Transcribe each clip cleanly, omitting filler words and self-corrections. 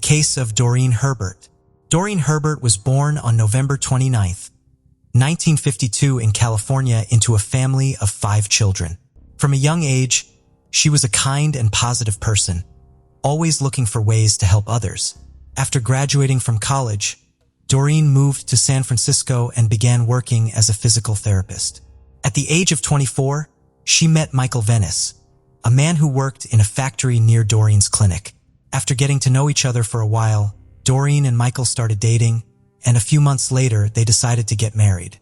case of Doreen Herbert. Doreen Herbert was born on November 29, 1952 in California into a family of 5 children. From a young age, she was a kind and positive person, always looking for ways to help others. After graduating from college, Doreen moved to San Francisco and began working as a physical therapist. At the age of 24, she met Michael Venice, a man who worked in a factory near Doreen's clinic. After getting to know each other for a while, Doreen and Michael started dating, and a few months later, they decided to get married.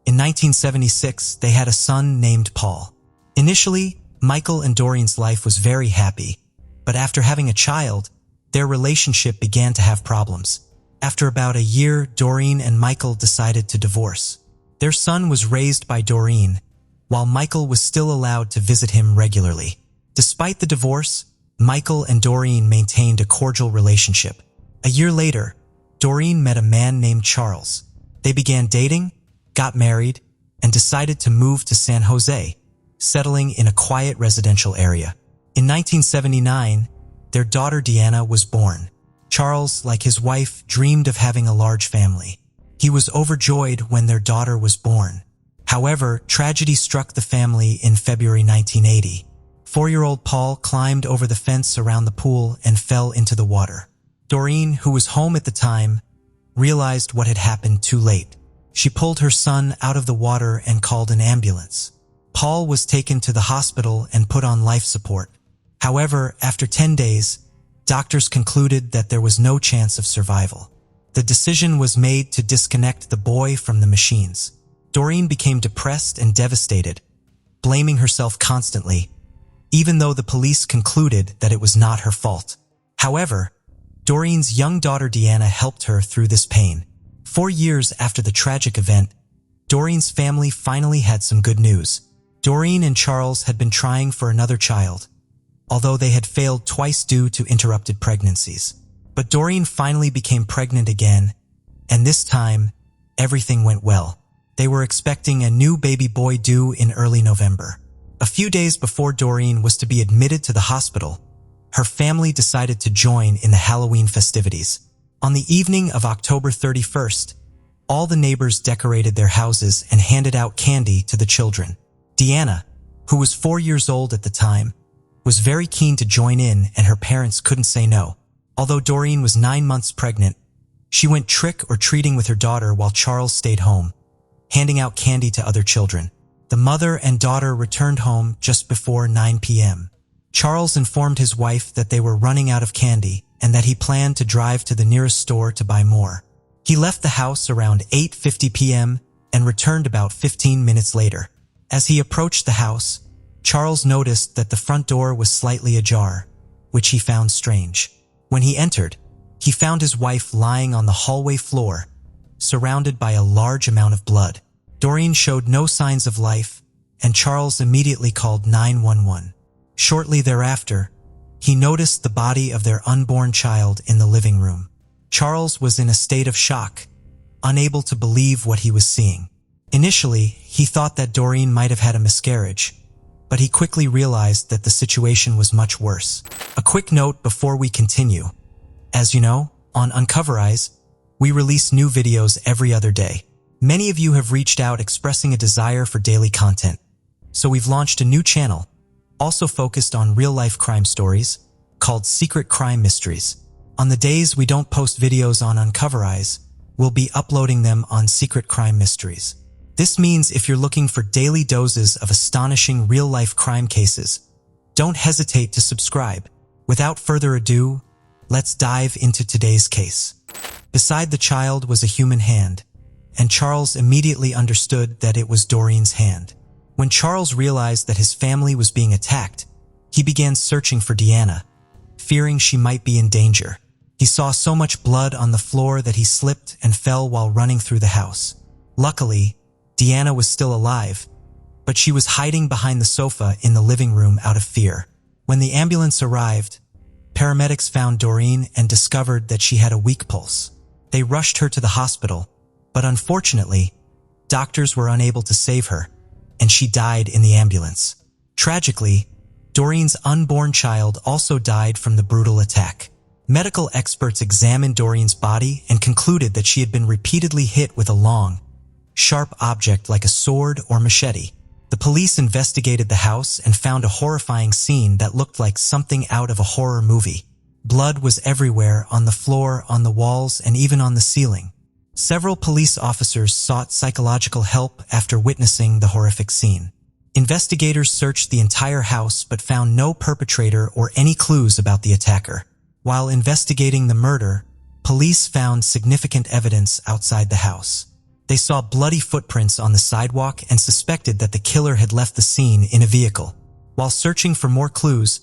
In 1976, they had a son named Paul. Initially, Michael and Doreen's life was very happy, but after having a child, their relationship began to have problems. After about a year, Doreen and Michael decided to divorce. Their son was raised by Doreen, while Michael was still allowed to visit him regularly. Despite the divorce, Michael and Doreen maintained a cordial relationship. A year later, Doreen met a man named Charles. They began dating, got married, and decided to move to San Jose, settling in a quiet residential area. In 1979, their daughter Deanna was born. Charles, like his wife, dreamed of having a large family. He was overjoyed when their daughter was born. However, tragedy struck the family in February 1980. 4-year-old Paul climbed over the fence around the pool and fell into the water. Doreen, who was home at the time, realized what had happened too late. She pulled her son out of the water and called an ambulance. Paul was taken to the hospital and put on life support. However, after 10 days, doctors concluded that there was no chance of survival. The decision was made to disconnect the boy from the machines. Doreen became depressed and devastated, blaming herself constantly, even though the police concluded that it was not her fault. However, Doreen's young daughter Deanna helped her through this pain. 4 years after the tragic event, Doreen's family finally had some good news. Doreen and Charles had been trying for another child, although they had failed twice due to interrupted pregnancies. But Doreen finally became pregnant again, and this time, everything went well. They were expecting a new baby boy due in early November. A few days before Doreen was to be admitted to the hospital, her family decided to join in the Halloween festivities. On the evening of October 31st, all the neighbors decorated their houses and handed out candy to the children. Deanna, who was 4 years old at the time, was very keen to join in, and her parents couldn't say no. Although Doreen was 9 months pregnant, she went trick-or-treating with her daughter while Charles stayed home, handing out candy to other children. The mother and daughter returned home just before 9 p.m. Charles informed his wife that they were running out of candy and that he planned to drive to the nearest store to buy more. He left the house around 8:50 p.m. and returned about 15 minutes later. As he approached the house, Charles noticed that the front door was slightly ajar, which he found strange. When he entered, he found his wife lying on the hallway floor, surrounded by a large amount of blood. Doreen showed no signs of life, and Charles immediately called 911. Shortly thereafter, he noticed the body of their unborn child in the living room. Charles was in a state of shock, unable to believe what he was seeing. Initially, he thought that Doreen might have had a miscarriage, but he quickly realized that the situation was much worse. A quick note before we continue. As you know, on Uncover Eyes, we release new videos every other day. Many of you have reached out expressing a desire for daily content, so we've launched a new channel, also focused on real-life crime stories, called Secret Crime Mysteries. On the days we don't post videos on Uncover Eyes, we'll be uploading them on Secret Crime Mysteries. This means if you're looking for daily doses of astonishing real-life crime cases, don't hesitate to subscribe. Without further ado, let's dive into today's case. Beside the child was a human hand, and Charles immediately understood that it was Doreen's hand. When Charles realized that his family was being attacked, he began searching for Deanna, fearing she might be in danger. He saw so much blood on the floor that he slipped and fell while running through the house. Luckily, Deanna was still alive, but she was hiding behind the sofa in the living room out of fear. When the ambulance arrived, paramedics found Doreen and discovered that she had a weak pulse. They rushed her to the hospital, but unfortunately, doctors were unable to save her, and she died in the ambulance. Tragically, Doreen's unborn child also died from the brutal attack. Medical experts examined Doreen's body and concluded that she had been repeatedly hit with a long, sharp object like a sword or machete. The police investigated the house and found a horrifying scene that looked like something out of a horror movie. Blood was everywhere, on the floor, on the walls, and even on the ceiling. Several police officers sought psychological help after witnessing the horrific scene. Investigators searched the entire house but found no perpetrator or any clues about the attacker. While investigating the murder, police found significant evidence outside the house. They saw bloody footprints on the sidewalk and suspected that the killer had left the scene in a vehicle. While searching for more clues,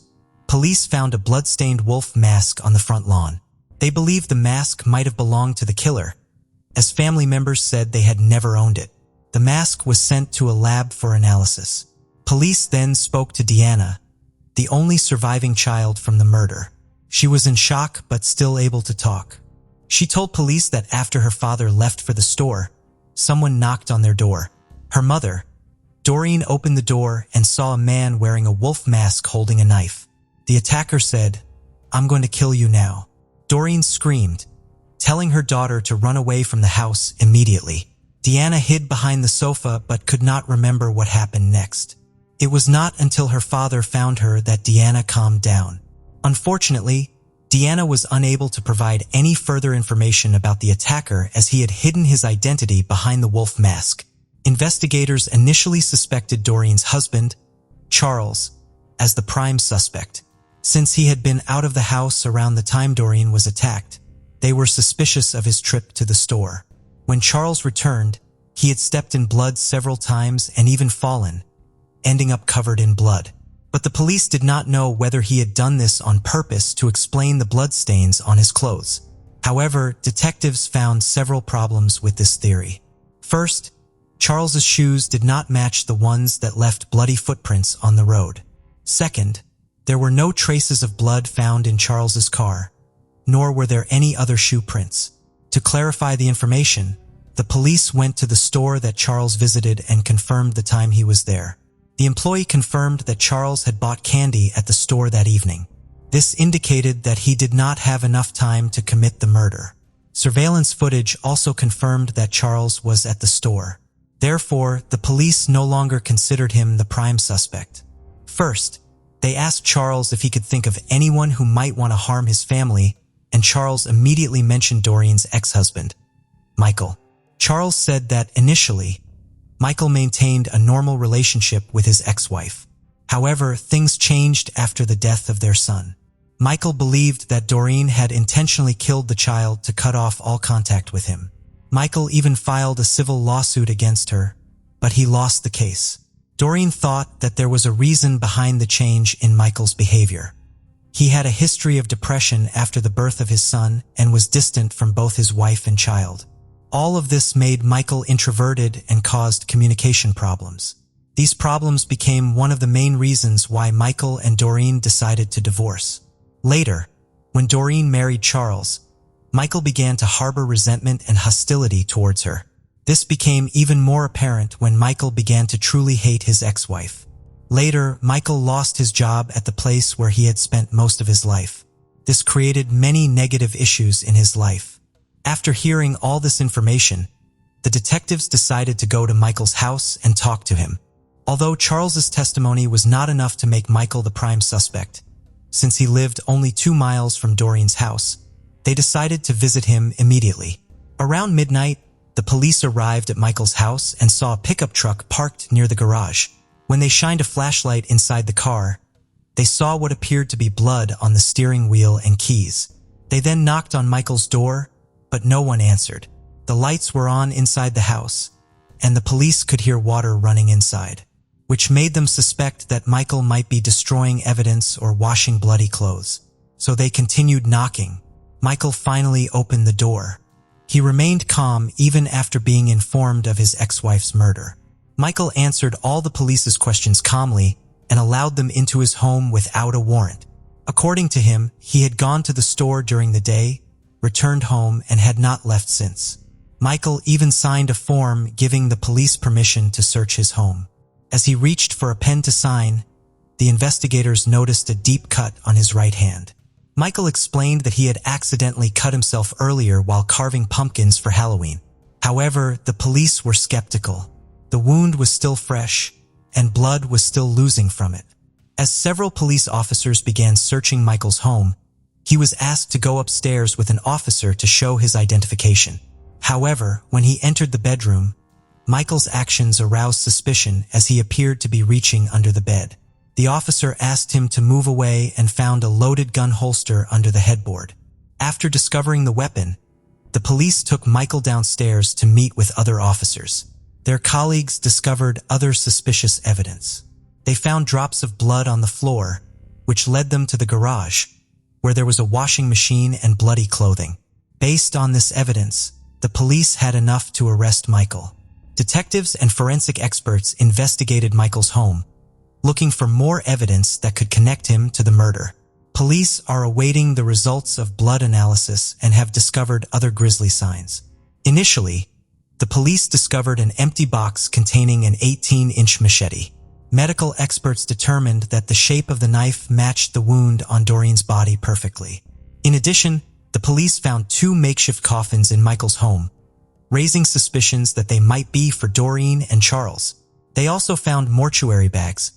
police found a blood-stained wolf mask on the front lawn. They believed the mask might have belonged to the killer, as family members said they had never owned it. The mask was sent to a lab for analysis. Police then spoke to Deanna, the only surviving child from the murder. She was in shock but still able to talk. She told police that after her father left for the store, someone knocked on their door. Her mother, Doreen, opened the door and saw a man wearing a wolf mask holding a knife. The attacker said, "I'm going to kill you now." Doreen screamed, telling her daughter to run away from the house immediately. Deanna hid behind the sofa but could not remember what happened next. It was not until her father found her that Deanna calmed down. Unfortunately, Deanna was unable to provide any further information about the attacker as he had hidden his identity behind the wolf mask. Investigators initially suspected Doreen's husband, Charles, as the prime suspect. Since he had been out of the house around the time Doreen was attacked, they were suspicious of his trip to the store. When Charles returned, he had stepped in blood several times and even fallen, ending up covered in blood. But the police did not know whether he had done this on purpose to explain the bloodstains on his clothes. However, detectives found several problems with this theory. First, Charles's shoes did not match the ones that left bloody footprints on the road. Second, there were no traces of blood found in Charles's car, nor were there any other shoe prints. To clarify the information, the police went to the store that Charles visited and confirmed the time he was there. The employee confirmed that Charles had bought candy at the store that evening. This indicated that he did not have enough time to commit the murder. Surveillance footage also confirmed that Charles was at the store. Therefore, the police no longer considered him the prime suspect. First, they asked Charles if he could think of anyone who might want to harm his family, and Charles immediately mentioned Doreen's ex-husband, Michael. Charles said that initially, Michael maintained a normal relationship with his ex-wife. However, things changed after the death of their son. Michael believed that Doreen had intentionally killed the child to cut off all contact with him. Michael even filed a civil lawsuit against her, but he lost the case. Doreen thought that there was a reason behind the change in Michael's behavior. He had a history of depression after the birth of his son and was distant from both his wife and child. All of this made Michael introverted and caused communication problems. These problems became one of the main reasons why Michael and Doreen decided to divorce. Later, when Doreen married Charles, Michael began to harbor resentment and hostility towards her. This became even more apparent when Michael began to truly hate his ex-wife. Later, Michael lost his job at the place where he had spent most of his life. This created many negative issues in his life. After hearing all this information, the detectives decided to go to Michael's house and talk to him. Although Charles's testimony was not enough to make Michael the prime suspect, since he lived only 2 miles from Doreen's house, they decided to visit him immediately. Around midnight, the police arrived at Michael's house and saw a pickup truck parked near the garage. When they shined a flashlight inside the car, they saw what appeared to be blood on the steering wheel and keys. They then knocked on Michael's door, but no one answered. The lights were on inside the house, and the police could hear water running inside, which made them suspect that Michael might be destroying evidence or washing bloody clothes. So they continued knocking. Michael finally opened the door. He remained calm even after being informed of his ex-wife's murder. Michael answered all the police's questions calmly and allowed them into his home without a warrant. According to him, he had gone to the store during the day, returned home, and had not left since. Michael even signed a form giving the police permission to search his home. As he reached for a pen to sign, the investigators noticed a deep cut on his right hand. Michael explained that he had accidentally cut himself earlier while carving pumpkins for Halloween. However, the police were skeptical. The wound was still fresh, and blood was still losing from it. As several police officers began searching Michael's home, he was asked to go upstairs with an officer to show his identification. However, when he entered the bedroom, Michael's actions aroused suspicion as he appeared to be reaching under the bed. The officer asked him to move away and found a loaded gun holster under the headboard. After discovering the weapon, the police took Michael downstairs to meet with other officers. Their colleagues discovered other suspicious evidence. They found drops of blood on the floor, which led them to the garage, where there was a washing machine and bloody clothing. Based on this evidence, the police had enough to arrest Michael. Detectives and forensic experts investigated Michael's home, looking for more evidence that could connect him to the murder. Police are awaiting the results of blood analysis and have discovered other grisly signs. Initially, the police discovered an empty box containing an 18-inch machete. Medical experts determined that the shape of the knife matched the wound on Doreen's body perfectly. In addition, the police found 2 makeshift coffins in Michael's home, raising suspicions that they might be for Doreen and Charles. They also found mortuary bags,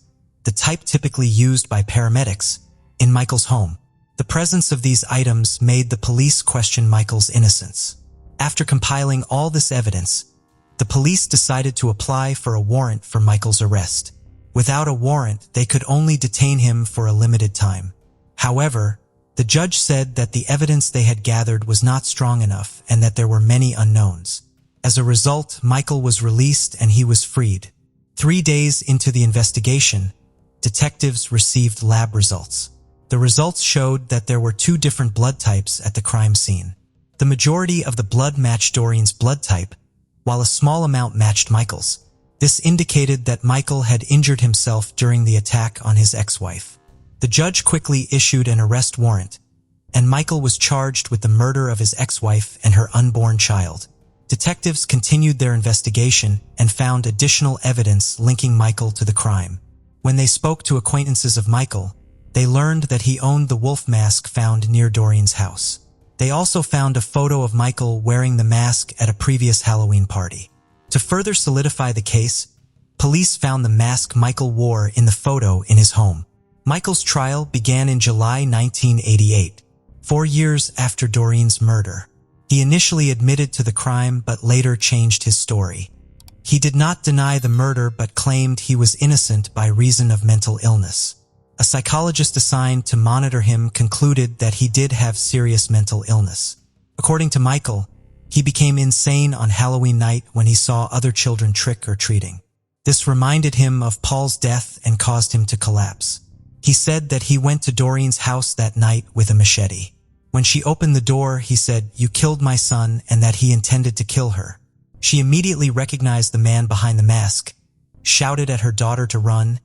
the type typically used by paramedics, in Michael's home. The presence of these items made the police question Michael's innocence. After compiling all this evidence, the police decided to apply for a warrant for Michael's arrest. Without a warrant, they could only detain him for a limited time. However, the judge said that the evidence they had gathered was not strong enough and that there were many unknowns. As a result, Michael was released and he was freed. 3 days into the investigation, detectives received lab results. The results showed that there were 2 different blood types at the crime scene. The majority of the blood matched Doreen's blood type, while a small amount matched Michael's. This indicated that Michael had injured himself during the attack on his ex-wife. The judge quickly issued an arrest warrant, and Michael was charged with the murder of his ex-wife and her unborn child. Detectives continued their investigation and found additional evidence linking Michael to the crime. When they spoke to acquaintances of Michael, they learned that he owned the wolf mask found near Doreen's house. They also found a photo of Michael wearing the mask at a previous Halloween party. To further solidify the case, police found the mask Michael wore in the photo in his home. Michael's trial began in July 1988, 4 years after Doreen's murder. He initially admitted to the crime but later changed his story. He did not deny the murder but claimed he was innocent by reason of mental illness. A psychologist assigned to monitor him concluded that he did have serious mental illness. According to Michael, he became insane on Halloween night when he saw other children trick-or-treating. This reminded him of Paul's death and caused him to collapse. He said that he went to Doreen's house that night with a machete. When she opened the door, he said, "You killed my son," and that he intended to kill her. She immediately recognized the man behind the mask, shouted at her daughter to run,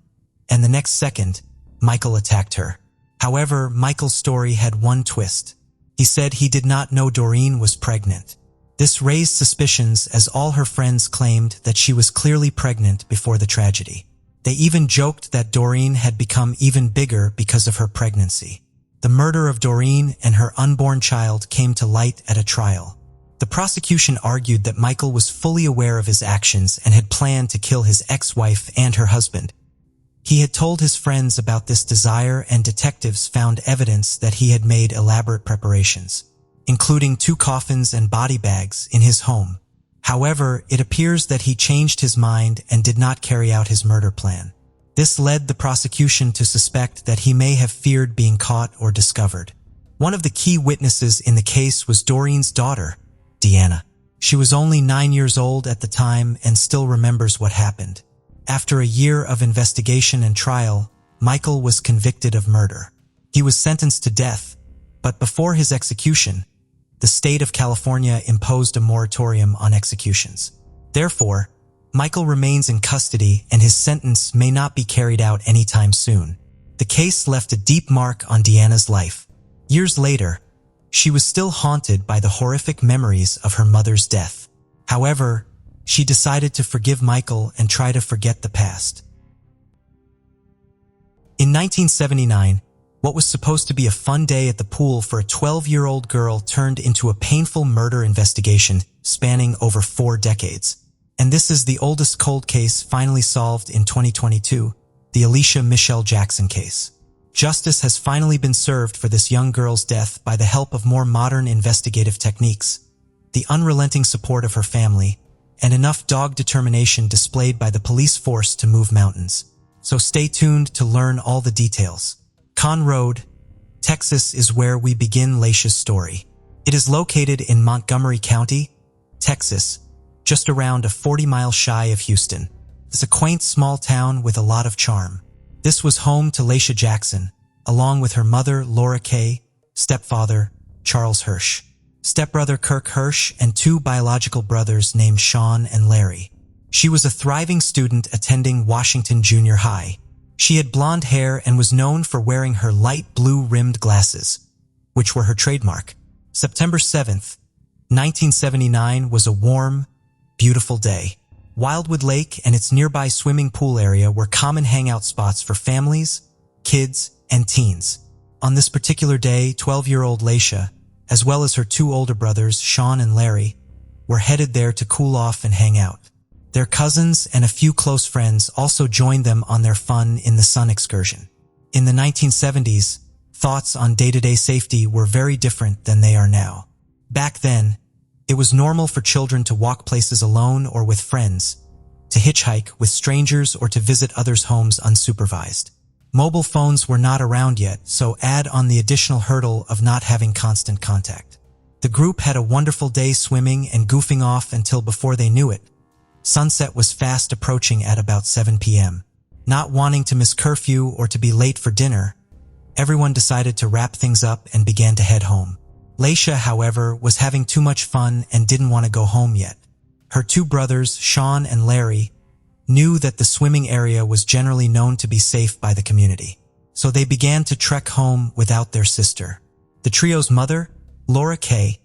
and the next second, Michael attacked her. However, Michael's story had one twist. He said he did not know Doreen was pregnant. This raised suspicions as all her friends claimed that she was clearly pregnant before the tragedy. They even joked that Doreen had become even bigger because of her pregnancy. The murder of Doreen and her unborn child came to light at a trial. The prosecution argued that Michael was fully aware of his actions and had planned to kill his ex-wife and her husband. He had told his friends about this desire, and detectives found evidence that he had made elaborate preparations, including 2 coffins and body bags in his home. However, it appears that he changed his mind and did not carry out his murder plan. This led the prosecution to suspect that he may have feared being caught or discovered. One of the key witnesses in the case was Doreen's daughter, Deanna. She was only 9 years old at the time and still remembers what happened. After a year of investigation and trial, Michael was convicted of murder. He was sentenced to death, but before his execution, the state of California imposed a moratorium on executions. Therefore, Michael remains in custody and his sentence may not be carried out anytime soon. The case left a deep mark on Deanna's life. Years later, she was still haunted by the horrific memories of her mother's death. However, she decided to forgive Michael and try to forget the past. In 1979, What was supposed to be a fun day at the pool for a 12-year-old girl turned into a painful murder investigation spanning over 4 decades. And this is the oldest cold case finally solved in 2022, the Alicia Michelle Jackson case. Justice has finally been served for this young girl's death by the help of more modern investigative techniques, the unrelenting support of her family, and enough dogged determination displayed by the police force to move mountains. So stay tuned to learn all the details. Con Road, Texas is where we begin Laisha's story. It is located in Montgomery County, Texas, just around a 40-mile shy of Houston. It's a quaint small town with a lot of charm. This was home to Laisha Jackson, along with her mother, Laura Kay, stepfather, Charles Hirsch, stepbrother Kirk Hirsch, and 2 biological brothers named Sean and Larry. She was a thriving student attending Washington Junior High. She had blonde hair and was known for wearing her light blue-rimmed glasses, which were her trademark. September 7th, 1979 was a warm, beautiful day. Wildwood Lake and its nearby swimming pool area were common hangout spots for families, kids, and teens. On this particular day, 12-year-old Laisha, as well as her 2 older brothers, Sean and Larry, were headed there to cool off and hang out. Their cousins and a few close friends also joined them on their fun in the sun excursion. In the 1970s, thoughts on day-to-day safety were very different than they are now. Back then, it was normal for children to walk places alone or with friends, to hitchhike with strangers, or to visit others' homes unsupervised. Mobile phones were not around yet, so add on the additional hurdle of not having constant contact. The group had a wonderful day swimming and goofing off until before they knew it. Sunset was fast approaching at about 7 p.m. Not wanting to miss curfew or to be late for dinner, everyone decided to wrap things up and began to head home. Laisha, however, was having too much fun and didn't want to go home yet. Her 2 brothers, Sean and Larry, knew that the swimming area was generally known to be safe by the community, so they began to trek home without their sister. The trio's mother, Laura Kay,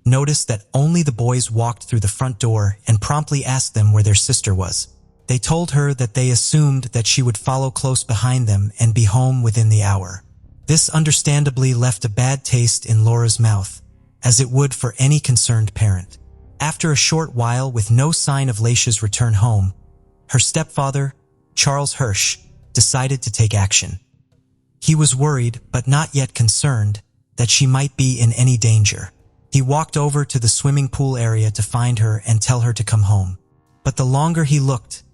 noticed that only the boys walked through the front door and promptly asked them where their sister was. They told her that they assumed that she would follow close behind them and be home within the hour. This understandably left a bad taste in Laura's mouth, as it would for any concerned parent. After a short while, with no sign of Laisha's return home, her stepfather, Charles Hirsch, decided to take action. He was worried, but not yet concerned, that she might be in any danger. He walked over to the swimming pool area to find her and tell her to come home. But the longer he looked,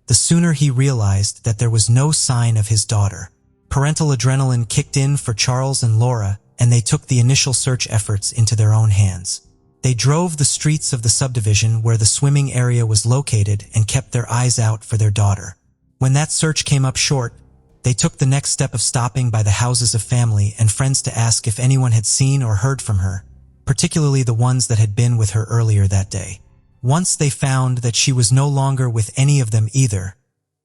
the sooner he realized that there was no sign of his daughter. Parental adrenaline kicked in for Charles and Laura, and they took the initial search efforts into their own hands. They drove the streets of the subdivision where the swimming area was located and kept their eyes out for their daughter. When that search came up short, they took the next step of stopping by the houses of family and friends to ask if anyone had seen or heard from her, particularly the ones that had been with her earlier that day. Once they found that she was no longer with any of them either,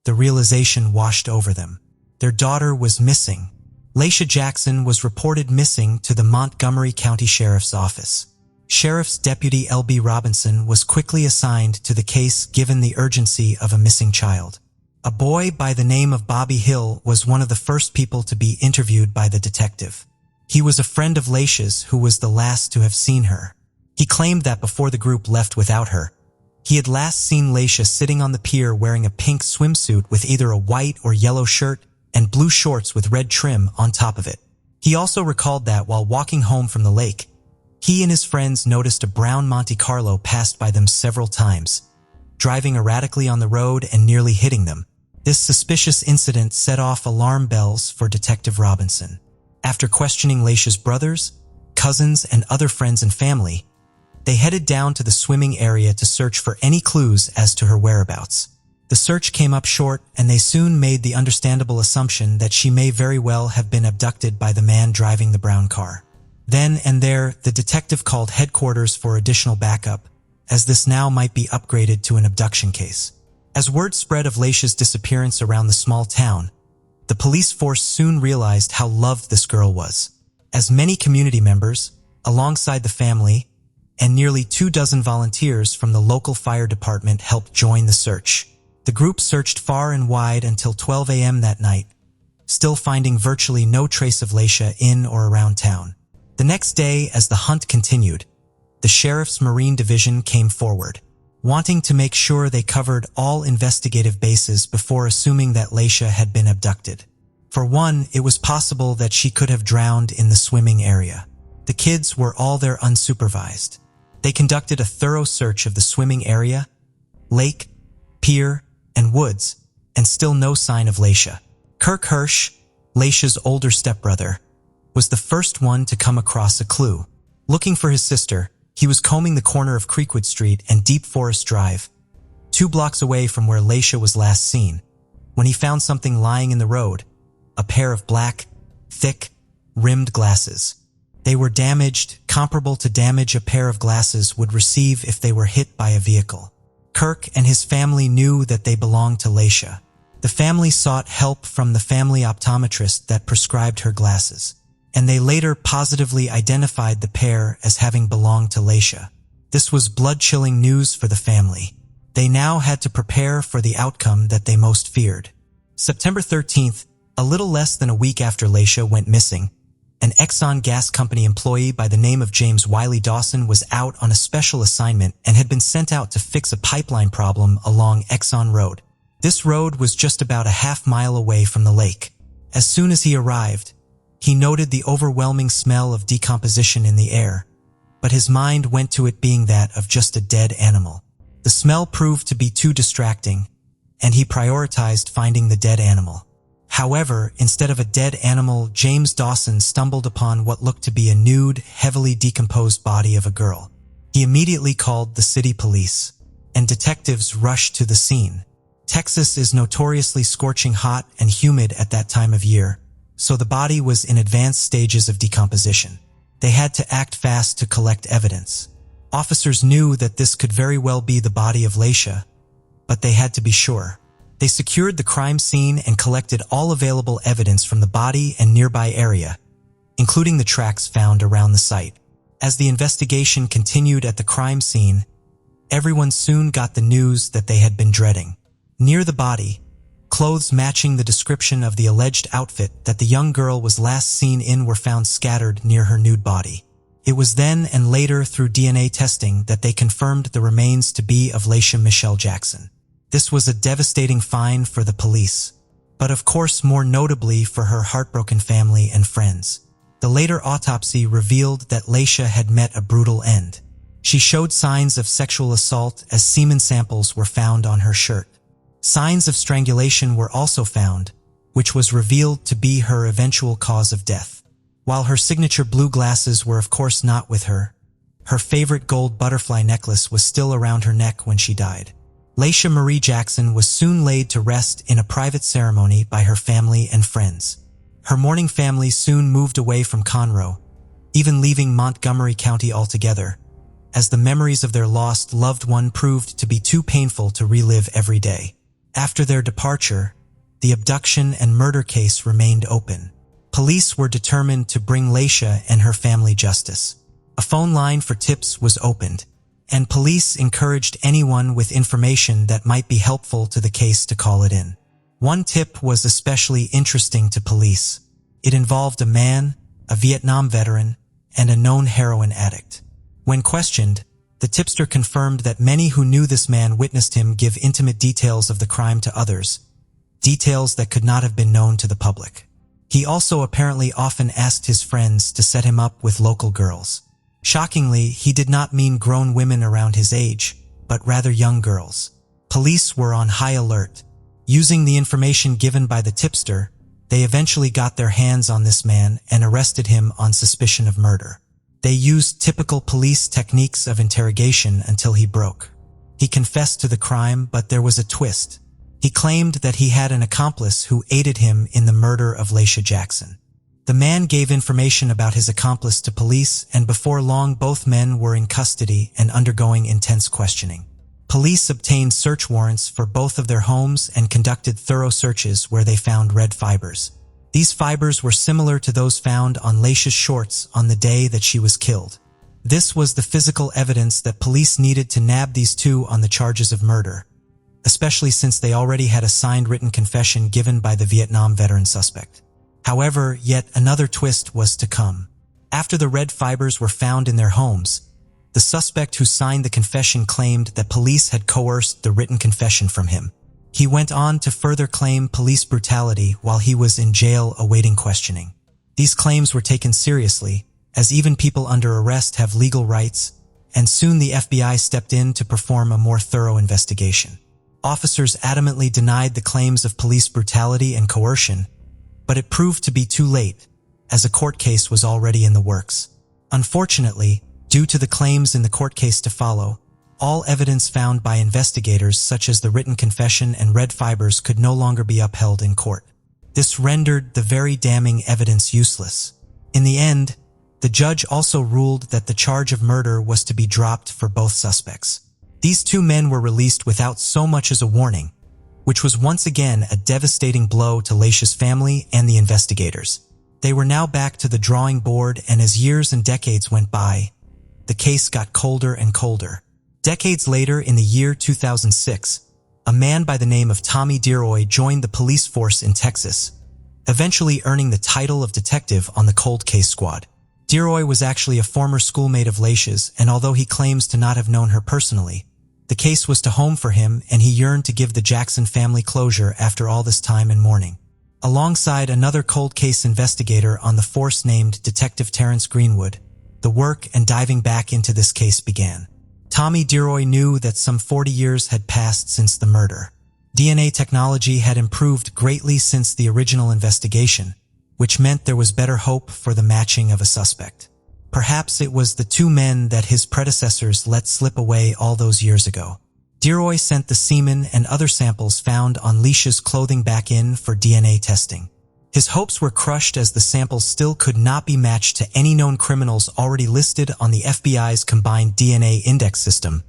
the realization washed over them. Their daughter was missing. Laisha Jackson was reported missing to the Montgomery County Sheriff's Office. Sheriff's Deputy L.B. Robinson was quickly assigned to the case given the urgency of a missing child. A boy by the name of Bobby Hill was one of the first people to be interviewed by the detective. He was a friend of Laisha's who was the last to have seen her. He claimed that before the group left without her, he had last seen Laisha sitting on the pier wearing a pink swimsuit with either a white or yellow shirt and blue shorts with red trim on top of it. He also recalled that while walking home from the lake, he and his friends noticed a brown Monte Carlo passed by them several times, driving erratically on the road and nearly hitting them. This suspicious incident set off alarm bells for Detective Robinson. After questioning Laisha's brothers, cousins, and other friends and family, they headed down to the swimming area to search for any clues as to her whereabouts. The search came up short, and they soon made the understandable assumption that she may very well have been abducted by the man driving the brown car. Then and there, the detective called headquarters for additional backup, as this now might be upgraded to an abduction case. As word spread of Laisha's disappearance around the small town, the police force soon realized how loved this girl was. As many community members, alongside the family, and nearly 24 volunteers from the local fire department helped join the search. The group searched far and wide until 12 a.m. that night, still finding virtually no trace of Laisha in or around town. The next day, as the hunt continued, the sheriff's Marine Division came forward, wanting to make sure they covered all investigative bases before assuming that Laisha had been abducted. For one, it was possible that she could have drowned in the swimming area. The kids were all there unsupervised. They conducted a thorough search of the swimming area, lake, pier, and woods, and still no sign of Laisha. Kirk Hirsch, Laisha's older stepbrother, was the first one to come across a clue. Looking for his sister, he was combing the corner of Creekwood Street and Deep Forest Drive, 2 blocks away from where Laisha was last seen, when he found something lying in the road, a pair of black, thick, rimmed glasses. They were damaged, comparable to damage a pair of glasses would receive if they were hit by a vehicle. Kirk and his family knew that they belonged to Laisha. The family sought help from the family optometrist that prescribed her glasses, and they later positively identified the pair as having belonged to Laisha. This was blood-chilling news for the family. They now had to prepare for the outcome that they most feared. September 13th, a little less than a week after Laisha went missing, an Exxon Gas Company employee by the name of James Wiley Dawson was out on a special assignment and had been sent out to fix a pipeline problem along Exxon Road. This road was just about a half-mile away from the lake. As soon as he arrived, he noted the overwhelming smell of decomposition in the air, but his mind went to it being that of just a dead animal. The smell proved to be too distracting, and he prioritized finding the dead animal. However, instead of a dead animal, James Dawson stumbled upon what looked to be a nude, heavily decomposed body of a girl. He immediately called the city police, and detectives rushed to the scene. Texas is notoriously scorching hot and humid at that time of year, so the body was in advanced stages of decomposition. They had to act fast to collect evidence. Officers knew that this could very well be the body of Laisha, but they had to be sure. They secured the crime scene and collected all available evidence from the body and nearby area, including the tracks found around the site. As the investigation continued at the crime scene, everyone soon got the news that they had been dreading. Near the body, clothes matching the description of the alleged outfit that the young girl was last seen in were found scattered near her nude body. It was then and later through DNA testing that they confirmed the remains to be of Laisha Michelle Jackson. This was a devastating find for the police, but of course more notably for her heartbroken family and friends. The later autopsy revealed that Laisha had met a brutal end. She showed signs of sexual assault as semen samples were found on her shirt. Signs of strangulation were also found, which was revealed to be her eventual cause of death. While her signature blue glasses were of course not with her, her favorite gold butterfly necklace was still around her neck when she died. Laisha Marie Jackson was soon laid to rest in a private ceremony by her family and friends. Her mourning family soon moved away from Conroe, even leaving Montgomery County altogether, as the memories of their lost loved one proved to be too painful to relive every day. After their departure, the abduction and murder case remained open. Police were determined to bring Laisha and her family justice. A phone line for tips was opened, and police encouraged anyone with information that might be helpful to the case to call it in. One tip was especially interesting to police. It involved a man, a Vietnam veteran, and a known heroin addict. When questioned, the tipster confirmed that many who knew this man witnessed him give intimate details of the crime to others, details that could not have been known to the public. He also apparently often asked his friends to set him up with local girls. Shockingly, he did not mean grown women around his age, but rather young girls. Police were on high alert. Using the information given by the tipster, they eventually got their hands on this man and arrested him on suspicion of murder. They used typical police techniques of interrogation until he broke. He confessed to the crime, but there was a twist. He claimed that he had an accomplice who aided him in the murder of Laisha Jackson. The man gave information about his accomplice to police, and before long both men were in custody and undergoing intense questioning. Police obtained search warrants for both of their homes and conducted thorough searches where they found red fibers. These fibers were similar to those found on Laisha's shorts on the day that she was killed. This was the physical evidence that police needed to nab these two on the charges of murder. especially since they already had a signed written confession given by the Vietnam veteran suspect. However, yet another twist was to come. After the red fibers were found in their homes, the suspect who signed the confession claimed that police had coerced the written confession from him. He went on to further claim police brutality while he was in jail awaiting questioning. These claims were taken seriously, as even people under arrest have legal rights, and soon the FBI stepped in to perform a more thorough investigation. Officers adamantly denied the claims of police brutality and coercion, but it proved to be too late, as a court case was already in the works. Unfortunately, due to the claims in the court case to follow, all evidence found by investigators such as the written confession and red fibers could no longer be upheld in court. This rendered the very damning evidence useless. In the end, the judge also ruled that the charge of murder was to be dropped for both suspects. These two men were released without so much as a warning, which was once again a devastating blow to Laisha's family and the investigators. They were now back to the drawing board, and as years and decades went by, the case got colder and colder. Decades later, in the year 2006, a man by the name of Tommy Deroy joined the police force in Texas, eventually earning the title of detective on the cold case squad. Deroy was actually a former schoolmate of Laisha's, and although he claims to not have known her personally, the case was to home for him, and he yearned to give the Jackson family closure after all this time and mourning. Alongside another cold case investigator on the force named Detective Terrence Greenwood, the work and diving back into this case began. Tommy Deroy knew that some 40 years had passed since the murder. DNA technology had improved greatly since the original investigation, which meant there was better hope for the matching of a suspect. Perhaps it was the two men that his predecessors let slip away all those years ago. Deroy sent the semen and other samples found on Laisha's clothing back in for DNA testing. His hopes were crushed as the samples still could not be matched to any known criminals already listed on the FBI's Combined DNA Index System,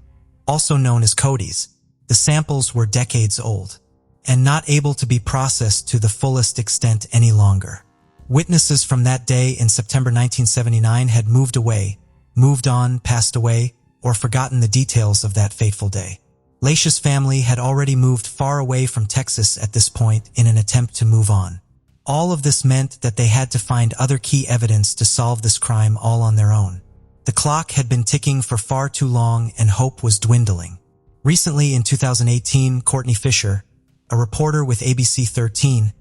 also known as CODIS. The samples were decades old, and not able to be processed to the fullest extent any longer. Witnesses from that day in September 1979 had moved away, moved on, passed away, or forgotten the details of that fateful day. Laisha's family had already moved far away from Texas at this point in an attempt to move on. All of this meant that they had to find other key evidence to solve this crime all on their own. The clock had been ticking for far too long, and hope was dwindling. Recently, in 2018, Courtney Fisher, a reporter with ABC 13,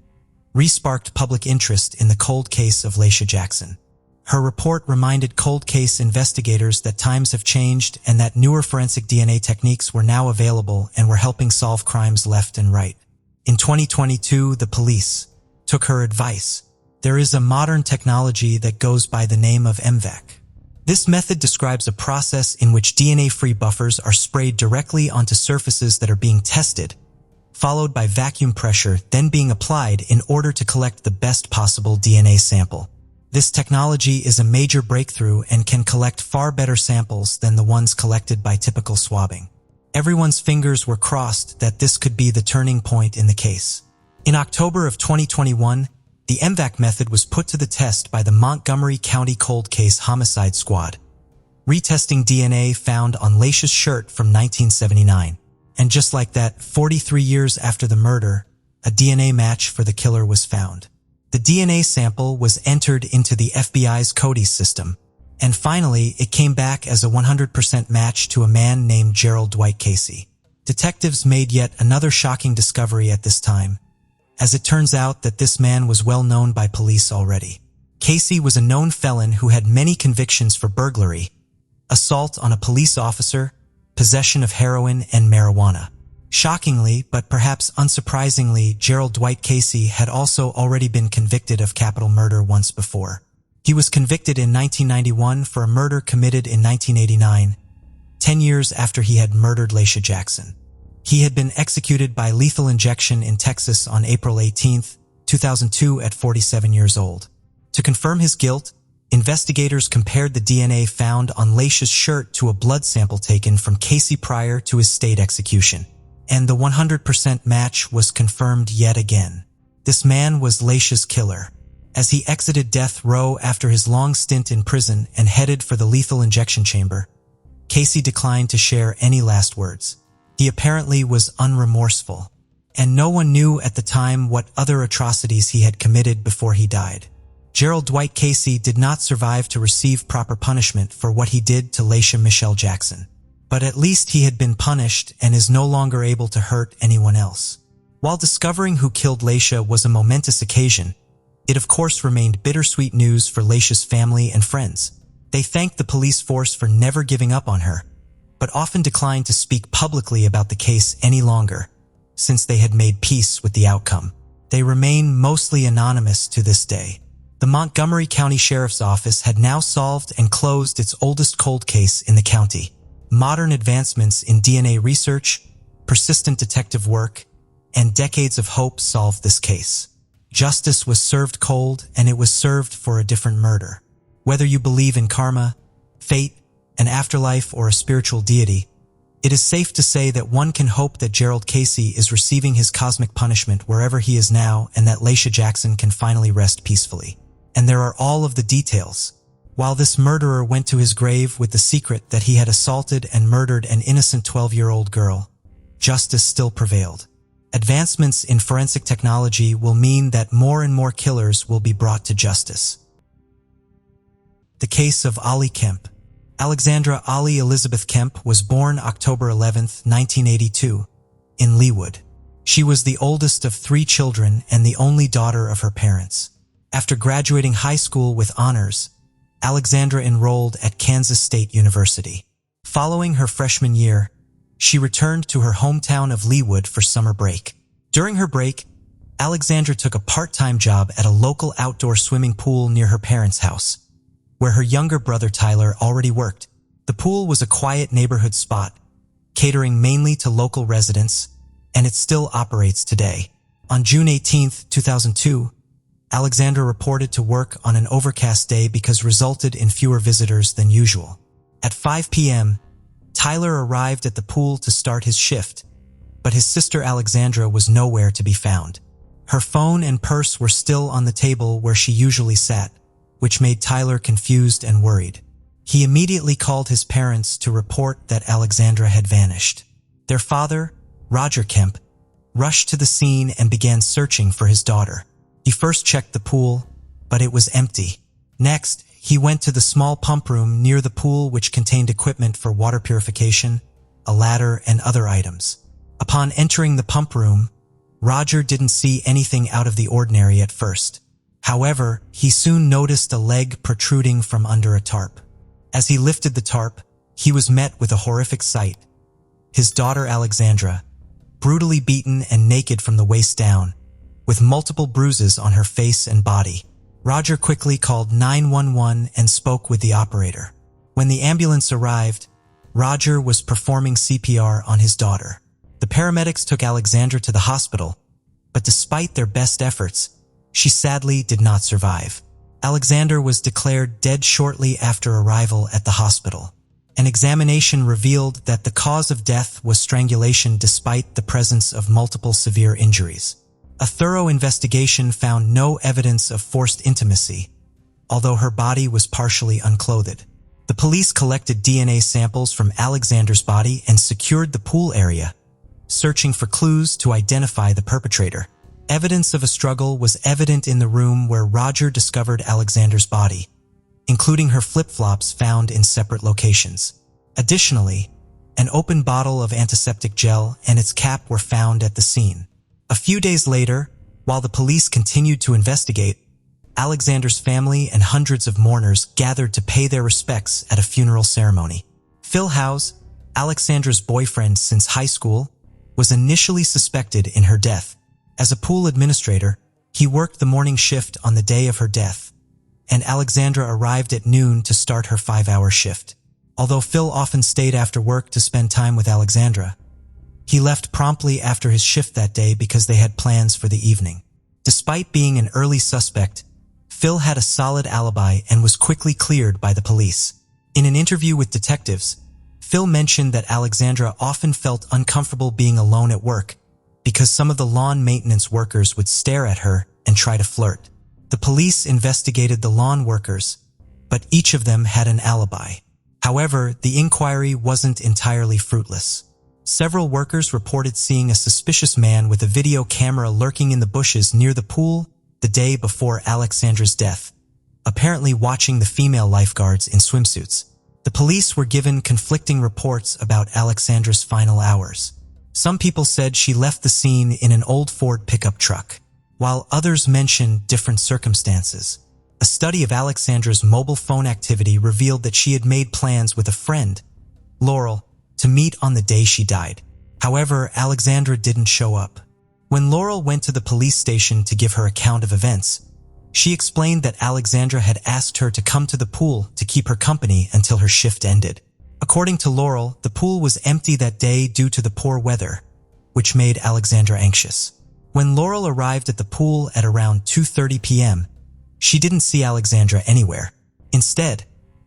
re-sparked public interest in the cold case of Laisha Jackson. Her report reminded cold case investigators that times have changed and that newer forensic DNA techniques were now available and were helping solve crimes left and right. In 2022, the police took her advice. There is a modern technology that goes by the name of MVAC. This method describes a process in which DNA-free buffers are sprayed directly onto surfaces that are being tested, followed by vacuum pressure, then being applied in order to collect the best possible DNA sample. This technology is a major breakthrough and can collect far better samples than the ones collected by typical swabbing. Everyone's fingers were crossed that this could be the turning point in the case. In October of 2021, the MVAC method was put to the test by the Montgomery County Cold Case Homicide Squad, retesting DNA found on Laisha's shirt from 1979. And just like that, 43 years after the murder, a DNA match for the killer was found. The DNA sample was entered into the FBI's CODIS system, and finally it came back as a 100% match to a man named Gerald Dwight Casey. Detectives made yet another shocking discovery at this time, as it turns out that this man was well known by police already. Casey was a known felon who had many convictions for burglary, assault on a police officer, possession of heroin, and marijuana. Shockingly, but perhaps unsurprisingly, Gerald Dwight Casey had also already been convicted of capital murder once before. He was convicted in 1991 for a murder committed in 1989, 10 years after he had murdered Laisha Jackson. He had been executed by lethal injection in Texas on April 18, 2002 at 47 years old. To confirm his guilt, investigators compared the DNA found on Laisha's shirt to a blood sample taken from Casey prior to his state execution, and the 100% match was confirmed yet again. This man was Laisha's killer. As he exited death row after his long stint in prison and headed for the lethal injection chamber, Casey declined to share any last words. He apparently was unremorseful, and no one knew at the time what other atrocities he had committed before he died. Gerald Dwight Casey did not survive to receive proper punishment for what he did to Laisha Michelle Jackson. But at least he had been punished and is no longer able to hurt anyone else. While discovering who killed Laisha was a momentous occasion, it of course remained bittersweet news for Laisha's family and friends. They thanked the police force for never giving up on her, but often declined to speak publicly about the case any longer, since they had made peace with the outcome. They remain mostly anonymous to this day. The Montgomery County Sheriff's Office had now solved and closed its oldest cold case in the county. Modern advancements in DNA research, persistent detective work, and decades of hope solved this case. Justice was served cold, and it was served for a different murder. Whether you believe in karma, fate, an afterlife, or a spiritual deity, it is safe to say that one can hope that Gerald Casey is receiving his cosmic punishment wherever he is now, and that Laisha Jackson can finally rest peacefully. And there are all of the details. While this murderer went to his grave with the secret that he had assaulted and murdered an innocent 12-year-old girl, justice still prevailed. Advancements in forensic technology will mean that more and more killers will be brought to justice. The case of Ollie Kemp. Alexandra Ollie Elizabeth Kemp was born October 11, 1982, in Leawood. She was the oldest of 3 children and the only daughter of her parents. After graduating high school with honors, Alexandra enrolled at Kansas State University. Following her freshman year, she returned to her hometown of Leawood for summer break. During her break, Alexandra took a part-time job at a local outdoor swimming pool near her parents' house, where her younger brother Tyler already worked. The pool was a quiet neighborhood spot, catering mainly to local residents, and it still operates today. On June 18, 2002, Alexandra reported to work on an overcast day because resulted in fewer visitors than usual. At 5 p.m., Tyler arrived at the pool to start his shift, but his sister Alexandra was nowhere to be found. Her phone and purse were still on the table where she usually sat, which made Tyler confused and worried. He immediately called his parents to report that Alexandra had vanished. Their father, Roger Kemp, rushed to the scene and began searching for his daughter. He first checked the pool, but it was empty. Next, he went to the small pump room near the pool, which contained equipment for water purification, a ladder, and other items. Upon entering the pump room, Roger didn't see anything out of the ordinary at first. However, he soon noticed a leg protruding from under a tarp. As he lifted the tarp, he was met with a horrific sight. His daughter Alexandra, brutally beaten and naked from the waist down, with multiple bruises on her face and body. Roger quickly called 911 and spoke with the operator. When the ambulance arrived, Roger was performing CPR on his daughter. The paramedics took Alexandra to the hospital, but despite their best efforts, she sadly did not survive. Alexandra was declared dead shortly after arrival at the hospital. An examination revealed that the cause of death was strangulation despite the presence of multiple severe injuries. A thorough investigation found no evidence of forced intimacy, although her body was partially unclothed. The police collected DNA samples from Alexandra's body and secured the pool area, searching for clues to identify the perpetrator. Evidence of a struggle was evident in the room where Roger discovered Alexandra's body, including her flip-flops found in separate locations. Additionally, an open bottle of antiseptic gel and its cap were found at the scene. A few days later, while the police continued to investigate, Alexandra's family and hundreds of mourners gathered to pay their respects at a funeral ceremony. Phil Howes, Alexandra's boyfriend since high school, was initially suspected in her death. As a pool administrator, he worked the morning shift on the day of her death, and Alexandra arrived at noon to start her 5-hour shift. Although Phil often stayed after work to spend time with Alexandra, he left promptly after his shift that day because they had plans for the evening. Despite being an early suspect, Phil had a solid alibi and was quickly cleared by the police. In an interview with detectives, Phil mentioned that Alexandra often felt uncomfortable being alone at work because some of the lawn maintenance workers would stare at her and try to flirt. The police investigated the lawn workers, but each of them had an alibi. However, the inquiry wasn't entirely fruitless. Several workers reported seeing a suspicious man with a video camera lurking in the bushes near the pool the day before Alexandra's death, apparently watching the female lifeguards in swimsuits. The police were given conflicting reports about Alexandra's final hours. Some people said she left the scene in an old Ford pickup truck, while others mentioned different circumstances. A study of Alexandra's mobile phone activity revealed that she had made plans with a friend, Laurel, to meet on the day she died. However, Alexandra didn't show up. When Laurel went to the police station to give her account of events, she explained that Alexandra had asked her to come to the pool to keep her company until her shift ended. According to Laurel, the pool was empty that day due to the poor weather, which made Alexandra anxious. When Laurel arrived at the pool at around 2:30 p.m., she didn't see Alexandra anywhere. Instead,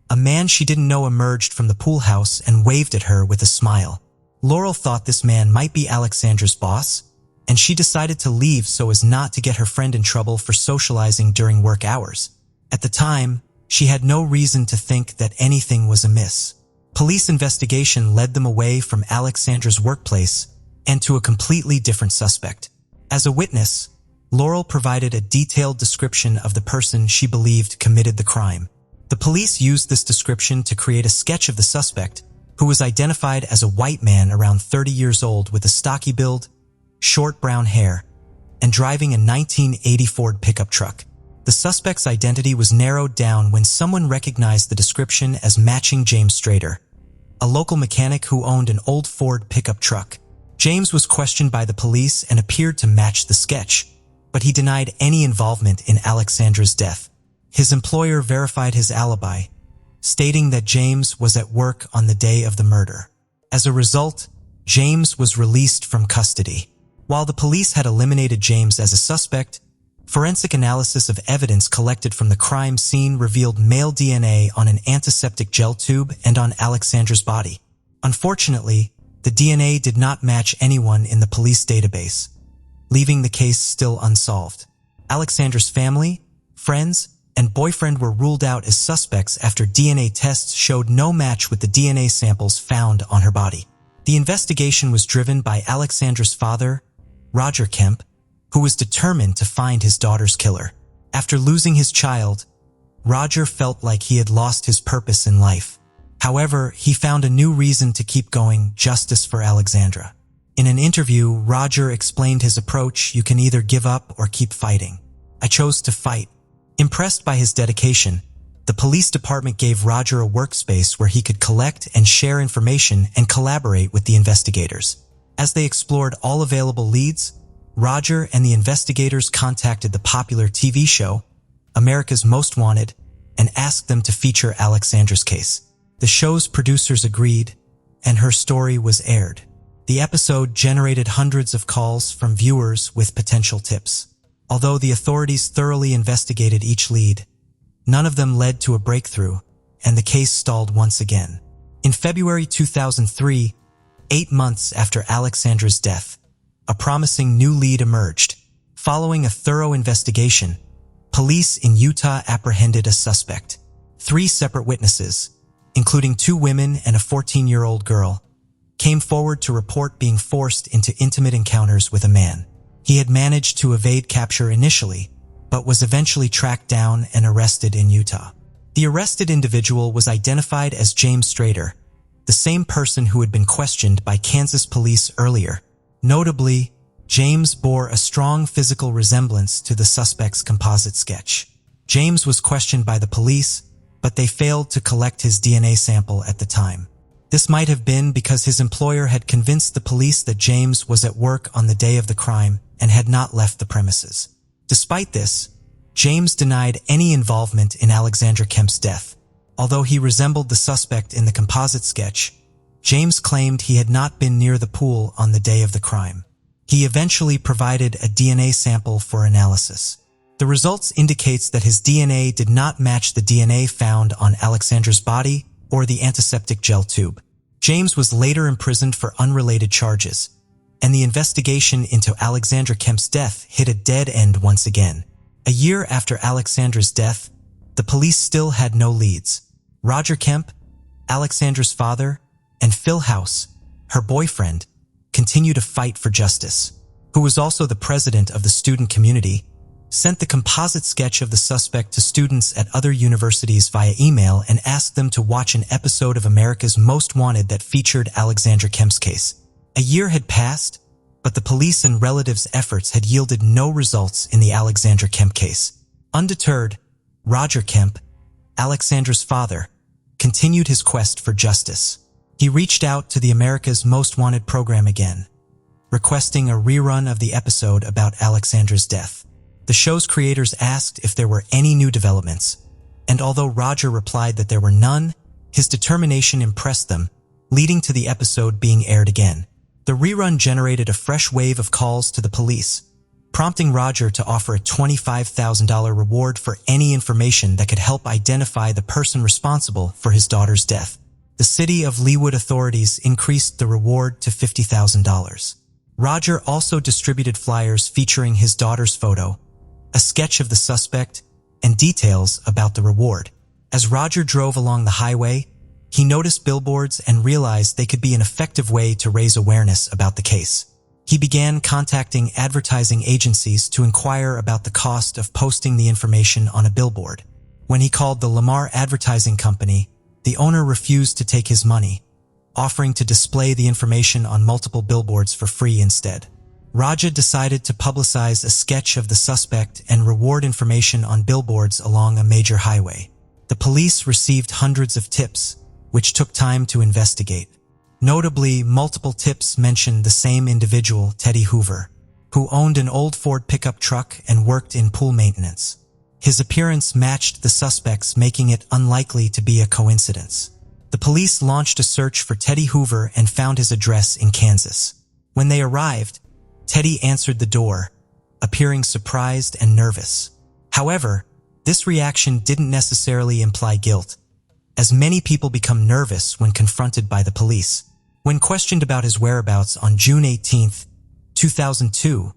a man she didn't know emerged from the pool house and waved at her with a smile. Laurel thought this man might be Alexandra's boss, and she decided to leave so as not to get her friend in trouble for socializing during work hours. At the time, she had no reason to think that anything was amiss. Police investigation led them away from Alexandra's workplace and to a completely different suspect. As a witness, Laurel provided a detailed description of the person she believed committed the crime. The police used this description to create a sketch of the suspect, who was identified as a white man around 30 years old with a stocky build, short brown hair, and driving a 1980 Ford pickup truck. The suspect's identity was narrowed down when someone recognized the description as matching James Strader, a local mechanic who owned an old Ford pickup truck. James was questioned by the police and appeared to match the sketch, but he denied any involvement in Alexandra's death. His employer verified his alibi, stating that James was at work on the day of the murder. As a result, James was released from custody. While the police had eliminated James as a suspect, forensic analysis of evidence collected from the crime scene revealed male DNA on an antiseptic gel tube and on Alexandra's body. Unfortunately, the DNA did not match anyone in the police database, leaving the case still unsolved. Alexandra's family, friends, and boyfriend were ruled out as suspects after DNA tests showed no match with the DNA samples found on her body. The investigation was driven by Alexandra's father, Roger Kemp, who was determined to find his daughter's killer. After losing his child, Roger felt like he had lost his purpose in life. However, he found a new reason to keep going: justice for Alexandra. In an interview, Roger explained his approach: "You can either give up or keep fighting. I chose to fight." Impressed by his dedication, the police department gave Roger a workspace where he could collect and share information and collaborate with the investigators. As they explored all available leads, Roger and the investigators contacted the popular TV show, America's Most Wanted, and asked them to feature Alexandra's case. The show's producers agreed, and her story was aired. The episode generated hundreds of calls from viewers with potential tips. Although the authorities thoroughly investigated each lead, none of them led to a breakthrough, and the case stalled once again. In February 2003, 8 months after Alexandra's death, a promising new lead emerged. Following a thorough investigation, police in Utah apprehended a suspect. 3 separate witnesses, including 2 women and a 14-year-old girl, came forward to report being forced into intimate encounters with a man. He had managed to evade capture initially, but was eventually tracked down and arrested in Utah. The arrested individual was identified as James Strader, the same person who had been questioned by Kansas police earlier. Notably, James bore a strong physical resemblance to the suspect's composite sketch. James was questioned by the police, but they failed to collect his DNA sample at the time. This might have been because his employer had convinced the police that James was at work on the day of the crime and had not left the premises. Despite this, James denied any involvement in Alexandra Kemp's death. Although he resembled the suspect in the composite sketch, James claimed he had not been near the pool on the day of the crime. He eventually provided a DNA sample for analysis. The results indicates that his DNA did not match the DNA found on Alexandra's body or the antiseptic gel tube. James was later imprisoned for unrelated charges, and the investigation into Alexandra Kemp's death hit a dead end once again. A year after Alexandra's death, the police still had no leads. Roger Kemp, Alexandra's father, and Phil House, her boyfriend, continue to fight for justice, who was also the president of the student community, sent the composite sketch of the suspect to students at other universities via email and asked them to watch an episode of America's Most Wanted that featured Alexandra Kemp's case. A year had passed, but the police and relatives' efforts had yielded no results in the Alexandra Kemp case. Undeterred, Roger Kemp, Alexandra's father, continued his quest for justice. He reached out to the America's Most Wanted program again, requesting a rerun of the episode about Alexandra's death. The show's creators asked if there were any new developments, and although Roger replied that there were none, his determination impressed them, leading to the episode being aired again. The rerun generated a fresh wave of calls to the police, prompting Roger to offer a $25,000 reward for any information that could help identify the person responsible for his daughter's death. The city of Leawood authorities increased the reward to $50,000. Roger also distributed flyers featuring his daughter's photo, a sketch of the suspect, and details about the reward. As Roger drove along the highway, he noticed billboards and realized they could be an effective way to raise awareness about the case. He began contacting advertising agencies to inquire about the cost of posting the information on a billboard. When he called the Lamar Advertising Company, the owner refused to take his money, offering to display the information on multiple billboards for free instead. Roger decided to publicize a sketch of the suspect and reward information on billboards along a major highway. The police received hundreds of tips, which took time to investigate. Notably, multiple tips mentioned the same individual, Teddy Hoover, who owned an old Ford pickup truck and worked in pool maintenance. His appearance matched the suspect's, making it unlikely to be a coincidence. The police launched a search for Teddy Hoover and found his address in Kansas. When they arrived, Teddy answered the door, appearing surprised and nervous. However, this reaction didn't necessarily imply guilt, as many people become nervous when confronted by the police. When questioned about his whereabouts on June 18, 2002,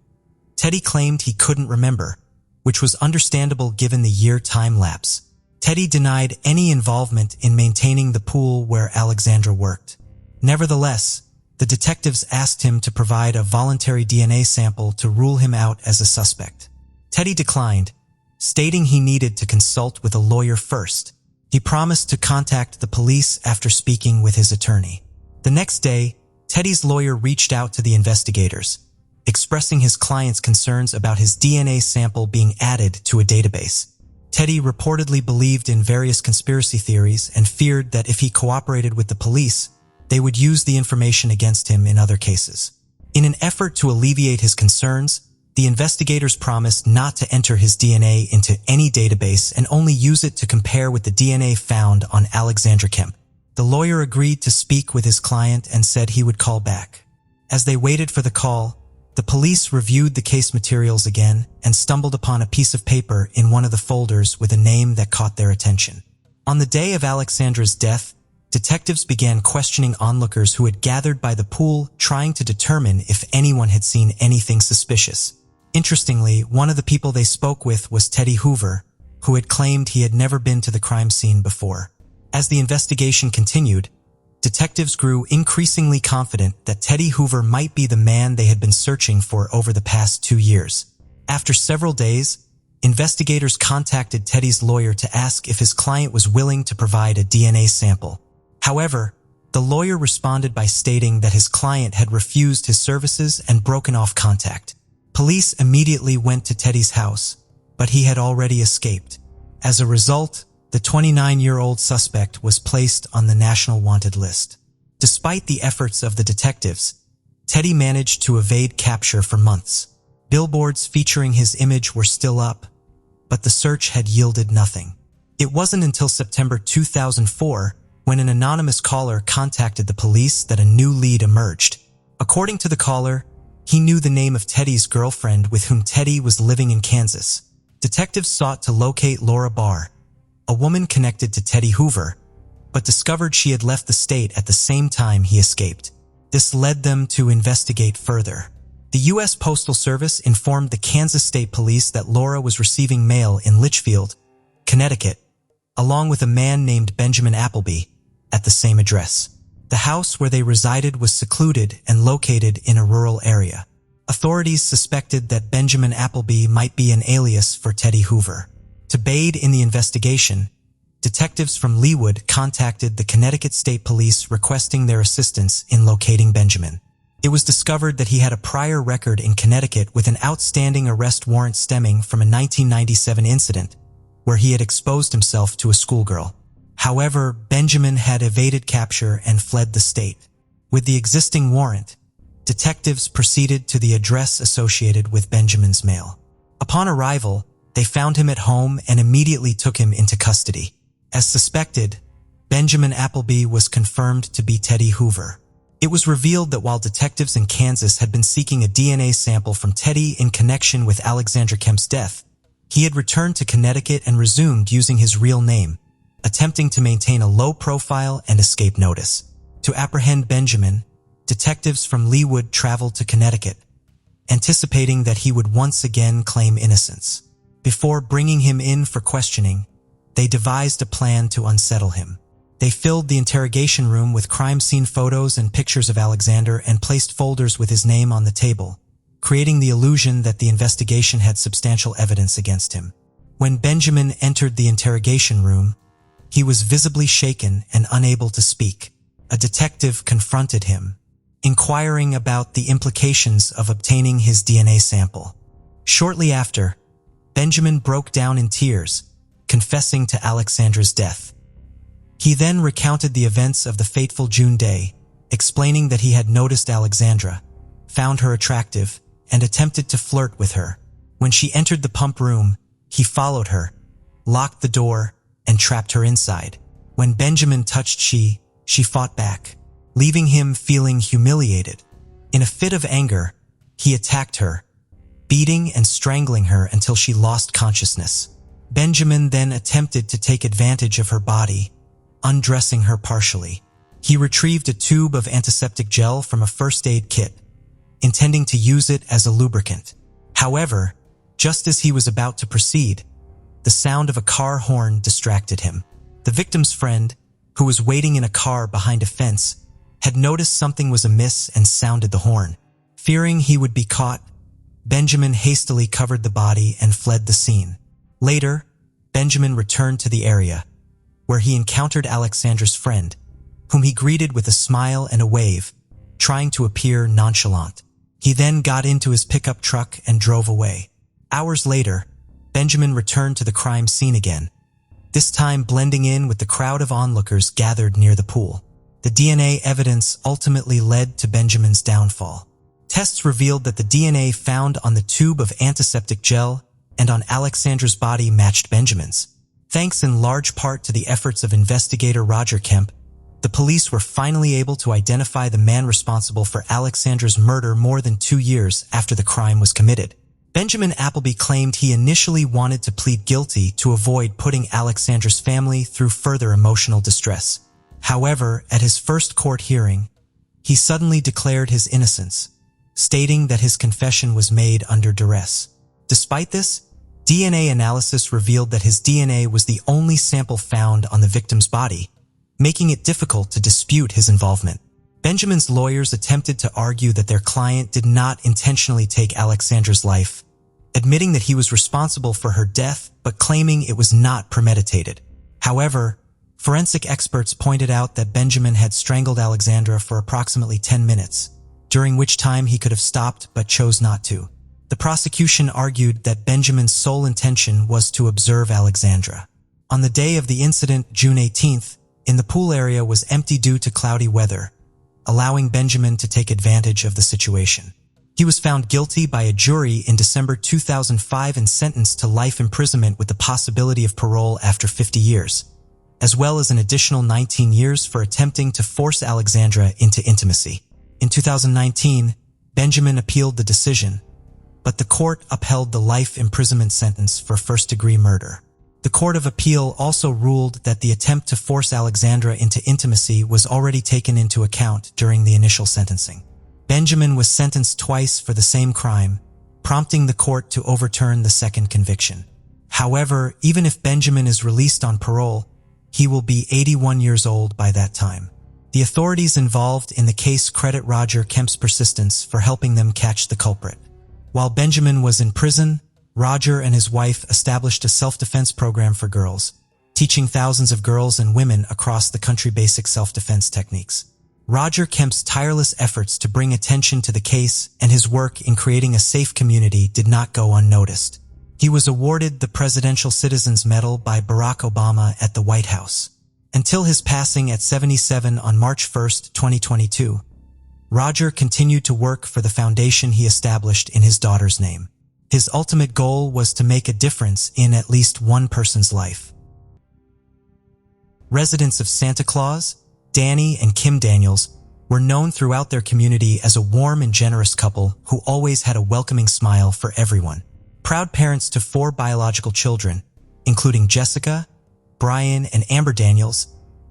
Teddy claimed he couldn't remember, which was understandable given the year time lapse. Teddy denied any involvement in maintaining the pool where Alexandra worked. Nevertheless, the detectives asked him to provide a voluntary DNA sample to rule him out as a suspect. Teddy declined, stating he needed to consult with a lawyer first. He promised to contact the police after speaking with his attorney. The next day, Teddy's lawyer reached out to the investigators, expressing his client's concerns about his DNA sample being added to a database. Teddy reportedly believed in various conspiracy theories and feared that if he cooperated with the police, they would use the information against him in other cases. In an effort to alleviate his concerns, the investigators promised not to enter his DNA into any database and only use it to compare with the DNA found on Alexandra Kemp. The lawyer agreed to speak with his client and said he would call back. As they waited for the call, the police reviewed the case materials again and stumbled upon a piece of paper in one of the folders with a name that caught their attention. On the day of Alexandra's death, detectives began questioning onlookers who had gathered by the pool, trying to determine if anyone had seen anything suspicious. Interestingly, one of the people they spoke with was Teddy Hoover, who had claimed he had never been to the crime scene before. As the investigation continued, detectives grew increasingly confident that Teddy Hoover might be the man they had been searching for over the past 2 years. After several days, investigators contacted Teddy's lawyer to ask if his client was willing to provide a DNA sample. However, the lawyer responded by stating that his client had refused his services and broken off contact. Police immediately went to Teddy's house, but he had already escaped. As a result, the 29-year-old suspect was placed on the National Wanted list. Despite the efforts of the detectives, Teddy managed to evade capture for months. Billboards featuring his image were still up, but the search had yielded nothing. It wasn't until September 2004 when an anonymous caller contacted the police that a new lead emerged. According to the caller, he knew the name of Teddy's girlfriend with whom Teddy was living in Kansas. Detectives sought to locate Laura Barr, a woman connected to Teddy Hoover, but discovered she had left the state at the same time he escaped. This led them to investigate further. The U.S. Postal Service informed the Kansas State Police that Laura was receiving mail in Litchfield, Connecticut, along with a man named Benjamin Appleby, at the same address. The house where they resided was secluded and located in a rural area. Authorities suspected that Benjamin Appleby might be an alias for Teddy Hoover. To aid in the investigation, detectives from Leawood contacted the Connecticut State Police requesting their assistance in locating Benjamin. It was discovered that he had a prior record in Connecticut with an outstanding arrest warrant stemming from a 1997 incident where he had exposed himself to a schoolgirl. However, Benjamin had evaded capture and fled the state. With the existing warrant, detectives proceeded to the address associated with Benjamin's mail. Upon arrival, they found him at home and immediately took him into custody. As suspected, Benjamin Appleby was confirmed to be Teddy Hoover. It was revealed that while detectives in Kansas had been seeking a DNA sample from Teddy in connection with Alexandra Kemp's death, he had returned to Connecticut and resumed using his real name, attempting to maintain a low profile and escape notice. To apprehend Benjamin, detectives from Leawood traveled to Connecticut, anticipating that he would once again claim innocence. Before bringing him in for questioning, they devised a plan to unsettle him. They filled the interrogation room with crime scene photos and pictures of Alexander and placed folders with his name on the table, creating the illusion that the investigation had substantial evidence against him. When Benjamin entered the interrogation room, he was visibly shaken and unable to speak. A detective confronted him, inquiring about the implications of obtaining his DNA sample. Shortly after, Benjamin broke down in tears, confessing to Alexandra's death. He then recounted the events of the fateful June day, explaining that he had noticed Alexandra, found her attractive, and attempted to flirt with her. When she entered the pump room, he followed her, locked the door, and trapped her inside. When Benjamin touched she fought back, leaving him feeling humiliated. In a fit of anger, he attacked her, beating and strangling her until she lost consciousness. Benjamin then attempted to take advantage of her body, undressing her partially. He retrieved a tube of antiseptic gel from a first aid kit, intending to use it as a lubricant. However, just as he was about to proceed, the sound of a car horn distracted him. The victim's friend, who was waiting in a car behind a fence, had noticed something was amiss and sounded the horn. Fearing he would be caught, Benjamin hastily covered the body and fled the scene. Later, Benjamin returned to the area, where he encountered Alexandra's friend, whom he greeted with a smile and a wave, trying to appear nonchalant. He then got into his pickup truck and drove away. Hours later, Benjamin returned to the crime scene again, this time blending in with the crowd of onlookers gathered near the pool. The DNA evidence ultimately led to Benjamin's downfall. Tests revealed that the DNA found on the tube of antiseptic gel and on Alexandra's body matched Benjamin's. Thanks in large part to the efforts of investigator Roger Kemp, the police were finally able to identify the man responsible for Alexandra's murder more than 2 years after the crime was committed. Benjamin Appleby claimed he initially wanted to plead guilty to avoid putting Alexandra's family through further emotional distress. However, at his first court hearing, he suddenly declared his innocence, stating that his confession was made under duress. Despite this, DNA analysis revealed that his DNA was the only sample found on the victim's body, making it difficult to dispute his involvement. Benjamin's lawyers attempted to argue that their client did not intentionally take Alexandra's life, admitting that he was responsible for her death but claiming it was not premeditated. However, forensic experts pointed out that Benjamin had strangled Alexandra for approximately 10 minutes, during which time he could have stopped but chose not to. The prosecution argued that Benjamin's sole intention was to observe Alexandra. On the day of the incident, June 18th, the pool area was empty due to cloudy weather, allowing Benjamin to take advantage of the situation. He was found guilty by a jury in December 2005 and sentenced to life imprisonment with the possibility of parole after 50 years, as well as an additional 19 years for attempting to force Alexandra into intimacy. In 2019, Benjamin appealed the decision, but the court upheld the life imprisonment sentence for first-degree murder. The Court of Appeal also ruled that the attempt to force Alexandra into intimacy was already taken into account during the initial sentencing. Benjamin was sentenced twice for the same crime, prompting the court to overturn the second conviction. However, even if Benjamin is released on parole, he will be 81 years old by that time. The authorities involved in the case credit Roger Kemp's persistence for helping them catch the culprit. While Benjamin was in prison, Roger and his wife established a self-defense program for girls, teaching thousands of girls and women across the country basic self-defense techniques. Roger Kemp's tireless efforts to bring attention to the case and his work in creating a safe community did not go unnoticed. He was awarded the Presidential Citizens Medal by Barack Obama at the White House. Until his passing at 77 on March 1, 2022, Roger continued to work for the foundation he established in his daughter's name. His ultimate goal was to make a difference in at least one person's life. Residents of Santa Claus, Danny and Kim Daniels, were known throughout their community as a warm and generous couple who always had a welcoming smile for everyone. Proud parents to 4 biological children, including Jessica, Brian, and Amber Daniels,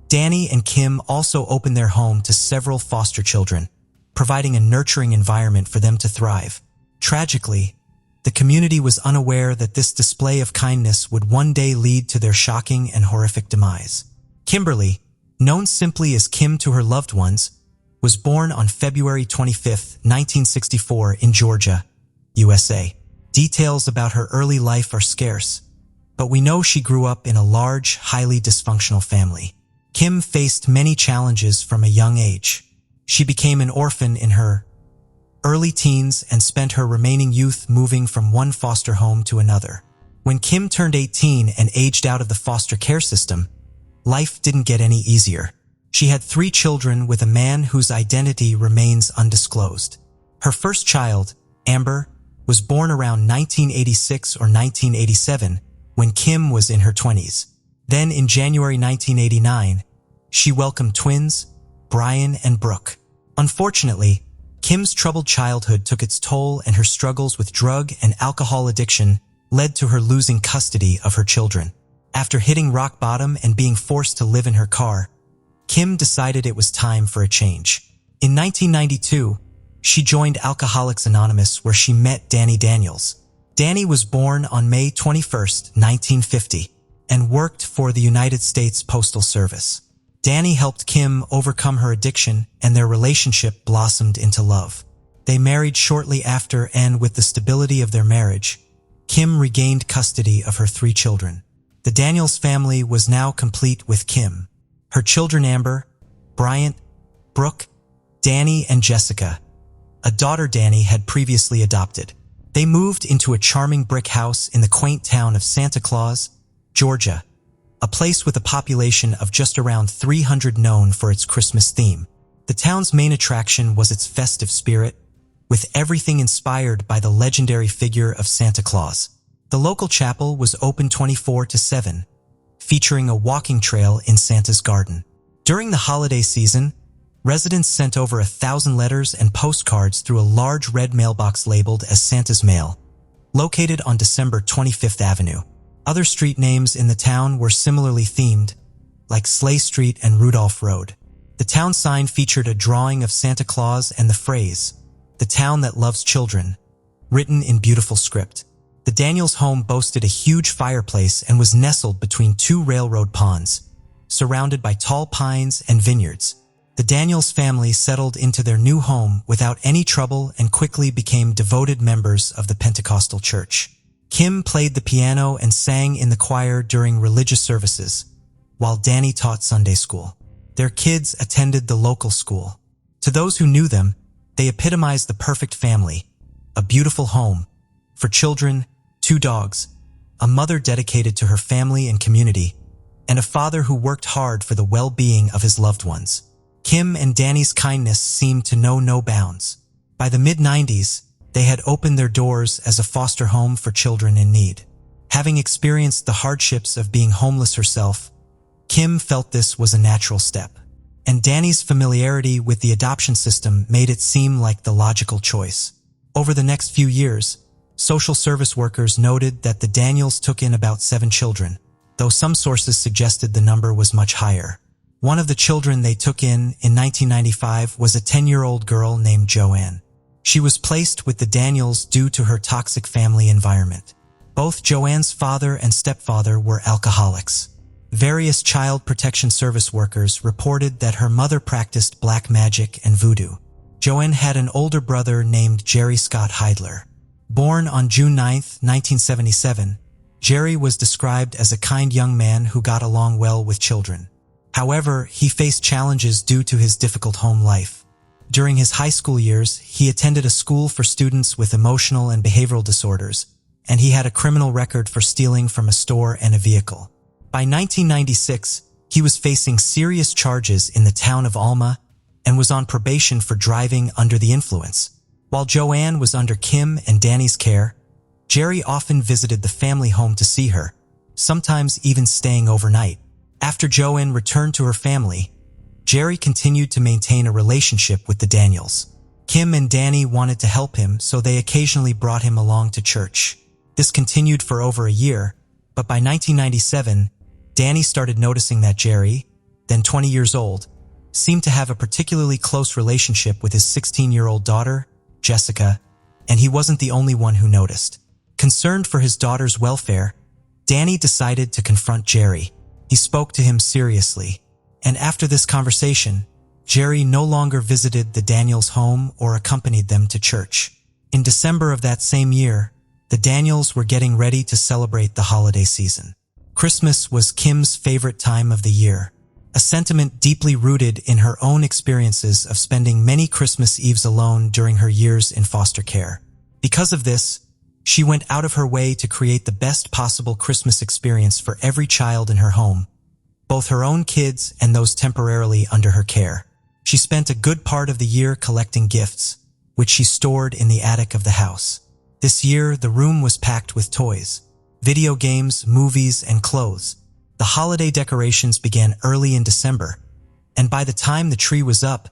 Danny and Kim also opened their home to several foster children, providing a nurturing environment for them to thrive. Tragically, the community was unaware that this display of kindness would one day lead to their shocking and horrific demise. Kimberly, known simply as Kim to her loved ones, was born on February 25, 1964 in Georgia, USA. Details about her early life are scarce, but we know she grew up in a large, highly dysfunctional family. Kim faced many challenges from a young age. She became an orphan in her early teens and spent her remaining youth moving from one foster home to another. When Kim turned 18 and aged out of the foster care system, life didn't get any easier. She had 3 children with a man whose identity remains undisclosed. Her first child, Amber, was born around 1986 or 1987 when Kim was in her 20s. Then in January 1989, she welcomed twins, Brian and Brooke. Unfortunately, Kim's troubled childhood took its toll, and her struggles with drug and alcohol addiction led to her losing custody of her children. After hitting rock bottom and being forced to live in her car, Kim decided it was time for a change. In 1992, she joined Alcoholics Anonymous, where she met Danny Daniels. Danny was born on May 21, 1950, and worked for the United States Postal Service. Danny helped Kim overcome her addiction, and their relationship blossomed into love. They married shortly after, and with the stability of their marriage, Kim regained custody of her 3 children. The Daniels family was now complete with Kim, her children Amber, Bryant, Brooke, Danny, and Jessica. A daughter Danny had previously adopted. They moved into a charming brick house in the quaint town of Santa Claus, Georgia, a place with a population of just around 300 known for its Christmas theme. The town's main attraction was its festive spirit, with everything inspired by the legendary figure of Santa Claus. The local chapel was open 24/7, featuring a walking trail in Santa's garden. During the holiday season, residents sent over 1,000 letters and postcards through a large red mailbox labeled as Santa's Mail, located on December 25th Avenue. Other street names in the town were similarly themed, like Sleigh Street and Rudolph Road. The town sign featured a drawing of Santa Claus and the phrase, "The town that loves children," written in beautiful script. The Daniels home boasted a huge fireplace and was nestled between 2 railroad ponds, surrounded by tall pines and vineyards. The Daniels family settled into their new home without any trouble and quickly became devoted members of the Pentecostal church. Kim played the piano and sang in the choir during religious services, while Danny taught Sunday school. Their kids attended the local school. To those who knew them, they epitomized the perfect family: a beautiful home, for children, 2 dogs, a mother dedicated to her family and community, and a father who worked hard for the well-being of his loved ones. Kim and Danny's kindness seemed to know no bounds. By the mid-90s, they had opened their doors as a foster home for children in need. Having experienced the hardships of being homeless herself, Kim felt this was a natural step, and Danny's familiarity with the adoption system made it seem like the logical choice. Over the next few years, social service workers noted that the Daniels took in about 7 children, though some sources suggested the number was much higher. One of the children they took in 1995 was a 10-year-old girl named Joanne. She was placed with the Daniels due to her toxic family environment. Both Joanne's father and stepfather were alcoholics. Various child protection service workers reported that her mother practiced black magic and voodoo. Joanne had an older brother named Jerry Scott Heidler. Born on June 9, 1977, Jerry was described as a kind young man who got along well with children. However, he faced challenges due to his difficult home life. During his high school years, he attended a school for students with emotional and behavioral disorders, and he had a criminal record for stealing from a store and a vehicle. By 1996, he was facing serious charges in the town of Alma and was on probation for driving under the influence. While Joanne was under Kim and Danny's care, Jerry often visited the family home to see her, sometimes even staying overnight. After Joanne returned to her family, Jerry continued to maintain a relationship with the Daniels. Kim and Danny wanted to help him, so they occasionally brought him along to church. This continued for over a year, but by 1997, Danny started noticing that Jerry, then 20 years old, seemed to have a particularly close relationship with his 16-year-old daughter, Jessica, and he wasn't the only one who noticed. Concerned for his daughter's welfare, Danny decided to confront Jerry. He spoke to him seriously, and after this conversation, Jerry no longer visited the Daniels' home or accompanied them to church. In December of that same year, the Daniels were getting ready to celebrate the holiday season. Christmas was Kim's favorite time of the year, a sentiment deeply rooted in her own experiences of spending many Christmas Eves alone during her years in foster care. Because of this, she went out of her way to create the best possible Christmas experience for every child in her home, both her own kids and those temporarily under her care. She spent a good part of the year collecting gifts, which she stored in the attic of the house. This year, the room was packed with toys, video games, movies, and clothes. The holiday decorations began early in December, and by the time the tree was up,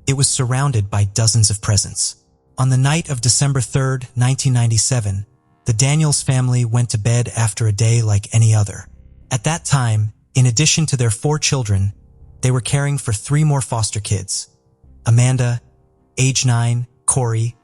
it was surrounded by dozens of presents. On the night of December 3, 1997, the Daniels family went to bed after a day like any other. At that time, in addition to their 4 children, they were caring for 3 more foster kids: Amanda, age 9, Corey,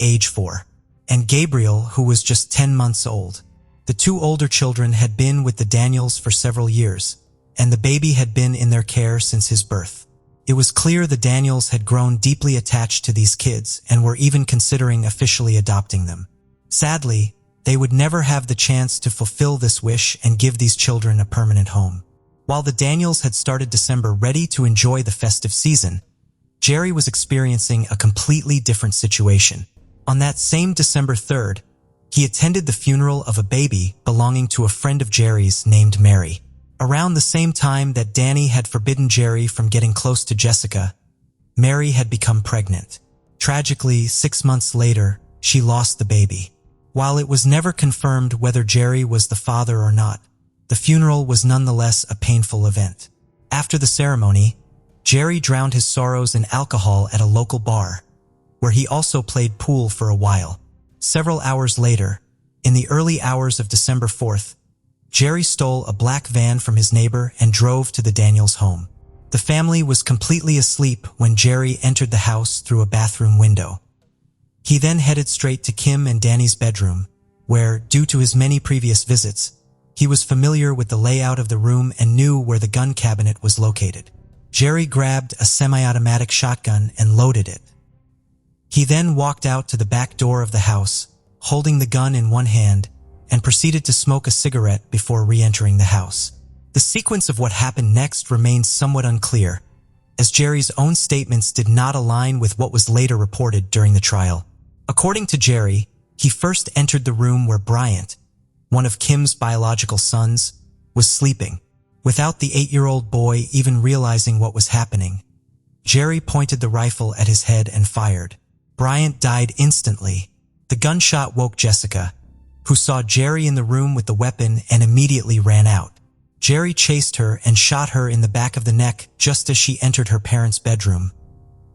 age 4, and Gabriel, who was just 10 months old. The 2 older children had been with the Daniels for several years, and the baby had been in their care since his birth. It was clear the Daniels had grown deeply attached to these kids and were even considering officially adopting them. Sadly, they would never have the chance to fulfill this wish and give these children a permanent home. While the Daniels had started December ready to enjoy the festive season, Jerry was experiencing a completely different situation. On that same December 3rd, he attended the funeral of a baby belonging to a friend of Jerry's named Mary. Around the same time that Danny had forbidden Jerry from getting close to Jessica, Mary had become pregnant. Tragically, 6 months later, she lost the baby. While it was never confirmed whether Jerry was the father or not, the funeral was nonetheless a painful event. After the ceremony, Jerry drowned his sorrows in alcohol at a local bar, where he also played pool for a while. Several hours later, in the early hours of December 4th, Jerry stole a black van from his neighbor and drove to the Daniels' home. The family was completely asleep when Jerry entered the house through a bathroom window. He then headed straight to Kim and Danny's bedroom, where, due to his many previous visits, he was familiar with the layout of the room and knew where the gun cabinet was located. Jerry grabbed a semi-automatic shotgun and loaded it. He then walked out to the back door of the house, holding the gun in one hand, and proceeded to smoke a cigarette before re-entering the house. The sequence of what happened next remains somewhat unclear, as Jerry's own statements did not align with what was later reported during the trial. According to Jerry, he first entered the room where Bryant, one of Kim's biological sons, was sleeping. Without the 8-year-old boy even realizing what was happening, Jerry pointed the rifle at his head and fired. Bryant died instantly. The gunshot woke Jessica, who saw Jerry in the room with the weapon and immediately ran out. Jerry chased her and shot her in the back of the neck just as she entered her parents' bedroom,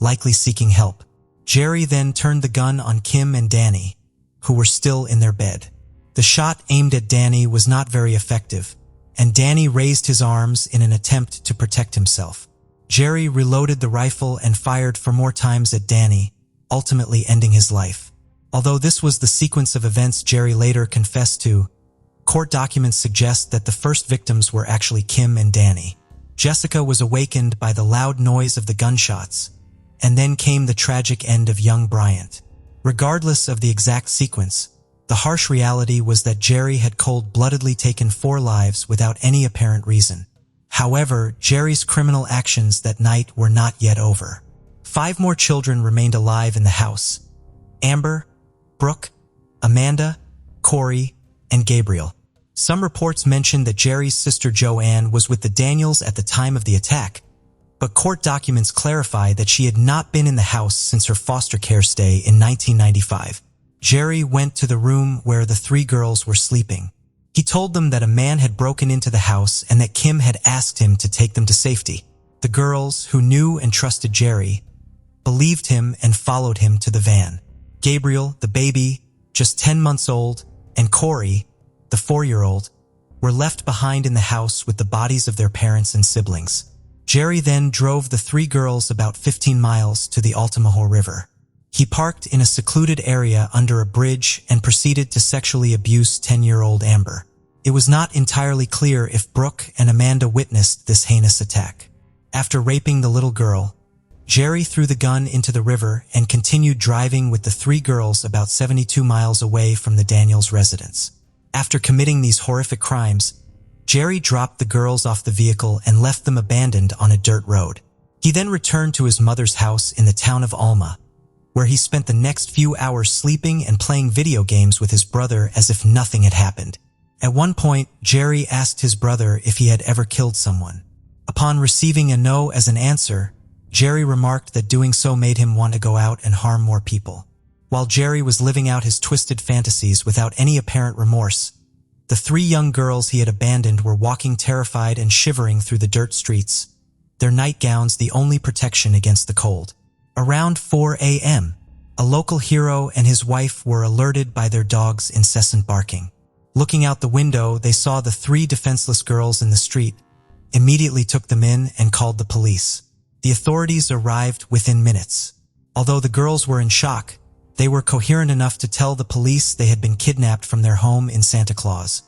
likely seeking help. Jerry then turned the gun on Kim and Danny, who were still in their bed. The shot aimed at Danny was not very effective, and Danny raised his arms in an attempt to protect himself. Jerry reloaded the rifle and fired for more times at Danny, ultimately ending his life. Although this was the sequence of events Jerry later confessed to, Court documents suggest that the first victims were actually Kim and Danny. Jessica was awakened by the loud noise of the gunshots, and then came the tragic end of young Bryant. Regardless of the exact sequence, the harsh reality was that Jerry had cold-bloodedly taken 4 lives without any apparent reason. However, Jerry's criminal actions that night were not yet over. 5 more children remained alive in the house: Amber, Brooke, Amanda, Corey, and Gabriel. Some reports mentioned that Jerry's sister Joanne was with the Daniels at the time of the attack, but court documents clarify that she had not been in the house since her foster care stay in 1995. Jerry went to the room where the 3 girls were sleeping. He told them that a man had broken into the house and that Kim had asked him to take them to safety. The girls, who knew and trusted Jerry, believed him and followed him to the van. Gabriel, the baby, just 10 months old, and Corey, the 4-year-old, were left behind in the house with the bodies of their parents and siblings. Jerry then drove the 3 girls about 15 miles to the Altamaha River. He parked in a secluded area under a bridge and proceeded to sexually abuse 10-year-old Amber. It was not entirely clear if Brooke and Amanda witnessed this heinous attack. After raping the little girl, Jerry threw the gun into the river and continued driving with the 3 girls about 72 miles away from the Daniels residence. After committing these horrific crimes, Jerry dropped the girls off the vehicle and left them abandoned on a dirt road. He then returned to his mother's house in the town of Alma, where he spent the next few hours sleeping and playing video games with his brother as if nothing had happened. At one point, Jerry asked his brother if he had ever killed someone. Upon receiving a no as an answer, Jerry remarked that doing so made him want to go out and harm more people. While Jerry was living out his twisted fantasies without any apparent remorse, the 3 young girls he had abandoned were walking terrified and shivering through the dirt streets, their nightgowns the only protection against the cold. Around 4 a.m., a local hero and his wife were alerted by their dog's incessant barking. Looking out the window, they saw the 3 defenseless girls in the street, immediately took them in and called the police. The authorities arrived within minutes. Although the girls were in shock, they were coherent enough to tell the police they had been kidnapped from their home in Santa Claus,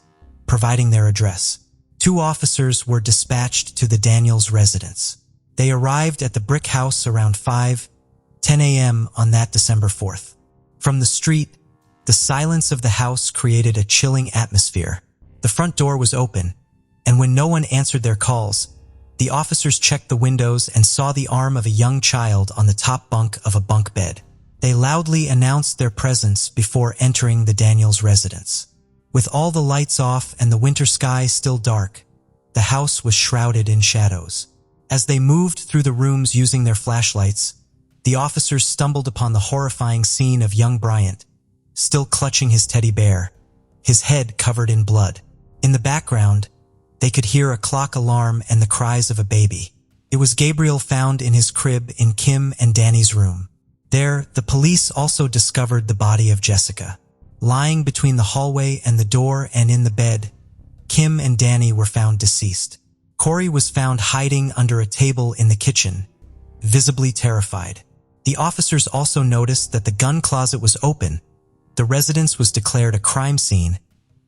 providing their address. 2 officers were dispatched to the Daniels residence. They arrived at the brick house around 5:10 a.m. on that December 4th. From the street, the silence of the house created a chilling atmosphere. The front door was open, and when no one answered their calls, the officers checked the windows and saw the arm of a young child on the top bunk of a bunk bed. They loudly announced their presence before entering the Daniels residence. With all the lights off and the winter sky still dark, the house was shrouded in shadows. As they moved through the rooms using their flashlights, the officers stumbled upon the horrifying scene of young Bryant, still clutching his teddy bear, his head covered in blood. In the background, they could hear a clock alarm and the cries of a baby. It was Gabriel found in his crib in Kim and Danny's room. There, the police also discovered the body of Jessica. Lying between the hallway and the door and in the bed, Kim and Danny were found deceased. Corey was found hiding under a table in the kitchen, visibly terrified. The officers also noticed that the gun closet was open. The residence was declared a crime scene,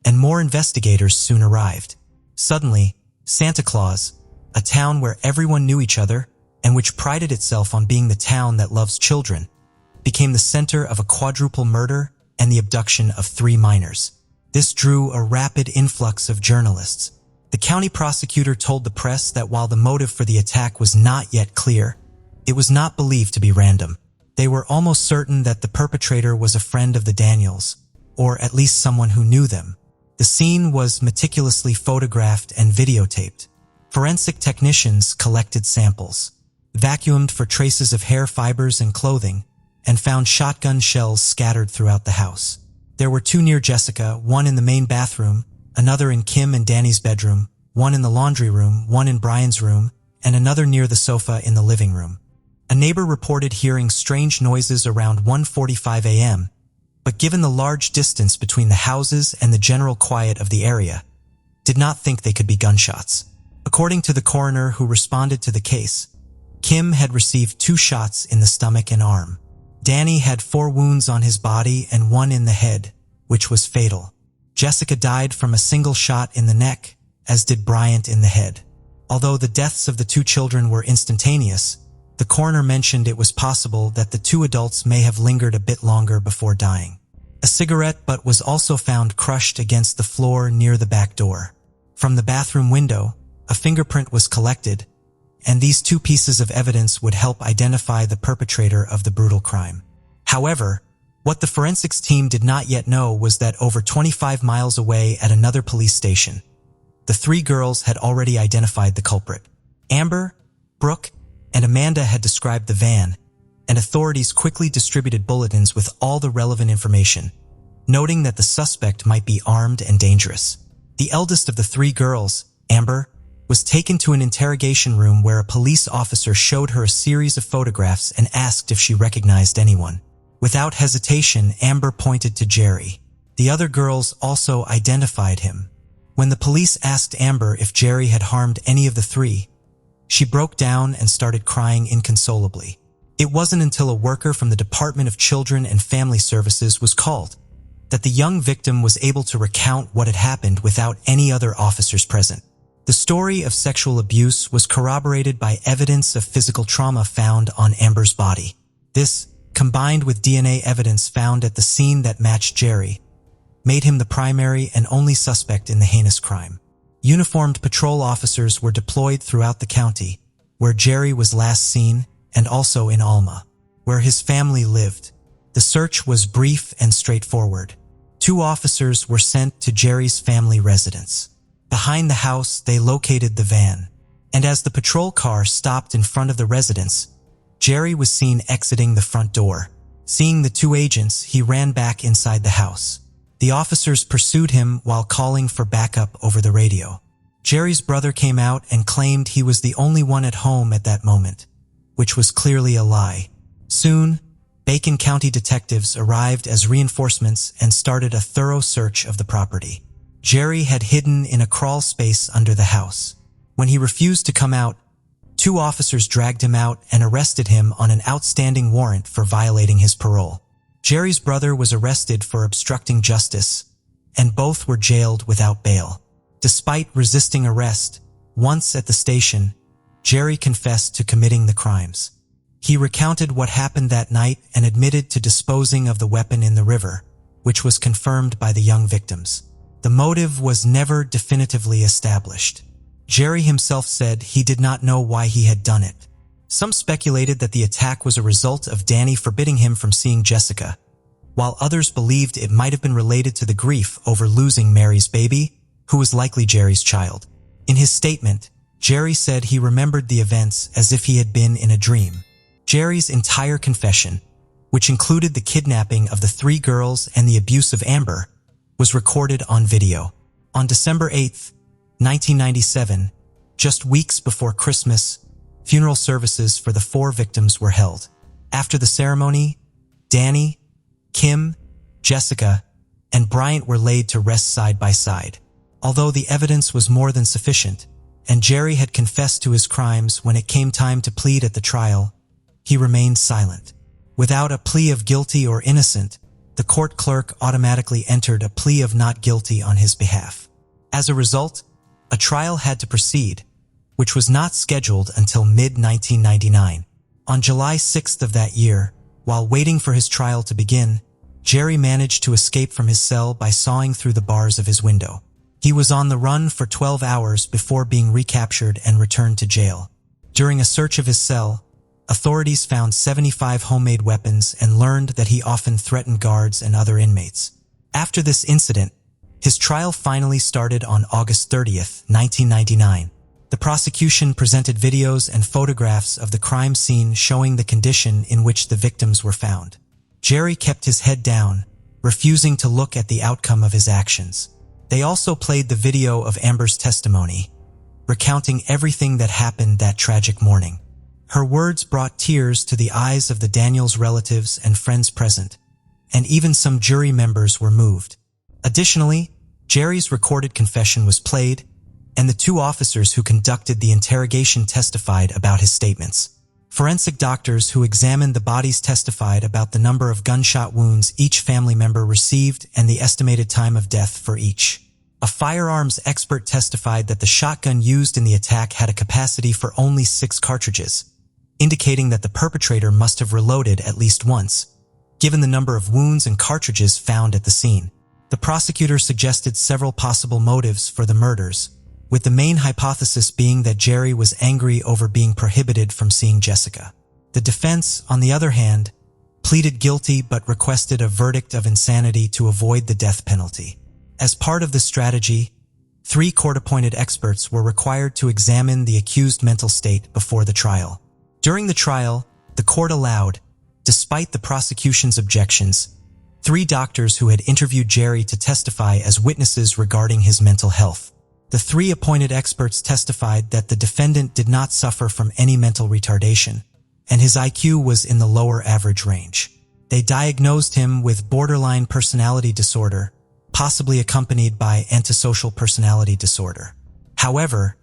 and more investigators soon arrived. Suddenly, Santa Claus, a town where everyone knew each other and which prided itself on being the town that loves children, became the center of a quadruple murder and the abduction of 3 minors. This drew a rapid influx of journalists. The county prosecutor told the press that while the motive for the attack was not yet clear, it was not believed to be random. They were almost certain that the perpetrator was a friend of the Daniels, or at least someone who knew them. The scene was meticulously photographed and videotaped. Forensic technicians collected samples, vacuumed for traces of hair fibers and clothing, and found shotgun shells scattered throughout the house. There were 2 near Jessica, one in the main bathroom, another in Kim and Danny's bedroom, one in the laundry room, one in Brian's room, and another near the sofa in the living room. A neighbor reported hearing strange noises around 1:45 a.m., but given the large distance between the houses and the general quiet of the area, did not think they could be gunshots. According to the coroner who responded to the case, Kim had received 2 shots in the stomach and arm. Danny had 4 wounds on his body and 1 in the head, which was fatal. Jessica died from a single shot in the neck, as did Bryant in the head. Although the deaths of the two children were instantaneous, the coroner mentioned it was possible that the two adults may have lingered a bit longer before dying. A cigarette butt was also found crushed against the floor near the back door. From the bathroom window, a fingerprint was collected, and these two pieces of evidence would help identify the perpetrator of the brutal crime. However, what the forensics team did not yet know was that over 25 miles away at another police station, the three girls had already identified the culprit. Amber, Brooke, and Amanda had described the van, and authorities quickly distributed bulletins with all the relevant information, noting that the suspect might be armed and dangerous. The eldest of the three girls, Amber, was taken to an interrogation room where a police officer showed her a series of photographs and asked if she recognized anyone. Without hesitation, Amber pointed to Jerry. The other girls also identified him. When the police asked Amber if Jerry had harmed any of the three, she broke down and started crying inconsolably. It wasn't until a worker from the Department of Children and Family Services was called that the young victim was able to recount what had happened without any other officers present. The story of sexual abuse was corroborated by evidence of physical trauma found on Amber's body. This, combined with DNA evidence found at the scene that matched Jerry, made him the primary and only suspect in the heinous crime. Uniformed patrol officers were deployed throughout the county, where Jerry was last seen, and also in Alma, where his family lived. The search was brief and straightforward. 2 officers were sent to Jerry's family residence. Behind the house, they located the van, and as the patrol car stopped in front of the residence, Jerry was seen exiting the front door. Seeing the 2 agents, he ran back inside the house. The officers pursued him while calling for backup over the radio. Jerry's brother came out and claimed he was the only one at home at that moment, which was clearly a lie. Soon, Bacon County detectives arrived as reinforcements and started a thorough search of the property. Jerry had hidden in a crawl space under the house. When he refused to come out, 2 officers dragged him out and arrested him on an outstanding warrant for violating his parole. Jerry's brother was arrested for obstructing justice, and both were jailed without bail. Despite resisting arrest, once at the station, Jerry confessed to committing the crimes. He recounted what happened that night and admitted to disposing of the weapon in the river, which was confirmed by the young victims. The motive was never definitively established. Jerry himself said he did not know why he had done it. Some speculated that the attack was a result of Danny forbidding him from seeing Jessica, while others believed it might have been related to the grief over losing Mary's baby, who was likely Jerry's child. In his statement, Jerry said he remembered the events as if he had been in a dream. Jerry's entire confession, which included the kidnapping of the 3 girls and the abuse of Amber, was recorded on video. On December 8, 1997, just weeks before Christmas, funeral services for the 4 victims were held. After the ceremony, Danny, Kim, Jessica, and Bryant were laid to rest side by side. Although the evidence was more than sufficient, and Jerry had confessed to his crimes when it came time to plead at the trial, he remained silent. Without a plea of guilty or innocent, the court clerk automatically entered a plea of not guilty on his behalf. As a result, a trial had to proceed, which was not scheduled until mid-1999. On July 6th of that year, while waiting for his trial to begin, Jerry managed to escape from his cell by sawing through the bars of his window. He was on the run for 12 hours before being recaptured and returned to jail. During a search of his cell, authorities found 75 homemade weapons and learned that he often threatened guards and other inmates. After this incident, his trial finally started on August 30th, 1999. The prosecution presented videos and photographs of the crime scene showing the condition in which the victims were found. Jerry kept his head down, refusing to look at the outcome of his actions. They also played the video of Amber's testimony, recounting everything that happened that tragic morning. Her words brought tears to the eyes of the Daniels relatives and friends present, and even some jury members were moved. Additionally, Jerry's recorded confession was played, and the 2 officers who conducted the interrogation testified about his statements. Forensic doctors who examined the bodies testified about the number of gunshot wounds each family member received and the estimated time of death for each. A firearms expert testified that the shotgun used in the attack had a capacity for only 6 cartridges, indicating that the perpetrator must have reloaded at least once, given the number of wounds and cartridges found at the scene. The prosecutor suggested several possible motives for the murders, with the main hypothesis being that Jerry was angry over being prohibited from seeing Jessica. The defense, on the other hand, pleaded guilty but requested a verdict of insanity to avoid the death penalty. As part of the strategy, 3 court-appointed experts were required to examine the accused's mental state before the trial. During the trial, the court allowed, despite the prosecution's objections, 3 doctors who had interviewed Jerry to testify as witnesses regarding his mental health. The 3 appointed experts testified that the defendant did not suffer from any mental retardation, and his IQ was in the lower average range. They diagnosed him with borderline personality disorder, possibly accompanied by antisocial personality disorder. However,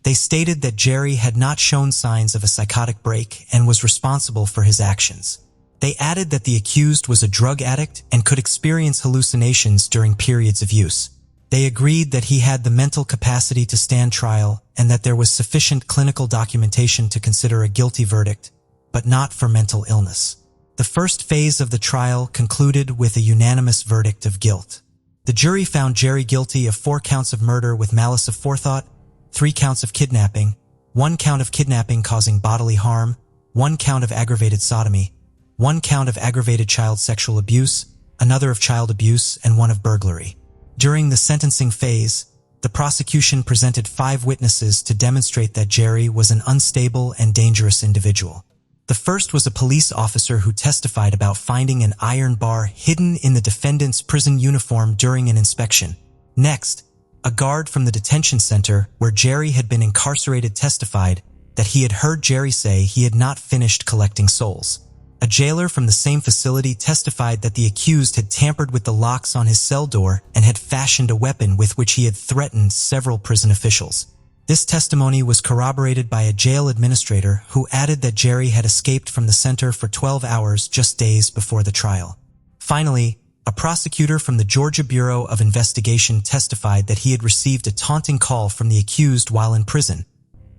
they stated that Jerry had not shown signs of a psychotic break and was responsible for his actions. They added that the accused was a drug addict and could experience hallucinations during periods of use. They agreed that he had the mental capacity to stand trial and that there was sufficient clinical documentation to consider a guilty verdict, but not for mental illness. The first phase of the trial concluded with a unanimous verdict of guilt. The jury found Jerry guilty of 4 counts of murder with malice of forethought, 3 counts of kidnapping, 1 count of kidnapping causing bodily harm, 1 count of aggravated sodomy, 1 count of aggravated child sexual abuse, another of child abuse, and 1 of burglary. During the sentencing phase, the prosecution presented 5 witnesses to demonstrate that Jerry was an unstable and dangerous individual. The first was a police officer who testified about finding an iron bar hidden in the defendant's prison uniform during an inspection. Next, a guard from the detention center where Jerry had been incarcerated testified that he had heard Jerry say he had not finished collecting souls. A jailer from the same facility testified that the accused had tampered with the locks on his cell door and had fashioned a weapon with which he had threatened several prison officials. This testimony was corroborated by a jail administrator who added that Jerry had escaped from the center for 12 hours just days before the trial. Finally, a prosecutor from the Georgia Bureau of Investigation testified that he had received a taunting call from the accused while in prison,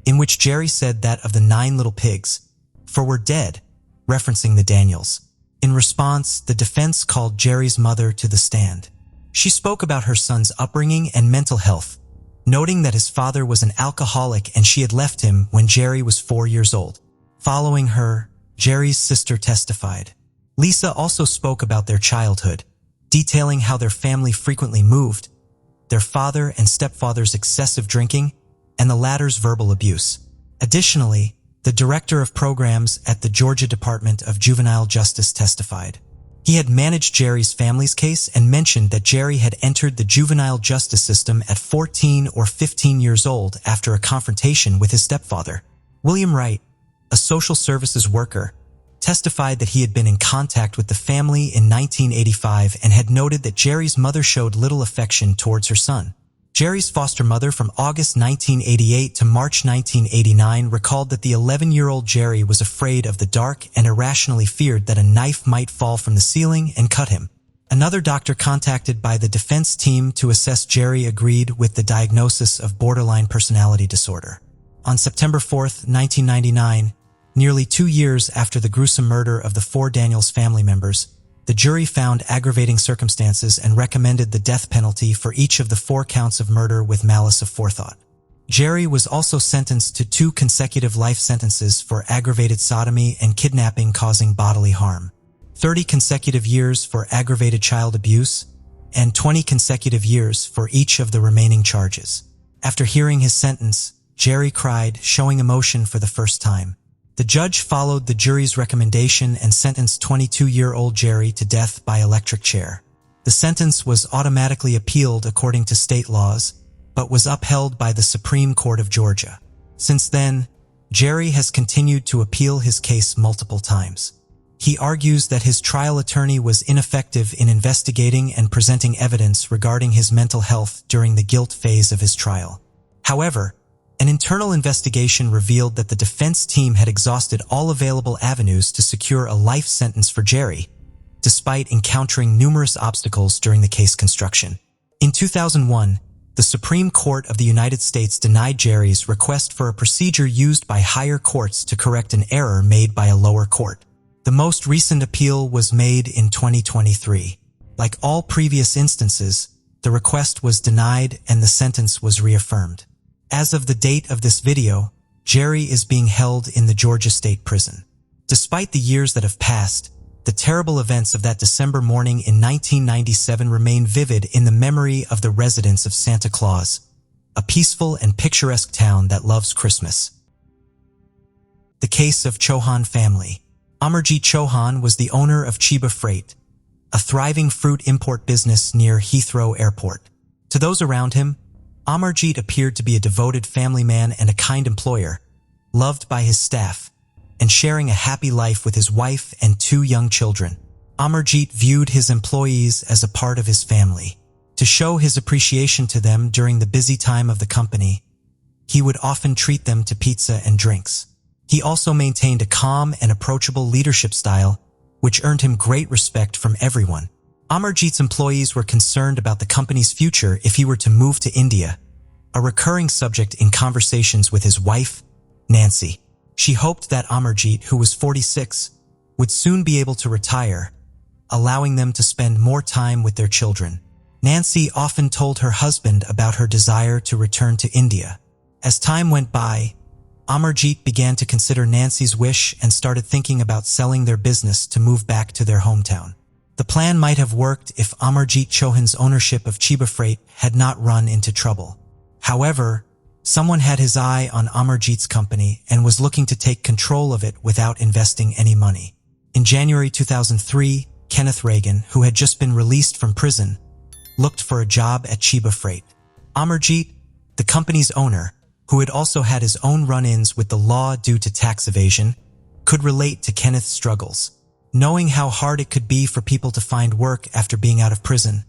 in which Jerry said that of the 9 little pigs, for we're dead, referencing the Daniels. In response, the defense called Jerry's mother to the stand. She spoke about her son's upbringing and mental health, noting that his father was an alcoholic and she had left him when Jerry was 4 years old. Following her, Jerry's sister testified. Lisa also spoke about their childhood, detailing how their family frequently moved, their father and stepfather's excessive drinking, and the latter's verbal abuse. Additionally, the director of programs at the Georgia Department of Juvenile Justice testified. He had managed Jerry's family's case and mentioned that Jerry had entered the juvenile justice system at 14 or 15 years old after a confrontation with his stepfather. William Wright, a social services worker, testified that he had been in contact with the family in 1985 and had noted that Jerry's mother showed little affection towards her son. Jerry's foster mother from August 1988 to March 1989 recalled that the 11-year-old Jerry was afraid of the dark and irrationally feared that a knife might fall from the ceiling and cut him. Another doctor contacted by the defense team to assess Jerry agreed with the diagnosis of borderline personality disorder. On September 4, 1999, nearly 2 years after the gruesome murder of the 4 Daniels family members, the jury found aggravating circumstances and recommended the death penalty for each of the 4 counts of murder with malice of forethought. Jerry was also sentenced to 2 consecutive life sentences for aggravated sodomy and kidnapping causing bodily harm, 30 consecutive years for aggravated child abuse, and 20 consecutive years for each of the remaining charges. After hearing his sentence, Jerry cried, showing emotion for the first time. The judge followed the jury's recommendation and sentenced 22-year-old Jerry to death by electric chair. The sentence was automatically appealed according to state laws, but was upheld by the Supreme Court of Georgia. Since then, Jerry has continued to appeal his case multiple times. He argues that his trial attorney was ineffective in investigating and presenting evidence regarding his mental health during the guilt phase of his trial. However, An internal investigation revealed that the defense team had exhausted all available avenues to secure a life sentence for Jerry, despite encountering numerous obstacles during the case construction. In 2001, the Supreme Court of the United States denied Jerry's request for a procedure used by higher courts to correct an error made by a lower court. The most recent appeal was made in 2023. Like all previous instances, the request was denied and the sentence was reaffirmed. As of the date of this video, Jerry is being held in the Georgia State Prison. Despite the years that have passed, the terrible events of that December morning in 1997 remain vivid in the memory of the residents of Santa Claus, a peaceful and picturesque town that loves Christmas. The case of Chauhan family. Amarjit Chauhan was the owner of Chiba Freight, a thriving fruit import business near Heathrow Airport. To those around him, Amarjit appeared to be a devoted family man and a kind employer, loved by his staff, and sharing a happy life with his wife and 2 young children. Amarjit viewed his employees as a part of his family. To show his appreciation to them during the busy time of the company, he would often treat them to pizza and drinks. He also maintained a calm and approachable leadership style, which earned him great respect from everyone. Amarjit's employees were concerned about the company's future if he were to move to India, a recurring subject in conversations with his wife, Nancy. She hoped that Amarjit, who was 46, would soon be able to retire, allowing them to spend more time with their children. Nancy often told her husband about her desire to return to India. As time went by, Amarjit began to consider Nancy's wish and started thinking about selling their business to move back to their hometown. The plan might have worked if Amarjit Chauhan's ownership of Chiba Freight had not run into trouble. However, someone had his eye on Amarjit's company and was looking to take control of it without investing any money. In January 2003, Kenneth Reagan, who had just been released from prison, looked for a job at Chiba Freight. Amarjit, the company's owner, who had also had his own run-ins with the law due to tax evasion, could relate to Kenneth's struggles. Knowing how hard it could be for people to find work after being out of prison,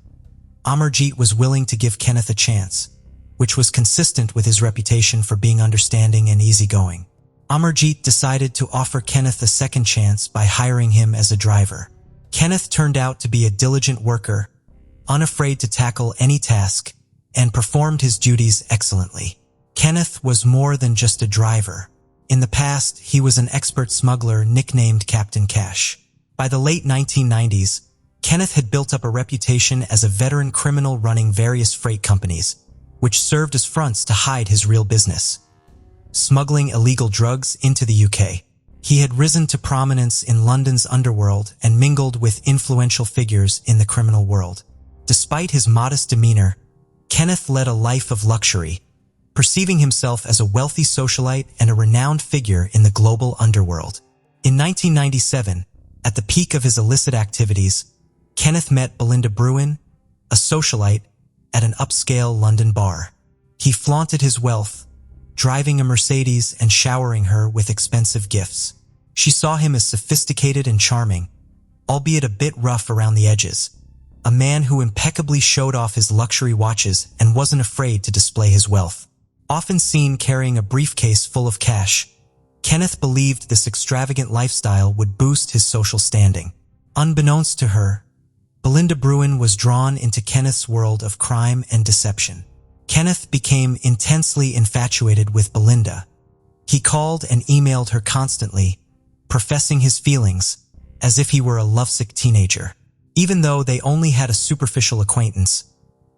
Amarjit was willing to give Kenneth a chance, which was consistent with his reputation for being understanding and easygoing. Amarjit decided to offer Kenneth a second chance by hiring him as a driver. Kenneth turned out to be a diligent worker, unafraid to tackle any task, and performed his duties excellently. Kenneth was more than just a driver. In the past, he was an expert smuggler nicknamed Captain Cash. By the late 1990s, Kenneth had built up a reputation as a veteran criminal running various freight companies, which served as fronts to hide his real business: smuggling illegal drugs into the UK. He had risen to prominence in London's underworld and mingled with influential figures in the criminal world. Despite his modest demeanor, Kenneth led a life of luxury, perceiving himself as a wealthy socialite and a renowned figure in the global underworld. In 1997, at the peak of his illicit activities, Kenneth met Belinda Bruin, a socialite, at an upscale London bar. He flaunted his wealth, driving a Mercedes and showering her with expensive gifts. She saw him as sophisticated and charming, albeit a bit rough around the edges, a man who impeccably showed off his luxury watches and wasn't afraid to display his wealth. Often seen carrying a briefcase full of cash, Kenneth believed this extravagant lifestyle would boost his social standing. Unbeknownst to her, Belinda Bruin was drawn into Kenneth's world of crime and deception. Kenneth became intensely infatuated with Belinda. He called and emailed her constantly, professing his feelings as if he were a lovesick teenager. Even though they only had a superficial acquaintance,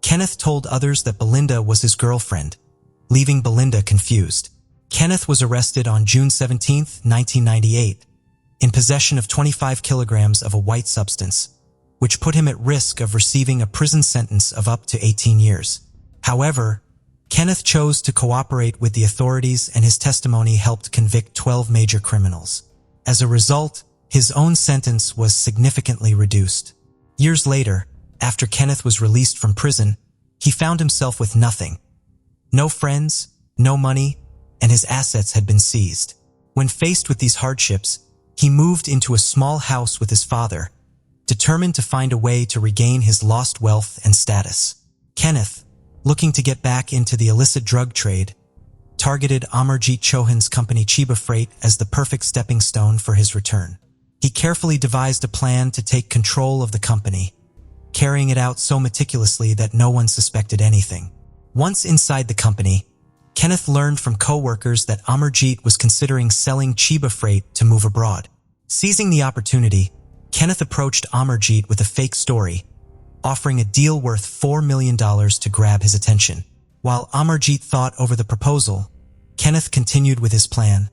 Kenneth told others that Belinda was his girlfriend, leaving Belinda confused. Kenneth was arrested on June 17, 1998, in possession of 25 kilograms of a white substance, which put him at risk of receiving a prison sentence of up to 18 years. However, Kenneth chose to cooperate with the authorities and his testimony helped convict 12 major criminals. As a result, his own sentence was significantly reduced. Years later, after Kenneth was released from prison, he found himself with nothing. No friends, no money, and his assets had been seized. When faced with these hardships, he moved into a small house with his father, determined to find a way to regain his lost wealth and status. Kenneth, looking to get back into the illicit drug trade, targeted Amarjit Chauhan's company Chiba Freight as the perfect stepping stone for his return. He carefully devised a plan to take control of the company, carrying it out so meticulously that no one suspected anything. Once inside the company, Kenneth learned from co-workers that Amarjit was considering selling Chiba Freight to move abroad. Seizing the opportunity, Kenneth approached Amarjit with a fake story, offering a deal worth $4 million to grab his attention. While Amarjit thought over the proposal, Kenneth continued with his plan,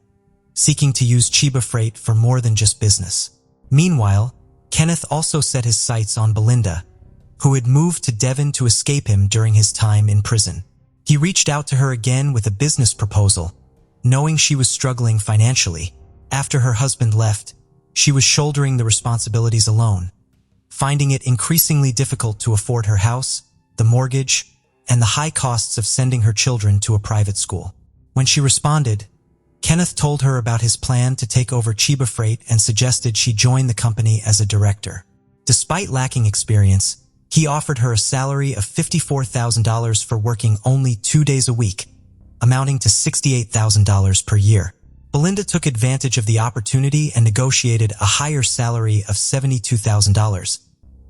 seeking to use Chiba Freight for more than just business. Meanwhile, Kenneth also set his sights on Belinda, who had moved to Devon to escape him during his time in prison. He reached out to her again with a business proposal, knowing she was struggling financially. After her husband left, she was shouldering the responsibilities alone, finding it increasingly difficult to afford her house, the mortgage, and the high costs of sending her children to a private school. When she responded, Kenneth told her about his plan to take over Chiba Freight and suggested she join the company as a director. Despite lacking experience, he offered her a salary of $54,000 for working only 2 days a week, amounting to $68,000 per year. Belinda took advantage of the opportunity and negotiated a higher salary of $72,000,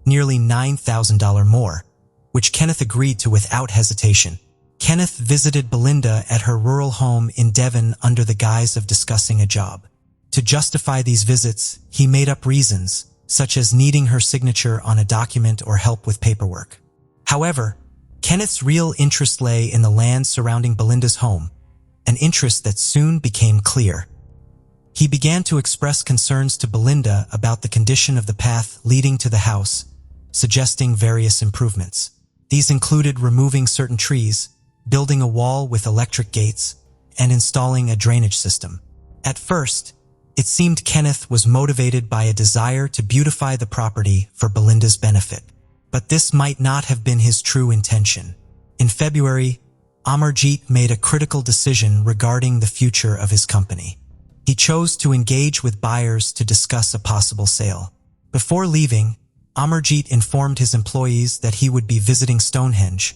nearly $9,000 more, which Kenneth agreed to without hesitation. Kenneth visited Belinda at her rural home in Devon under the guise of discussing a job. To justify these visits, he made up reasons, such as needing her signature on a document or help with paperwork. However, Kenneth's real interest lay in the land surrounding Belinda's home, an interest that soon became clear. He began to express concerns to Belinda about the condition of the path leading to the house, suggesting various improvements. These included removing certain trees, building a wall with electric gates, and installing a drainage system. At first, it seemed Kenneth was motivated by a desire to beautify the property for Belinda's benefit. But this might not have been his true intention. In February, Amarjit made a critical decision regarding the future of his company. He chose to engage with buyers to discuss a possible sale. Before leaving, Amarjit informed his employees that he would be visiting Stonehenge,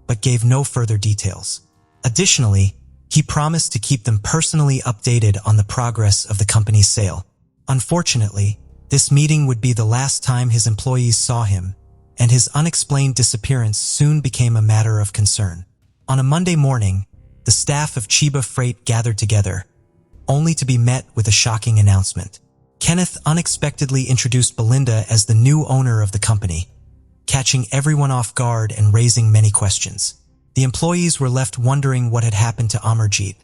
but gave no further details. Additionally, he promised to keep them personally updated on the progress of the company's sale. Unfortunately, this meeting would be the last time his employees saw him, and his unexplained disappearance soon became a matter of concern. On a Monday morning, the staff of Chiba Freight gathered together, only to be met with a shocking announcement. Kenneth unexpectedly introduced Belinda as the new owner of the company, catching everyone off guard and raising many questions. The employees were left wondering what had happened to Amarjit,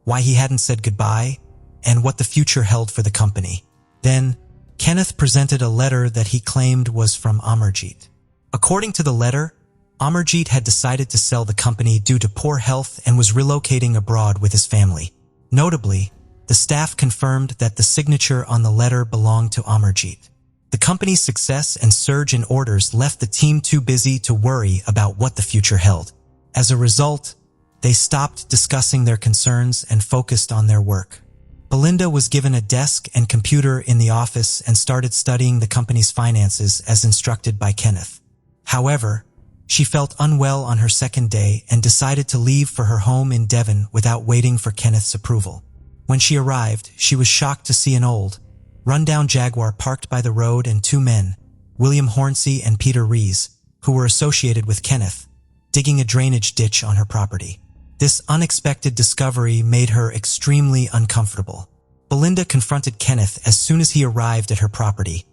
why he hadn't said goodbye, and what the future held for the company. Then, Kenneth presented a letter that he claimed was from Amarjit. According to the letter, Amarjit had decided to sell the company due to poor health and was relocating abroad with his family. Notably, the staff confirmed that the signature on the letter belonged to Amarjit. The company's success and surge in orders left the team too busy to worry about what the future held. As a result, they stopped discussing their concerns and focused on their work. Belinda was given a desk and computer in the office and started studying the company's finances as instructed by Kenneth. However, she felt unwell on her second day and decided to leave for her home in Devon without waiting for Kenneth's approval. When she arrived, she was shocked to see an old, run-down Jaguar parked by the road and two men, William Hornsey and Peter Rees, who were associated with Kenneth, digging a drainage ditch on her property. This unexpected discovery made her extremely uncomfortable. Belinda confronted Kenneth as soon as he arrived at her property,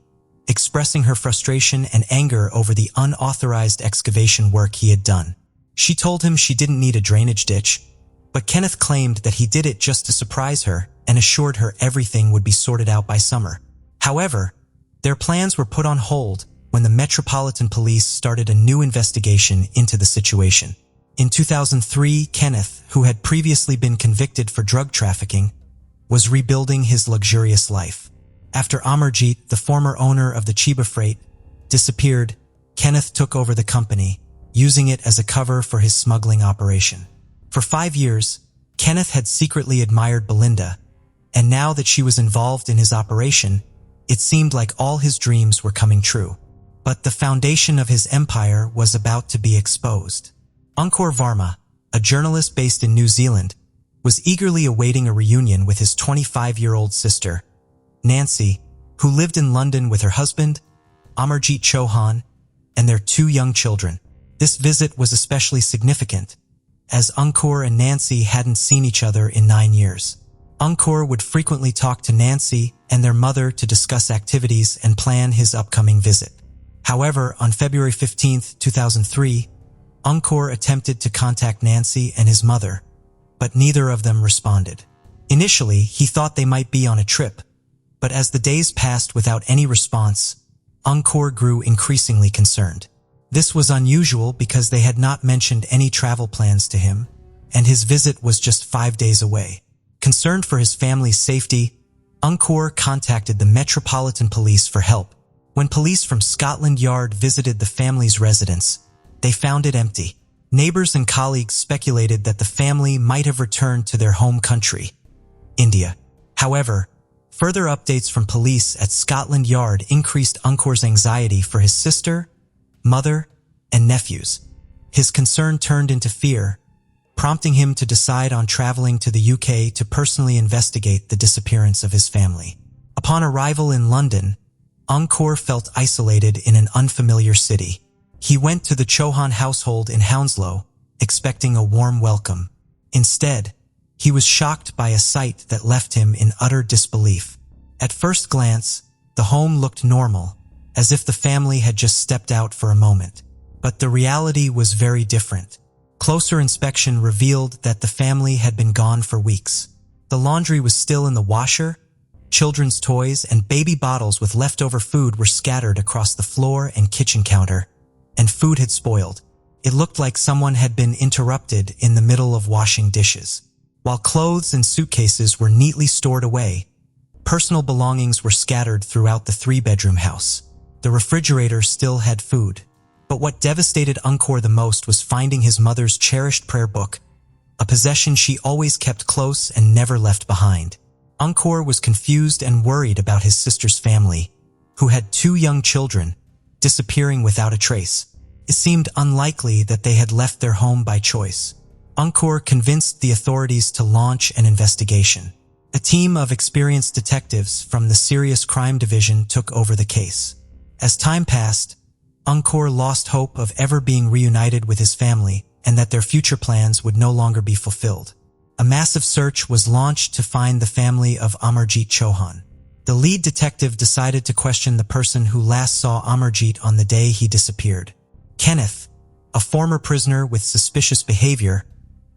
expressing her frustration and anger over the unauthorized excavation work he had done. She told him she didn't need a drainage ditch, but Kenneth claimed that he did it just to surprise her and assured her everything would be sorted out by summer. However, their plans were put on hold when the Metropolitan Police started a new investigation into the situation. In 2003, Kenneth, who had previously been convicted for drug trafficking, was rebuilding his luxurious life. After Amarjit, the former owner of the Chiba Freight, disappeared, Kenneth took over the company, using it as a cover for his smuggling operation. For 5 years, Kenneth had secretly admired Belinda, and now that she was involved in his operation, it seemed like all his dreams were coming true. But the foundation of his empire was about to be exposed. Ankur Varma, a journalist based in New Zealand, was eagerly awaiting a reunion with his 25-year-old sister, Nancy, who lived in London with her husband, Amarjit Chauhan, and their 2 young children. This visit was especially significant, as Ankur and Nancy hadn't seen each other in 9 years. Ankur would frequently talk to Nancy and their mother to discuss activities and plan his upcoming visit. However, on February 15, 2003, Ankur attempted to contact Nancy and his mother, but neither of them responded. Initially, he thought they might be on a trip, but as the days passed without any response, Ankur grew increasingly concerned. This was unusual because they had not mentioned any travel plans to him, and his visit was just 5 days away. Concerned for his family's safety, Ankur contacted the Metropolitan Police for help. When police from Scotland Yard visited the family's residence, they found it empty. Neighbors and colleagues speculated that the family might have returned to their home country, India. However, further updates from police at Scotland Yard increased Ankur's anxiety for his sister, mother, and nephews. His concern turned into fear, prompting him to decide on traveling to the UK to personally investigate the disappearance of his family. Upon arrival in London, Ankur felt isolated in an unfamiliar city. He went to the Chauhan household in Hounslow, expecting a warm welcome. Instead, he was shocked by a sight that left him in utter disbelief. At first glance, the home looked normal, as if the family had just stepped out for a moment. But the reality was very different. Closer inspection revealed that the family had been gone for weeks. The laundry was still in the washer, children's toys and baby bottles with leftover food were scattered across the floor and kitchen counter, and food had spoiled. It looked like someone had been interrupted in the middle of washing dishes. While clothes and suitcases were neatly stored away, personal belongings were scattered throughout the 3-bedroom house. The refrigerator still had food. But what devastated Ankur the most was finding his mother's cherished prayer book, a possession she always kept close and never left behind. Ankur was confused and worried about his sister's family, who had 2 young children, disappearing without a trace. It seemed unlikely that they had left their home by choice. Ankur convinced the authorities to launch an investigation. A team of experienced detectives from the Serious Crime Division took over the case. As time passed, Ankur lost hope of ever being reunited with his family and that their future plans would no longer be fulfilled. A massive search was launched to find the family of Amarjit Chauhan. The lead detective decided to question the person who last saw Amarjit on the day he disappeared. Kenneth, a former prisoner with suspicious behavior,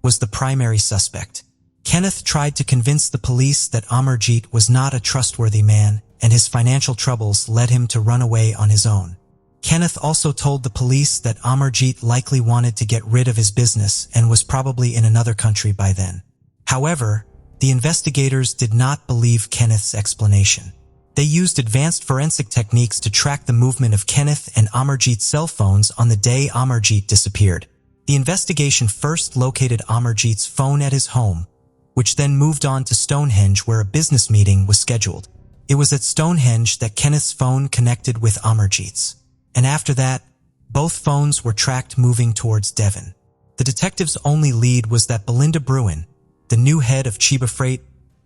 was the primary suspect. Kenneth tried to convince the police that Amarjit was not a trustworthy man and his financial troubles led him to run away on his own. Kenneth also told the police that Amarjit likely wanted to get rid of his business and was probably in another country by then. However, the investigators did not believe Kenneth's explanation. They used advanced forensic techniques to track the movement of Kenneth and Amarjit's cell phones on the day Amarjit disappeared. The investigation first located Amarjit's phone at his home, which then moved on to Stonehenge where a business meeting was scheduled. It was at Stonehenge that Kenneth's phone connected with Amarjit's. And after that, both phones were tracked moving towards Devon. The detectives' only lead was that Belinda Bruin, the new head of Chiba Freight,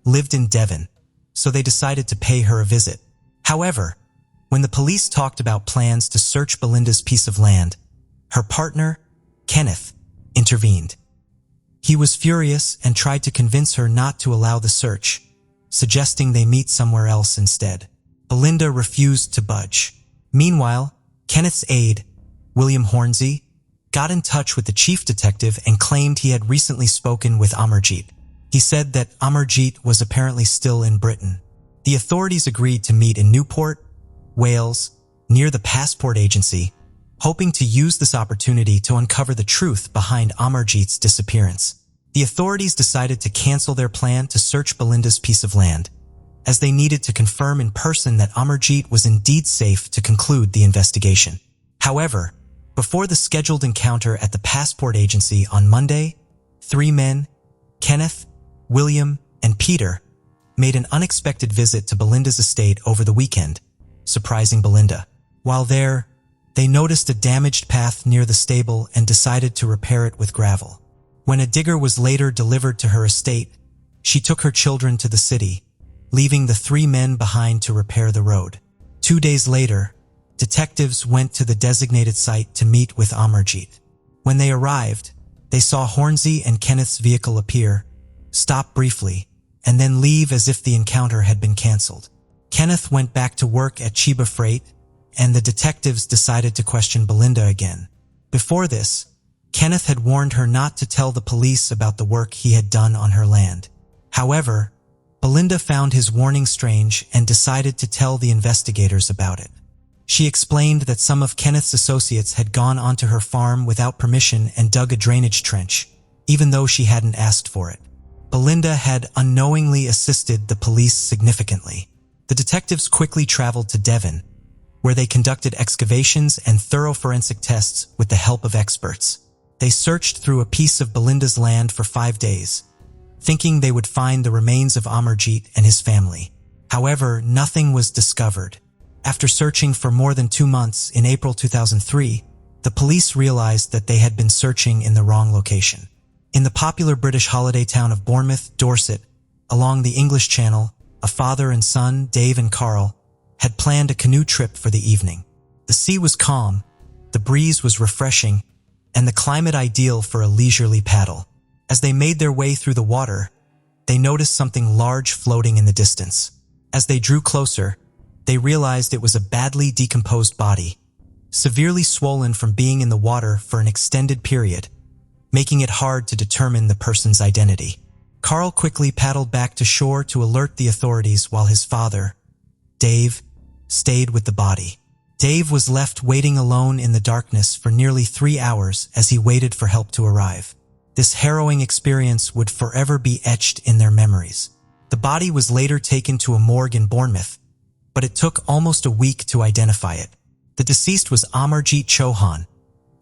lived in Devon, so they decided to pay her a visit. However, when the police talked about plans to search Belinda's piece of land, her partner, Kenneth, intervened. He was furious and tried to convince her not to allow the search, suggesting they meet somewhere else instead. Belinda refused to budge. Meanwhile, Kenneth's aide, William Hornsey, got in touch with the chief detective and claimed he had recently spoken with Amarjit. He said that Amarjit was apparently still in Britain. The authorities agreed to meet in Newport, Wales, near the passport agency, hoping to use this opportunity to uncover the truth behind Amarjit's disappearance. The authorities decided to cancel their plan to search Belinda's piece of land, as they needed to confirm in person that Amarjit was indeed safe to conclude the investigation. However, before the scheduled encounter at the passport agency on Monday, 3 men, Kenneth, William, and Peter, made an unexpected visit to Belinda's estate over the weekend, surprising Belinda. While there, they noticed a damaged path near the stable and decided to repair it with gravel. When a digger was later delivered to her estate, she took her children to the city, leaving the 3 men behind to repair the road. 2 days later, detectives went to the designated site to meet with Amarjit. When they arrived, they saw Hornsey and Kenneth's vehicle appear, stop briefly, and then leave as if the encounter had been cancelled. Kenneth went back to work at Chiba Freight, and the detectives decided to question Belinda again. Before this, Kenneth had warned her not to tell the police about the work he had done on her land. However, Belinda found his warning strange and decided to tell the investigators about it. She explained that some of Kenneth's associates had gone onto her farm without permission and dug a drainage trench, even though she hadn't asked for it. Belinda had unknowingly assisted the police significantly. The detectives quickly traveled to Devon, where they conducted excavations and thorough forensic tests with the help of experts. They searched through a piece of Belinda's land for 5 days, thinking they would find the remains of Amarjit and his family. However, nothing was discovered. After searching for more than 2 months, in April 2003, the police realized that they had been searching in the wrong location. In the popular British holiday town of Bournemouth, Dorset, along the English Channel, a father and son, Dave and Carl, had planned a canoe trip for the evening. The sea was calm, the breeze was refreshing, and the climate ideal for a leisurely paddle. As they made their way through the water, they noticed something large floating in the distance. As they drew closer, they realized it was a badly decomposed body, severely swollen from being in the water for an extended period, making it hard to determine the person's identity. Carl quickly paddled back to shore to alert the authorities while his father, Dave, stayed with the body. Dave was left waiting alone in the darkness for nearly 3 hours as he waited for help to arrive. This harrowing experience would forever be etched in their memories. The body was later taken to a morgue in Bournemouth, but it took almost a week to identify it. The deceased was Amarjit Chauhan,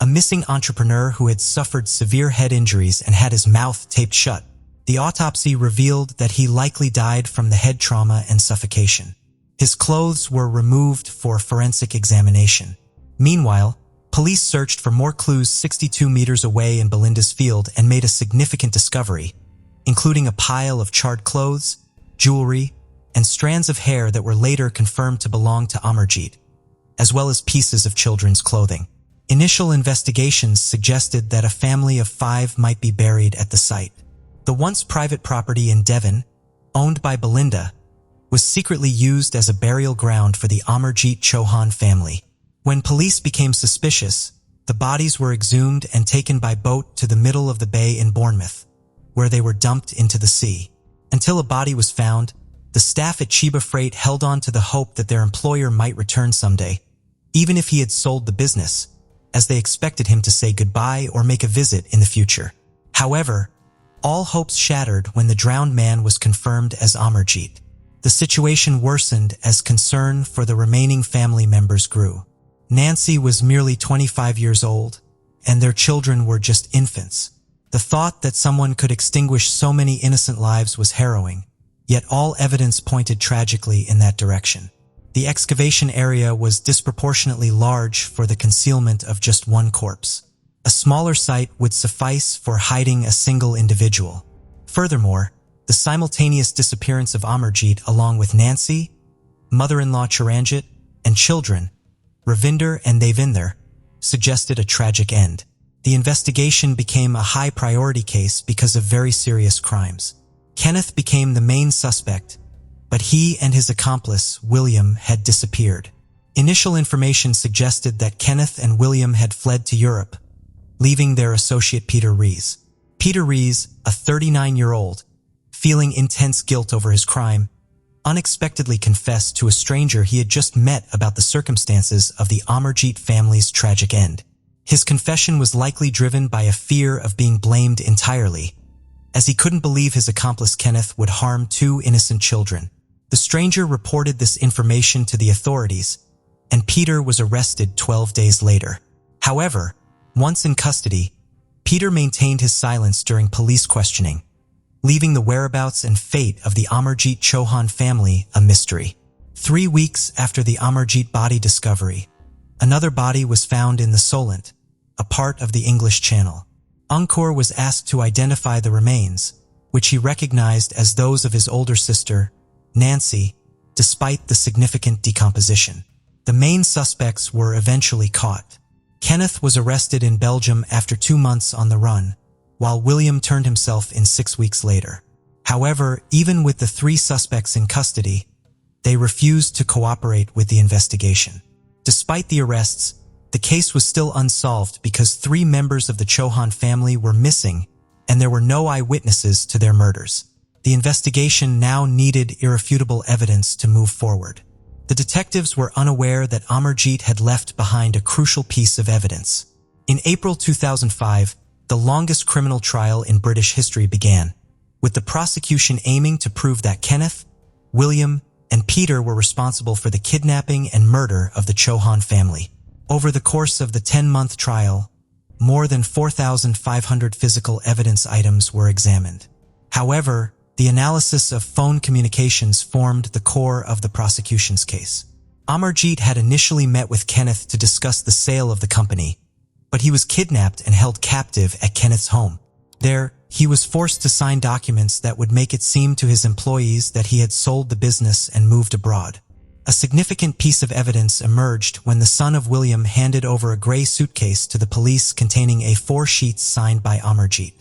a missing entrepreneur who had suffered severe head injuries and had his mouth taped shut. The autopsy revealed that he likely died from the head trauma and suffocation. His clothes were removed for forensic examination. Meanwhile, police searched for more clues 62 meters away in Belinda's field and made a significant discovery, including a pile of charred clothes, jewelry, and strands of hair that were later confirmed to belong to Amarjit, as well as pieces of children's clothing. Initial investigations suggested that a family of 5 might be buried at the site. The once private property in Devon, owned by Belinda, was secretly used as a burial ground for the Amarjit Chauhan family. When police became suspicious, the bodies were exhumed and taken by boat to the middle of the bay in Bournemouth, where they were dumped into the sea. Until a body was found, the staff at Chiba Freight held on to the hope that their employer might return someday, even if he had sold the business, as they expected him to say goodbye or make a visit in the future. However, all hopes shattered when the drowned man was confirmed as Amarjit. The situation worsened as concern for the remaining family members grew. Nancy was merely 25 years old, and their children were just infants. The thought that someone could extinguish so many innocent lives was harrowing, yet all evidence pointed tragically in that direction. The excavation area was disproportionately large for the concealment of just one corpse. A smaller site would suffice for hiding a single individual. Furthermore, the simultaneous disappearance of Amarjit along with Nancy, mother-in-law Chiranjit, and children, Ravinder and Devinder, suggested a tragic end. The investigation became a high-priority case because of very serious crimes. Kenneth became the main suspect, but he and his accomplice, William, had disappeared. Initial information suggested that Kenneth and William had fled to Europe, leaving their associate Peter Rees. Peter Rees, a 39-year-old, feeling intense guilt over his crime, unexpectedly confessed to a stranger he had just met about the circumstances of the Amarjit family's tragic end. His confession was likely driven by a fear of being blamed entirely, as he couldn't believe his accomplice Kenneth would harm 2 innocent children. The stranger reported this information to the authorities, and Peter was arrested 12 days later. However, once in custody, Peter maintained his silence during police questioning, leaving the whereabouts and fate of the Amarjit Chauhan family a mystery. 3 weeks after the Amarjit body discovery, another body was found in the Solent, a part of the English Channel. Angkor was asked to identify the remains, which he recognized as those of his older sister, Nancy, despite the significant decomposition. The main suspects were eventually caught. Kenneth was arrested in Belgium after 2 months on the run, while William turned himself in 6 weeks later. However, even with the 3 suspects in custody, they refused to cooperate with the investigation. Despite the arrests, the case was still unsolved because 3 members of the Chauhan family were missing and there were no eyewitnesses to their murders. The investigation now needed irrefutable evidence to move forward. The detectives were unaware that Amarjit had left behind a crucial piece of evidence. In April 2005, the longest criminal trial in British history began, with the prosecution aiming to prove that Kenneth, William, and Peter were responsible for the kidnapping and murder of the Chauhan family. Over the course of the 10-month trial, more than 4,500 physical evidence items were examined. However, the analysis of phone communications formed the core of the prosecution's case. Amarjit had initially met with Kenneth to discuss the sale of the company, but he was kidnapped and held captive at Kenneth's home. There, he was forced to sign documents that would make it seem to his employees that he had sold the business and moved abroad. A significant piece of evidence emerged when the son of William handed over a gray suitcase to the police containing a 4 sheets signed by Amarjit.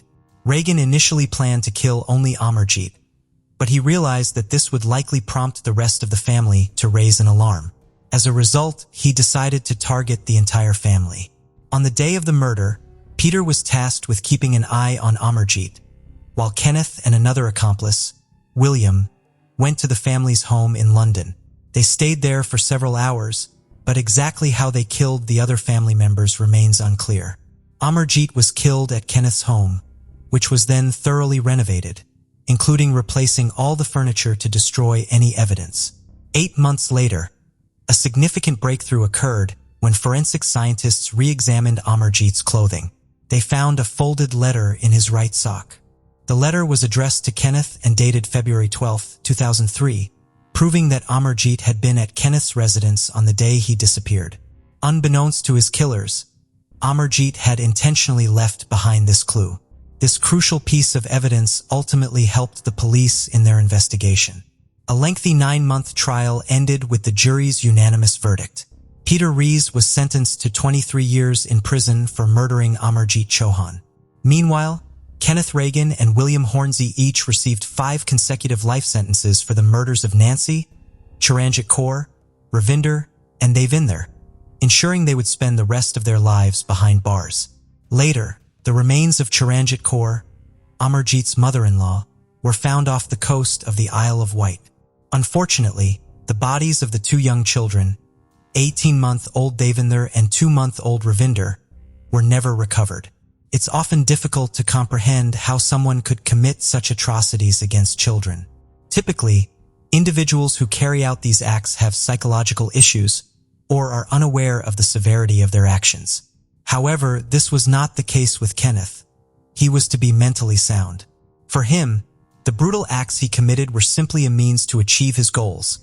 Reagan initially planned to kill only Amarjit, but he realized that this would likely prompt the rest of the family to raise an alarm. As a result, he decided to target the entire family. On the day of the murder, Peter was tasked with keeping an eye on Amarjit, while Kenneth and another accomplice, William, went to the family's home in London. They stayed there for several hours, but exactly how they killed the other family members remains unclear. Amarjit was killed at Kenneth's home, which was then thoroughly renovated, including replacing all the furniture to destroy any evidence. 8 months later, a significant breakthrough occurred when forensic scientists re-examined Amarjit's clothing. They found a folded letter in his right sock. The letter was addressed to Kenneth and dated February 12, 2003, proving that Amarjit had been at Kenneth's residence on the day he disappeared. Unbeknownst to his killers, Amarjit had intentionally left behind this clue. This crucial piece of evidence ultimately helped the police in their investigation. A lengthy 9-month trial ended with the jury's unanimous verdict. Peter Rees was sentenced to 23 years in prison for murdering Amarjit Chauhan. Meanwhile, Kenneth Reagan and William Hornsey each received 5 consecutive life sentences for the murders of Nancy, Chiranjit Kaur, Ravinder, and Devinder, ensuring they would spend the rest of their lives behind bars. Later, the remains of Chiranjit Kaur, Amarjit's mother-in-law, were found off the coast of the Isle of Wight. Unfortunately, the bodies of the 2 young children, 18-month-old Devinder and 2-month-old Ravinder, were never recovered. It's often difficult to comprehend how someone could commit such atrocities against children. Typically, individuals who carry out these acts have psychological issues or are unaware of the severity of their actions. However, this was not the case with Kenneth. He was to be mentally sound. For him, the brutal acts he committed were simply a means to achieve his goals,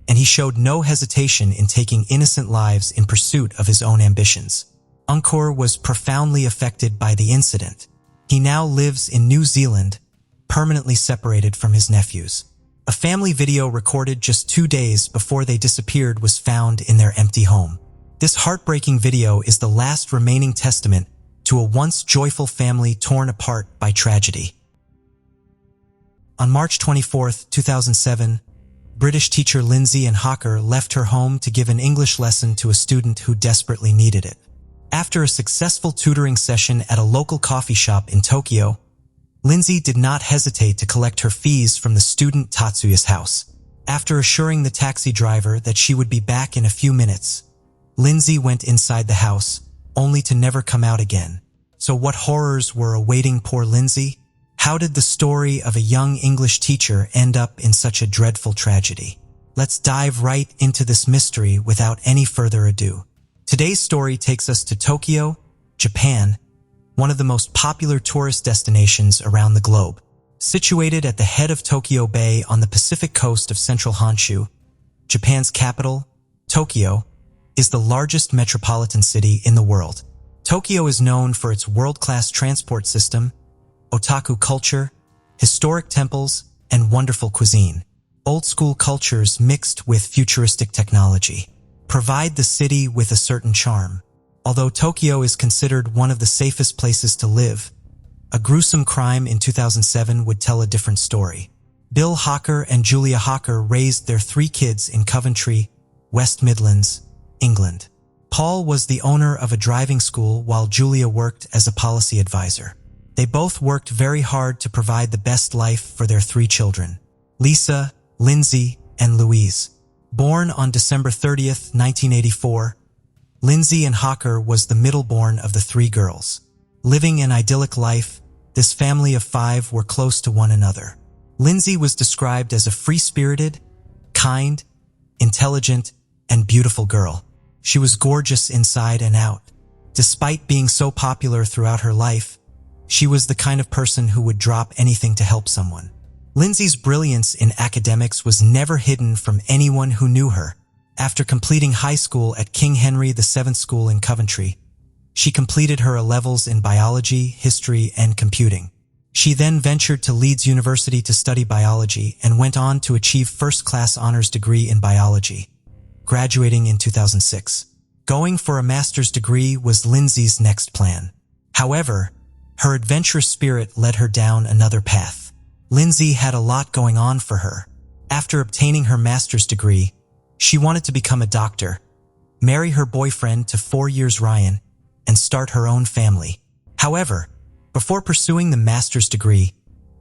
and he showed no hesitation in taking innocent lives in pursuit of his own ambitions. Angkor was profoundly affected by the incident. He now lives in New Zealand, permanently separated from his nephews. A family video recorded just 2 days before they disappeared was found in their empty home. This heartbreaking video is the last remaining testament to a once joyful family torn apart by tragedy. On March 24, 2007, British teacher Lindsay Ann Hawker left her home to give an English lesson to a student who desperately needed it. After a successful tutoring session at a local coffee shop in Tokyo, Lindsay did not hesitate to collect her fees from the student Tatsuya's house. After assuring the taxi driver that she would be back in a few minutes, Lindsay went inside the house, only to never come out again. So what horrors were awaiting poor Lindsay? How did the story of a young English teacher end up in such a dreadful tragedy? Let's dive right into this mystery without any further ado. Today's story takes us to Tokyo, Japan, one of the most popular tourist destinations around the globe. Situated at the head of Tokyo Bay on the Pacific coast of central Honshu, Japan's capital, Tokyo, is the largest metropolitan city in the world. Tokyo is known for its world-class transport system, otaku culture, historic temples, and wonderful cuisine. Old-school cultures mixed with futuristic technology provide the city with a certain charm. Although Tokyo is considered one of the safest places to live, a gruesome crime in 2007 would tell a different story. Bill Hawker and Julia Hawker raised their 3 kids in Coventry, West Midlands, England. Paul was the owner of a driving school while Julia worked as a policy advisor. They both worked very hard to provide the best life for their 3 children, Lisa, Lindsay, and Louise. Born on December 30th, 1984, Lindsay and Hawker was the middle-born of the 3 girls. Living an idyllic life, this family of 5 were close to one another. Lindsay was described as a free-spirited, kind, intelligent, and beautiful girl. She was gorgeous inside and out. Despite being so popular throughout her life, she was the kind of person who would drop anything to help someone. Lindsay's brilliance in academics was never hidden from anyone who knew her. After completing high school at King Henry VII School in Coventry, she completed her A-levels in biology, history, and computing. She then ventured to Leeds University to study biology and went on to achieve first-class honors degree in biology, graduating in 2006. Going for a master's degree was Lindsay's next plan. However, her adventurous spirit led her down another path. Lindsay had a lot going on for her. After obtaining her master's degree, she wanted to become a doctor, marry her boyfriend to 4 years Ryan, and start her own family. However, before pursuing the master's degree,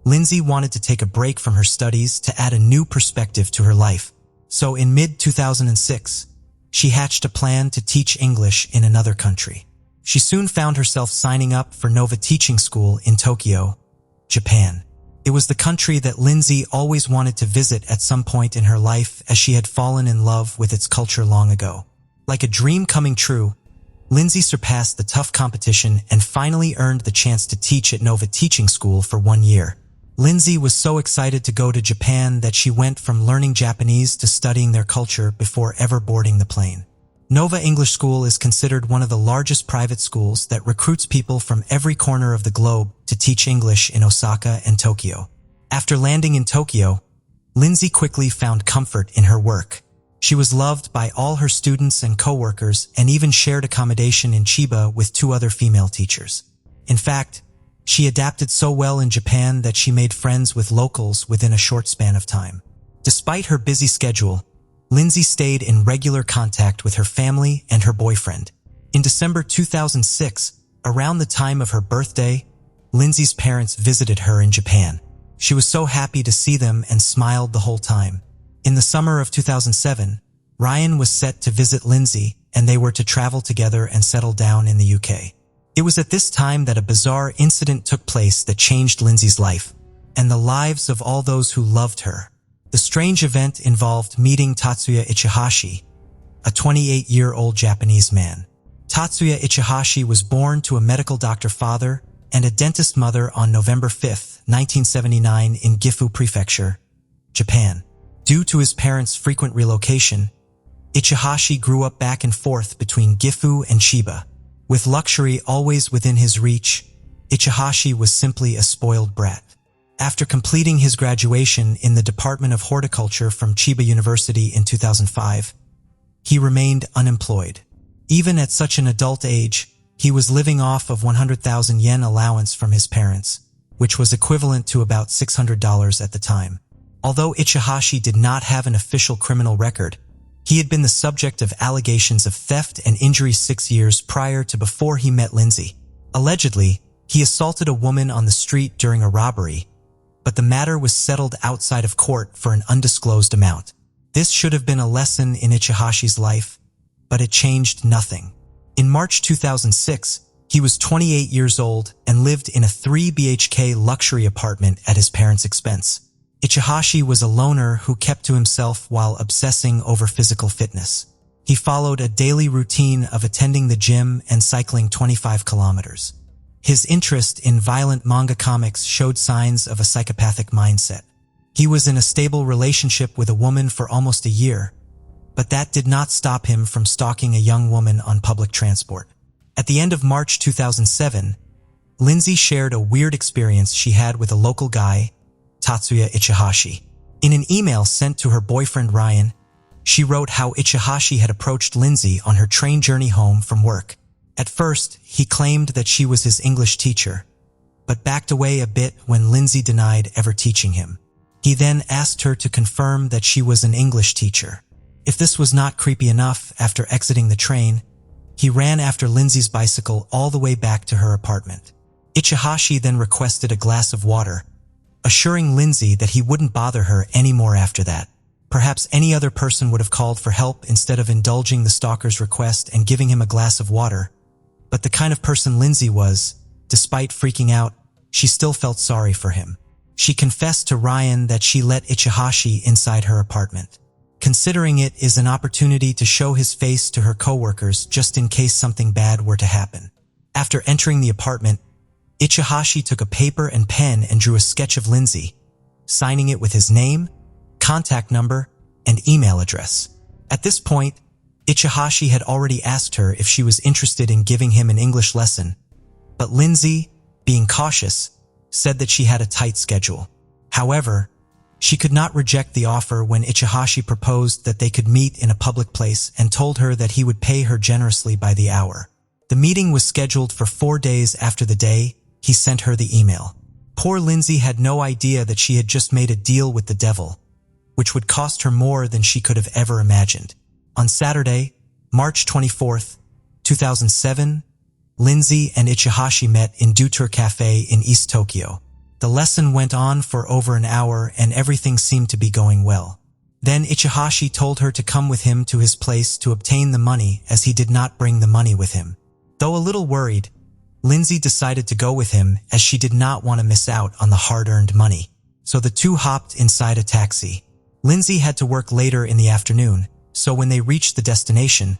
Lindsay wanted to take a break from her studies to add a new perspective to her life. So in mid-2006, she hatched a plan to teach English in another country. She soon found herself signing up for Nova Teaching School in Tokyo, Japan. It was the country that Lindsay always wanted to visit at some point in her life, as she had fallen in love with its culture long ago. Like a dream coming true, Lindsay surpassed the tough competition and finally earned the chance to teach at Nova Teaching School for 1 year. Lindsay was so excited to go to Japan that she went from learning Japanese to studying their culture before ever boarding the plane. Nova English School is considered one of the largest private schools that recruits people from every corner of the globe to teach English in Osaka and Tokyo. After landing in Tokyo, Lindsay quickly found comfort in her work. She was loved by all her students and co-workers and even shared accommodation in Chiba with 2 other female teachers. In fact, she adapted so well in Japan that she made friends with locals within a short span of time. Despite her busy schedule, Lindsay stayed in regular contact with her family and her boyfriend. In December 2006, around the time of her birthday, Lindsay's parents visited her in Japan. She was so happy to see them and smiled the whole time. In the summer of 2007, Ryan was set to visit Lindsay, and they were to travel together and settle down in the UK. It was at this time that a bizarre incident took place that changed Lindsay's life, and the lives of all those who loved her. The strange event involved meeting Tatsuya Ichihashi, a 28-year-old Japanese man. Tatsuya Ichihashi was born to a medical doctor father and a dentist mother on November 5, 1979 in Gifu Prefecture, Japan. Due to his parents' frequent relocation, Ichihashi grew up back and forth between Gifu and Chiba. With luxury always within his reach, Ichihashi was simply a spoiled brat. After completing his graduation in the Department of Horticulture from Chiba University in 2005, he remained unemployed. Even at such an adult age, he was living off of 100,000 yen allowance from his parents, which was equivalent to about $600 at the time. Although Ichihashi did not have an official criminal record, he had been the subject of allegations of theft and injury 6 years prior to before he met Lindsay. Allegedly, he assaulted a woman on the street during a robbery, but the matter was settled outside of court for an undisclosed amount. This should have been a lesson in Ichihashi's life, but it changed nothing. In March 2006, he was 28 years old and lived in a 3 BHK luxury apartment at his parents' expense. Ichihashi was a loner who kept to himself while obsessing over physical fitness. He followed a daily routine of attending the gym and cycling 25 kilometers. His interest in violent manga comics showed signs of a psychopathic mindset. He was in a stable relationship with a woman for almost a year, but that did not stop him from stalking a young woman on public transport. At the end of March 2007, Lindsay shared a weird experience she had with a local guy, Tatsuya Ichihashi. In an email sent to her boyfriend Ryan, she wrote how Ichihashi had approached Lindsay on her train journey home from work. At first, he claimed that she was his English teacher, but backed away a bit when Lindsay denied ever teaching him. He then asked her to confirm that she was an English teacher. If this was not creepy enough, after exiting the train, he ran after Lindsay's bicycle all the way back to her apartment. Ichihashi then requested a glass of water, assuring Lindsay that he wouldn't bother her anymore after that. Perhaps any other person would have called for help instead of indulging the stalker's request and giving him a glass of water. But the kind of person Lindsay was, despite freaking out, she still felt sorry for him. She confessed to Ryan that she let Ichihashi inside her apartment, considering it is an opportunity to show his face to her coworkers just in case something bad were to happen. After entering the apartment, Ichihashi took a paper and pen and drew a sketch of Lindsay, signing it with his name, contact number, and email address. At this point, Ichihashi had already asked her if she was interested in giving him an English lesson, but Lindsay, being cautious, said that she had a tight schedule. However, she could not reject the offer when Ichihashi proposed that they could meet in a public place and told her that he would pay her generously by the hour. The meeting was scheduled for 4 days after the day he sent her the email. Poor Lindsay had no idea that she had just made a deal with the devil, which would cost her more than she could have ever imagined. On Saturday, March 24th, 2007, Lindsay and Ichihashi met in Dutour Cafe in East Tokyo. The lesson went on for over an hour and everything seemed to be going well. Then Ichihashi told her to come with him to his place to obtain the money as he did not bring the money with him. Though a little worried, Lindsay decided to go with him as she did not want to miss out on the hard-earned money. So the two hopped inside a taxi. Lindsay had to work later in the afternoon, so when they reached the destination,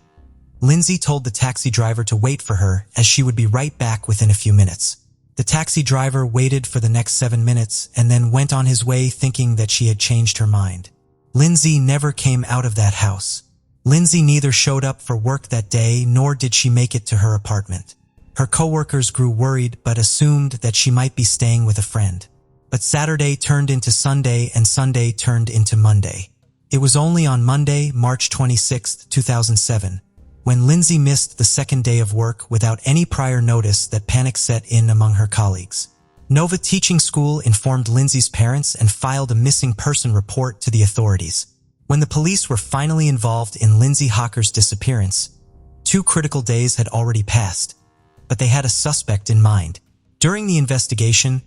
Lindsay told the taxi driver to wait for her as she would be right back within a few minutes. The taxi driver waited for the next 7 minutes and then went on his way thinking that she had changed her mind. Lindsay never came out of that house. Lindsay neither showed up for work that day nor did she make it to her apartment. Her coworkers grew worried but assumed that she might be staying with a friend. But Saturday turned into Sunday and Sunday turned into Monday. It was only on Monday, March 26, 2007, when Lindsay missed the second day of work without any prior notice that panic set in among her colleagues. Nova Teaching School informed Lindsay's parents and filed a missing person report to the authorities. When the police were finally involved in Lindsay Hawker's disappearance, 2 critical days had already passed, but they had a suspect in mind. During the investigation,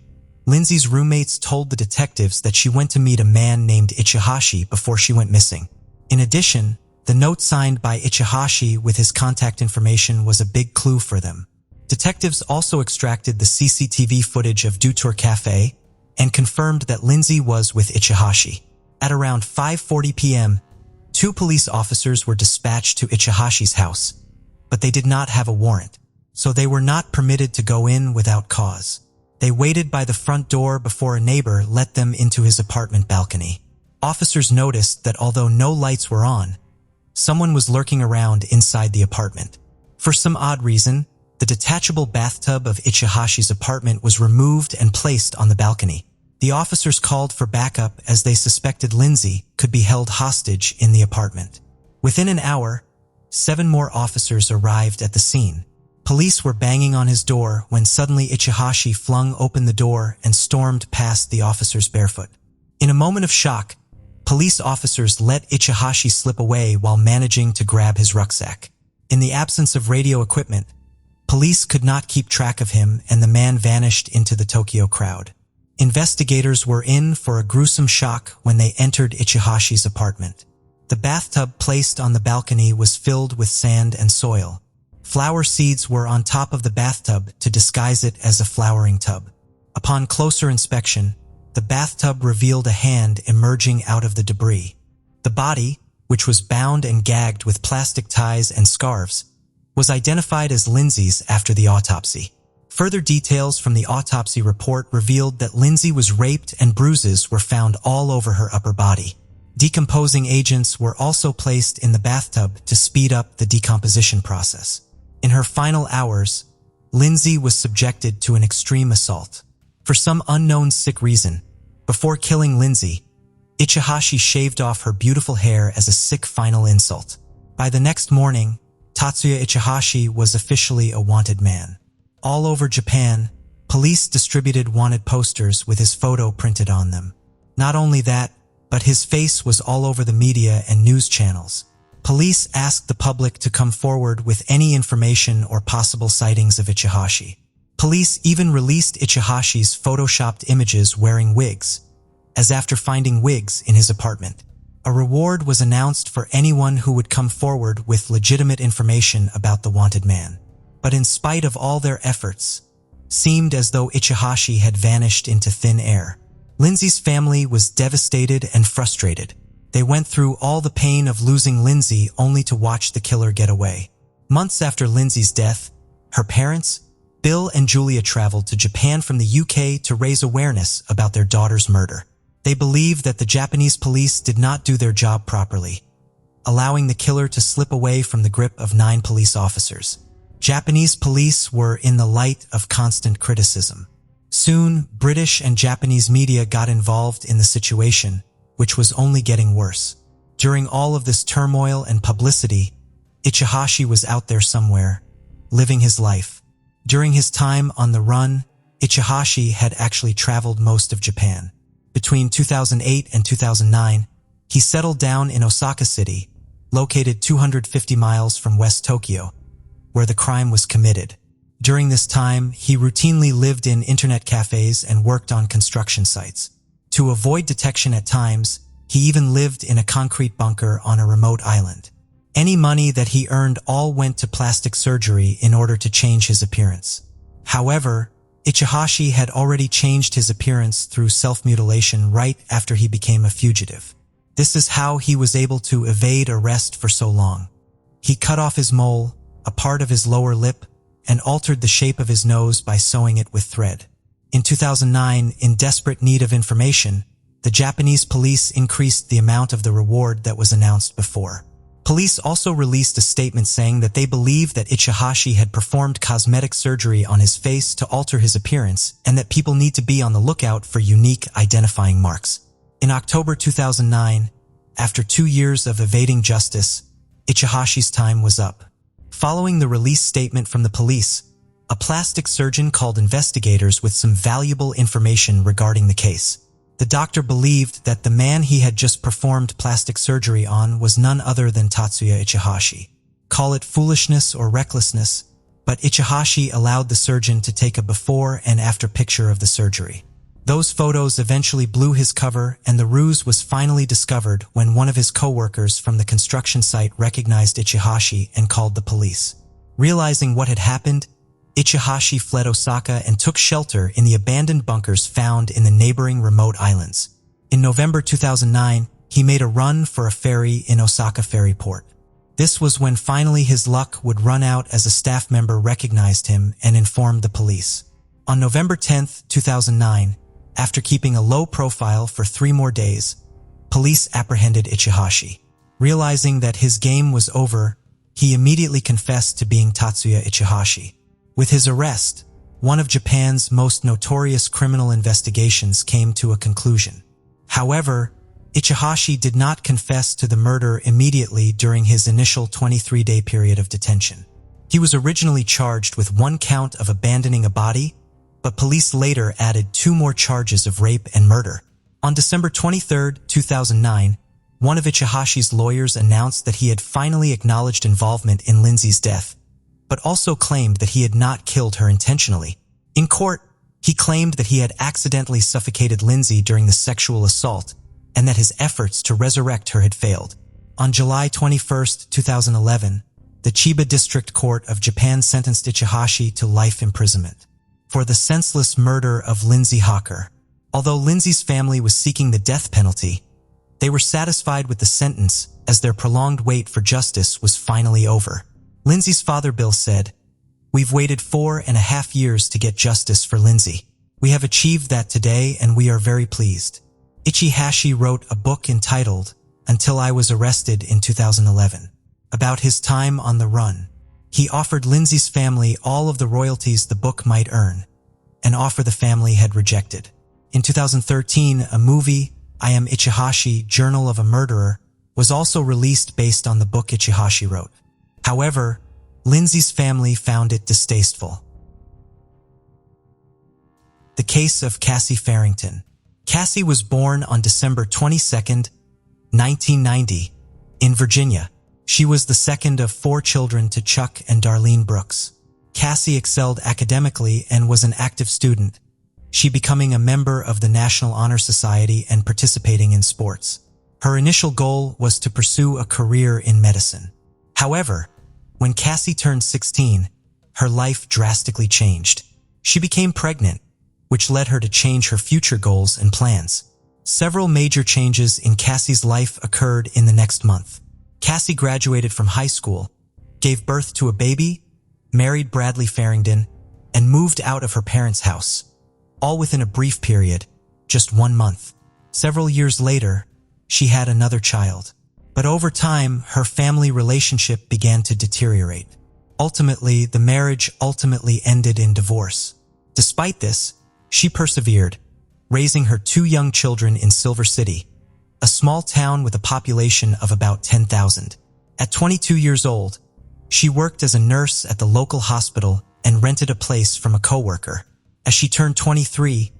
Lindsay's roommates told the detectives that she went to meet a man named Ichihashi before she went missing. In addition, the note signed by Ichihashi with his contact information was a big clue for them. Detectives also extracted the CCTV footage of Dutour Cafe and confirmed that Lindsay was with Ichihashi. At around 5:40 p.m., 2 police officers were dispatched to Ichihashi's house, but they did not have a warrant, so they were not permitted to go in without cause. They waited by the front door before a neighbor let them into his apartment balcony. Officers noticed that although no lights were on, someone was lurking around inside the apartment. For some odd reason, the detachable bathtub of Ichihashi's apartment was removed and placed on the balcony. The officers called for backup as they suspected Lindsay could be held hostage in the apartment. Within an hour, 7 more officers arrived at the scene. Police were banging on his door when suddenly Ichihashi flung open the door and stormed past the officers barefoot. In a moment of shock, police officers let Ichihashi slip away while managing to grab his rucksack. In the absence of radio equipment, police could not keep track of him and the man vanished into the Tokyo crowd. Investigators were in for a gruesome shock when they entered Ichihashi's apartment. The bathtub placed on the balcony was filled with sand and soil. Flower seeds were on top of the bathtub to disguise it as a flowering tub. Upon closer inspection, the bathtub revealed a hand emerging out of the debris. The body, which was bound and gagged with plastic ties and scarves, was identified as Lindsay's after the autopsy. Further details from the autopsy report revealed that Lindsay was raped and bruises were found all over her upper body. Decomposing agents were also placed in the bathtub to speed up the decomposition process. In her final hours, Lindsay was subjected to an extreme assault. For some unknown sick reason, before killing Lindsay, Ichihashi shaved off her beautiful hair as a sick final insult. By the next morning, Tatsuya Ichihashi was officially a wanted man. All over Japan, police distributed wanted posters with his photo printed on them. Not only that, but his face was all over the media and news channels. Police asked the public to come forward with any information or possible sightings of Ichihashi. Police even released Ichihashi's photoshopped images wearing wigs, as after finding wigs in his apartment. A reward was announced for anyone who would come forward with legitimate information about the wanted man. But in spite of all their efforts, seemed as though Ichihashi had vanished into thin air. Lindsay's family was devastated and frustrated. They went through all the pain of losing Lindsay only to watch the killer get away. Months after Lindsay's death, her parents, Bill and Julia, traveled to Japan from the UK to raise awareness about their daughter's murder. They believed that the Japanese police did not do their job properly, allowing the killer to slip away from the grip of 9 police officers. Japanese police were in the light of constant criticism. Soon, British and Japanese media got involved in the situation, which was only getting worse. During all of this turmoil and publicity, Ichihashi was out there somewhere, living his life. During his time on the run, Ichihashi had actually traveled most of Japan. Between 2008 and 2009, he settled down in Osaka City, located 250 miles from West Tokyo, where the crime was committed. During this time, he routinely lived in internet cafes and worked on construction sites. To avoid detection at times, he even lived in a concrete bunker on a remote island. Any money that he earned all went to plastic surgery in order to change his appearance. However, Ichihashi had already changed his appearance through self-mutilation right after he became a fugitive. This is how he was able to evade arrest for so long. He cut off his mole, a part of his lower lip, and altered the shape of his nose by sewing it with thread. In 2009, in desperate need of information, the Japanese police increased the amount of the reward that was announced before. Police also released a statement saying that they believe that Ichihashi had performed cosmetic surgery on his face to alter his appearance and that people need to be on the lookout for unique identifying marks. In October 2009, after 2 years of evading justice, Ichihashi's time was up. Following the release statement from the police, a plastic surgeon called investigators with some valuable information regarding the case. The doctor believed that the man he had just performed plastic surgery on was none other than Tatsuya Ichihashi. Call it foolishness or recklessness, but Ichihashi allowed the surgeon to take a before and after picture of the surgery. Those photos eventually blew his cover, and the ruse was finally discovered when one of his co-workers from the construction site recognized Ichihashi and called the police. Realizing what had happened, Ichihashi fled Osaka and took shelter in the abandoned bunkers found in the neighboring remote islands. In November 2009, he made a run for a ferry in Osaka ferry port. This was when finally his luck would run out as a staff member recognized him and informed the police. On November 10, 2009, after keeping a low profile for 3 more days, police apprehended Ichihashi. Realizing that his game was over, he immediately confessed to being Tatsuya Ichihashi. With his arrest, one of Japan's most notorious criminal investigations came to a conclusion. However, Ichihashi did not confess to the murder immediately during his initial 23-day period of detention. He was originally charged with 1 count of abandoning a body, but police later added 2 more charges of rape and murder. On December 23, 2009, one of Ichihashi's lawyers announced that he had finally acknowledged involvement in Lindsay's death, but also claimed that he had not killed her intentionally. In court, he claimed that he had accidentally suffocated Lindsay during the sexual assault and that his efforts to resurrect her had failed. On July 21, 2011, the Chiba District Court of Japan sentenced Ichihashi to life imprisonment for the senseless murder of Lindsay Hawker. Although Lindsay's family was seeking the death penalty, they were satisfied with the sentence as their prolonged wait for justice was finally over. Lindsay's father Bill said, "We've waited 4.5 years to get justice for Lindsay. We have achieved that today and we are very pleased." Ichihashi wrote a book entitled Until I Was Arrested in 2011, about his time on the run. He offered Lindsay's family all of the royalties the book might earn, an offer the family had rejected. In 2013, a movie, I Am Ichihashi, Journal of a Murderer, was also released based on the book Ichihashi wrote. However, Lindsay's family found it distasteful. The case of Cassie Farrington. Cassie was born on December 22, 1990, in Virginia. She was the second of 4 children to Chuck and Darlene Brooks. Cassie excelled academically and was an active student, she becoming a member of the National Honor Society and participating in sports. Her initial goal was to pursue a career in medicine. However, when Cassie turned 16, her life drastically changed. She became pregnant, which led her to change her future goals and plans. Several major changes in Cassie's life occurred in the next month. Cassie graduated from high school, gave birth to a baby, married Bradley Farrington, and moved out of her parents' house, all within a brief period, just 1 month. Several years later, she had another child. But over time, her family relationship began to deteriorate. Ultimately, the marriage ended in divorce. Despite this, she persevered, raising her 2 young children in Silver City, a small town with a population of about 10,000. At 22 years old, she worked as a nurse at the local hospital and rented a place from a coworker. As she turned 23,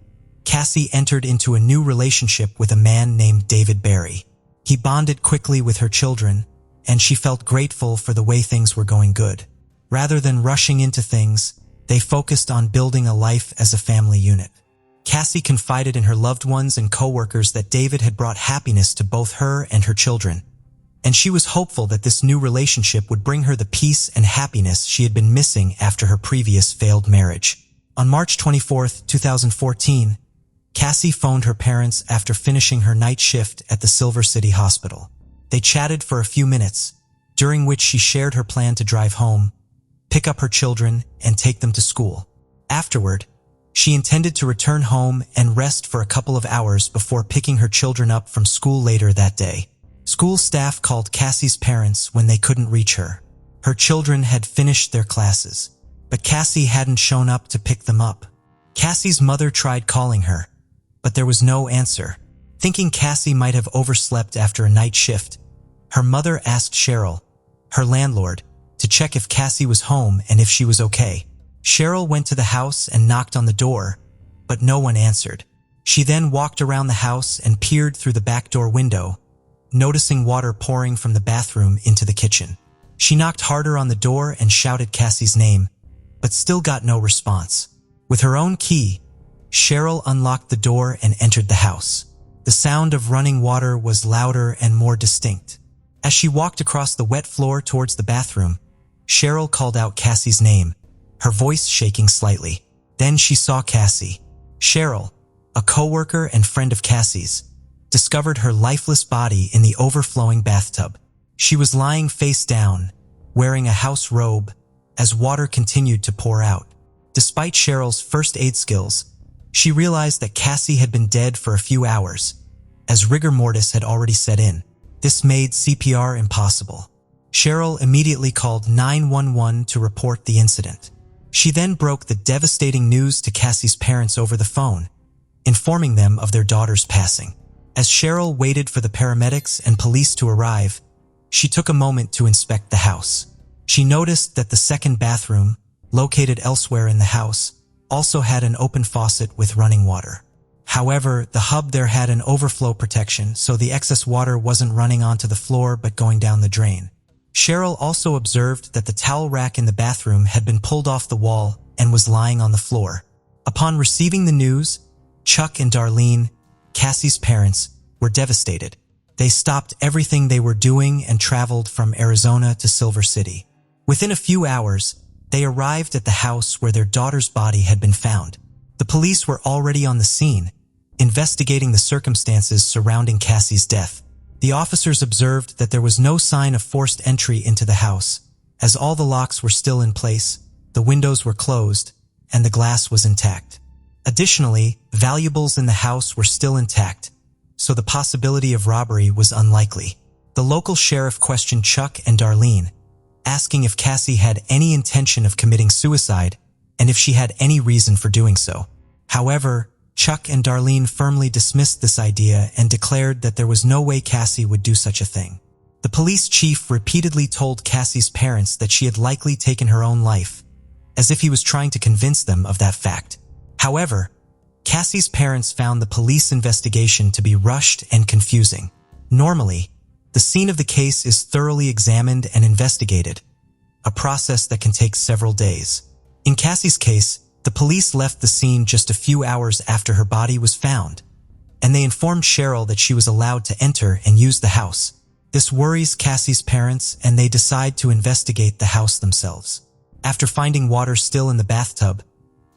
Cassie entered into a new relationship with a man named David Barry. He bonded quickly with her children, and she felt grateful for the way things were going good. Rather than rushing into things, they focused on building a life as a family unit. Cassie confided in her loved ones and coworkers that David had brought happiness to both her and her children, and she was hopeful that this new relationship would bring her the peace and happiness she had been missing after her previous failed marriage. On March 24, 2014, Cassie phoned her parents after finishing her night shift at the Silver City Hospital. They chatted for a few minutes, during which she shared her plan to drive home, pick up her children, and take them to school. Afterward, she intended to return home and rest for a couple of hours before picking her children up from school later that day. School staff called Cassie's parents when they couldn't reach her. Her children had finished their classes, but Cassie hadn't shown up to pick them up. Cassie's mother tried calling her, but there was no answer. Thinking Cassie might have overslept after a night shift, her mother asked Cheryl, her landlord, to check if Cassie was home and if she was okay. Cheryl went to the house and knocked on the door, but no one answered. She then walked around the house and peered through the back door window, noticing water pouring from the bathroom into the kitchen. She knocked harder on the door and shouted Cassie's name, but still got no response. With her own key, Cheryl unlocked the door and entered the house. The sound of running water was louder and more distinct. As she walked across the wet floor towards the bathroom, Cheryl called out Cassie's name, her voice shaking slightly. Then she saw Cassie. Cheryl, a coworker and friend of Cassie's, discovered her lifeless body in the overflowing bathtub. She was lying face down, wearing a house robe, as water continued to pour out. Despite Cheryl's first aid skills, she realized that Cassie had been dead for a few hours, as rigor mortis had already set in. This made CPR impossible. Cheryl immediately called 911 to report the incident. She then broke the devastating news to Cassie's parents over the phone, informing them of their daughter's passing. As Cheryl waited for the paramedics and police to arrive, she took a moment to inspect the house. She noticed that the second bathroom, located elsewhere in the house, also had an open faucet with running water. However, the hub there had an overflow protection, so the excess water wasn't running onto the floor but going down the drain. Cheryl also observed that the towel rack in the bathroom had been pulled off the wall and was lying on the floor. Upon receiving the news, Chuck and Darlene, Cassie's parents, were devastated. They stopped everything they were doing and traveled from Arizona to Silver City. Within a few hours, they arrived at the house where their daughter's body had been found. The police were already on the scene, investigating the circumstances surrounding Cassie's death. The officers observed that there was no sign of forced entry into the house, as all the locks were still in place, the windows were closed, and the glass was intact. Additionally, valuables in the house were still intact, so the possibility of robbery was unlikely. The local sheriff questioned Chuck and Darlene, asking if Cassie had any intention of committing suicide and if she had any reason for doing so. However, Chuck and Darlene firmly dismissed this idea and declared that there was no way Cassie would do such a thing. The police chief repeatedly told Cassie's parents that she had likely taken her own life, as if he was trying to convince them of that fact. However, Cassie's parents found the police investigation to be rushed and confusing. Normally, the scene of the case is thoroughly examined and investigated, a process that can take several days. In Cassie's case, the police left the scene just a few hours after her body was found, and they informed Cheryl that she was allowed to enter and use the house. This worries Cassie's parents, and they decide to investigate the house themselves. After finding water still in the bathtub,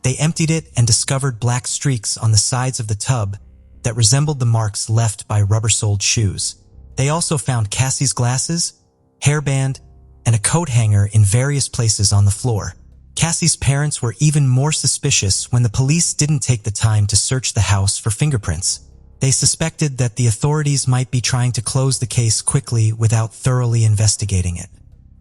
they emptied it and discovered black streaks on the sides of the tub that resembled the marks left by rubber-soled shoes. They also found Cassie's glasses, hairband, and a coat hanger in various places on the floor. Cassie's parents were even more suspicious when the police didn't take the time to search the house for fingerprints. They suspected that the authorities might be trying to close the case quickly without thoroughly investigating it.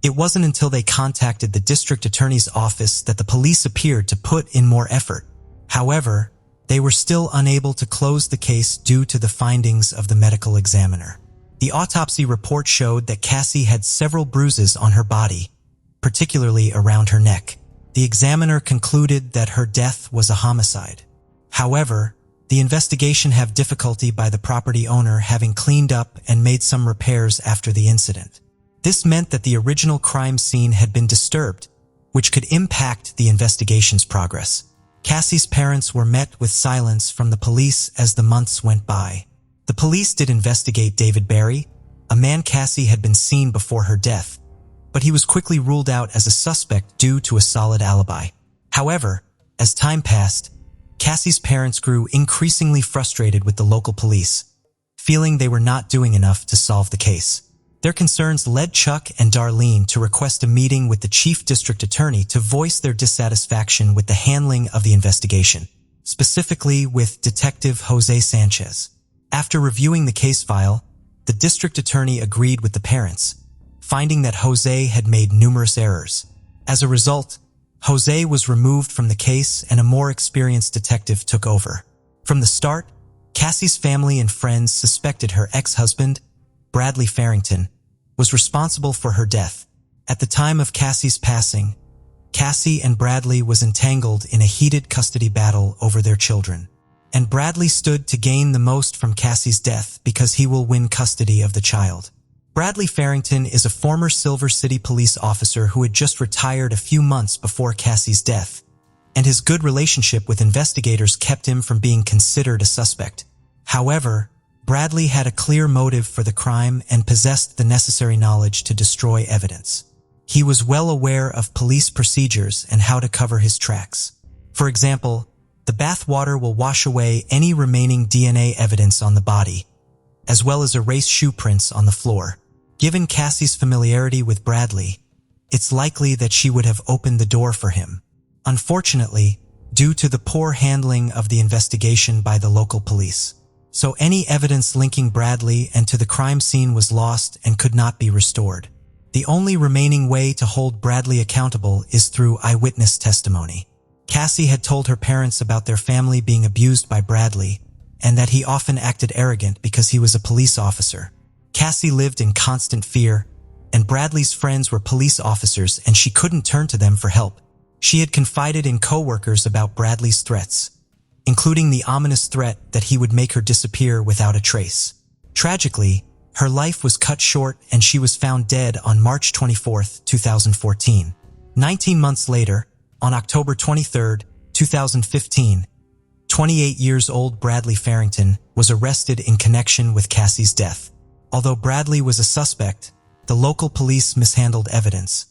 It wasn't until they contacted the district attorney's office that the police appeared to put in more effort. However, they were still unable to close the case due to the findings of the medical examiner. The autopsy report showed that Cassie had several bruises on her body, particularly around her neck. The examiner concluded that her death was a homicide. However, the investigation had difficulty by the property owner having cleaned up and made some repairs after the incident. This meant that the original crime scene had been disturbed, which could impact the investigation's progress. Cassie's parents were met with silence from the police as the months went by. The police did investigate David Barry, a man Cassie had been seen before her death, but he was quickly ruled out as a suspect due to a solid alibi. However, as time passed, Cassie's parents grew increasingly frustrated with the local police, feeling they were not doing enough to solve the case. Their concerns led Chuck and Darlene to request a meeting with the chief district attorney to voice their dissatisfaction with the handling of the investigation, specifically with Detective Jose Sanchez. After reviewing the case file, the district attorney agreed with the parents, finding that Jose had made numerous errors. As a result, Jose was removed from the case and a more experienced detective took over. From the start, Cassie's family and friends suspected her ex-husband, Bradley Farrington, was responsible for her death. At the time of Cassie's passing, Cassie and Bradley was entangled in a heated custody battle over their children, and Bradley stood to gain the most from Cassie's death because he will win custody of the child. Bradley Farrington is a former Silver City police officer who had just retired a few months before Cassie's death, and his good relationship with investigators kept him from being considered a suspect. However, Bradley had a clear motive for the crime and possessed the necessary knowledge to destroy evidence. He was well aware of police procedures and how to cover his tracks. For example, the bath water will wash away any remaining DNA evidence on the body, as well as erase shoe prints on the floor. Given Cassie's familiarity with Bradley, it's likely that she would have opened the door for him. Unfortunately, due to the poor handling of the investigation by the local police, so any evidence linking Bradley and to the crime scene was lost and could not be restored. The only remaining way to hold Bradley accountable is through eyewitness testimony. Cassie had told her parents about their family being abused by Bradley and that he often acted arrogant because he was a police officer. Cassie lived in constant fear, and Bradley's friends were police officers and she couldn't turn to them for help. She had confided in coworkers about Bradley's threats, including the ominous threat that he would make her disappear without a trace. Tragically, her life was cut short and she was found dead on March 24, 2014. 19 months later, on October 23, 2015, 28-year-old Bradley Farrington was arrested in connection with Cassie's death. Although Bradley was a suspect, the local police mishandled evidence,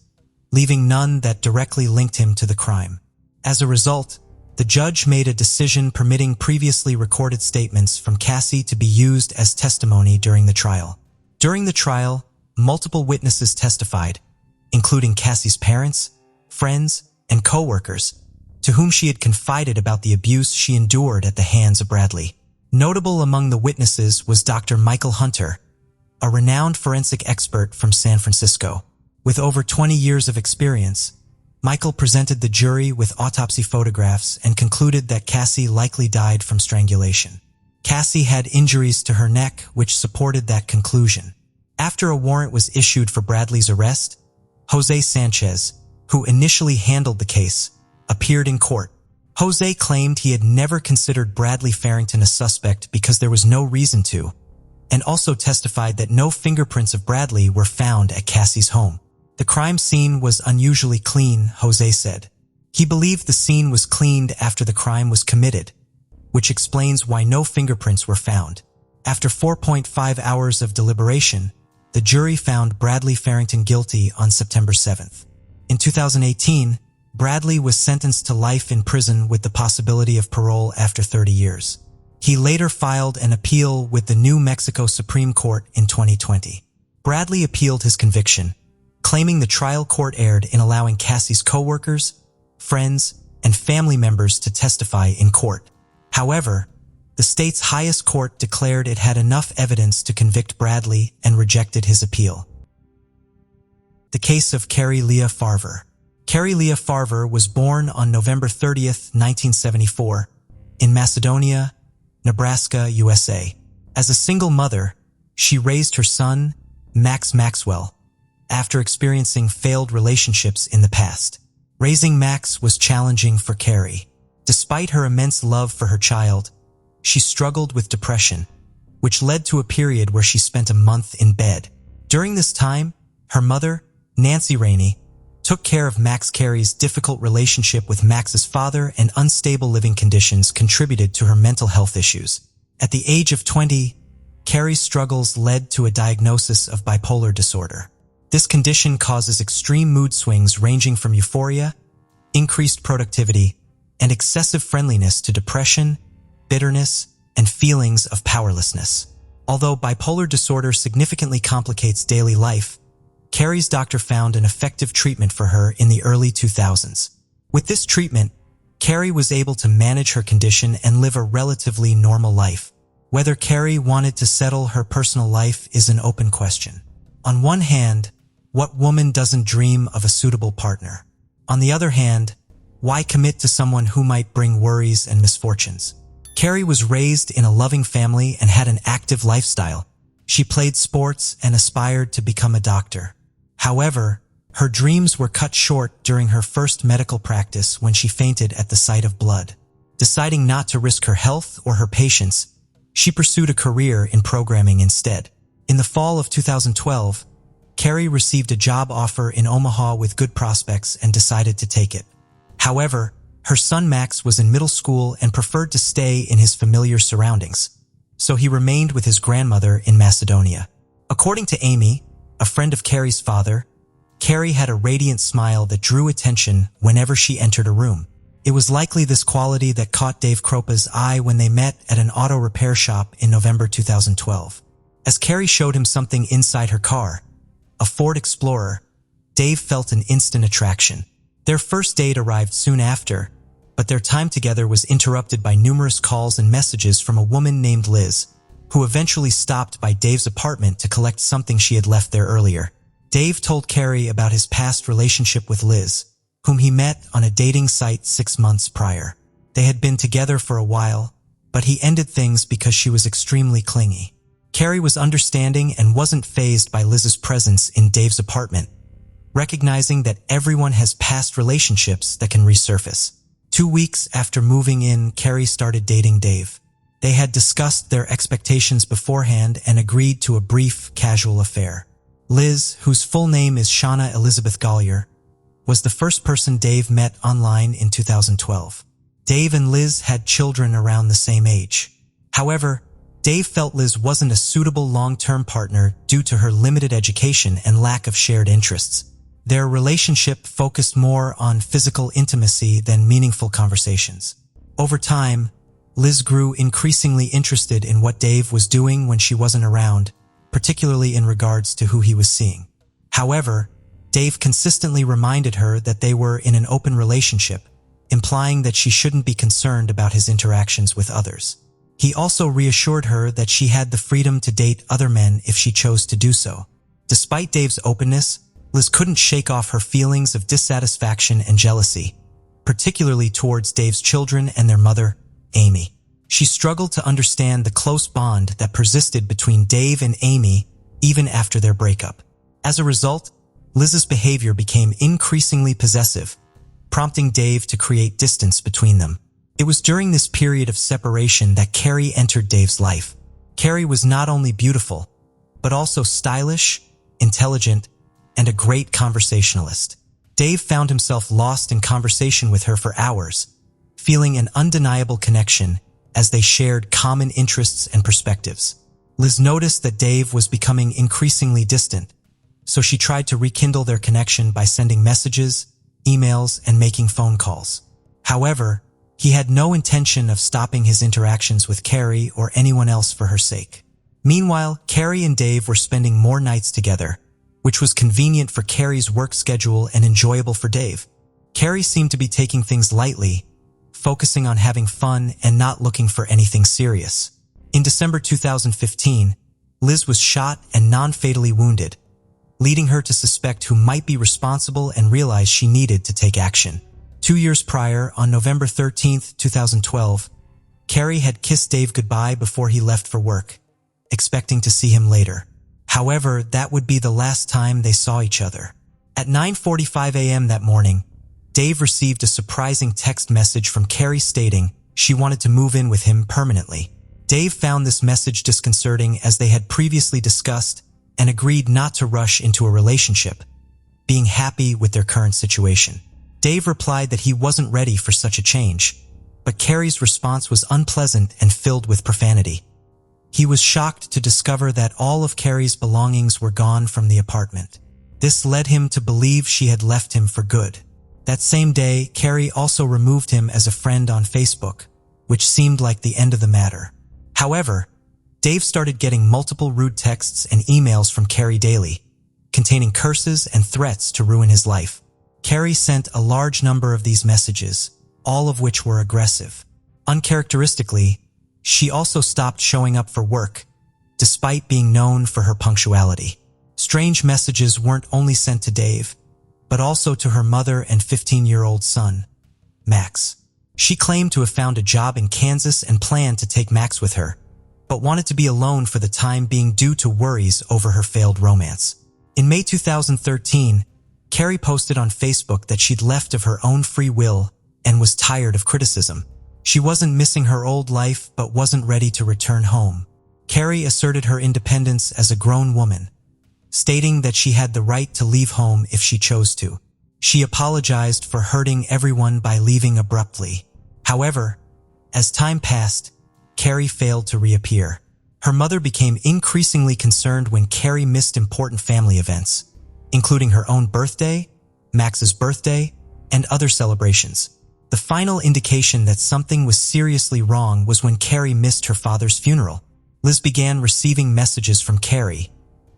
leaving none that directly linked him to the crime. As a result, the judge made a decision permitting previously recorded statements from Cassie to be used as testimony during the trial. During the trial, multiple witnesses testified, including Cassie's parents, friends, and coworkers, to whom she had confided about the abuse she endured at the hands of Bradley. Notable among the witnesses was Dr. Michael Hunter, a renowned forensic expert from San Francisco. With over 20 years of experience, Michael presented the jury with autopsy photographs and concluded that Cassie likely died from strangulation. Cassie had injuries to her neck, which supported that conclusion. After a warrant was issued for Bradley's arrest, Jose Sanchez, who initially handled the case, appeared in court. Jose claimed he had never considered Bradley Farrington a suspect because there was no reason to, and also testified that no fingerprints of Bradley were found at Cassie's home. The crime scene was unusually clean, Jose said. He believed the scene was cleaned after the crime was committed, which explains why no fingerprints were found. After 4.5 hours of deliberation, the jury found Bradley Farrington guilty on September 7th. In 2018, Bradley was sentenced to life in prison with the possibility of parole after 30 years. He later filed an appeal with the New Mexico Supreme Court in 2020. Bradley appealed his conviction, claiming the trial court erred in allowing Cassie's co-workers, friends, and family members to testify in court. However, the state's highest court declared it had enough evidence to convict Bradley and rejected his appeal. The case of Carrie Leah Farver. Carrie Leah Farver was born on November 30, 1974, in Macedonia, Nebraska, USA. As a single mother, she raised her son, Max Maxwell, after experiencing failed relationships in the past. Raising Max was challenging for Carrie. Despite her immense love for her child, she struggled with depression, which led to a period where she spent a month in bed. During this time, her mother, Nancy Rainey, took care of Max. Carrie's difficult relationship with Max's father and unstable living conditions contributed to her mental health issues. At the age of 20, Carrie's struggles led to a diagnosis of bipolar disorder. This condition causes extreme mood swings ranging from euphoria, increased productivity, and excessive friendliness to depression, bitterness, and feelings of powerlessness. Although bipolar disorder significantly complicates daily life, Carrie's doctor found an effective treatment for her in the early 2000s. With this treatment, Carrie was able to manage her condition and live a relatively normal life. Whether Carrie wanted to settle her personal life is an open question. On one hand, what woman doesn't dream of a suitable partner? On the other hand, why commit to someone who might bring worries and misfortunes? Carrie was raised in a loving family and had an active lifestyle. She played sports and aspired to become a doctor. However, her dreams were cut short during her first medical practice when she fainted at the sight of blood. Deciding not to risk her health or her patients, she pursued a career in programming instead. In the fall of 2012, Carrie received a job offer in Omaha with good prospects and decided to take it. However, her son Max was in middle school and preferred to stay in his familiar surroundings, so he remained with his grandmother in Macedonia. According to Amy, a friend of Carrie's father, Carrie had a radiant smile that drew attention whenever she entered a room. It was likely this quality that caught Dave Kropa's eye when they met at an auto repair shop in November 2012. As Carrie showed him something inside her car, a Ford Explorer, Dave felt an instant attraction. Their first date arrived soon after, but their time together was interrupted by numerous calls and messages from a woman named Liz, who eventually stopped by Dave's apartment to collect something she had left there earlier. Dave told Carrie about his past relationship with Liz, whom he met on a dating site 6 months prior. They had been together for a while, but he ended things because she was extremely clingy. Carrie was understanding and wasn't fazed by Liz's presence in Dave's apartment, recognizing that everyone has past relationships that can resurface. 2 weeks after moving in, Carrie started dating Dave. They had discussed their expectations beforehand and agreed to a brief, casual affair. Liz, whose full name is Shauna Elizabeth Gollier, was the first person Dave met online in 2012. Dave and Liz had children around the same age. However, Dave felt Liz wasn't a suitable long-term partner due to her limited education and lack of shared interests. Their relationship focused more on physical intimacy than meaningful conversations. Over time, Liz grew increasingly interested in what Dave was doing when she wasn't around, particularly in regards to who he was seeing. However, Dave consistently reminded her that they were in an open relationship, implying that she shouldn't be concerned about his interactions with others. He also reassured her that she had the freedom to date other men if she chose to do so. Despite Dave's openness, Liz couldn't shake off her feelings of dissatisfaction and jealousy, particularly towards Dave's children and their mother, Amy. She struggled to understand the close bond that persisted between Dave and Amy even after their breakup. As a result, Liz's behavior became increasingly possessive, prompting Dave to create distance between them. It was during this period of separation that Carrie entered Dave's life. Carrie was not only beautiful, but also stylish, intelligent, and a great conversationalist. Dave found himself lost in conversation with her for hours, feeling an undeniable connection as they shared common interests and perspectives. Liz noticed that Dave was becoming increasingly distant, so she tried to rekindle their connection by sending messages, emails, and making phone calls. However, he had no intention of stopping his interactions with Carrie or anyone else for her sake. Meanwhile, Carrie and Dave were spending more nights together, which was convenient for Carrie's work schedule and enjoyable for Dave. Carrie seemed to be taking things lightly, focusing on having fun and not looking for anything serious. In December 2015, Liz was shot and non-fatally wounded, leading her to suspect who might be responsible and realize she needed to take action. 2 years prior, on November 13, 2012, Carrie had kissed Dave goodbye before he left for work, expecting to see him later. However, that would be the last time they saw each other. At 9:45 a.m. that morning, Dave received a surprising text message from Carrie stating she wanted to move in with him permanently. Dave found this message disconcerting as they had previously discussed and agreed not to rush into a relationship, being happy with their current situation. Dave replied that he wasn't ready for such a change, but Carrie's response was unpleasant and filled with profanity. He was shocked to discover that all of Carrie's belongings were gone from the apartment. This led him to believe she had left him for good. That same day, Carrie also removed him as a friend on Facebook, which seemed like the end of the matter. However, Dave started getting multiple rude texts and emails from Carrie daily, containing curses and threats to ruin his life. Carrie sent a large number of these messages, all of which were aggressive. Uncharacteristically, she also stopped showing up for work, despite being known for her punctuality. Strange messages weren't only sent to Dave, but also to her mother and 15-year-old son, Max. She claimed to have found a job in Kansas and planned to take Max with her, but wanted to be alone for the time being due to worries over her failed romance. In May 2013, Carrie posted on Facebook that she'd left of her own free will and was tired of criticism. She wasn't missing her old life but wasn't ready to return home. Carrie asserted her independence as a grown woman, stating that she had the right to leave home if she chose to. She apologized for hurting everyone by leaving abruptly. However, as time passed, Carrie failed to reappear. Her mother became increasingly concerned when Carrie missed important family events, including her own birthday, Max's birthday, and other celebrations. The final indication that something was seriously wrong was when Carrie missed her father's funeral. Liz began receiving messages from Carrie,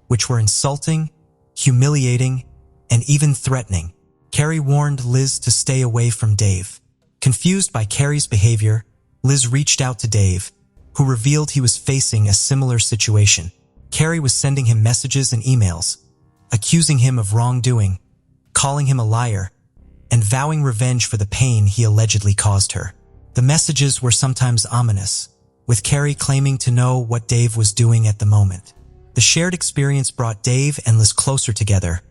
which were insulting, humiliating, and even threatening. Carrie warned Liz to stay away from Dave. Confused by Carrie's behavior, Liz reached out to Dave, who revealed he was facing a similar situation. Carrie was sending him messages and emails, accusing him of wrongdoing, calling him a liar, and vowing revenge for the pain he allegedly caused her. The messages were sometimes ominous, with Carrie claiming to know what Dave was doing at the moment. The shared experience brought Dave and Liz closer together,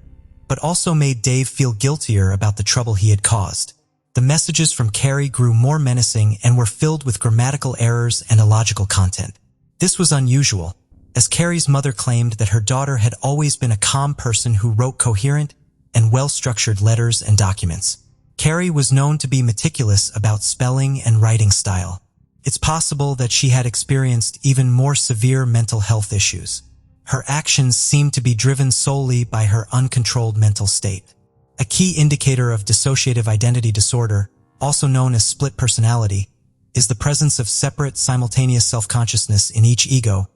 but also made Dave feel guiltier about the trouble he had caused. The messages from Carrie grew more menacing and were filled with grammatical errors and illogical content. This was unusual, as Carrie's mother claimed that her daughter had always been a calm person who wrote coherent and well-structured letters and documents. Carrie was known to be meticulous about spelling and writing style. It's possible that she had experienced even more severe mental health issues. Her actions seemed to be driven solely by her uncontrolled mental state. A key indicator of dissociative identity disorder, also known as split personality, is the presence of separate, simultaneous self-consciousness in each ego,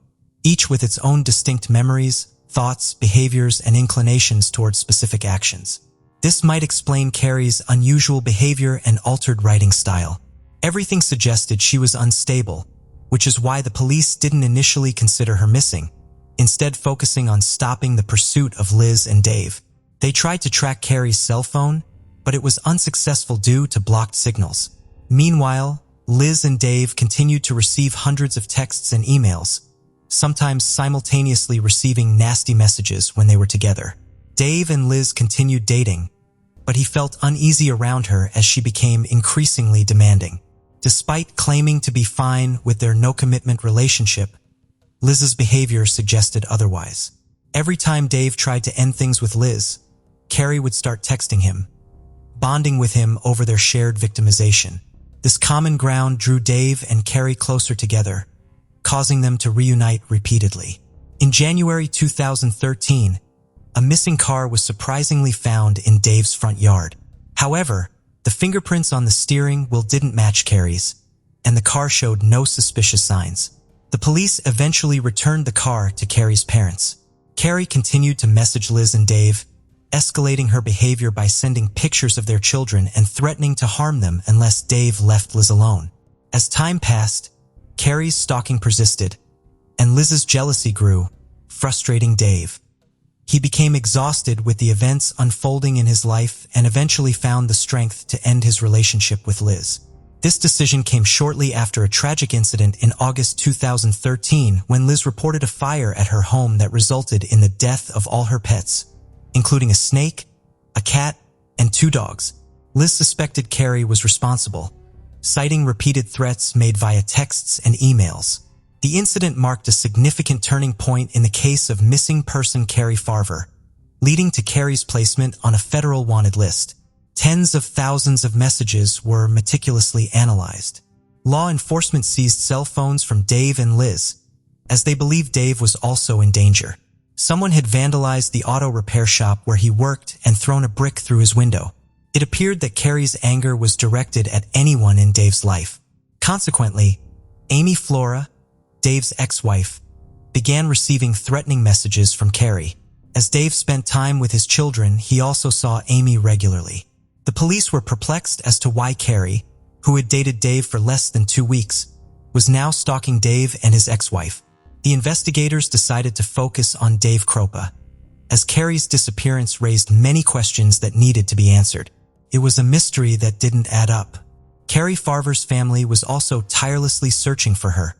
each with its own distinct memories, thoughts, behaviors, and inclinations towards specific actions. This might explain Carrie's unusual behavior and altered writing style. Everything suggested she was unstable, which is why the police didn't initially consider her missing, instead focusing on stopping the pursuit of Liz and Dave. They tried to track Carrie's cell phone, but it was unsuccessful due to blocked signals. Meanwhile, Liz and Dave continued to receive hundreds of texts and emails, sometimes simultaneously receiving nasty messages when they were together. Dave and Liz continued dating, but he felt uneasy around her as she became increasingly demanding. Despite claiming to be fine with their no-commitment relationship, Liz's behavior suggested otherwise. Every time Dave tried to end things with Liz, Carrie would start texting him, bonding with him over their shared victimization. This common ground drew Dave and Carrie closer together, causing them to reunite repeatedly. In January 2013, a missing car was surprisingly found in Dave's front yard. However, the fingerprints on the steering wheel didn't match Carrie's, and the car showed no suspicious signs. The police eventually returned the car to Carrie's parents. Carrie continued to message Liz and Dave, escalating her behavior by sending pictures of their children and threatening to harm them unless Dave left Liz alone. As time passed, Carrie's stalking persisted, and Liz's jealousy grew, frustrating Dave. He became exhausted with the events unfolding in his life and eventually found the strength to end his relationship with Liz. This decision came shortly after a tragic incident in August 2013 when Liz reported a fire at her home that resulted in the death of all her pets, including a snake, a cat, and 2 dogs. Liz suspected Carrie was responsible, citing repeated threats made via texts and emails. The incident marked a significant turning point in the case of missing person Carrie Farver, leading to Carrie's placement on a federal wanted list. Tens of thousands of messages were meticulously analyzed. Law enforcement seized cell phones from Dave and Liz, as they believed Dave was also in danger. Someone had vandalized the auto repair shop where he worked and thrown a brick through his window. It appeared that Carrie's anger was directed at anyone in Dave's life. Consequently, Amy Flora, Dave's ex-wife, began receiving threatening messages from Carrie. As Dave spent time with his children, he also saw Amy regularly. The police were perplexed as to why Carrie, who had dated Dave for less than 2 weeks, was now stalking Dave and his ex-wife. The investigators decided to focus on Dave Kropa, as Carrie's disappearance raised many questions that needed to be answered. It was a mystery that didn't add up. Carrie Farver's family was also tirelessly searching for her,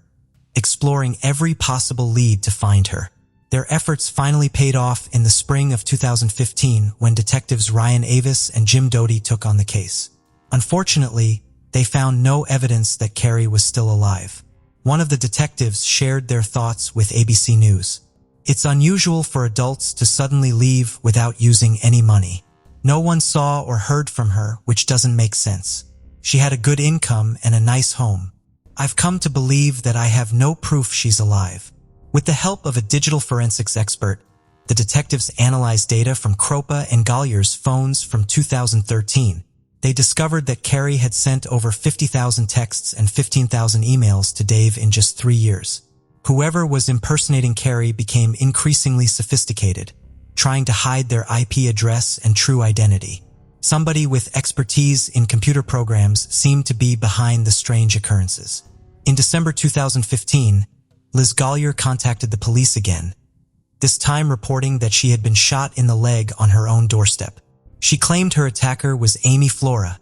exploring every possible lead to find her. Their efforts finally paid off in the spring of 2015 when detectives Ryan Avis and Jim Doty took on the case. Unfortunately, they found no evidence that Carrie was still alive. One of the detectives shared their thoughts with ABC News. "It's unusual for adults to suddenly leave without using any money. No one saw or heard from her, which doesn't make sense. She had a good income and a nice home. I've come to believe that I have no proof she's alive." With the help of a digital forensics expert, the detectives analyzed data from Kropa and Golyer's phones from 2013. They discovered that Carrie had sent over 50,000 texts and 15,000 emails to Dave in just 3 years. Whoever was impersonating Carrie became increasingly sophisticated, trying to hide their IP address and true identity. Somebody with expertise in computer programs seemed to be behind the strange occurrences. In December 2015, Liz Golyer contacted the police again, this time reporting that she had been shot in the leg on her own doorstep. She claimed her attacker was Amy Flora,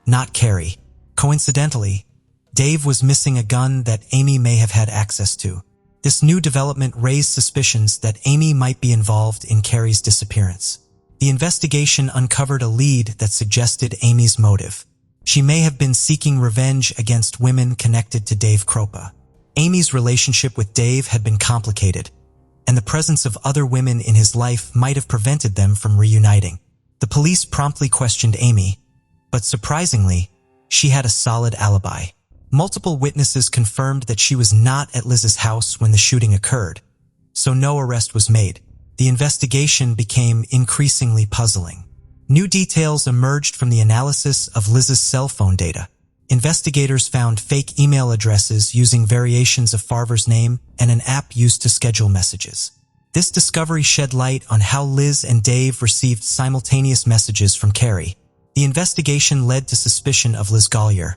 not Carrie. Coincidentally, Dave was missing a gun that Amy may have had access to. This new development raised suspicions that Amy might be involved in Carrie's disappearance. The investigation uncovered a lead that suggested Amy's motive. She may have been seeking revenge against women connected to Dave Kropa. Amy's relationship with Dave had been complicated, and the presence of other women in his life might have prevented them from reuniting. The police promptly questioned Amy, but surprisingly, she had a solid alibi. Multiple witnesses confirmed that she was not at Liz's house when the shooting occurred, so no arrest was made. The investigation became increasingly puzzling. New details emerged from the analysis of Liz's cell phone data. Investigators found fake email addresses using variations of Farver's name and an app used to schedule messages. This discovery shed light on how Liz and Dave received simultaneous messages from Carrie. The investigation led to suspicion of Liz Golyer,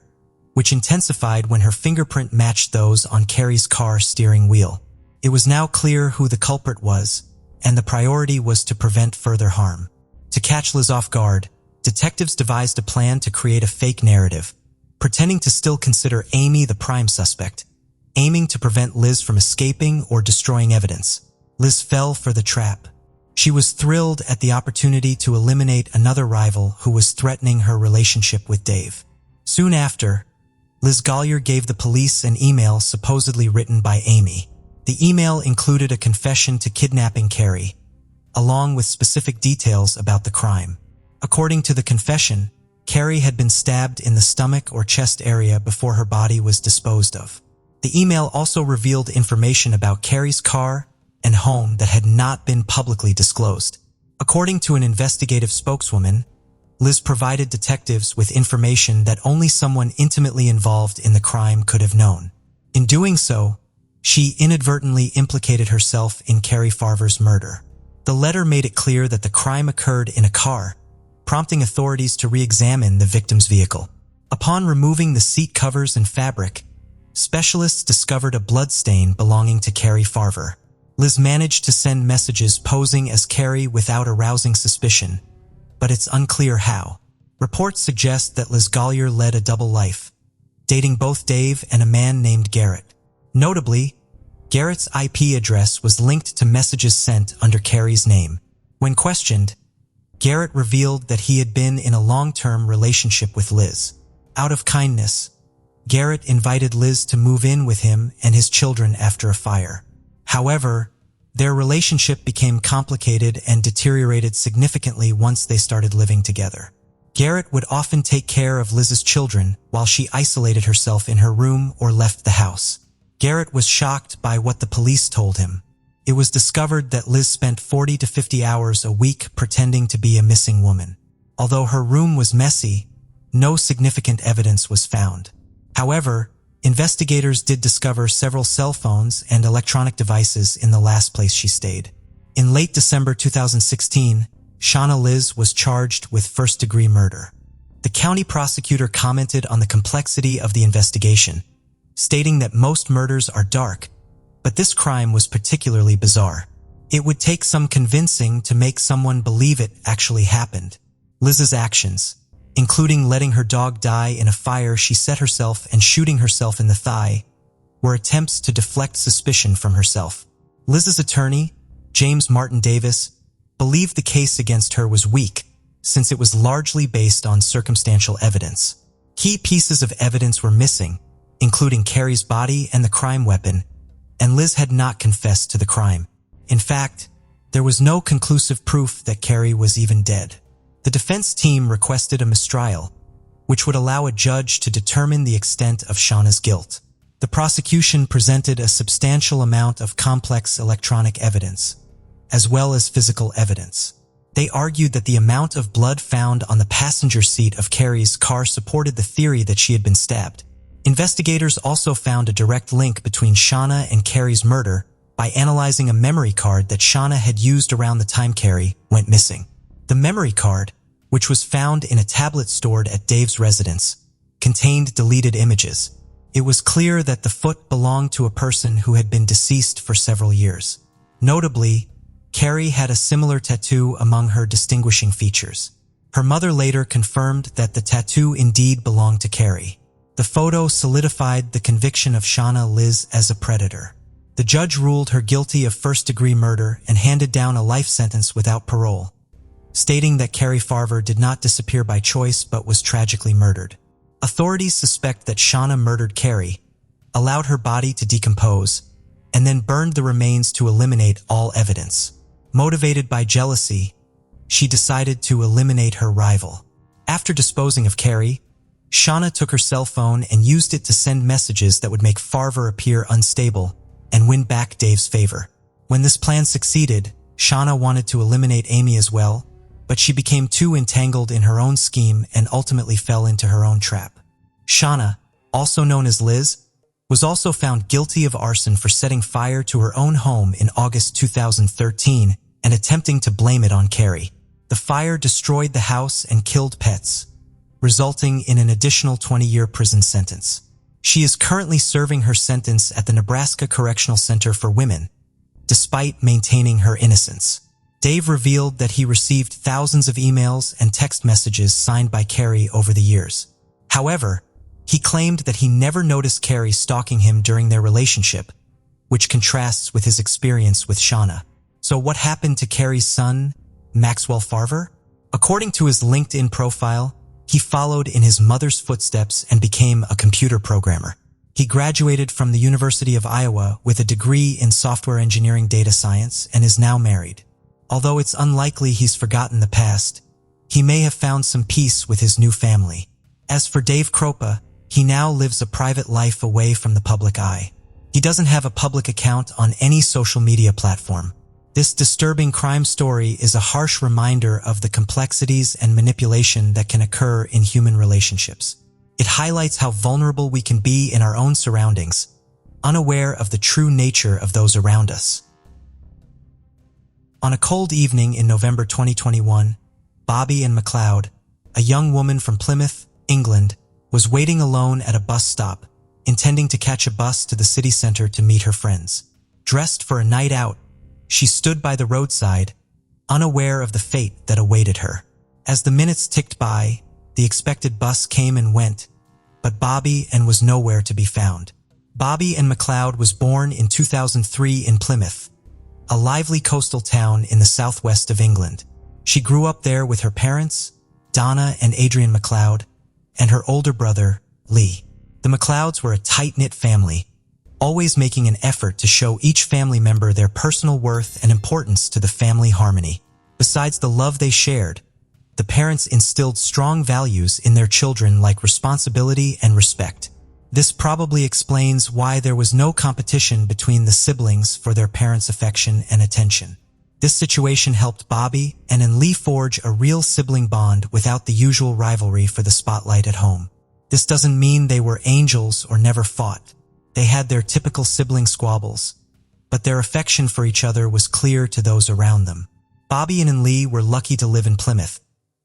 which intensified when her fingerprint matched those on Carrie's car steering wheel. It was now clear who the culprit was, and the priority was to prevent further harm. To catch Liz off guard, detectives devised a plan to create a fake narrative, pretending to still consider Amy the prime suspect, aiming to prevent Liz from escaping or destroying evidence. Liz fell for the trap. She was thrilled at the opportunity to eliminate another rival who was threatening her relationship with Dave. Soon after, Liz Gollier gave the police an email supposedly written by Amy. The email included a confession to kidnapping Carrie, along with specific details about the crime. According to the confession, Carrie had been stabbed in the stomach or chest area before her body was disposed of. The email also revealed information about Carrie's car and home that had not been publicly disclosed. According to an investigative spokeswoman, Liz provided detectives with information that only someone intimately involved in the crime could have known. In doing so, she inadvertently implicated herself in Carrie Farver's murder. The letter made it clear that the crime occurred in a car, prompting authorities to re-examine the victim's vehicle. Upon removing the seat covers and fabric, specialists discovered a blood stain belonging to Carrie Farver. Liz managed to send messages posing as Carrie without arousing suspicion, but it's unclear how. Reports suggest that Liz Gollier led a double life, dating both Dave and a man named Garrett. Notably, Garrett's IP address was linked to messages sent under Carrie's name. When questioned, Garrett revealed that he had been in a long-term relationship with Liz. Out of kindness, Garrett invited Liz to move in with him and his children after a fire. However, their relationship became complicated and deteriorated significantly once they started living together. Garrett would often take care of Liz's children while she isolated herself in her room or left the house. Garrett was shocked by what the police told him. It was discovered that Liz spent 40 to 50 hours a week pretending to be a missing woman. Although her room was messy, no significant evidence was found. However, investigators did discover several cell phones and electronic devices in the last place she stayed. In late December 2016, Shauna Liz was charged with first-degree murder. The county prosecutor commented on the complexity of the investigation, stating that most murders are dark, but this crime was particularly bizarre. It would take some convincing to make someone believe it actually happened. Liz's actions, including letting her dog die in a fire she set herself and shooting herself in the thigh, were attempts to deflect suspicion from herself. Liz's attorney, James Martin Davis, believed the case against her was weak, since it was largely based on circumstantial evidence. Key pieces of evidence were missing, including Carrie's body and the crime weapon, and Liz had not confessed to the crime. In fact, there was no conclusive proof that Carrie was even dead. The defense team requested a mistrial, which would allow a judge to determine the extent of Shauna's guilt. The prosecution presented a substantial amount of complex electronic evidence, as well as physical evidence. They argued that the amount of blood found on the passenger seat of Carrie's car supported the theory that she had been stabbed. Investigators also found a direct link between Shauna and Carrie's murder by analyzing a memory card that Shauna had used around the time Carrie went missing. The memory card, which was found in a tablet stored at Dave's residence, contained deleted images. It was clear that the foot belonged to a person who had been deceased for several years. Notably, Carrie had a similar tattoo among her distinguishing features. Her mother later confirmed that the tattoo indeed belonged to Carrie. The photo solidified the conviction of Shauna Liz as a predator. The judge ruled her guilty of first-degree murder and handed down a life sentence without parole, stating that Carrie Farver did not disappear by choice but was tragically murdered. Authorities suspect that Shauna murdered Carrie, allowed her body to decompose, and then burned the remains to eliminate all evidence. Motivated by jealousy, she decided to eliminate her rival. After disposing of Carrie, Shauna took her cell phone and used it to send messages that would make Farver appear unstable and win back Dave's favor. When this plan succeeded, Shauna wanted to eliminate Amy as well, but she became too entangled in her own scheme and ultimately fell into her own trap. Shauna, also known as Liz, was also found guilty of arson for setting fire to her own home in August 2013 and attempting to blame it on Carrie. The fire destroyed the house and killed pets, resulting in an additional 20-year prison sentence. She is currently serving her sentence at the Nebraska Correctional Center for Women, despite maintaining her innocence. Dave revealed that he received thousands of emails and text messages signed by Carrie over the years. However, he claimed that he never noticed Carrie stalking him during their relationship, which contrasts with his experience with Shauna. So what happened to Carrie's son, Maxwell Farver? According to his LinkedIn profile, he followed in his mother's footsteps and became a computer programmer. He graduated from the University of Iowa with a degree in software engineering data science and is now married. Although it's unlikely he's forgotten the past, he may have found some peace with his new family. As for Dave Kropa, he now lives a private life away from the public eye. He doesn't have a public account on any social media platform. This disturbing crime story is a harsh reminder of the complexities and manipulation that can occur in human relationships. It highlights how vulnerable we can be in our own surroundings, unaware of the true nature of those around us. On a cold evening in November 2021, Bobby Ann McLeod, a young woman from Plymouth, England, was waiting alone at a bus stop, intending to catch a bus to the city center to meet her friends. Dressed for a night out, she stood by the roadside, unaware of the fate that awaited her. As the minutes ticked by, the expected bus came and went, but Bobby Ann was nowhere to be found. Bobby Ann McLeod was born in 2003 in Plymouth, a lively coastal town in the southwest of England. She grew up there with her parents, Donna and Adrian McLeod, and her older brother, Lee. The McLeods were a tight-knit family, always making an effort to show each family member their personal worth and importance to the family harmony. Besides the love they shared, the parents instilled strong values in their children like responsibility and respect. This probably explains why there was no competition between the siblings for their parents' affection and attention. This situation helped Bobby and Lee forge a real sibling bond without the usual rivalry for the spotlight at home. This doesn't mean they were angels or never fought. They had their typical sibling squabbles, but their affection for each other was clear to those around them. Bobby and Lee were lucky to live in Plymouth,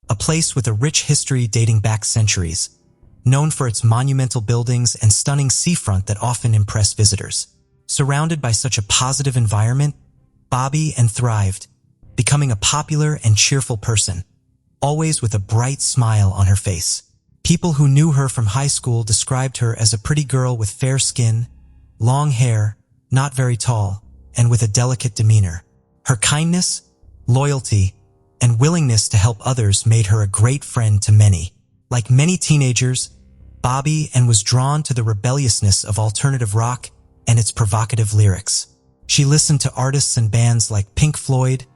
a place with a rich history dating back centuries, known for its monumental buildings and stunning seafront that often impress visitors. Surrounded by such a positive environment, Bobby Ann thrived, becoming a popular and cheerful person, always with a bright smile on her face. People who knew her from high school described her as a pretty girl with fair skin, long hair, not very tall, and with a delicate demeanor. Her kindness, loyalty, and willingness to help others made her a great friend to many. Like many teenagers, Bobby Ann was drawn to the rebelliousness of alternative rock and its provocative lyrics. She listened to artists and bands like Pink Floyd,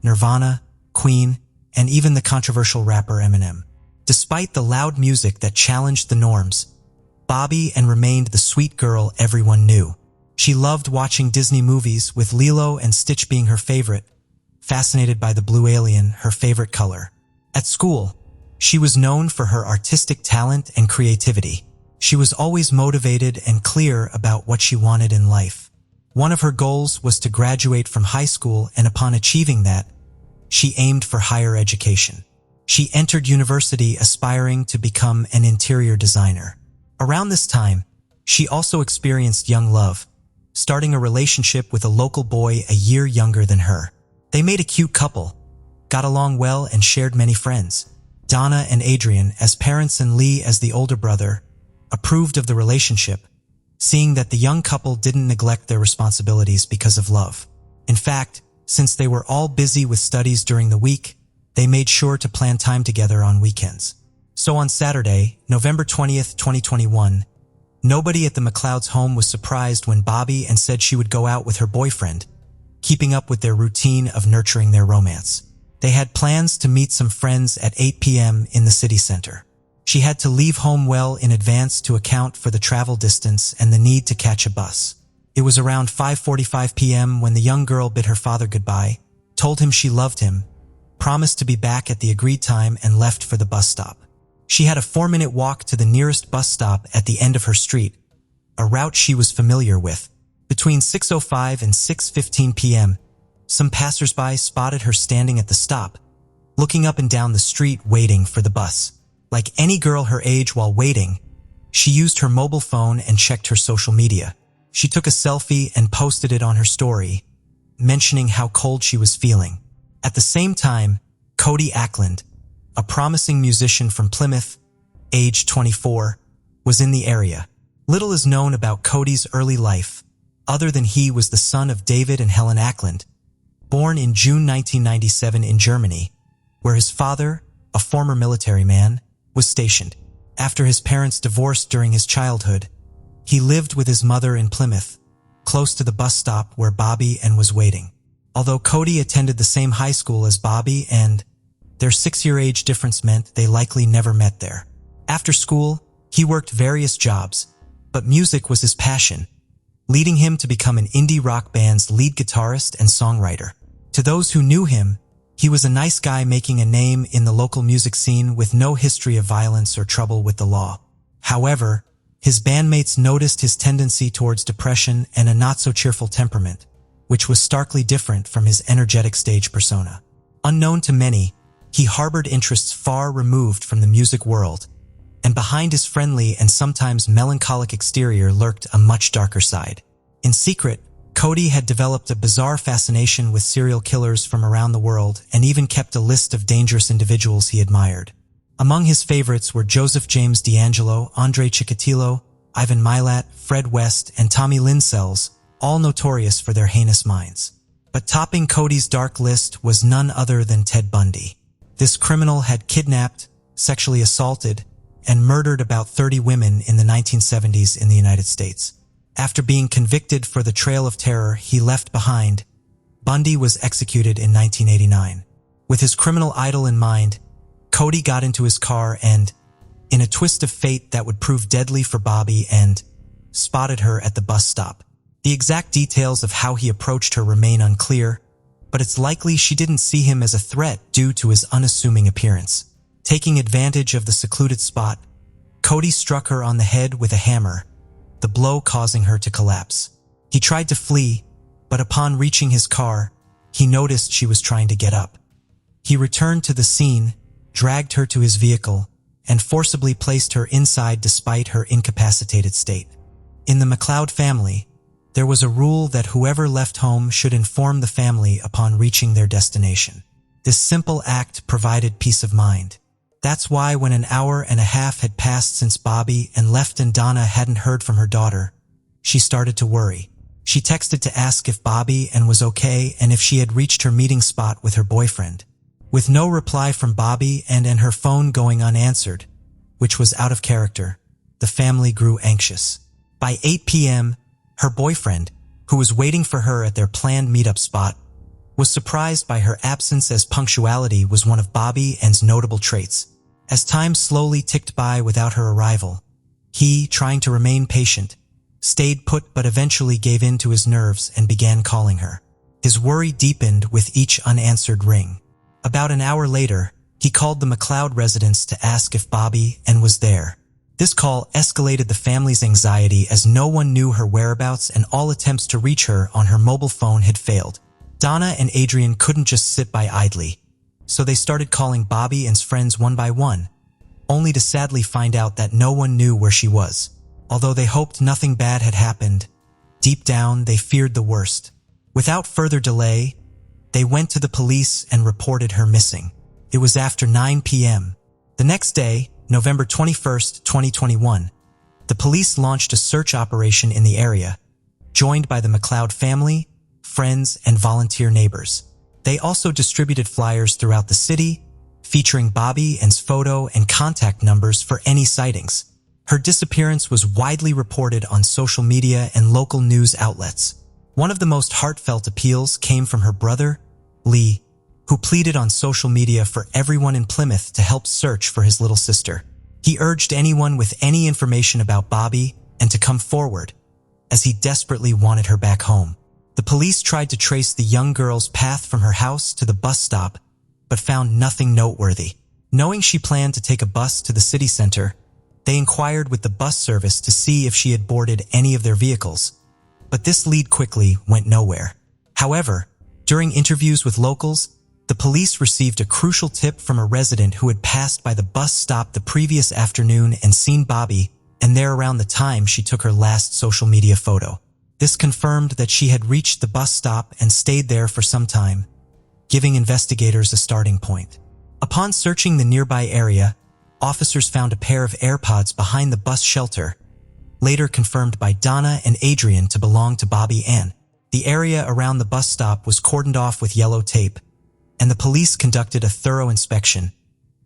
Nirvana, Queen, and even the controversial rapper Eminem. Despite the loud music that challenged the norms, Bobby Ann remained the sweet girl everyone knew. She loved watching Disney movies, with Lilo and Stitch being her favorite, fascinated by the blue alien, her favorite color. At school, she was known for her artistic talent and creativity. She was always motivated and clear about what she wanted in life. One of her goals was to graduate from high school, and upon achieving that, she aimed for higher education. She entered university aspiring to become an interior designer. Around this time, she also experienced young love, starting a relationship with a local boy a year younger than her. They made a cute couple, got along well, and shared many friends. Donna and Adrian, as parents and Lee as the older brother, approved of the relationship, seeing that the young couple didn't neglect their responsibilities because of love. In fact, since they were all busy with studies during the week, they made sure to plan time together on weekends. So on Saturday, November 20th, 2021, nobody at the McLeod's home was surprised when Bobby Ann said she would go out with her boyfriend, keeping up with their routine of nurturing their romance. They had plans to meet some friends at 8 p.m. in the city center. She had to leave home well in advance to account for the travel distance and the need to catch a bus. It was around 5:45 p.m. when the young girl bid her father goodbye, told him she loved him, promised to be back at the agreed time, and left for the bus stop. She had a 4-minute walk to the nearest bus stop at the end of her street, a route she was familiar with. Between 6:05 and 6:15 p.m., some passersby spotted her standing at the stop, looking up and down the street waiting for the bus. Like any girl her age while waiting, she used her mobile phone and checked her social media. She took a selfie and posted it on her story, mentioning how cold she was feeling. At the same time, Cody Ackland, a promising musician from Plymouth, age 24, was in the area. Little is known about Cody's early life, other than he was the son of David and Helen Ackland, born in June 1997 in Germany, where his father, a former military man, was stationed. After his parents divorced during his childhood, he lived with his mother in Plymouth, close to the bus stop where Bobby and was waiting. Although Cody attended the same high school as Bobby and their 6-year age difference meant they likely never met there. After school, he worked various jobs, but music was his passion, leading him to become an indie rock band's lead guitarist and songwriter. To those who knew him, he was a nice guy making a name in the local music scene with no history of violence or trouble with the law. However, his bandmates noticed his tendency towards depression and a not-so-cheerful temperament, which was starkly different from his energetic stage persona. Unknown to many, he harbored interests far removed from the music world, and behind his friendly and sometimes melancholic exterior lurked a much darker side. In secret, Cody had developed a bizarre fascination with serial killers from around the world and even kept a list of dangerous individuals he admired. Among his favorites were Joseph James D'Angelo, Andre Chikatilo, Ivan Milat, Fred West, and Tommy Lynn Sells, all notorious for their heinous minds. But topping Cody's dark list was none other than Ted Bundy. This criminal had kidnapped, sexually assaulted, and murdered about 30 women in the 1970s in the United States. After being convicted for the trail of terror he left behind, Bundy was executed in 1989. With his criminal idol in mind, Cody got into his car and, in a twist of fate that would prove deadly for Bobby, and spotted her at the bus stop. The exact details of how he approached her remain unclear, but it's likely she didn't see him as a threat due to his unassuming appearance. Taking advantage of the secluded spot, Cody struck her on the head with a hammer, the blow causing her to collapse. He tried to flee, but upon reaching his car, he noticed she was trying to get up. He returned to the scene, dragged her to his vehicle, and forcibly placed her inside despite her incapacitated state. In the McLeod family, there was a rule that whoever left home should inform the family upon reaching their destination. This simple act provided peace of mind. That's why when an hour and a half had passed since Bobby and left and Donna hadn't heard from her daughter, she started to worry. She texted to ask if Bobby and was okay and if she had reached her meeting spot with her boyfriend. With no reply from Bobby and her phone going unanswered, which was out of character, the family grew anxious. By 8 p.m., her boyfriend, who was waiting for her at their planned meetup spot, was surprised by her absence as punctuality was one of Bobby and's notable traits. As time slowly ticked by without her arrival, he, trying to remain patient, stayed put but eventually gave in to his nerves and began calling her. His worry deepened with each unanswered ring. About an hour later, he called the McLeod residence to ask if Bobby and was there. This call escalated the family's anxiety as no one knew her whereabouts and all attempts to reach her on her mobile phone had failed. Donna and Adrian couldn't just sit by idly, so they started calling Bobby and's friends one by one, only to sadly find out that no one knew where she was. Although they hoped nothing bad had happened, deep down they feared the worst. Without further delay, they went to the police and reported her missing. It was after 9 p.m. The next day, November 21st, 2021, the police launched a search operation in the area, joined by the McLeod family, friends, and volunteer neighbors. They also distributed flyers throughout the city, featuring Bobby and's photo and contact numbers for any sightings. Her disappearance was widely reported on social media and local news outlets. One of the most heartfelt appeals came from her brother, Lee, who pleaded on social media for everyone in Plymouth to help search for his little sister. He urged anyone with any information about Bobby and to come forward, as he desperately wanted her back home. The police tried to trace the young girl's path from her house to the bus stop, but found nothing noteworthy. Knowing she planned to take a bus to the city center, they inquired with the bus service to see if she had boarded any of their vehicles, but this lead quickly went nowhere. However, during interviews with locals, the police received a crucial tip from a resident who had passed by the bus stop the previous afternoon and seen Bobby, and there around the time she took her last social media photo. This confirmed that she had reached the bus stop and stayed there for some time, giving investigators a starting point. Upon searching the nearby area, officers found a pair of AirPods behind the bus shelter, later confirmed by Donna and Adrian to belong to Bobby Ann. The area around the bus stop was cordoned off with yellow tape, and the police conducted a thorough inspection,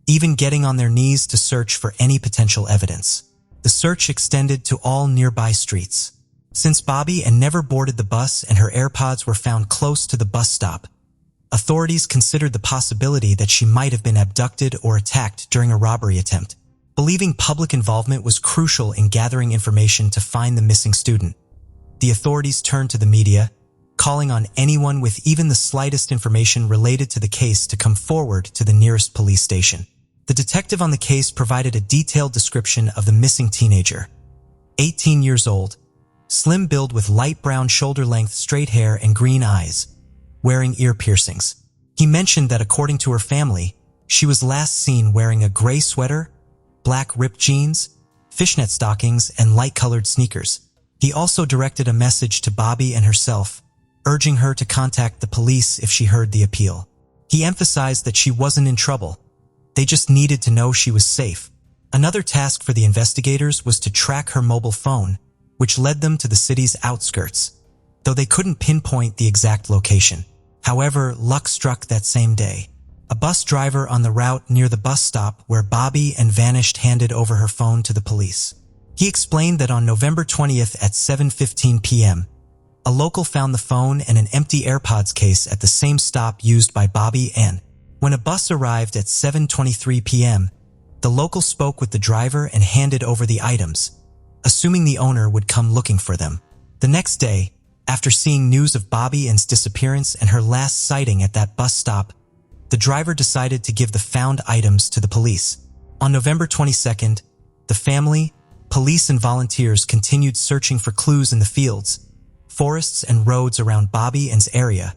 even getting on their knees to search for any potential evidence. The search extended to all nearby streets. Since Bobby Ann never boarded the bus and her AirPods were found close to the bus stop, authorities considered the possibility that she might have been abducted or attacked during a robbery attempt. Believing public involvement was crucial in gathering information to find the missing student, the authorities turned to the media, calling on anyone with even the slightest information related to the case to come forward to the nearest police station. The detective on the case provided a detailed description of the missing teenager. 18 years old, slim build with light brown shoulder-length straight hair and green eyes, wearing ear piercings. He mentioned that according to her family, she was last seen wearing a gray sweater, black ripped jeans, fishnet stockings, and light-colored sneakers. He also directed a message to Bobby and herself, urging her to contact the police if she heard the appeal. He emphasized that she wasn't in trouble. They just needed to know she was safe. Another task for the investigators was to track her mobile phone, which led them to the city's outskirts, though they couldn't pinpoint the exact location. However, luck struck that same day. A bus driver on the route near the bus stop where Bobby Ann vanished handed over her phone to the police. He explained that on November 20th at 7:15 p.m., a local found the phone and an empty AirPods case at the same stop used by Bobby Ann. When a bus arrived at 7:23 p.m., the local spoke with the driver and handed over the items, assuming the owner would come looking for them. The next day, after seeing news of Bobby Ann's disappearance and her last sighting at that bus stop, the driver decided to give the found items to the police. On November 22nd, the family, police, and volunteers continued searching for clues in the fields, forests, and roads around Bobby Ann's area,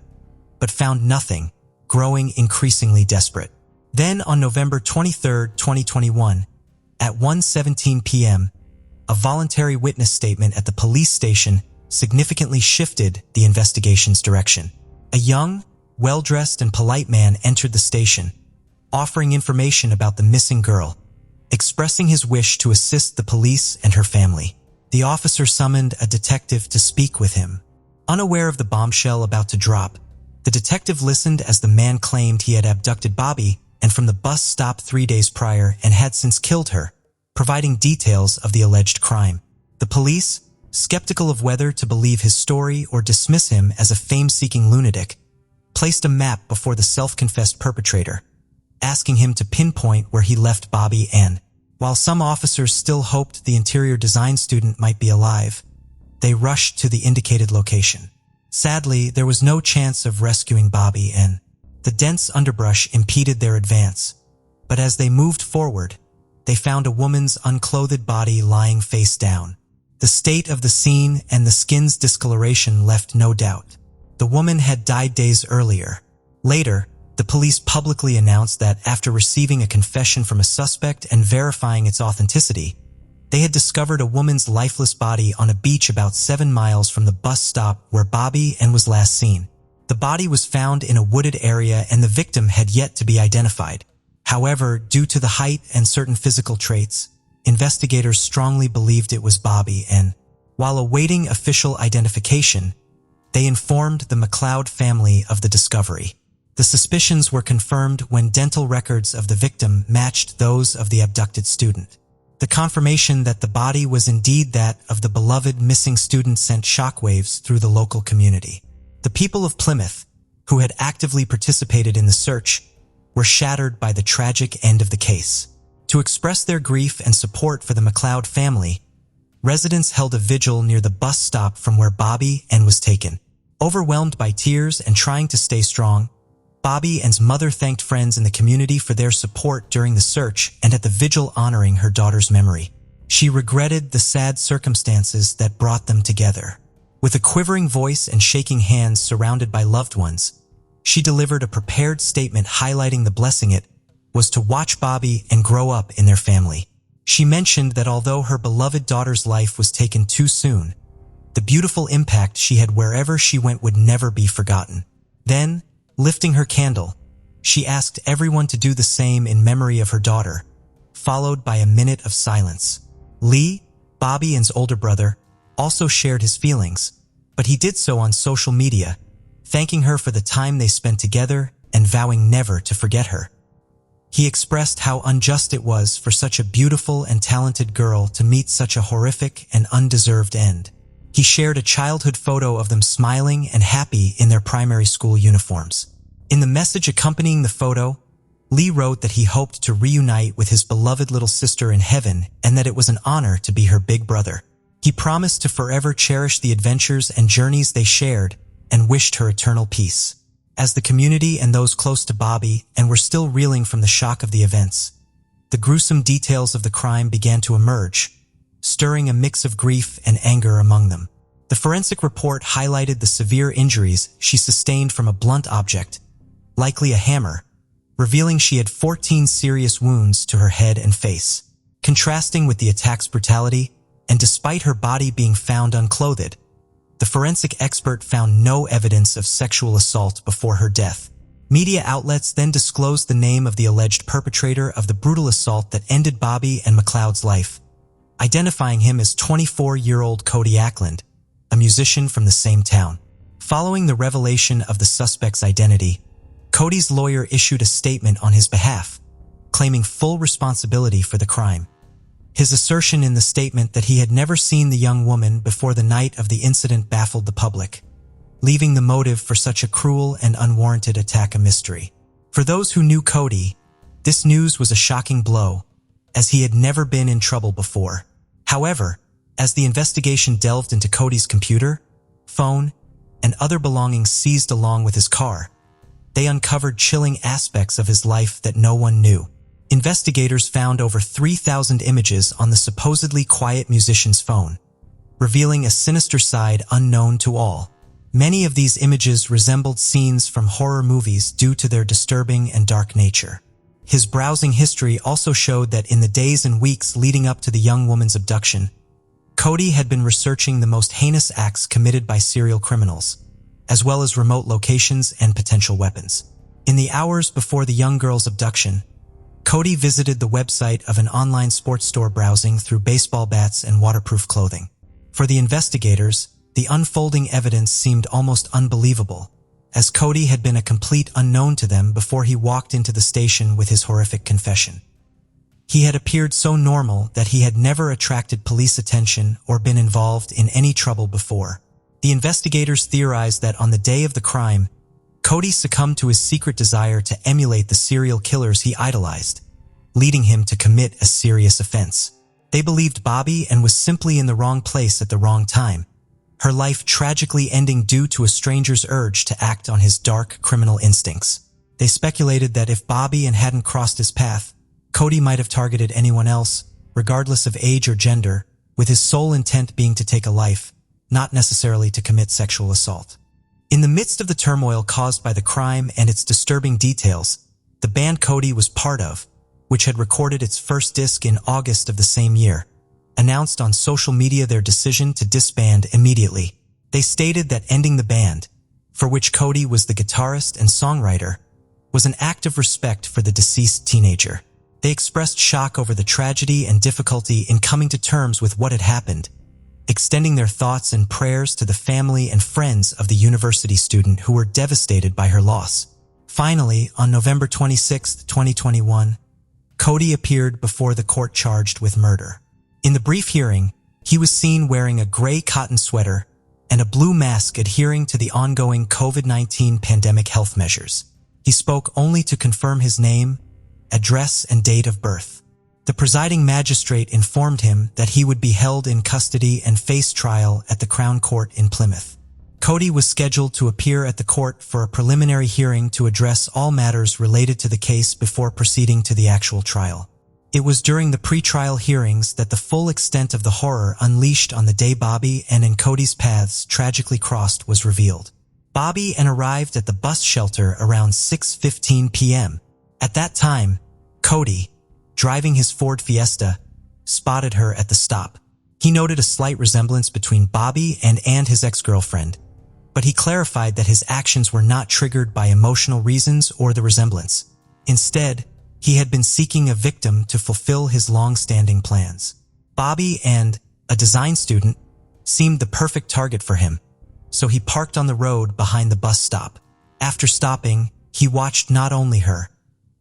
but found nothing, growing increasingly desperate. Then on November 23, 2021, at 1:17 p.m., a voluntary witness statement at the police station significantly shifted the investigation's direction. A young, well-dressed, and polite man entered the station, offering information about the missing girl, expressing his wish to assist the police and her family. The officer summoned a detective to speak with him. Unaware of the bombshell about to drop, the detective listened as the man claimed he had abducted Bobby Ann from the bus stop 3 days prior and had since killed her, providing details of the alleged crime. The police, skeptical of whether to believe his story or dismiss him as a fame-seeking lunatic, placed a map before the self-confessed perpetrator, asking him to pinpoint where he left Bobby Ann. While some officers still hoped the interior design student might be alive, they rushed to the indicated location. Sadly, there was no chance of rescuing Bobby Ann. The dense underbrush impeded their advance, but as they moved forward, they found a woman's unclothed body lying face down. The state of the scene and the skin's discoloration left no doubt. The woman had died days earlier. Later, the police publicly announced that after receiving a confession from a suspect and verifying its authenticity, they had discovered a woman's lifeless body on a beach about 7 miles from the bus stop where Bobby Ann was last seen. The body was found in a wooded area and the victim had yet to be identified. However, due to the height and certain physical traits, investigators strongly believed it was Bobby Ann. While awaiting official identification, they informed the McLeod family of the discovery. The suspicions were confirmed when dental records of the victim matched those of the abducted student. The confirmation that the body was indeed that of the beloved missing student sent shockwaves through the local community. The people of Plymouth, who had actively participated in the search, were shattered by the tragic end of the case. To express their grief and support for the McLeod family, residents held a vigil near the bus stop from where Bobby Ann was taken. Overwhelmed by tears and trying to stay strong, Bobby Ann's mother thanked friends in the community for their support during the search and at the vigil honoring her daughter's memory. She regretted the sad circumstances that brought them together. With a quivering voice and shaking hands surrounded by loved ones, she delivered a prepared statement highlighting the blessing it was to watch Bobby Ann grow up in their family. She mentioned that although her beloved daughter's life was taken too soon, the beautiful impact she had wherever she went would never be forgotten. Then, Lifting her candle, she asked everyone to do the same in memory of her daughter, followed by a minute of silence. Lee, Bobby Ann's older brother, also shared his feelings, but he did so on social media, thanking her for the time they spent together and vowing never to forget her. He expressed how unjust it was for such a beautiful and talented girl to meet such a horrific and undeserved end. He shared a childhood photo of them smiling and happy in their primary school uniforms. In the message accompanying the photo, Lee wrote that he hoped to reunite with his beloved little sister in heaven and that it was an honor to be her big brother. He promised to forever cherish the adventures and journeys they shared and wished her eternal peace. As the community and those close to Bobby Ann were still reeling from the shock of the events, the gruesome details of the crime began to emerge, stirring a mix of grief and anger among them. The forensic report highlighted the severe injuries she sustained from a blunt object, likely a hammer, revealing she had 14 serious wounds to her head and face. Contrasting with the attack's brutality, and despite her body being found unclothed, the forensic expert found no evidence of sexual assault before her death. Media outlets then disclosed the name of the alleged perpetrator of the brutal assault that ended Bobby and McLeod's life, identifying him as 24-year-old Cody Ackland, a musician from the same town. Following the revelation of the suspect's identity, Cody's lawyer issued a statement on his behalf, claiming full responsibility for the crime. His assertion in the statement that he had never seen the young woman before the night of the incident baffled the public, leaving the motive for such a cruel and unwarranted attack a mystery. For those who knew Cody, this news was a shocking blow, as he had never been in trouble before. However, as the investigation delved into Cody's computer, phone, and other belongings seized along with his car, they uncovered chilling aspects of his life that no one knew. Investigators found over 3,000 images on the supposedly quiet musician's phone, revealing a sinister side unknown to all. Many of these images resembled scenes from horror movies due to their disturbing and dark nature. His browsing history also showed that in the days and weeks leading up to the young woman's abduction, Cody had been researching the most heinous acts committed by serial criminals, as well as remote locations and potential weapons. In the hours before the young girl's abduction, Cody visited the website of an online sports store browsing through baseball bats and waterproof clothing. For the investigators, the unfolding evidence seemed almost unbelievable, as Cody had been a complete unknown to them before he walked into the station with his horrific confession. He had appeared so normal that he had never attracted police attention or been involved in any trouble before. The investigators theorized that on the day of the crime, Cody succumbed to his secret desire to emulate the serial killers he idolized, leading him to commit a serious offense. They believed Bobby Ann was simply in the wrong place at the wrong time, her life tragically ending due to a stranger's urge to act on his dark criminal instincts. They speculated that if Bobby Ann hadn't crossed his path, Cody might have targeted anyone else, regardless of age or gender, with his sole intent being to take a life, not necessarily to commit sexual assault. In the midst of the turmoil caused by the crime and its disturbing details, the band Cody was part of, which had recorded its first disc in August of the same year, announced on social media their decision to disband immediately. They stated that ending the band, for which Cody was the guitarist and songwriter, was an act of respect for the deceased teenager. They expressed shock over the tragedy and difficulty in coming to terms with what had happened, extending their thoughts and prayers to the family and friends of the university student who were devastated by her loss. Finally, on November 26, 2021, Cody appeared before the court charged with murder. In the brief hearing, he was seen wearing a gray cotton sweater and a blue mask adhering to the ongoing COVID-19 pandemic health measures. He spoke only to confirm his name, address, and date of birth. The presiding magistrate informed him that he would be held in custody and face trial at the Crown Court in Plymouth. Cody was scheduled to appear at the court for a preliminary hearing to address all matters related to the case before proceeding to the actual trial. It was during the pre-trial hearings that the full extent of the horror unleashed on the day Bobby Ann and Cody's paths tragically crossed was revealed. Bobby Ann arrived at the bus shelter around 6:15 p.m. At that time, Cody, driving his Ford Fiesta, spotted her at the stop. He noted a slight resemblance between Bobby Ann and his ex-girlfriend, but he clarified that his actions were not triggered by emotional reasons or the resemblance. Instead, he had been seeking a victim to fulfill his long-standing plans. Bobby and a design student seemed the perfect target for him, so he parked on the road behind the bus stop. After stopping, he watched not only her,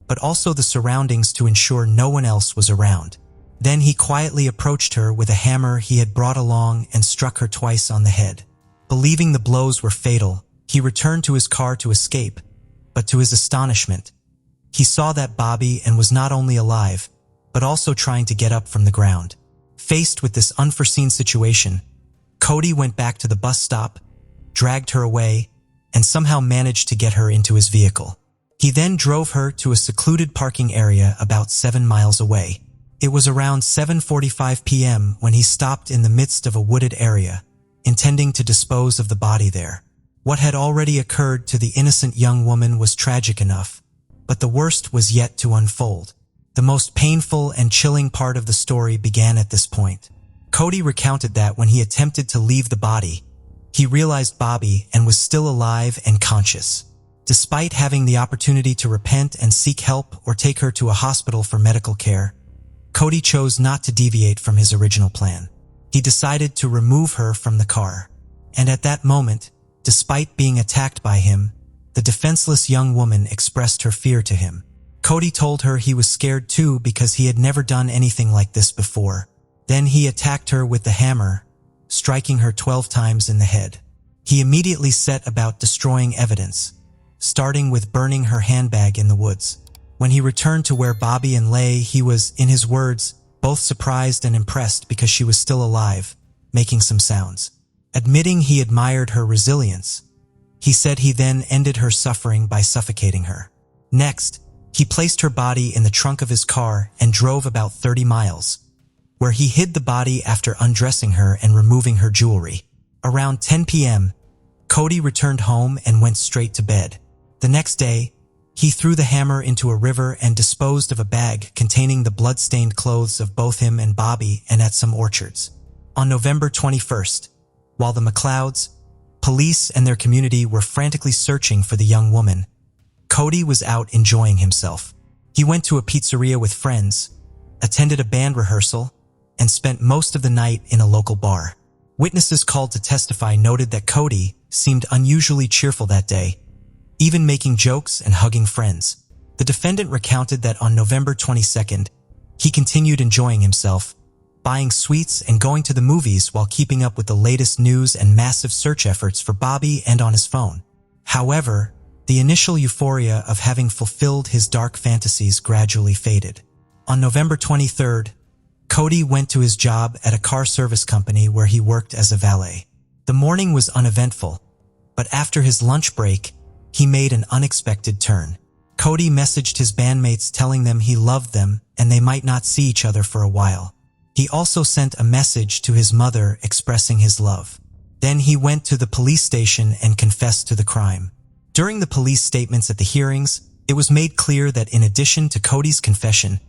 but also the surroundings to ensure no one else was around. Then he quietly approached her with a hammer he had brought along and struck her twice on the head. Believing the blows were fatal, he returned to his car to escape, but to his astonishment, he saw that Bobby was not only alive, but also trying to get up from the ground. Faced with this unforeseen situation, Cody went back to the bus stop, dragged her away, and somehow managed to get her into his vehicle. He then drove her to a secluded parking area about 7 miles away. It was around 7:45 p.m. when he stopped in the midst of a wooded area, intending to dispose of the body there. What had already occurred to the innocent young woman was tragic enough, but the worst was yet to unfold. The most painful and chilling part of the story began at this point. Cody recounted that when he attempted to leave the body, he realized Bobby was still alive and conscious. Despite having the opportunity to repent and seek help or take her to a hospital for medical care, Cody chose not to deviate from his original plan. He decided to remove her from the car. And at that moment, despite being attacked by him, the defenseless young woman expressed her fear to him. Cody told her he was scared too because he had never done anything like this before. Then he attacked her with the hammer, striking her 12 times in the head. He immediately set about destroying evidence, starting with burning her handbag in the woods. When he returned to where Bobby lay, he was, in his words, both surprised and impressed because she was still alive, making some sounds. Admitting he admired her resilience, he said he then ended her suffering by suffocating her. Next, he placed her body in the trunk of his car and drove about 30 miles, where he hid the body after undressing her and removing her jewelry. Around 10 p.m., Cody returned home and went straight to bed. The next day, he threw the hammer into a river and disposed of a bag containing the blood-stained clothes of both him and Bobby at some orchards. On November 21st, while the McLeods, police and their community were frantically searching for the young woman, Cody was out enjoying himself. He went to a pizzeria with friends, attended a band rehearsal, and spent most of the night in a local bar. Witnesses called to testify noted that Cody seemed unusually cheerful that day, even making jokes and hugging friends. The defendant recounted that on November 22nd, he continued enjoying himself, buying sweets and going to the movies while keeping up with the latest news and massive search efforts for Bobby on his phone. However, the initial euphoria of having fulfilled his dark fantasies gradually faded. On November 23rd, Cody went to his job at a car service company where he worked as a valet. The morning was uneventful, but after his lunch break, he made an unexpected turn. Cody messaged his bandmates telling them he loved them and they might not see each other for a while. He also sent a message to his mother expressing his love. Then he went to the police station and confessed to the crime. During the police statements at the hearings, it was made clear that in addition to Cody's confession,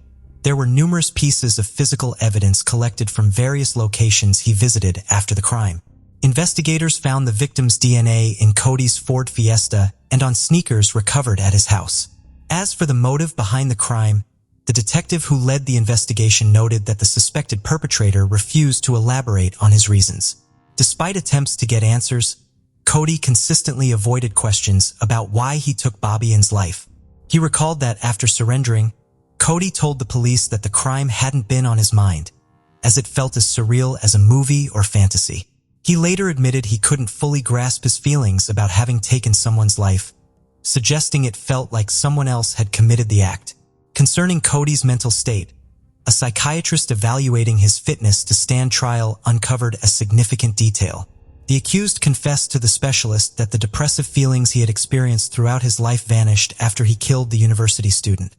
there were numerous pieces of physical evidence collected from various locations he visited after the crime. Investigators found the victim's DNA in Cody's Ford Fiesta and on sneakers recovered at his house. As for the motive behind the crime, the detective who led the investigation noted that the suspected perpetrator refused to elaborate on his reasons. Despite attempts to get answers, Cody consistently avoided questions about why he took Bobby's life. He recalled that after surrendering, Cody told the police that the crime hadn't been on his mind, as it felt as surreal as a movie or fantasy. He later admitted he couldn't fully grasp his feelings about having taken someone's life, suggesting it felt like someone else had committed the act. Concerning Cody's mental state, a psychiatrist evaluating his fitness to stand trial uncovered a significant detail. The accused confessed to the specialist that the depressive feelings he had experienced throughout his life vanished after he killed the university student,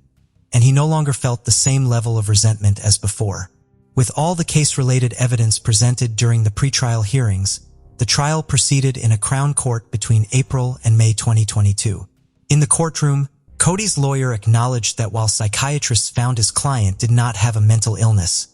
and he no longer felt the same level of resentment as before. With all the case-related evidence presented during the pretrial hearings, the trial proceeded in a Crown Court between April and May 2022. In the courtroom, Cody's lawyer acknowledged that while psychiatrists found his client did not have a mental illness,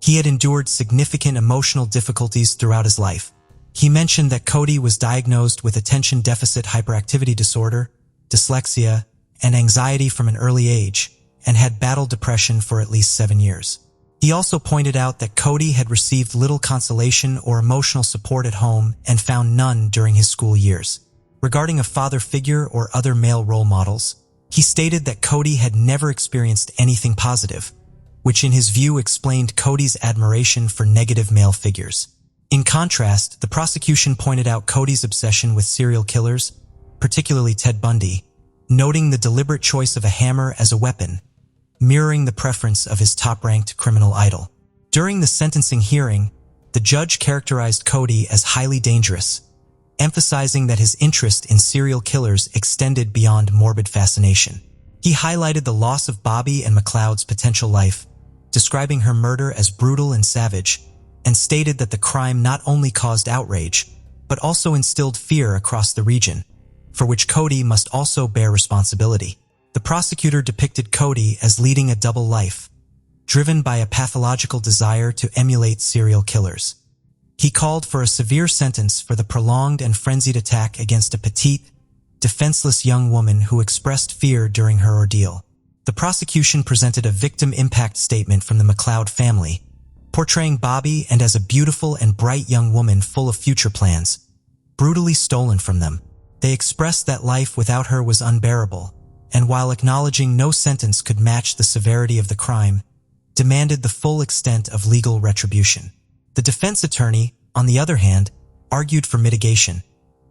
he had endured significant emotional difficulties throughout his life. He mentioned that Cody was diagnosed with attention deficit hyperactivity disorder, dyslexia, and anxiety from an early age, and had battled depression for at least 7 years. He also pointed out that Cody had received little consolation or emotional support at home and found none during his school years. Regarding a father figure or other male role models, he stated that Cody had never experienced anything positive, which in his view explained Cody's admiration for negative male figures. In contrast, the prosecution pointed out Cody's obsession with serial killers, particularly Ted Bundy, noting the deliberate choice of a hammer as a weapon, mirroring the preference of his top-ranked criminal idol. During the sentencing hearing, the judge characterized Cody as highly dangerous, emphasizing that his interest in serial killers extended beyond morbid fascination. He highlighted the loss of Bobby and McLeod's potential life, describing her murder as brutal and savage, and stated that the crime not only caused outrage, but also instilled fear across the region, for which Cody must also bear responsibility. The prosecutor depicted Cody as leading a double life, driven by a pathological desire to emulate serial killers. He called for a severe sentence for the prolonged and frenzied attack against a petite, defenseless young woman who expressed fear during her ordeal. The prosecution presented a victim impact statement from the McLeod family, portraying Bobby and as a beautiful and bright young woman full of future plans, brutally stolen from them. They expressed that life without her was unbearable, and while acknowledging no sentence could match the severity of the crime, demanded the full extent of legal retribution. The defense attorney, on the other hand, argued for mitigation,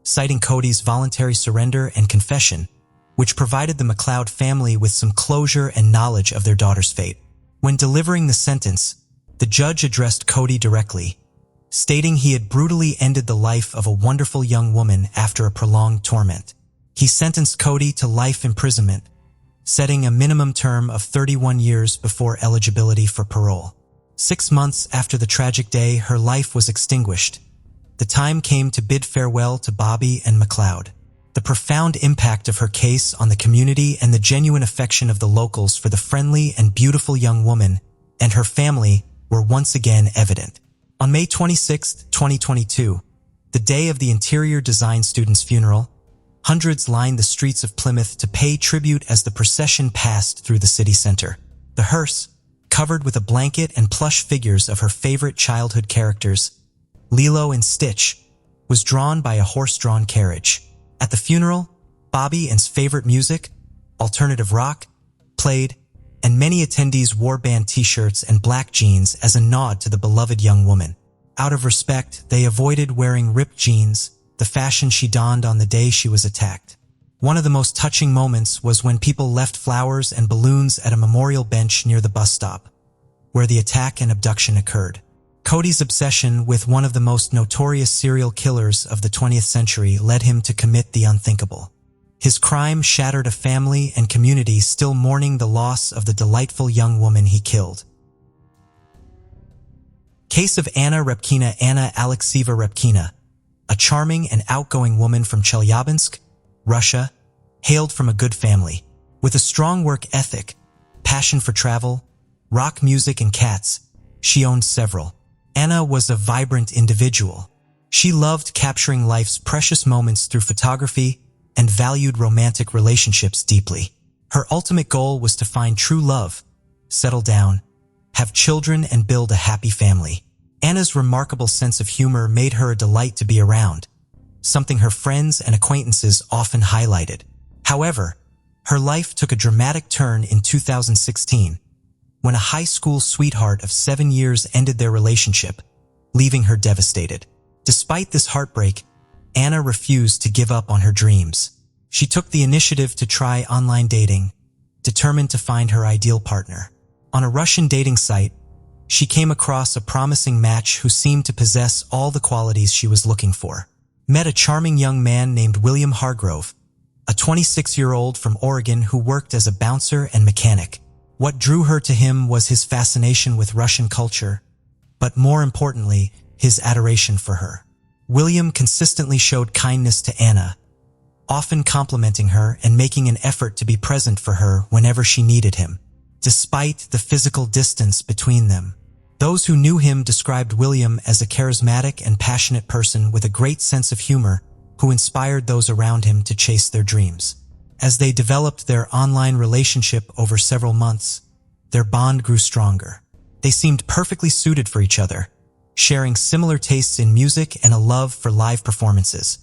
citing Cody's voluntary surrender and confession, which provided the McLeod family with some closure and knowledge of their daughter's fate. When delivering the sentence, the judge addressed Cody directly, stating he had brutally ended the life of a wonderful young woman after a prolonged torment. He sentenced Cody to life imprisonment, setting a minimum term of 31 years before eligibility for parole. 6 months after the tragic day her life was extinguished, the time came to bid farewell to Bobby and McLeod. The profound impact of her case on the community and the genuine affection of the locals for the friendly and beautiful young woman and her family were once again evident. On May 26, 2022, the day of the interior design student's funeral, hundreds lined the streets of Plymouth to pay tribute as the procession passed through the city center. The hearse, covered with a blanket and plush figures of her favorite childhood characters, Lilo and Stitch, was drawn by a horse-drawn carriage. At the funeral, Bobby and's favorite music, alternative rock, played, and many attendees wore band t-shirts and black jeans as a nod to the beloved young woman. Out of respect, they avoided wearing ripped jeans, the fashion she donned on the day she was attacked. One of the most touching moments was when people left flowers and balloons at a memorial bench near the bus stop, where the attack and abduction occurred. Cody's obsession with one of the most notorious serial killers of the 20th century led him to commit the unthinkable. His crime shattered a family and community still mourning the loss of the delightful young woman he killed. Case of Anna Repkina. Anna Alexeyeva Repkina, a charming and outgoing woman from Chelyabinsk, Russia, hailed from a good family. With a strong work ethic, passion for travel, rock music and cats, she owned several. Anna was a vibrant individual. She loved capturing life's precious moments through photography and valued romantic relationships deeply. Her ultimate goal was to find true love, settle down, have children and build a happy family. Anna's remarkable sense of humor made her a delight to be around, something her friends and acquaintances often highlighted. However, her life took a dramatic turn in 2016, when a high school sweetheart of 7 years ended their relationship, leaving her devastated. Despite this heartbreak, Anna refused to give up on her dreams. She took the initiative to try online dating, determined to find her ideal partner. On a Russian dating site, she came across a promising match who seemed to possess all the qualities she was looking for. Met a charming young man named William Hargrove, a 26-year-old from Oregon who worked as a bouncer and mechanic. What drew her to him was his fascination with Russian culture, but more importantly, his adoration for her. William consistently showed kindness to Anna, often complimenting her and making an effort to be present for her whenever she needed him. Despite the physical distance between them, Those who knew him described William as a charismatic and passionate person with a great sense of humor who inspired those around him to chase their dreams. As they developed their online relationship over several months, their bond grew stronger. They seemed perfectly suited for each other, sharing similar tastes in music and a love for live performances,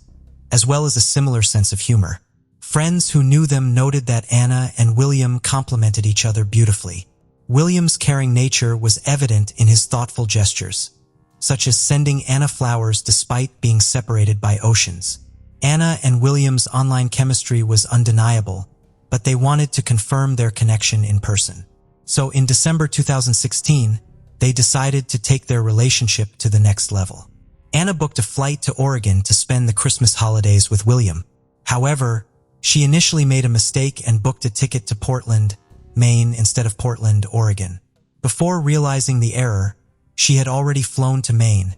as well as a similar sense of humor. Friends who knew them noted that Anna and William complemented each other beautifully. William's caring nature was evident in his thoughtful gestures, such as sending Anna flowers despite being separated by oceans. Anna and William's online chemistry was undeniable, but they wanted to confirm their connection in person. So in December 2016, they decided to take their relationship to the next level. Anna booked a flight to Oregon to spend the Christmas holidays with William. However, she initially made a mistake and booked a ticket to Portland, Maine instead of Portland, Oregon. Before realizing the error, she had already flown to Maine,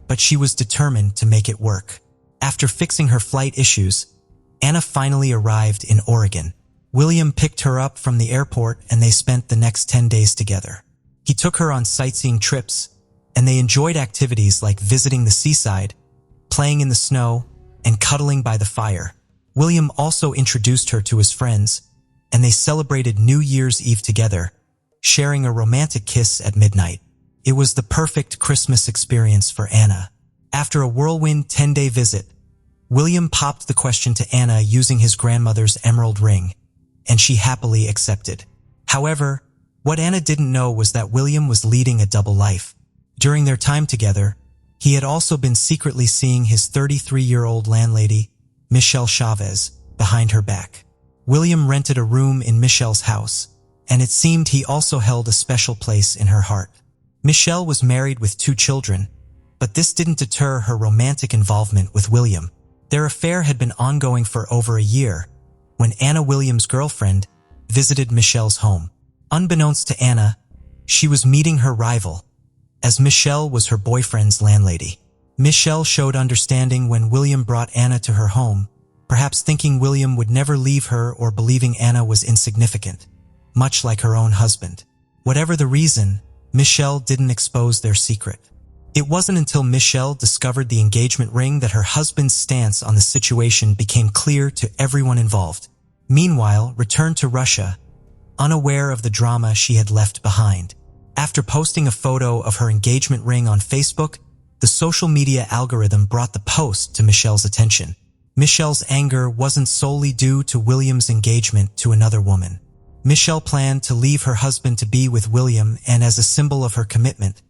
but she was determined to make it work. After fixing her flight issues, Anna finally arrived in Oregon. William picked her up from the airport and they spent the next 10 days together. He took her on sightseeing trips, and they enjoyed activities like visiting the seaside, playing in the snow, and cuddling by the fire. William also introduced her to his friends, and they celebrated New Year's Eve together, sharing a romantic kiss at midnight. It was the perfect Christmas experience for Anna. After a whirlwind 10-day visit, William popped the question to Anna using his grandmother's emerald ring, and she happily accepted. However, what Anna didn't know was that William was leading a double life. During their time together, he had also been secretly seeing his 33-year-old landlady, Michelle Chavez, behind her back. William rented a room in Michelle's house, and it seemed he also held a special place in her heart. Michelle was married with 2 children, but this didn't deter her romantic involvement with William. Their affair had been ongoing for over a year when Anna, William's girlfriend, visited Michelle's home. Unbeknownst to Anna, she was meeting her rival, as Michelle was her boyfriend's landlady. Michelle showed understanding when William brought Anna to her home, perhaps thinking William would never leave her or believing Anna was insignificant, much like her own husband. Whatever the reason, Michelle didn't expose their secret. It wasn't until Michelle discovered the engagement ring that her husband's stance on the situation became clear to everyone involved. Meanwhile, returned to Russia, unaware of the drama she had left behind. After posting a photo of her engagement ring on Facebook, the social media algorithm brought the post to Michelle's attention. Michelle's anger wasn't solely due to William's engagement to another woman. Michelle planned to leave her husband to be with William and, as a symbol of her commitment,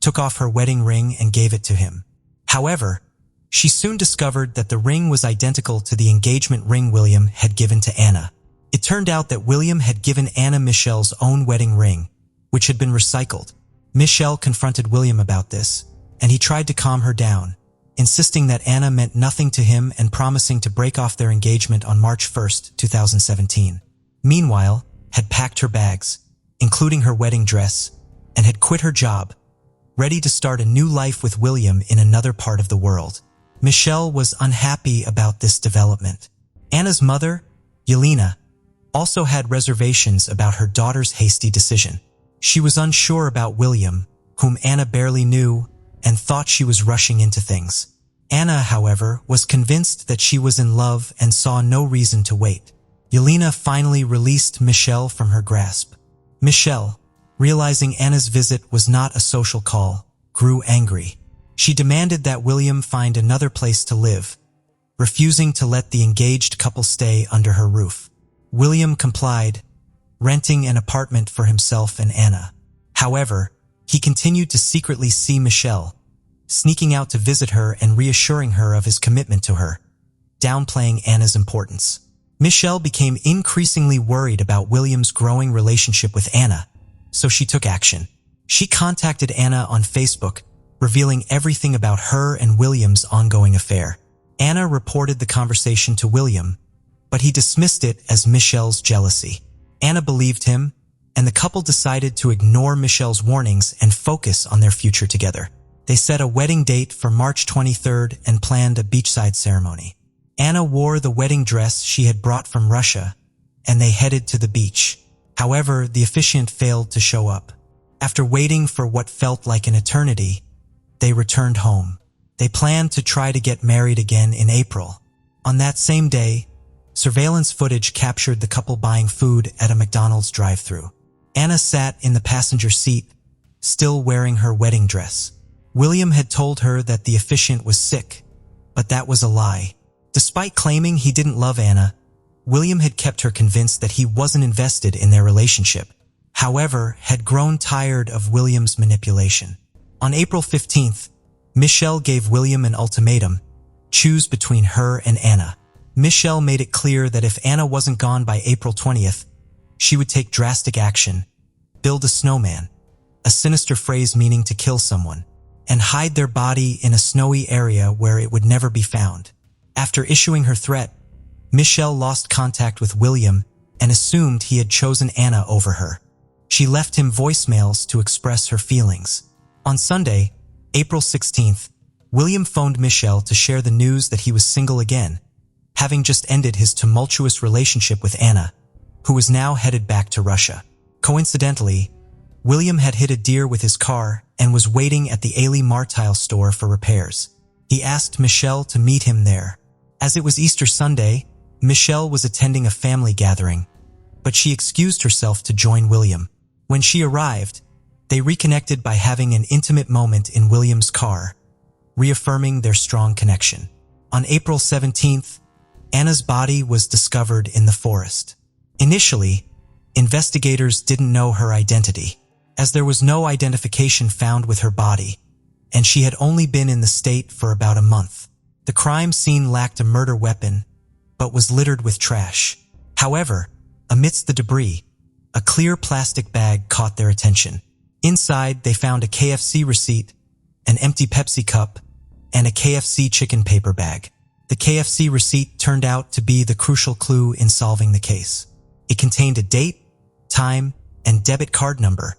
took off her wedding ring and gave it to him. However, she soon discovered that the ring was identical to the engagement ring William had given to Anna. It turned out that William had given Anna Michelle's own wedding ring, which had been recycled. Michelle confronted William about this, and he tried to calm her down, insisting that Anna meant nothing to him and promising to break off their engagement on March 1st, 2017. Meanwhile, had packed her bags, including her wedding dress, and had quit her job, ready to start a new life with William in another part of the world. Michelle was unhappy about this development. Anna's mother, Yelena, also had reservations about her daughter's hasty decision. She was unsure about William, whom Anna barely knew, and thought she was rushing into things. Anna, however, was convinced that she was in love and saw no reason to wait. Yelena finally released Michelle from her grasp. Michelle, realizing Anna's visit was not a social call, grew angry. She demanded that William find another place to live, refusing to let the engaged couple stay under her roof. William complied, renting an apartment for himself and Anna. However, he continued to secretly see Michelle, sneaking out to visit her and reassuring her of his commitment to her, downplaying Anna's importance. Michelle became increasingly worried about William's growing relationship with Anna, so she took action. She contacted Anna on Facebook, revealing everything about her and William's ongoing affair. Anna reported the conversation to William, but he dismissed it as Michelle's jealousy. Anna believed him, and the couple decided to ignore Michelle's warnings and focus on their future together. They set a wedding date for March 23rd and planned a beachside ceremony. Anna wore the wedding dress she had brought from Russia, and they headed to the beach. However, the officiant failed to show up. After waiting for what felt like an eternity, they returned home. They planned to try to get married again in April. On that same day, surveillance footage captured the couple buying food at a McDonald's drive-thru. Anna sat in the passenger seat, still wearing her wedding dress. William had told her that the officiant was sick, but that was a lie. Despite claiming he didn't love Anna, William had kept her convinced that he wasn't invested in their relationship. However, had grown tired of William's manipulation. On April 15th, Michelle gave William an ultimatum: choose between her and Anna. Michelle made it clear that if Anna wasn't gone by April 20th, she would take drastic action, build a snowman, a sinister phrase meaning to kill someone, and hide their body in a snowy area where it would never be found. After issuing her threat, Michelle lost contact with William and assumed he had chosen Anna over her. She left him voicemails to express her feelings. On Sunday, April 16th, William phoned Michelle to share the news that he was single again, having just ended his tumultuous relationship with Anna, who was now headed back to Russia. Coincidentally, William had hit a deer with his car and was waiting at the Ailey Martile store for repairs. He asked Michelle to meet him there. As it was Easter Sunday, Michelle was attending a family gathering, but she excused herself to join William. When she arrived, they reconnected by having an intimate moment in William's car, reaffirming their strong connection. On April 17th, Anna's body was discovered in the forest. Initially, investigators didn't know her identity, as there was no identification found with her body, and she had only been in the state for about a month. The crime scene lacked a murder weapon, but was littered with trash. However, amidst the debris, a clear plastic bag caught their attention. Inside, they found a KFC receipt, an empty Pepsi cup, and a KFC chicken paper bag. The KFC receipt turned out to be the crucial clue in solving the case. It contained a date, time, and debit card number,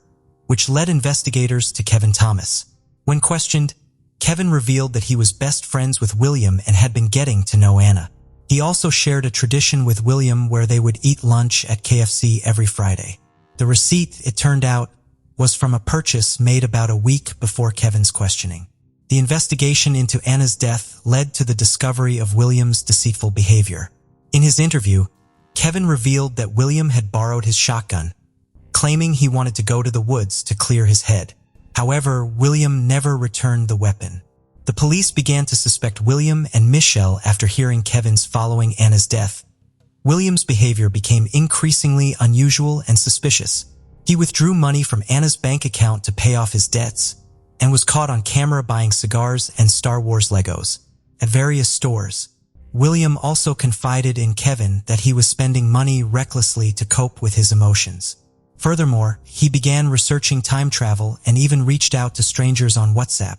which led investigators to Kevin Thomas. When questioned, Kevin revealed that he was best friends with William and had been getting to know Anna. He also shared a tradition with William where they would eat lunch at KFC every Friday. The receipt, it turned out, was from a purchase made about a week before Kevin's questioning. The investigation into Anna's death led to the discovery of William's deceitful behavior. In his interview, Kevin revealed that William had borrowed his shotgun, claiming he wanted to go to the woods to clear his head. However, William never returned the weapon. The police began to suspect William and Michelle after hearing Kevin's following Anna's death. William's behavior became increasingly unusual and suspicious. He withdrew money from Anna's bank account to pay off his debts, and was caught on camera buying cigars and Star Wars Legos at various stores. William also confided in Kevin that he was spending money recklessly to cope with his emotions. Furthermore, he began researching time travel and even reached out to strangers on WhatsApp,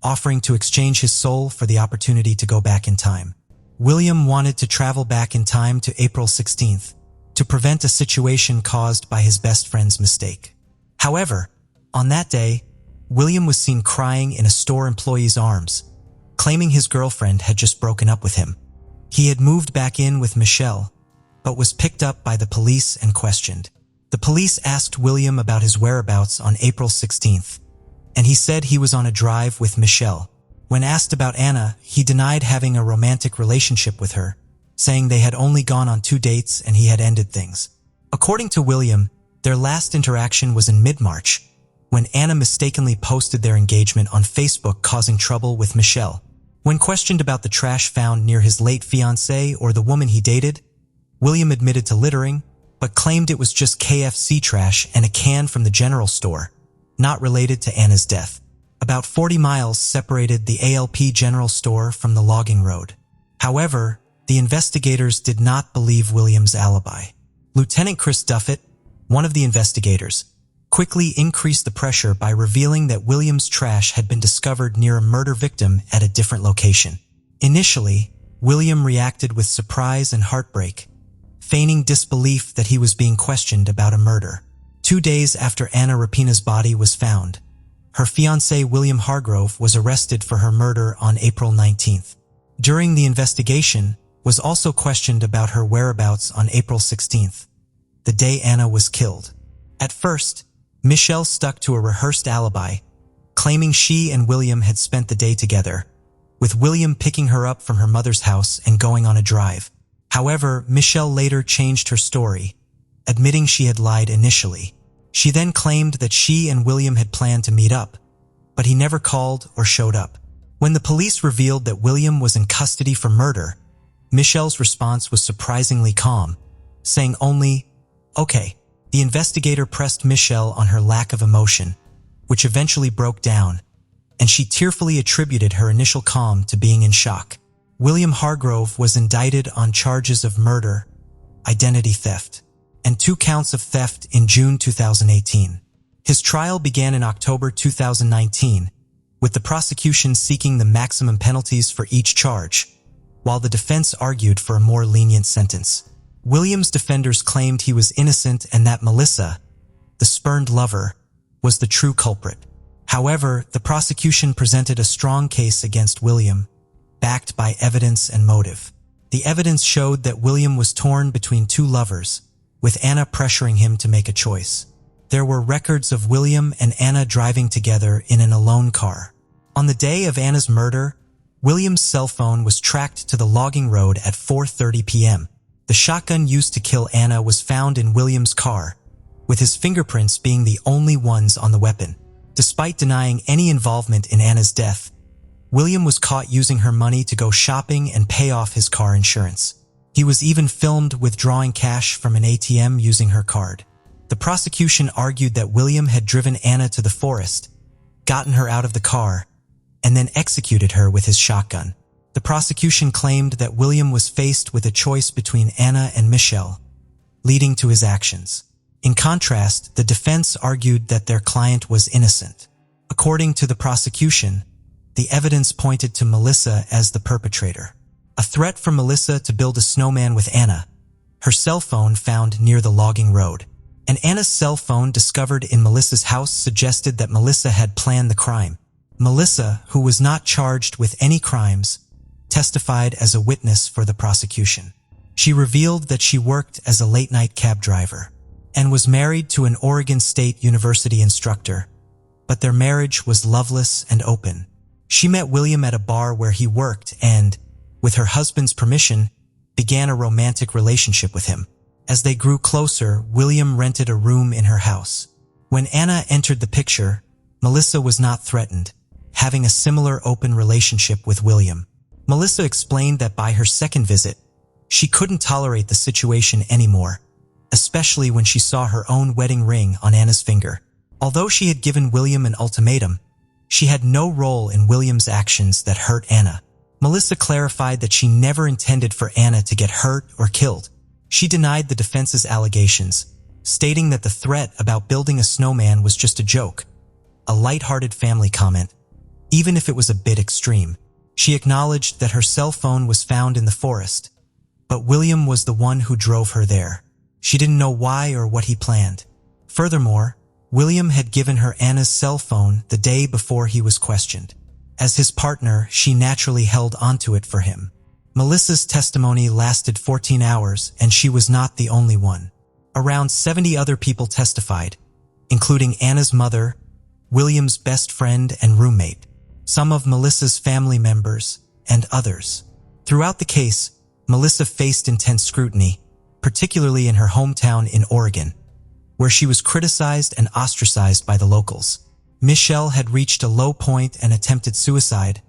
offering to exchange his soul for the opportunity to go back in time. William wanted to travel back in time to April 16th to prevent a situation caused by his best friend's mistake. However, on that day, William was seen crying in a store employee's arms, claiming his girlfriend had just broken up with him. He had moved back in with Michelle, but was picked up by the police and questioned. The police asked William about his whereabouts on April 16th, and he said he was on a drive with Michelle. When asked about Anna, he denied having a romantic relationship with her, saying they had only gone on 2 dates and he had ended things. According to William, their last interaction was in mid-March, when Anna mistakenly posted their engagement on Facebook, causing trouble with Michelle. When questioned about the trash found near his late fiancée or the woman he dated, William admitted to littering, but claimed it was just KFC trash and a can from the general store, not related to Anna's death. About 40 miles separated the ALP general store from the logging road. However, the investigators did not believe William's alibi. Lieutenant Chris Duffett, one of the investigators, quickly increased the pressure by revealing that William's trash had been discovered near a murder victim at a different location. Initially, William reacted with surprise and heartbreak, feigning disbelief that he was being questioned about a murder. 2 days after Anna Rapina's body was found, her fiancé William Hargrove was arrested for her murder on April 19th. During the investigation, was also questioned about her whereabouts on April 16th, the day Anna was killed. At first, Michelle stuck to a rehearsed alibi, claiming she and William had spent the day together, with William picking her up from her mother's house and going on a drive. However, Michelle later changed her story, admitting she had lied initially. She then claimed that she and William had planned to meet up, but he never called or showed up. When the police revealed that William was in custody for murder, Michelle's response was surprisingly calm, saying only, "Okay." The investigator pressed Michelle on her lack of emotion, which eventually broke down, and she tearfully attributed her initial calm to being in shock. William Hargrove was indicted on charges of murder, identity theft, and 2 counts of theft in June 2018. His trial began in October 2019, with the prosecution seeking the maximum penalties for each charge, while the defense argued for a more lenient sentence. William's defenders claimed he was innocent and that Melissa, the spurned lover, was the true culprit. However, the prosecution presented a strong case against William, backed by evidence and motive. The evidence showed that William was torn between 2 lovers, with Anna pressuring him to make a choice. There were records of William and Anna driving together in an alone car. On the day of Anna's murder, William's cell phone was tracked to the logging road at 4:30 p.m. The shotgun used to kill Anna was found in William's car, with his fingerprints being the only ones on the weapon. Despite denying any involvement in Anna's death, William was caught using her money to go shopping and pay off his car insurance. He was even filmed withdrawing cash from an ATM using her card. The prosecution argued that William had driven Anna to the forest, gotten her out of the car, and then executed her with his shotgun. The prosecution claimed that William was faced with a choice between Anna and Michelle, leading to his actions. In contrast, the defense argued that their client was innocent. According to the prosecution, the evidence pointed to Melissa as the perpetrator. A threat from Melissa to build a snowman with Anna, her cell phone found near the logging road, and Anna's cell phone discovered in Melissa's house suggested that Melissa had planned the crime. Melissa, who was not charged with any crimes, testified as a witness for the prosecution. She revealed that she worked as a late-night cab driver and was married to an Oregon State University instructor, but their marriage was loveless and open. She met William at a bar where he worked and, with her husband's permission, began a romantic relationship with him. As they grew closer, William rented a room in her house. When Anna entered the picture, Melissa was not threatened, having a similar open relationship with William. Melissa explained that by her second visit, she couldn't tolerate the situation anymore, especially when she saw her own wedding ring on Anna's finger. Although she had given William an ultimatum, she had no role in William's actions that hurt Anna. Melissa clarified that she never intended for Anna to get hurt or killed. She denied the defense's allegations, stating that the threat about building a snowman was just a joke, a lighthearted family comment, even if it was a bit extreme. She acknowledged that her cell phone was found in the forest, but William was the one who drove her there. She didn't know why or what he planned. Furthermore, William had given her Anna's cell phone the day before he was questioned. As his partner, she naturally held onto it for him. Melissa's testimony lasted 14 hours, and she was not the only one. Around 70 other people testified, including Anna's mother, William's best friend and roommate, some of Melissa's family members, and others. Throughout the case, Melissa faced intense scrutiny, particularly in her hometown in Oregon, where she was criticized and ostracized by the locals. Michelle had reached a low point and attempted suicide,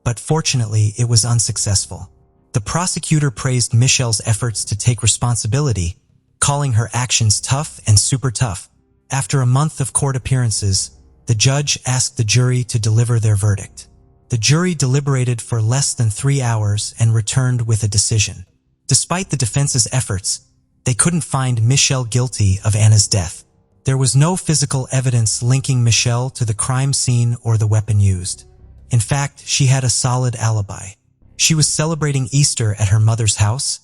but fortunately it was unsuccessful. The prosecutor praised Michelle's efforts to take responsibility, calling her actions tough and super tough. After a month of court appearances, the judge asked the jury to deliver their verdict. The jury deliberated for less than 3 hours and returned with a decision. Despite the defense's efforts, they couldn't find Michelle guilty of Anna's death. There was no physical evidence linking Michelle to the crime scene or the weapon used. In fact, she had a solid alibi. She was celebrating Easter at her mother's house,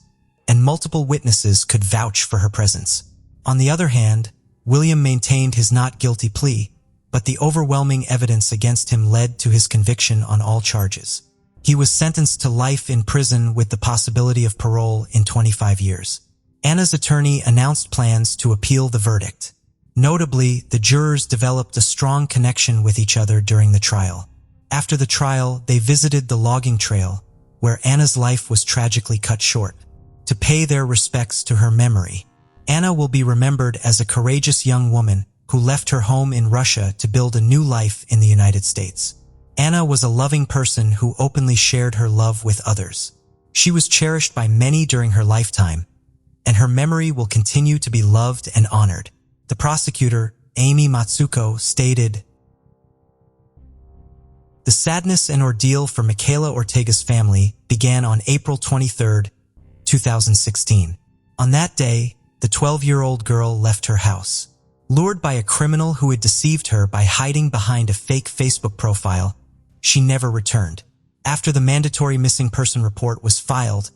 and multiple witnesses could vouch for her presence. On the other hand, William maintained his not guilty plea, but the overwhelming evidence against him led to his conviction on all charges. He was sentenced to life in prison with the possibility of parole in 25 years. Anna's attorney announced plans to appeal the verdict. Notably, the jurors developed a strong connection with each other during the trial. After the trial, they visited the logging trail, where Anna's life was tragically cut short, to pay their respects to her memory. Anna will be remembered as a courageous young woman who left her home in Russia to build a new life in the United States. Anna was a loving person who openly shared her love with others. She was cherished by many during her lifetime, and her memory will continue to be loved and honored. The prosecutor, Amy Matsuko, stated, "The sadness and ordeal for Michaela Ortega's family began on April 23, 2016. On that day, the 12-year-old girl left her house. Lured by a criminal who had deceived her by hiding behind a fake Facebook profile, she never returned. After the mandatory missing person report was filed,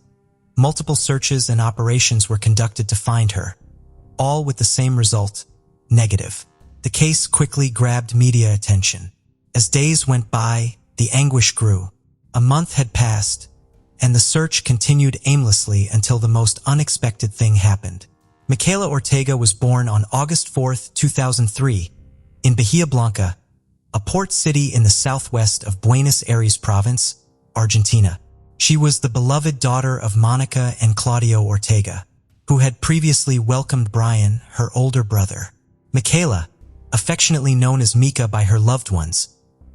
multiple searches and operations were conducted to find her, all with the same result, negative. The case quickly grabbed media attention. As days went by, the anguish grew. A month had passed, and the search continued aimlessly until the most unexpected thing happened. Michaela Ortega was born on August 4, 2003, in Bahia Blanca, a port city in the southwest of Buenos Aires province, Argentina. She was the beloved daughter of Monica and Claudio Ortega, who had previously welcomed Brian, her older brother. Michaela, affectionately known as Mika by her loved ones,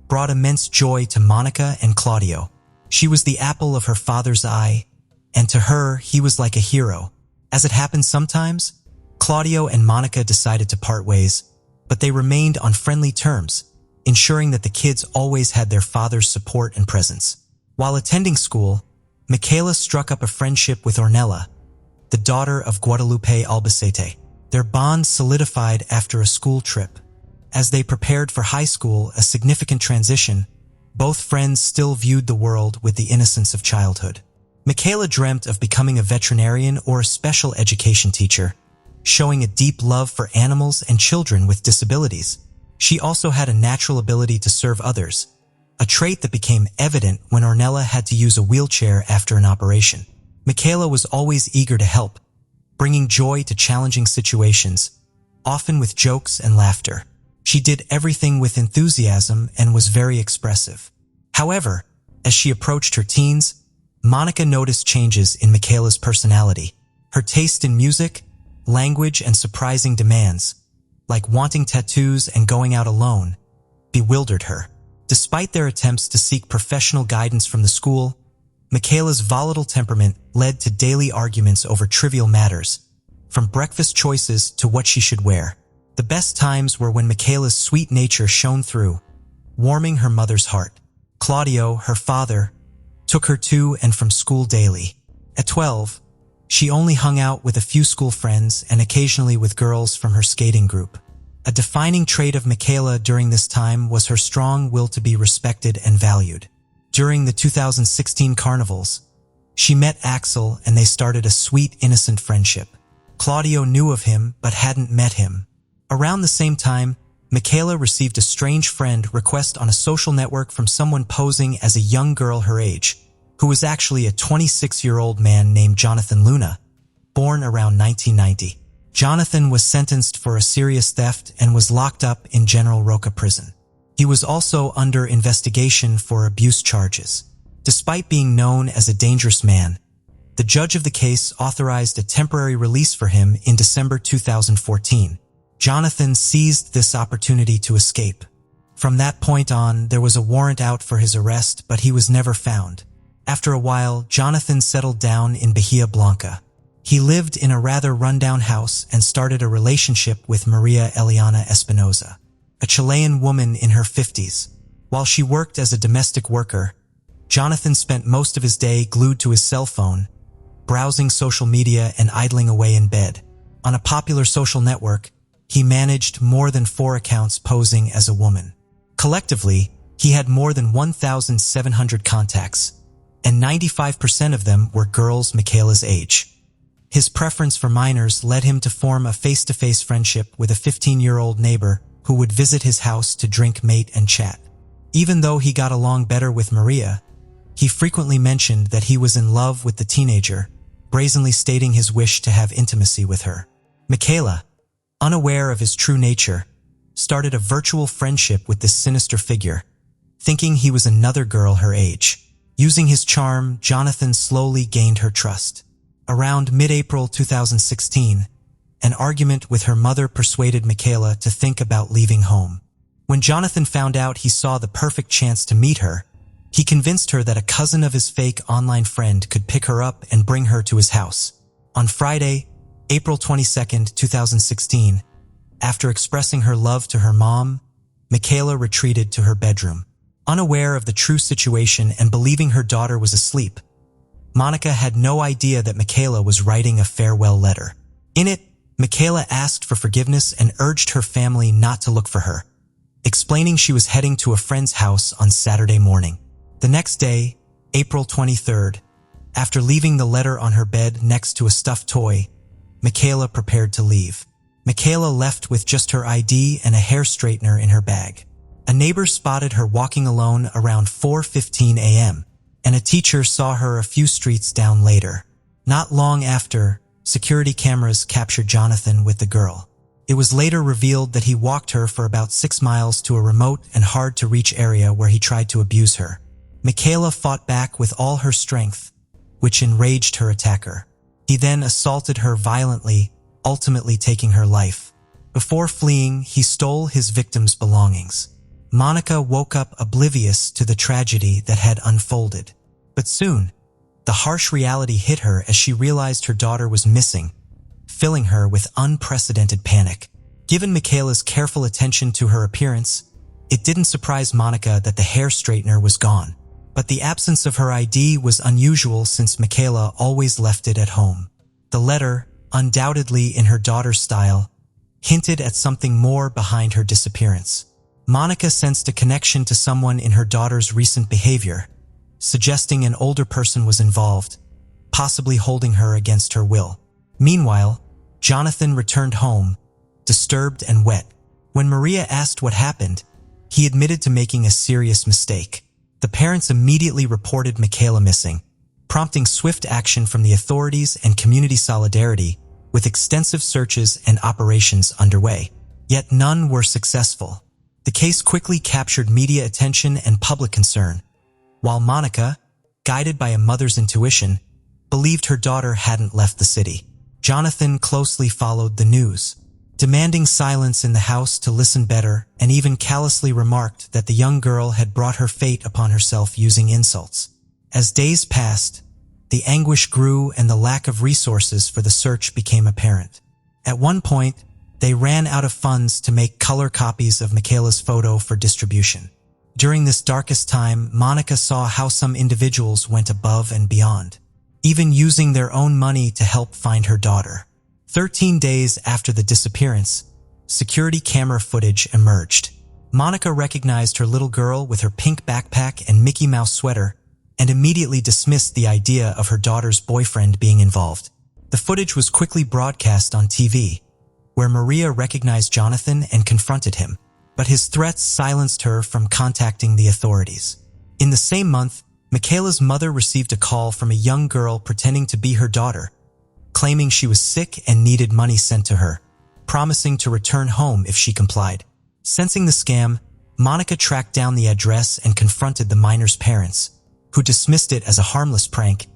brought immense joy to Monica and Claudio. She was the apple of her father's eye, and to her, he was like a hero. As it happens sometimes, Claudio and Monica decided to part ways, but they remained on friendly terms, ensuring that the kids always had their father's support and presence. While attending school, Michaela struck up a friendship with Ornella, the daughter of Guadalupe Albacete. Their bond solidified after a school trip. As they prepared for high school, a significant transition, both friends still viewed the world with the innocence of childhood. Michaela dreamt of becoming a veterinarian or a special education teacher, showing a deep love for animals and children with disabilities. She also had a natural ability to serve others, a trait that became evident when Ornella had to use a wheelchair after an operation. Michaela was always eager to help, bringing joy to challenging situations, often with jokes and laughter. She did everything with enthusiasm and was very expressive. However, as she approached her teens, Monica noticed changes in Michaela's personality. Her taste in music, language, and surprising demands, like wanting tattoos and going out alone, bewildered her. Despite their attempts to seek professional guidance from the school, Michaela's volatile temperament led to daily arguments over trivial matters, from breakfast choices to what she should wear. The best times were when Michaela's sweet nature shone through, warming her mother's heart. Claudio, her father, took her to and from school daily. At 12, she only hung out with a few school friends and occasionally with girls from her skating group. A defining trait of Michaela during this time was her strong will to be respected and valued. During the 2016 carnivals, she met Axel and they started a sweet, innocent friendship. Claudio knew of him but hadn't met him. Around the same time, Michaela received a strange friend request on a social network from someone posing as a young girl her age, who was actually a 26-year-old man named Jonathan Luna, born around 1990. Jonathan was sentenced for a serious theft and was locked up in General Roca prison. He was also under investigation for abuse charges. Despite being known as a dangerous man, the judge of the case authorized a temporary release for him in December 2014. Jonathan seized this opportunity to escape. From that point on, there was a warrant out for his arrest, but he was never found. After a while, Jonathan settled down in Bahia Blanca. He lived in a rather rundown house and started a relationship with Maria Eliana Espinoza, a Chilean woman in her 50s. While she worked as a domestic worker, Jonathan spent most of his day glued to his cell phone, browsing social media and idling away in bed. On a popular social network, he managed more than 4 accounts posing as a woman. Collectively, he had more than 1,700 contacts, and 95% of them were girls Michaela's age. His preference for minors led him to form a face-to-face friendship with a 15-year-old neighbor who would visit his house to drink, mate, and chat. Even though he got along better with Maria, he frequently mentioned that he was in love with the teenager, brazenly stating his wish to have intimacy with her. Michaela, unaware of his true nature, started a virtual friendship with this sinister figure, thinking he was another girl her age. Using his charm, Jonathan slowly gained her trust. Around mid-April 2016, an argument with her mother persuaded Michaela to think about leaving home. When Jonathan found out he saw the perfect chance to meet her, he convinced her that a cousin of his fake online friend could pick her up and bring her to his house. On Friday, April 22, 2016, after expressing her love to her mom, Michaela retreated to her bedroom. Unaware of the true situation and believing her daughter was asleep, Monica had no idea that Michaela was writing a farewell letter. In it, Michaela asked for forgiveness and urged her family not to look for her, explaining she was heading to a friend's house on Saturday morning. The next day, April 23rd, after leaving the letter on her bed next to a stuffed toy, Michaela prepared to leave. Michaela left with just her ID and a hair straightener in her bag. A neighbor spotted her walking alone around 4:15 a.m., and a teacher saw her a few streets down later. Not long after, security cameras captured Jonathan with the girl. It was later revealed that he walked her for about 6 miles to a remote and hard-to-reach area where he tried to abuse her. Michaela fought back with all her strength, which enraged her attacker. He then assaulted her violently, ultimately taking her life. Before fleeing, he stole his victim's belongings. Monica woke up oblivious to the tragedy that had unfolded. But soon, the harsh reality hit her as she realized her daughter was missing, filling her with unprecedented panic. Given Michaela's careful attention to her appearance, it didn't surprise Monica that the hair straightener was gone. But the absence of her ID was unusual since Michaela always left it at home. The letter, undoubtedly in her daughter's style, hinted at something more behind her disappearance. Monica sensed a connection to someone in her daughter's recent behavior, suggesting an older person was involved, possibly holding her against her will. Meanwhile, Jonathan returned home, disturbed and wet. When Maria asked what happened, he admitted to making a serious mistake. The parents immediately reported Michaela missing, prompting swift action from the authorities and community solidarity, with extensive searches and operations underway. Yet none were successful. The case quickly captured media attention and public concern, while Monica, guided by a mother's intuition, believed her daughter hadn't left the city. Jonathan closely followed the news, demanding silence in the house to listen better, and even callously remarked that the young girl had brought her fate upon herself using insults. As days passed, the anguish grew and the lack of resources for the search became apparent. At one point, they ran out of funds to make color copies of Michaela's photo for distribution. During this darkest time, Monica saw how some individuals went above and beyond, even using their own money to help find her daughter. 13 days after the disappearance, security camera footage emerged. Monica recognized her little girl with her pink backpack and Mickey Mouse sweater and immediately dismissed the idea of her daughter's boyfriend being involved. The footage was quickly broadcast on TV, where Maria recognized Jonathan and confronted him, but his threats silenced her from contacting the authorities. In the same month, Michaela's mother received a call from a young girl pretending to be her daughter, claiming she was sick and needed money sent to her, promising to return home if she complied. Sensing the scam, Monica tracked down the address and confronted the minor's parents, who dismissed it as a harmless prank,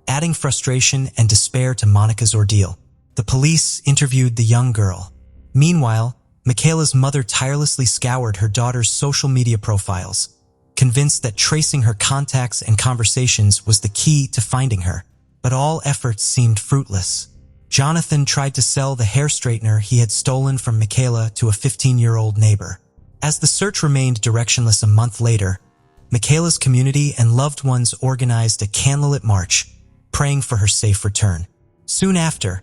adding frustration and despair to Monica's ordeal. The police interviewed the young girl. Meanwhile, Michaela's mother tirelessly scoured her daughter's social media profiles, convinced that tracing her contacts and conversations was the key to finding her. But all efforts seemed fruitless. Jonathan tried to sell the hair straightener he had stolen from Michaela to a 15-year-old neighbor. As the search remained directionless a month later, Michaela's community and loved ones organized a candlelit march, praying for her safe return. Soon after,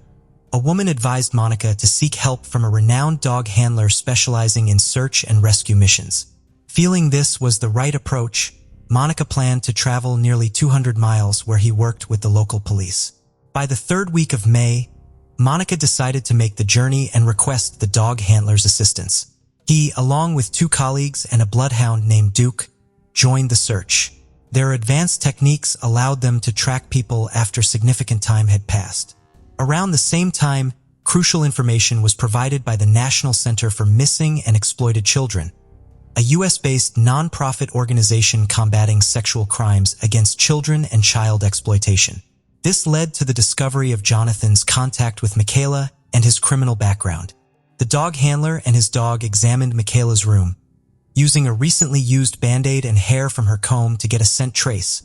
a woman advised Monica to seek help from a renowned dog handler specializing in search and rescue missions. Feeling this was the right approach, Monica planned to travel nearly 200 miles where he worked with the local police. By the third week of May, Monica decided to make the journey and request the dog handler's assistance. He, along with 2 colleagues and a bloodhound named Duke, joined the search. Their advanced techniques allowed them to track people after significant time had passed. Around the same time, crucial information was provided by the National Center for Missing and Exploited Children, a US-based non-profit organization combating sexual crimes against children and child exploitation. This led to the discovery of Jonathan's contact with Michaela and his criminal background. The dog handler and his dog examined Michaela's room, using a recently used Band-Aid and hair from her comb to get a scent trace,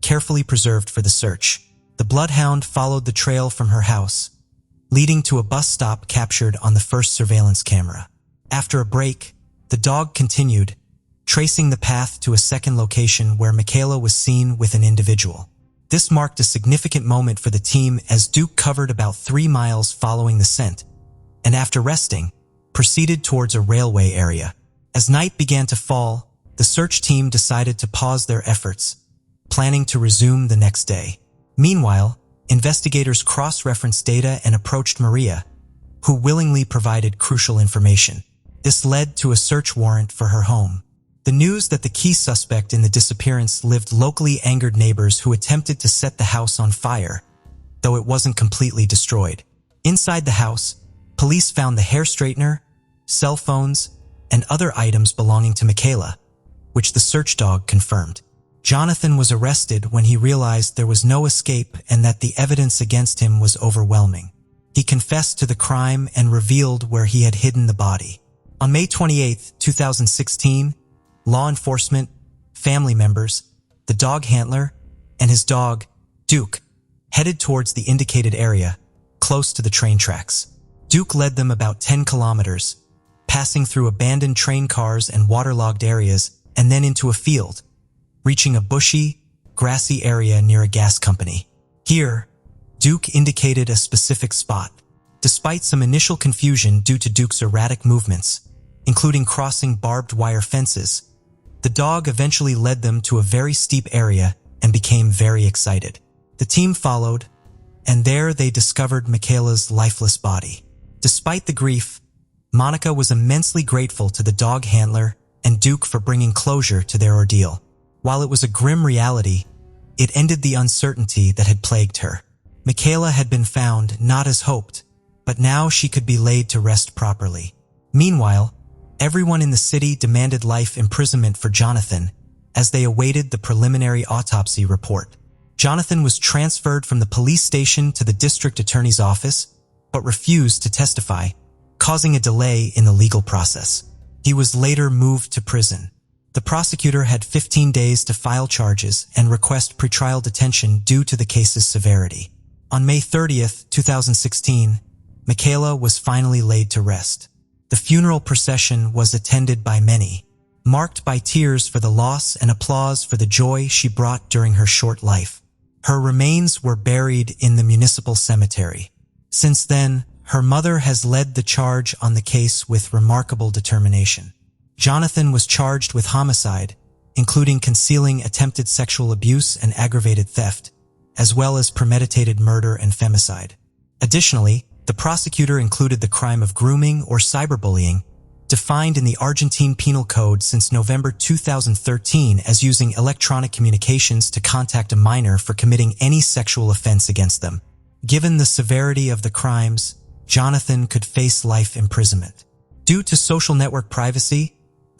carefully preserved for the search. The bloodhound followed the trail from her house, leading to a bus stop captured on the first surveillance camera. After a break, the dog continued, tracing the path to a second location where Michaela was seen with an individual. This marked a significant moment for the team as Duke covered about 3 miles following the scent, and after resting, proceeded towards a railway area. As night began to fall, the search team decided to pause their efforts, planning to resume the next day. Meanwhile, investigators cross-referenced data and approached Maria, who willingly provided crucial information. This led to a search warrant for her home. The news that the key suspect in the disappearance lived locally angered neighbors who attempted to set the house on fire, though it wasn't completely destroyed. Inside the house, police found the hair straightener, cell phones, and other items belonging to Michaela, which the search dog confirmed. Jonathan was arrested when he realized there was no escape and that the evidence against him was overwhelming. He confessed to the crime and revealed where he had hidden the body. On May 28, 2016, law enforcement, family members, the dog handler, and his dog, Duke, headed towards the indicated area, close to the train tracks. Duke led them about 10 kilometers, passing through abandoned train cars and waterlogged areas, and then into a field, reaching a bushy, grassy area near a gas company. Here, Duke indicated a specific spot. Despite some initial confusion due to Duke's erratic movements, including crossing barbed wire fences, the dog eventually led them to a very steep area and became very excited. The team followed, and there they discovered Michaela's lifeless body. Despite the grief, Monica was immensely grateful to the dog handler and Duke for bringing closure to their ordeal. While it was a grim reality, it ended the uncertainty that had plagued her. Michaela had been found not as hoped, but now she could be laid to rest properly. Meanwhile, everyone in the city demanded life imprisonment for Jonathan as they awaited the preliminary autopsy report. Jonathan was transferred from the police station to the district attorney's office, but refused to testify, causing a delay in the legal process. He was later moved to prison. The prosecutor had 15 days to file charges and request pretrial detention due to the case's severity. On May 30th, 2016, Michaela was finally laid to rest. The funeral procession was attended by many, marked by tears for the loss and applause for the joy she brought during her short life. Her remains were buried in the municipal cemetery. Since then, her mother has led the charge on the case with remarkable determination. Jonathan was charged with homicide, including concealing attempted sexual abuse and aggravated theft, as well as premeditated murder and femicide. Additionally, the prosecutor included the crime of grooming or cyberbullying, defined in the Argentine Penal Code since November 2013 as using electronic communications to contact a minor for committing any sexual offense against them. Given the severity of the crimes, Jonathan could face life imprisonment. Due to social network privacy,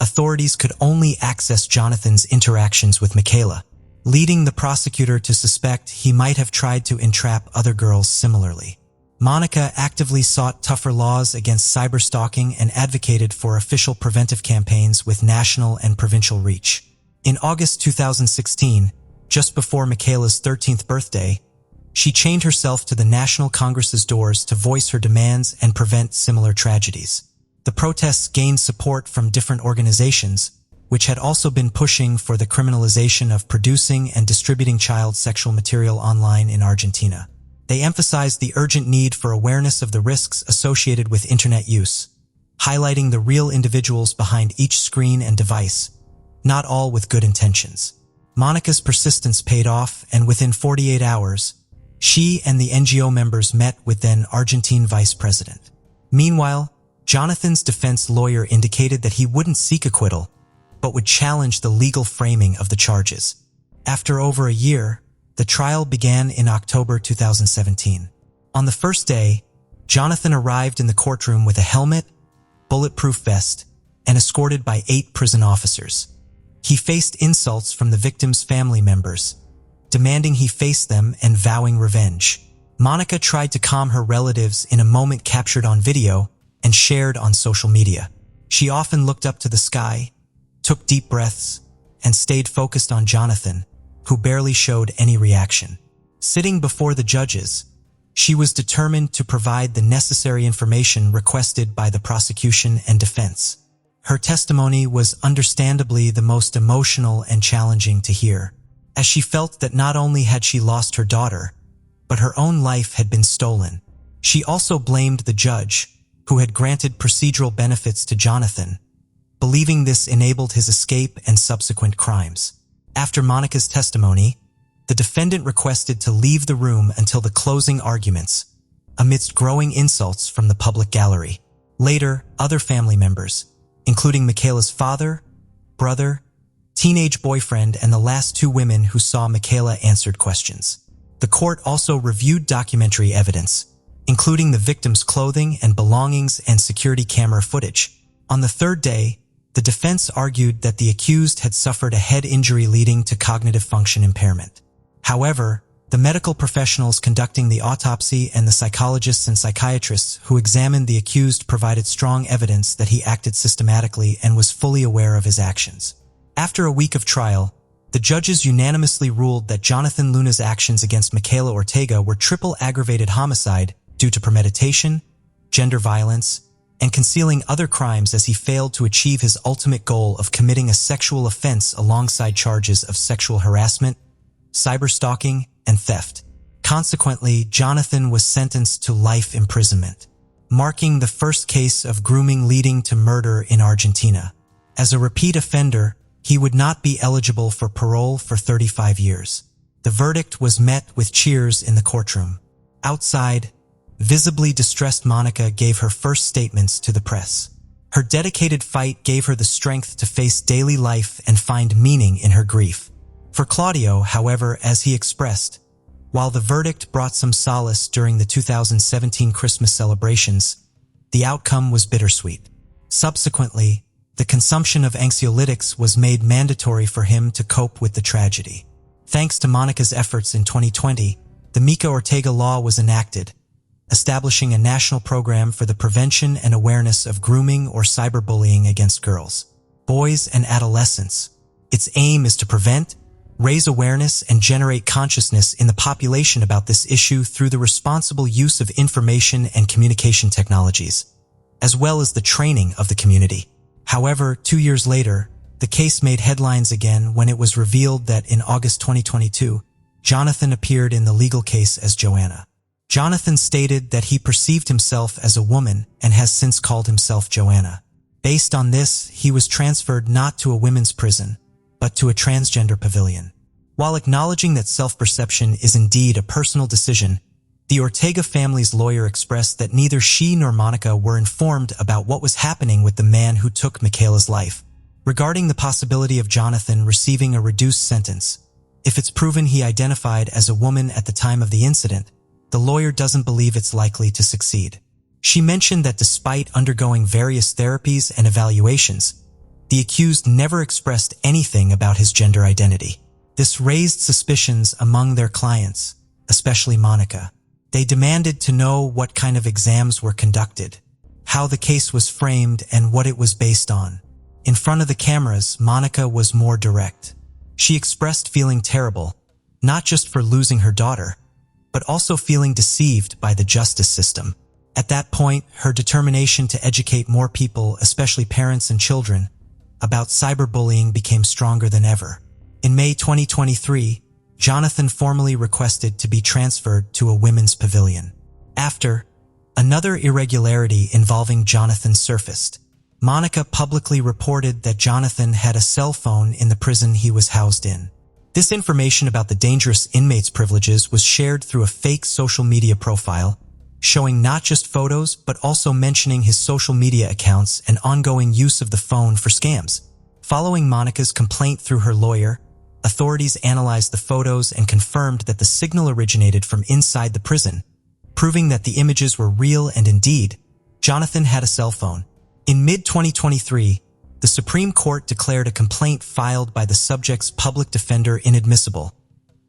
authorities could only access Jonathan's interactions with Michaela, leading the prosecutor to suspect he might have tried to entrap other girls similarly. Monica actively sought tougher laws against cyberstalking and advocated for official preventive campaigns with national and provincial reach. In August 2016, just before Michaela's 13th birthday, she chained herself to the National Congress's doors to voice her demands and prevent similar tragedies. The protests gained support from different organizations, which had also been pushing for the criminalization of producing and distributing child sexual material online in Argentina. They emphasized the urgent need for awareness of the risks associated with internet use, highlighting the real individuals behind each screen and device, not all with good intentions. Monica's persistence paid off, and within 48 hours, she and the NGO members met with then Argentine vice president. Meanwhile, Jonathan's defense lawyer indicated that he wouldn't seek acquittal, but would challenge the legal framing of the charges. After over a year, the trial began in October 2017. On the first day, Jonathan arrived in the courtroom with a helmet, bulletproof vest, and escorted by 8 prison officers. He faced insults from the victims' family members, demanding he face them and vowing revenge. Monica tried to calm her relatives in a moment captured on video and shared on social media. She often looked up to the sky, took deep breaths, and stayed focused on Jonathan, who barely showed any reaction. Sitting before the judges, she was determined to provide the necessary information requested by the prosecution and defense. Her testimony was understandably the most emotional and challenging to hear, as she felt that not only had she lost her daughter, but her own life had been stolen. She also blamed the judge, who had granted procedural benefits to Jonathan, believing this enabled his escape and subsequent crimes. After Monica's testimony, the defendant requested to leave the room until the closing arguments, amidst growing insults from the public gallery. Later, other family members, including Michaela's father, brother, teenage boyfriend, and the last 2 women who saw Michaela, answered questions. The court also reviewed documentary evidence, including the victim's clothing and belongings and security camera footage. On the 3rd day, the defense argued that the accused had suffered a head injury leading to cognitive function impairment. However, the medical professionals conducting the autopsy and the psychologists and psychiatrists who examined the accused provided strong evidence that he acted systematically and was fully aware of his actions. After a week of trial, the judges unanimously ruled that Jonathan Luna's actions against Michaela Ortega were triple aggravated homicide due to premeditation, gender violence, and concealing other crimes, as he failed to achieve his ultimate goal of committing a sexual offense alongside charges of sexual harassment, cyberstalking, and theft. Consequently, Jonathan was sentenced to life imprisonment, marking the first case of grooming leading to murder in Argentina. As a repeat offender, he would not be eligible for parole for 35 years. The verdict was met with cheers in the courtroom. Outside, visibly distressed Monica gave her first statements to the press. Her dedicated fight gave her the strength to face daily life and find meaning in her grief. For Claudio, however, as he expressed, while the verdict brought some solace during the 2017 Christmas celebrations, the outcome was bittersweet. Subsequently, the consumption of anxiolytics was made mandatory for him to cope with the tragedy. Thanks to Monica's efforts in 2020, the Mica Ortega Law was enacted, establishing a national program for the prevention and awareness of grooming or cyberbullying against girls, boys, and adolescents. Its aim is to prevent, raise awareness, and generate consciousness in the population about this issue through the responsible use of information and communication technologies, as well as the training of the community. However, 2 years later, the case made headlines again when it was revealed that in August 2022, Jonathan appeared in the legal case as Joanna. Jonathan stated that he perceived himself as a woman and has since called himself Joanna. Based on this, he was transferred not to a women's prison, but to a transgender pavilion. While acknowledging that self-perception is indeed a personal decision, the Ortega family's lawyer expressed that neither she nor Monica were informed about what was happening with the man who took Michaela's life. Regarding the possibility of Jonathan receiving a reduced sentence, if it's proven he identified as a woman at the time of the incident, the lawyer doesn't believe it's likely to succeed. She mentioned that despite undergoing various therapies and evaluations, the accused never expressed anything about his gender identity. This raised suspicions among their clients, especially Monica. They demanded to know what kind of exams were conducted, how the case was framed, and what it was based on. In front of the cameras, Monica was more direct. She expressed feeling terrible, not just for losing her daughter, but also feeling deceived by the justice system. At that point, her determination to educate more people, especially parents and children, about cyberbullying became stronger than ever. In May 2023, Jonathan formally requested to be transferred to a women's pavilion. After, another irregularity involving Jonathan surfaced. Monica publicly reported that Jonathan had a cell phone in the prison he was housed in. This information about the dangerous inmate's privileges was shared through a fake social media profile, showing not just photos but also mentioning his social media accounts and ongoing use of the phone for scams. Following Monica's complaint through her lawyer, authorities analyzed the photos and confirmed that the signal originated from inside the prison, proving that the images were real and indeed, Jonathan had a cell phone. In mid-2023, the Supreme Court declared a complaint filed by the subject's public defender inadmissible,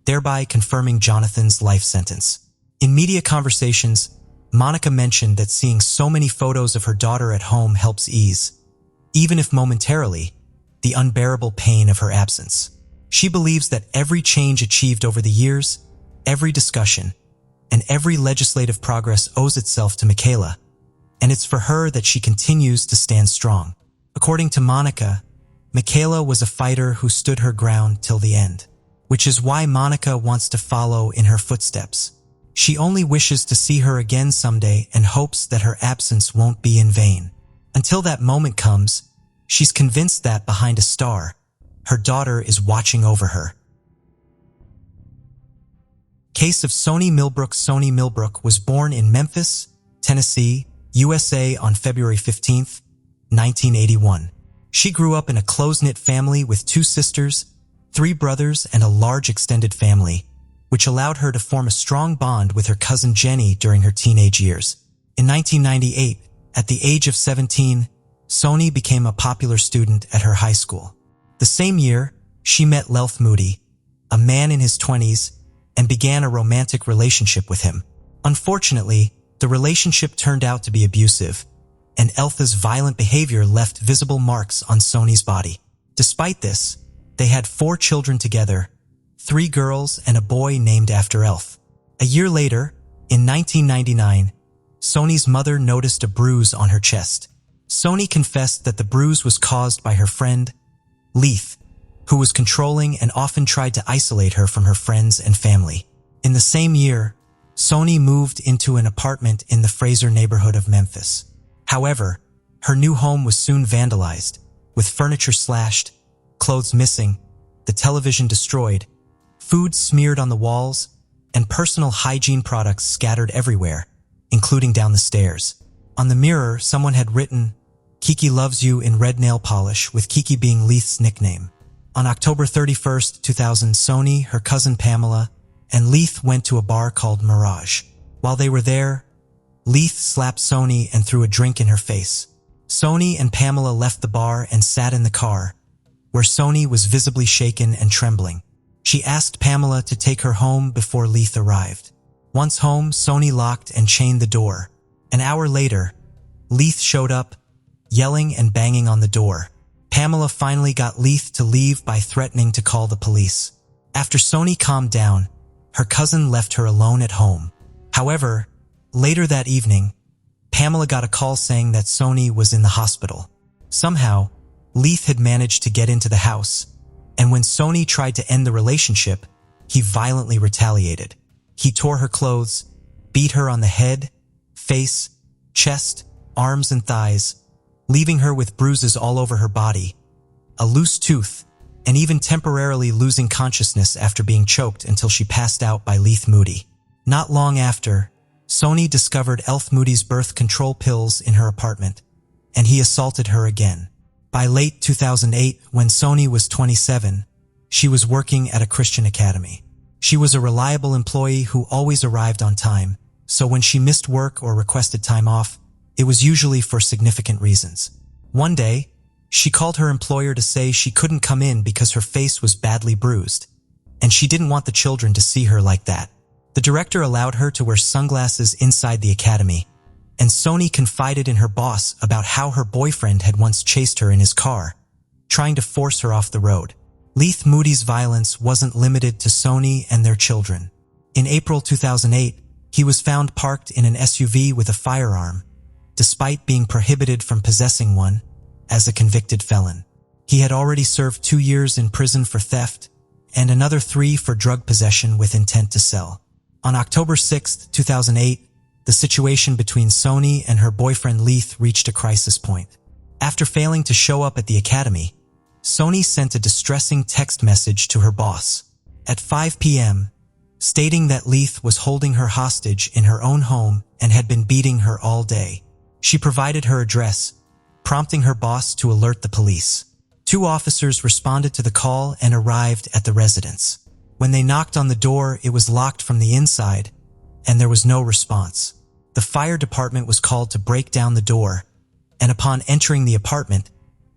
thereby confirming Jonathan's life sentence. In media conversations, Monica mentioned that seeing so many photos of her daughter at home helps ease, even if momentarily, the unbearable pain of her absence. She believes that every change achieved over the years, every discussion, and every legislative progress owes itself to Michaela, and it's for her that she continues to stand strong. According to Monica, Michaela was a fighter who stood her ground till the end, which is why Monica wants to follow in her footsteps. She only wishes to see her again someday and hopes that her absence won't be in vain. Until that moment comes, she's convinced that behind a star, her daughter is watching over her. Case of Soni Millbrook. Soni Millbrook was born in Memphis, Tennessee, USA on February 15, 1981. She grew up in a close-knit family with 2 sisters, 3 brothers, and a large extended family, which allowed her to form a strong bond with her cousin Jenny during her teenage years. In 1998, at the age of 17, Soni became a popular student at her high school. The same year, she met Lelth Moody, a man in his 20s, and began a romantic relationship with him. Unfortunately, the relationship turned out to be abusive, and Eltha's violent behavior left visible marks on Soni's body. Despite this, they had 4 children together, 3 girls and a boy named after Elth. A year later, in 1999, Soni's mother noticed a bruise on her chest. Soni confessed that the bruise was caused by her friend, Leith, who was controlling and often tried to isolate her from her friends and family. In the same year, Soni moved into an apartment in the Fraser neighborhood of Memphis. However, her new home was soon vandalized, with furniture slashed, clothes missing, the television destroyed, food smeared on the walls, and personal hygiene products scattered everywhere, including down the stairs. On the mirror, someone had written, "Kiki loves you" in red nail polish, with Kiki being Leith's nickname. On October 31, 2000, Soni, her cousin Pamela, and Leith went to a bar called Mirage. While they were there, Leith slapped Soni and threw a drink in her face. Soni and Pamela left the bar and sat in the car, where Soni was visibly shaken and trembling. She asked Pamela to take her home before Leith arrived. Once home, Soni locked and chained the door. An hour later, Leith showed up, yelling and banging on the door. Pamela finally got Leith to leave by threatening to call the police. After Soni calmed down, her cousin left her alone at home. However, later that evening, Pamela got a call saying that Soni was in the hospital. Somehow, Leith had managed to get into the house, and when Soni tried to end the relationship, he violently retaliated. He tore her clothes, beat her on the head, face, chest, arms, and thighs, leaving her with bruises all over her body, a loose tooth, and even temporarily losing consciousness after being choked until she passed out by Leith Moody. Not long after, Soni discovered Elth Moody's birth control pills in her apartment, and he assaulted her again. By late 2008, when Soni was 27, she was working at a Christian academy. She was a reliable employee who always arrived on time, so when she missed work or requested time off, it was usually for significant reasons. One day, she called her employer to say she couldn't come in because her face was badly bruised, and she didn't want the children to see her like that. The director allowed her to wear sunglasses inside the academy, and Soni confided in her boss about how her boyfriend had once chased her in his car, trying to force her off the road. Leith Moody's violence wasn't limited to Soni and their children. In April 2008, he was found parked in an SUV with a firearm, despite being prohibited from possessing one, as a convicted felon. He had already served 2 years in prison for theft and another 3 for drug possession with intent to sell. On October 6, 2008, the situation between Soni and her boyfriend Leith reached a crisis point. After failing to show up at the academy, Soni sent a distressing text message to her boss at 5 p.m., stating that Leith was holding her hostage in her own home and had been beating her all day. She provided her address, prompting her boss to alert the police. 2 officers responded to the call and arrived at the residence. When they knocked on the door, it was locked from the inside, and there was no response. The fire department was called to break down the door, and upon entering the apartment,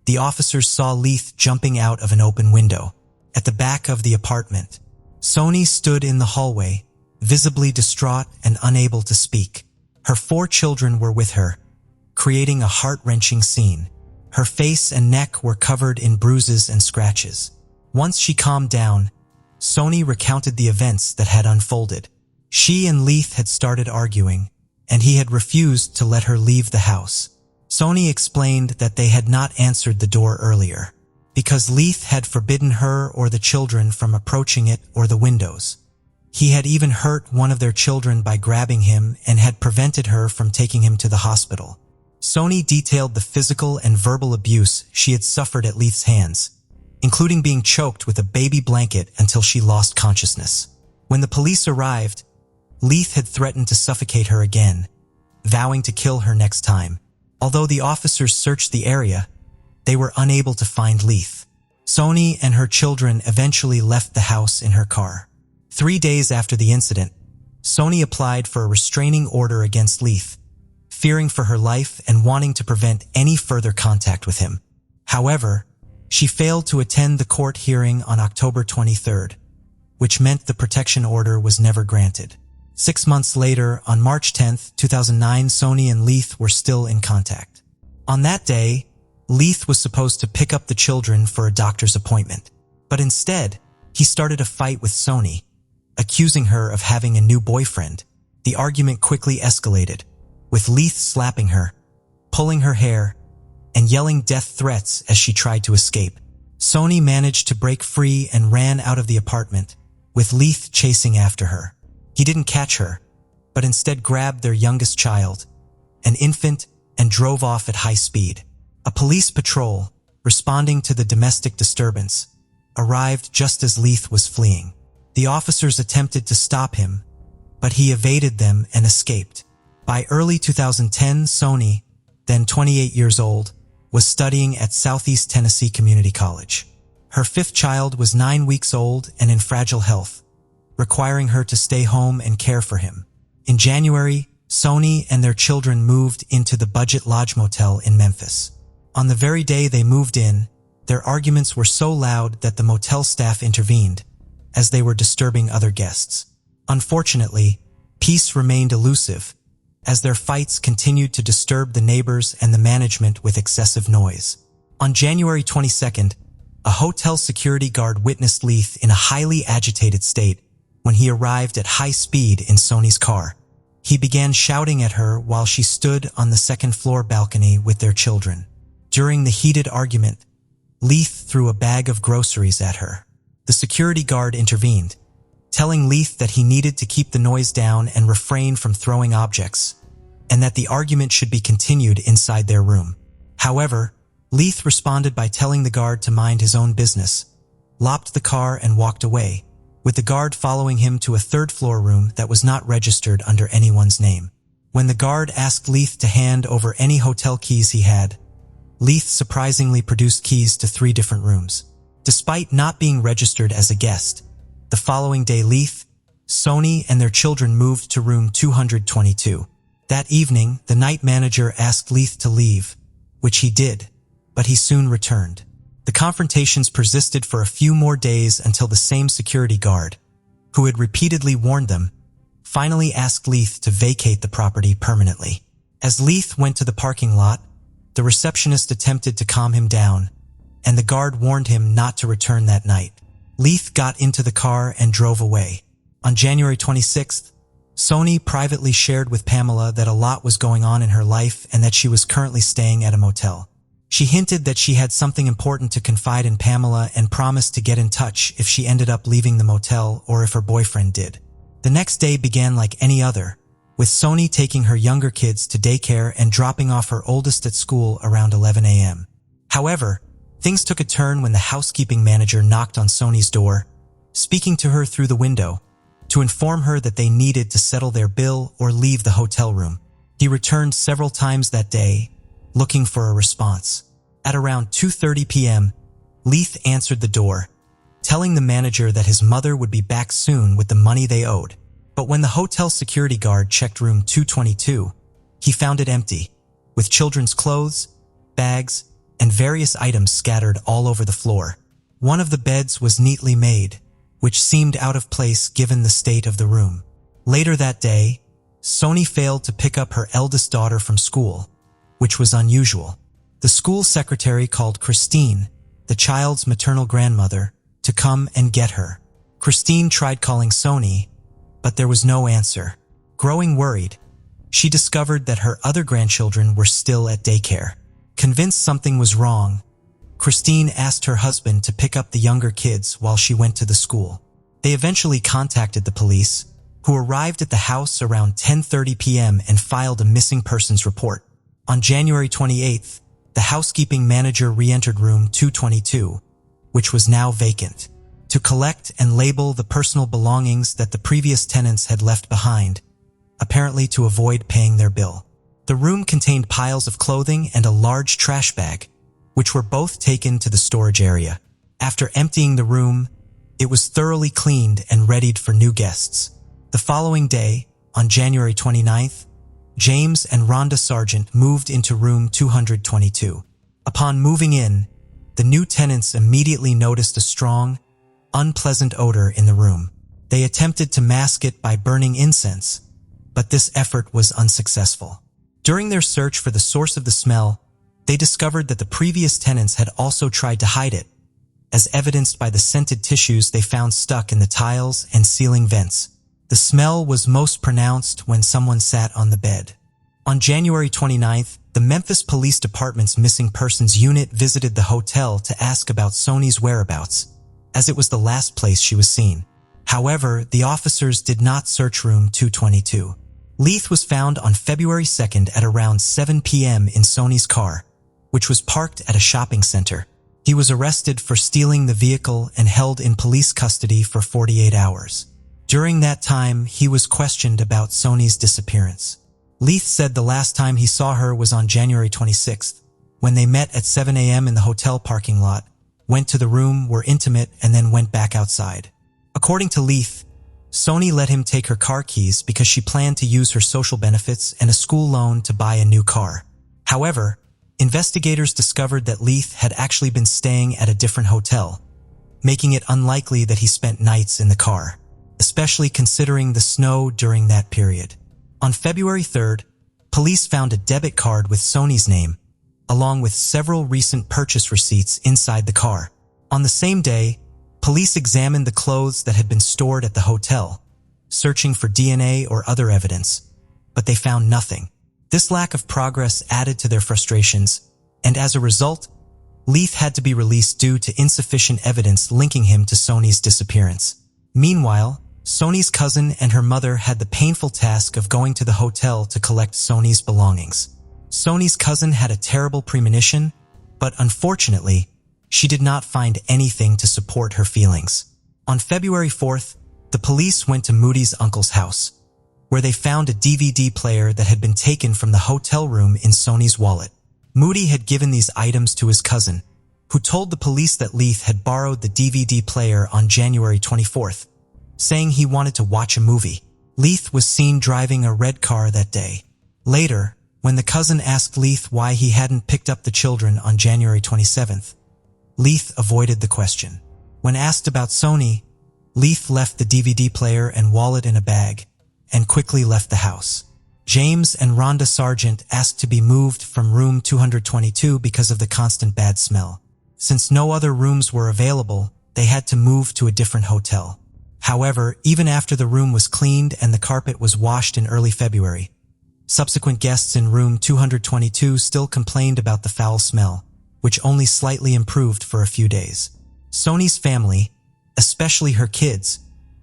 the officers saw Leith jumping out of an open window. At the back of the apartment, Sony stood in the hallway, visibly distraught and unable to speak. Her 4 children were with her, creating a heart-wrenching scene. Her face and neck were covered in bruises and scratches. Once she calmed down, Sony recounted the events that had unfolded. She and Leith had started arguing, and he had refused to let her leave the house. Sony explained that they had not answered the door earlier, because Leith had forbidden her or the children from approaching it or the windows. He had even hurt one of their children by grabbing him and had prevented her from taking him to the hospital. Sony detailed the physical and verbal abuse she had suffered at Leith's hands, including being choked with a baby blanket until she lost consciousness. When the police arrived, Leith had threatened to suffocate her again, vowing to kill her next time. Although the officers searched the area, they were unable to find Leith. Sony and her children eventually left the house in her car. 3 days after the incident, Sony applied for a restraining order against Leith, fearing for her life and wanting to prevent any further contact with him. However, she failed to attend the court hearing on October 23rd, which meant the protection order was never granted. 6 months later, on March 10, 2009, Sony and Leith were still in contact. On that day, Leith was supposed to pick up the children for a doctor's appointment, but instead, he started a fight with Sony, accusing her of having a new boyfriend. The argument quickly escalated, with Leith slapping her, pulling her hair, and yelling death threats as she tried to escape. Sony managed to break free and ran out of the apartment, with Leith chasing after her. He didn't catch her, but instead grabbed their youngest child, an infant, and drove off at high speed. A police patrol, responding to the domestic disturbance, arrived just as Leith was fleeing. The officers attempted to stop him, but he evaded them and escaped. By early 2010, Sony, then 28 years old, was studying at Southeast Tennessee Community College. Her 5th child was 9 weeks old and in fragile health, requiring her to stay home and care for him. In January, Sony and their children moved into the Budget Lodge Motel in Memphis. On the very day they moved in, their arguments were so loud that the motel staff intervened, as they were disturbing other guests. Unfortunately, peace remained elusive, as their fights continued to disturb the neighbors and the management with excessive noise. On January 22nd, a hotel security guard witnessed Leith in a highly agitated state when he arrived at high speed in Sony's car. He began shouting at her while she stood on the second-floor balcony with their children. During the heated argument, Leith threw a bag of groceries at her. The security guard intervened, telling Leith that he needed to keep the noise down and refrain from throwing objects, and that the argument should be continued inside their room. However, Leith responded by telling the guard to mind his own business, locked the car and walked away, with the guard following him to a third-floor room that was not registered under anyone's name. When the guard asked Leith to hand over any hotel keys he had, Leith surprisingly produced keys to 3 different rooms. Despite not being registered as a guest, the following day Leith, Sony, and their children moved to room 222. That evening, the night manager asked Leith to leave, which he did, but he soon returned. The confrontations persisted for a few more days until the same security guard, who had repeatedly warned them, finally asked Leith to vacate the property permanently. As Leith went to the parking lot, the receptionist attempted to calm him down, and the guard warned him not to return that night. Leith got into the car and drove away. On January 26th, Sony privately shared with Pamela that a lot was going on in her life and that she was currently staying at a motel. She hinted that she had something important to confide in Pamela and promised to get in touch if she ended up leaving the motel or if her boyfriend did. The next day began like any other, with Sony taking her younger kids to daycare and dropping off her oldest at school around 11 a.m. However, things took a turn when the housekeeping manager knocked on Sony's door, speaking to her through the window, to inform her that they needed to settle their bill or leave the hotel room. He returned several times that day, looking for a response. At around 2:30 p.m., Leith answered the door, telling the manager that his mother would be back soon with the money they owed. But when the hotel security guard checked room 222, he found it empty, with children's clothes, bags, and various items scattered all over the floor. One of the beds was neatly made, which seemed out of place given the state of the room. Later that day, Sony failed to pick up her eldest daughter from school, which was unusual. The school secretary called Christine, the child's maternal grandmother, to come and get her. Christine tried calling Sony, but there was no answer. Growing worried, she discovered that her other grandchildren were still at daycare. Convinced something was wrong, Christine asked her husband to pick up the younger kids while she went to the school. They eventually contacted the police, who arrived at the house around 10:30 p.m. and filed a missing persons report. On January 28th, the housekeeping manager re-entered room 222, which was now vacant, to collect and label the personal belongings that the previous tenants had left behind, apparently to avoid paying their bill. The room contained piles of clothing and a large trash bag, which were both taken to the storage area. After emptying the room, it was thoroughly cleaned and readied for new guests. The following day, on January 29th, James and Rhonda Sargent moved into room 222. Upon moving in, the new tenants immediately noticed a strong, unpleasant odor in the room. They attempted to mask it by burning incense, but this effort was unsuccessful. During their search for the source of the smell, they discovered that the previous tenants had also tried to hide it, as evidenced by the scented tissues they found stuck in the tiles and ceiling vents. The smell was most pronounced when someone sat on the bed. On January 29th, the Memphis Police Department's Missing Persons Unit visited the hotel to ask about Sony's whereabouts, as it was the last place she was seen. However, the officers did not search room 222. Leith was found on February 2nd at around 7 p.m. in Sony's car, which was parked at a shopping center. He was arrested for stealing the vehicle and held in police custody for 48 hours. During that time, he was questioned about Sony's disappearance. Leith said the last time he saw her was on January 26th, when they met at 7 a.m. in the hotel parking lot, went to the room, were intimate, and then went back outside. According to Leith, Sony let him take her car keys because she planned to use her social benefits and a school loan to buy a new car. However, investigators discovered that Leith had actually been staying at a different hotel, making it unlikely that he spent nights in the car, especially considering the snow during that period. On February 3rd, police found a debit card with Sony's name, along with several recent purchase receipts inside the car. On the same day, police examined the clothes that had been stored at the hotel, searching for DNA or other evidence, but they found nothing. This lack of progress added to their frustrations, and as a result, Leith had to be released due to insufficient evidence linking him to Sony's disappearance. Meanwhile, Sony's cousin and her mother had the painful task of going to the hotel to collect Sony's belongings. Sony's cousin had a terrible premonition, but unfortunately, she did not find anything to support her feelings. On February 4th, the police went to Moody's uncle's house, where they found a DVD player that had been taken from the hotel room in Sony's wallet. Moody had given these items to his cousin, who told the police that Leith had borrowed the DVD player on January 24th, saying he wanted to watch a movie. Leith was seen driving a red car that day. Later, when the cousin asked Leith why he hadn't picked up the children on January 27th, Leith avoided the question. When asked about Sony, Leith left the DVD player and wallet in a bag and quickly left the house. James and Rhonda Sargent asked to be moved from room 222 because of the constant bad smell. Since no other rooms were available, they had to move to a different hotel. However, even after the room was cleaned and the carpet was washed in early February, subsequent guests in room 222 still complained about the foul smell, which only slightly improved for a few days. Sony's family, especially her kids,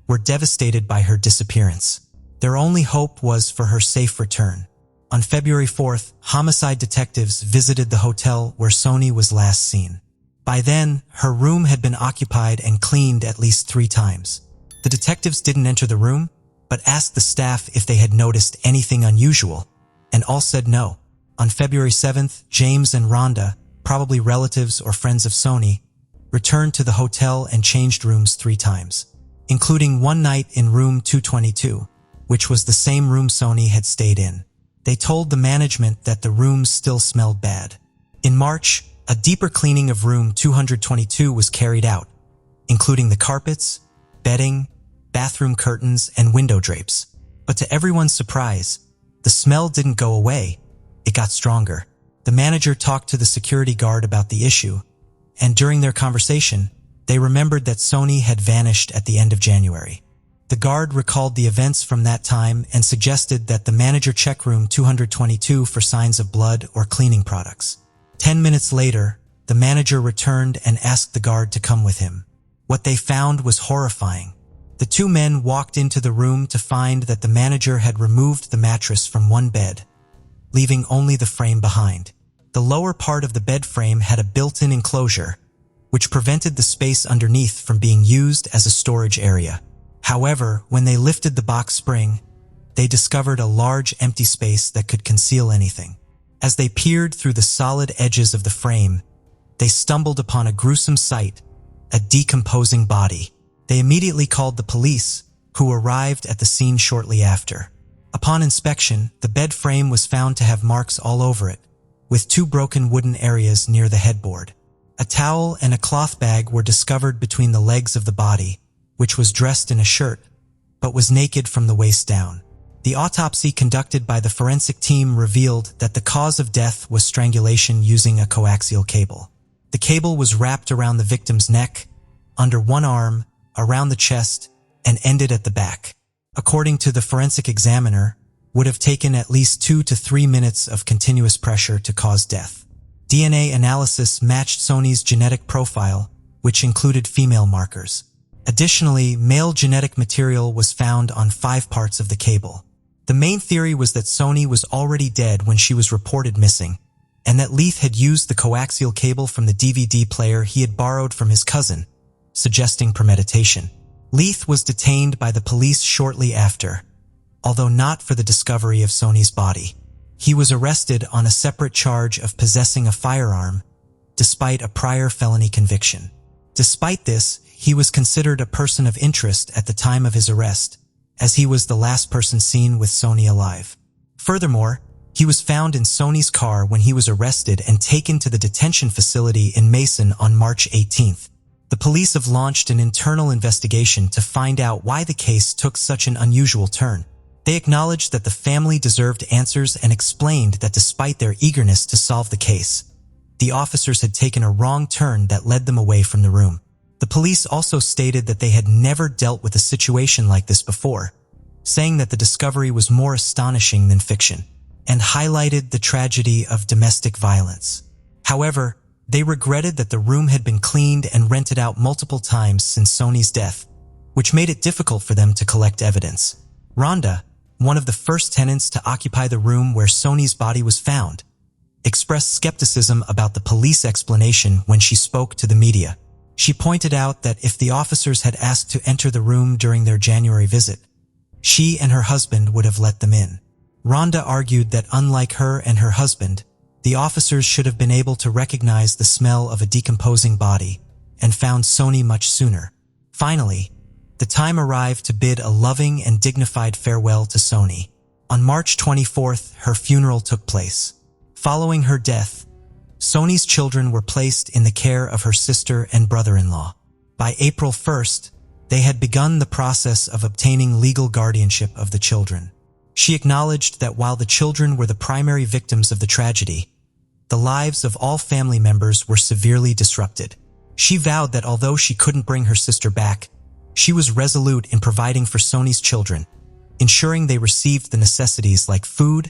were devastated by her disappearance. Their only hope was for her safe return. On February 4th, homicide detectives visited the hotel where Sony was last seen. By then, her room had been occupied and cleaned at least 3 times. The detectives didn't enter the room, but asked the staff if they had noticed anything unusual, and all said no. On February 7th, James and Rhonda, probably relatives or friends of Sony, returned to the hotel and changed rooms 3 times, including one night in room 222. which was the same room Sony had stayed in. They told the management that the rooms still smelled bad. In March, a deeper cleaning of room 222 was carried out, including the carpets, bedding, bathroom curtains, and window drapes. But to everyone's surprise, the smell didn't go away, it got stronger. The manager talked to the security guard about the issue, and during their conversation, they remembered that Sony had vanished at the end of January. The guard recalled the events from that time and suggested that the manager check room 222 for signs of blood or cleaning products. 10 minutes later, the manager returned and asked the guard to come with him. What they found was horrifying. The two men walked into the room to find that the manager had removed the mattress from one bed, leaving only the frame behind. The lower part of the bed frame had a built-in enclosure, which prevented the space underneath from being used as a storage area. However, when they lifted the box spring, they discovered a large empty space that could conceal anything. As they peered through the solid edges of the frame, they stumbled upon a gruesome sight, a decomposing body. They immediately called the police, who arrived at the scene shortly after. Upon inspection, the bed frame was found to have marks all over it, with 2 broken wooden areas near the headboard. A towel and a cloth bag were discovered between the legs of the body, which was dressed in a shirt, but was naked from the waist down. The autopsy conducted by the forensic team revealed that the cause of death was strangulation using a coaxial cable. The cable was wrapped around the victim's neck, under one arm, around the chest, and ended at the back. According to the forensic examiner, would have taken at least 2 to 3 minutes of continuous pressure to cause death. DNA analysis matched Sony's genetic profile, which included female markers. Additionally, male genetic material was found on 5 parts of the cable. The main theory was that Sony was already dead when she was reported missing, and that Leith had used the coaxial cable from the DVD player he had borrowed from his cousin, suggesting premeditation. Leith was detained by the police shortly after, although not for the discovery of Sony's body. He was arrested on a separate charge of possessing a firearm, despite a prior felony conviction. Despite this, he was considered a person of interest at the time of his arrest, as he was the last person seen with Sony alive. Furthermore, he was found in Sony's car when he was arrested and taken to the detention facility in Mason on March 18th. The police have launched an internal investigation to find out why the case took such an unusual turn. They acknowledged that the family deserved answers and explained that despite their eagerness to solve the case, the officers had taken a wrong turn that led them away from the room. The police also stated that they had never dealt with a situation like this before, saying that the discovery was more astonishing than fiction, and highlighted the tragedy of domestic violence. However, they regretted that the room had been cleaned and rented out multiple times since Sony's death, which made it difficult for them to collect evidence. Rhonda, one of the first tenants to occupy the room where Sony's body was found, expressed skepticism about the police explanation when she spoke to the media. She pointed out that if the officers had asked to enter the room during their January visit, she and her husband would have let them in. Rhonda argued that unlike her and her husband, the officers should have been able to recognize the smell of a decomposing body and found Sony much sooner. Finally, the time arrived to bid a loving and dignified farewell to Sony. On March 24th, her funeral took place. Following her death, Sony's children were placed in the care of her sister and brother-in-law. By April 1st, they had begun the process of obtaining legal guardianship of the children. She acknowledged that while the children were the primary victims of the tragedy, the lives of all family members were severely disrupted. She vowed that although she couldn't bring her sister back, she was resolute in providing for Sony's children, ensuring they received the necessities like food,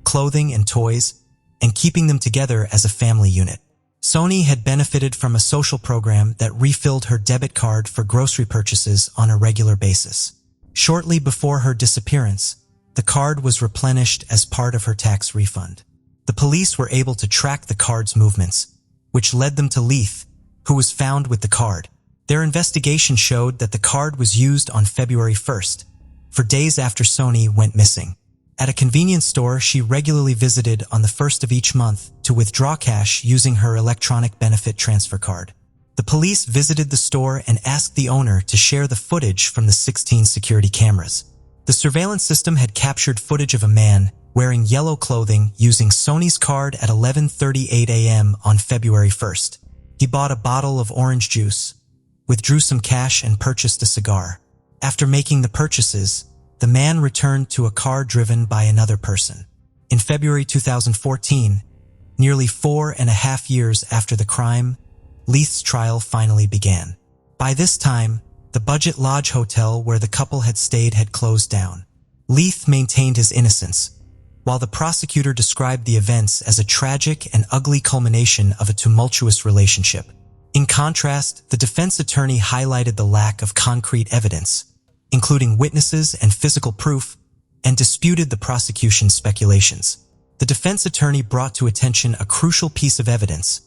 clothing, and toys, and keeping them together as a family unit. Sony had benefited from a social program that refilled her debit card for grocery purchases on a regular basis. Shortly before her disappearance, the card was replenished as part of her tax refund. The police were able to track the card's movements, which led them to Leith, who was found with the card. Their investigation showed that the card was used on February 1st, for days after Sony went missing. At a convenience store she regularly visited on the 1st of each month to withdraw cash using her electronic benefit transfer card. The police visited the store and asked the owner to share the footage from the 16 security cameras. The surveillance system had captured footage of a man wearing yellow clothing using Sony's card at 11:38 a.m. on February 1st. He bought a bottle of orange juice, withdrew some cash, and purchased a cigar. After making the purchases, the man returned to a car driven by another person. In February 2014, nearly 4.5 years after the crime, Leith's trial finally began. By this time, the budget lodge hotel where the couple had stayed had closed down. Leith maintained his innocence, while the prosecutor described the events as a tragic and ugly culmination of a tumultuous relationship. In contrast, the defense attorney highlighted the lack of concrete evidence, including witnesses and physical proof, and disputed the prosecution's speculations. The defense attorney brought to attention a crucial piece of evidence,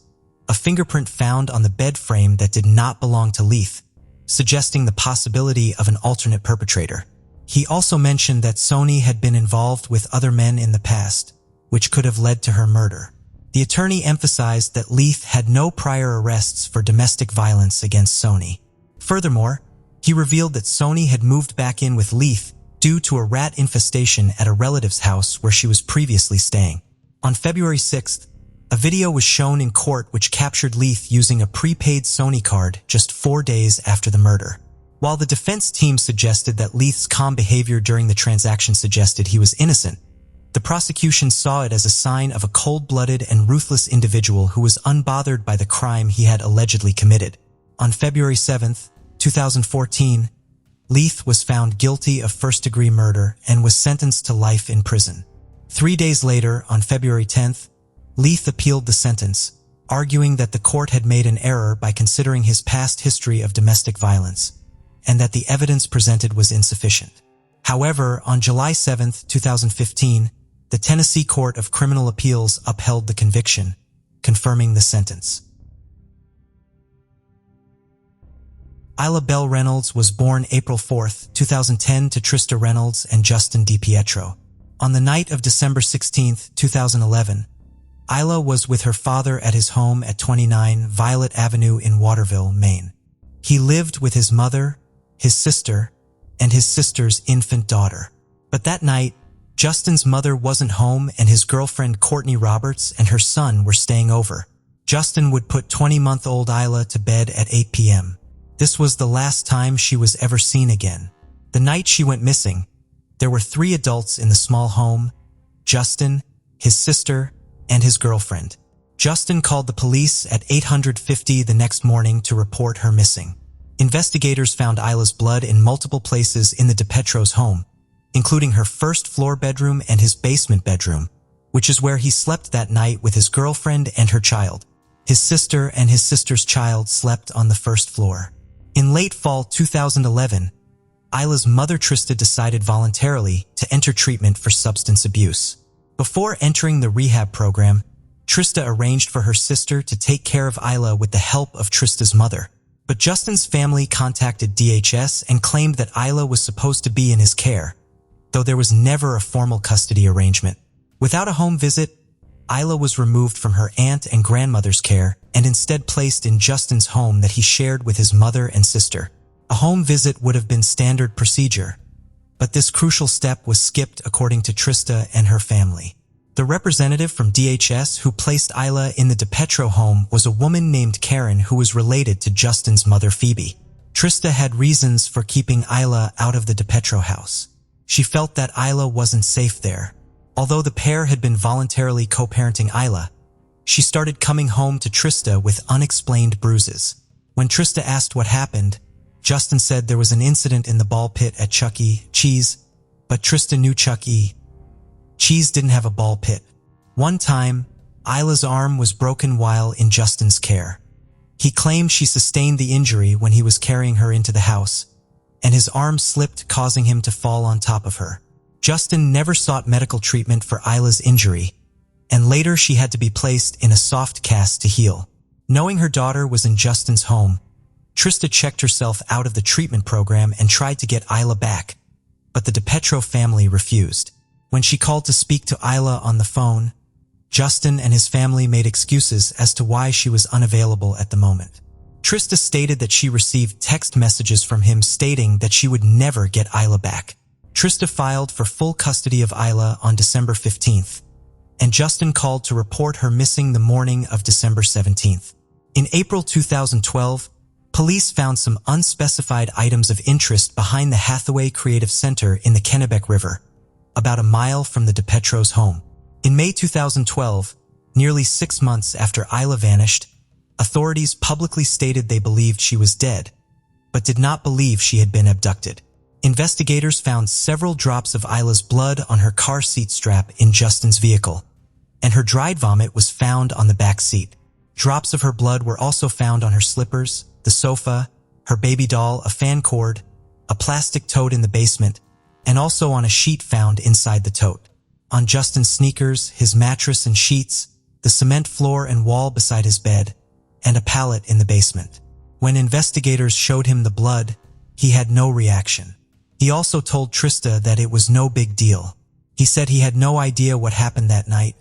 a fingerprint found on the bed frame that did not belong to Leith, suggesting the possibility of an alternate perpetrator. He also mentioned that Sony had been involved with other men in the past, which could have led to her murder. The attorney emphasized that Leith had no prior arrests for domestic violence against Sony. Furthermore, he revealed that Sony had moved back in with Leith due to a rat infestation at a relative's house where she was previously staying. On February 6th, a video was shown in court which captured Leith using a prepaid Sony card just 4 days after the murder. While the defense team suggested that Leith's calm behavior during the transaction suggested he was innocent, the prosecution saw it as a sign of a cold-blooded and ruthless individual who was unbothered by the crime he had allegedly committed. On February 7th, 2014, Leith was found guilty of first-degree murder and was sentenced to life in prison. 3 days later, on February 10th, Leith appealed the sentence, arguing that the court had made an error by considering his past history of domestic violence, and that the evidence presented was insufficient. However, on July 7, 2015, the Tennessee Court of Criminal Appeals upheld the conviction, confirming the sentence. Isla Belle Reynolds was born April 4, 2010 to Trista Reynolds and Justin DiPietro. On the night of December 16, 2011, Isla was with her father at his home at 29 Violet Avenue in Waterville, Maine. He lived with his mother, his sister, and his sister's infant daughter. But that night, Justin's mother wasn't home and his girlfriend Courtney Roberts and her son were staying over. Justin would put 20-month-old Isla to bed at 8 p.m. This was the last time she was ever seen again. The night she went missing, there were 3 adults in the small home: Justin, his sister, and his girlfriend. Justin called the police at 8:50 the next morning to report her missing. Investigators found Isla's blood in multiple places in the DiPietro's home, including her first-floor bedroom and his basement bedroom, which is where he slept that night with his girlfriend and her child. His sister and his sister's child slept on the first floor. In late fall 2011, Isla's mother Trista decided voluntarily to enter treatment for substance abuse. Before entering the rehab program, Trista arranged for her sister to take care of Isla with the help of Trista's mother. But Justin's family contacted DHS and claimed that Isla was supposed to be in his care, though there was never a formal custody arrangement. Without a home visit, Isla was removed from her aunt and grandmother's care and instead placed in Justin's home that he shared with his mother and sister. A home visit would have been standard procedure, but this crucial step was skipped according to Trista and her family. The representative from DHS who placed Isla in the DiPietro home was a woman named Karen who was related to Justin's mother Phoebe. Trista had reasons for keeping Isla out of the DiPietro house. She felt that Isla wasn't safe there. Although the pair had been voluntarily co-parenting Isla, she started coming home to Trista with unexplained bruises. When Trista asked what happened, Justin said there was an incident in the ball pit at Chuck E. Cheese, but Trista knew Chuck E. Cheese didn't have a ball pit. One time, Isla's arm was broken while in Justin's care. He claimed she sustained the injury when he was carrying her into the house, and his arm slipped, causing him to fall on top of her. Justin never sought medical treatment for Isla's injury, and later she had to be placed in a soft cast to heal. Knowing her daughter was in Justin's home, Trista checked herself out of the treatment program and tried to get Isla back, but the DiPietro family refused. When she called to speak to Isla on the phone, Justin and his family made excuses as to why she was unavailable at the moment. Trista stated that she received text messages from him stating that she would never get Isla back. Trista filed for full custody of Isla on December 15th, and Justin called to report her missing the morning of December 17th. In April 2012, police found some unspecified items of interest behind the Hathaway Creative Center in the Kennebec River, about a mile from the DePetro's home. In May 2012, nearly 6 months after Isla vanished, authorities publicly stated they believed she was dead, but did not believe she had been abducted. Investigators found several drops of Isla's blood on her car seat strap in Justin's vehicle, and her dried vomit was found on the back seat. Drops of her blood were also found on her slippers, the sofa, her baby doll, a fan cord, a plastic tote in the basement, and also on a sheet found inside the tote. On Justin's sneakers, his mattress and sheets, the cement floor and wall beside his bed, and a pallet in the basement. When investigators showed him the blood, he had no reaction. He also told Trista that it was no big deal. He said he had no idea what happened that night,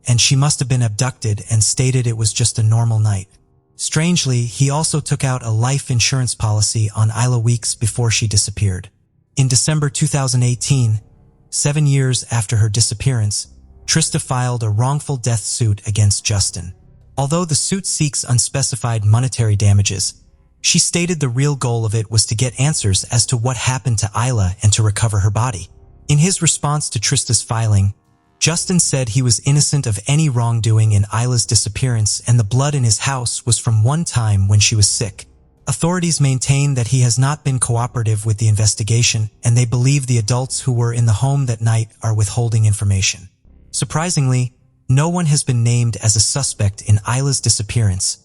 and she must have been abducted, and stated it was just a normal night. Strangely, he also took out a life insurance policy on Isla weeks before she disappeared. In December 2018, 7 years after her disappearance, Trista filed a wrongful death suit against Justin. Although the suit seeks unspecified monetary damages, she stated the real goal of it was to get answers as to what happened to Isla and to recover her body. In his response to Trista's filing, Justin said he was innocent of any wrongdoing in Isla's disappearance, and the blood in his house was from one time when she was sick. Authorities maintain that he has not been cooperative with the investigation, and they believe the adults who were in the home that night are withholding information. Surprisingly, no one has been named as a suspect in Isla's disappearance,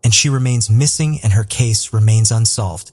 and she remains missing and her case remains unsolved.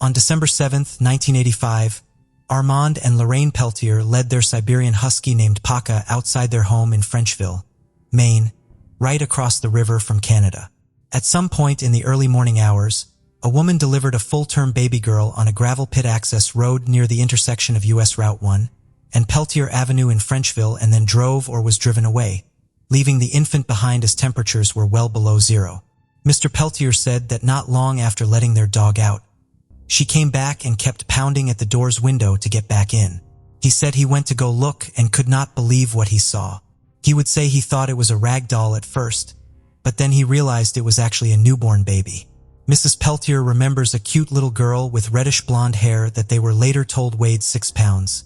On December 7, 1985, Armand and Lorraine Peltier led their Siberian husky named Paka outside their home in Frenchville, Maine, right across the river from Canada. At some point in the early morning hours, a woman delivered a full-term baby girl on a gravel pit access road near the intersection of US Route 1 and Peltier Avenue in Frenchville, and then drove or was driven away, leaving the infant behind as temperatures were well below zero. Mr. Peltier said that not long after letting their dog out, she came back and kept pounding at the door's window to get back in. He said he went to go look and could not believe what he saw. He would say he thought it was a rag doll at first, but then he realized it was actually a newborn baby. Mrs. Peltier remembers a cute little girl with reddish blonde hair that they were later told weighed 6 pounds,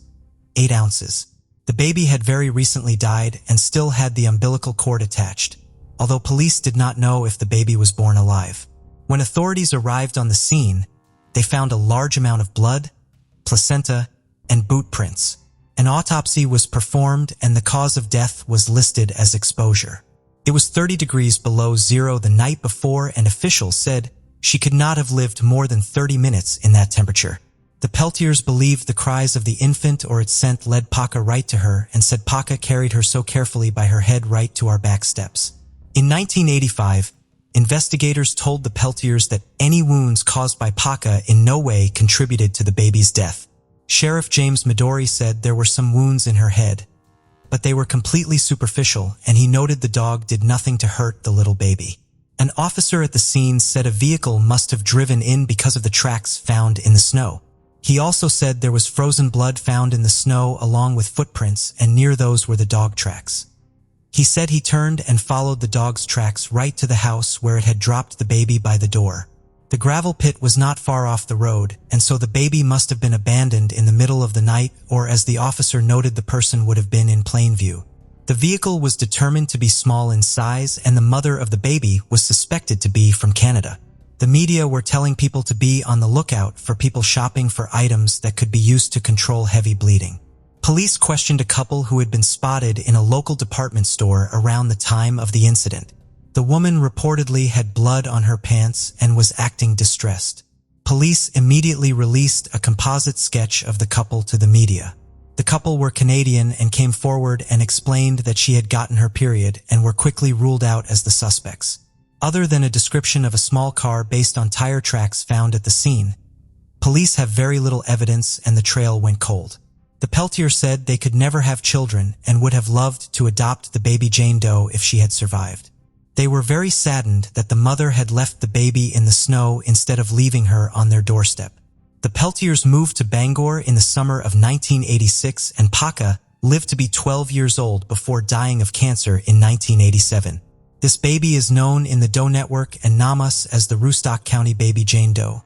8 ounces. The baby had very recently died and still had the umbilical cord attached, although police did not know if the baby was born alive. When authorities arrived on the scene, they found a large amount of blood, placenta, and boot prints. An autopsy was performed and the cause of death was listed as exposure. It was 30 degrees below zero the night before, and officials said she could not have lived more than 30 minutes in that temperature. The Peltiers believed the cries of the infant or its scent led Paka right to her, and said Paka carried her so carefully by her head right to our back steps. In 1985, investigators told the Peltiers that any wounds caused by Paka in no way contributed to the baby's death. Sheriff James Midori said there were some wounds in her head, but they were completely superficial, and he noted the dog did nothing to hurt the little baby. An officer at the scene said a vehicle must have driven in because of the tracks found in the snow. He also said there was frozen blood found in the snow along with footprints, and near those were the dog tracks. He said he turned and followed the dog's tracks right to the house where it had dropped the baby by the door. The gravel pit was not far off the road, and so the baby must have been abandoned in the middle of the night, or as the officer noted, the person would have been in plain view. The vehicle was determined to be small in size, and the mother of the baby was suspected to be from Canada. The media were telling people to be on the lookout for people shopping for items that could be used to control heavy bleeding. Police questioned a couple who had been spotted in a local department store around the time of the incident. The woman reportedly had blood on her pants and was acting distressed. Police immediately released a composite sketch of the couple to the media. The couple were Canadian and came forward and explained that she had gotten her period, and were quickly ruled out as the suspects. Other than a description of a small car based on tire tracks found at the scene, police have very little evidence, and the trail went cold. The Peltier said they could never have children and would have loved to adopt the baby Jane Doe if she had survived. They were very saddened that the mother had left the baby in the snow instead of leaving her on their doorstep. The Peltiers moved to Bangor in the summer of 1986, and Paka lived to be 12 years old before dying of cancer in 1987. This baby is known in the Doe Network and Namas as the Rustock County baby Jane Doe.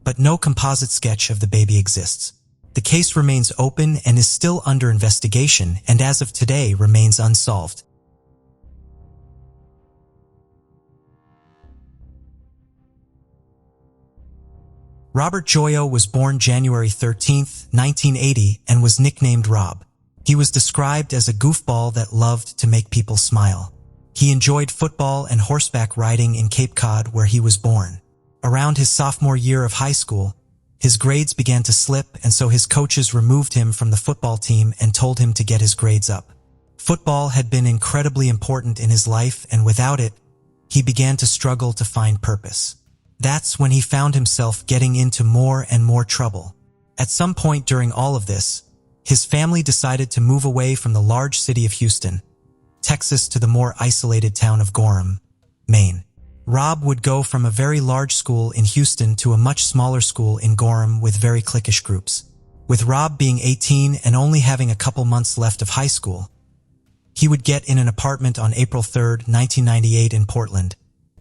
But no composite sketch of the baby exists. The case remains open and is still under investigation, and as of today remains unsolved. Robert Joyo was born January 13, 1980, and was nicknamed Rob. He was described as a goofball that loved to make people smile. He enjoyed football and horseback riding in Cape Cod, where he was born. Around his sophomore year of high school, his grades began to slip, and so his coaches removed him from the football team and told him to get his grades up. Football had been incredibly important in his life, and without it, he began to struggle to find purpose. That's when he found himself getting into more and more trouble. At some point during all of this, his family decided to move away from the large city of Houston, Texas, to the more isolated town of Gorham, Maine. Rob would go from a very large school in Houston to a much smaller school in Gorham with very cliquish groups. With Rob being 18 and only having a couple months left of high school, he would get in an apartment on April 3, 1998 in Portland,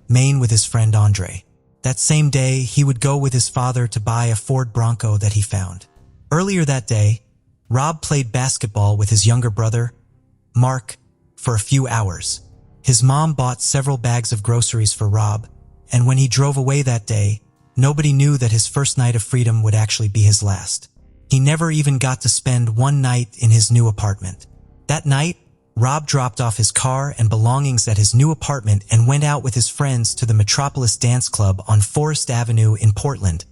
Maine with his friend Andre. That same day, he would go with his father to buy a Ford Bronco that he found. Earlier that day, Rob played basketball with his younger brother, Mark, for a few hours. His mom bought several bags of groceries for Rob, and when he drove away that day, nobody knew that his first night of freedom would actually be his last. He never even got to spend one night in his new apartment. That night, Rob dropped off his car and belongings at his new apartment and went out with his friends to the Metropolis Dance Club on Forest Avenue in Portland,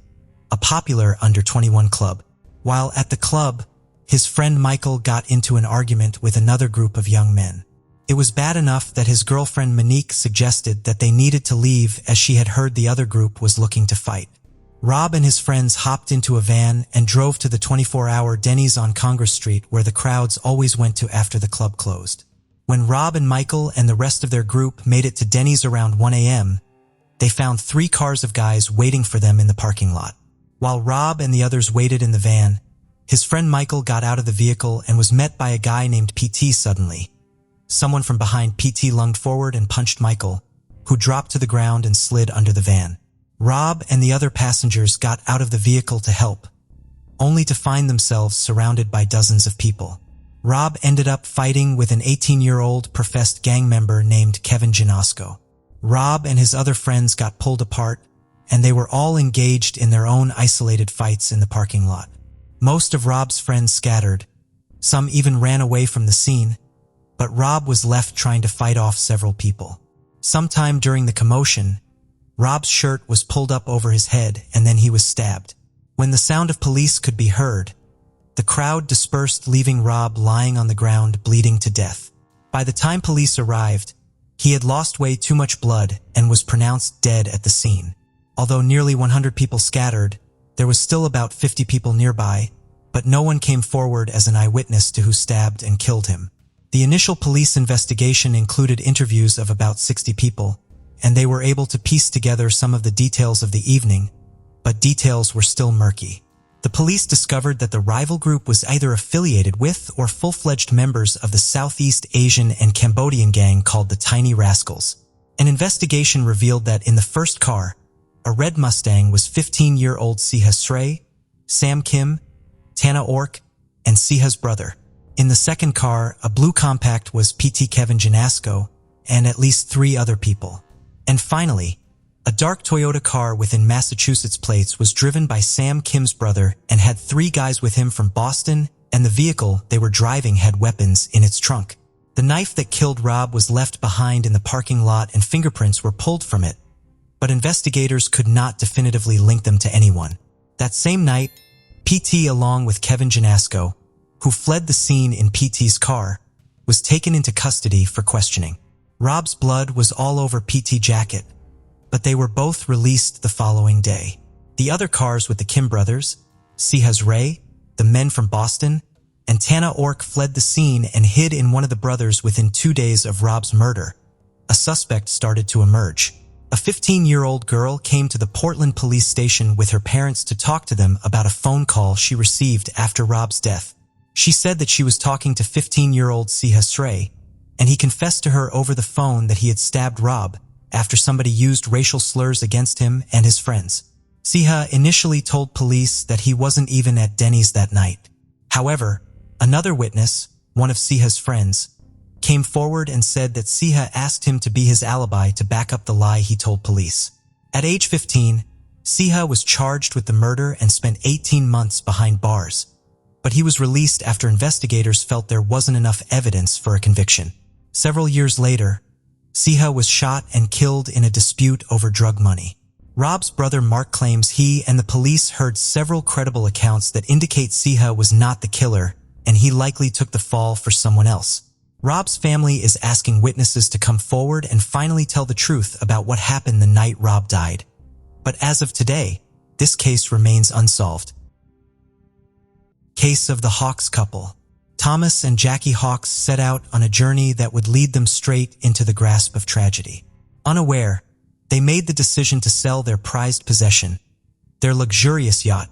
a popular under-21 club. While at the club, his friend Michael got into an argument with another group of young men. It was bad enough that his girlfriend Monique suggested that they needed to leave as she had heard the other group was looking to fight. Rob and his friends hopped into a van and drove to the 24-hour Denny's on Congress Street, where the crowds always went to after the club closed. When Rob and Michael and the rest of their group made it to Denny's around 1 a.m., they found 3 cars of guys waiting for them in the parking lot. While Rob and the others waited in the van, his friend Michael got out of the vehicle and was met by a guy named PT suddenly. Someone from behind PT lunged forward and punched Michael, who dropped to the ground and slid under the van. Rob and the other passengers got out of the vehicle to help, only to find themselves surrounded by dozens of people. Rob ended up fighting with an 18-year-old professed gang member named Kevin Janasco. Rob and his other friends got pulled apart, and they were all engaged in their own isolated fights in the parking lot. Most of Rob's friends scattered. Some even ran away from the scene, but Rob was left trying to fight off several people. Sometime during the commotion, Rob's shirt was pulled up over his head and then he was stabbed. When the sound of police could be heard, the crowd dispersed, leaving Rob lying on the ground bleeding to death. By the time police arrived, he had lost way too much blood and was pronounced dead at the scene. Although nearly 100 people scattered, there was still about 50 people nearby, but no one came forward as an eyewitness to who stabbed and killed him. The initial police investigation included interviews of about 60 people, and they were able to piece together some of the details of the evening, but details were still murky. The police discovered that the rival group was either affiliated with or full-fledged members of the Southeast Asian and Cambodian gang called the Tiny Rascals. An investigation revealed that in the first car, a red Mustang, was 15-year-old Siha Sray, Sam Kim, Tana Ork, and Siha's brother. In the second car, a blue compact, was PT Kevin Janasco and at least 3 other people. And finally, a dark Toyota car within Massachusetts plates was driven by Sam Kim's brother and had 3 guys with him from Boston, and the vehicle they were driving had weapons in its trunk. The knife that killed Rob was left behind in the parking lot and fingerprints were pulled from it, but investigators could not definitively link them to anyone. That same night, PT, along with Kevin Janasco, who fled the scene in PT's car, was taken into custody for questioning. Rob's blood was all over PT's jacket, but they were both released the following day. The other cars with the Kim brothers, Siha's Ray, the men from Boston, and Tana Ork fled the scene and hid in one of the brothers within 2 days of Rob's murder, a suspect started to emerge. A 15-year-old girl came to the Portland police station with her parents to talk to them about a phone call she received after Rob's death. She said that she was talking to 15-year-old Siha Sray, and he confessed to her over the phone that he had stabbed Rob after somebody used racial slurs against him and his friends. Siha initially told police that he wasn't even at Denny's that night. However, another witness, one of Siha's friends, came forward and said that Siha asked him to be his alibi to back up the lie he told police. At age 15, Siha was charged with the murder and spent 18 months behind bars, but he was released after investigators felt there wasn't enough evidence for a conviction. Several years later, Siha was shot and killed in a dispute over drug money. Rob's brother Mark claims he and the police heard several credible accounts that indicate Siha was not the killer and he likely took the fall for someone else. Rob's family is asking witnesses to come forward and finally tell the truth about what happened the night Rob died. But as of today, this case remains unsolved. Case of the Hawks couple. Thomas and Jackie Hawks set out on a journey that would lead them straight into the grasp of tragedy. Unaware, they made the decision to sell their prized possession, their luxurious yacht,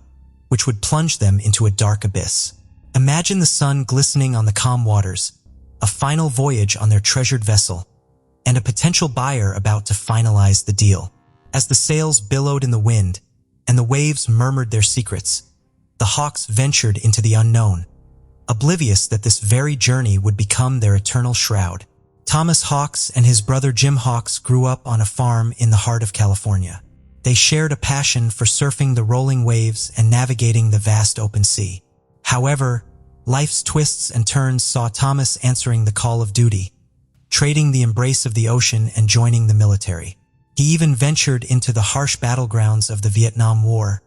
which would plunge them into a dark abyss. Imagine the sun glistening on the calm waters, a final voyage on their treasured vessel, and a potential buyer about to finalize the deal. As the sails billowed in the wind and the waves murmured their secrets, the Hawks ventured into the unknown, oblivious that this very journey would become their eternal shroud. Thomas Hawks and his brother Jim Hawks grew up on a farm in the heart of California. They shared a passion for surfing the rolling waves and navigating the vast open sea. However, life's twists and turns saw Thomas answering the call of duty, trading the embrace of the ocean and joining the military. He even ventured into the harsh battlegrounds of the Vietnam War,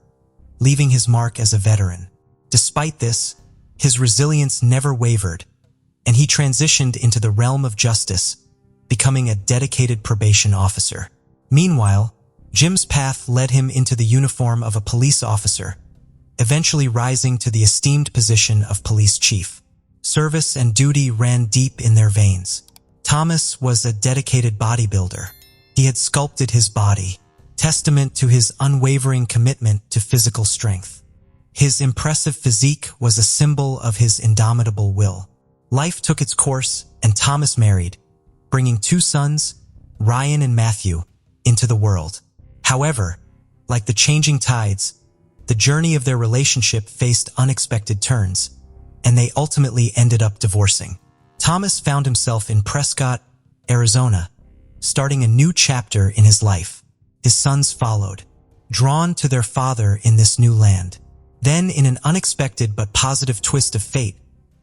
leaving his mark as a veteran. Despite this, his resilience never wavered, and he transitioned into the realm of justice, becoming a dedicated probation officer. Meanwhile, Jim's path led him into the uniform of a police officer, eventually rising to the esteemed position of police chief. Service and duty ran deep in their veins. Thomas was a dedicated bodybuilder. He had sculpted his body, testament to his unwavering commitment to physical strength. His impressive physique was a symbol of his indomitable will. Life took its course, and Thomas married, bringing 2 sons, Ryan and Matthew, into the world. However, like the changing tides, the journey of their relationship faced unexpected turns, and they ultimately ended up divorcing. Thomas found himself in Prescott, Arizona, starting a new chapter in his life. His sons followed, drawn to their father in this new land. Then, in an unexpected but positive twist of fate,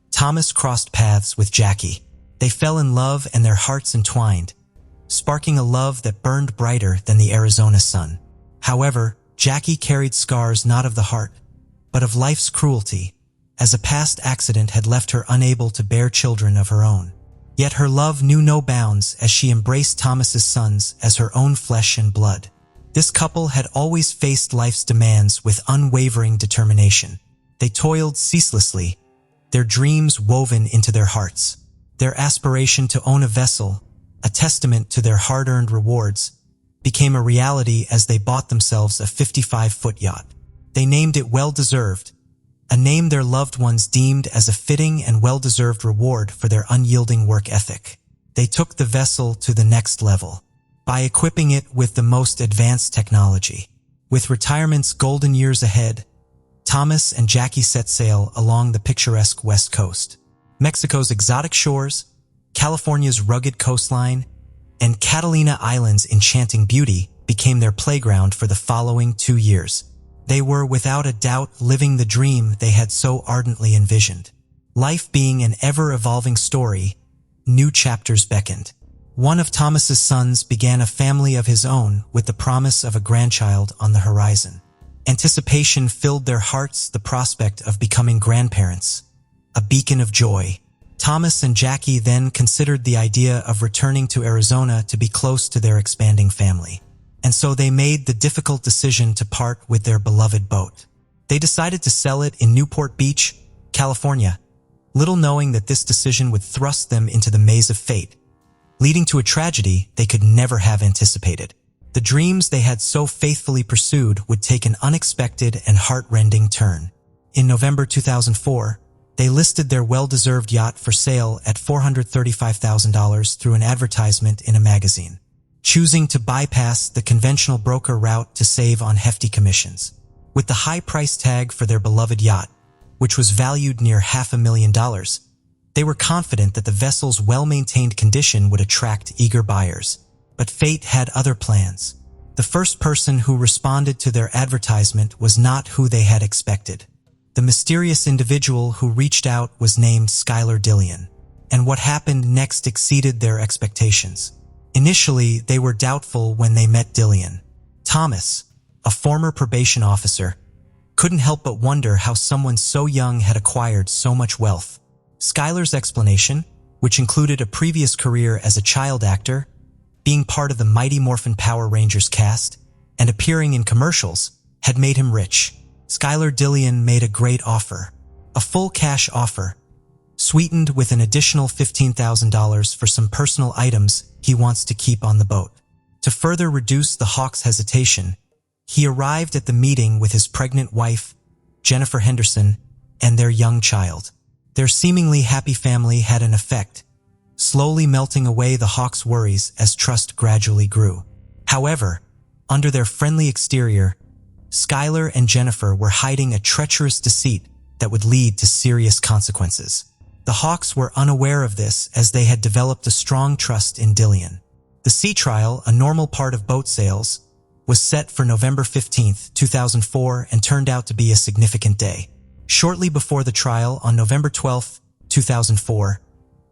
Thomas crossed paths with Jackie. They fell in love and their hearts entwined, sparking a love that burned brighter than the Arizona sun. However, Jackie carried scars not of the heart, but of life's cruelty, as a past accident had left her unable to bear children of her own. Yet her love knew no bounds as she embraced Thomas's sons as her own flesh and blood. This couple had always faced life's demands with unwavering determination. They toiled ceaselessly, their dreams woven into their hearts. Their aspiration to own a vessel, a testament to their hard-earned rewards, became a reality as they bought themselves a 55-foot yacht. They named it Well-Deserved, a name their loved ones deemed as a fitting and well-deserved reward for their unyielding work ethic. They took the vessel to the next level by equipping it with the most advanced technology. With retirement's golden years ahead, Thomas and Jackie set sail along the picturesque West Coast. Mexico's exotic shores, California's rugged coastline, and Catalina Island's enchanting beauty became their playground for the following 2 years. They were without a doubt living the dream they had so ardently envisioned. Life being an ever-evolving story, new chapters beckoned. One of Thomas's sons began a family of his own with the promise of a grandchild on the horizon. Anticipation filled their hearts, the prospect of becoming grandparents, a beacon of joy. Thomas and Jackie then considered the idea of returning to Arizona to be close to their expanding family. And so they made the difficult decision to part with their beloved boat. They decided to sell it in Newport Beach, California, little knowing that this decision would thrust them into the maze of fate, leading to a tragedy they could never have anticipated. The dreams they had so faithfully pursued would take an unexpected and heart-rending turn. In November 2004, they listed their well-deserved yacht for sale at $435,000 through an advertisement in a magazine, choosing to bypass the conventional broker route to save on hefty commissions. With the high price tag for their beloved yacht, which was valued near $500,000, they were confident that the vessel's well-maintained condition would attract eager buyers. But fate had other plans. The first person who responded to their advertisement was not who they had expected. The mysterious individual who reached out was named Skylar Dillion, and what happened next exceeded their expectations. Initially, they were doubtful when they met Dillion. Thomas, a former probation officer, couldn't help but wonder how someone so young had acquired so much wealth. Skylar's explanation, which included a previous career as a child actor, being part of the Mighty Morphin Power Rangers cast, and appearing in commercials, had made him rich. Skylar Dillion made a great offer, a full cash offer, sweetened with an additional $15,000 for some personal items he wants to keep on the boat. To further reduce the Hawks' hesitation, he arrived at the meeting with his pregnant wife, Jennifer Henderson, and their young child. Their seemingly happy family had an effect, slowly melting away the Hawks' worries as trust gradually grew. However, under their friendly exterior, Skylar and Jennifer were hiding a treacherous deceit that would lead to serious consequences. The Hawks were unaware of this as they had developed a strong trust in Dillion. The sea trial, a normal part of boat sales, was set for November 15, 2004 and turned out to be a significant day. Shortly before the trial, on November 12, 2004,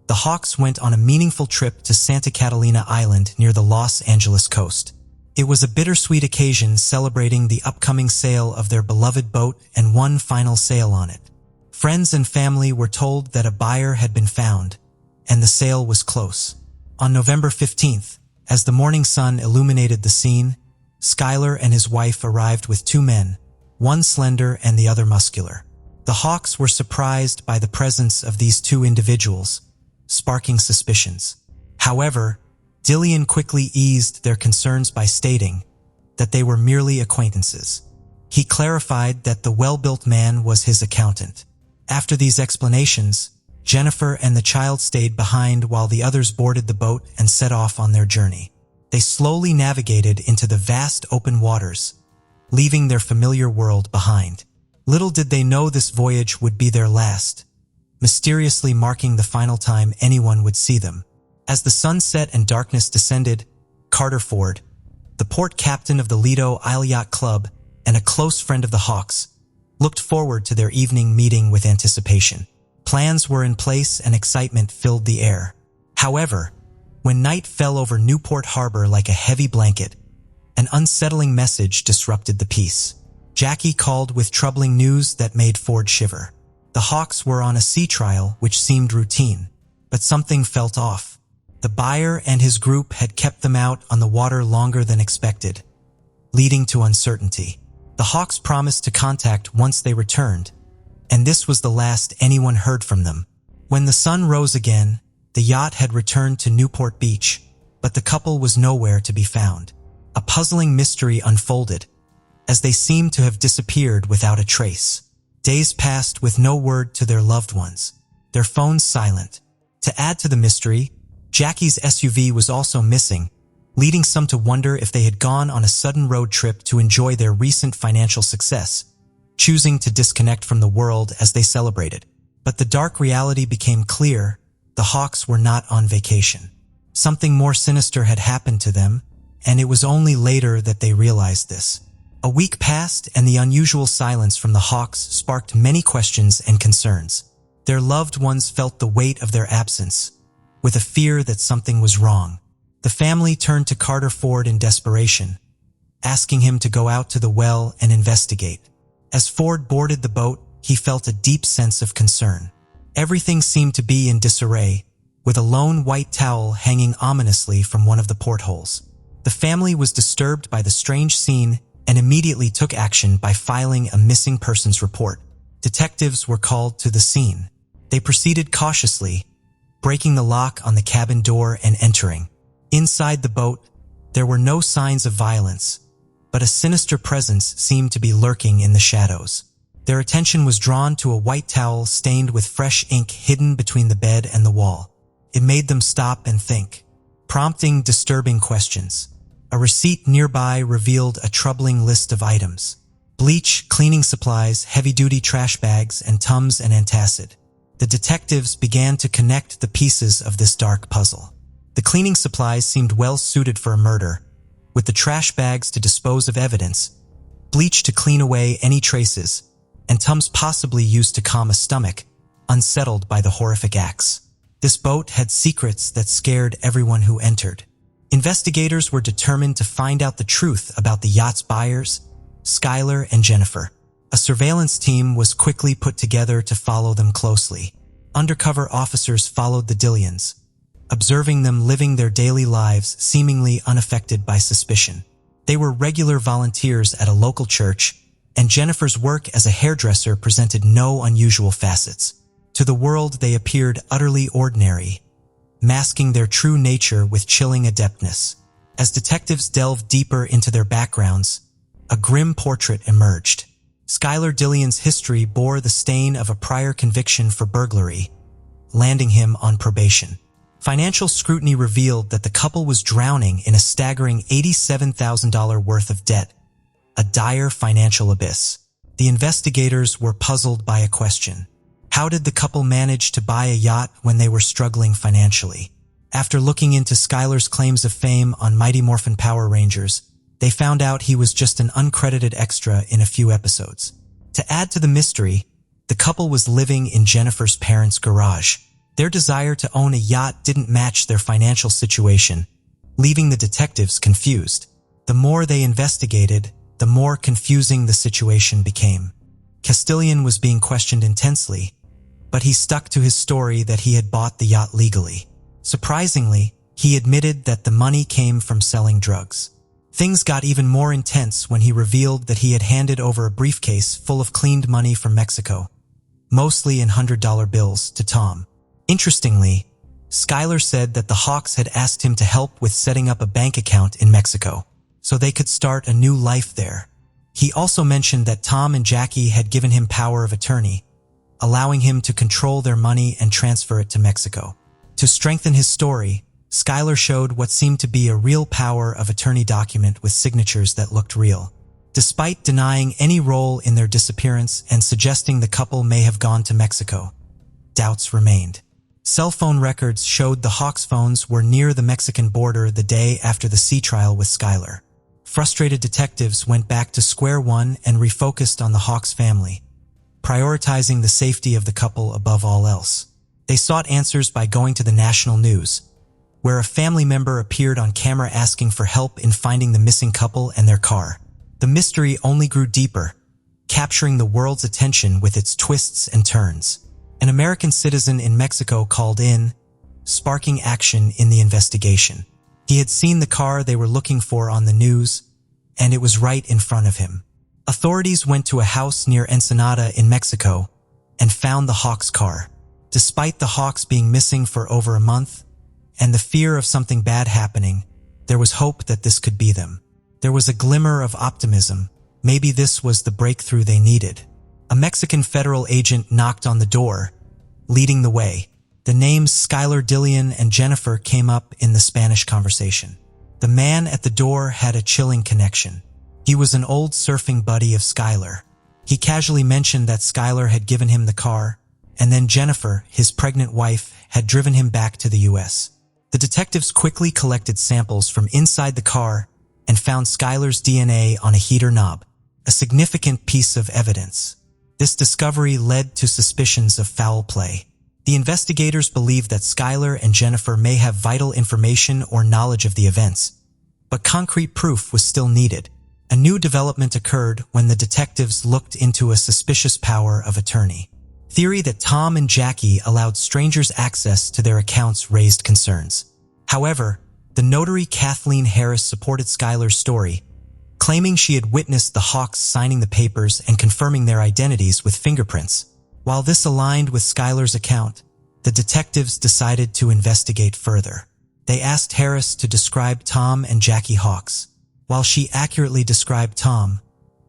the Hawks went on a meaningful trip to Santa Catalina Island near the Los Angeles coast. It was a bittersweet occasion celebrating the upcoming sale of their beloved boat and one final sail on it. Friends and family were told that a buyer had been found, and the sale was close. On November 15th, as the morning sun illuminated the scene, Skylar and his wife arrived with two men, one slender and the other muscular. The Hawks were surprised by the presence of these two individuals, sparking suspicions. However, Dillion quickly eased their concerns by stating that they were merely acquaintances. He clarified that the well-built man was his accountant. After these explanations, Jennifer and the child stayed behind while the others boarded the boat and set off on their journey. They slowly navigated into the vast open waters, leaving their familiar world behind. Little did they know this voyage would be their last, mysteriously marking the final time anyone would see them. As the sun set and darkness descended, Carter Ford, the port captain of the Lido Isle Yacht Club and a close friend of the Hawks, looked forward to their evening meeting with anticipation. Plans were in place and excitement filled the air. However, when night fell over Newport Harbor like a heavy blanket, an unsettling message disrupted the peace. Jackie called with troubling news that made Ford shiver. The Hawks were on a sea trial which seemed routine, but something felt off. The buyer and his group had kept them out on the water longer than expected, leading to uncertainty. The Hawks promised to contact once they returned, and this was the last anyone heard from them. When the sun rose again, the yacht had returned to Newport Beach, but the couple was nowhere to be found. A puzzling mystery unfolded, as they seemed to have disappeared without a trace. Days passed with no word to their loved ones, their phones silent. To add to the mystery, Jackie's SUV was also missing, leading some to wonder if they had gone on a sudden road trip to enjoy their recent financial success, choosing to disconnect from the world as they celebrated. But the dark reality became clear: the Hawks were not on vacation. Something more sinister had happened to them, and it was only later that they realized this. A week passed, and the unusual silence from the Hawks sparked many questions and concerns. Their loved ones felt the weight of their absence, with a fear that something was wrong. The family turned to Carter Ford in desperation, asking him to go out to the well and investigate. As Ford boarded the boat, he felt a deep sense of concern. Everything seemed to be in disarray, with a lone white towel hanging ominously from one of the portholes. The family was disturbed by the strange scene and immediately took action by filing a missing persons report. Detectives were called to the scene. They proceeded cautiously, breaking the lock on the cabin door and entering. Inside the boat, there were no signs of violence, but a sinister presence seemed to be lurking in the shadows. Their attention was drawn to a white towel stained with fresh ink hidden between the bed and the wall. It made them stop and think, prompting disturbing questions. A receipt nearby revealed a troubling list of items: bleach, cleaning supplies, heavy-duty trash bags, and Tums and antacid. The detectives began to connect the pieces of this dark puzzle. The cleaning supplies seemed well suited for a murder, with the trash bags to dispose of evidence, bleach to clean away any traces, and Tums possibly used to calm a stomach unsettled by the horrific acts. This boat had secrets that scared everyone who entered. Investigators were determined to find out the truth about the yacht's buyers, Skylar and Jennifer. A surveillance team was quickly put together to follow them closely. Undercover officers followed the Dillians, observing them living their daily lives seemingly unaffected by suspicion. They were regular volunteers at a local church, and Jennifer's work as a hairdresser presented no unusual facets. To the world, they appeared utterly ordinary, masking their true nature with chilling adeptness. As detectives delved deeper into their backgrounds, a grim portrait emerged. Skylar Dillian's history bore the stain of a prior conviction for burglary, landing him on probation. Financial scrutiny revealed that the couple was drowning in a staggering $87,000 worth of debt, a dire financial abyss. The investigators were puzzled by a question. How did the couple manage to buy a yacht when they were struggling financially? After looking into Skylar's claims of fame on Mighty Morphin Power Rangers, they found out he was just an uncredited extra in a few episodes. To add to the mystery, the couple was living in Jennifer's parents' garage. Their desire to own a yacht didn't match their financial situation, leaving the detectives confused. The more they investigated, the more confusing the situation became. Castilian was being questioned intensely, but he stuck to his story that he had bought the yacht legally. Surprisingly, he admitted that the money came from selling drugs. Things got even more intense when he revealed that he had handed over a briefcase full of cleaned money from Mexico, mostly in $100 bills, to Tom. Interestingly, Skylar said that the Hawks had asked him to help with setting up a bank account in Mexico, so they could start a new life there. He also mentioned that Tom and Jackie had given him power of attorney, allowing him to control their money and transfer it to Mexico. To strengthen his story, Skylar showed what seemed to be a real power of attorney document with signatures that looked real. Despite denying any role in their disappearance and suggesting the couple may have gone to Mexico, doubts remained. Cell phone records showed the Hawks' phones were near the Mexican border the day after the sea trial with Skylar. Frustrated detectives went back to square one and refocused on the Hawks family, prioritizing the safety of the couple above all else. They sought answers by going to the national news, where a family member appeared on camera asking for help in finding the missing couple and their car. The mystery only grew deeper, capturing the world's attention with its twists and turns. An American citizen in Mexico called in, sparking action in the investigation. He had seen the car they were looking for on the news, and it was right in front of him. Authorities went to a house near Ensenada in Mexico and found the Hawks' car. Despite the Hawks being missing for over a month, and the fear of something bad happening, there was hope that this could be them. There was a glimmer of optimism. Maybe this was the breakthrough they needed. A Mexican federal agent knocked on the door, leading the way. The names Skylar Dillian and Jennifer came up in the Spanish conversation. The man at the door had a chilling connection. He was an old surfing buddy of Skylar. He casually mentioned that Skylar had given him the car, and then Jennifer, his pregnant wife, had driven him back to the U.S. The detectives quickly collected samples from inside the car and found Skylar's DNA on a heater knob, a significant piece of evidence. This discovery led to suspicions of foul play. The investigators believed that Skylar and Jennifer may have vital information or knowledge of the events, but concrete proof was still needed. A new development occurred when the detectives looked into a suspicious power of attorney. Theory that Tom and Jackie allowed strangers access to their accounts raised concerns. However, the notary Kathleen Harris supported Skylar's story, claiming she had witnessed the Hawks signing the papers and confirming their identities with fingerprints. While this aligned with Skylar's account, the the detectives decided to investigate further. They asked Harris to describe Tom and Jackie Hawks. While she accurately described Tom,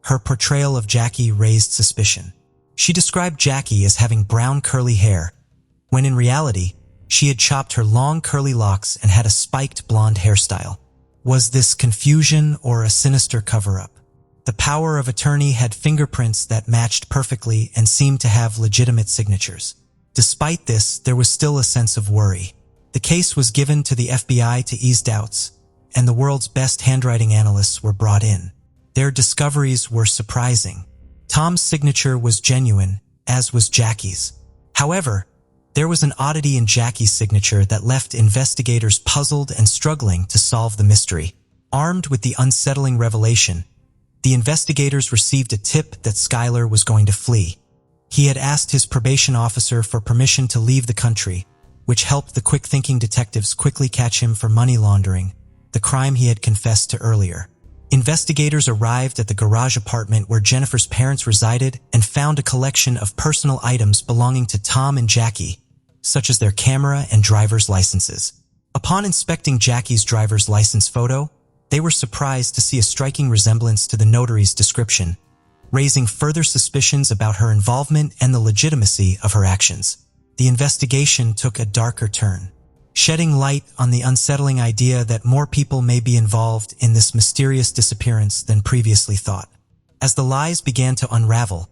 her portrayal of Jackie raised suspicion. She described Jackie as having brown curly hair, when in reality, she had chopped her long curly locks and had a spiked blonde hairstyle. Was this confusion or a sinister cover-up? The power of attorney had fingerprints that matched perfectly and seemed to have legitimate signatures. Despite this, there was still a sense of worry. The case was given to the FBI to ease doubts, and the world's best handwriting analysts were brought in. Their discoveries were surprising. Tom's signature was genuine, as was Jackie's. However, there was an oddity in Jackie's signature that left investigators puzzled and struggling to solve the mystery. Armed with the unsettling revelation, the investigators received a tip that Schuyler was going to flee. He had asked his probation officer for permission to leave the country, which helped the quick-thinking detectives quickly catch him for money laundering, the crime he had confessed to earlier. Investigators arrived at the garage apartment where Jennifer's parents resided and found a collection of personal items belonging to Tom and Jackie, such as their camera and driver's licenses. Upon inspecting Jackie's driver's license photo, they were surprised to see a striking resemblance to the notary's description, raising further suspicions about her involvement and the legitimacy of her actions. The investigation took a darker turn, shedding light on the unsettling idea that more people may be involved in this mysterious disappearance than previously thought. As the lies began to unravel,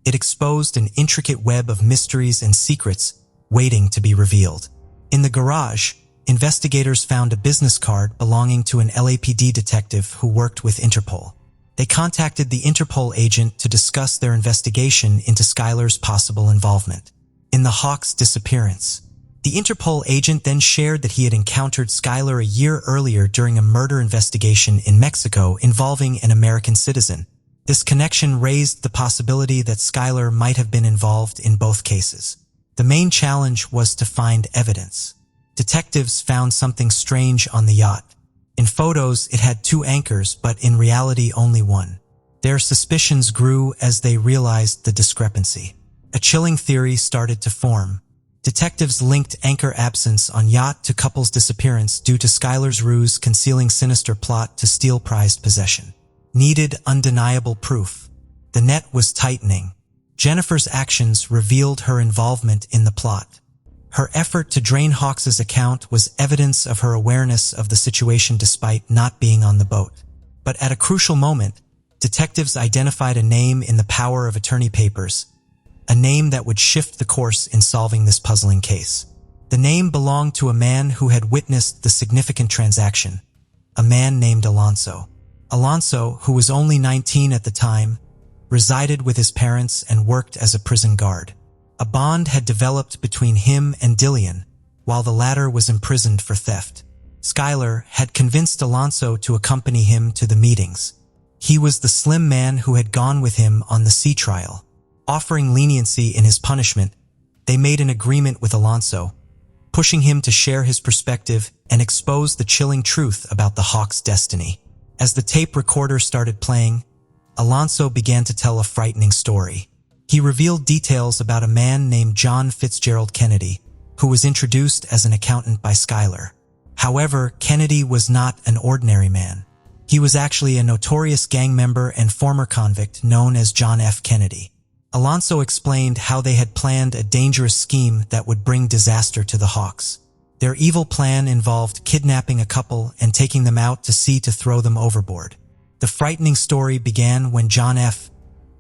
it exposed an intricate web of mysteries and secrets waiting to be revealed. In the garage, investigators found a business card belonging to an LAPD detective who worked with Interpol. They contacted the Interpol agent to discuss their investigation into Schuyler's possible involvement in the Hawks' disappearance. The Interpol agent then shared that he had encountered Schuyler a year earlier during a murder investigation in Mexico involving an American citizen. This connection raised the possibility that Schuyler might have been involved in both cases. The main challenge was to find evidence. Detectives found something strange on the yacht. In photos, it had 2 anchors, but in reality only 1. Their suspicions grew as they realized the discrepancy. A chilling theory started to form. Detectives linked anchor absence on yacht to couple's disappearance due to Schuyler's ruse concealing sinister plot to steal prized possession. Needed undeniable proof. The net was tightening. Jennifer's actions revealed her involvement in the plot. Her effort to drain Hawks's account was evidence of her awareness of the situation despite not being on the boat. But at a crucial moment, detectives identified a name in the power of attorney papers, a name that would shift the course in solving this puzzling case. The name belonged to a man who had witnessed the significant transaction, a man named Alonso. Alonso, who was only 19 at the time, resided with his parents and worked as a prison guard. A bond had developed between him and Dillian, while the latter was imprisoned for theft. Schuyler had convinced Alonso to accompany him to the meetings. He was the slim man who had gone with him on the sea trial. Offering leniency in his punishment, they made an agreement with Alonso, pushing him to share his perspective and expose the chilling truth about the Hawks' destiny. As the tape recorder started playing, Alonso began to tell a frightening story. He revealed details about a man named John Fitzgerald Kennedy, who was introduced as an accountant by Schuyler. However, Kennedy was not an ordinary man. He was actually a notorious gang member and former convict known as John F. Kennedy. Alonso explained how they had planned a dangerous scheme that would bring disaster to the Hawks. Their evil plan involved kidnapping a couple and taking them out to sea to throw them overboard. The frightening story began when John F.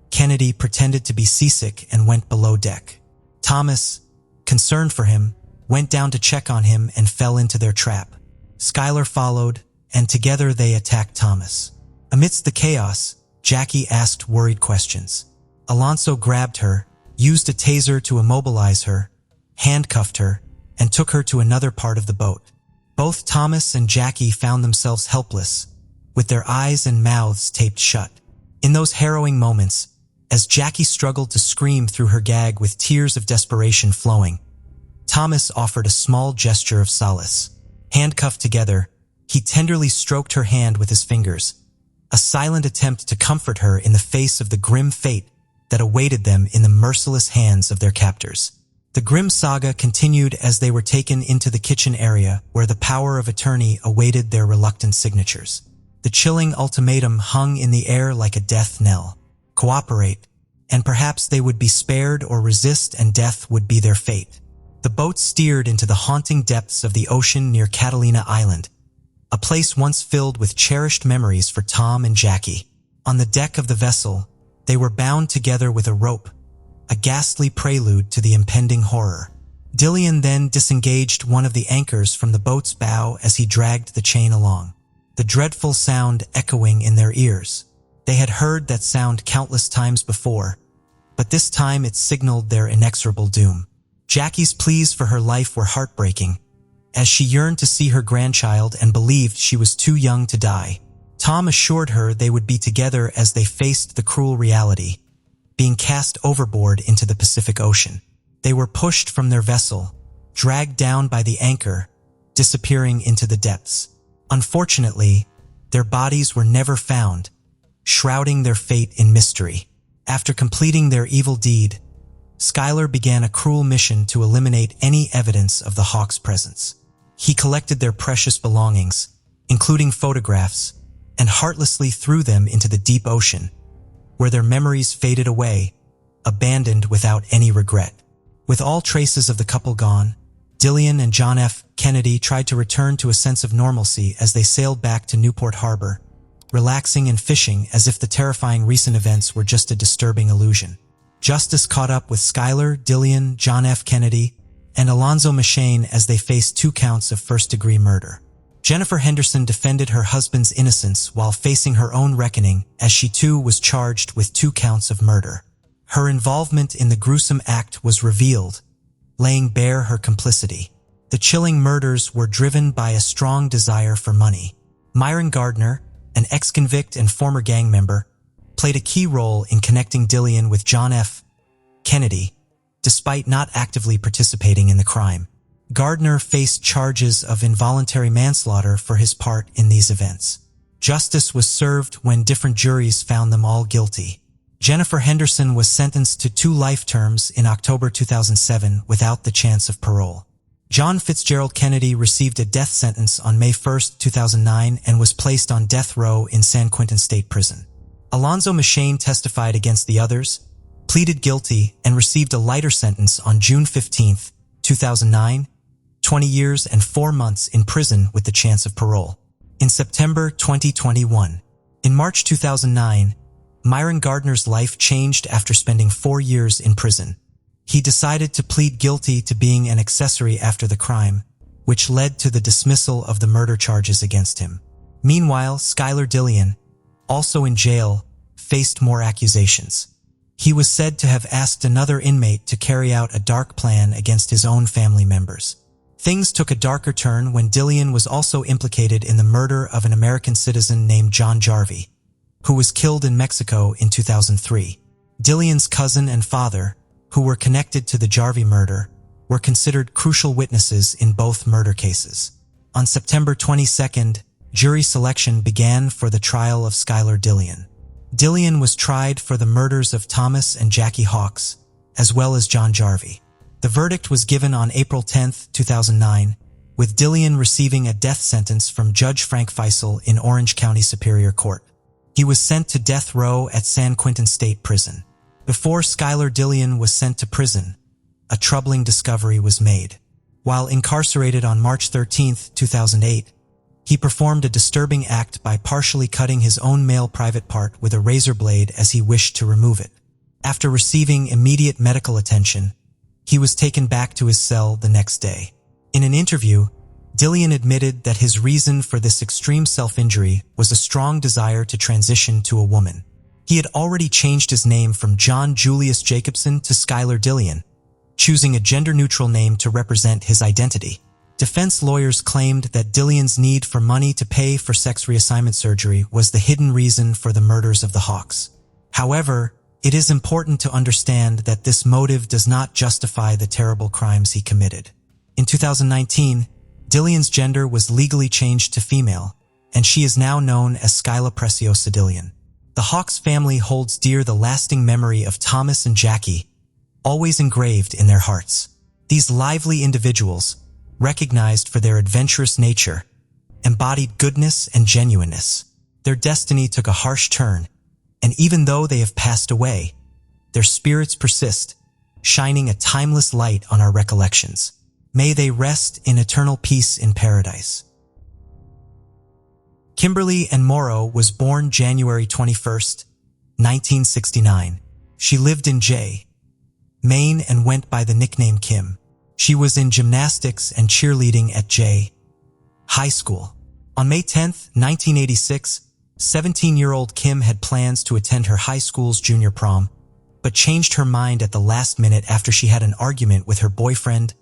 Kennedy pretended to be seasick and went below deck. Thomas, concerned for him, went down to check on him and fell into their trap. Schuyler followed, and together they attacked Thomas. Amidst the chaos, Jackie asked worried questions. Alonso grabbed her, used a taser to immobilize her, handcuffed her, and took her to another part of the boat. Both Thomas and Jackie found themselves helpless, with their eyes and mouths taped shut. In those harrowing moments, as Jackie struggled to scream through her gag with tears of desperation flowing, Thomas offered a small gesture of solace. Handcuffed together, he tenderly stroked her hand with his fingers, a silent attempt to comfort her in the face of the grim fate that awaited them in the merciless hands of their captors. The grim saga continued as they were taken into the kitchen area where the power of attorney awaited their reluctant signatures. The chilling ultimatum hung in the air like a death knell. Cooperate, and perhaps they would be spared, or resist and death would be their fate. The boat steered into the haunting depths of the ocean near Catalina Island, a place once filled with cherished memories for Tom and Jackie. On the deck of the vessel, they were bound together with a rope, a ghastly prelude to the impending horror. Dillian then disengaged one of the anchors from the boat's bow as he dragged the chain along, the dreadful sound echoing in their ears. They had heard that sound countless times before, but this time it signaled their inexorable doom. Jackie's pleas for her life were heartbreaking, as she yearned to see her grandchild and believed she was too young to die. Tom assured her they would be together as they faced the cruel reality, being cast overboard into the Pacific Ocean. They were pushed from their vessel, dragged down by the anchor, disappearing into the depths. Unfortunately, their bodies were never found, shrouding their fate in mystery. After completing their evil deed, Skylar began a cruel mission to eliminate any evidence of the Hawks' presence. He collected their precious belongings, including photographs, and heartlessly threw them into the deep ocean, where their memories faded away, abandoned without any regret. With all traces of the couple gone, Dillian and John F. Kennedy tried to return to a sense of normalcy as they sailed back to Newport Harbor, relaxing and fishing as if the terrifying recent events were just a disturbing illusion. Justice caught up with Skylar, Dillian, John F. Kennedy, and Alonzo Machane as they faced 2 counts of first-degree murder. Jennifer Henderson defended her husband's innocence while facing her own reckoning, as she too was charged with 2 counts of murder. Her involvement in the gruesome act was revealed, laying bare her complicity. The chilling murders were driven by a strong desire for money. Myron Gardner, an ex-convict and former gang member, played a key role in connecting Dillian with John F. Kennedy, despite not actively participating in the crime. Gardner faced charges of involuntary manslaughter for his part in these events. Justice was served when different juries found them all guilty. Jennifer Henderson was sentenced to 2 life terms in October 2007 without the chance of parole. John Fitzgerald Kennedy received a death sentence on May 1, 2009 and was placed on death row in San Quentin State Prison. Alonzo Machane testified against the others, pleaded guilty, and received a lighter sentence on June 15, 2009, 20 years and 4 months in prison with the chance of parole. In September 2021. In March 2009, Myron Gardner's life changed after spending 4 years in prison. He decided to plead guilty to being an accessory after the crime, which led to the dismissal of the murder charges against him. Meanwhile, Skylar Dillian, also in jail, faced more accusations. He was said to have asked another inmate to carry out a dark plan against his own family members. Things took a darker turn when Dillian was also implicated in the murder of an American citizen named John Jarvie, who was killed in Mexico in 2003. Dillian's cousin and father, who were connected to the Jarvie murder, were considered crucial witnesses in both murder cases. On September 22nd, jury selection began for the trial of Skylar Dillian. Dillian was tried for the murders of Thomas and Jackie Hawks, as well as John Jarvie. The verdict was given on April 10, 2009, with Dillian receiving a death sentence from Judge Frank Faisal in Orange County Superior Court. He was sent to death row at San Quentin State Prison. Before Skylar Dillian was sent to prison, a troubling discovery was made. While incarcerated on March 13, 2008, he performed a disturbing act by partially cutting his own male private part with a razor blade as he wished to remove it. After receiving immediate medical attention, he was taken back to his cell the next day. In an interview, Dillian admitted that his reason for this extreme self-injury was a strong desire to transition to a woman. He had already changed his name from John Julius Jacobson to Skylar Dillian, choosing a gender-neutral name to represent his identity. Defense lawyers claimed that Dillian's need for money to pay for sex reassignment surgery was the hidden reason for the murders of the Hawks. However, it is important to understand that this motive does not justify the terrible crimes he committed. In 2019, Dillian's gender was legally changed to female, and she is now known as Skyla Preciosa Dillian. The Hawks family holds dear the lasting memory of Thomas and Jackie, always engraved in their hearts. These lively individuals, recognized for their adventurous nature, embodied goodness and genuineness. Their destiny took a harsh turn, and even though they have passed away, their spirits persist, shining a timeless light on our recollections. May they rest in eternal peace in paradise. Kimberly Ann Morrow was born January 21st, 1969. She lived in Maine and went by the nickname Kim. She was in gymnastics and cheerleading at High School. On May 10, 1986, 17-year-old Kim had plans to attend her high school's junior prom, but changed her mind at the last minute after she had an argument with her boyfriend,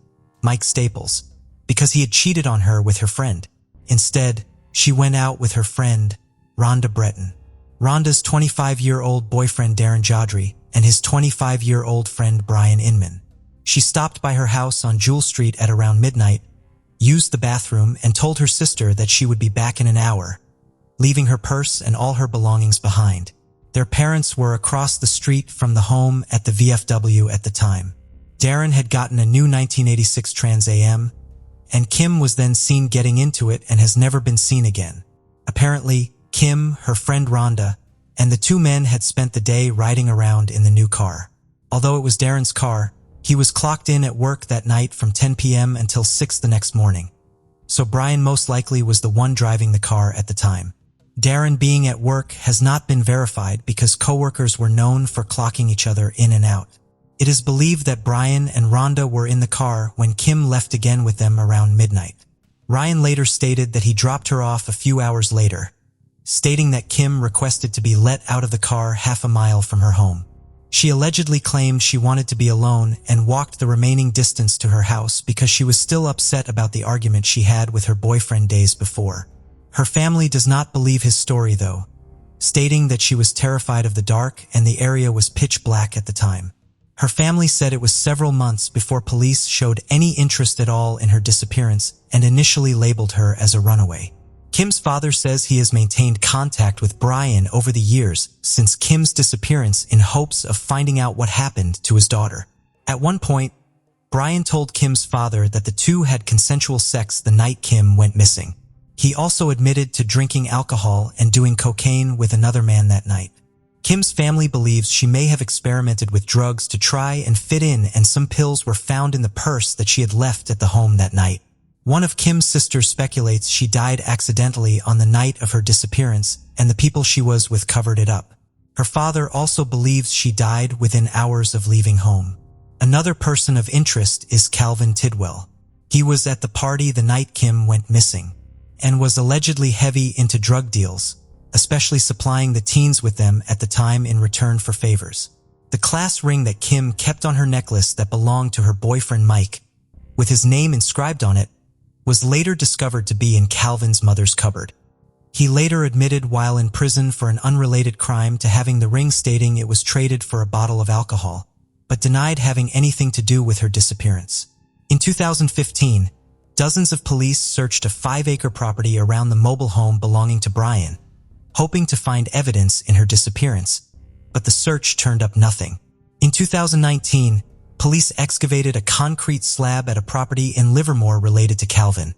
Mike Staples, because he had cheated on her with her friend. Instead, she went out with her friend, Rhonda Breton. Rhonda's 25-year-old boyfriend Darren Jodry and his 25-year-old friend Brian Inman. She stopped by her house on Jewel Street at around midnight, used the bathroom, and told her sister that she would be back in an hour, leaving her purse and all her belongings behind. Their parents were across the street from the home at the VFW at the time. Darren had gotten a new 1986 Trans Am, and Kim was then seen getting into it and has never been seen again. Apparently, Kim, her friend Rhonda, and the two men had spent the day riding around in the new car. Although it was Darren's car, he was clocked in at work that night from 10 p.m. until 6 the next morning. So Brian most likely was the one driving the car at the time. Darren being at work has not been verified because coworkers were known for clocking each other in and out. It is believed that Brian and Rhonda were in the car when Kim left again with them around midnight. Ryan later stated that he dropped her off a few hours later, stating that Kim requested to be let out of the car half a mile from her home. She allegedly claimed she wanted to be alone and walked the remaining distance to her house because she was still upset about the argument she had with her boyfriend days before. Her family does not believe his story though, stating that she was terrified of the dark and the area was pitch black at the time. Her family said it was several months before police showed any interest at all in her disappearance and initially labeled her as a runaway. Kim's father says he has maintained contact with Brian over the years since Kim's disappearance in hopes of finding out what happened to his daughter. At one point, Brian told Kim's father that the two had consensual sex the night Kim went missing. He also admitted to drinking alcohol and doing cocaine with another man that night. Kim's family believes she may have experimented with drugs to try and fit in, and some pills were found in the purse that she had left at the home that night. One of Kim's sisters speculates she died accidentally on the night of her disappearance and the people she was with covered it up. Her father also believes she died within hours of leaving home. Another person of interest is Calvin Tidwell. He was at the party the night Kim went missing and was allegedly heavy into drug deals, especially supplying the teens with them at the time in return for favors. The class ring that Kim kept on her necklace that belonged to her boyfriend Mike, with his name inscribed on it, was later discovered to be in Calvin's mother's cupboard. He later admitted while in prison for an unrelated crime to having the ring, stating it was traded for a bottle of alcohol, but denied having anything to do with her disappearance. In 2015, dozens of police searched a 5-acre property around the mobile home belonging to Brian, hoping to find evidence in her disappearance, but the search turned up nothing. In 2019, police excavated a concrete slab at a property in Livermore related to Calvin,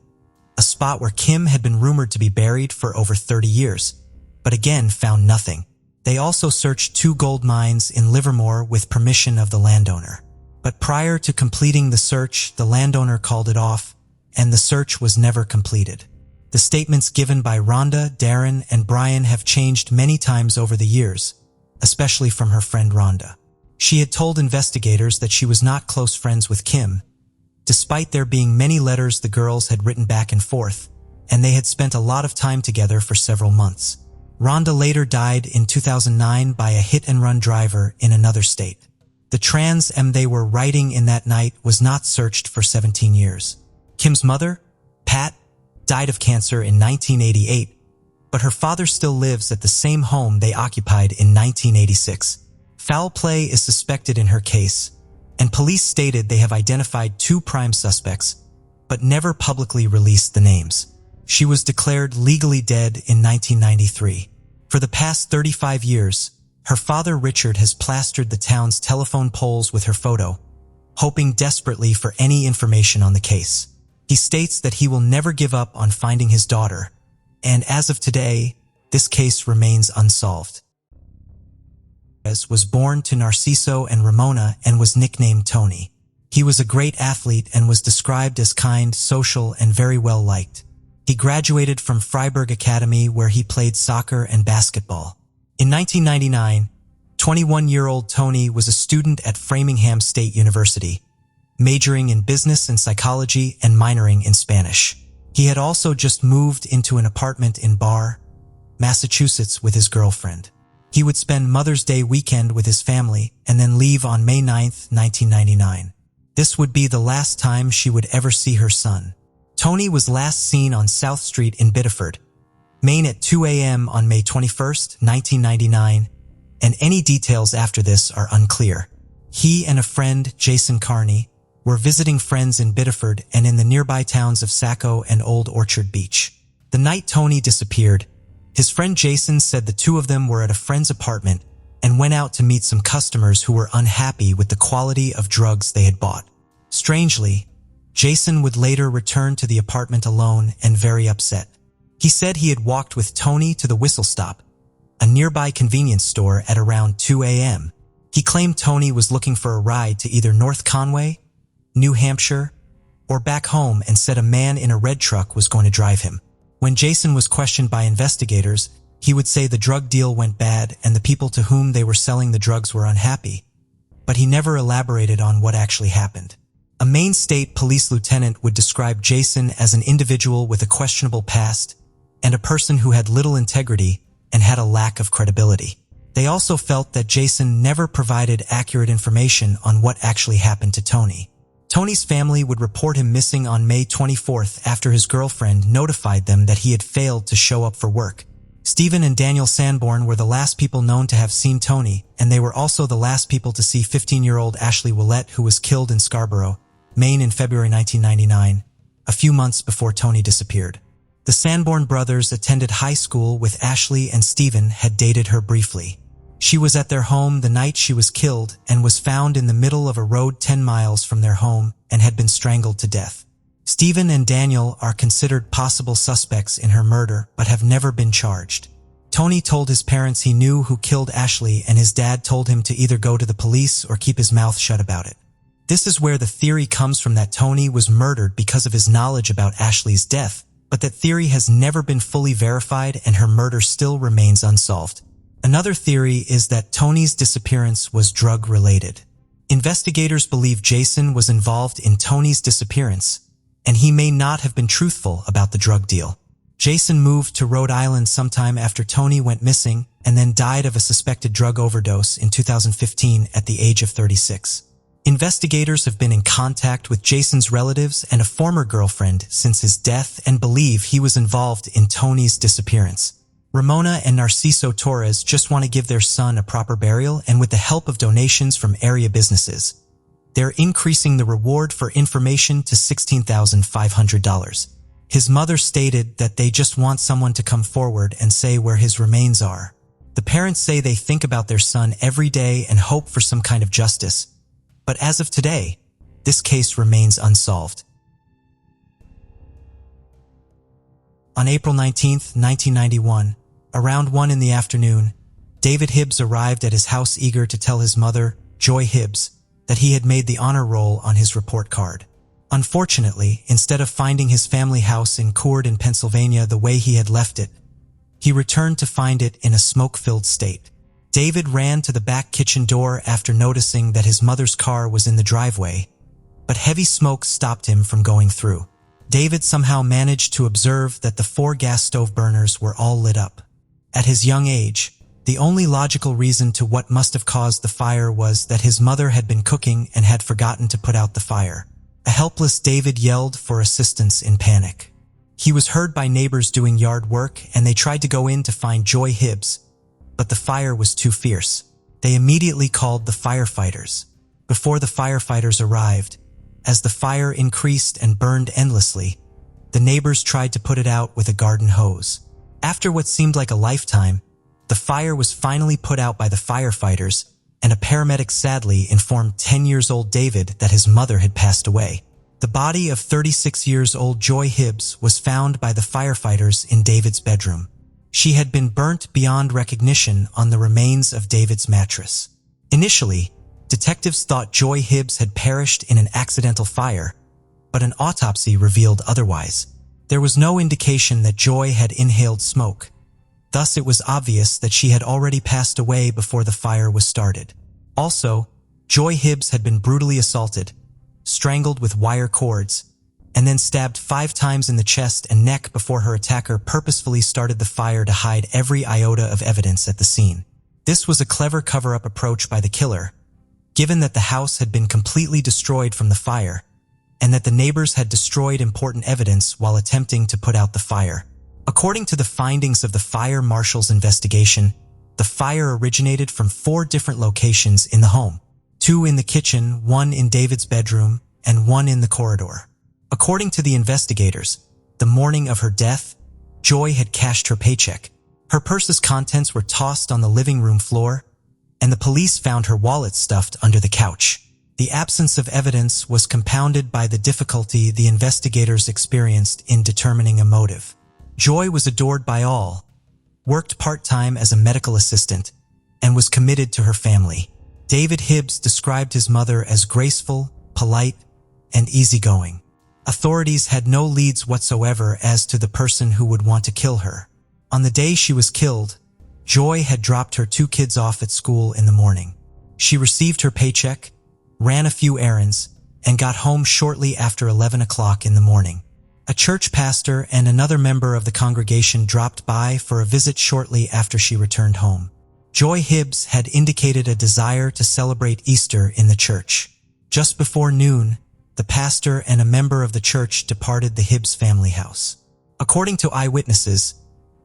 a spot where Kim had been rumored to be buried for over 30 years, but again found nothing. They also searched 2 gold mines in Livermore with permission of the landowner. But prior to completing the search, the landowner called it off, and the search was never completed. The statements given by Rhonda, Darren, and Brian have changed many times over the years, especially from her friend Rhonda. She had told investigators that she was not close friends with Kim, despite there being many letters the girls had written back and forth, and they had spent a lot of time together for several months. Rhonda later died in 2009 by a hit-and-run driver in another state. The Trans Am they were riding in that night was not searched for 17 years. Kim's mother, Pat, died of cancer in 1988, but her father still lives at the same home they occupied in 1986. Foul play is suspected in her case, and police stated they have identified 2 prime suspects, but never publicly released the names. She was declared legally dead in 1993. For the past 35 years, her father Richard has plastered the town's telephone poles with her photo, hoping desperately for any information on the case. He states that he will never give up on finding his daughter, and as of today, this case remains unsolved. Was born to Narciso and Ramona and was nicknamed Tony. He was a great athlete and was described as kind, social, and very well liked. He graduated from Freiburg Academy where he played soccer and basketball. In 1999, 21-year-old Tony was a student at Framingham State University, majoring in business and psychology and minoring in Spanish. He had also just moved into an apartment in Barre, Massachusetts with his girlfriend. He would spend Mother's Day weekend with his family and then leave on May 9, 1999. This would be the last time she would ever see her son. Tony was last seen on South Street in Biddeford, Maine at 2 a.m. on May 21, 1999, and any details after this are unclear. He and a friend, Jason Carney, were visiting friends in Biddeford and in the nearby towns of Saco and Old Orchard Beach. The night Tony disappeared, his friend Jason said the two of them were at a friend's apartment and went out to meet some customers who were unhappy with the quality of drugs they had bought. Strangely, Jason would later return to the apartment alone and very upset. He said he had walked with Tony to the Whistle Stop, a nearby convenience store, at around 2 a.m. He claimed Tony was looking for a ride to either North Conway, New Hampshire, or back home, and said a man in a red truck was going to drive him. When Jason was questioned by investigators, he would say the drug deal went bad and the people to whom they were selling the drugs were unhappy, but he never elaborated on what actually happened. A Maine State Police lieutenant would describe Jason as an individual with a questionable past and a person who had little integrity and had a lack of credibility. They also felt that Jason never provided accurate information on what actually happened to Tony. Tony's family would report him missing on May 24th after his girlfriend notified them that he had failed to show up for work. Stephen and Daniel Sanborn were the last people known to have seen Tony, and they were also the last people to see 15-year-old Ashley Willett, who was killed in Scarborough, Maine in February 1999, a few months before Tony disappeared. The Sanborn brothers attended high school with Ashley, and Stephen had dated her briefly. She was at their home the night she was killed and was found in the middle of a road 10 miles from their home and had been strangled to death. Stephen and Daniel are considered possible suspects in her murder but have never been charged. Tony told his parents he knew who killed Ashley, and his dad told him to either go to the police or keep his mouth shut about it. This is where the theory comes from that Tony was murdered because of his knowledge about Ashley's death, but that theory has never been fully verified and her murder still remains unsolved. Another theory is that Tony's disappearance was drug-related. Investigators believe Jason was involved in Tony's disappearance, and he may not have been truthful about the drug deal. Jason moved to Rhode Island sometime after Tony went missing and then died of a suspected drug overdose in 2015 at the age of 36. Investigators have been in contact with Jason's relatives and a former girlfriend since his death and believe he was involved in Tony's disappearance. Ramona and Narciso Torres just want to give their son a proper burial, and with the help of donations from area businesses, they're increasing the reward for information to $16,500. His mother stated that they just want someone to come forward and say where his remains are. The parents say they think about their son every day and hope for some kind of justice. But as of today, this case remains unsolved. On April 19, 1991, around 1 in the afternoon, David Hibbs arrived at his house eager to tell his mother, Joy Hibbs, that he had made the honor roll on his report card. Unfortunately, instead of finding his family house in Coord in Pennsylvania the way he had left it, he returned to find it in a smoke-filled state. David ran to the back kitchen door after noticing that his mother's car was in the driveway, but heavy smoke stopped him from going through. David somehow managed to observe that the 4 gas stove burners were all lit up. At his young age, the only logical reason to what must have caused the fire was that his mother had been cooking and had forgotten to put out the fire. A helpless David yelled for assistance in panic. He was heard by neighbors doing yard work, and they tried to go in to find Joy Hibbs, but the fire was too fierce. They immediately called the firefighters. Before the firefighters arrived, as the fire increased and burned endlessly, the neighbors tried to put it out with a garden hose. After what seemed like a lifetime, the fire was finally put out by the firefighters, and a paramedic sadly informed 10-year-old David that his mother had passed away. The body of 36-year-old Joy Hibbs was found by the firefighters in David's bedroom. She had been burnt beyond recognition on the remains of David's mattress. Initially, detectives thought Joy Hibbs had perished in an accidental fire, but an autopsy revealed otherwise. There was no indication that Joy had inhaled smoke. Thus, it was obvious that she had already passed away before the fire was started. Also, Joy Hibbs had been brutally assaulted, strangled with wire cords, and then stabbed 5 times in the chest and neck before her attacker purposefully started the fire to hide every iota of evidence at the scene. This was a clever cover-up approach by the killer, given that the house had been completely destroyed from the fire, and that the neighbors had destroyed important evidence while attempting to put out the fire. According to the findings of the fire marshal's investigation, the fire originated from 4 different locations in the home: 2 in the kitchen, 1 in David's bedroom, and 1 in the corridor. According to the investigators, the morning of her death, Joy had cashed her paycheck. Her purse's contents were tossed on the living room floor, and the police found her wallet stuffed under the couch. The absence of evidence was compounded by the difficulty the investigators experienced in determining a motive. Joy was adored by all, worked part-time as a medical assistant, and was committed to her family. David Hibbs described his mother as graceful, polite, and easygoing. Authorities had no leads whatsoever as to the person who would want to kill her. On the day she was killed, Joy had dropped her 2 kids off at school in the morning. She received her paycheck, ran a few errands, and got home shortly after 11 o'clock in the morning. A church pastor and another member of the congregation dropped by for a visit shortly after she returned home. Joy Hibbs had indicated a desire to celebrate Easter in the church. Just before noon, the pastor and a member of the church departed the Hibbs family house. According to eyewitnesses,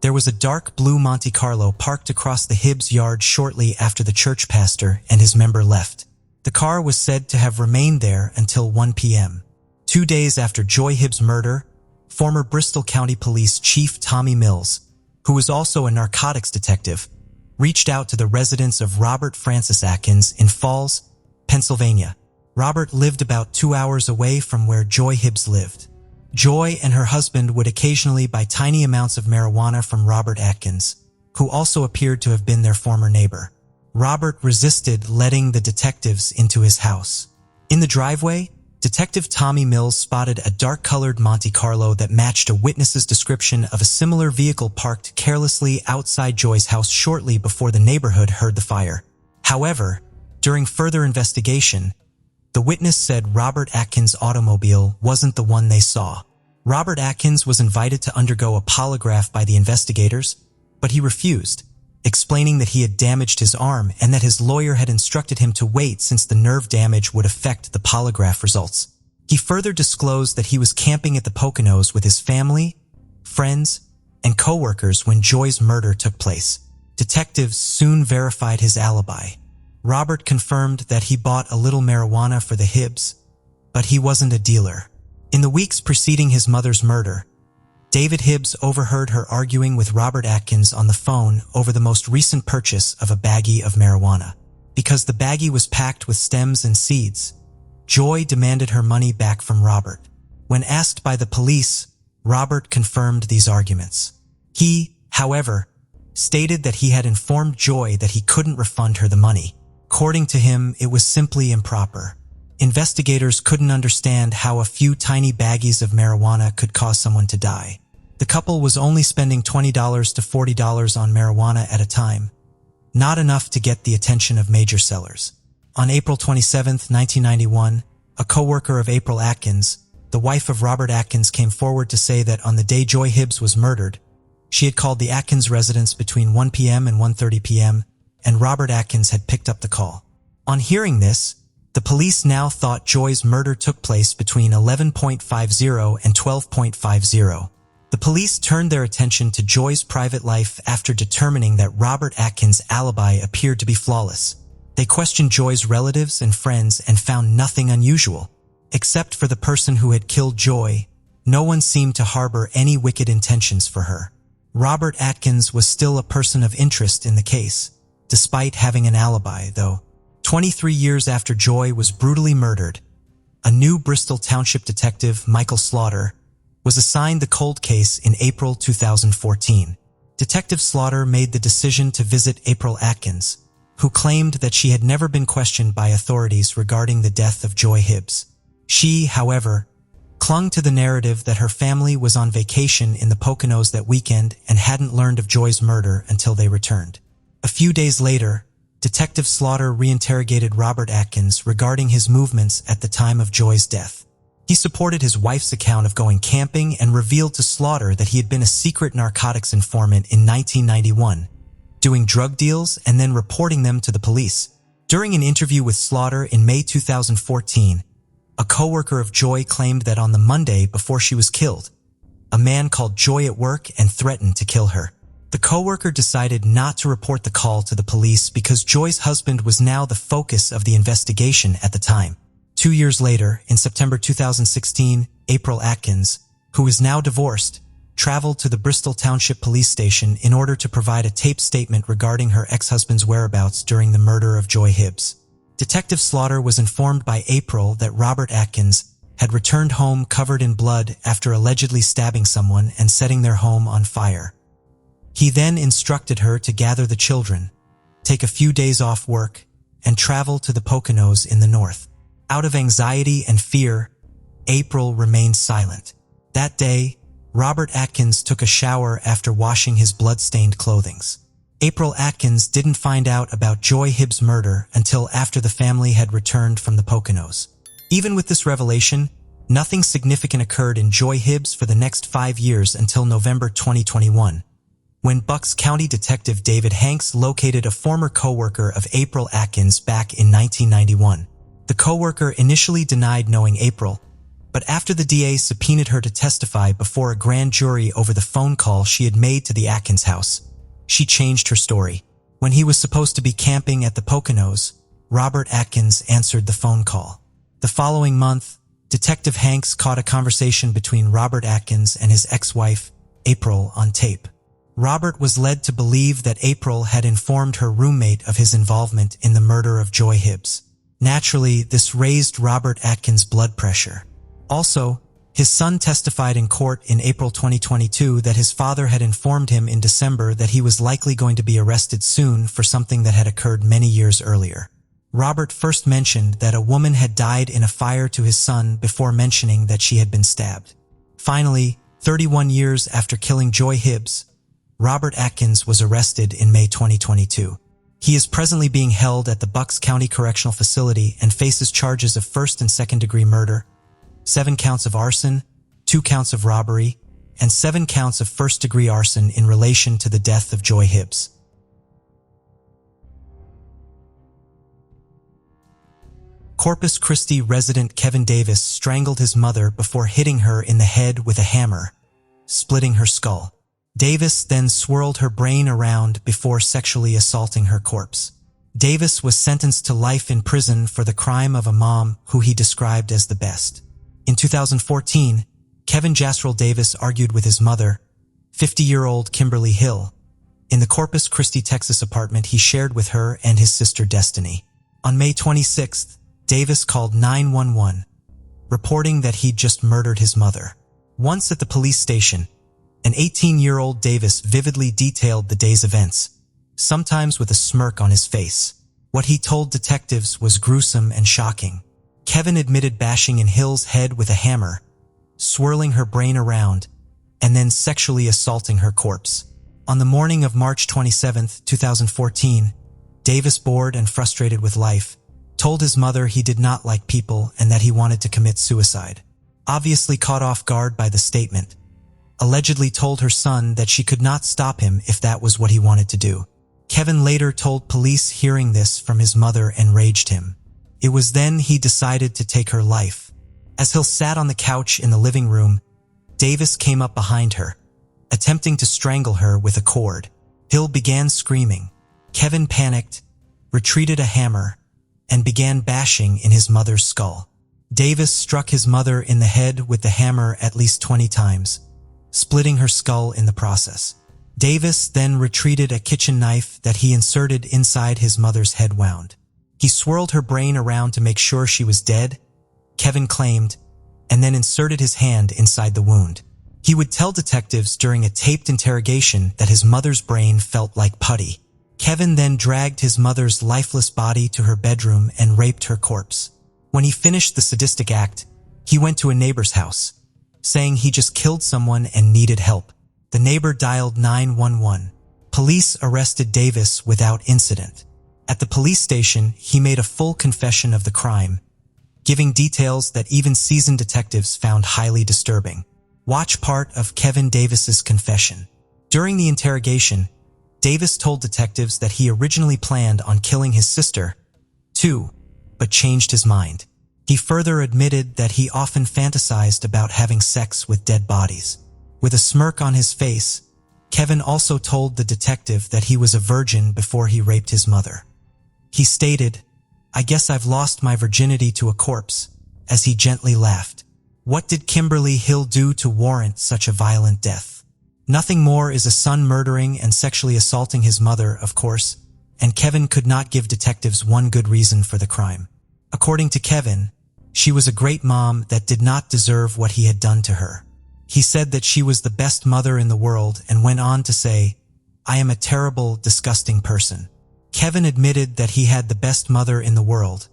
there was a dark blue Monte Carlo parked across the Hibbs yard shortly after the church pastor and his member left. The car was said to have remained there until 1 p.m. 2 days after Joy Hibbs' murder, former Bristol County Police Chief Tommy Mills, who was also a narcotics detective, reached out to the residence of Robert Francis Atkins in Falls, Pennsylvania. Robert lived about 2 hours away from where Joy Hibbs lived. Joy and her husband would occasionally buy tiny amounts of marijuana from Robert Atkins, who also appeared to have been their former neighbor. Robert resisted letting the detectives into his house. In the driveway, Detective Tommy Mills spotted a dark-colored Monte Carlo that matched a witness's description of a similar vehicle parked carelessly outside Joy's house shortly before the neighborhood heard the fire. However, during further investigation, the witness said Robert Atkins' automobile wasn't the one they saw. Robert Atkins was invited to undergo a polygraph by the investigators, but he refused, explaining that he had damaged his arm and that his lawyer had instructed him to wait since the nerve damage would affect the polygraph results. He further disclosed that he was camping at the Poconos with his family, friends, and co-workers when Joy's murder took place. Detectives soon verified his alibi. Robert confirmed that he bought a little marijuana for the Hibbs, but he wasn't a dealer. In the weeks preceding his mother's murder, David Hibbs overheard her arguing with Robert Atkins on the phone over the most recent purchase of a baggie of marijuana. Because the baggie was packed with stems and seeds, Joy demanded her money back from Robert. When asked by the police, Robert confirmed these arguments. He, however, stated that he had informed Joy that he couldn't refund her the money. According to him, it was simply improper. Investigators couldn't understand how a few tiny baggies of marijuana could cause someone to die. The couple was only spending $20 to $40 on marijuana at a time, not enough to get the attention of major sellers. On April 27, 1991, a co-worker of April Atkins, the wife of Robert Atkins, came forward to say that on the day Joy Hibbs was murdered, she had called the Atkins residence between 1 p.m. and 1:30 p.m., and Robert Atkins had picked up the call. On hearing this, the police now thought Joy's murder took place between 11:50 and 12:50. The police turned their attention to Joy's private life after determining that Robert Atkins' alibi appeared to be flawless. They questioned Joy's relatives and friends and found nothing unusual. Except for the person who had killed Joy, no one seemed to harbor any wicked intentions for her. Robert Atkins was still a person of interest in the case, despite having an alibi, though. 23 years after Joy was brutally murdered, a new Bristol Township detective, Michael Slaughter, was assigned the cold case in April 2014. Detective Slaughter made the decision to visit April Atkins, who claimed that she had never been questioned by authorities regarding the death of Joy Hibbs. She, however, clung to the narrative that her family was on vacation in the Poconos that weekend and hadn't learned of Joy's murder until they returned. A few days later, Detective Slaughter reinterrogated Robert Atkins regarding his movements at the time of Joy's death. He supported his wife's account of going camping and revealed to Slaughter that he had been a secret narcotics informant in 1991, doing drug deals and then reporting them to the police. During an interview with Slaughter in May 2014, a coworker of Joy claimed that on the Monday before she was killed, a man called Joy at work and threatened to kill her. The coworker decided not to report the call to the police because Joy's husband was now the focus of the investigation at the time. 2 years later, in September 2016, April Atkins, who is now divorced, traveled to the Bristol Township Police Station in order to provide a taped statement regarding her ex-husband's whereabouts during the murder of Joy Hibbs. Detective Slaughter was informed by April that Robert Atkins had returned home covered in blood after allegedly stabbing someone and setting their home on fire. He then instructed her to gather the children, take a few days off work, and travel to the Poconos in the north. Out of anxiety and fear, April remained silent. That day, Robert Atkins took a shower after washing his blood-stained clothing. April Atkins didn't find out about Joy Hibbs' murder until after the family had returned from the Poconos. Even with this revelation, nothing significant occurred in Joy Hibbs for the next 5 years until November 2021, when Bucks County Detective David Hanks located a former coworker of April Atkins back in 1991. The coworker initially denied knowing April, but after the DA subpoenaed her to testify before a grand jury over the phone call she had made to the Atkins house, she changed her story. When he was supposed to be camping at the Poconos, Robert Atkins answered the phone call. The following month, Detective Hanks caught a conversation between Robert Atkins and his ex-wife, April, on tape. Robert was led to believe that April had informed her roommate of his involvement in the murder of Joy Hibbs. Naturally, this raised Robert Atkins' blood pressure. Also, his son testified in court in April 2022 that his father had informed him in December that he was likely going to be arrested soon for something that had occurred many years earlier. Robert first mentioned that a woman had died in a fire to his son before mentioning that she had been stabbed. Finally, 31 years after killing Joy Hibbs, Robert Atkins was arrested in May 2022. He is presently being held at the Bucks County Correctional Facility and faces charges of first and second-degree murder, 7 counts of arson, 2 counts of robbery, and 7 counts of first-degree arson in relation to the death of Joy Hibbs. Corpus Christi resident Kevin Davis strangled his mother before hitting her in the head with a hammer, splitting her skull. Davis then swirled her brain around before sexually assaulting her corpse. Davis was sentenced to life in prison for the crime of a mom who he described as the best. In 2014, Kevin Jasrell Davis argued with his mother, 50-year-old Kimberly Hill, in the Corpus Christi, Texas apartment he shared with her and his sister Destiny. On May 26th, Davis called 911, reporting that he'd just murdered his mother. Once at the police station, an 18-year-old Davis vividly detailed the day's events, sometimes with a smirk on his face. What he told detectives was gruesome and shocking. Kevin admitted bashing in Hill's head with a hammer, swirling her brain around, and then sexually assaulting her corpse. On the morning of March 27, 2014, Davis, bored and frustrated with life, told his mother he did not like people and that he wanted to commit suicide. Obviously caught off guard by the statement, allegedly told her son that she could not stop him if that was what he wanted to do. Kevin later told police hearing this from his mother enraged him. It was then he decided to take her life. As Hill sat on the couch in the living room, Davis came up behind her, attempting to strangle her with a cord. Hill began screaming. Kevin panicked, retreated a hammer, and began bashing in his mother's skull. Davis struck his mother in the head with the hammer at least 20 times, splitting her skull in the process. Davis then retreated a kitchen knife that he inserted inside his mother's head wound. He swirled her brain around to make sure she was dead, Kevin claimed, and then inserted his hand inside the wound. He would tell detectives during a taped interrogation that his mother's brain felt like putty. Kevin then dragged his mother's lifeless body to her bedroom and raped her corpse. When he finished the sadistic act, he went to a neighbor's house, saying he just killed someone and needed help. The neighbor dialed 911. Police arrested Davis without incident. At the police station, he made a full confession of the crime, giving details that even seasoned detectives found highly disturbing. Watch part of Kevin Davis's confession. During the interrogation, Davis told detectives that he originally planned on killing his sister, too, but changed his mind. He further admitted that he often fantasized about having sex with dead bodies. With a smirk on his face, Kevin also told the detective that he was a virgin before he raped his mother. He stated, "I guess I've lost my virginity to a corpse," as he gently laughed. What did Kimberly Hill do to warrant such a violent death? Nothing more is a son murdering and sexually assaulting his mother, of course, and Kevin could not give detectives one good reason for the crime. According to Kevin, she was a great mom that did not deserve what he had done to her. He said that she was the best mother in the world and went on to say, "I am a terrible, disgusting person." Kevin admitted that he had the best mother in the world,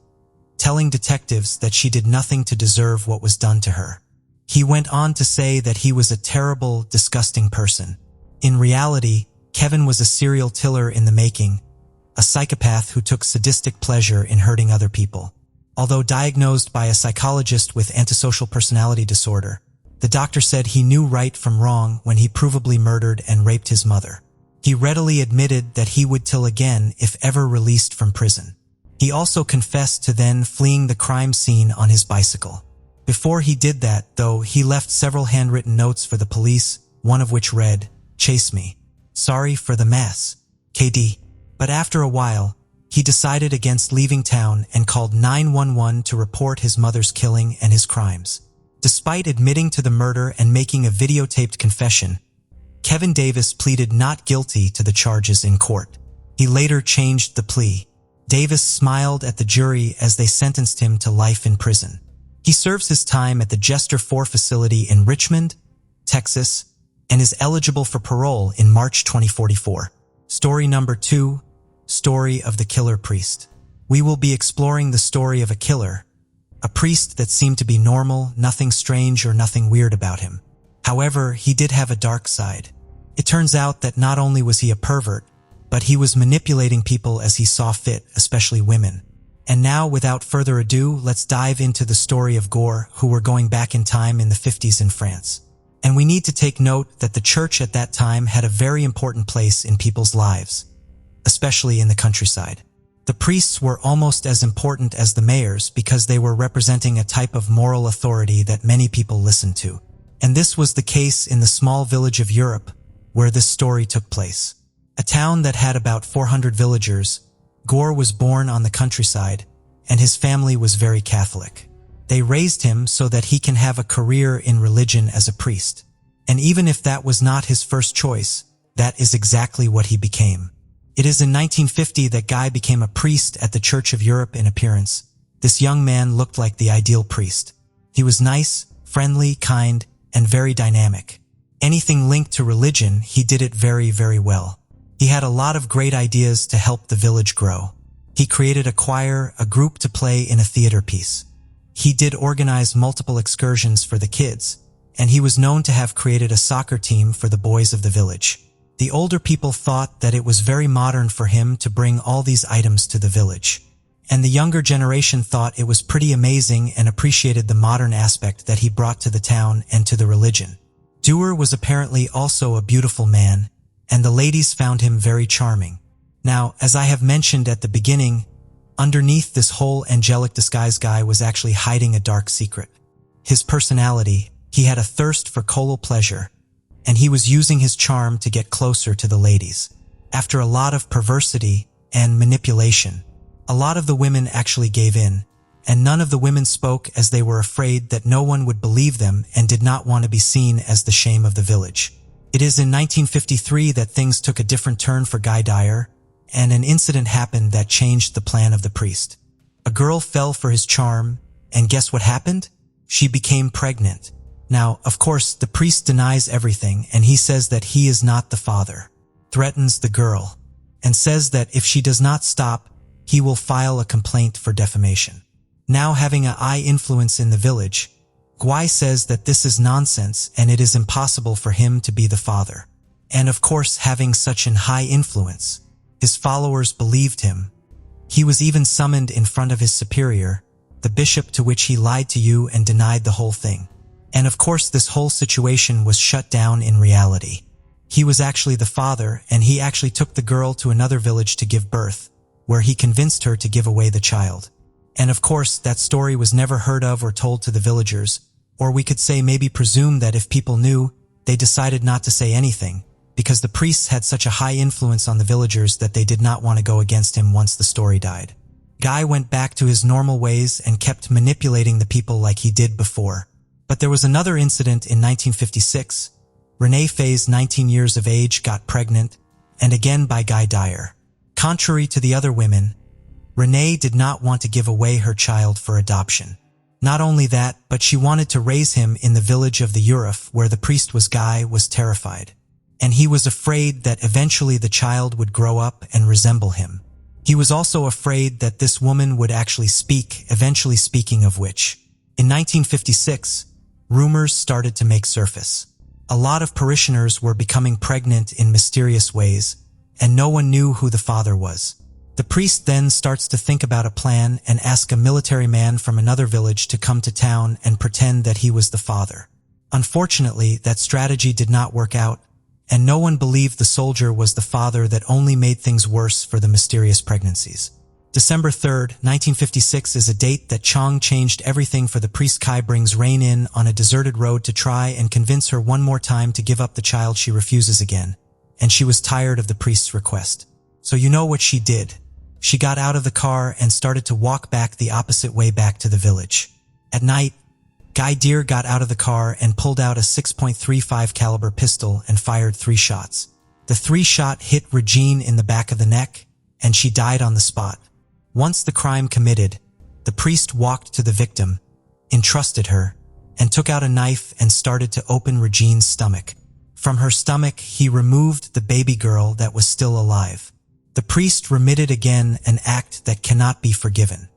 telling detectives that she did nothing to deserve what was done to her. He went on to say that he was a terrible, disgusting person. In reality, Kevin was a serial killer in the making, a psychopath who took sadistic pleasure in hurting other people. Although diagnosed by a psychologist with antisocial personality disorder, the doctor said he knew right from wrong when he provably murdered and raped his mother. He readily admitted that he would kill again if ever released from prison. He also confessed to then fleeing the crime scene on his bicycle. Before he did that, though, he left several handwritten notes for the police, one of which read, "Chase me. Sorry for the mess. KD." But after a while, he decided against leaving town and called 911 to report his mother's killing and his crimes. Despite admitting to the murder and making a videotaped confession, Kevin Davis pleaded not guilty to the charges in court. He later changed the plea. Davis smiled at the jury as they sentenced him to life in prison. He serves his time at the Jester 4 facility in Richmond, Texas, and is eligible for parole in March 2044. Story number 2, Story of the Killer Priest. We will be exploring the story of a killer, a priest that seemed to be normal, nothing strange or nothing weird about him. However, he did have a dark side. It turns out that not only was he a pervert, but he was manipulating people as he saw fit, especially women. And now, without further ado, let's dive into the story of Gore, who were going back in time in the 50s in France. And we need to take note that the church at that time had a very important place in people's lives, especially in the countryside. The priests were almost as important as the mayors because they were representing a type of moral authority that many people listened to. And this was the case in the small village of Europe where this story took place. A town that had about 400 villagers, Gore was born on the countryside, and his family was very Catholic. They raised him so that he can have a career in religion as a priest. And even if that was not his first choice, that is exactly what he became. It is in 1950 that Guy became a priest at the Church of Europe in appearance. This young man looked like the ideal priest. He was nice, friendly, kind, and very dynamic. Anything linked to religion, he did it very, very well. He had a lot of great ideas to help the village grow. He created a choir, a group to play in a theater piece. He did organize multiple excursions for the kids, and he was known to have created a soccer team for the boys of the village. The older people thought that it was very modern for him to bring all these items to the village. And the younger generation thought it was pretty amazing and appreciated the modern aspect that he brought to the town and to the religion. Dewar was apparently also a beautiful man, and the ladies found him very charming. Now, as I have mentioned at the beginning, underneath this whole angelic disguise Guy was actually hiding a dark secret. His personality, he had a thirst for colal pleasure, and he was using his charm to get closer to the ladies. After a lot of perversity and manipulation, a lot of the women actually gave in, and none of the women spoke as they were afraid that no one would believe them and did not want to be seen as the shame of the village. It is in 1953 that things took a different turn for Guy Dyer, and an incident happened that changed the plan of the priest. A girl fell for his charm, and guess what happened? She became pregnant. Now, of course, the priest denies everything, and he says that he is not the father, threatens the girl, and says that if she does not stop, he will file a complaint for defamation. Now having a high influence in the village, Guy says that this is nonsense and it is impossible for him to be the father. And of course, having such an high influence, his followers believed him. He was even summoned in front of his superior, the bishop, to which he lied to you and denied the whole thing. And of course, this whole situation was shut down in reality. He was actually the father, and he actually took the girl to another village to give birth, where he convinced her to give away the child. And of course, that story was never heard of or told to the villagers, or we could say maybe presume that if people knew, they decided not to say anything, because the priests had such a high influence on the villagers that they did not want to go against him once the story died. Guy went back to his normal ways and kept manipulating the people like he did before. But there was another incident in 1956. Renee Faye, 19 years of age, got pregnant, and again by Guy Dyer. Contrary to the other women, Renee did not want to give away her child for adoption. Not only that, but she wanted to raise him in the village of the Uruf, where the priest was Guy was terrified. And he was afraid that eventually the child would grow up and resemble him. He was also afraid that this woman would actually speak, eventually, speaking of which. In 1956, rumors started to make surface. A lot of parishioners were becoming pregnant in mysterious ways, and no one knew who the father was. The priest then starts to think about a plan and ask a military man from another village to come to town and pretend that he was the father. Unfortunately, that strategy did not work out, and no one believed the soldier was the father. That only made things worse for the mysterious pregnancies. December 3rd, 1956 is a date that Chong changed everything for the priest. Kai brings Rain in on a deserted road to try and convince her one more time to give up the child. She refuses again, and she was tired of the priest's request. So you know what she did. She got out of the car and started to walk back the opposite way back to the village. At night, Guy Deere got out of the car and pulled out a 6.35 caliber pistol and fired 3 shots. The 3 shot hit Regine in the back of the neck, and she died on the spot. Once the crime committed, the priest walked to the victim, entrusted her, and took out a knife and started to open Regine's stomach. From her stomach, he removed the baby girl that was still alive. The priest remitted again, an act that cannot be forgiven.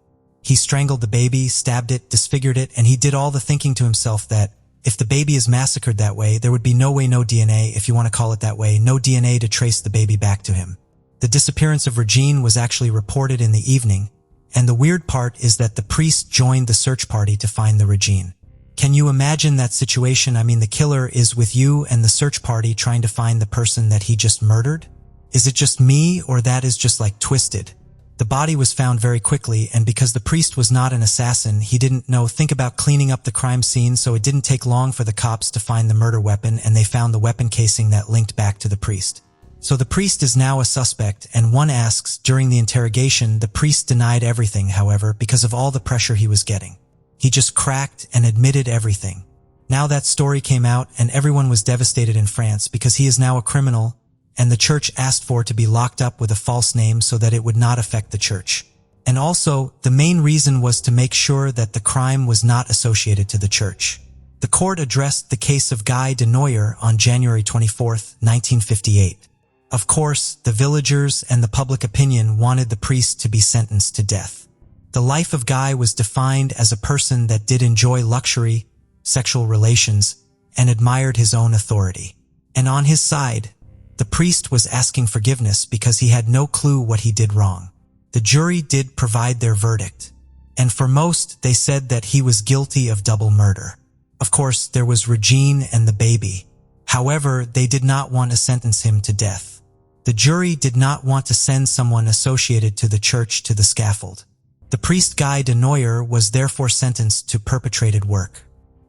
He strangled the baby, stabbed it, disfigured it, and he did all the thinking to himself that if the baby is massacred that way, there would be no way, no DNA, if you want to call it that way, no DNA to trace the baby back to him. The disappearance of Regine was actually reported in the evening, and the weird part is that the priest joined the search party to find the Regine. Can you imagine that situation? I mean, the killer is with you and the search party trying to find the person that he just murdered? Is it just me, or that is just like twisted? The body was found very quickly, and because the priest was not an assassin, he didn't know think about cleaning up the crime scene, so it didn't take long for the cops to find the murder weapon, and they found the weapon casing that linked back to the priest. So the priest is now a suspect, and one asks, during the interrogation, the priest denied everything, however, because of all the pressure he was getting. He just cracked and admitted everything. Now that story came out, and everyone was devastated in France because he is now a criminal, and the church asked for to be locked up with a false name so that it would not affect the church. And also, the main reason was to make sure that the crime was not associated to the church. The court addressed the case of Guy de Noyer on January 24, 1958. Of course, the villagers and the public opinion wanted the priest to be sentenced to death. The life of Guy was defined as a person that did enjoy luxury, sexual relations, and admired his own authority. And on his side, the priest was asking forgiveness because he had no clue what he did wrong. The jury did provide their verdict, and for most, they said that he was guilty of double murder. Of course, there was Regine and the baby. However, they did not want to sentence him to death. The jury did not want to send someone associated to the church to the scaffold. The priest Guy de Noyer was therefore sentenced to perpetrated work.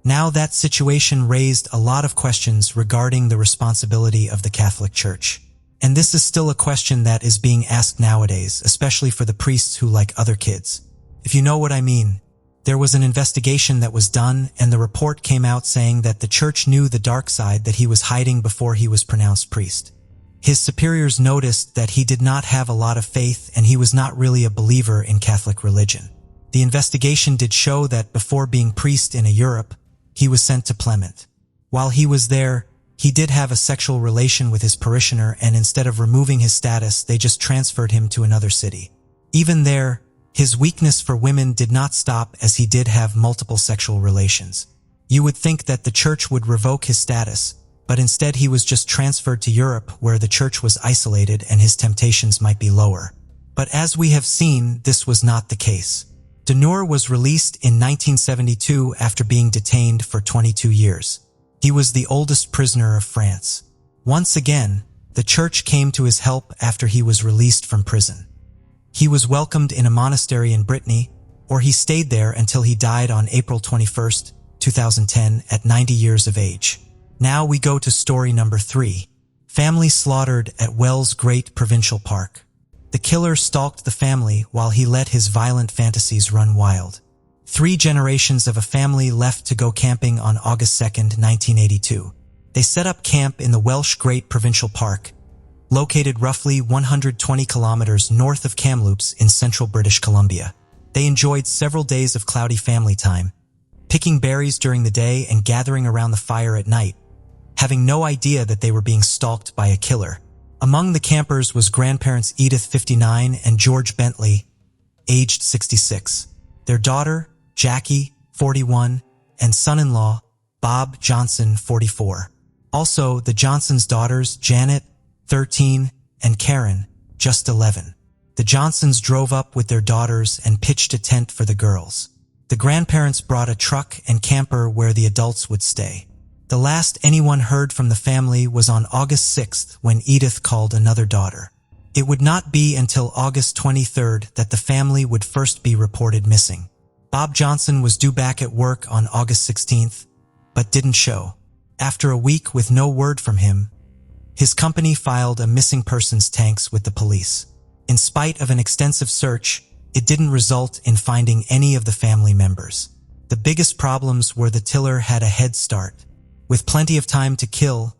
Now that situation raised a lot of questions regarding the responsibility of the Catholic Church. And this is still a question that is being asked nowadays, especially for the priests who like other kids. If you know what I mean. There was an investigation that was done, and the report came out saying that the church knew the dark side that he was hiding before he was pronounced priest. His superiors noticed that he did not have a lot of faith and he was not really a believer in Catholic religion. The investigation did show that before being priest in Europe, he was sent to Plymouth. While he was there, he did have a sexual relation with his parishioner, and instead of removing his status, they just transferred him to another city. Even there, his weakness for women did not stop, as he did have multiple sexual relations. You would think that the church would revoke his status, but instead he was just transferred to Europe, where the church was isolated and his temptations might be lower. But as we have seen, this was not the case. De Noor was released in 1972 after being detained for 22 years. He was the oldest prisoner of France. Once again, the church came to his help after he was released from prison. He was welcomed in a monastery in Brittany, or he stayed there until he died on April 21, 2010, at 90 years of age. Now we go to story number 3. Family slaughtered at Wells Great Provincial Park. The killer stalked the family while he let his violent fantasies run wild. 3 generations of a family left to go camping on August 2, 1982. They set up camp in the Welsh Great Provincial Park, located roughly 120 kilometers north of Kamloops in central British Columbia. They enjoyed several days of cloudy family time, picking berries during the day and gathering around the fire at night, having no idea that they were being stalked by a killer. Among the campers was grandparents Edith, 59, and George Bentley, aged 66. Their daughter, Jackie, 41, and son-in-law, Bob Johnson, 44. Also, the Johnsons' daughters, Janet, 13, and Karen, just 11. The Johnsons drove up with their daughters and pitched a tent for the girls. The grandparents brought a truck and camper where the adults would stay. The last anyone heard from the family was on August 6th when Edith called another daughter. It would not be until August 23rd that the family would first be reported missing. Bob Johnson was due back at work on August 16th, but didn't show. After a week with no word from him, his company filed a missing persons tanks with the police. In spite of an extensive search, it didn't result in finding any of the family members. The biggest problems were the killer had a head start, with plenty of time to kill,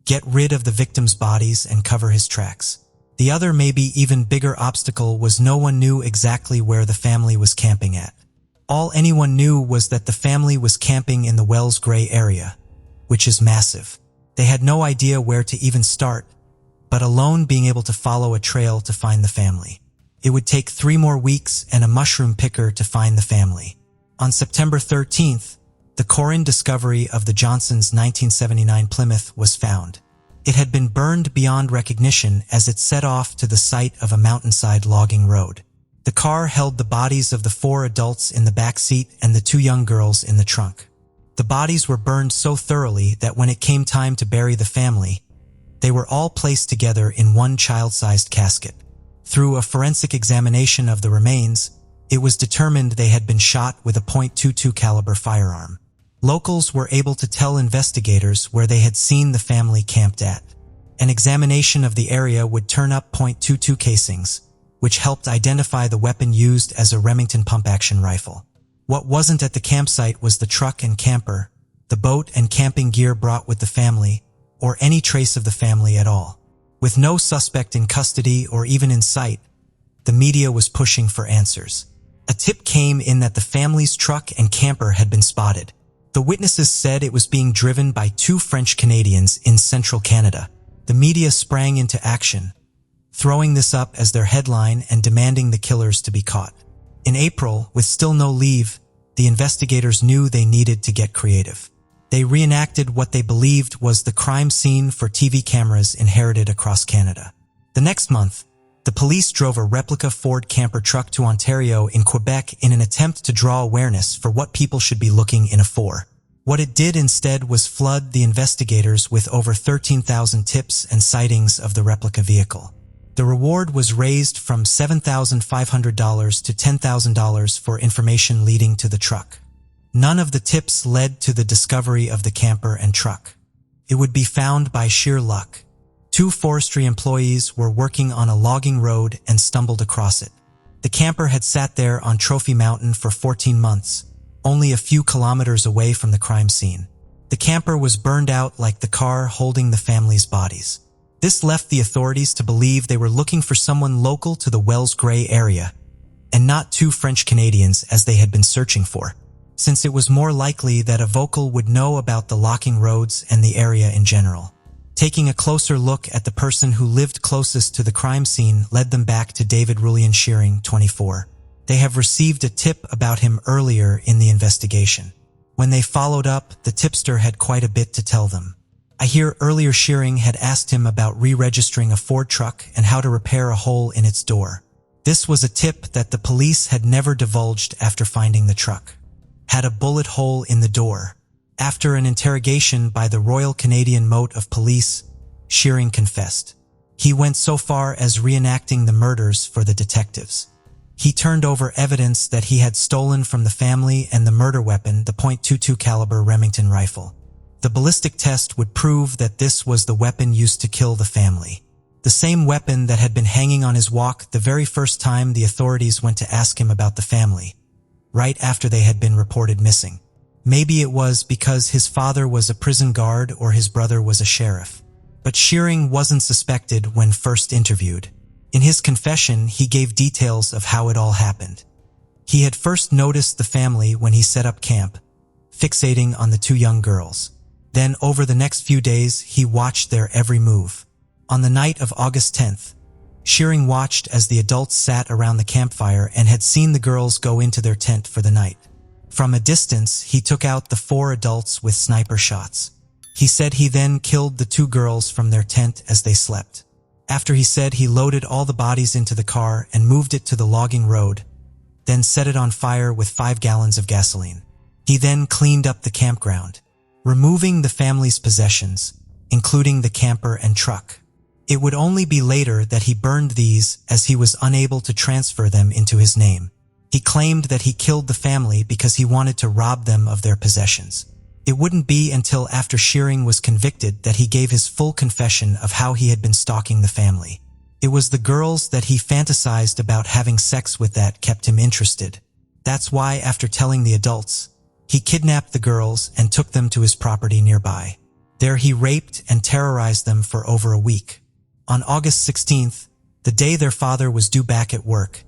get rid of the victims' bodies, and cover his tracks. The other, maybe even bigger obstacle was no one knew exactly where the family was camping at. All anyone knew was that the family was camping in the Wells Gray area, which is massive. They had no idea where to even start, but alone being able to follow a trail to find the family. It would take 3 more weeks and a mushroom picker to find the family. On September 13th, the Corin discovery of the Johnsons' 1979 Plymouth was found. It had been burned beyond recognition as it set off to the site of a mountainside logging road. The car held the bodies of the 4 adults in the back seat and the 2 young girls in the trunk. The bodies were burned so thoroughly that when it came time to bury the family, they were all placed together in one child-sized casket. Through a forensic examination of the remains, it was determined they had been shot with a .22 caliber firearm. Locals were able to tell investigators where they had seen the family camped at. An examination of the area would turn up .22 casings, which helped identify the weapon used as a Remington pump-action rifle. What wasn't at the campsite was the truck and camper, the boat and camping gear brought with the family, or any trace of the family at all. With no suspect in custody or even in sight, the media was pushing for answers. A tip came in that the family's truck and camper had been spotted. The witnesses said it was being driven by 2 French Canadians in central Canada. The media sprang into action, throwing this up as their headline and demanding the killers to be caught. In April, with still no leave, the investigators knew they needed to get creative. They reenacted what they believed was the crime scene for TV cameras inherited across Canada. The next month, the police drove a replica Ford camper truck to Ontario in Quebec in an attempt to draw awareness for what people should be looking in a for. What it did instead was flood the investigators with over 13,000 tips and sightings of the replica vehicle. The reward was raised from $7,500 to $10,000 for information leading to the truck. None of the tips led to the discovery of the camper and truck. It would be found by sheer luck. 2 forestry employees were working on a logging road and stumbled across it. The camper had sat there on Trophy Mountain for 14 months, only a few kilometers away from the crime scene. The camper was burned out like the car holding the family's bodies. This left the authorities to believe they were looking for someone local to the Wells Gray area, and not two French Canadians as they had been searching for, since it was more likely that a vocal would know about the locking roads and the area in general. Taking a closer look at the person who lived closest to the crime scene led them back to David Rullian Shearing, 24. They have received a tip about him earlier in the investigation. When they followed up, the tipster had quite a bit to tell them. I hear earlier Shearing had asked him about re-registering a Ford truck and how to repair a hole in its door. This was a tip that the police had never divulged after finding the truck. Had a bullet hole in the door. After an interrogation by the Royal Canadian Mote of Police, Shearing confessed. He went so far as reenacting the murders for the detectives. He turned over evidence that he had stolen from the family and the murder weapon, the .22 caliber Remington rifle. The ballistic test would prove that this was the weapon used to kill the family. The same weapon that had been hanging on his walk the very first time the authorities went to ask him about the family, right after they had been reported missing. Maybe it was because his father was a prison guard or his brother was a sheriff. But Shearing wasn't suspected when first interviewed. In his confession, he gave details of how it all happened. He had first noticed the family when he set up camp, fixating on the two young girls. Then, over the next few days, he watched their every move. On the night of August 10th, Shearing watched as the adults sat around the campfire and had seen the girls go into their tent for the night. From a distance, he took out the 4 adults with sniper shots. He said he then killed the 2 girls from their tent as they slept. After he said he loaded all the bodies into the car and moved it to the logging road, then set it on fire with 5 gallons of gasoline. He then cleaned up the campground, removing the family's possessions, including the camper and truck. It would only be later that he burned these as he was unable to transfer them into his name. He claimed that he killed the family because he wanted to rob them of their possessions. It wouldn't be until after Shearing was convicted that he gave his full confession of how he had been stalking the family. It was the girls that he fantasized about having sex with that kept him interested. That's why, after telling the adults, he kidnapped the girls and took them to his property nearby. There he raped and terrorized them for over a week. On August 16th, the day their father was due back at work,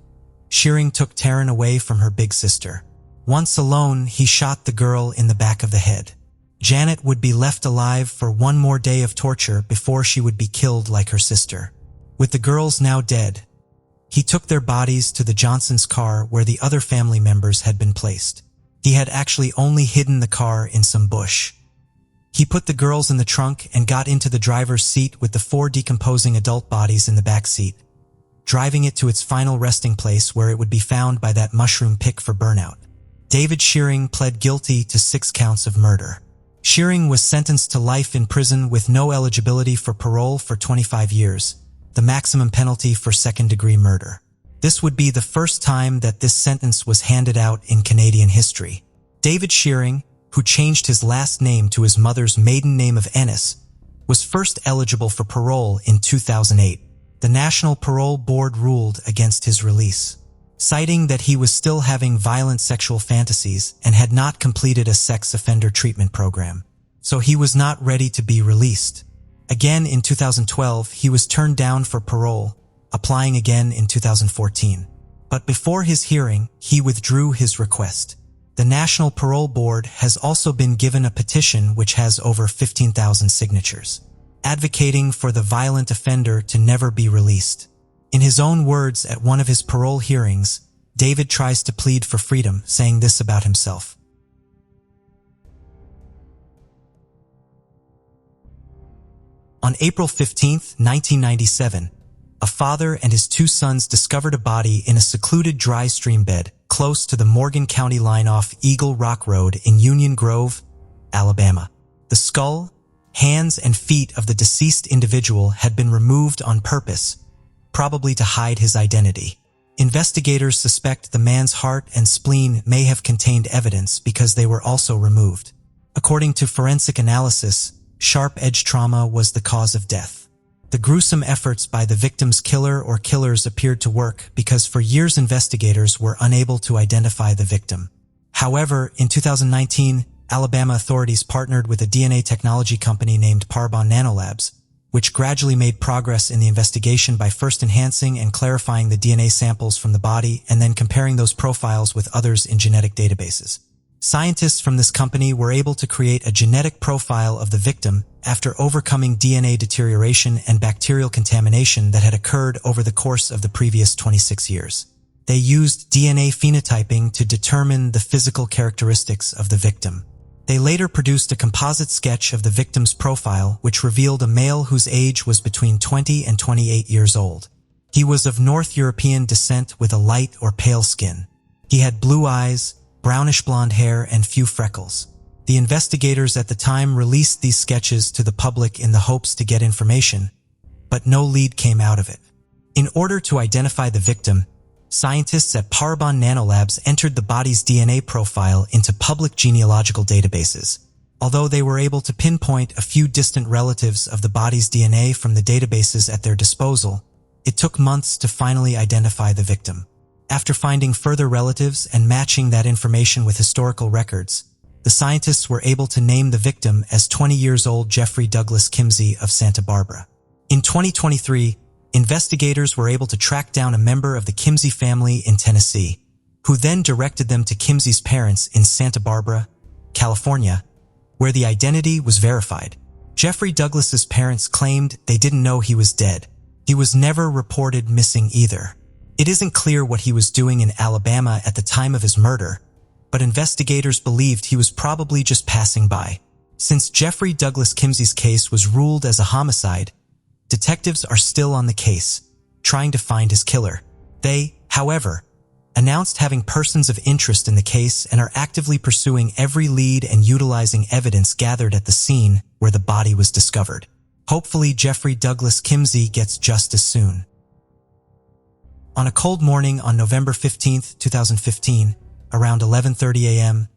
Shearing took Taryn away from her big sister. Once alone, he shot the girl in the back of the head. Janet would be left alive for one more day of torture before she would be killed like her sister. With the girls now dead, he took their bodies to the Johnsons' car where the other family members had been placed. He had actually only hidden the car in some bush. He put the girls in the trunk and got into the driver's seat with the 4 decomposing adult bodies in the back seat, driving it to its final resting place where it would be found by that mushroom pick for burnout. David Shearing pled guilty to 6 counts of murder. Shearing was sentenced to life in prison with no eligibility for parole for 25 years, the maximum penalty for second-degree murder. This would be the first time that this sentence was handed out in Canadian history. David Shearing, who changed his last name to his mother's maiden name of Ennis, was first eligible for parole in 2008. The National Parole Board ruled against his release, citing that he was still having violent sexual fantasies and had not completed a sex offender treatment program, so he was not ready to be released. Again in 2012, he was turned down for parole, applying again in 2014. But before his hearing, he withdrew his request. The National Parole Board has also been given a petition which has over 15,000 signatures, advocating for the violent offender to never be released. In his own words at one of his parole hearings, David tries to plead for freedom, saying this about himself. On April 15, 1997, a father and his 2 sons discovered a body in a secluded dry stream bed close to the Morgan County line off Eagle Rock Road in Union Grove, Alabama. The skull, hands, and feet of the deceased individual had been removed on purpose, probably to hide his identity. Investigators suspect the man's heart and spleen may have contained evidence because they were also removed. According to forensic analysis, sharp-edge trauma was the cause of death. The gruesome efforts by the victim's killer or killers appeared to work because for years investigators were unable to identify the victim. However, in 2019, Alabama authorities partnered with a DNA technology company named Parabon Nanolabs which gradually made progress in the investigation by first enhancing and clarifying the DNA samples from the body and then comparing those profiles with others in genetic databases. Scientists from this company were able to create a genetic profile of the victim after overcoming DNA deterioration and bacterial contamination that had occurred over the course of the previous 26 years. They used DNA phenotyping to determine the physical characteristics of the victim. They later produced a composite sketch of the victim's profile, which revealed a male whose age was between 20 and 28 years old. He was of North European descent with a light or pale skin. He had blue eyes, brownish blonde hair, and few freckles. The investigators at the time released these sketches to the public in the hopes to get information, but no lead came out of it. In order to identify the victim, scientists at Parabon Nanolabs entered the body's DNA profile into public genealogical databases. Although they were able to pinpoint a few distant relatives of the body's DNA from the databases at their disposal, it took months to finally identify the victim. After finding further relatives and matching that information with historical records, the scientists were able to name the victim as 20 years old Jeffrey Douglas Kimsey of Santa Barbara. In 2023, investigators were able to track down a member of the Kimsey family in Tennessee, who then directed them to Kimsey's parents in Santa Barbara, California, where the identity was verified. Jeffrey Douglas's parents claimed they didn't know he was dead. He was never reported missing either. It isn't clear what he was doing in Alabama at the time of his murder, but investigators believed he was probably just passing by. Since Jeffrey Douglas Kimsey's case was ruled as a homicide, detectives are still on the case, trying to find his killer. They, however, announced having persons of interest in the case and are actively pursuing every lead and utilizing evidence gathered at the scene where the body was discovered. Hopefully, Jeffrey Douglas Kimsey gets justice soon. On a cold morning on November 15, 2015, around 11:30 a.m.,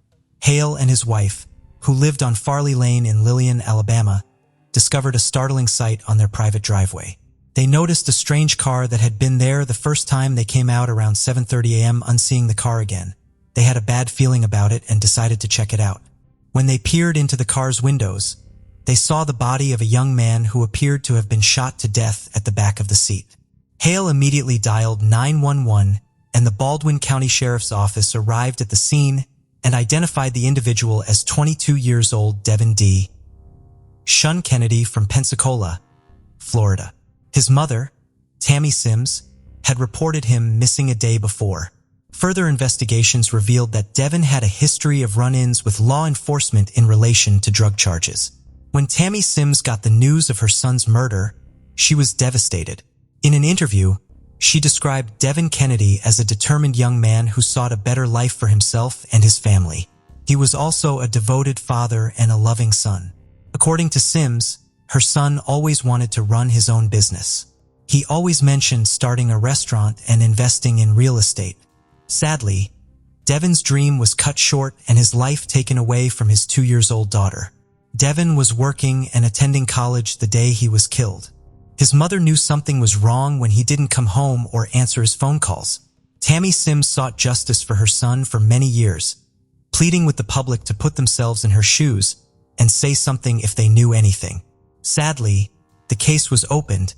Hale and his wife, who lived on Farley Lane in Lillian, Alabama, discovered a startling sight on their private driveway. They noticed a strange car that had been there the first time they came out around 7:30 a.m. Unseeing the car again, they had a bad feeling about it and decided to check it out. When they peered into the car's windows, they saw the body of a young man who appeared to have been shot to death at the back of the seat. Hale immediately dialed 911, and the Baldwin County Sheriff's Office arrived at the scene and identified the individual as 22 years old Devin D. Shun Kennedy from Pensacola, Florida. His mother, Tammy Sims, had reported him missing a day before. Further investigations revealed that Devin had a history of run-ins with law enforcement in relation to drug charges. When Tammy Sims got the news of her son's murder, she was devastated. In an interview, she described Devin Kennedy as a determined young man who sought a better life for himself and his family. He was also a devoted father and a loving son. According to Sims, her son always wanted to run his own business. He always mentioned starting a restaurant and investing in real estate. Sadly, Devin's dream was cut short and his life taken away from his 2-year-old daughter. Devin was working and attending college the day he was killed. His mother knew something was wrong when he didn't come home or answer his phone calls. Tammy Sims sought justice for her son for many years, pleading with the public to put themselves in her shoes and say something if they knew anything. Sadly, the case was opened,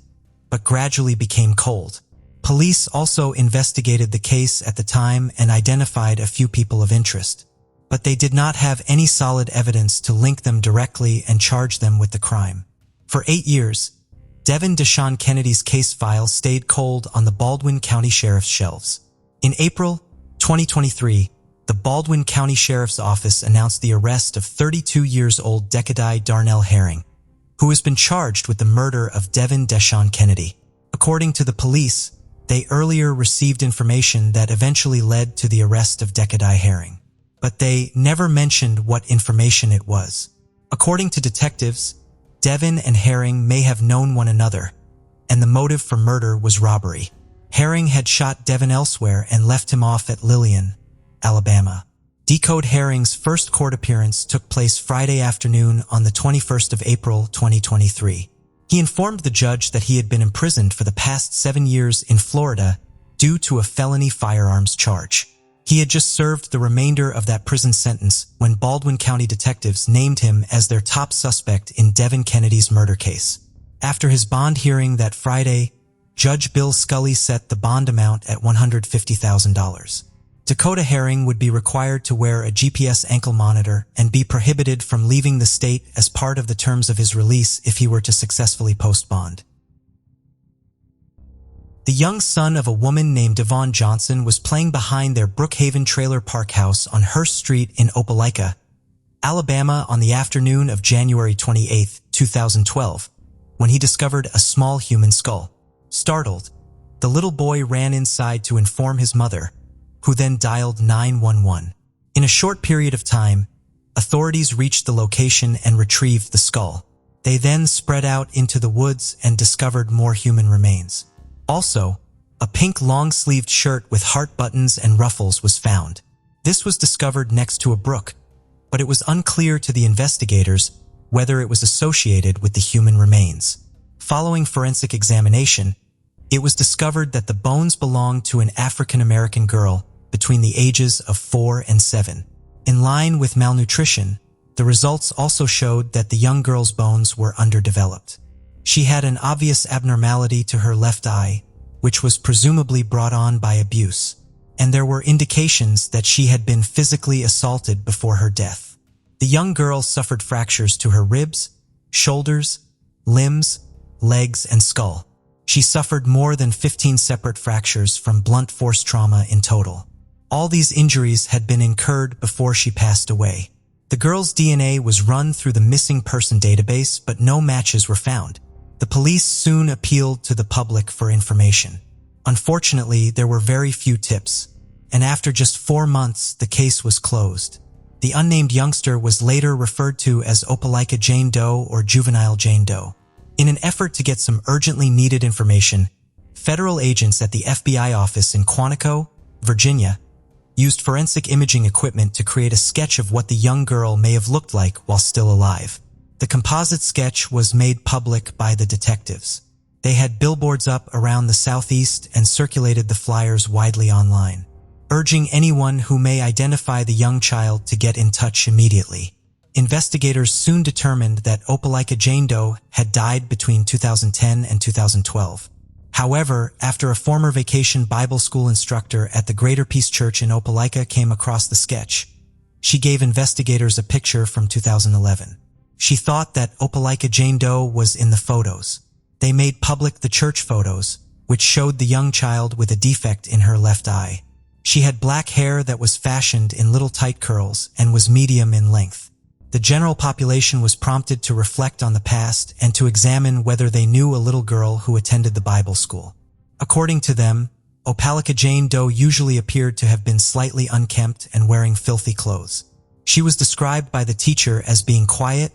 but gradually became cold. Police also investigated the case at the time and identified a few people of interest, but they did not have any solid evidence to link them directly and charge them with the crime. For 8 years, Devin Deshaun Kennedy's case file stayed cold on the Baldwin County Sheriff's shelves. In April 2023, the Baldwin County Sheriff's Office announced the arrest of 32-year-old Decadai Darnell Herring, who has been charged with the murder of Devin Deshaun Kennedy. According to the police, they earlier received information that eventually led to the arrest of Decadai Herring, but they never mentioned what information it was. According to detectives, Devin and Herring may have known one another, and the motive for murder was robbery. Herring had shot Devin elsewhere and left him off at Lillian, Alabama. Decode Herring's first court appearance took place Friday afternoon on the 21st of April 2023. He informed the judge that he had been imprisoned for the past 7 years in Florida due to a felony firearms charge. He had just served the remainder of that prison sentence when Baldwin County detectives named him as their top suspect in Devin Kennedy's murder case. After his bond hearing that Friday, Judge Bill Scully set the bond amount at $150,000. Dakota Herring would be required to wear a GPS ankle monitor and be prohibited from leaving the state as part of the terms of his release if he were to successfully post bond. The young son of a woman named Devon Johnson was playing behind their Brookhaven Trailer Park house on Hurst Street in Opelika, Alabama on the afternoon of January 28, 2012, when he discovered a small human skull. Startled, the little boy ran inside to inform his mother, who then dialed 911. In a short period of time, authorities reached the location and retrieved the skull. They then spread out into the woods and discovered more human remains. Also, a pink long-sleeved shirt with heart buttons and ruffles was found. This was discovered next to a brook, but it was unclear to the investigators whether it was associated with the human remains. Following forensic examination, it was discovered that the bones belonged to an African-American girl between the ages of 4 and 7. In line with malnutrition, the results also showed that the young girl's bones were underdeveloped. She had an obvious abnormality to her left eye, which was presumably brought on by abuse, and there were indications that she had been physically assaulted before her death. The young girl suffered fractures to her ribs, shoulders, limbs, legs, and skull. She suffered more than 15 separate fractures from blunt force trauma in total. All these injuries had been incurred before she passed away. The girl's DNA was run through the missing person database, but no matches were found. The police soon appealed to the public for information. Unfortunately, there were very few tips, and after just 4 months, the case was closed. The unnamed youngster was later referred to as Opelika Jane Doe or Juvenile Jane Doe. In an effort to get some urgently needed information, federal agents at the FBI office in Quantico, Virginia, used forensic imaging equipment to create a sketch of what the young girl may have looked like while still alive. The composite sketch was made public by the detectives. They had billboards up around the southeast and circulated the flyers widely online, urging anyone who may identify the young child to get in touch immediately. Investigators soon determined that Opelika Jane Doe had died between 2010 and 2012. However, after a former vacation Bible school instructor at the Greater Peace Church in Opelika came across the sketch, she gave investigators a picture from 2011. She thought that Opelika Jane Doe was in the photos. They made public the church photos, which showed the young child with a defect in her left eye. She had black hair that was fashioned in little tight curls and was medium in length. The general population was prompted to reflect on the past and to examine whether they knew a little girl who attended the Bible school. According to them, Opelika Jane Doe usually appeared to have been slightly unkempt and wearing filthy clothes. She was described by the teacher as being quiet,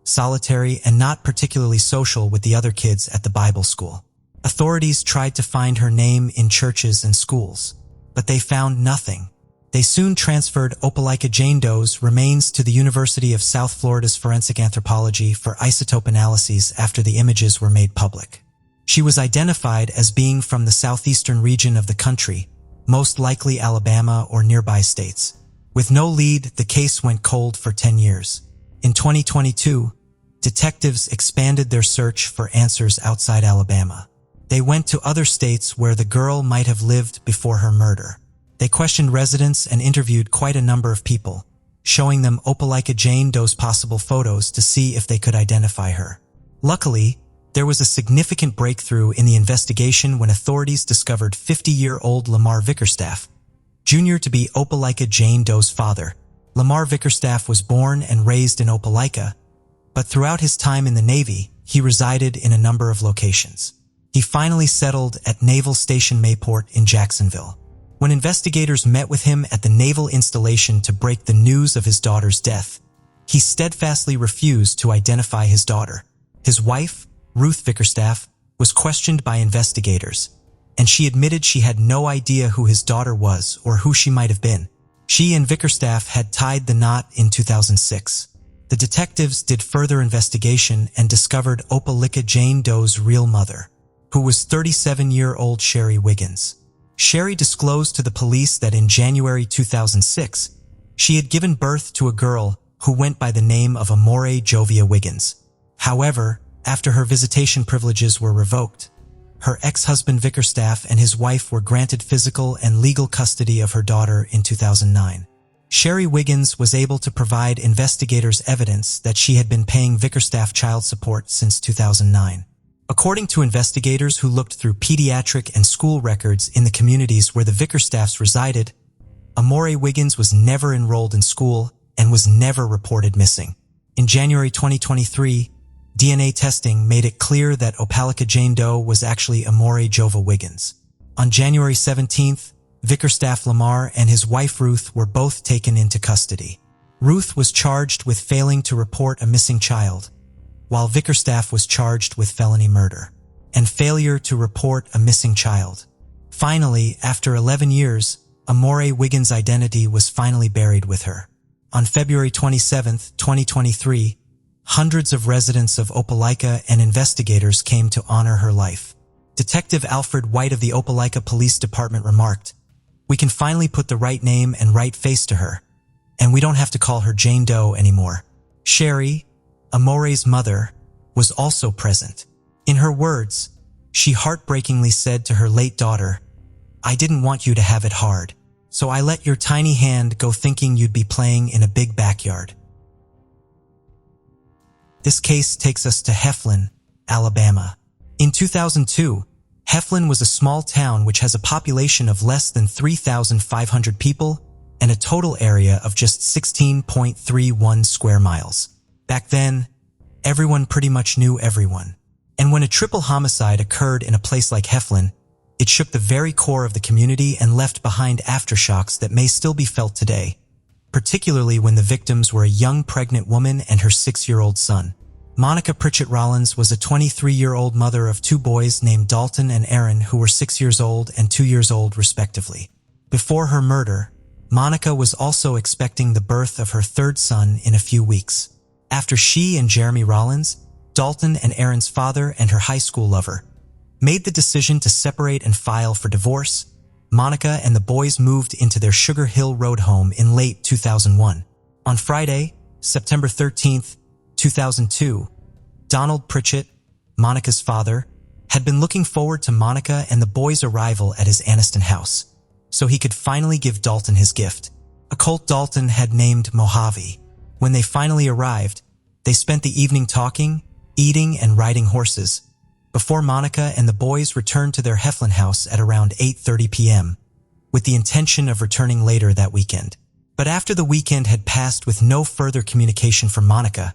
solitary, and not particularly social with the other kids at the Bible school. Authorities tried to find her name in churches and schools, but they found nothing. They soon transferred Opelika Jane Doe's remains to the University of South Florida's Forensic Anthropology for isotope analyses after the images were made public. She was identified as being from the southeastern region of the country, most likely Alabama or nearby states. With no lead, the case went cold for 10 years. In 2022, detectives expanded their search for answers outside Alabama. They went to other states where the girl might have lived before her murder. They questioned residents and interviewed quite a number of people, showing them Opelika Jane Doe's possible photos to see if they could identify her. Luckily, there was a significant breakthrough in the investigation when authorities discovered 50-year-old Lamar Vickerstaff, Jr. to be Opelika Jane Doe's father. Lamar Vickerstaff was born and raised in Opelika, but throughout his time in the Navy, he resided in a number of locations. He finally settled at Naval Station Mayport in Jacksonville. When investigators met with him at the naval installation to break the news of his daughter's death, he steadfastly refused to identify his daughter. His wife, Ruth Vickerstaff, was questioned by investigators, and she admitted she had no idea who his daughter was or who she might have been. She and Vickerstaff had tied the knot in 2006. The detectives did further investigation and discovered Opelika Jane Doe's real mother, who was 37-year-old Sherry Wiggins. Sherry disclosed to the police that in January 2006, she had given birth to a girl who went by the name of Amore Jovia Wiggins. However, after her visitation privileges were revoked. Her ex-husband Vickerstaff and his wife were granted physical and legal custody of her daughter in 2009. Sherry Wiggins was able to provide investigators evidence that she had been paying Vickerstaff child support since 2009. According to investigators who looked through pediatric and school records in the communities where the Vickerstaffs resided, Amore Wiggins was never enrolled in school and was never reported missing. In January 2023, DNA testing made it clear that Opalica Jane Doe was actually Amore Jova Wiggins. On January 17th, Vickerstaff Lamar and his wife Ruth were both taken into custody. Ruth was charged with failing to report a missing child, while Vickerstaff was charged with felony murder and failure to report a missing child. Finally, after 11 years, Amore Wiggins' identity was finally buried with her. On February 27, 2023, hundreds of residents of Opelika and investigators came to honor her life. Detective Alfred White of the Opelika Police Department remarked, "We can finally put the right name and right face to her, and we don't have to call her Jane Doe anymore." Sherry, Amore's mother, was also present. In her words, she heartbreakingly said to her late daughter, "I didn't want you to have it hard, so I let your tiny hand go thinking you'd be playing in a big backyard." This case takes us to Heflin, Alabama. In 2002, Heflin was a small town which has a population of less than 3,500 people and a total area of just 16.31 square miles. Back then, everyone pretty much knew everyone. And when a triple homicide occurred in a place like Heflin, it shook the very core of the community and left behind aftershocks that may still be felt today, particularly when the victims were a young pregnant woman and her 6-year-old son. Monica Pritchett Rollins was a 23-year-old mother of 2 boys named Dalton and Aaron, who were 6 years old and 2 years old respectively. Before her murder, Monica was also expecting the birth of her 3rd son in a few weeks. After she and Jeremy Rollins, Dalton and Aaron's father and her high school lover, made the decision to separate and file for divorce, Monica and the boys moved into their Sugar Hill Road home in late 2001. On Friday, September 13th, 2002, Donald Pritchett, Monica's father, had been looking forward to Monica and the boys' arrival at his Anniston house, so he could finally give Dalton his gift, a colt Dalton had named Mojave. When they finally arrived, they spent the evening talking, eating, and riding horses, before Monica and the boys returned to their Heflin house at around 8:30 p.m., with the intention of returning later that weekend. But after the weekend had passed with no further communication from Monica,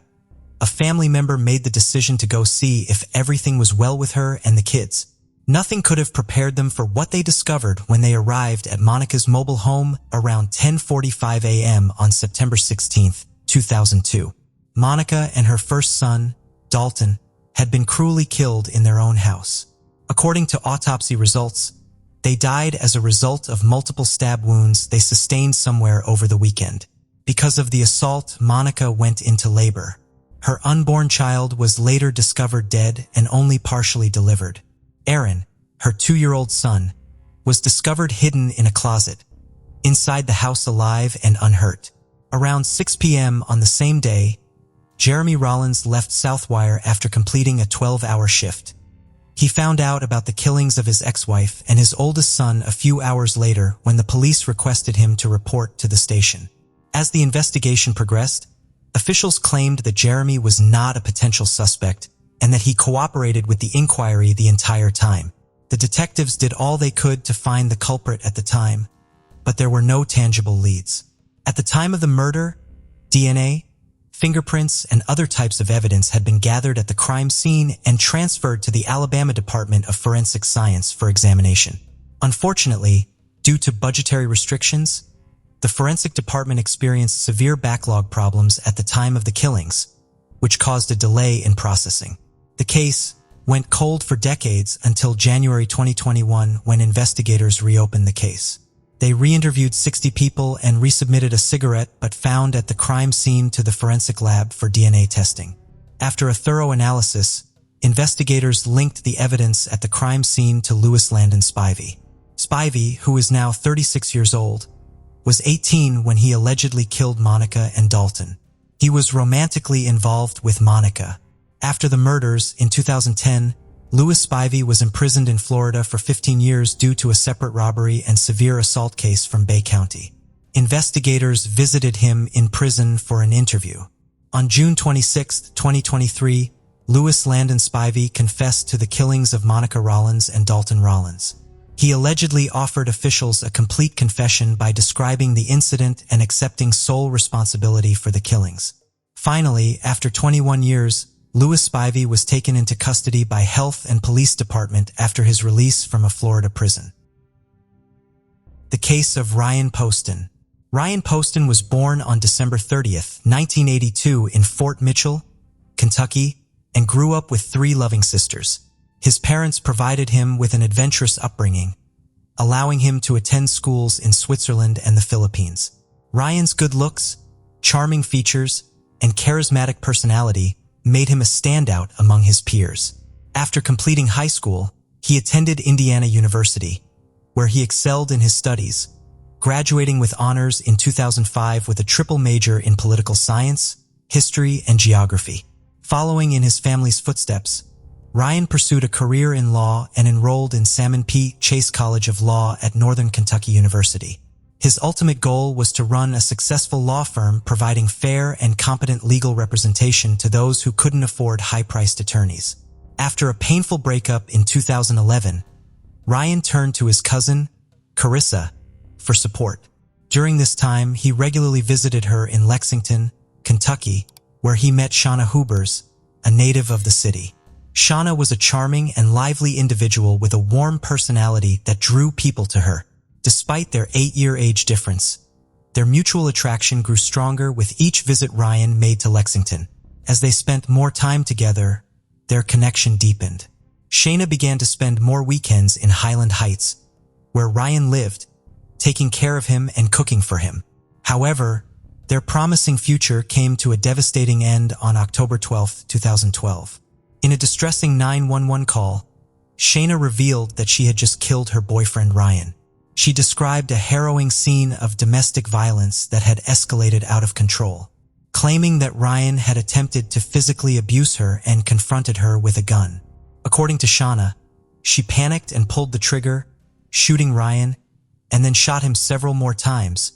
a family member made the decision to go see if everything was well with her and the kids. Nothing could have prepared them for what they discovered when they arrived at Monica's mobile home around 10:45 a.m. on September 16th, 2002. Monica and her first son, Dalton, had been cruelly killed in their own house. According to autopsy results, they died as a result of multiple stab wounds they sustained somewhere over the weekend. Because of the assault, Monica went into labor. Her unborn child was later discovered dead and only partially delivered. Aaron, her 2-year-old son, was discovered hidden in a closet, inside the house alive and unhurt. Around 6 p.m. on the same day, Jeremy Rollins left Southwire after completing a 12-hour shift. He found out about the killings of his ex-wife and his oldest son a few hours later when the police requested him to report to the station. As the investigation progressed, officials claimed that Jeremy was not a potential suspect and that he cooperated with the inquiry the entire time. The detectives did all they could to find the culprit at the time, but there were no tangible leads. At the time of the murder, DNA, fingerprints, and other types of evidence had been gathered at the crime scene and transferred to the Alabama Department of Forensic Science for examination. Unfortunately, due to budgetary restrictions, the forensic department experienced severe backlog problems at the time of the killings, which caused a delay in processing. The case went cold for decades until January 2021 when investigators reopened the case. They re-interviewed 60 people and resubmitted a cigarette but found at the crime scene to the forensic lab for DNA testing. After a thorough analysis, investigators linked the evidence at the crime scene to Louis Landon Spivey. Spivey, who is now 36 years old, was 18 when he allegedly killed Monica and Dalton. He was romantically involved with Monica, After the murders in 2010, Louis Spivey was imprisoned in Florida for 15 years due to a separate robbery and severe assault case from Bay County. Investigators visited him in prison for an interview. On June 26, 2023, Louis Landon Spivey confessed to the killings of Monica Rollins and Dalton Rollins. He allegedly offered officials a complete confession by describing the incident and accepting sole responsibility for the killings. Finally, after 21 years, Louis Spivey was taken into custody by Health and Police Department after his release from a Florida prison. The case of Ryan Poston. Ryan Poston was born on December 30th, 1982 in Fort Mitchell, Kentucky, and grew up with 3 loving sisters. His parents provided him with an adventurous upbringing, allowing him to attend schools in Switzerland and the Philippines. Ryan's good looks, charming features, and charismatic personality made him a standout among his peers. After completing high school, he attended Indiana University, where he excelled in his studies, graduating with honors in 2005 with a triple major in political science, history, and geography. Following in his family's footsteps, Ryan pursued a career in law and enrolled in Salmon P. Chase College of Law at Northern Kentucky University. His ultimate goal was to run a successful law firm providing fair and competent legal representation to those who couldn't afford high-priced attorneys. After a painful breakup in 2011, Ryan turned to his cousin, Carissa, for support. During this time, he regularly visited her in Lexington, Kentucky, where he met Shauna Hubers, a native of the city. Shauna was a charming and lively individual with a warm personality that drew people to her. Despite their 8-year age difference, their mutual attraction grew stronger with each visit Ryan made to Lexington. As they spent more time together, their connection deepened. Shauna began to spend more weekends in Highland Heights, where Ryan lived, taking care of him and cooking for him. However, their promising future came to a devastating end on October 12, 2012. In a distressing 911 call, Shauna revealed that she had just killed her boyfriend Ryan. She described a harrowing scene of domestic violence that had escalated out of control, claiming that Ryan had attempted to physically abuse her and confronted her with a gun. According to Shauna, she panicked and pulled the trigger, shooting Ryan, and then shot him several more times,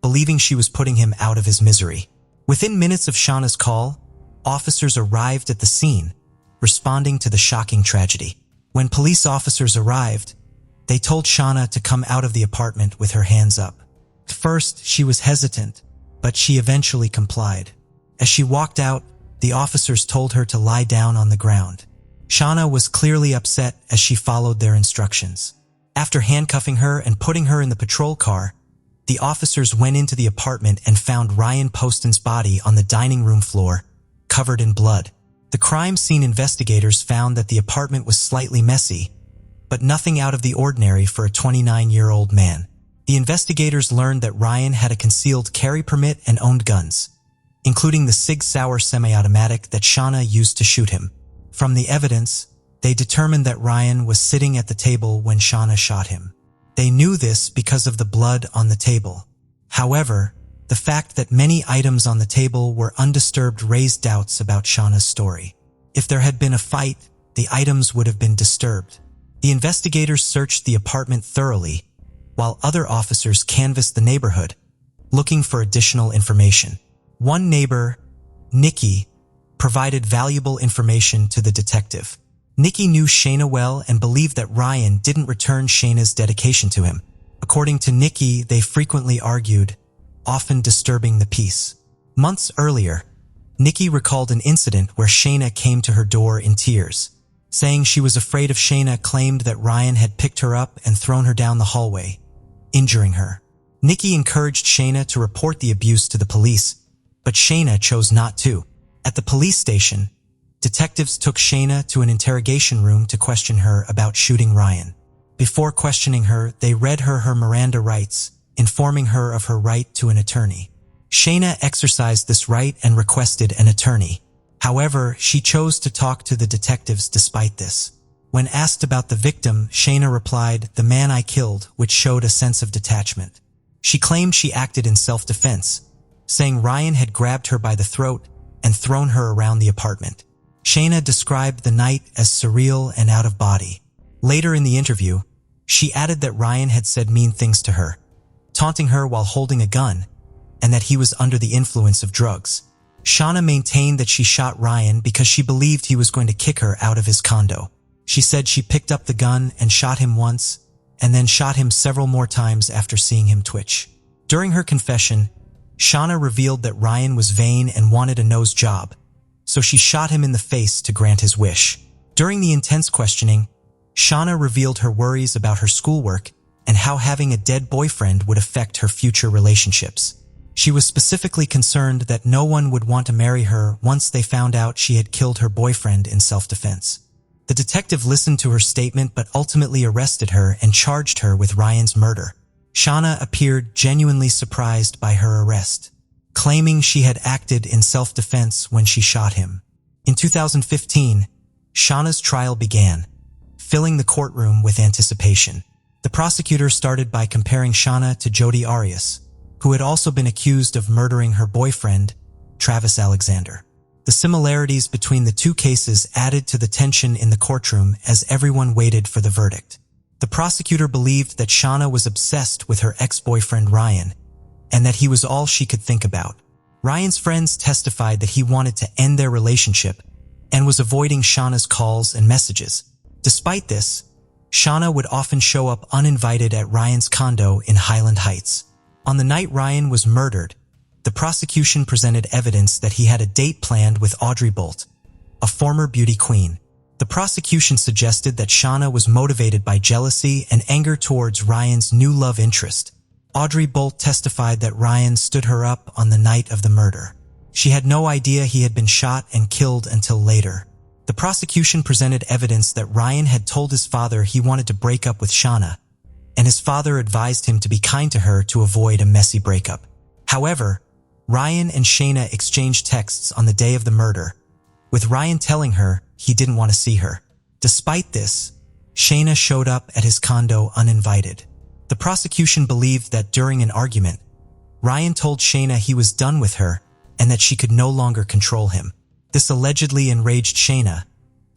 believing she was putting him out of his misery. Within minutes of Shauna's call, officers arrived at the scene, responding to the shocking tragedy. When police officers arrived, they told Shauna to come out of the apartment with her hands up. At first, she was hesitant, but she eventually complied. As she walked out, the officers told her to lie down on the ground. Shauna was clearly upset as she followed their instructions. After handcuffing her and putting her in the patrol car, the officers went into the apartment and found Ryan Poston's body on the dining room floor, covered in blood. The crime scene investigators found that the apartment was slightly messy, but nothing out of the ordinary for a 29-year-old man. The investigators learned that Ryan had a concealed carry permit and owned guns, including the Sig Sauer semi-automatic that Shauna used to shoot him. From the evidence, they determined that Ryan was sitting at the table when Shauna shot him. They knew this because of the blood on the table. However, the fact that many items on the table were undisturbed raised doubts about Shauna's story. If there had been a fight, the items would have been disturbed. The investigators searched the apartment thoroughly, while other officers canvassed the neighborhood, looking for additional information. One neighbor, Nikki, provided valuable information to the detective. Nikki knew Shauna well and believed that Ryan didn't return Shauna's dedication to him. According to Nikki, they frequently argued, often disturbing the peace. Months earlier, Nikki recalled an incident where Shauna came to her door in tears, saying she was afraid if Shauna claimed that Ryan had picked her up and thrown her down the hallway, injuring her. Nikki encouraged Shauna to report the abuse to the police, but Shauna chose not to. At the police station, detectives took Shauna to an interrogation room to question her about shooting Ryan. Before questioning her, they read her Miranda rights, informing her of her right to an attorney. Shauna exercised this right and requested an attorney. However, she chose to talk to the detectives despite this. When asked about the victim, Shauna replied, "The man I killed," which showed a sense of detachment. She claimed she acted in self-defense, saying Ryan had grabbed her by the throat and thrown her around the apartment. Shayna described the night as surreal and out of body. Later in the interview, she added that Ryan had said mean things to her, taunting her while holding a gun, and that he was under the influence of drugs. Shauna maintained that she shot Ryan because she believed he was going to kick her out of his condo. She said she picked up the gun and shot him once, and then shot him several more times after seeing him twitch. During her confession, Shauna revealed that Ryan was vain and wanted a nose job, so she shot him in the face to grant his wish. During the intense questioning, Shauna revealed her worries about her schoolwork and how having a dead boyfriend would affect her future relationships. She was specifically concerned that no one would want to marry her once they found out she had killed her boyfriend in self-defense. The detective listened to her statement but ultimately arrested her and charged her with Ryan's murder. Shauna appeared genuinely surprised by her arrest, claiming she had acted in self-defense when she shot him. In 2015, Shauna's trial began, filling the courtroom with anticipation. The prosecutor started by comparing Shauna to Jodi Arias, who had also been accused of murdering her boyfriend, Travis Alexander. The similarities between the two cases added to the tension in the courtroom as everyone waited for the verdict. The prosecutor believed that Shauna was obsessed with her ex-boyfriend Ryan, and that he was all she could think about. Ryan's friends testified that he wanted to end their relationship and was avoiding Shauna's calls and messages. Despite this, Shauna would often show up uninvited at Ryan's condo in Highland Heights. On the night Ryan was murdered, the prosecution presented evidence that he had a date planned with Audrey Bolt, a former beauty queen. The prosecution suggested that Shauna was motivated by jealousy and anger towards Ryan's new love interest. Audrey Bolt testified that Ryan stood her up on the night of the murder. She had no idea he had been shot and killed until later. The prosecution presented evidence that Ryan had told his father he wanted to break up with Shauna, and his father advised him to be kind to her to avoid a messy breakup. However, Ryan and Shayna exchanged texts on the day of the murder, with Ryan telling her he didn't want to see her. Despite this, Shayna showed up at his condo uninvited. The prosecution believed that during an argument, Ryan told Shayna he was done with her and that she could no longer control him. This allegedly enraged Shayna,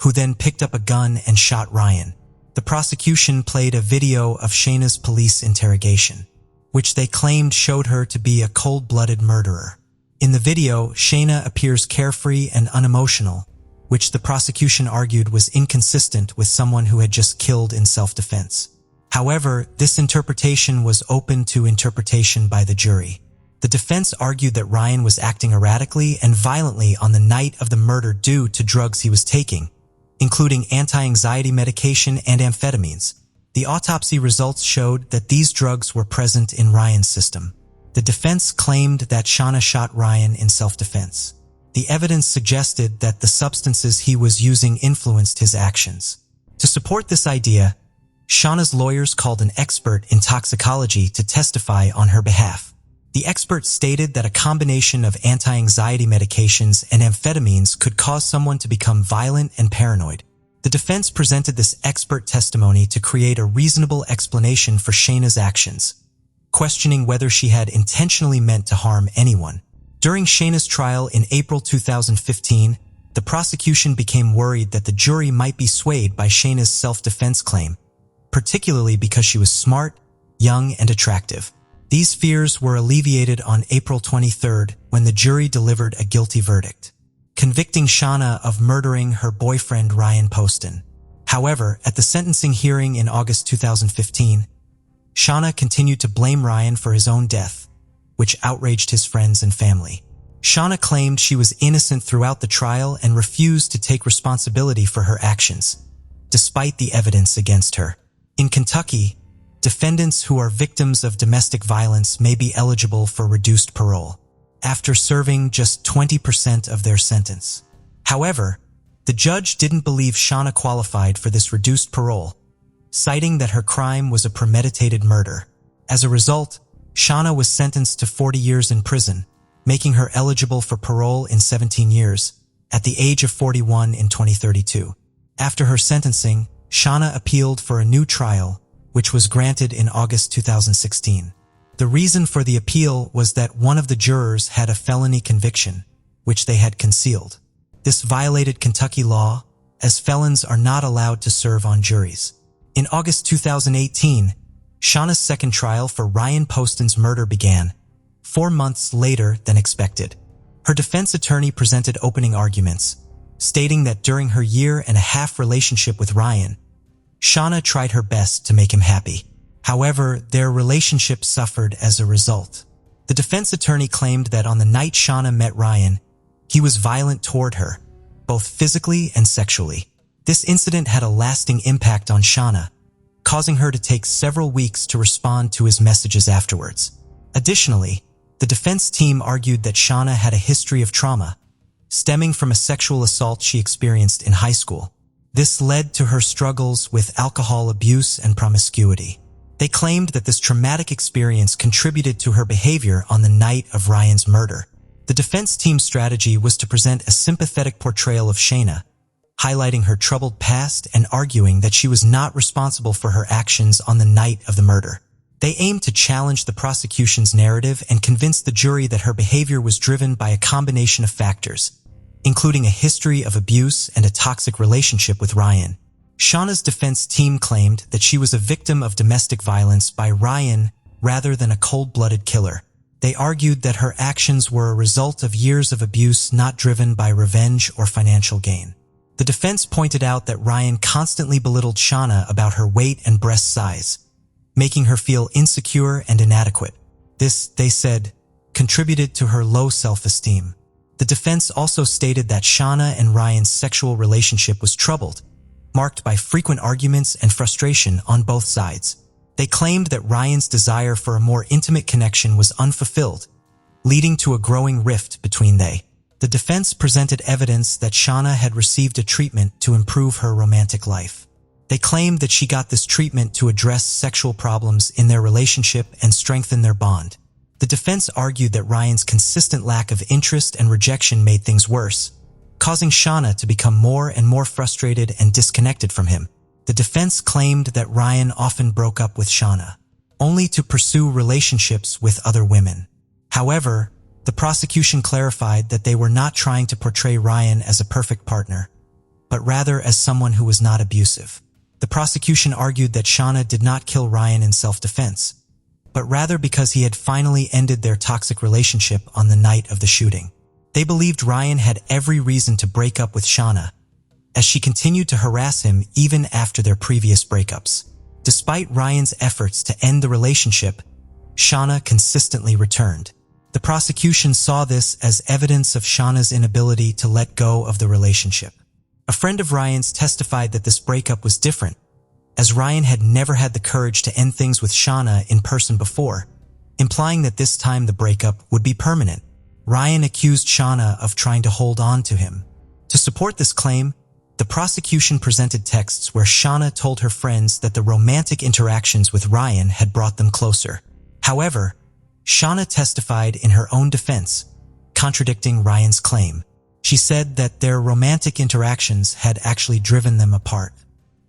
who then picked up a gun and shot Ryan. The prosecution played a video of Shayna's police interrogation, which they claimed showed her to be a cold-blooded murderer. In the video, Shayna appears carefree and unemotional, which the prosecution argued was inconsistent with someone who had just killed in self-defense. However, this interpretation was open to interpretation by the jury. The defense argued that Ryan was acting erratically and violently on the night of the murder due to drugs he was taking, including anti-anxiety medication and amphetamines. The autopsy results showed that these drugs were present in Ryan's system. The defense claimed that Shauna shot Ryan in self-defense. The evidence suggested that the substances he was using influenced his actions. To support this idea, Shauna's lawyers called an expert in toxicology to testify on her behalf. The expert stated that a combination of anti-anxiety medications and amphetamines could cause someone to become violent and paranoid. The defense presented this expert testimony to create a reasonable explanation for Shayna's actions, questioning whether she had intentionally meant to harm anyone. During Shayna's trial in April 2015, the prosecution became worried that the jury might be swayed by Shayna's self-defense claim, particularly because she was smart, young, and attractive. These fears were alleviated on April 23rd when the jury delivered a guilty verdict, convicting Shauna of murdering her boyfriend Ryan Poston. However, at the sentencing hearing in August 2015, Shauna continued to blame Ryan for his own death, which outraged his friends and family. Shauna claimed she was innocent throughout the trial and refused to take responsibility for her actions, despite the evidence against her. In Kentucky, defendants who are victims of domestic violence may be eligible for reduced parole after serving just 20% of their sentence. However, the judge didn't believe Shauna qualified for this reduced parole, citing that her crime was a premeditated murder. As a result, Shauna was sentenced to 40 years in prison, making her eligible for parole in 17 years, at the age of 41 in 2032. After her sentencing, Shauna appealed for a new trial, which was granted in August 2016. The reason for the appeal was that one of the jurors had a felony conviction, which they had concealed. This violated Kentucky law, as felons are not allowed to serve on juries. In August 2018, Shauna's second trial for Ryan Poston's murder began, 4 months later than expected. Her defense attorney presented opening arguments, stating that during her year-and-a-half relationship with Ryan, Shauna tried her best to make him happy. However, their relationship suffered as a result. The defense attorney claimed that on the night Shauna met Ryan, he was violent toward her, both physically and sexually. This incident had a lasting impact on Shauna, causing her to take several weeks to respond to his messages afterwards. Additionally, the defense team argued that Shauna had a history of trauma, stemming from a sexual assault she experienced in high school. This led to her struggles with alcohol abuse and promiscuity. They claimed that this traumatic experience contributed to her behavior on the night of Ryan's murder. The defense team's strategy was to present a sympathetic portrayal of Shauna, highlighting her troubled past and arguing that she was not responsible for her actions on the night of the murder. They aimed to challenge the prosecution's narrative and convince the jury that her behavior was driven by a combination of factors, including a history of abuse and a toxic relationship with Ryan. Shauna's defense team claimed that she was a victim of domestic violence by Ryan rather than a cold-blooded killer. They argued that her actions were a result of years of abuse not driven by revenge or financial gain. The defense pointed out that Ryan constantly belittled Shauna about her weight and breast size, making her feel insecure and inadequate. This, they said, contributed to her low self-esteem. The defense also stated that Shauna and Ryan's sexual relationship was troubled, marked by frequent arguments and frustration on both sides. They claimed that Ryan's desire for a more intimate connection was unfulfilled, leading to a growing rift between they. The defense presented evidence that Shauna had received a treatment to improve her romantic life. They claimed that she got this treatment to address sexual problems in their relationship and strengthen their bond. The defense argued that Ryan's consistent lack of interest and rejection made things worse, causing Shauna to become more and more frustrated and disconnected from him. The defense claimed that Ryan often broke up with Shauna, only to pursue relationships with other women. However, the prosecution clarified that they were not trying to portray Ryan as a perfect partner, but rather as someone who was not abusive. The prosecution argued that Shauna did not kill Ryan in self-defense, but rather because he had finally ended their toxic relationship on the night of the shooting. They believed Ryan had every reason to break up with Shauna, as she continued to harass him even after their previous breakups. Despite Ryan's efforts to end the relationship, Shauna consistently returned. The prosecution saw this as evidence of Shauna's inability to let go of the relationship. A friend of Ryan's testified that this breakup was different, as Ryan had never had the courage to end things with Shauna in person before, implying that this time the breakup would be permanent. Ryan accused Shauna of trying to hold on to him. To support this claim, the prosecution presented texts where Shauna told her friends that the romantic interactions with Ryan had brought them closer. However, Shauna testified in her own defense, contradicting Ryan's claim. She said that their romantic interactions had actually driven them apart.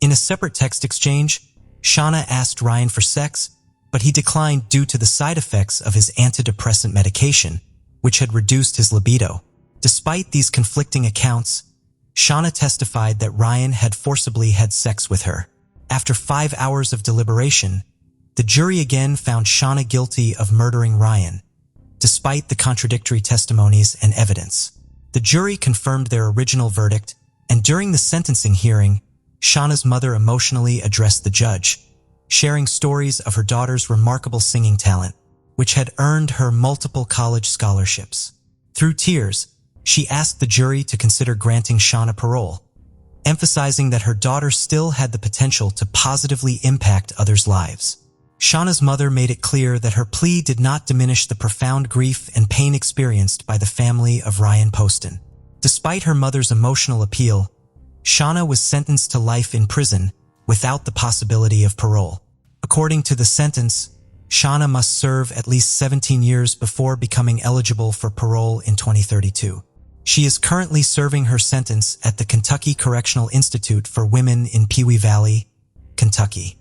In a separate text exchange, Shauna asked Ryan for sex, but he declined due to the side effects of his antidepressant medication, which had reduced his libido. Despite these conflicting accounts, Shauna testified that Ryan had forcibly had sex with her. After 5 hours of deliberation, the jury again found Shauna guilty of murdering Ryan, despite the contradictory testimonies and evidence. The jury confirmed their original verdict, and during the sentencing hearing, Shauna's mother emotionally addressed the judge, sharing stories of her daughter's remarkable singing talent, which had earned her multiple college scholarships. Through tears, she asked the jury to consider granting Shauna parole, emphasizing that her daughter still had the potential to positively impact others' lives. Shauna's mother made it clear that her plea did not diminish the profound grief and pain experienced by the family of Ryan Poston. Despite her mother's emotional appeal, Shauna was sentenced to life in prison without the possibility of parole. According to the sentence, Shauna must serve at least 17 years before becoming eligible for parole in 2032. She is currently serving her sentence at the Kentucky Correctional Institute for Women in Pewee Valley, Kentucky.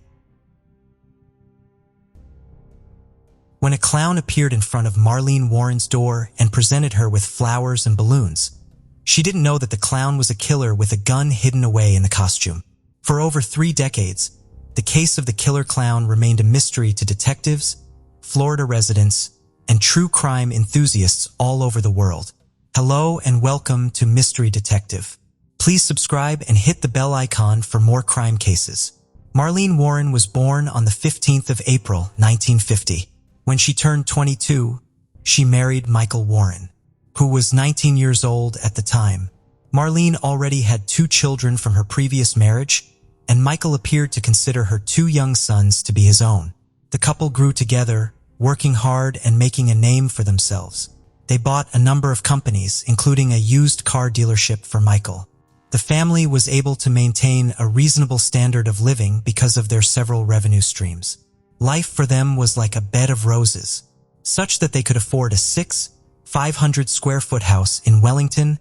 When a clown appeared in front of Marlene Warren's door and presented her with flowers and balloons, She didn't know that the clown was a killer with a gun hidden away in the costume. For over 3 decades, the case of the killer clown remained a mystery to detectives, Florida residents, and true crime enthusiasts all over the world. Hello and welcome to Mystery Detective. Please subscribe and hit the bell icon for more crime cases. Marlene Warren was born on the 15th of April, 1950. When she turned 22, she married Michael Warren, who was 19 years old at the time. Marlene already had 2 children from her previous marriage, and Michael appeared to consider her 2 young sons to be his own. The couple grew together, working hard and making a name for themselves. They bought a number of companies, including a used car dealership for Michael. The family was able to maintain a reasonable standard of living because of their several revenue streams. Life for them was like a bed of roses, such that they could afford a 500-square-foot house in Wellington,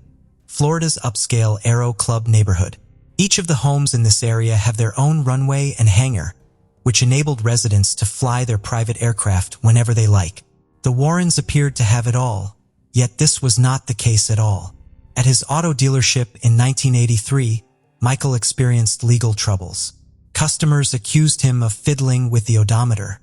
Florida's upscale Aero Club neighborhood. Each of the homes in this area have their own runway and hangar, which enabled residents to fly their private aircraft whenever they like. The Warrens appeared to have it all, yet this was not the case at all. At his auto dealership in 1983, Michael experienced legal troubles. Customers accused him of fiddling with the odometer,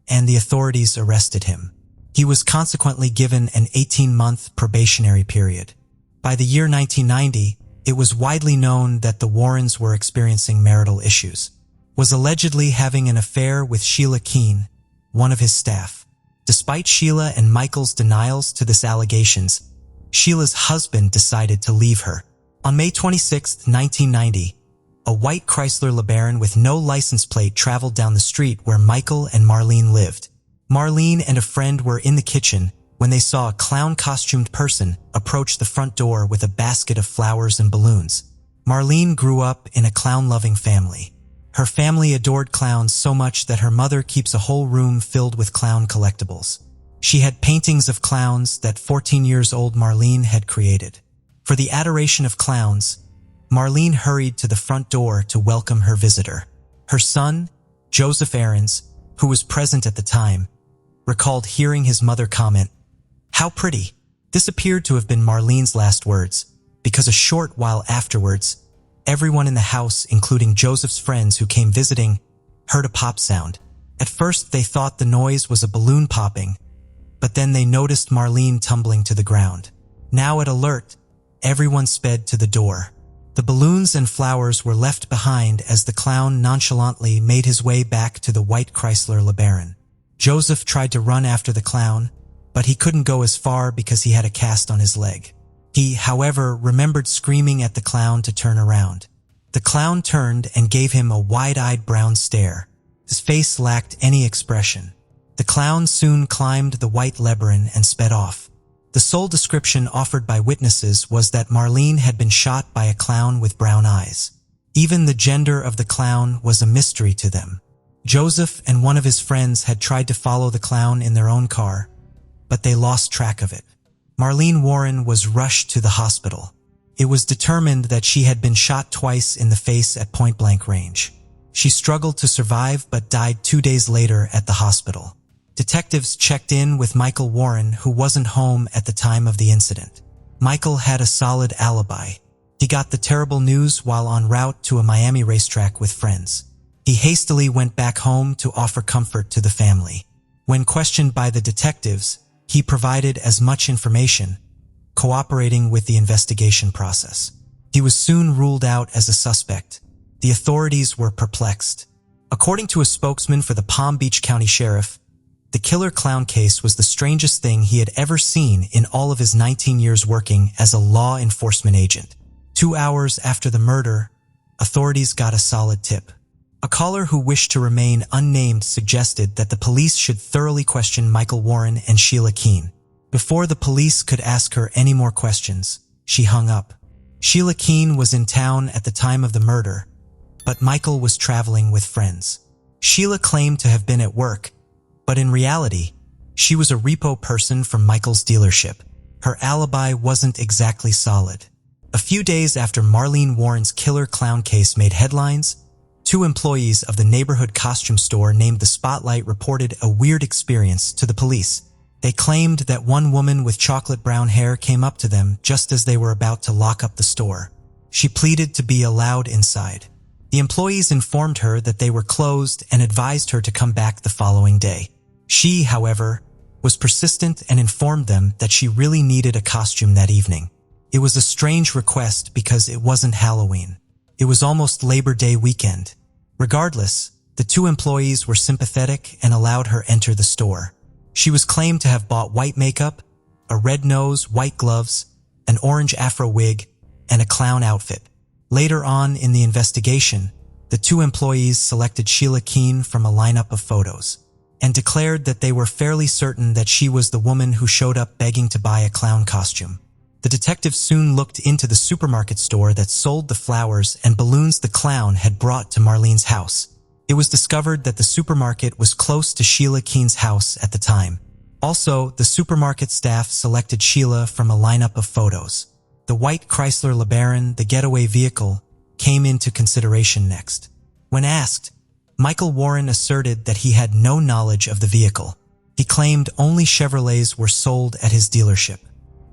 and the authorities arrested him. He was consequently given an 18-month probationary period. By the year 1990, it was widely known that the Warrens were experiencing marital issues. Was allegedly having an affair with Sheila Keene, one of his staff. Despite Sheila and Michael's denials to this allegations, Sheila's husband decided to leave her. On May 26, 1990, a white Chrysler LeBaron with no license plate traveled down the street where Michael and Marlene lived. Marlene and a friend were in the kitchen when they saw a clown-costumed person approach the front door with a basket of flowers and balloons. Marlene grew up in a clown-loving family. Her family adored clowns so much that her mother keeps a whole room filled with clown collectibles. She had paintings of clowns that 14-years-old Marlene had created. For the adoration of clowns, Marlene hurried to the front door to welcome her visitor. Her son, Joseph Aarons, who was present at the time, recalled hearing his mother comment, "How pretty." This appeared to have been Marlene's last words, because a short while afterwards, everyone in the house, including Joseph's friends who came visiting, heard a pop sound. At first, they thought the noise was a balloon popping, but then they noticed Marlene tumbling to the ground. Now at alert, everyone sped to the door. The balloons and flowers were left behind as the clown nonchalantly made his way back to the white Chrysler LeBaron. Joseph tried to run after the clown, but he couldn't go as far because he had a cast on his leg. He, however, remembered screaming at the clown to turn around. The clown turned and gave him a wide-eyed brown stare. His face lacked any expression. The clown soon climbed the white LeBaron and sped off. The sole description offered by witnesses was that Marlene had been shot by a clown with brown eyes. Even the gender of the clown was a mystery to them. Joseph and one of his friends had tried to follow the clown in their own car, but they lost track of it. Marlene Warren was rushed to the hospital. It was determined that she had been shot twice in the face at point-blank range. She struggled to survive but died 2 days later at the hospital. Detectives checked in with Michael Warren, who wasn't home at the time of the incident. Michael had a solid alibi. He got the terrible news while en route to a Miami racetrack with friends. He hastily went back home to offer comfort to the family. When questioned by the detectives, he provided as much information, cooperating with the investigation process. He was soon ruled out as a suspect. The authorities were perplexed. According to a spokesman for the Palm Beach County Sheriff, the killer clown case was the strangest thing he had ever seen in all of his 19 years working as a law enforcement agent. 2 hours after the murder, authorities got a solid tip. A caller who wished to remain unnamed suggested that the police should thoroughly question Michael Warren and Sheila Keene. Before the police could ask her any more questions, she hung up. Sheila Keene was in town at the time of the murder, but Michael was traveling with friends. Sheila claimed to have been at work, but in reality, she was a repo person from Michael's dealership. Her alibi wasn't exactly solid. A few days after Marlene Warren's killer clown case made headlines, 2 employees of the neighborhood costume store named the Spotlight reported a weird experience to the police. They claimed that one woman with chocolate brown hair came up to them just as they were about to lock up the store. She pleaded to be allowed inside. The employees informed her that they were closed and advised her to come back the following day. She, however, was persistent and informed them that she really needed a costume that evening. It was a strange request because it wasn't Halloween. It was almost Labor Day weekend. Regardless, the two employees were sympathetic and allowed her enter the store. She was claimed to have bought white makeup, a red nose, white gloves, an orange afro wig, and a clown outfit. Later on in the investigation, the two employees selected Sheila Keene from a lineup of photos and declared that they were fairly certain that she was the woman who showed up begging to buy a clown costume. The detectives soon looked into the supermarket store that sold the flowers and balloons the clown had brought to Marlene's house. It was discovered that the supermarket was close to Sheila Keene's house at the time. Also, the supermarket staff selected Sheila from a lineup of photos. The white Chrysler LeBaron, the getaway vehicle, came into consideration next. When asked, Michael Warren asserted that he had no knowledge of the vehicle. He claimed only Chevrolets were sold at his dealership.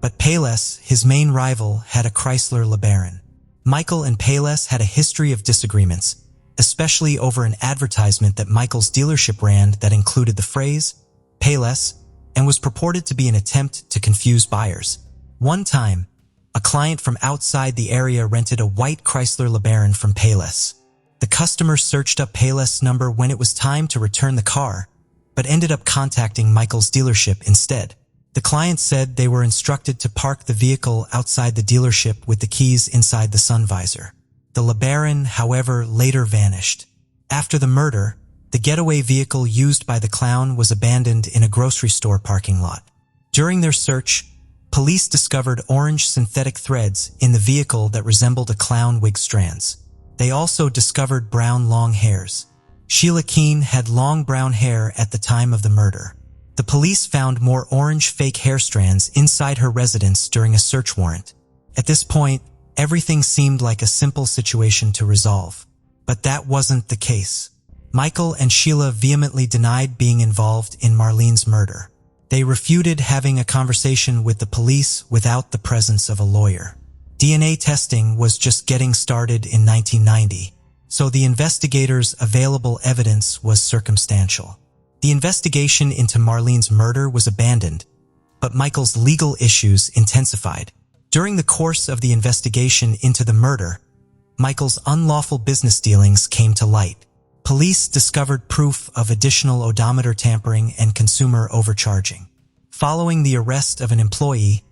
But Payless, his main rival, had a Chrysler LeBaron. Michael and Payless had a history of disagreements, especially over an advertisement that Michael's dealership ran that included the phrase, Payless, and was purported to be an attempt to confuse buyers. One time, a client from outside the area rented a white Chrysler LeBaron from Payless. The customer searched up Payless' number when it was time to return the car, but ended up contacting Michael's dealership instead. The client said they were instructed to park the vehicle outside the dealership with the keys inside the sun visor. The LeBaron, however, later vanished. After the murder, the getaway vehicle used by the clown was abandoned in a grocery store parking lot. During their search, police discovered orange synthetic threads in the vehicle that resembled a clown wig strands. They also discovered brown long hairs. Sheila Keene had long brown hair at the time of the murder. The police found more orange fake hair strands inside her residence during a search warrant. At this point, everything seemed like a simple situation to resolve. But that wasn't the case. Michael and Sheila vehemently denied being involved in Marlene's murder. They refuted having a conversation with the police without the presence of a lawyer. DNA testing was just getting started in 1990, so the investigators' available evidence was circumstantial. The investigation into Marlene's murder was abandoned, but Michael's legal issues intensified. During the course of the investigation into the murder, Michael's unlawful business dealings came to light. Police discovered proof of additional odometer tampering and consumer overcharging. Following the arrest of an employee,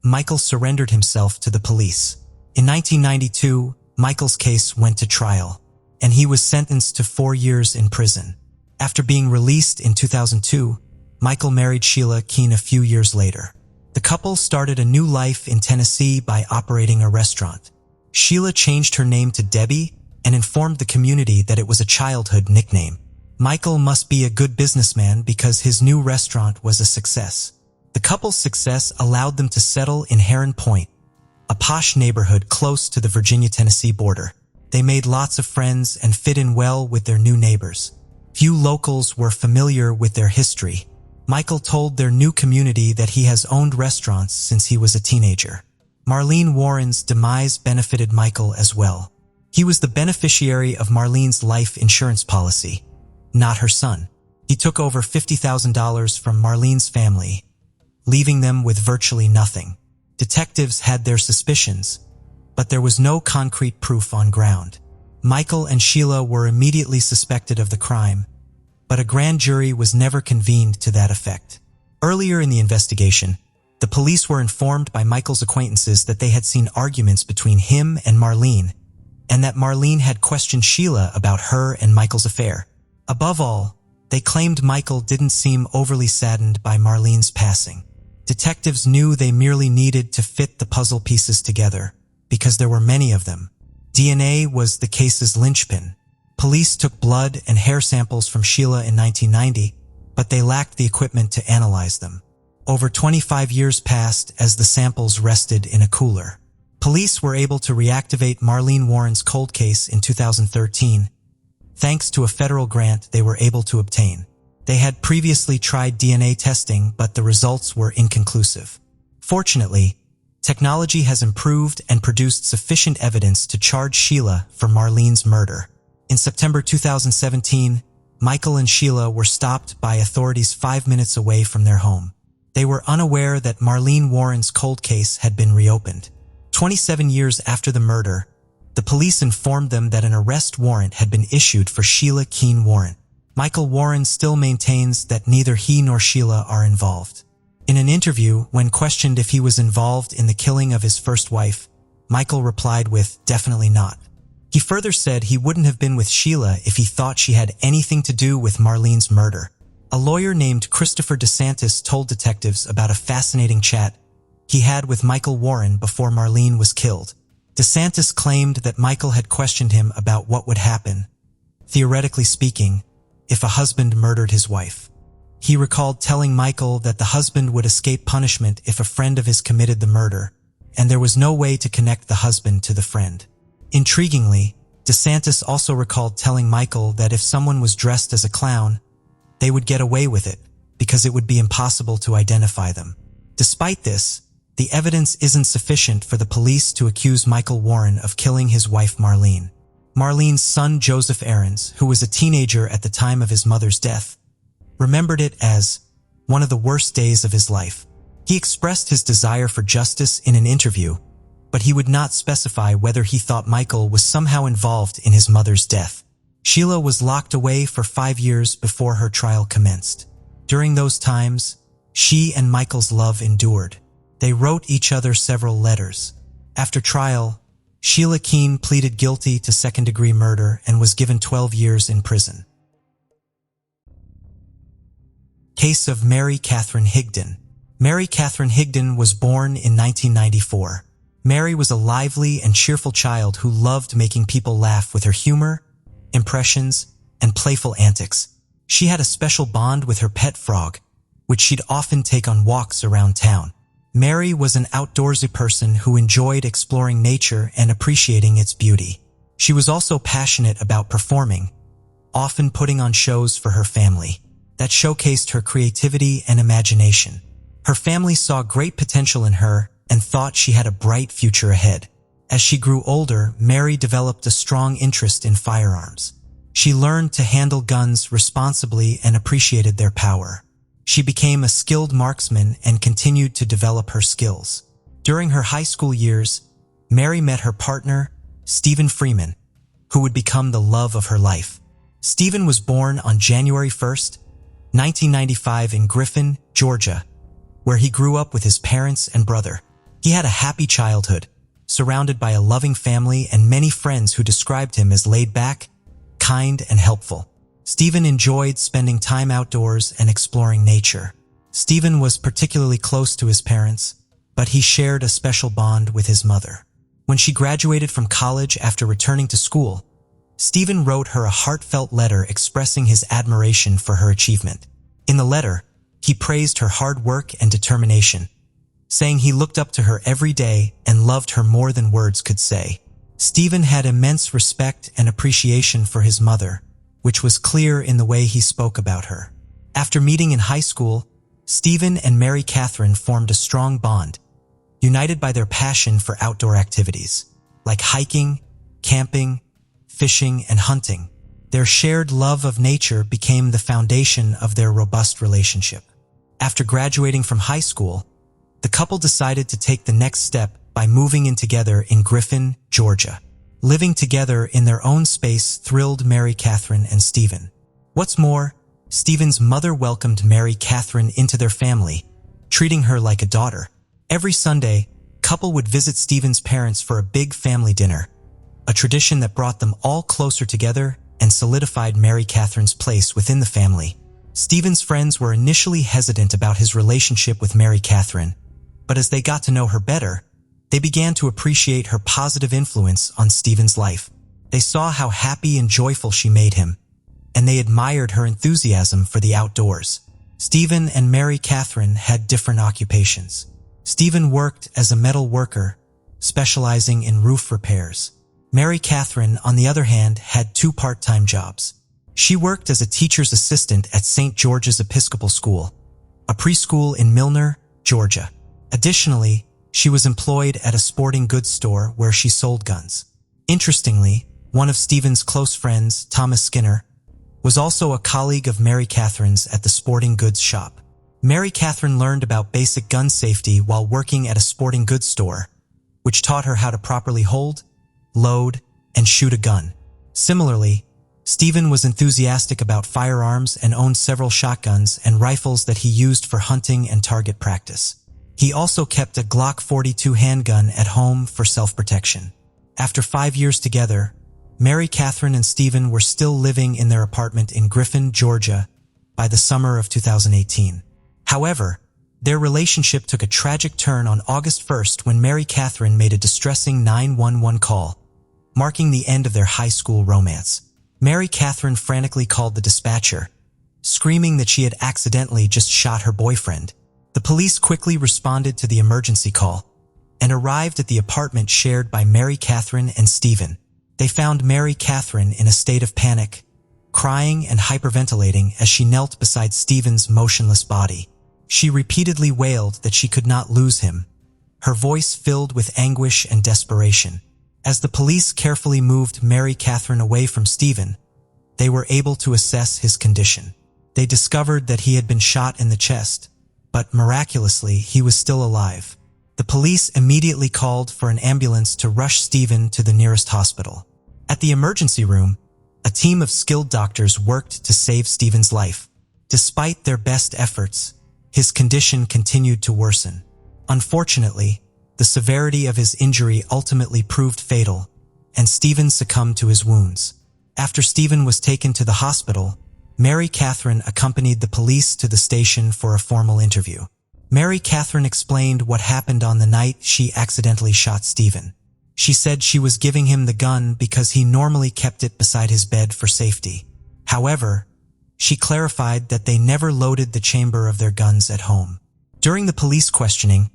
Michael surrendered himself to the police. In 1992, Michael's case went to trial, and he was sentenced to 4 years in prison. After being released in 2002, Michael married Sheila Keene a few years later. The couple started a new life in Tennessee by operating a restaurant. Sheila changed her name to Debbie and informed the community that it was a childhood nickname. Michael must be a good businessman because his new restaurant was a success. The couple's success allowed them to settle in Heron Point, a posh neighborhood close to the Virginia-Tennessee border. They made lots of friends and fit in well with their new neighbors. Few locals were familiar with their history. Michael told their new community that he has owned restaurants since he was a teenager. Marlene Warren's demise benefited Michael as well. He was the beneficiary of Marlene's life insurance policy, not her son. He took over $50,000 from Marlene's family, leaving them with virtually nothing. Detectives had their suspicions, but there was no concrete proof on ground. Michael and Sheila were immediately suspected of the crime, but a grand jury was never convened to that effect. Earlier in the investigation, the police were informed by Michael's acquaintances that they had seen arguments between him and Marlene, and that Marlene had questioned Sheila about her and Michael's affair. Above all, they claimed Michael didn't seem overly saddened by Marlene's passing. Detectives knew they merely needed to fit the puzzle pieces together, because there were many of them. DNA was the case's linchpin. Police took blood and hair samples from Sheila in 1990, but they lacked the equipment to analyze them. Over 25 years passed as the samples rested in a cooler. Police were able to reactivate Marlene Warren's cold case in 2013, thanks to a federal grant they were able to obtain. They had previously tried DNA testing, but the results were inconclusive. Fortunately, technology has improved and produced sufficient evidence to charge Sheila for Marlene's murder. In September 2017, Michael and Sheila were stopped by authorities 5 minutes away from their home. They were unaware that Marlene Warren's cold case had been reopened. 27 years after the murder, the police informed them that an arrest warrant had been issued for Sheila Keene Warren. Michael Warren still maintains that neither he nor Sheila are involved. In an interview, when questioned if he was involved in the killing of his first wife, Michael replied with, "Definitely not." He further said he wouldn't have been with Sheila if he thought she had anything to do with Marlene's murder. A lawyer named Christopher DeSantis told detectives about a fascinating chat he had with Michael Warren before Marlene was killed. DeSantis claimed that Michael had questioned him about what would happen, theoretically speaking, if a husband murdered his wife. He recalled telling Michael that the husband would escape punishment if a friend of his committed the murder, and there was no way to connect the husband to the friend. Intriguingly, DeSantis also recalled telling Michael that if someone was dressed as a clown, they would get away with it because it would be impossible to identify them. Despite this, the evidence isn't sufficient for the police to accuse Michael Warren of killing his wife Marlene. Marlene's son Joseph Aarons, who was a teenager at the time of his mother's death, remembered it as one of the worst days of his life. He expressed his desire for justice in an interview, but he would not specify whether he thought Michael was somehow involved in his mother's death. Sheila was locked away for 5 years before her trial commenced. During those times, she and Michael's love endured. They wrote each other several letters. After trial, Sheila Keene pleaded guilty to second-degree murder and was given 12 years in prison. Case of Mary Catherine Higdon. Mary Catherine Higdon was born in 1994. Mary was a lively and cheerful child who loved making people laugh with her humor, impressions, and playful antics. She had a special bond with her pet frog, which she'd often take on walks around town. Mary was an outdoorsy person who enjoyed exploring nature and appreciating its beauty. She was also passionate about performing, often putting on shows for her family that showcased her creativity and imagination. Her family saw great potential in her and thought she had a bright future ahead. As she grew older, Mary developed a strong interest in firearms. She learned to handle guns responsibly and appreciated their power. She became a skilled marksman and continued to develop her skills. During her high school years, Mary met her partner, Stephen Freeman, who would become the love of her life. Stephen was born on January 1st, 1995 in Griffin, Georgia, where he grew up with his parents and brother. He had a happy childhood, surrounded by a loving family and many friends who described him as laid-back, kind, and helpful. Stephen enjoyed spending time outdoors and exploring nature. Stephen was particularly close to his parents, but he shared a special bond with his mother. When she graduated from college after returning to school, Stephen wrote her a heartfelt letter expressing his admiration for her achievement. In the letter, he praised her hard work and determination, saying he looked up to her every day and loved her more than words could say. Stephen had immense respect and appreciation for his mother, which was clear in the way he spoke about her. After meeting in high school, Stephen and Mary Catherine formed a strong bond, united by their passion for outdoor activities, like hiking, camping, fishing, and hunting. Their shared love of nature became the foundation of their robust relationship. After graduating from high school, the couple decided to take the next step by moving in together in Griffin, Georgia. Living together in their own space thrilled Mary Catherine and Stephen. What's more, Stephen's mother welcomed Mary Catherine into their family, treating her like a daughter. Every Sunday, couple would visit Stephen's parents for a big family dinner, a tradition that brought them all closer together and solidified Mary Catherine's place within the family. Stephen's friends were initially hesitant about his relationship with Mary Catherine, but as they got to know her better, they began to appreciate her positive influence on Stephen's life. They saw how happy and joyful she made him, and they admired her enthusiasm for the outdoors. Stephen and Mary Catherine had different occupations. Stephen worked as a metal worker, specializing in roof repairs. Mary Catherine, on the other hand, had 2 part-time jobs. She worked as a teacher's assistant at St. George's Episcopal School, a preschool in Milner, Georgia. Additionally, she was employed at a sporting goods store where she sold guns. Interestingly, one of Stephen's close friends, Thomas Skinner, was also a colleague of Mary Catherine's at the sporting goods shop. Mary Catherine learned about basic gun safety while working at a sporting goods store, which taught her how to properly hold, load, and shoot a gun. Similarly, Stephen was enthusiastic about firearms and owned several shotguns and rifles that he used for hunting and target practice. He also kept a Glock 42 handgun at home for self-protection. After 5 years together, Mary Catherine and Stephen were still living in their apartment in Griffin, Georgia, by the summer of 2018. However, their relationship took a tragic turn on August 1st when Mary Catherine made a distressing 911 call, marking the end of their high school romance. Mary Catherine frantically called the dispatcher, screaming that she had accidentally just shot her boyfriend. The police quickly responded to the emergency call and arrived at the apartment shared by Mary Catherine and Stephen. They found Mary Catherine in a state of panic, crying and hyperventilating as she knelt beside Stephen's motionless body. She repeatedly wailed that she could not lose him, her voice filled with anguish and desperation. As the police carefully moved Mary Catherine away from Stephen, they were able to assess his condition. They discovered that he had been shot in the chest, but miraculously he was still alive. The police immediately called for an ambulance to rush Stephen to the nearest hospital. At the emergency room, a team of skilled doctors worked to save Stephen's life. Despite their best efforts, his condition continued to worsen. Unfortunately, the severity of his injury ultimately proved fatal, and Stephen succumbed to his wounds. After Stephen was taken to the hospital, Mary Catherine accompanied the police to the station for a formal interview. Mary Catherine explained what happened on the night she accidentally shot Stephen. She said she was giving him the gun because he normally kept it beside his bed for safety. However, she clarified that they never loaded the chamber of their guns at home. During the police questioning,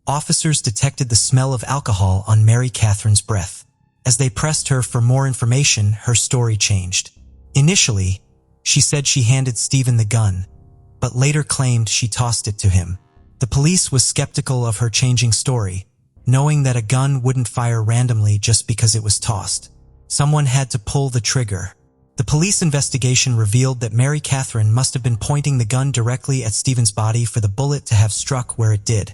officers detected the smell of alcohol on Mary Catherine's breath. As they pressed her for more information, her story changed. Initially, she said she handed Stephen the gun, but later claimed she tossed it to him. The police was skeptical of her changing story, knowing that a gun wouldn't fire randomly just because it was tossed. Someone had to pull the trigger. The police investigation revealed that Mary Catherine must have been pointing the gun directly at Stephen's body for the bullet to have struck where it did,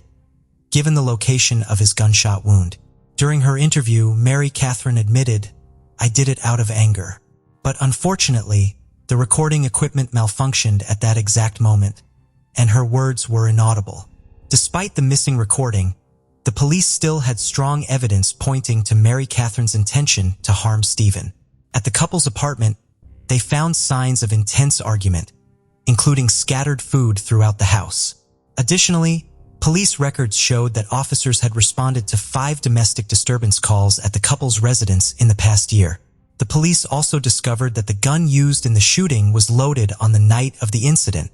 given the location of his gunshot wound. During her interview, Mary Catherine admitted, "I did it out of anger." But unfortunately, the recording equipment malfunctioned at that exact moment, and her words were inaudible. Despite the missing recording, the police still had strong evidence pointing to Mary Catherine's intention to harm Stephen. At the couple's apartment, they found signs of intense argument, including scattered food throughout the house. Additionally, police records showed that officers had responded to 5 domestic disturbance calls at the couple's residence in the past year. The police also discovered that the gun used in the shooting was loaded on the night of the incident,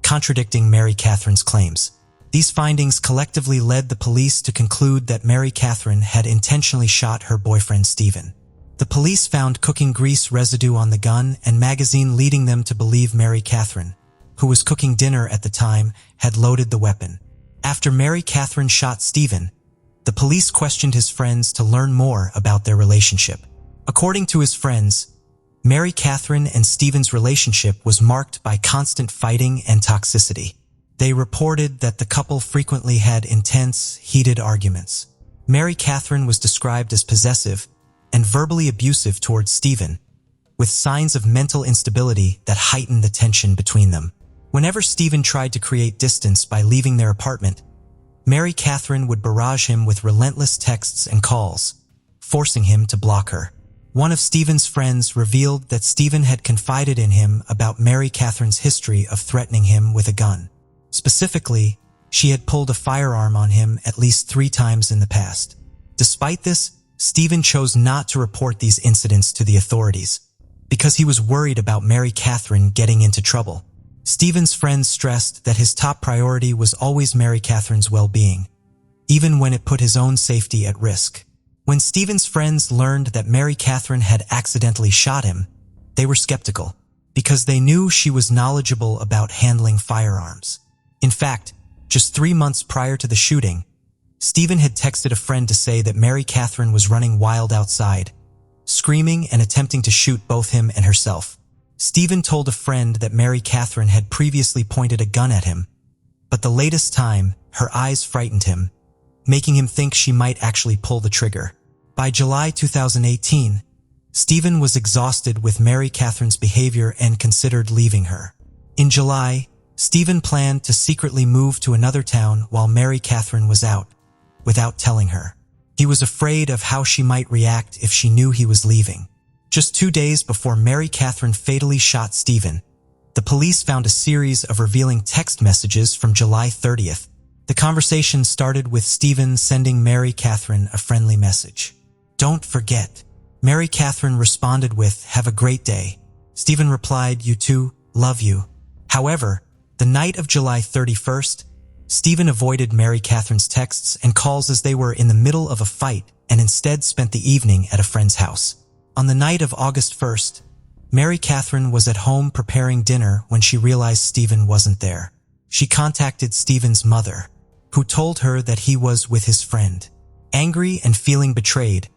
contradicting Mary Catherine's claims. These findings collectively led the police to conclude that Mary Catherine had intentionally shot her boyfriend Stephen. The police found cooking grease residue on the gun and magazine, leading them to believe Mary Catherine, who was cooking dinner at the time, had loaded the weapon. After Mary Catherine shot Stephen, the police questioned his friends to learn more about their relationship. According to his friends, Mary Catherine and Stephen's relationship was marked by constant fighting and toxicity. They reported that the couple frequently had intense, heated arguments. Mary Catherine was described as possessive and verbally abusive towards Stephen, with signs of mental instability that heightened the tension between them. Whenever Stephen tried to create distance by leaving their apartment, Mary Catherine would barrage him with relentless texts and calls, forcing him to block her. One of Stephen's friends revealed that Stephen had confided in him about Mary Catherine's history of threatening him with a gun. Specifically, she had pulled a firearm on him at least 3 times in the past. Despite this, Stephen chose not to report these incidents to the authorities because he was worried about Mary Catherine getting into trouble. Stephen's friends stressed that his top priority was always Mary Catherine's well-being, even when it put his own safety at risk. When Stephen's friends learned that Mary Catherine had accidentally shot him, they were skeptical. because they knew she was knowledgeable about handling firearms. In fact, just 3 months prior to the shooting, Stephen had texted a friend to say that Mary Catherine was running wild outside, screaming and attempting to shoot both him and herself. Stephen told a friend that Mary Catherine had previously pointed a gun at him, but the latest time, her eyes frightened him, making him think she might actually pull the trigger. By July 2018, Stephen was exhausted with Mary Catherine's behavior and considered leaving her. In July, Stephen planned to secretly move to another town while Mary Catherine was out, without telling her. He was afraid of how she might react if she knew he was leaving. Just 2 days before Mary Catherine fatally shot Stephen, the police found a series of revealing text messages from July 30th. The conversation started with Stephen sending Mary Catherine a friendly message. "Don't forget." Mary Catherine responded with, "Have a great day." Stephen replied, "You too, love you." However, the night of July 31st, Stephen avoided Mary Catherine's texts and calls as they were in the middle of a fight and instead spent the evening at a friend's house. On the night of August 1st, Mary Catherine was at home preparing dinner when she realized Stephen wasn't there. She contacted Stephen's mother, who told her that he was with his friend. Angry and feeling betrayed,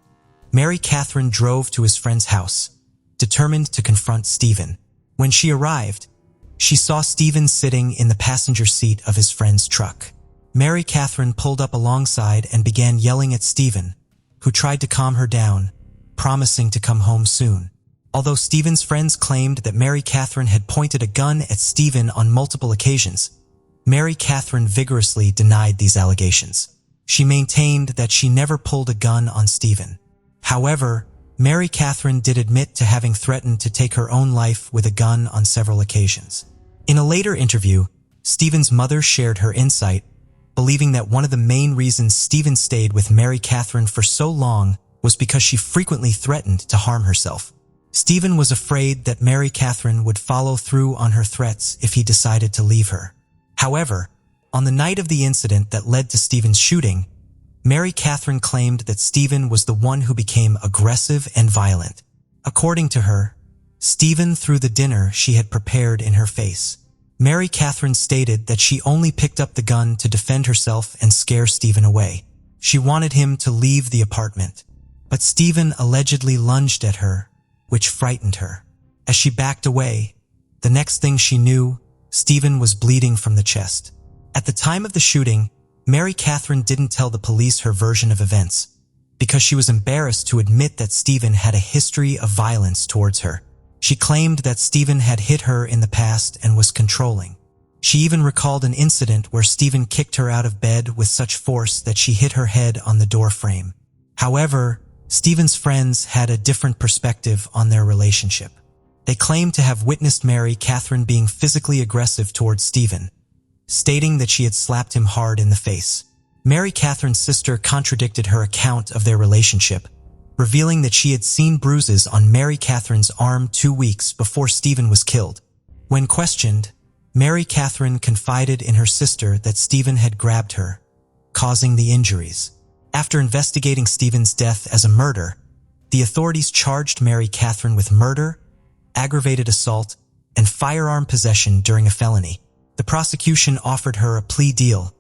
Mary Catherine drove to his friend's house, determined to confront Stephen. When she arrived, she saw Stephen sitting in the passenger seat of his friend's truck. Mary Catherine pulled up alongside and began yelling at Stephen, who tried to calm her down, promising to come home soon. Although Stephen's friends claimed that Mary Catherine had pointed a gun at Stephen on multiple occasions, Mary Catherine vigorously denied these allegations. She maintained that she never pulled a gun on Stephen. However, Mary Catherine did admit to having threatened to take her own life with a gun on several occasions. In a later interview, Stephen's mother shared her insight, believing that one of the main reasons Stephen stayed with Mary Catherine for so long was because she frequently threatened to harm herself. Stephen was afraid that Mary Catherine would follow through on her threats if he decided to leave her. However, on the night of the incident that led to Stephen's shooting, Mary Catherine claimed that Stephen was the one who became aggressive and violent. According to her, Stephen threw the dinner she had prepared in her face. Mary Catherine stated that she only picked up the gun to defend herself and scare Stephen away. She wanted him to leave the apartment, but Stephen allegedly lunged at her, which frightened her. As she backed away, the next thing she knew, Stephen was bleeding from the chest. At the time of the shooting, Mary Catherine didn't tell the police her version of events because she was embarrassed to admit that Stephen had a history of violence towards her. She claimed that Stephen had hit her in the past and was controlling. She even recalled an incident where Stephen kicked her out of bed with such force that she hit her head on the door frame. However, Stephen's friends had a different perspective on their relationship. They claimed to have witnessed Mary Catherine being physically aggressive towards Stephen, stating that she had slapped him hard in the face. Mary Catherine's sister contradicted her account of their relationship, revealing that she had seen bruises on Mary Catherine's arm 2 weeks before Stephen was killed. When questioned, Mary Catherine confided in her sister that Stephen had grabbed her, causing the injuries. After investigating Stephen's death as a murder, the authorities charged Mary Catherine with murder, aggravated assault, and firearm possession during a felony. The prosecution offered her a plea deal,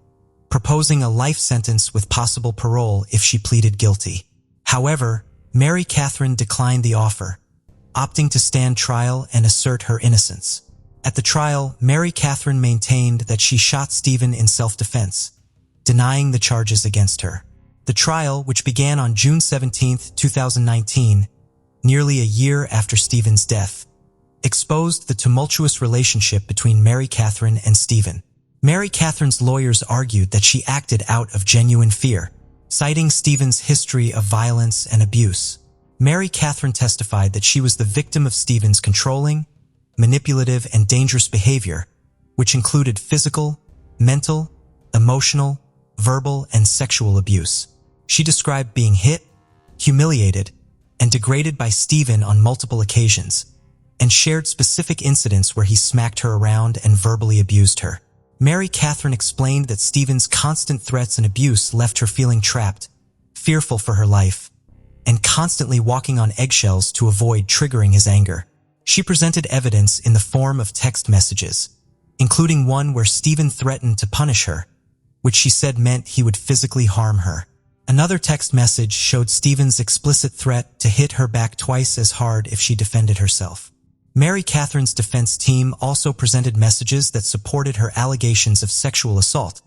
proposing a life sentence with possible parole if she pleaded guilty. However, Mary Catherine declined the offer, opting to stand trial and assert her innocence. At the trial, Mary Catherine maintained that she shot Stephen in self-defense, denying the charges against her. The trial, which began on June 17, 2019, nearly a year after Stephen's death, exposed the tumultuous relationship between Mary Catherine and Stephen. Mary Catherine's lawyers argued that she acted out of genuine fear, citing Stephen's history of violence and abuse. Mary Catherine testified that she was the victim of Stephen's controlling, manipulative, and dangerous behavior, which included physical, mental, emotional, verbal, and sexual abuse. She described being hit, humiliated, and degraded by Stephen on multiple occasions, and shared specific incidents where he smacked her around and verbally abused her. Mary Catherine explained that Stephen's constant threats and abuse left her feeling trapped, fearful for her life, and constantly walking on eggshells to avoid triggering his anger. She presented evidence in the form of text messages, including one where Stephen threatened to punish her, which she said meant he would physically harm her. Another text message showed Stephen's explicit threat to hit her back twice as hard if she defended herself. Mary Catherine's defense team also presented messages that supported her allegations of sexual assault,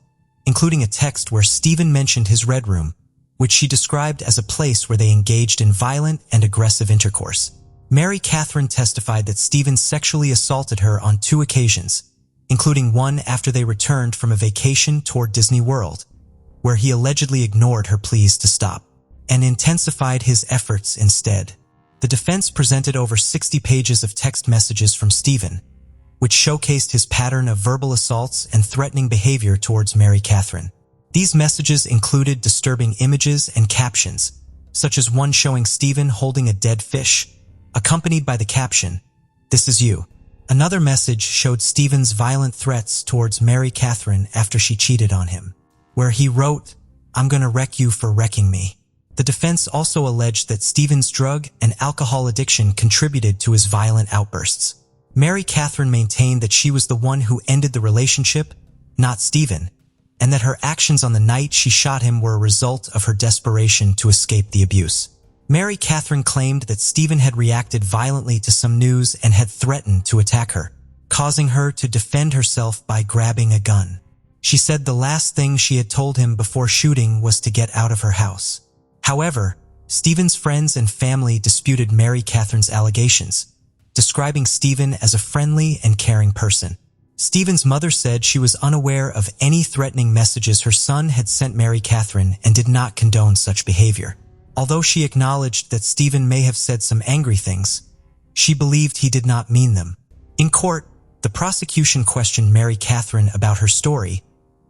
including a text where Stephen mentioned his red room, which she described as a place where they engaged in violent and aggressive intercourse. Mary Catherine testified that Stephen sexually assaulted her on 2 occasions, including one after they returned from a vacation toward Disney World, where he allegedly ignored her pleas to stop and intensified his efforts instead. The defense presented over 60 pages of text messages from Stephen, which showcased his pattern of verbal assaults and threatening behavior towards Mary Catherine. These messages included disturbing images and captions, such as one showing Stephen holding a dead fish, accompanied by the caption, "This is you." Another message showed Stephen's violent threats towards Mary Catherine after she cheated on him, where he wrote, "I'm gonna wreck you for wrecking me." The defense also alleged that Stephen's drug and alcohol addiction contributed to his violent outbursts. Mary Catherine maintained that she was the one who ended the relationship, not Stephen, and that her actions on the night she shot him were a result of her desperation to escape the abuse. Mary Catherine claimed that Stephen had reacted violently to some news and had threatened to attack her, causing her to defend herself by grabbing a gun. She said the last thing she had told him before shooting was to get out of her house. However, Stephen's friends and family disputed Mary Catherine's allegations, describing Stephen as a friendly and caring person. Stephen's mother said she was unaware of any threatening messages her son had sent Mary Catherine and did not condone such behavior. Although she acknowledged that Stephen may have said some angry things, she believed he did not mean them. In court, the prosecution questioned Mary Catherine about her story,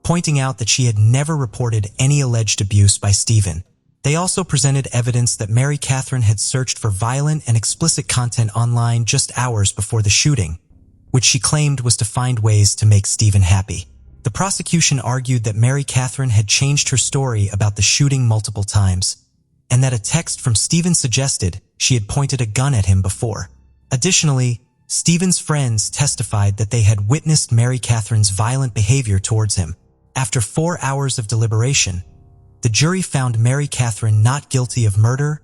pointing out that she had never reported any alleged abuse by Stephen. They also presented evidence that Mary Catherine had searched for violent and explicit content online just hours before the shooting, which she claimed was to find ways to make Stephen happy. The prosecution argued that Mary Catherine had changed her story about the shooting multiple times, and that a text from Stephen suggested she had pointed a gun at him before. Additionally, Stephen's friends testified that they had witnessed Mary Catherine's violent behavior towards him. After 4 hours of deliberation, the jury found Mary Catherine not guilty of murder,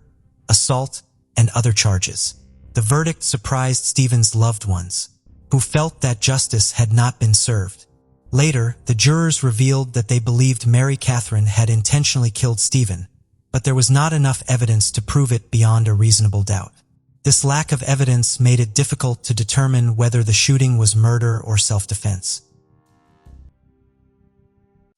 assault, and other charges. The verdict surprised Stephen's loved ones, who felt that justice had not been served. Later, the jurors revealed that they believed Mary Catherine had intentionally killed Stephen, but there was not enough evidence to prove it beyond a reasonable doubt. This lack of evidence made it difficult to determine whether the shooting was murder or self-defense.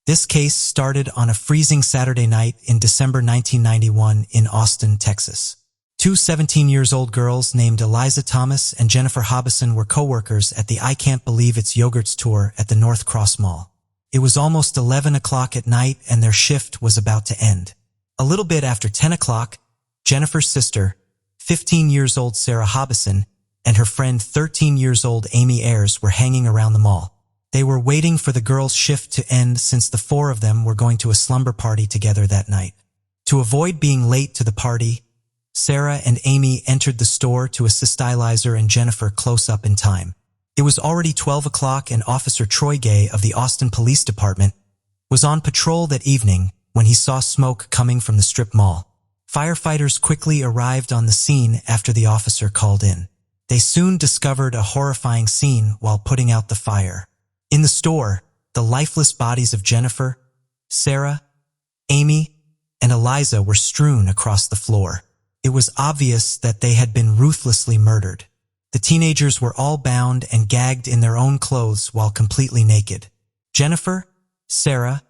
This case started on a freezing Saturday night in December 1991 in Austin, Texas. 2 17-year-old girls named Eliza Thomas and Jennifer Hobison were co-workers at the I Can't Believe It's Yogurts tour at the North Cross Mall. It was almost 11 o'clock at night and their shift was about to end. A little bit after 10 o'clock, Jennifer's sister, 15-year-old Sarah Hobison, and her friend 13-year-old Amy Ayers were hanging around the mall. They were waiting for the girls' shift to end since the 4 of them were going to a slumber party together that night. To avoid being late to the party, Sarah and Amy entered the store to assist Eliza and Jennifer close up in time. It was already 12 o'clock and Officer Troy Gay of the Austin Police Department was on patrol that evening when he saw smoke coming from the strip mall. Firefighters quickly arrived on the scene after the officer called in. They soon discovered a horrifying scene while putting out the fire. In the store, the lifeless bodies of Jennifer, Sarah, Amy, and Eliza were strewn across the floor. It was obvious that they had been ruthlessly murdered. The teenagers were all bound and gagged in their own clothes while completely naked. Jennifer, Sarah,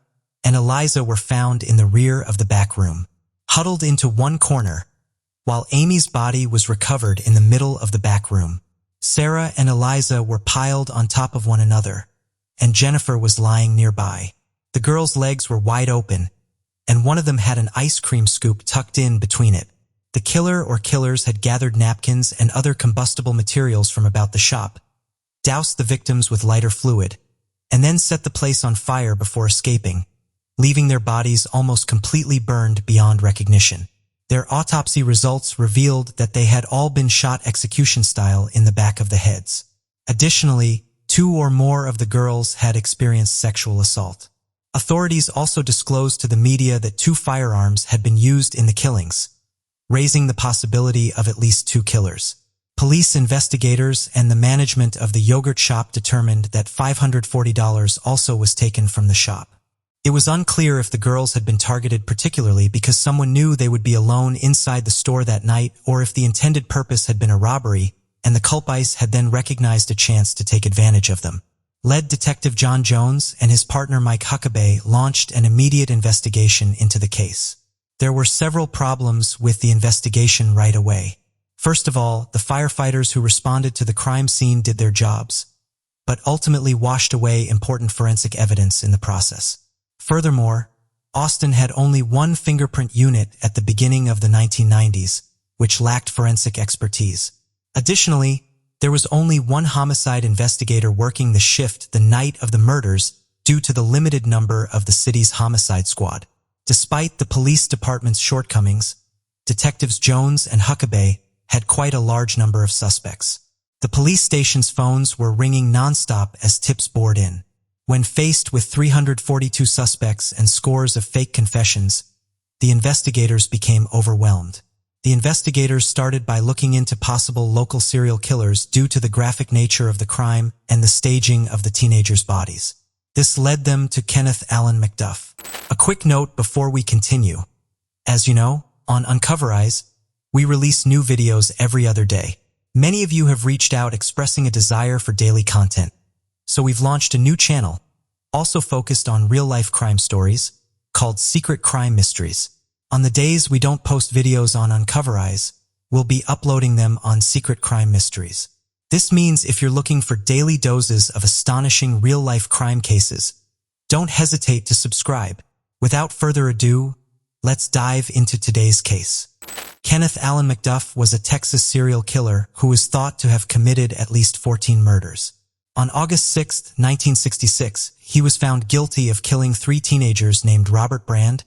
and Eliza were found in the rear of the back room, huddled into one corner, while Amy's body was recovered in the middle of the back room. Sarah and Eliza were piled on top of one another, and Jennifer was lying nearby. The girls' legs were wide open, and one of them had an ice cream scoop tucked in between it. The killer or killers had gathered napkins and other combustible materials from about the shop, doused the victims with lighter fluid, and then set the place on fire before escaping, leaving their bodies almost completely burned beyond recognition. Their autopsy results revealed that they had all been shot execution style in the back of the heads. Additionally, 2 or more of the girls had experienced sexual assault. Authorities also disclosed to the media that 2 firearms had been used in the killings, raising the possibility of at least 2 killers. Police investigators and the management of the yogurt shop determined that $540 also was taken from the shop. It was unclear if the girls had been targeted particularly because someone knew they would be alone inside the store that night, or if the intended purpose had been a robbery and the culpites had then recognized a chance to take advantage of them. Lead Detective John Jones and his partner Mike Huckabee launched an immediate investigation into the case. There were several problems with the investigation right away. First of all, the firefighters who responded to the crime scene did their jobs, but ultimately washed away important forensic evidence in the process. Furthermore, Austin had only 1 fingerprint unit at the beginning of the 1990s, which lacked forensic expertise. Additionally, there was only 1 homicide investigator working the shift the night of the murders due to the limited number of the city's homicide squad. Despite the police department's shortcomings, Detectives Jones and Huckabee had quite a large number of suspects. The police station's phones were ringing nonstop as tips poured in. When faced with 342 suspects and scores of fake confessions, the investigators became overwhelmed. The investigators started by looking into possible local serial killers due to the graphic nature of the crime and the staging of the teenagers' bodies. This led them to Kenneth Allen McDuff. A quick note before we continue. As you know, on Uncover Eyes, we release new videos every other day. Many of you have reached out expressing a desire for daily content, so we've launched a new channel, also focused on real-life crime stories, called Secret Crime Mysteries. On the days we don't post videos on Uncover Eyes, we'll be uploading them on Secret Crime Mysteries. This means if you're looking for daily doses of astonishing real-life crime cases, don't hesitate to subscribe. Without further ado, let's dive into today's case. Kenneth Allen McDuff was a Texas serial killer who was thought to have committed at least 14 murders. On August 6, 1966, he was found guilty of killing 3 teenagers named Robert Brand,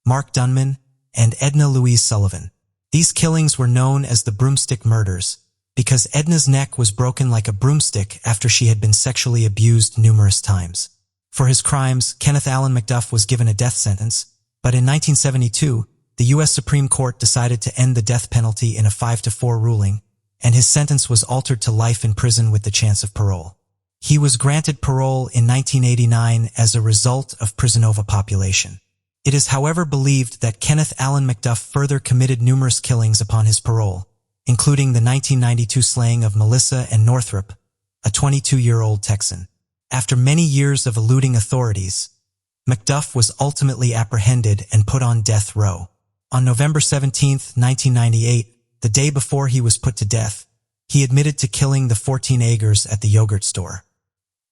Mark Dunman, and Edna Louise Sullivan. These killings were known as the broomstick murders because Edna's neck was broken like a broomstick after she had been sexually abused numerous times. For his crimes, Kenneth Allen McDuff was given a death sentence, but in 1972, the U.S. Supreme Court decided to end the death penalty in a 5-4 ruling, and his sentence was altered to life in prison with the chance of parole. He was granted parole in 1989 as a result of prison overpopulation. It is however believed that Kenneth Allen McDuff further committed numerous killings upon his parole, including the 1992 slaying of Melissa and Northrop, a 22-year-old Texan. After many years of eluding authorities, McDuff was ultimately apprehended and put on death row. On November 17, 1998, the day before he was put to death, he admitted to killing the 14 eggers at the yogurt store.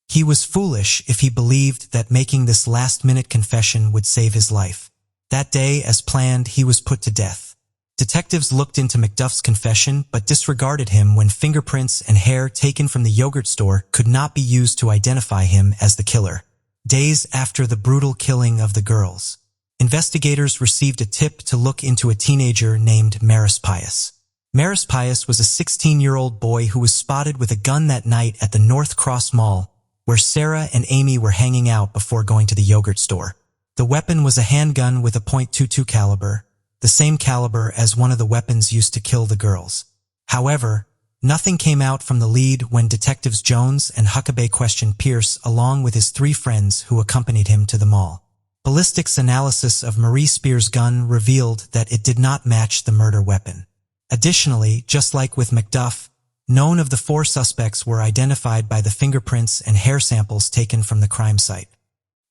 He was foolish if he believed that making this last-minute confession would save his life. That day, as planned, he was put to death. Detectives looked into McDuff's confession but disregarded him when fingerprints and hair taken from the yogurt store could not be used to identify him as the killer. Days after the brutal killing of the girls, investigators received a tip to look into a teenager named Maris Pius. Maris Pius was a 16-year-old boy who was spotted with a gun that night at the North Cross Mall, where Sarah and Amy were hanging out before going to the yogurt store. The weapon was a handgun with a .22 caliber, the same caliber as one of the weapons used to kill the girls. However, nothing came out from the lead when Detectives Jones and Huckabee questioned Pierce along with his 3 friends who accompanied him to the mall. Ballistics analysis of Marie Spears' gun revealed that it did not match the murder weapon. Additionally, just like with McDuff, none of the 4 suspects were identified by the fingerprints and hair samples taken from the crime site.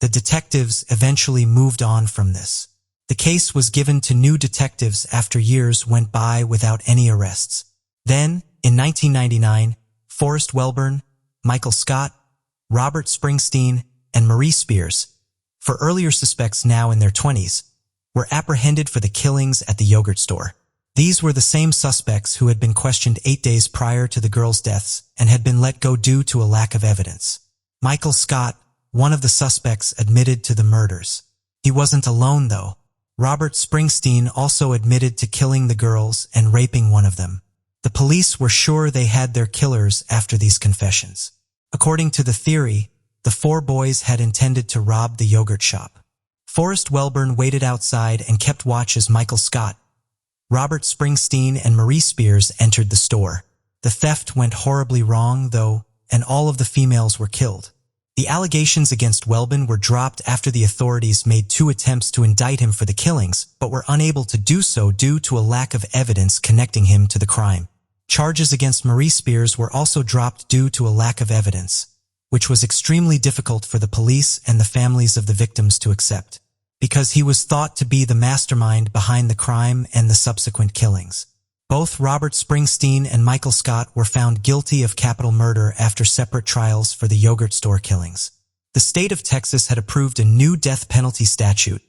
The detectives eventually moved on from this. The case was given to new detectives after years went by without any arrests. Then, in 1999, Forrest Welburn, Michael Scott, Robert Springsteen, and Marie Spears, for earlier suspects now in their 20s, were apprehended for the killings at the yogurt store. These were the same suspects who had been questioned 8 days prior to the girls' deaths and had been let go due to a lack of evidence. Michael Scott, one of the suspects, admitted to the murders. He wasn't alone, though. Robert Springsteen also admitted to killing the girls and raping one of them. The police were sure they had their killers after these confessions. According to the theory, the four boys had intended to rob the yogurt shop. Forrest Welborn waited outside and kept watch as Michael Scott, Robert Springsteen, and Marie Spears entered the store. The theft went horribly wrong, though, and all of the females were killed. The allegations against Welborn were dropped after the authorities made 2 attempts to indict him for the killings, but were unable to do so due to a lack of evidence connecting him to the crime. Charges against Marie Spears were also dropped due to a lack of evidence, which was extremely difficult for the police and the families of the victims to accept, because he was thought to be the mastermind behind the crime and the subsequent killings. Both Robert Springsteen and Michael Scott were found guilty of capital murder after separate trials for the yogurt store killings. The state of Texas had approved a new death penalty statute,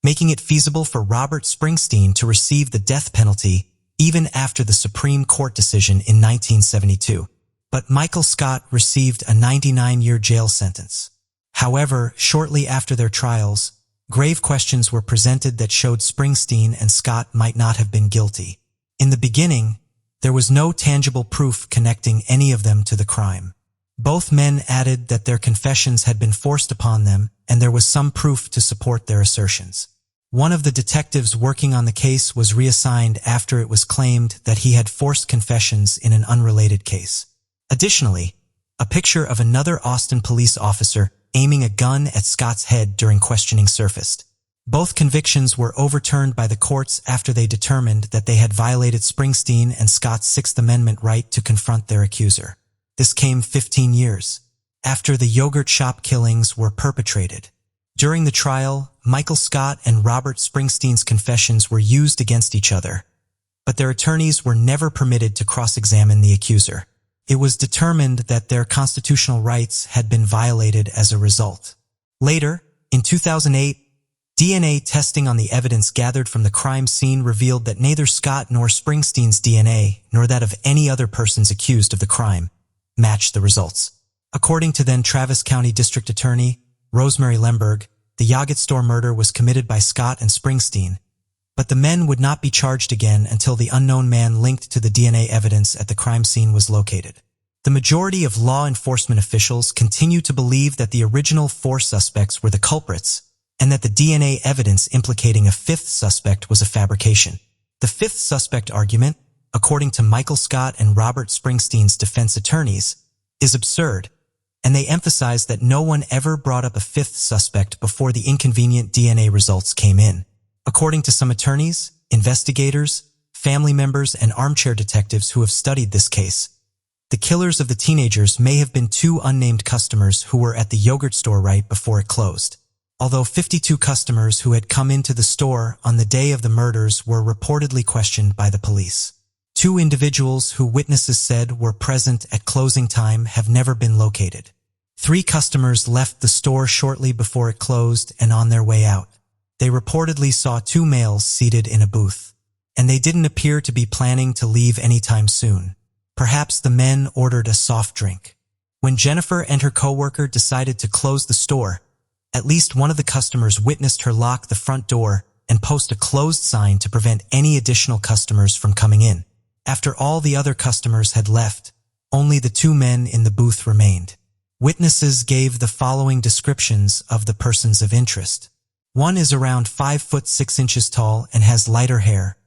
making it feasible for Robert Springsteen to receive the death penalty even after the Supreme Court decision in 1972. But Michael Scott received a 99-year jail sentence. However, shortly after their trials, grave questions were presented that showed Springsteen and Scott might not have been guilty. In the beginning, there was no tangible proof connecting any of them to the crime. Both men added that their confessions had been forced upon them, and there was some proof to support their assertions. One of the detectives working on the case was reassigned after it was claimed that he had forced confessions in an unrelated case. Additionally, a picture of another Austin police officer aiming a gun at Scott's head during questioning surfaced. Both convictions were overturned by the courts after they determined that they had violated Springsteen and Scott's Sixth Amendment right to confront their accuser. This came 15 years after the yogurt shop killings were perpetrated. During the trial, Michael Scott and Robert Springsteen's confessions were used against each other, but their attorneys were never permitted to cross-examine the accuser. It was determined that their constitutional rights had been violated as a result. Later, in 2008, DNA testing on the evidence gathered from the crime scene revealed that neither Scott nor Springsteen's DNA, nor that of any other persons accused of the crime, matched the results. According to then Travis County District Attorney Rosemary Lemberg, the yogurt store murder was committed by Scott and Springsteen, but the men would not be charged again until the unknown man linked to the DNA evidence at the crime scene was located. The majority of law enforcement officials continue to believe that the original 4 suspects were the culprits, and that the DNA evidence implicating a 5th suspect was a fabrication. The 5th suspect argument, according to Michael Scott and Robert Springsteen's defense attorneys, is absurd, and they emphasize that no one ever brought up a 5th suspect before the inconvenient DNA results came in. According to some attorneys, investigators, family members, and armchair detectives who have studied this case, the killers of the teenagers may have been 2 unnamed customers who were at the yogurt store right before it closed. Although 52 customers who had come into the store on the day of the murders were reportedly questioned by the police. 2 individuals who witnesses said were present at closing time have never been located. 3 customers left the store shortly before it closed and on their way out. They reportedly saw 2 males seated in a booth, and they didn't appear to be planning to leave anytime soon. Perhaps the men ordered a soft drink. When Jennifer and her coworker decided to close the store, at least one of the customers witnessed her lock the front door and post a closed sign to prevent any additional customers from coming in. After all the other customers had left, only the 2 men in the booth remained. Witnesses gave the following descriptions of the persons of interest. One is around 5 foot 6 inches tall and has lighter hair,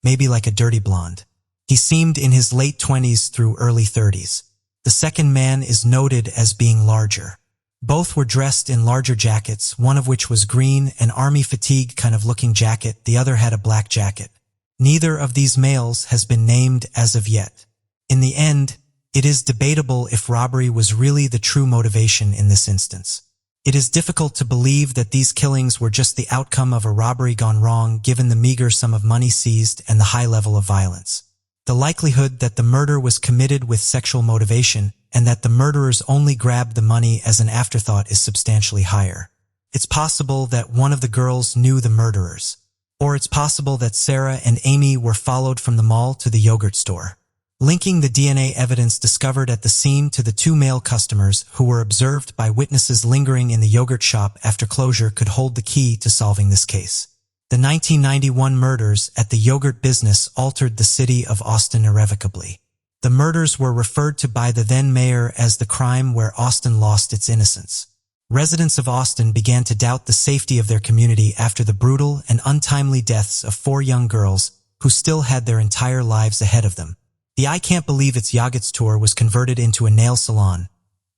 maybe like a dirty blonde. He seemed in his late 20s through early 30s. The second man is noted as being larger. Both were dressed in larger jackets, one of which was green, an army fatigue kind of looking jacket, the other had a black jacket. Neither of these males has been named as of yet. In the end, it is debatable if robbery was really the true motivation in this instance. It is difficult to believe that these killings were just the outcome of a robbery gone wrong given the meager sum of money seized and the high level of violence. The likelihood that the murder was committed with sexual motivation and that the murderers only grabbed the money as an afterthought is substantially higher. It's possible that one of the girls knew the murderers. Or it's possible that Sarah and Amy were followed from the mall to the yogurt store. Linking the DNA evidence discovered at the scene to the 2 male customers who were observed by witnesses lingering in the yogurt shop after closure could hold the key to solving this case. The 1991 murders at the yogurt business altered the city of Austin irrevocably. The murders were referred to by the then mayor as the crime where Austin lost its innocence. Residents of Austin began to doubt the safety of their community after the brutal and untimely deaths of 4 young girls who still had their entire lives ahead of them. The I Can't Believe It's Yogurts tour was converted into a nail salon,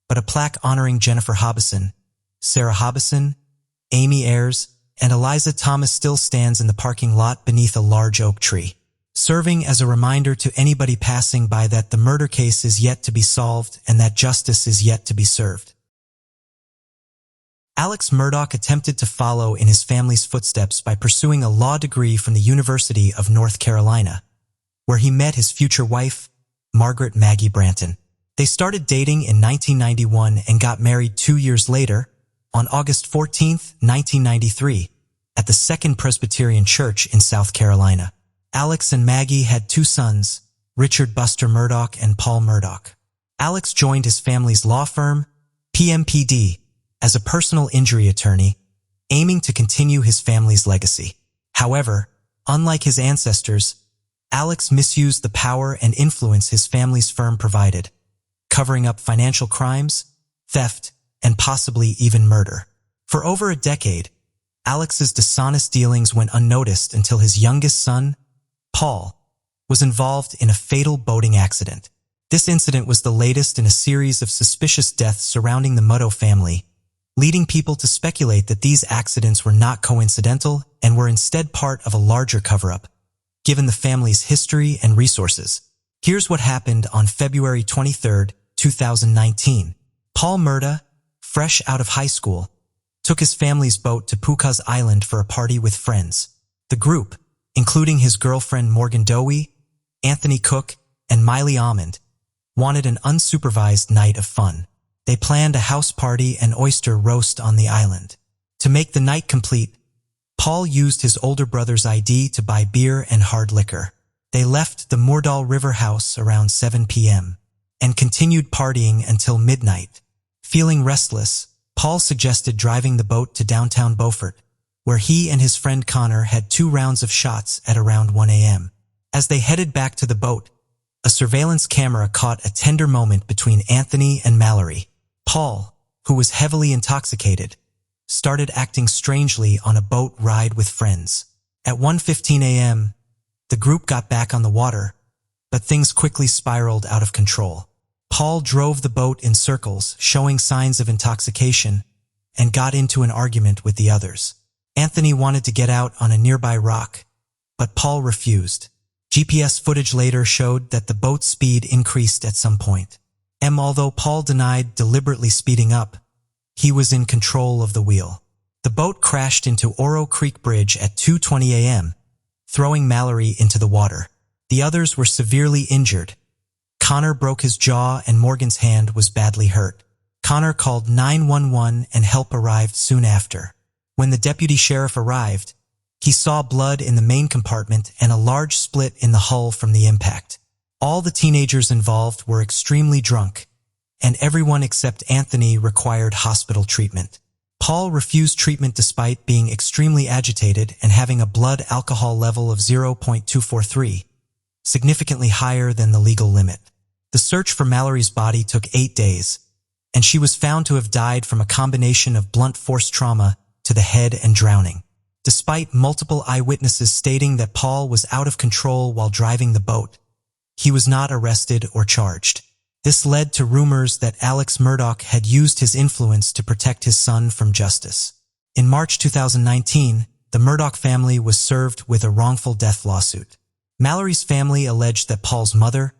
but a plaque honoring Jennifer Hobson, Sarah Hobson, Amy Ayers, and Eliza Thomas still stands in the parking lot beneath a large oak tree, serving as a reminder to anybody passing by that the murder case is yet to be solved and that justice is yet to be served. Alex Murdaugh attempted to follow in his family's footsteps by pursuing a law degree from the University of North Carolina, where he met his future wife, Margaret Maggie Branton. They started dating in 1991 and got married 2 years later, on August 14, 1993, at the Second Presbyterian Church in South Carolina. Alex and Maggie had 2 sons, Richard Buster Murdaugh and Paul Murdaugh. Alex joined his family's law firm, PMPD, as a personal injury attorney, aiming to continue his family's legacy. However, unlike his ancestors, Alex misused the power and influence his family's firm provided, covering up financial crimes, theft, and possibly even murder. For over a decade, Alex's dishonest dealings went unnoticed until his youngest son, Paul, was involved in a fatal boating accident. This incident was the latest in a series of suspicious deaths surrounding the Murdaugh family, leading people to speculate that these accidents were not coincidental and were instead part of a larger cover-up, given the family's history and resources. Here's what happened on February 23, 2019. Paul Murdaugh, fresh out of high school, took his family's boat to Pucas Island for a party with friends. The group, including his girlfriend Morgan Dowie, Anthony Cook, and Miley Almond, wanted an unsupervised night of fun. They planned a house party and oyster roast on the island. To make the night complete, Paul used his older brother's ID to buy beer and hard liquor. They left the Murdaugh River house around 7 p.m. and continued partying until midnight. Feeling restless, Paul suggested driving the boat to downtown Beaufort, where he and his friend Connor had 2 rounds of shots at around 1 a.m. As they headed back to the boat, a surveillance camera caught a tender moment between Anthony and Mallory. Paul, who was heavily intoxicated, started acting strangely on a boat ride with friends. At 1:15 a.m., the group got back on the water, but things quickly spiraled out of control. Paul drove the boat in circles, showing signs of intoxication, and got into an argument with the others. Anthony wanted to get out on a nearby rock, but Paul refused. GPS footage later showed that the boat's speed increased at some point. Although Paul denied deliberately speeding up, he was in control of the wheel. The boat crashed into Oro Creek Bridge at 2:20 a.m., throwing Mallory into the water. The others were severely injured. Connor broke his jaw and Morgan's hand was badly hurt. Connor called 911 and help arrived soon after. When the deputy sheriff arrived, he saw blood in the main compartment and a large split in the hull from the impact. All the teenagers involved were extremely drunk, and everyone except Anthony required hospital treatment. Paul refused treatment despite being extremely agitated and having a blood alcohol level of 0.243, significantly higher than the legal limit. The search for Mallory's body took 8 days, and she was found to have died from a combination of blunt force trauma to the head and drowning. Despite multiple eyewitnesses stating that Paul was out of control while driving the boat, he was not arrested or charged. This led to rumors that Alex Murdaugh had used his influence to protect his son from justice. In March 2019, the Murdaugh family was served with a wrongful death lawsuit. Mallory's family alleged that Paul's mother,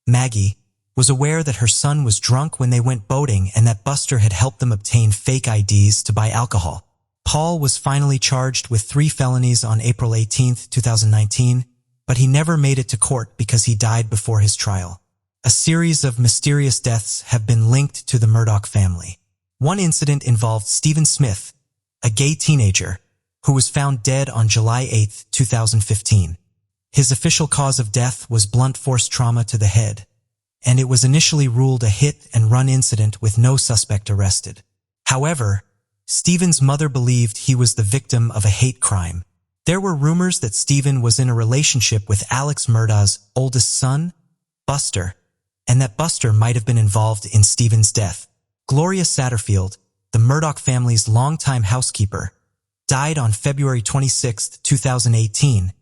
Maggie, was aware that her son was drunk when they went boating and that Buster had helped them obtain fake IDs to buy alcohol. Paul was finally charged with 3 felonies on April 18, 2019, but he never made it to court because he died before his trial. A series of mysterious deaths have been linked to the Murdaugh family. One incident involved Stephen Smith, a gay teenager, who was found dead on July 8, 2015. His official cause of death was blunt force trauma to the head, and it was initially ruled a hit-and-run incident with no suspect arrested. However, Stephen's mother believed he was the victim of a hate crime, There were rumors that Stephen was in a relationship with Alex Murdaugh's oldest son, Buster, and that Buster might have been involved in Stephen's death. Gloria Satterfield, the Murdaugh family's longtime housekeeper, died on February 26, 2018,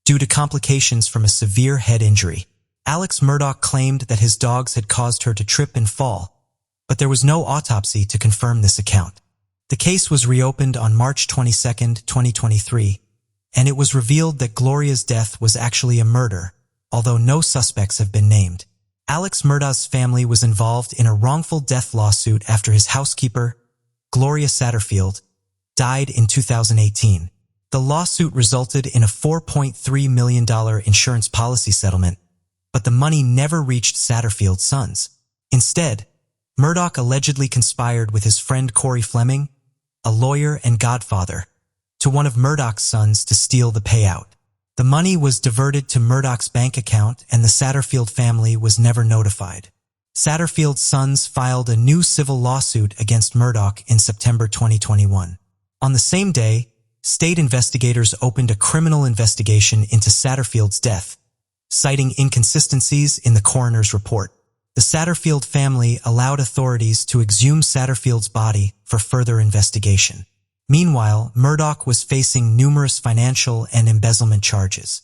due to complications from a severe head injury. Alex Murdaugh claimed that his dogs had caused her to trip and fall, but there was no autopsy to confirm this account. The case was reopened on March 22, 2023, and it was revealed that Gloria's death was actually a murder, although no suspects have been named. Alex Murdaugh's family was involved in a wrongful death lawsuit after his housekeeper, Gloria Satterfield, died in 2018. The lawsuit resulted in a $4.3 million insurance policy settlement, but the money never reached Satterfield's sons. Instead, Murdaugh allegedly conspired with his friend Corey Fleming, a lawyer and godfather, to one of Murdaugh's sons to steal the payout. The money was diverted to Murdaugh's bank account and the Satterfield family was never notified. Satterfield's sons filed a new civil lawsuit against Murdaugh in September 2021. On the same day, state investigators opened a criminal investigation into Satterfield's death, citing inconsistencies in the coroner's report. The Satterfield family allowed authorities to exhume Satterfield's body for further investigation. Meanwhile, Murdaugh was facing numerous financial and embezzlement charges.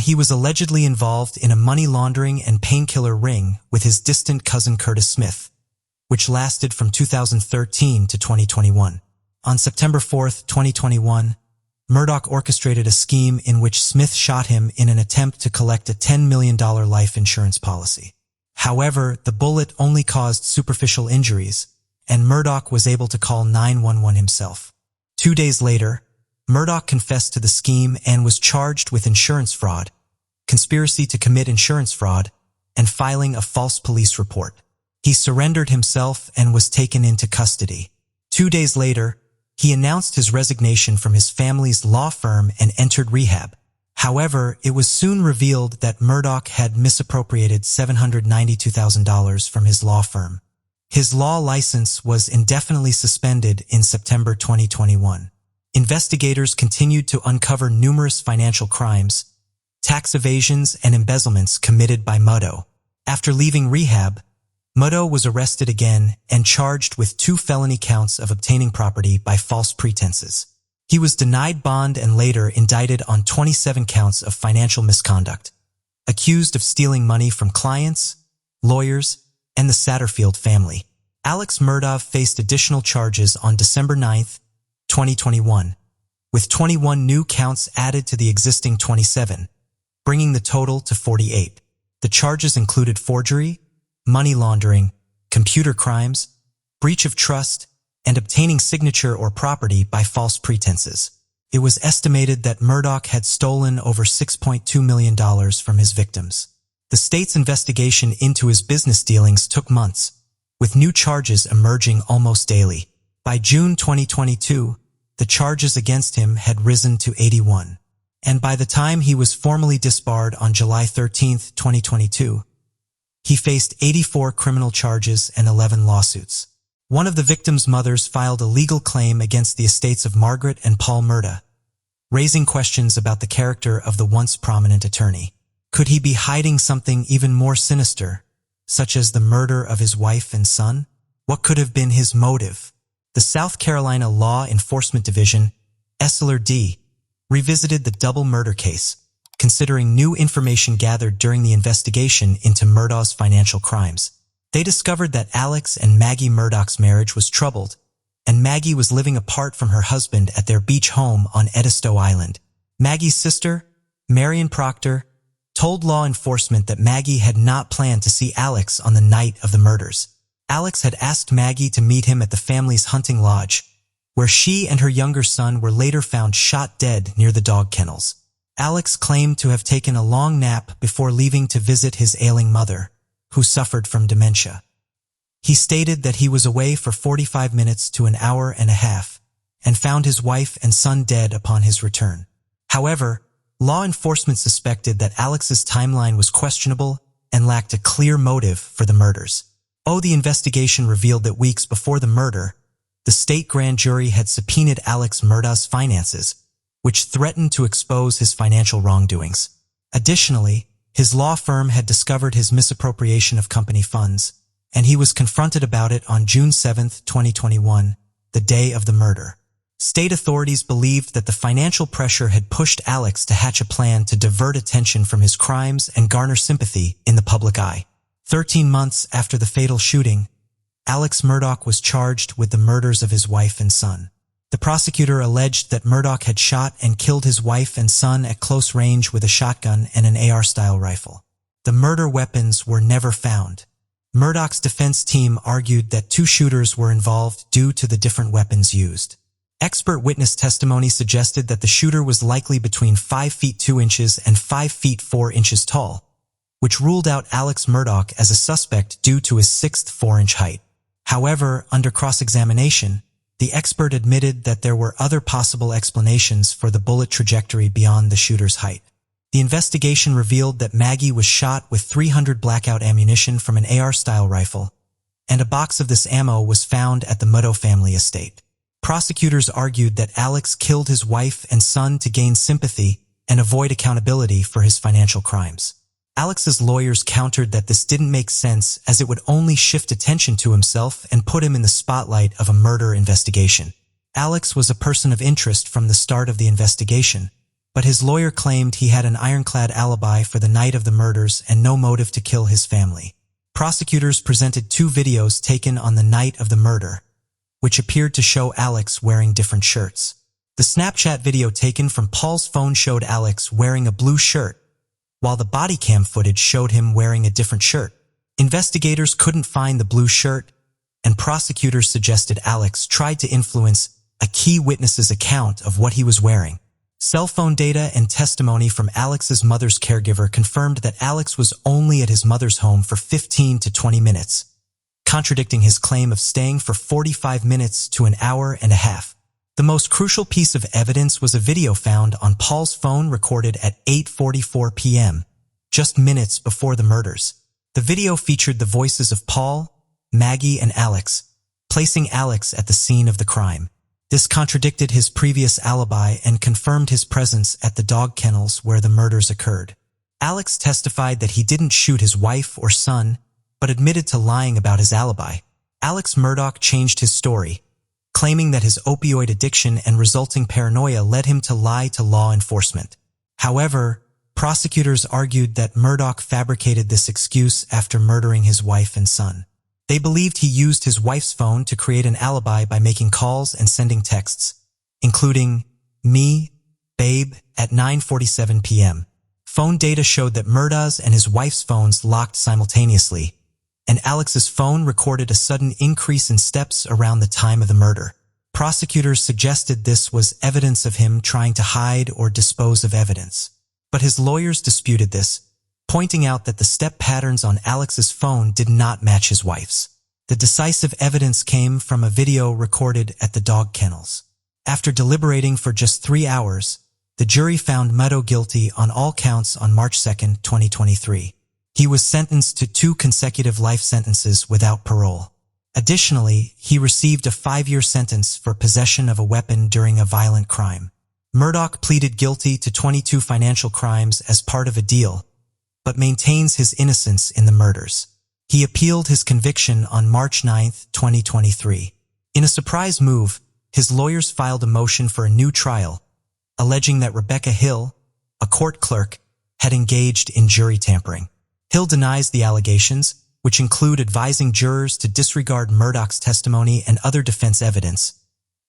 He was allegedly involved in a money laundering and painkiller ring with his distant cousin Curtis Smith, which lasted from 2013 to 2021. On September 4, 2021, Murdaugh orchestrated a scheme in which Smith shot him in an attempt to collect a $10 million life insurance policy. However, the bullet only caused superficial injuries, and Murdaugh was able to call 911 himself. 2 days later, Murdaugh confessed to the scheme and was charged with insurance fraud, conspiracy to commit insurance fraud, and filing a false police report. He surrendered himself and was taken into custody. 2 days later, he announced his resignation from his family's law firm and entered rehab. However, it was soon revealed that Murdaugh had misappropriated $792,000 from his law firm. His law license was indefinitely suspended in September 2021. Investigators continued to uncover numerous financial crimes, tax evasions, and embezzlements committed by Murdaugh. After leaving rehab, Murdaugh was arrested again and charged with 2 felony counts of obtaining property by false pretenses. He was denied bond and later indicted on 27 counts of financial misconduct, accused of stealing money from clients, lawyers, and the Satterfield family. Alex Murdaugh faced additional charges on December 9, 2021, with 21 new counts added to the existing 27, bringing the total to 48. The charges included forgery, money laundering, computer crimes, breach of trust, and obtaining signature or property by false pretenses. It was estimated that Murdaugh had stolen over $6.2 million from his victims. The state's investigation into his business dealings took months, with new charges emerging almost daily. By June 2022, the charges against him had risen to 81. And by the time he was formally disbarred on July 13, 2022, he faced 84 criminal charges and 11 lawsuits. One of the victims' mothers filed a legal claim against the estates of Margaret and Paul Murdaugh, raising questions about the character of the once prominent attorney. Could he be hiding something even more sinister, such as the murder of his wife and son? What could have been his motive? The South Carolina Law Enforcement Division, SLRD, revisited the double murder case, considering new information gathered during the investigation into Murdaugh's financial crimes. They discovered that Alex and Maggie Murdaugh's marriage was troubled, and Maggie was living apart from her husband at their beach home on Edisto Island. Maggie's sister, Marion Proctor, told law enforcement that Maggie had not planned to see Alex on the night of the murders. Alex had asked Maggie to meet him at the family's hunting lodge, where she and her younger son were later found shot dead near the dog kennels. Alex claimed to have taken a long nap before leaving to visit his ailing mother, who suffered from dementia. He stated that he was away for 45 minutes to an hour and a half and found his wife and son dead upon his return. However, law enforcement suspected that Alex's timeline was questionable and lacked a clear motive for the murders. The investigation revealed that weeks before the murder, the state grand jury had subpoenaed Alex Murdaugh's finances, which threatened to expose his financial wrongdoings. Additionally, his law firm had discovered his misappropriation of company funds, and he was confronted about it on June 7, 2021, the day of the murder. State authorities believed that the financial pressure had pushed Alex to hatch a plan to divert attention from his crimes and garner sympathy in the public eye. 13 months after the fatal shooting, Alex Murdaugh was charged with the murders of his wife and son. The prosecutor alleged that Murdaugh had shot and killed his wife and son at close range with a shotgun and an AR-style rifle. The murder weapons were never found. Murdaugh's defense team argued that two shooters were involved due to the different weapons used. Expert witness testimony suggested that the shooter was likely between 5 feet 2 inches and 5 feet 4 inches tall, which ruled out Alex Murdaugh as a suspect due to his 6'4" 4-inch height. However, under cross-examination, the expert admitted that there were other possible explanations for the bullet trajectory beyond the shooter's height. The investigation revealed that Maggie was shot with 300 blackout ammunition from an AR-style rifle, and a box of this ammo was found at the Murdaugh family estate. Prosecutors argued that Alex killed his wife and son to gain sympathy and avoid accountability for his financial crimes. Alex's lawyers countered that this didn't make sense as it would only shift attention to himself and put him in the spotlight of a murder investigation. Alex was a person of interest from the start of the investigation, but his lawyer claimed he had an ironclad alibi for the night of the murders and no motive to kill his family. Prosecutors presented 2 videos taken on the night of the murder, which appeared to show Alex wearing different shirts. The Snapchat video taken from Paul's phone showed Alex wearing a blue shirt, while the body cam footage showed him wearing a different shirt. Investigators couldn't find the blue shirt, and prosecutors suggested Alex tried to influence a key witness's account of what he was wearing. Cell phone data and testimony from Alex's mother's caregiver confirmed that Alex was only at his mother's home for 15 to 20 minutes, contradicting his claim of staying for 45 minutes to an hour and a half. The most crucial piece of evidence was a video found on Paul's phone recorded at 8:44 p.m., just minutes before the murders. The video featured the voices of Paul, Maggie, and Alex, placing Alex at the scene of the crime. This contradicted his previous alibi and confirmed his presence at the dog kennels where the murders occurred. Alex testified that he didn't shoot his wife or son, but admitted to lying about his alibi. Alex Murdaugh changed his story, claiming that his opioid addiction and resulting paranoia led him to lie to law enforcement. However, prosecutors argued that Murdaugh fabricated this excuse after murdering his wife and son. They believed he used his wife's phone to create an alibi by making calls and sending texts, including, "Me, babe," at 9:47 p.m. Phone data showed that Murdaugh's and his wife's phones locked simultaneously, and Alex's phone recorded a sudden increase in steps around the time of the murder. Prosecutors suggested this was evidence of him trying to hide or dispose of evidence. But his lawyers disputed this, pointing out that the step patterns on Alex's phone did not match his wife's. The decisive evidence came from a video recorded at the dog kennels. After deliberating for just 3 hours, the jury found Murdaugh guilty on all counts on March 2, 2023. He was sentenced to 2 consecutive life sentences without parole. Additionally, he received a 5-year sentence for possession of a weapon during a violent crime. Murdaugh pleaded guilty to 22 financial crimes as part of a deal, but maintains his innocence in the murders. He appealed his conviction on March 9, 2023. In a surprise move, his lawyers filed a motion for a new trial, alleging that Rebecca Hill, a court clerk, had engaged in jury tampering. Hill denies the allegations, which include advising jurors to disregard Murdaugh's testimony and other defense evidence,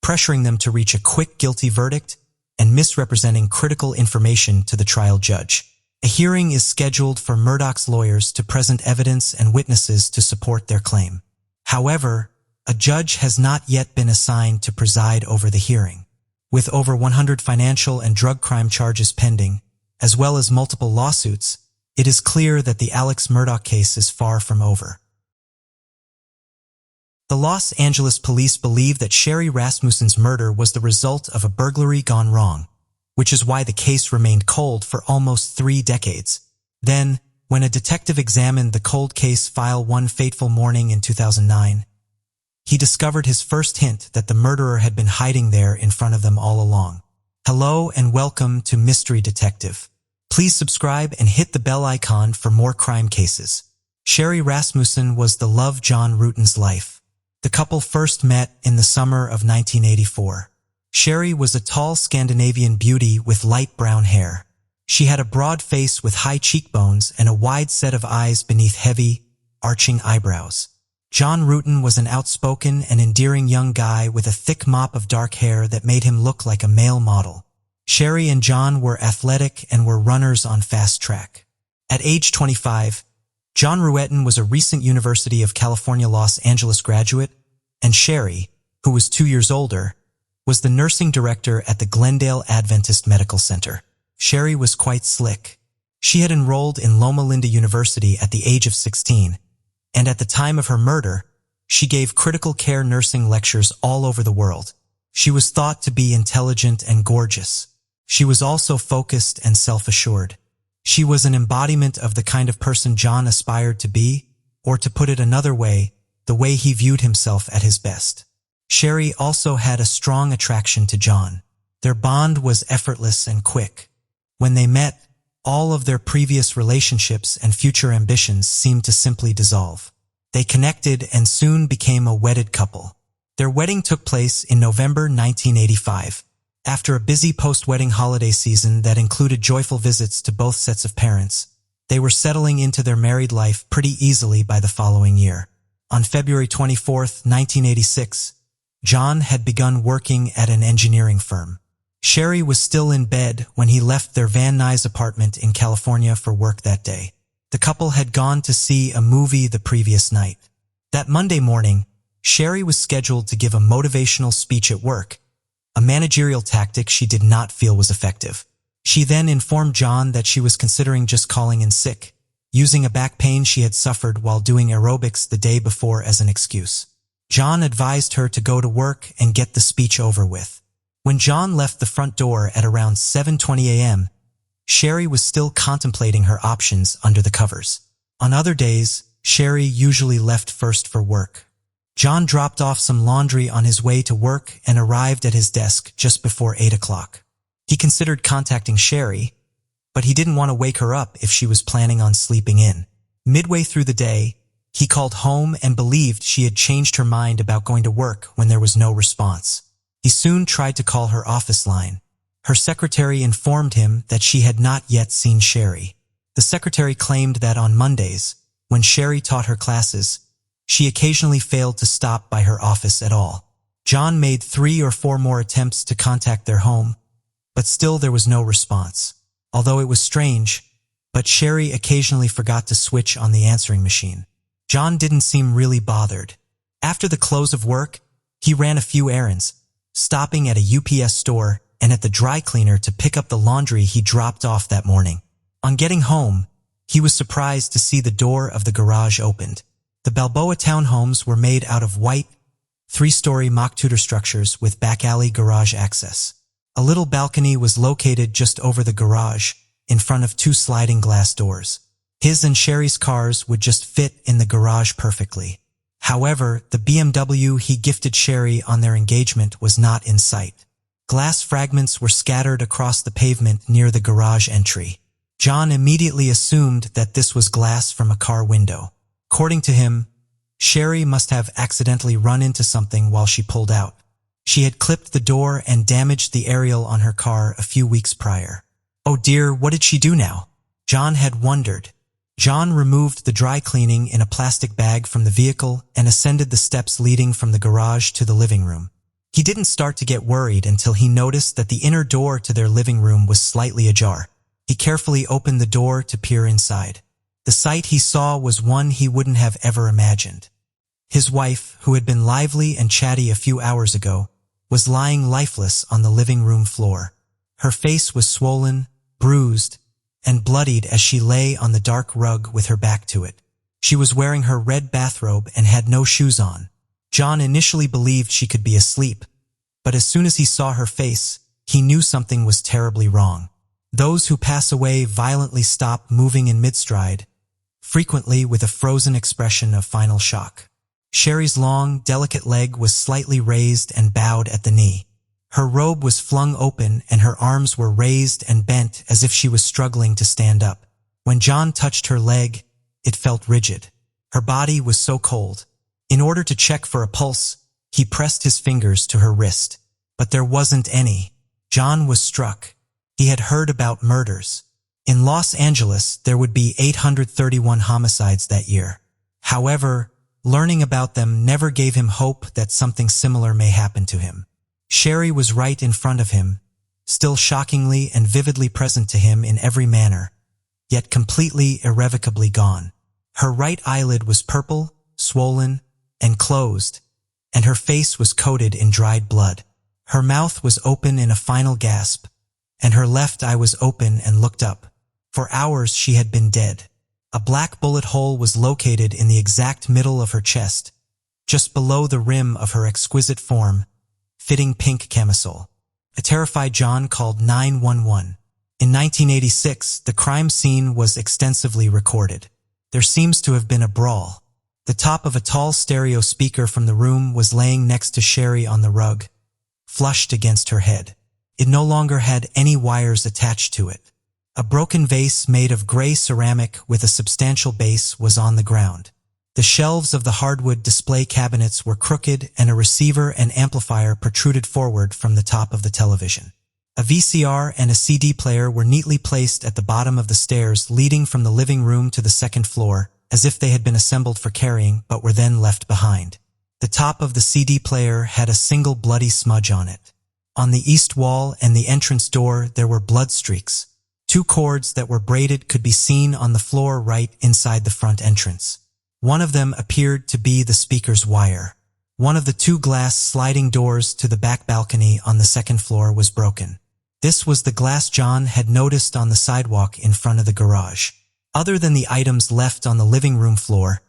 pressuring them to reach a quick guilty verdict, and misrepresenting critical information to the trial judge. A hearing is scheduled for Murdaugh's lawyers to present evidence and witnesses to support their claim. However, a judge has not yet been assigned to preside over the hearing. With over 100 financial and drug crime charges pending, as well as multiple lawsuits, it is clear that the Alex Murdaugh case is far from over. The Los Angeles police believe that Sherry Rasmussen's murder was the result of a burglary gone wrong, which is why the case remained cold for almost 3 decades. Then, when a detective examined the cold case file one fateful morning in 2009, he discovered his first hint that the murderer had been hiding there in front of them all along. Hello and welcome to Mystery Detective. Please subscribe and hit the bell icon for more crime cases. Sherry Rasmussen was the love John Rueten's life. The couple first met in the summer of 1984. Sherry was a tall Scandinavian beauty with light brown hair. She had a broad face with high cheekbones and a wide set of eyes beneath heavy, arching eyebrows. John Rueten was an outspoken and endearing young guy with a thick mop of dark hair that made him look like a male model. Sherry and John were athletic and were runners on fast track. At age 25, John Rueten was a recent University of California Los Angeles graduate, and Sherry, who was 2 years older, was the nursing director at the Glendale Adventist Medical Center. Sherry was quite slick. She had enrolled in Loma Linda University at the age of 16, and at the time of her murder, she gave critical care nursing lectures all over the world. She was thought to be intelligent and gorgeous. She was also focused and self-assured. She was an embodiment of the kind of person John aspired to be, or to put it another way, the way he viewed himself at his best. Sherry also had a strong attraction to John. Their bond was effortless and quick. When they met, all of their previous relationships and future ambitions seemed to simply dissolve. They connected and soon became a wedded couple. Their wedding took place in November 1985. After a busy post-wedding holiday season that included joyful visits to both sets of parents, they were settling into their married life pretty easily by the following year. On February 24, 1986, John had begun working at an engineering firm. Sherry was still in bed when he left their Van Nuys apartment in California for work that day. The couple had gone to see a movie the previous night. That Monday morning, Sherry was scheduled to give a motivational speech at work, a managerial tactic she did not feel was effective. She then informed John that she was considering just calling in sick, using a back pain she had suffered while doing aerobics the day before as an excuse. John advised her to go to work and get the speech over with. When John left the front door at around 7:20 a.m., Sherry was still contemplating her options under the covers. On other days, Sherry usually left first for work. John dropped off some laundry on his way to work and arrived at his desk just before 8 o'clock. He considered contacting Sherry, but he didn't want to wake her up if she was planning on sleeping in. Midway through the day, he called home and believed she had changed her mind about going to work when there was no response. He soon tried to call her office line. Her secretary informed him that she had not yet seen Sherry. The secretary claimed that on Mondays, when Sherry taught her classes, she occasionally failed to stop by her office at all. John made 3 or 4 more attempts to contact their home, but still there was no response. Although it was strange, but Sherry occasionally forgot to switch on the answering machine. John didn't seem really bothered. After the close of work, he ran a few errands, stopping at a UPS store and at the dry cleaner to pick up the laundry he dropped off that morning. On getting home, he was surprised to see the door of the garage opened. The Balboa townhomes were made out of white, 3-story mock Tudor structures with back alley garage access. A little balcony was located just over the garage, in front of 2 sliding glass doors. His and Sherry's cars would just fit in the garage perfectly. However, the BMW he gifted Sherry on their engagement was not in sight. Glass fragments were scattered across the pavement near the garage entry. John immediately assumed that this was glass from a car window. According to him, Sherry must have accidentally run into something while she pulled out. She had clipped the door and damaged the aerial on her car a few weeks prior. Oh dear, what did she do now? John had wondered. John removed the dry cleaning in a plastic bag from the vehicle and ascended the steps leading from the garage to the living room. He didn't start to get worried until he noticed that the inner door to their living room was slightly ajar. He carefully opened the door to peer inside. The sight he saw was one he wouldn't have ever imagined. His wife, who had been lively and chatty a few hours ago, was lying lifeless on the living room floor. Her face was swollen, bruised, and bloodied as she lay on the dark rug with her back to it. She was wearing her red bathrobe and had no shoes on. John initially believed she could be asleep, but as soon as he saw her face, he knew something was terribly wrong. Those who pass away violently stop moving in mid-stride, frequently with a frozen expression of final shock. Sherry's long, delicate leg was slightly raised and bowed at the knee. Her robe was flung open and her arms were raised and bent as if she was struggling to stand up. When John touched her leg, it felt rigid. Her body was so cold. In order to check for a pulse, he pressed his fingers to her wrist. But there wasn't any. John was struck. He had heard about murders. In Los Angeles, there would be 831 homicides that year. However, learning about them never gave him hope that something similar may happen to him. Sherry was right in front of him, still shockingly and vividly present to him in every manner, yet completely irrevocably gone. Her right eyelid was purple, swollen, and closed, and her face was coated in dried blood. Her mouth was open in a final gasp, and her left eye was open and looked up. For hours she had been dead. A black bullet hole was located in the exact middle of her chest, just below the rim of her exquisite form, fitting pink camisole. A terrified John called 911. In 1986, the crime scene was extensively recorded. There seems to have been a brawl. The top of a tall stereo speaker from the room was laying next to Sherry on the rug, flushed against her head. It no longer had any wires attached to it. A broken vase made of gray ceramic with a substantial base was on the ground. The shelves of the hardwood display cabinets were crooked and a receiver and amplifier protruded forward from the top of the television. A VCR and a CD player were neatly placed at the bottom of the stairs leading from the living room to the second floor, as if they had been assembled for carrying but were then left behind. The top of the CD player had a single bloody smudge on it. On the east wall and the entrance door there were blood streaks. 2 cords that were braided could be seen on the floor right inside the front entrance. One of them appeared to be the speaker's wire. One of the 2 glass sliding doors to the back balcony on the second floor was broken. This was the glass John had noticed on the sidewalk in front of the garage. Other than the items left on the living room floor,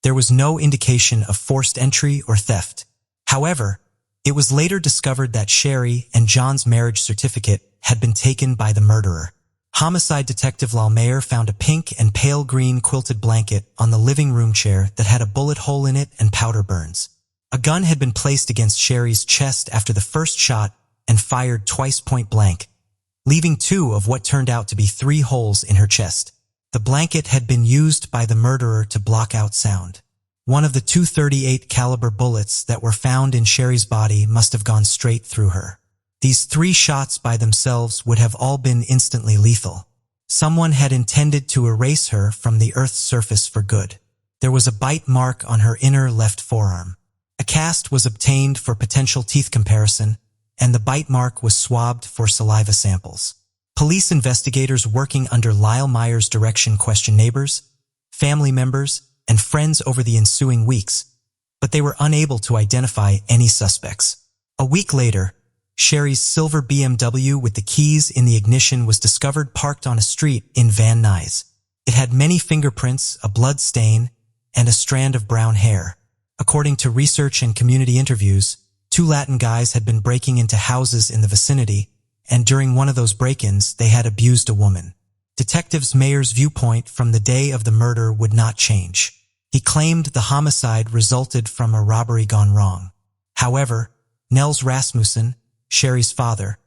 there was no indication of forced entry or theft. However, it was later discovered that Sherry and John's marriage certificate had been taken by the murderer. Homicide Detective Lalmayer found a pink and pale green quilted blanket on the living room chair that had a bullet hole in it and powder burns. A gun had been placed against Sherry's chest after the first shot and fired twice point blank, leaving 2 of what turned out to be 3 holes in her chest. The blanket had been used by the murderer to block out sound. One of the 238 caliber bullets that were found in Sherry's body must have gone straight through her. These 3 shots by themselves would have all been instantly lethal. Someone had intended to erase her from the Earth's surface for good. There was a bite mark on her inner left forearm. A cast was obtained for potential teeth comparison, and the bite mark was swabbed for saliva samples. Police investigators working under Lyle Meyer's direction questioned neighbors, family members, and friends over the ensuing weeks, but they were unable to identify any suspects. A week later, Sherry's silver BMW with the keys in the ignition was discovered parked on a street in Van Nuys. It had many fingerprints, a blood stain, and a strand of brown hair. According to research and community interviews, 2 Latin guys had been breaking into houses in the vicinity, and during one of those break-ins, they had abused a woman. Detectives Mayer's viewpoint from the day of the murder would not change. He claimed the homicide resulted from a robbery gone wrong. However, Nels Rasmussen, Sherry's father,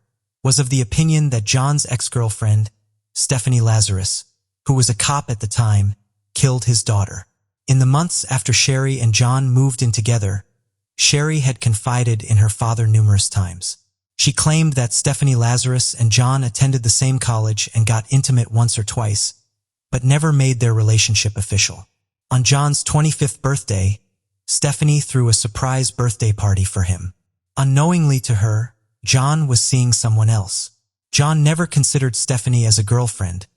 was of the opinion that John's ex-girlfriend, Stephanie Lazarus, who was a cop at the time, killed his daughter. In the months after Sherry and John moved in together, Sherry had confided in her father numerous times. She claimed that Stephanie Lazarus and John attended the same college and got intimate once or twice, but never made their relationship official. On John's 25th birthday, Stephanie threw a surprise birthday party for him. Unknowingly to her, John was seeing someone else. John never considered Stephanie as a girlfriend,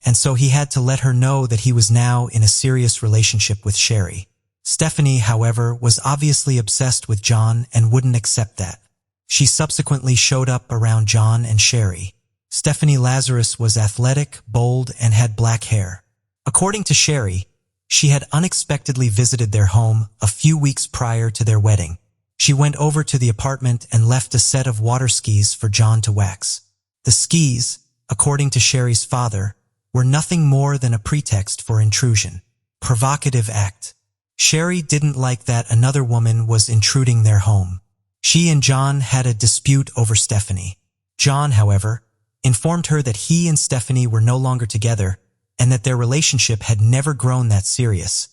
and so he had to let her know that he was now in a serious relationship with Sherry. Stephanie, however, was obviously obsessed with John and wouldn't accept that. She subsequently showed up around John and Sherry. Stephanie Lazarus was athletic, bold, and had black hair. According to Sherry, she had unexpectedly visited their home a few weeks prior to their wedding. She went over to the apartment and left a set of water skis for John to wax. The skis, according to Sherry's father, were nothing more than a pretext for intrusion. Provocative act. Sherry didn't like that another woman was intruding their home. She and John had a dispute over Stephanie. John, however, informed her that he and Stephanie were no longer together and that their relationship had never grown that serious,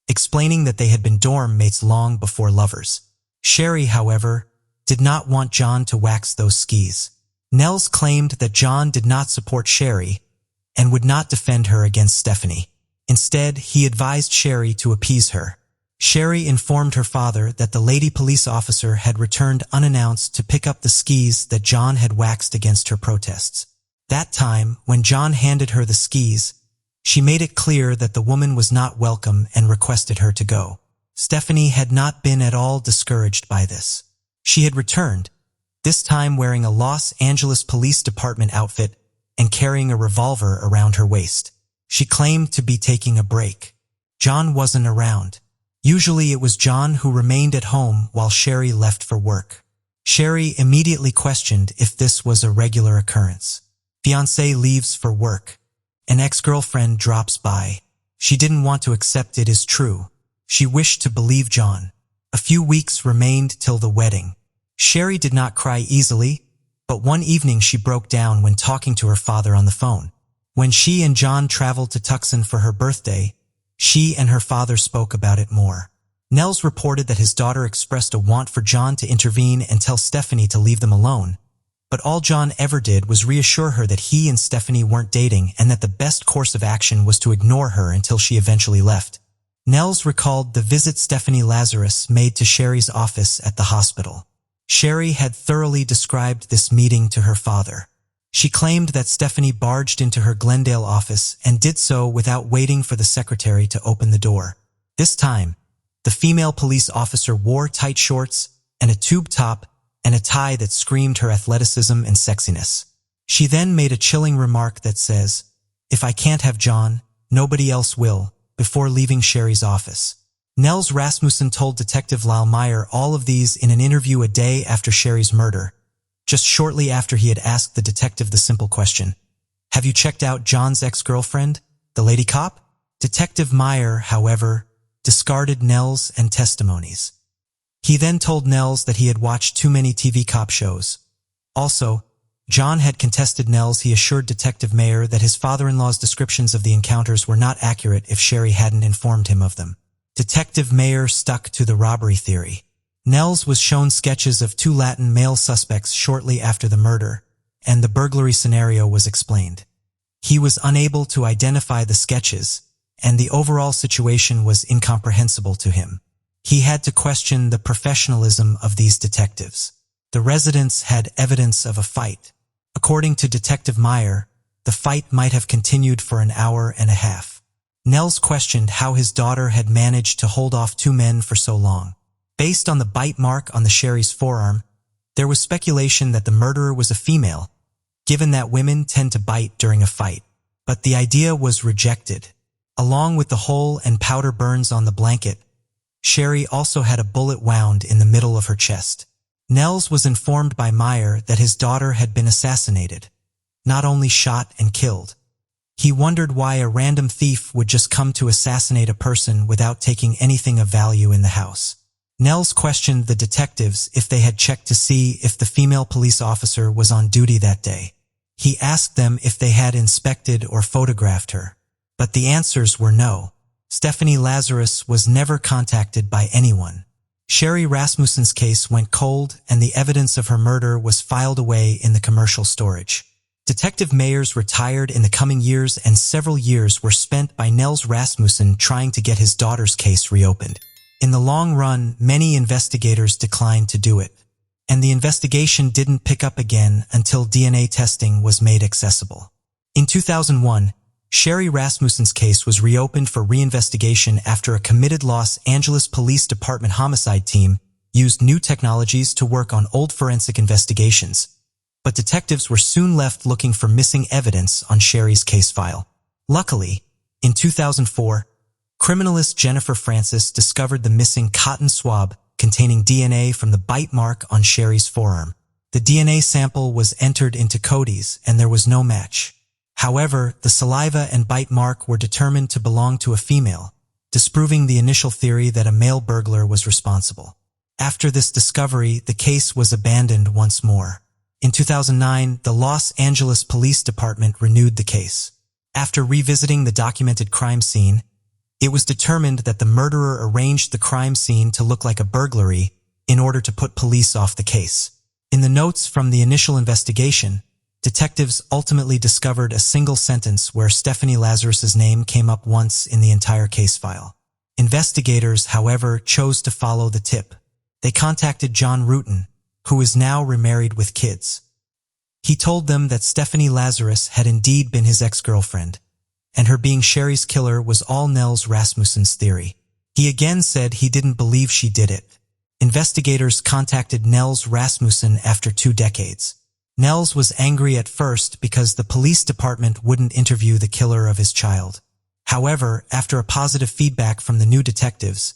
explaining that they had been dorm mates long before lovers. Sherry, however, did not want John to wax those skis. Nels claimed that John did not support Sherry and would not defend her against Stephanie. Instead, he advised Sherry to appease her. Sherry informed her father that the lady police officer had returned unannounced to pick up the skis that John had waxed against her protests. That time, when John handed her the skis, she made it clear that the woman was not welcome and requested her to go. Stephanie had not been at all discouraged by this. She had returned, this time wearing a Los Angeles Police Department outfit and carrying a revolver around her waist. She claimed to be taking a break. John wasn't around. Usually it was John who remained at home while Sherry left for work. Sherry immediately questioned if this was a regular occurrence. Fiancé leaves for work. An ex-girlfriend drops by. She didn't want to accept it as true. She wished to believe John. A few weeks remained till the wedding. Sherry did not cry easily, but one evening she broke down when talking to her father on the phone. When she and John traveled to Tucson for her birthday, she and her father spoke about it more. Nels reported that his daughter expressed a want for John to intervene and tell Stephanie to leave them alone, but all John ever did was reassure her that he and Stephanie weren't dating and that the best course of action was to ignore her until she eventually left. Nels recalled the visit Stephanie Lazarus made to Sherry's office at the hospital. Sherry had thoroughly described this meeting to her father. She claimed that Stephanie barged into her Glendale office and did so without waiting for the secretary to open the door. This time, the female police officer wore tight shorts and a tube top and a tie that screamed her athleticism and sexiness. She then made a chilling remark that says, "If I can't have John, nobody else will," before leaving Sherry's office. Nels Rasmussen told Detective Lyle Meyer all of these in an interview a day after Sherry's murder, just shortly after he had asked the detective the simple question, "Have you checked out John's ex-girlfriend, the lady cop?" Detective Meyer, however, discarded Nels and testimonies. He then told Nels that he had watched too many TV cop shows. Also, John had contested Nels. He assured Detective Meyer that his father-in-law's descriptions of the encounters were not accurate if Sherry hadn't informed him of them. Detective Meyer stuck to the robbery theory. Nels was shown sketches of two Latin male suspects shortly after the murder, and the burglary scenario was explained. He was unable to identify the sketches, and the overall situation was incomprehensible to him. He had to question the professionalism of these detectives. The residents had evidence of a fight. According to Detective Meyer, the fight might have continued for an hour and a half. Nels questioned how his daughter had managed to hold off two men for so long. Based on the bite mark on the Sherry's forearm, there was speculation that the murderer was a female, given that women tend to bite during a fight. But the idea was rejected. Along with the hole and powder burns on the blanket, Sherry also had a bullet wound in the middle of her chest. Nels was informed by Meyer that his daughter had been assassinated, not only shot and killed. He wondered why a random thief would just come to assassinate a person without taking anything of value in the house. Nels questioned the detectives if they had checked to see if the female police officer was on duty that day. He asked them if they had inspected or photographed her, but the answers were no. Stephanie Lazarus was never contacted by anyone. Sherry Rasmussen's case went cold, and the evidence of her murder was filed away in the commercial storage. Detective Meyers retired in the coming years, and several years were spent by Nels Rasmussen trying to get his daughter's case reopened. In the long run, many investigators declined to do it, and the investigation didn't pick up again until DNA testing was made accessible. In 2001, Sherry Rasmussen's case was reopened for reinvestigation after a committed Los Angeles Police Department homicide team used new technologies to work on old forensic investigations. But detectives were soon left looking for missing evidence on Sherry's case file. Luckily, in 2004, criminalist Jennifer Francis discovered the missing cotton swab containing DNA from the bite mark on Sherry's forearm. The DNA sample was entered into Cody's, and there was no match. However, the saliva and bite mark were determined to belong to a female, disproving the initial theory that a male burglar was responsible. After this discovery, the case was abandoned once more. In 2009, the Los Angeles Police Department renewed the case. After revisiting the documented crime scene, it was determined that the murderer arranged the crime scene to look like a burglary in order to put police off the case. In the notes from the initial investigation, detectives ultimately discovered a single sentence where Stephanie Lazarus's name came up once in the entire case file. Investigators, however, chose to follow the tip. They contacted John Rutan, who is now remarried with kids. He told them that Stephanie Lazarus had indeed been his ex-girlfriend, and her being Sherry's killer was all Nels Rasmussen's theory. He again said he didn't believe she did it. Investigators contacted Nels Rasmussen after 2 decades. Nels was angry at first because the police department wouldn't interview the killer of his child. However, after a positive feedback from the new detectives,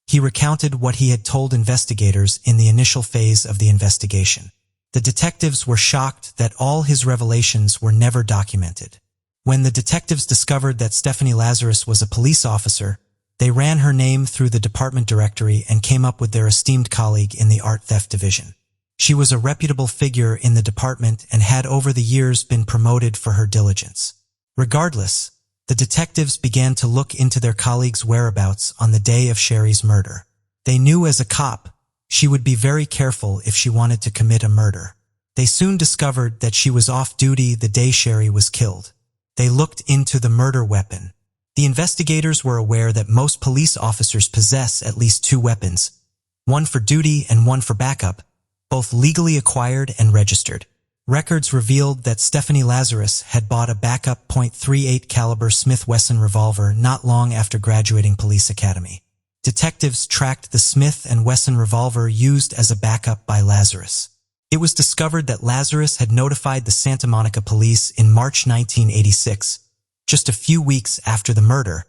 he recounted what he had told investigators in the initial phase of the investigation. The detectives were shocked that all his revelations were never documented. When the detectives discovered that Stephanie Lazarus was a police officer, they ran her name through the department directory and came up with their esteemed colleague in the art theft division. She was a reputable figure in the department and had over the years been promoted for her diligence. Regardless, the detectives began to look into their colleague's whereabouts on the day of Sherry's murder. They knew as a cop, she would be very careful if she wanted to commit a murder. They soon discovered that she was off duty the day Sherry was killed. They looked into the murder weapon. The investigators were aware that most police officers possess at least 2 weapons, one for duty and one for backup, both legally acquired and registered. Records revealed that Stephanie Lazarus had bought a backup .38 caliber Smith & Wesson revolver not long after graduating police academy. Detectives tracked the Smith & Wesson revolver used as a backup by Lazarus. It was discovered that Lazarus had notified the Santa Monica police in March 1986, just a few weeks after the murder,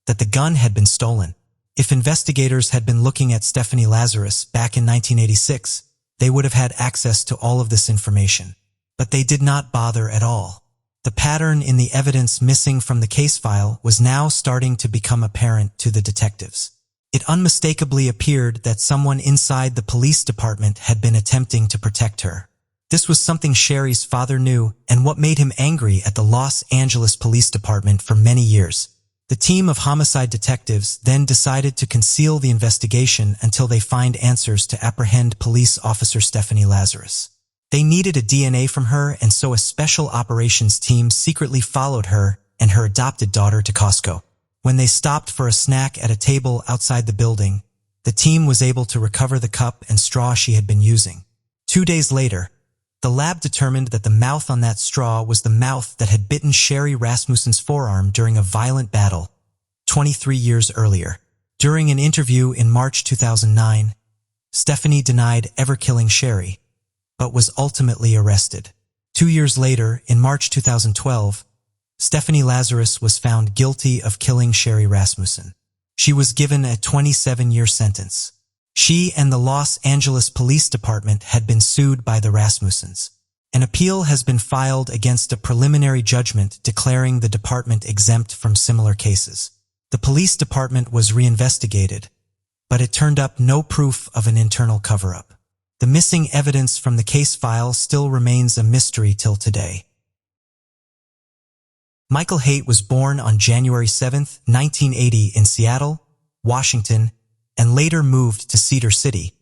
that the gun had been stolen. If investigators had been looking at Stephanie Lazarus back in 1986, they would have had access to all of this information. But they did not bother at all. The pattern in the evidence missing from the case file was now starting to become apparent to the detectives. It unmistakably appeared that someone inside the police department had been attempting to protect her. This was something Sherry's father knew and what made him angry at the Los Angeles Police Department for many years. The team of homicide detectives then decided to conceal the investigation until they find answers to apprehend police officer Stephanie Lazarus. They needed a DNA from her, and so a special operations team secretly followed her and her adopted daughter to Costco. When they stopped for a snack at a table outside the building, the team was able to recover the cup and straw she had been using. 2 days later, the lab determined that the mouth on that straw was the mouth that had bitten Sherry Rasmussen's forearm during a violent battle 23 years earlier. During an interview in March 2009, Stephanie denied ever killing Sherry, but was ultimately arrested. 2 years later, in March 2012, Stephanie Lazarus was found guilty of killing Sherry Rasmussen. She was given a 27-year sentence. She and the Los Angeles Police Department had been sued by the Rasmussens. An appeal has been filed against a preliminary judgment declaring the department exempt from similar cases. The police department was reinvestigated, but it turned up no proof of an internal cover-up. The missing evidence from the case file still remains a mystery till today. Michael Haight was born on January 7, 1980 in Seattle, Washington, and later moved to Cedar City,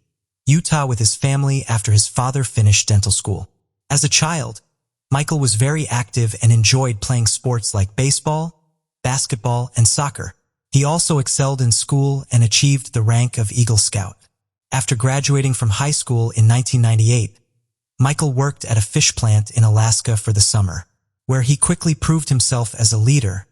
Utah with his family after his father finished dental school. As a child, Michael was very active and enjoyed playing sports like baseball, basketball, and soccer. He also excelled in school and achieved the rank of Eagle Scout. After graduating from high school in 1998, Michael worked at a fish plant in Alaska for the summer, where he quickly proved himself as a leader,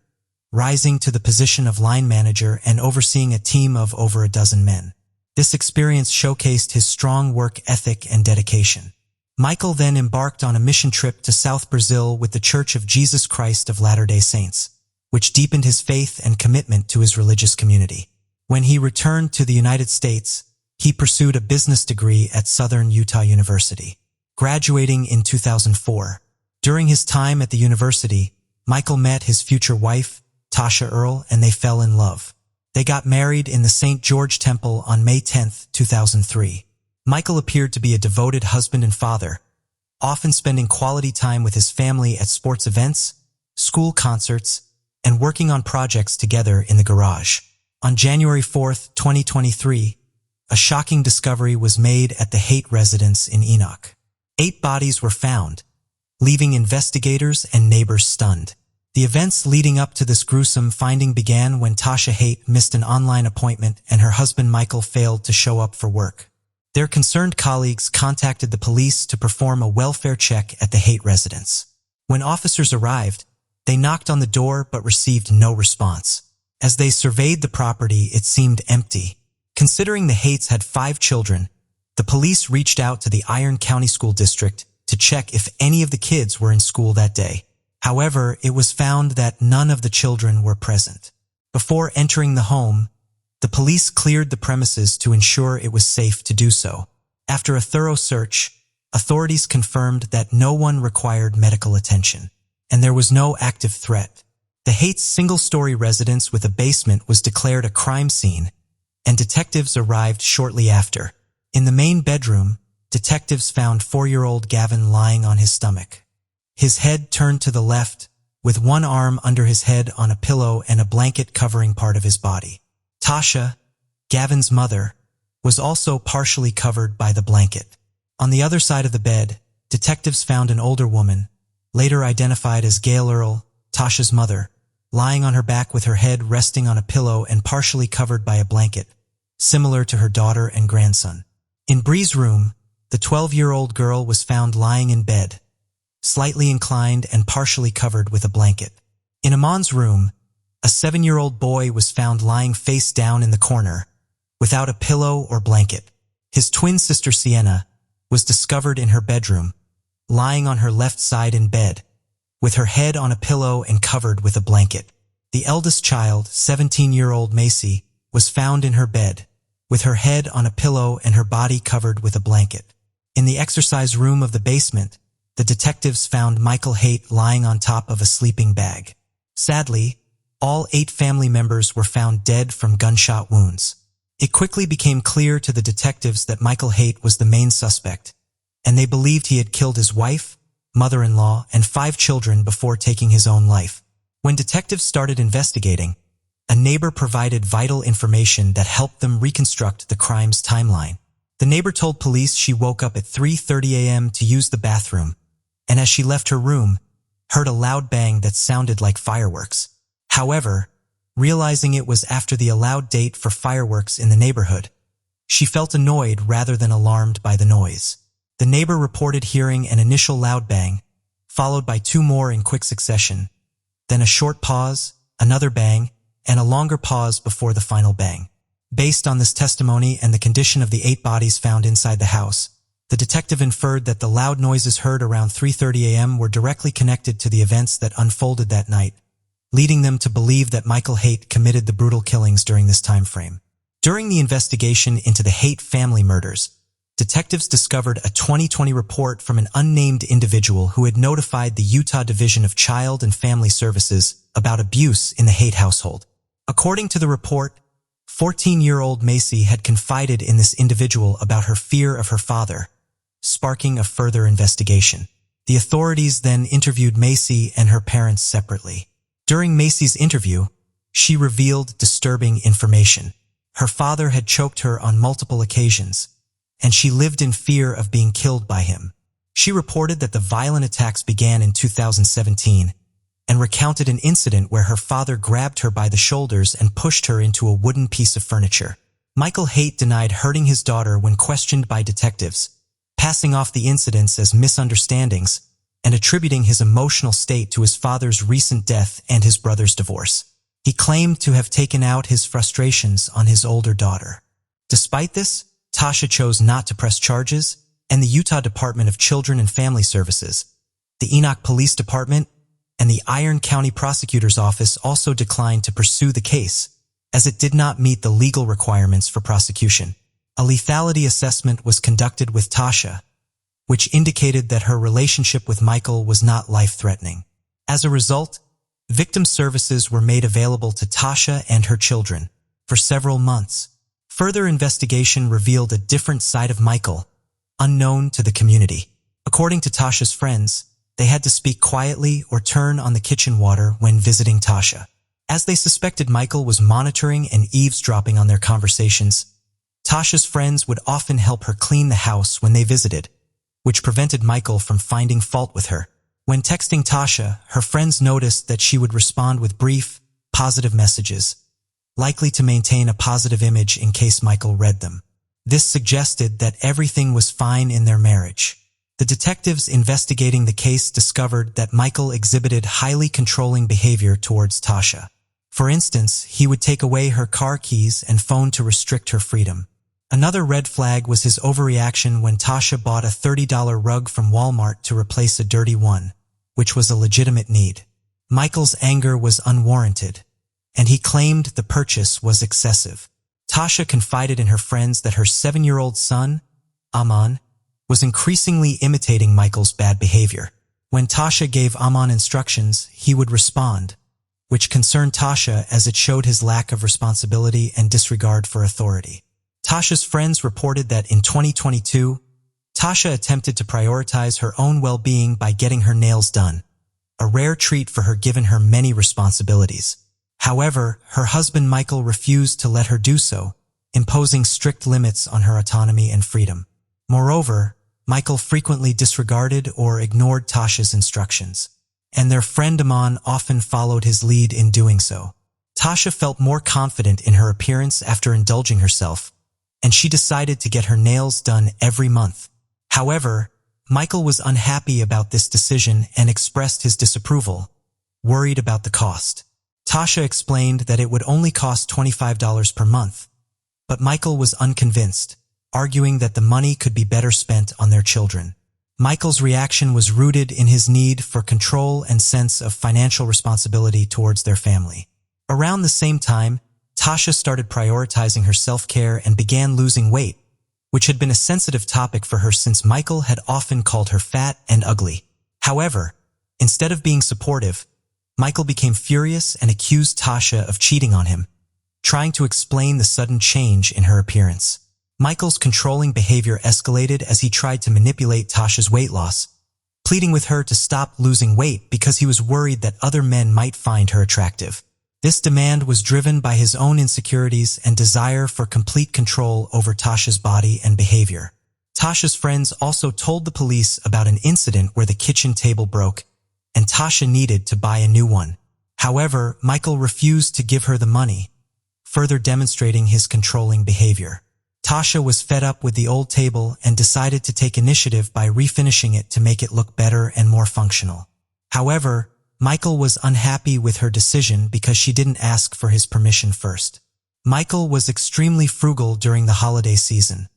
rising to the position of line manager and overseeing a team of over a dozen men. This experience showcased his strong work ethic and dedication. Michael then embarked on a mission trip to South Brazil with the Church of Jesus Christ of Latter-day Saints, which deepened his faith and commitment to his religious community. When he returned to the United States, he pursued a business degree at Southern Utah University, graduating in 2004. During his time at the university, Michael met his future wife, Tasha Earle, and they fell in love. They got married in the St. George Temple on May 10, 2003. Michael appeared to be a devoted husband and father, often spending quality time with his family at sports events, school concerts, and working on projects together in the garage. On January 4, 2023, a shocking discovery was made at the Haight residence in Enoch. 8 bodies were found, leaving investigators and neighbors stunned. The events leading up to this gruesome finding began when Tasha Haight missed an online appointment and her husband Michael failed to show up for work. Their concerned colleagues contacted the police to perform a welfare check at the Haight residence. When officers arrived, they knocked on the door but received no response. As they surveyed the property, it seemed empty. Considering the Haights had 5 children, the police reached out to the Iron County School District to check if any of the kids were in school that day. However, it was found that none of the children were present. Before entering the home, the police cleared the premises to ensure it was safe to do so. After a thorough search, authorities confirmed that no one required medical attention, and there was no active threat. The Haight's single-story residence with a basement was declared a crime scene, and detectives arrived shortly after. In the main bedroom, detectives found 4-year-old Gavin lying on his stomach. His head turned to the left, with one arm under his head on a pillow and a blanket covering part of his body. Tasha, Gavin's mother, was also partially covered by the blanket. On the other side of the bed, detectives found an older woman, later identified as Gail Earl, Tasha's mother, lying on her back with her head resting on a pillow and partially covered by a blanket, similar to her daughter and grandson. In Bree's room, the 12-year-old girl was found lying in bed, slightly inclined and partially covered with a blanket. In Amon's room, a 7-year-old boy was found lying face down in the corner, without a pillow or blanket. His twin sister Sienna was discovered in her bedroom, lying on her left side in bed, with her head on a pillow and covered with a blanket. The eldest child, 17-year-old Macy, was found in her bed, with her head on a pillow and her body covered with a blanket. In the exercise room of the basement, the detectives found Michael Haight lying on top of a sleeping bag. Sadly, all 8 family members were found dead from gunshot wounds. It quickly became clear to the detectives that Michael Haight was the main suspect, and they believed he had killed his wife, mother-in-law, and 5 children before taking his own life. When detectives started investigating, a neighbor provided vital information that helped them reconstruct the crime's timeline. The neighbor told police she woke up at 3:30 a.m. to use the bathroom, and as she left her room, heard a loud bang that sounded like fireworks. However, realizing it was after the allowed date for fireworks in the neighborhood, she felt annoyed rather than alarmed by the noise. The neighbor reported hearing an initial loud bang, followed by 2 more in quick succession, then a short pause, another bang, and a longer pause before the final bang. Based on this testimony and the condition of the 8 bodies found inside the house, the detective inferred that the loud noises heard around 3:30 a.m. were directly connected to the events that unfolded that night, leading them to believe that Michael Haight committed the brutal killings during this time frame. During the investigation into the Haight family murders, detectives discovered a 2020 report from an unnamed individual who had notified the Utah Division of Child and Family Services about abuse in the Haight household. According to the report, 14-year-old Macy had confided in this individual about her fear of her father, sparking a further investigation. The authorities then interviewed Macy and her parents separately. During Macy's interview, she revealed disturbing information. Her father had choked her on multiple occasions, and she lived in fear of being killed by him. She reported that the violent attacks began in 2017 and recounted an incident where her father grabbed her by the shoulders and pushed her into a wooden piece of furniture. Michael Haight denied hurting his daughter when questioned by detectives, passing off the incidents as misunderstandings and attributing his emotional state to his father's recent death and his brother's divorce. He claimed to have taken out his frustrations on his older daughter. Despite this, Tasha chose not to press charges, and the Utah Department of Children and Family Services, the Enoch Police Department, and the Iron County Prosecutor's Office also declined to pursue the case, as it did not meet the legal requirements for prosecution. A lethality assessment was conducted with Tasha, which indicated that her relationship with Michael was not life-threatening. As a result, victim services were made available to Tasha and her children. for several months. Further investigation revealed a different side of Michael, unknown to the community. According to Tasha's friends, they had to speak quietly or turn on the kitchen water when visiting Tasha. As they suspected Michael was monitoring and eavesdropping on their conversations, Tasha's friends would often help her clean the house when they visited, which prevented Michael from finding fault with her. When texting Tasha, her friends noticed that she would respond with brief, positive messages, likely to maintain a positive image in case Michael read them. This suggested that everything was fine in their marriage. The detectives investigating the case discovered that Michael exhibited highly controlling behavior towards Tasha. For instance, he would take away her car keys and phone to restrict her freedom. Another red flag was his overreaction when Tasha bought a $30 rug from Walmart to replace a dirty one, which was a legitimate need. Michael's anger was unwarranted, and he claimed the purchase was excessive. Tasha confided in her friends that her 7-year-old son, Aman, was increasingly imitating Michael's bad behavior. When Tasha gave Aman instructions, he would respond, which concerned Tasha as it showed his lack of responsibility and disregard for authority. Tasha's friends reported that in 2022, Tasha attempted to prioritize her own well-being by getting her nails done, a rare treat for her given her many responsibilities. However, her husband Michael refused to let her do so, imposing strict limits on her autonomy and freedom. Moreover, Michael frequently disregarded or ignored Tasha's instructions, and their friend Aman often followed his lead in doing so. Tasha felt more confident in her appearance after indulging herself, and she decided to get her nails done every month. However, Michael was unhappy about this decision and expressed his disapproval, worried about the cost. Tasha explained that it would only cost $25 per month, but Michael was unconvinced, arguing that the money could be better spent on their children. Michael's reaction was rooted in his need for control and sense of financial responsibility towards their family. Around the same time, Tasha started prioritizing her self-care and began losing weight, which had been a sensitive topic for her since Michael had often called her fat and ugly. However, instead of being supportive, Michael became furious and accused Tasha of cheating on him, trying to explain the sudden change in her appearance. Michael's controlling behavior escalated as he tried to manipulate Tasha's weight loss, pleading with her to stop losing weight because he was worried that other men might find her attractive. This demand was driven by his own insecurities and desire for complete control over Tasha's body and behavior. Tasha's friends also told the police about an incident where the kitchen table broke, and Tasha needed to buy a new one. However, Michael refused to give her the money, further demonstrating his controlling behavior. Tasha was fed up with the old table and decided to take initiative by refinishing it to make it look better and more functional. However, Michael was unhappy with her decision because she didn't ask for his permission first. Michael was extremely frugal during the holiday season.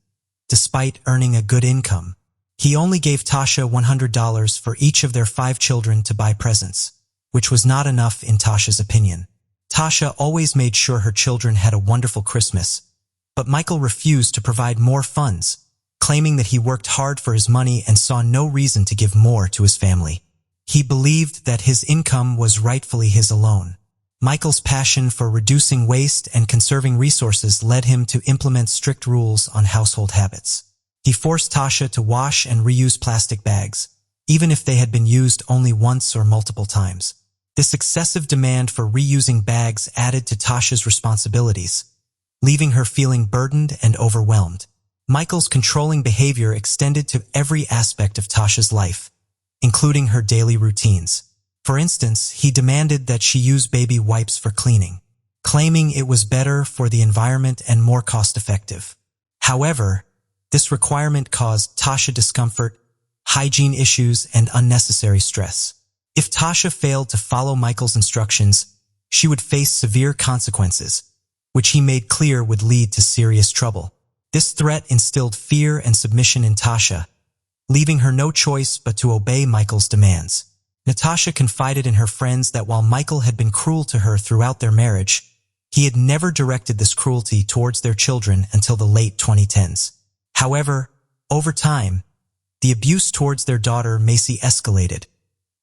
Despite earning a good income, he only gave Tasha $100 for each of their 5 children to buy presents, which was not enough in Tasha's opinion. Tasha always made sure her children had a wonderful Christmas, but Michael refused to provide more funds, claiming that he worked hard for his money and saw no reason to give more to his family. He believed that his income was rightfully his alone. Michael's passion for reducing waste and conserving resources led him to implement strict rules on household habits. He forced Tasha to wash and reuse plastic bags, even if they had been used only once or multiple times. This excessive demand for reusing bags added to Tasha's responsibilities, leaving her feeling burdened and overwhelmed. Michael's controlling behavior extended to every aspect of Tasha's life, including her daily routines. For instance, he demanded that she use baby wipes for cleaning, claiming it was better for the environment and more cost-effective. However, this requirement caused Tasha discomfort, hygiene issues, and unnecessary stress. If Tasha failed to follow Michael's instructions, she would face severe consequences, which he made clear would lead to serious trouble. This threat instilled fear and submission in Tasha, leaving her no choice but to obey Michael's demands. Natasha confided in her friends that while Michael had been cruel to her throughout their marriage, he had never directed this cruelty towards their children until the late 2010s. However, over time, the abuse towards their daughter Macy escalated,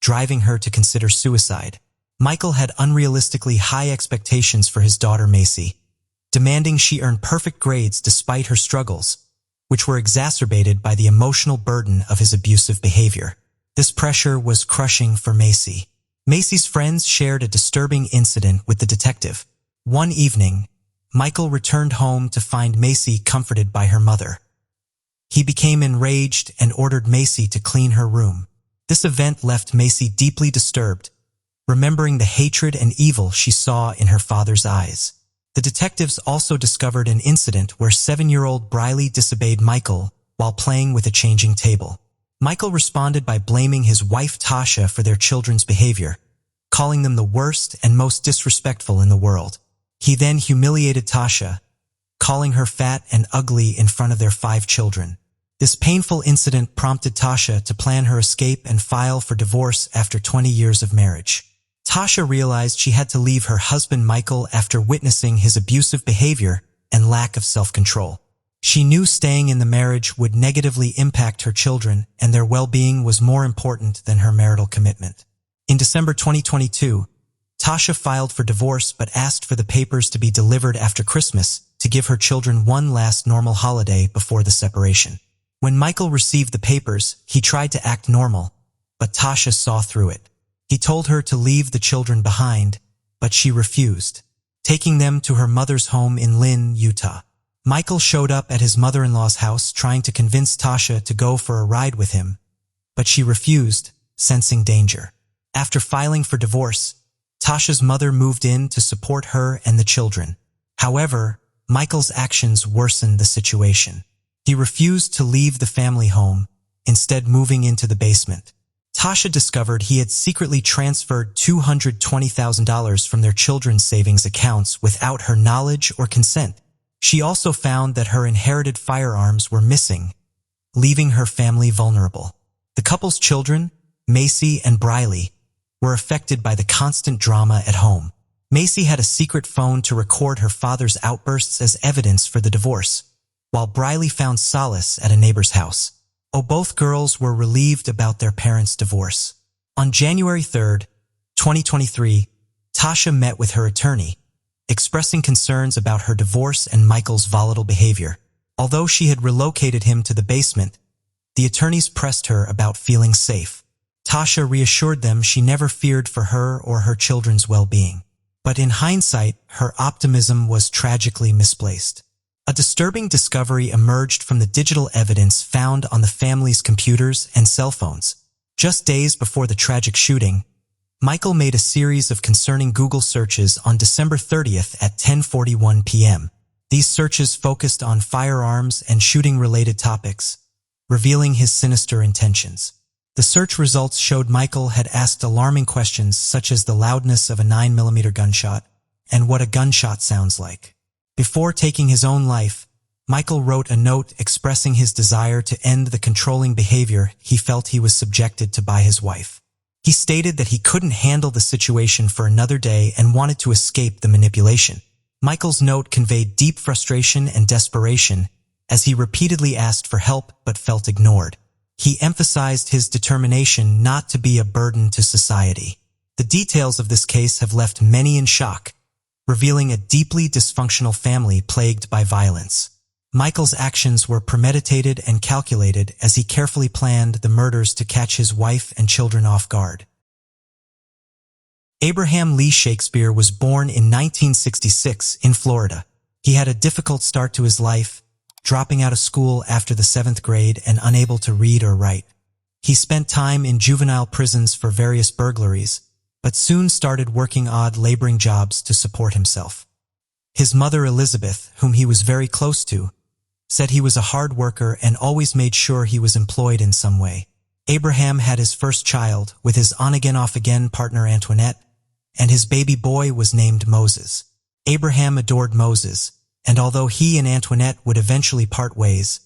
driving her to consider suicide. Michael had unrealistically high expectations for his daughter Macy, demanding she earn perfect grades despite her struggles, which were exacerbated by the emotional burden of his abusive behavior. This pressure was crushing for Macy. Macy's friends shared a disturbing incident with the detective. One evening, Michael returned home to find Macy comforted by her mother. He became enraged and ordered Macy to clean her room. This event left Macy deeply disturbed, remembering the hatred and evil she saw in her father's eyes. The detectives also discovered an incident where 7-year-old Briley disobeyed Michael while playing with a changing table. Michael responded by blaming his wife Tasha for their children's behavior, calling them the worst and most disrespectful in the world. He then humiliated Tasha, calling her fat and ugly in front of their 5 children. This painful incident prompted Tasha to plan her escape and file for divorce after 20 years of marriage. Tasha realized she had to leave her husband Michael after witnessing his abusive behavior and lack of self-control. She knew staying in the marriage would negatively impact her children, and their well-being was more important than her marital commitment. In December 2022, Tasha filed for divorce but asked for the papers to be delivered after Christmas to give her children one last normal holiday before the separation. When Michael received the papers, he tried to act normal, but Tasha saw through it. He told her to leave the children behind, but she refused, taking them to her mother's home in Lynn, Utah. Michael showed up at his mother-in-law's house trying to convince Tasha to go for a ride with him, but she refused, sensing danger. After filing for divorce, Tasha's mother moved in to support her and the children. However, Michael's actions worsened the situation. He refused to leave the family home, instead moving into the basement. Tasha discovered he had secretly transferred $220,000 from their children's savings accounts without her knowledge or consent. She also found that her inherited firearms were missing, leaving her family vulnerable. The couple's children, Macy and Briley, were affected by the constant drama at home. Macy had a secret phone to record her father's outbursts as evidence for the divorce, while Briley found solace at a neighbor's house. Both girls were relieved about their parents' divorce. On January 3, 2023, Tasha met with her attorney, expressing concerns about her divorce and Michael's volatile behavior. Although she had relocated him to the basement, the attorneys pressed her about feeling safe. Tasha reassured them she never feared for her or her children's well-being. But in hindsight, her optimism was tragically misplaced. A disturbing discovery emerged from the digital evidence found on the family's computers and cell phones. Just days before the tragic shooting, Michael made a series of concerning Google searches on December 30th at 10:41 p.m. These searches focused on firearms and shooting-related topics, revealing his sinister intentions. The search results showed Michael had asked alarming questions such as the loudness of a 9mm gunshot and what a gunshot sounds like. Before taking his own life, Michael wrote a note expressing his desire to end the controlling behavior he felt he was subjected to by his wife. He stated that he couldn't handle the situation for another day and wanted to escape the manipulation. Michael's note conveyed deep frustration and desperation as he repeatedly asked for help but felt ignored. He emphasized his determination not to be a burden to society. The details of this case have left many in shock, revealing a deeply dysfunctional family plagued by violence. Michael's actions were premeditated and calculated as he carefully planned the murders to catch his wife and children off guard. Abraham Lee Shakespeare was born in 1966 in Florida. He had a difficult start to his life, dropping out of school after the 7th grade and unable to read or write. He spent time in juvenile prisons for various burglaries, but soon started working odd laboring jobs to support himself. His mother Elizabeth, whom he was very close to, said he was a hard worker and always made sure he was employed in some way. Abraham had his first child with his on-again off-again partner Antoinette, and his baby boy was named Moses. Abraham adored Moses, and although he and Antoinette would eventually part ways,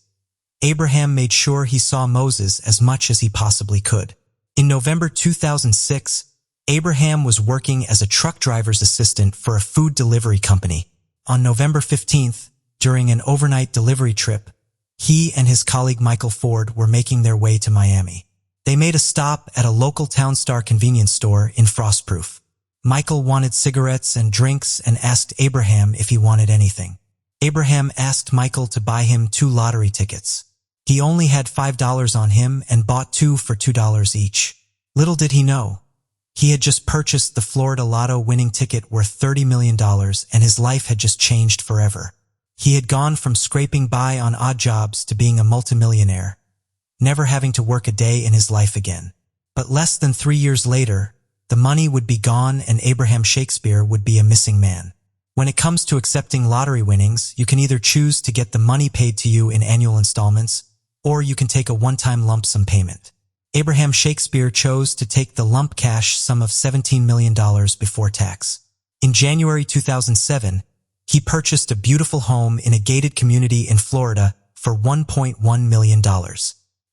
Abraham made sure he saw Moses as much as he possibly could. In November 2006, Abraham was working as a truck driver's assistant for a food delivery company. On November 15th, during an overnight delivery trip, he and his colleague Michael Ford were making their way to Miami. They made a stop at a local Townstar convenience store in Frostproof. Michael wanted cigarettes and drinks and asked Abraham if he wanted anything. Abraham asked Michael to buy him 2 lottery tickets. He only had $5 on him and bought 2 for $2 each. Little did he know, he had just purchased the Florida Lotto winning ticket worth $30 million and his life had just changed forever. He had gone from scraping by on odd jobs to being a multimillionaire, never having to work a day in his life again. But less than 3 years later, the money would be gone and Abraham Shakespeare would be a missing man. When it comes to accepting lottery winnings, you can either choose to get the money paid to you in annual installments, or you can take a one-time lump sum payment. Abraham Shakespeare chose to take the lump cash sum of $17 million before tax. In January 2007, he purchased a beautiful home in a gated community in Florida for $1.1 million.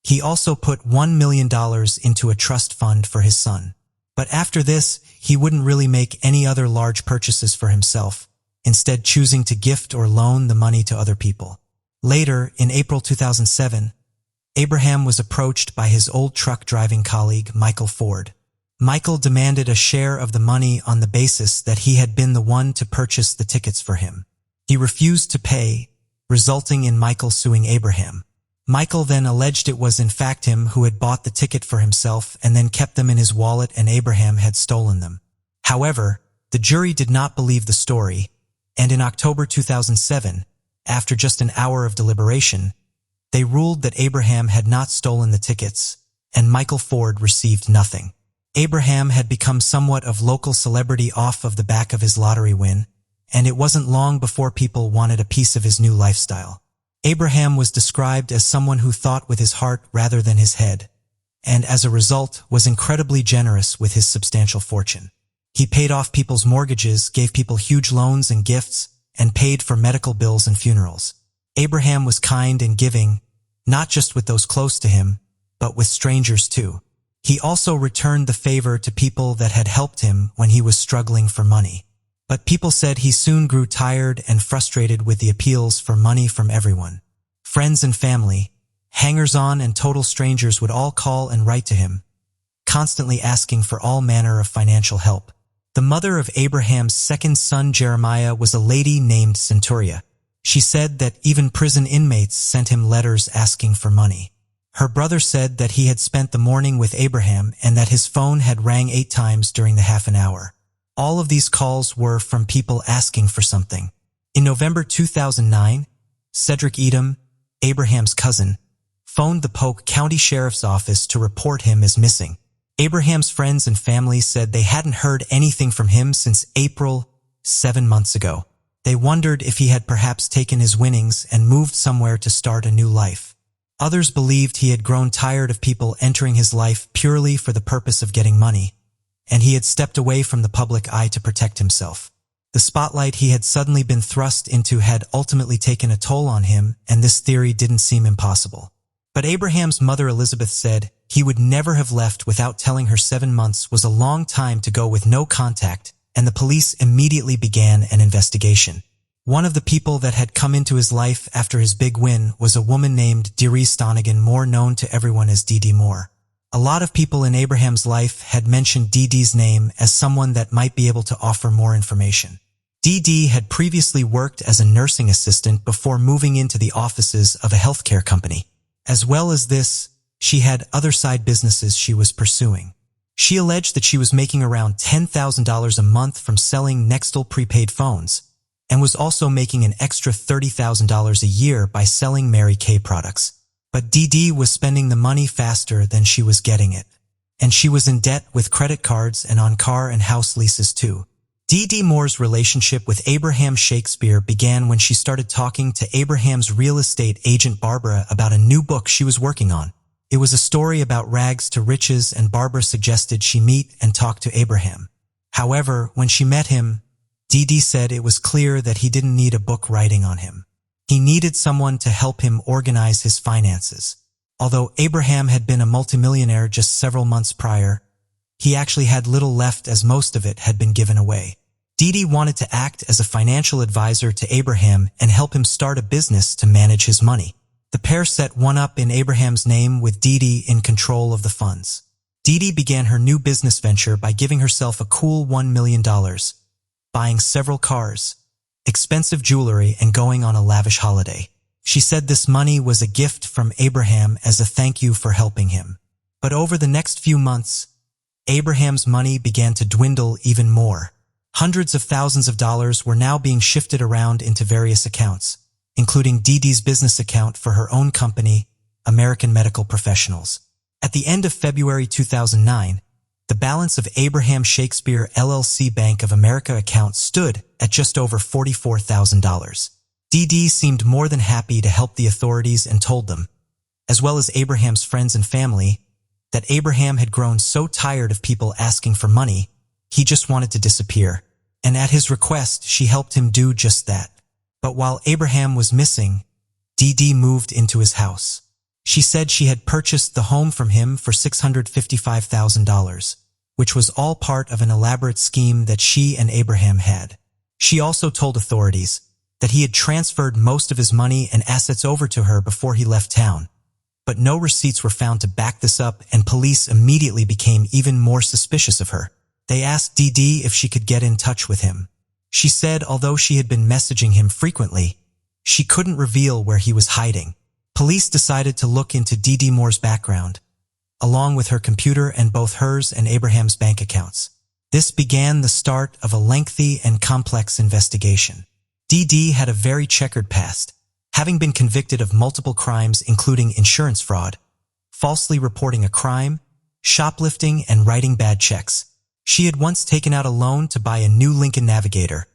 He also put $1 million into a trust fund for his son. But after this, he wouldn't really make any other large purchases for himself, instead choosing to gift or loan the money to other people. Later, in April 2007, Abraham was approached by his old truck driving colleague, Michael Ford. Michael demanded a share of the money on the basis that he had been the one to purchase the tickets for him. He refused to pay, resulting in Michael suing Abraham. Michael then alleged it was in fact him who had bought the ticket for himself and then kept them in his wallet and Abraham had stolen them. However, the jury did not believe the story, and in October 2007, after just an hour of deliberation, they ruled that Abraham had not stolen the tickets, and Michael Ford received nothing. Abraham had become somewhat of local celebrity off of the back of his lottery win, and it wasn't long before people wanted a piece of his new lifestyle. Abraham was described as someone who thought with his heart rather than his head, and as a result was incredibly generous with his substantial fortune. He paid off people's mortgages, gave people huge loans and gifts, and paid for medical bills and funerals. Abraham was kind and giving, not just with those close to him, but with strangers too. He also returned the favor to people that had helped him when he was struggling for money. But people said he soon grew tired and frustrated with the appeals for money from everyone. Friends and family, hangers-on and total strangers would all call and write to him, constantly asking for all manner of financial help. The mother of Abraham's second son Jeremiah was a lady named Centuria. She said that even prison inmates sent him letters asking for money. Her brother said that he had spent the morning with Abraham and that his phone had rang 8 times during the half an hour. All of these calls were from people asking for something. In November 2009, Cedric Edom, Abraham's cousin, phoned the Polk County Sheriff's Office to report him as missing. Abraham's friends and family said they hadn't heard anything from him since April, 7 months ago. They wondered if he had perhaps taken his winnings and moved somewhere to start a new life. Others believed he had grown tired of people entering his life purely for the purpose of getting money, and he had stepped away from the public eye to protect himself. The spotlight he had suddenly been thrust into had ultimately taken a toll on him, and this theory didn't seem impossible. But Abraham's mother Elizabeth said he would never have left without telling her 7 months was a long time to go with no contact, and the police immediately began an investigation. One of the people that had come into his life after his big win was a woman named Dee Stonigan, more known to everyone as Dee Dee Moore. A lot of people in Abraham's life had mentioned Dee Dee's name as someone that might be able to offer more information. Dee Dee had previously worked as a nursing assistant before moving into the offices of a healthcare company. As well as this, she had other side businesses she was pursuing. She alleged that she was making around $10,000 a month from selling Nextel prepaid phones, and was also making an extra $30,000 a year by selling Mary Kay products. But Dee Dee was spending the money faster than she was getting it. And she was in debt with credit cards and on car and house leases too. Dee Dee Moore's relationship with Abraham Shakespeare began when she started talking to Abraham's real estate agent Barbara about a new book she was working on. It was a story about rags to riches, and Barbara suggested she meet and talk to Abraham. However, when she met him, Dee Dee said it was clear that he didn't need a book writing on him. He needed someone to help him organize his finances. Although Abraham had been a multimillionaire just several months prior, he actually had little left as most of it had been given away. Dee Dee wanted to act as a financial advisor to Abraham and help him start a business to manage his money. The pair set one up in Abraham's name with Dee Dee in control of the funds. Dee Dee began her new business venture by giving herself a cool $1 million, buying several cars, expensive jewelry, and going on a lavish holiday. She said this money was a gift from Abraham as a thank you for helping him. But over the next few months, Abraham's money began to dwindle even more. Hundreds of thousands of dollars were now being shifted around into various accounts, including Dee Dee's business account for her own company, American Medical Professionals. At the end of February 2009, the balance of Abraham Shakespeare LLC Bank of America account stood at just over $44,000. Dee Dee seemed more than happy to help the authorities and told them, as well as Abraham's friends and family, that Abraham had grown so tired of people asking for money, he just wanted to disappear. And at his request, she helped him do just that. But while Abraham was missing, Dee Dee moved into his house. She said she had purchased the home from him for $655,000, which was all part of an elaborate scheme that she and Abraham had. She also told authorities that he had transferred most of his money and assets over to her before he left town. But no receipts were found to back this up, and police immediately became even more suspicious of her. They asked Dee Dee if she could get in touch with him. She said although she had been messaging him frequently, she couldn't reveal where he was hiding. Police decided to look into Dee Dee Moore's background, along with her computer and both hers and Abraham's bank accounts. This began the start of a lengthy and complex investigation. Dee Dee had a very checkered past, having been convicted of multiple crimes including insurance fraud, falsely reporting a crime, shoplifting, and writing bad checks. She had once taken out a loan to buy a new Lincoln Navigator,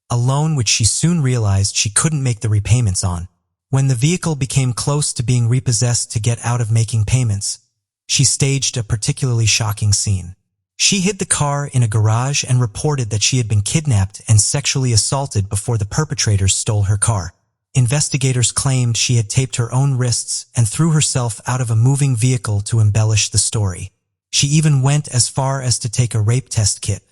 a loan which she soon realized she couldn't make the repayments on. When the vehicle became close to being repossessed to get out of making payments, she staged a particularly shocking scene. She hid the car in a garage and reported that she had been kidnapped and sexually assaulted before the perpetrators stole her car. Investigators claimed she had taped her own wrists and threw herself out of a moving vehicle to embellish the story. She even went as far as to take a rape test kit.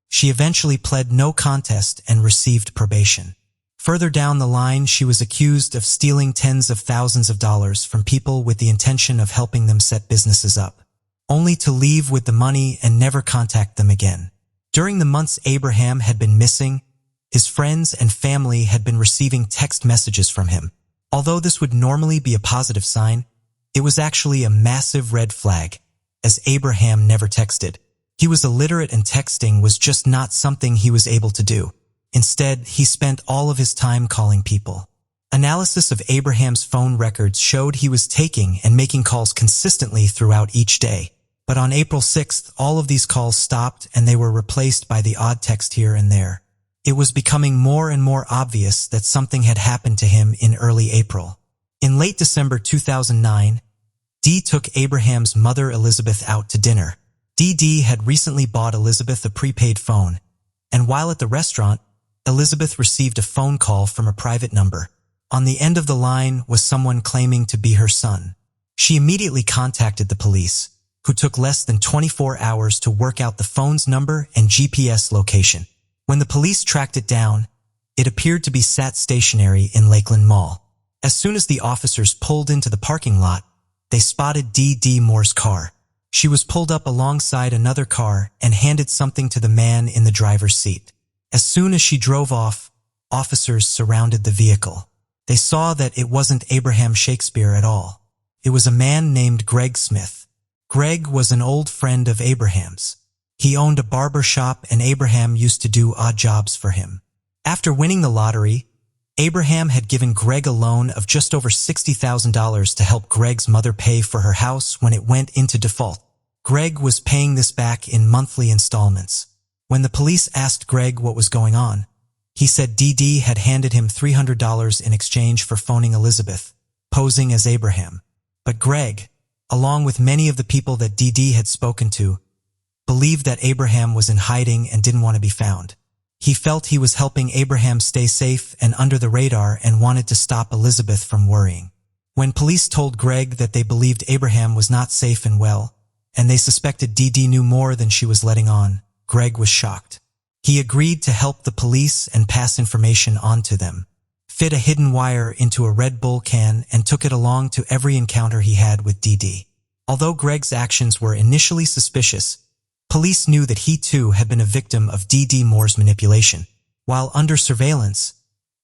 She eventually pled no contest and received probation. Further down the line, she was accused of stealing tens of thousands of dollars from people with the intention of helping them set businesses up, only to leave with the money and never contact them again. During the months Abraham had been missing, his friends and family had been receiving text messages from him. Although this would normally be a positive sign, it was actually a massive red flag, as Abraham never texted. He was illiterate and texting was just not something he was able to do. Instead, he spent all of his time calling people. Analysis of Abraham's phone records showed he was taking and making calls consistently throughout each day. But on April 6th, all of these calls stopped and they were replaced by the odd text here and there. It was becoming more and more obvious that something had happened to him in early April. In late December 2009, Dee took Abraham's mother Elizabeth out to dinner. Dee Dee had recently bought Elizabeth a prepaid phone, and while at the restaurant, Elizabeth received a phone call from a private number. On the end of the line was someone claiming to be her son. She immediately contacted the police, who took less than 24 hours to work out the phone's number and GPS location. When the police tracked it down, it appeared to be sat stationary in Lakeland Mall. As soon as the officers pulled into the parking lot, they spotted Dee Dee Moore's car. She was pulled up alongside another car and handed something to the man in the driver's seat. As soon as she drove off, officers surrounded the vehicle. They saw that it wasn't Abraham Shakespeare at all. It was a man named Greg Smith. Greg was an old friend of Abraham's. He owned a barber shop and Abraham used to do odd jobs for him. After winning the lottery, Abraham had given Greg a loan of just over $60,000 to help Greg's mother pay for her house when it went into default. Greg was paying this back in monthly installments. When the police asked Greg what was going on, he said Dee Dee had handed him $300 in exchange for phoning Elizabeth, posing as Abraham. But Greg, along with many of the people that Dee Dee had spoken to, believed that Abraham was in hiding and didn't want to be found. He felt he was helping Abraham stay safe and under the radar and wanted to stop Elizabeth from worrying. When police told Greg that they believed Abraham was not safe and well, and they suspected Dee Dee knew more than she was letting on, Greg was shocked. He agreed to help the police and pass information on to them, fit a hidden wire into a Red Bull can, and took it along to every encounter he had with Dee Dee. Although Greg's actions were initially suspicious, police knew that he too had been a victim of Dee Dee Moore's manipulation. While under surveillance,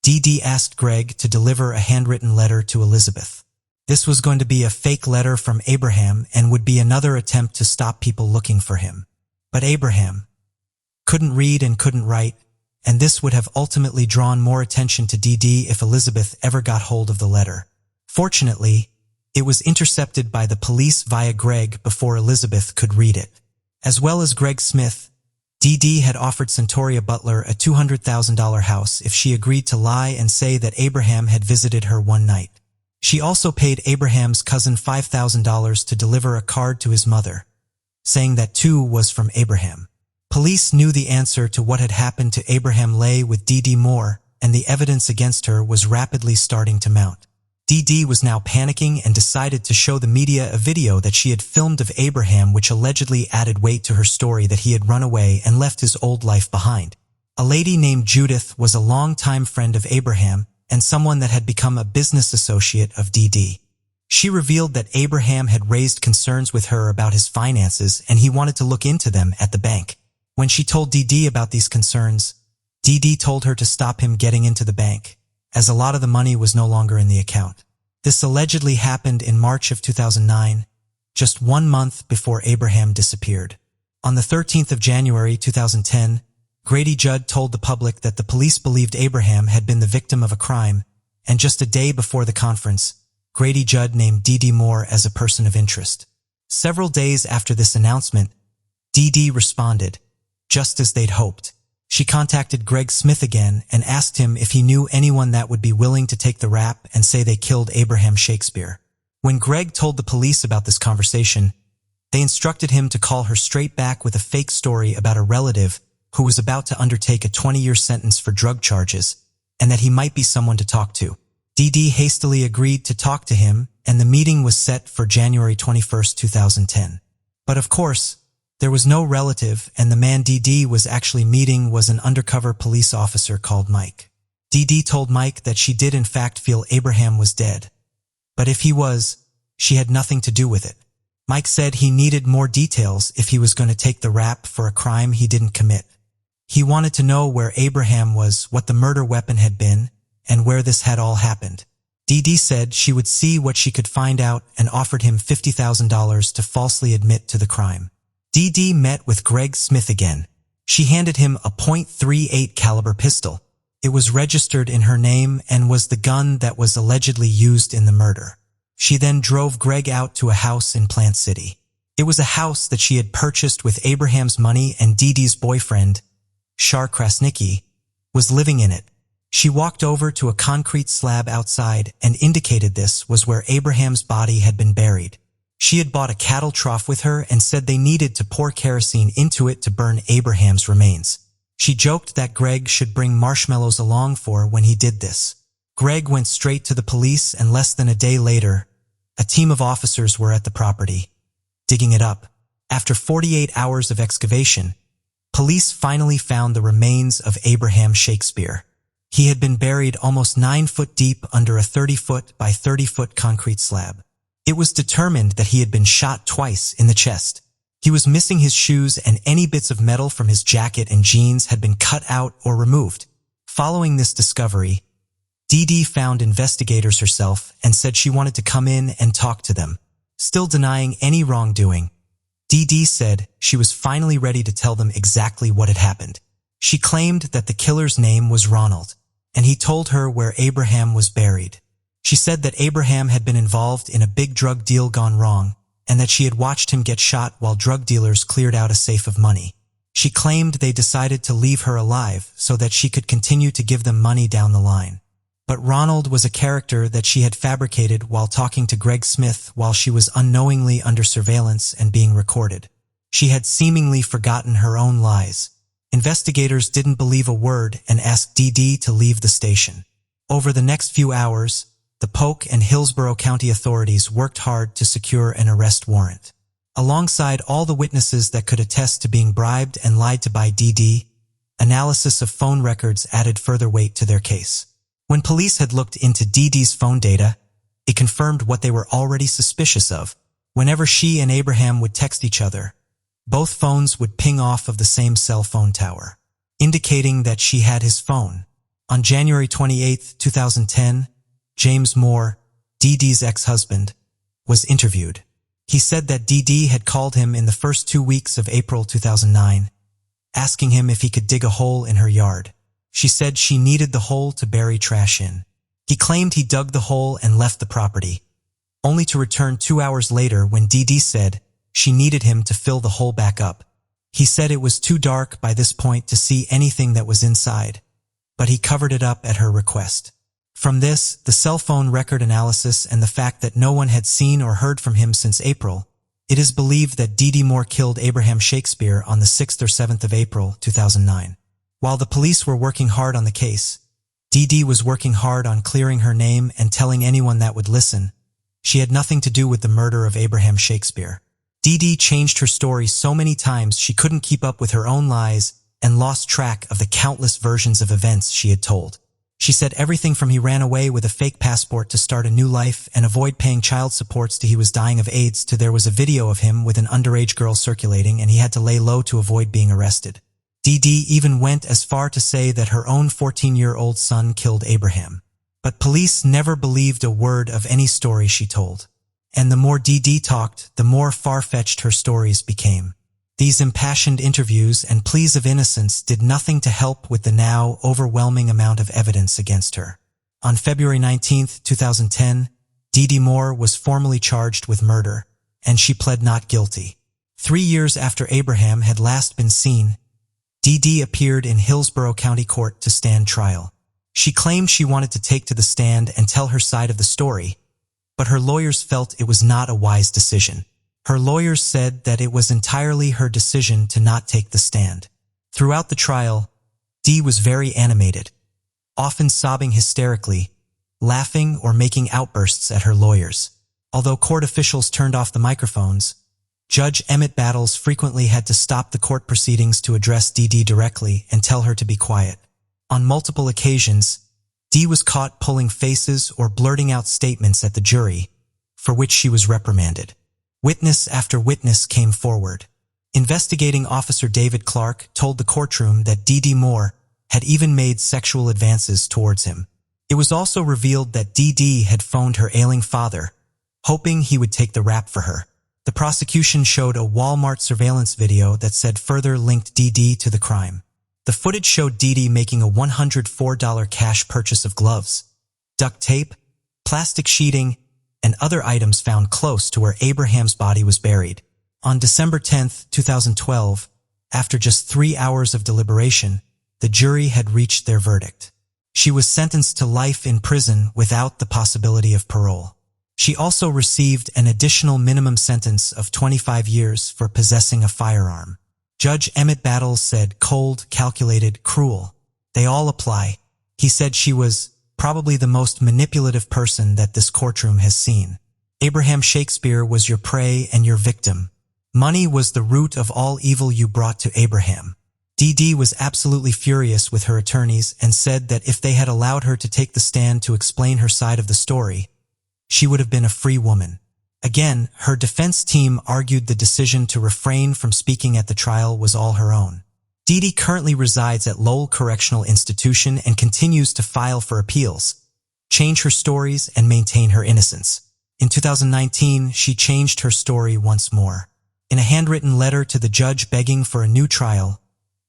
Dee Dee asked Greg to deliver a handwritten letter to Elizabeth. This was going to be a fake letter from Abraham and would be another attempt to stop people looking for him. But Abraham couldn't read and couldn't write, and this would have ultimately drawn more attention to Dee Dee if Elizabeth ever got hold of the letter. Fortunately, it was intercepted by the police via Greg before Elizabeth could read it. As well as Greg Smith, Dee Dee had offered Centoria Butler a $200,000 house if she agreed to lie and say that Abraham had visited her one night. She also paid Abraham's cousin $5,000 to deliver a card to his mother, saying that too was from Abraham. Police knew the answer to what had happened to Abraham lay with Dee Dee Moore, and the evidence against her was rapidly starting to mount. Dee Dee was now panicking and decided to show the media a video that she had filmed of Abraham, which allegedly added weight to her story that he had run away and left his old life behind. A lady named Judith was a longtime friend of Abraham and someone that had become a business associate of Dee Dee. She revealed that Abraham had raised concerns with her about his finances and he wanted to look into them at the bank. When she told Dee Dee about these concerns, Dee Dee told her to stop him getting into the bank, as a lot of the money was no longer in the account. This allegedly happened in March of 2009, just 1 month before Abraham disappeared. On the 13th of January 2010, Grady Judd told the public that the police believed Abraham had been the victim of a crime, and just a day before the conference, Grady Judd named Dee Dee Moore as a person of interest. Several days after this announcement, Dee Dee responded, just as they'd hoped. She contacted Greg Smith again and asked him if he knew anyone that would be willing to take the rap and say they killed Abraham Shakespeare. When Greg told the police about this conversation, they instructed him to call her straight back with a fake story about a relative who was about to undertake a 20-year sentence for drug charges, and that he might be someone to talk to. Dee Dee hastily agreed to talk to him, and the meeting was set for January 21, 2010. But of course, there was no relative, and the man Dee Dee was actually meeting was an undercover police officer called Mike. Dee Dee told Mike that she did in fact feel Abraham was dead, but if he was, she had nothing to do with it. Mike said he needed more details if he was going to take the rap for a crime he didn't commit. He wanted to know where Abraham was, what the murder weapon had been, and where this had all happened. Dee Dee said she would see what she could find out and offered him $50,000 to falsely admit to the crime. Dee Dee met with Greg Smith again. She handed him a .38 caliber pistol. It was registered in her name and was the gun that was allegedly used in the murder. She then drove Greg out to a house in Plant City. It was a house that she had purchased with Abraham's money, and Dee Dee's boyfriend, Shar Krasnicki, was living in it. She walked over to a concrete slab outside and indicated this was where Abraham's body had been buried. She had bought a cattle trough with her and said they needed to pour kerosene into it to burn Abraham's remains. She joked that Greg should bring marshmallows along for when he did this. Greg went straight to the police, and less than a day later, a team of officers were at the property, digging it up. After 48 hours of excavation, police finally found the remains of Abraham Shakespeare. He had been buried almost 9 foot deep under a 30-foot by 30-foot concrete slab. It was determined that he had been shot twice in the chest. He was missing his shoes, and any bits of metal from his jacket and jeans had been cut out or removed. Following this discovery, Dee Dee found investigators herself and said she wanted to come in and talk to them. Still denying any wrongdoing, Dee Dee said she was finally ready to tell them exactly what had happened. She claimed that the killer's name was Ronald, and he told her where Abraham was buried. She said that Abraham had been involved in a big drug deal gone wrong, and that she had watched him get shot while drug dealers cleared out a safe of money. She claimed they decided to leave her alive so that she could continue to give them money down the line. But Ronald was a character that she had fabricated while talking to Greg Smith while she was unknowingly under surveillance and being recorded. She had seemingly forgotten her own lies. Investigators didn't believe a word and asked Dee Dee to leave the station. Over the next few hours, the Polk and Hillsborough County authorities worked hard to secure an arrest warrant. Alongside all the witnesses that could attest to being bribed and lied to by Dee Dee, analysis of phone records added further weight to their case. When police had looked into Dee Dee's phone data, it confirmed what they were already suspicious of. Whenever she and Abraham would text each other, both phones would ping off of the same cell phone tower, indicating that she had his phone. On January 28, 2010, James Moore, Dee Dee's ex-husband, was interviewed. He said that Dee Dee had called him in the first 2 weeks of April 2009, asking him if he could dig a hole in her yard. She said she needed the hole to bury trash in. He claimed he dug the hole and left the property, only to return 2 hours later when Dee Dee said she needed him to fill the hole back up. He said it was too dark by this point to see anything that was inside, but he covered it up at her request. From this, the cell phone record analysis and the fact that no one had seen or heard from him since April, it is believed that Dee Dee Moore killed Abraham Shakespeare on the 6th or 7th of April 2009. While the police were working hard on the case, Dee Dee was working hard on clearing her name and telling anyone that would listen she had nothing to do with the murder of Abraham Shakespeare. Dee Dee changed her story so many times she couldn't keep up with her own lies and lost track of the countless versions of events she had told. She said everything from he ran away with a fake passport to start a new life and avoid paying child supports to he was dying of AIDS to there was a video of him with an underage girl circulating and he had to lay low to avoid being arrested. Dee Dee even went as far to say that her own 14-year-old son killed Abraham. But police never believed a word of any story she told. And the more Dee Dee talked, the more far-fetched her stories became. These impassioned interviews and pleas of innocence did nothing to help with the now overwhelming amount of evidence against her. On February 19, 2010, Dee Dee Moore was formally charged with murder, and she pled not guilty. 3 years after Abraham had last been seen, Dee Dee appeared in Hillsborough County Court to stand trial. She claimed she wanted to take to the stand and tell her side of the story, but her lawyers felt it was not a wise decision. Her lawyers said that it was entirely her decision to not take the stand. Throughout the trial, Dee was very animated, often sobbing hysterically, laughing or making outbursts at her lawyers. Although court officials turned off the microphones, Judge Emmett Battles frequently had to stop the court proceedings to address Dee Dee directly and tell her to be quiet. On multiple occasions, Dee was caught pulling faces or blurting out statements at the jury, for which she was reprimanded. Witness after witness came forward. Investigating Officer David Clark told the courtroom that Dee Dee Moore had even made sexual advances towards him. It was also revealed that Dee Dee had phoned her ailing father, hoping he would take the rap for her. The prosecution showed a Walmart surveillance video that said further linked Dee Dee to the crime. The footage showed Dee Dee making a $104 cash purchase of gloves, duct tape, plastic sheeting, and other items found close to where Abraham's body was buried. On December 10, 2012, after just 3 hours of deliberation, the jury had reached their verdict. She was sentenced to life in prison without the possibility of parole. She also received an additional minimum sentence of 25 years for possessing a firearm. Judge Emmett Battles said cold, calculated, cruel. They all apply. He said she was probably the most manipulative person that this courtroom has seen. Abraham Shakespeare was your prey and your victim. Money was the root of all evil you brought to Abraham. Dee Dee was absolutely furious with her attorneys and said that if they had allowed her to take the stand to explain her side of the story, she would have been a free woman. Again, her defense team argued the decision to refrain from speaking at the trial was all her own. Dee Dee currently resides at Lowell Correctional Institution and continues to file for appeals, change her stories, and maintain her innocence. In 2019, she changed her story once more. In a handwritten letter to the judge begging for a new trial,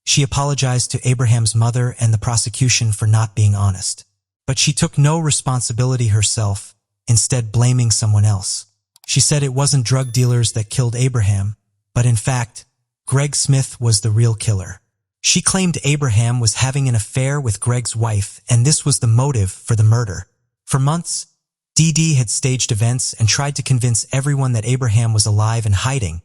she apologized to Abraham's mother and the prosecution for not being honest. But she took no responsibility herself, instead blaming someone else. She said it wasn't drug dealers that killed Abraham, but in fact, Greg Smith was the real killer. She claimed Abraham was having an affair with Greg's wife, and this was the motive for the murder. For months, Dee Dee had staged events and tried to convince everyone that Abraham was alive and hiding,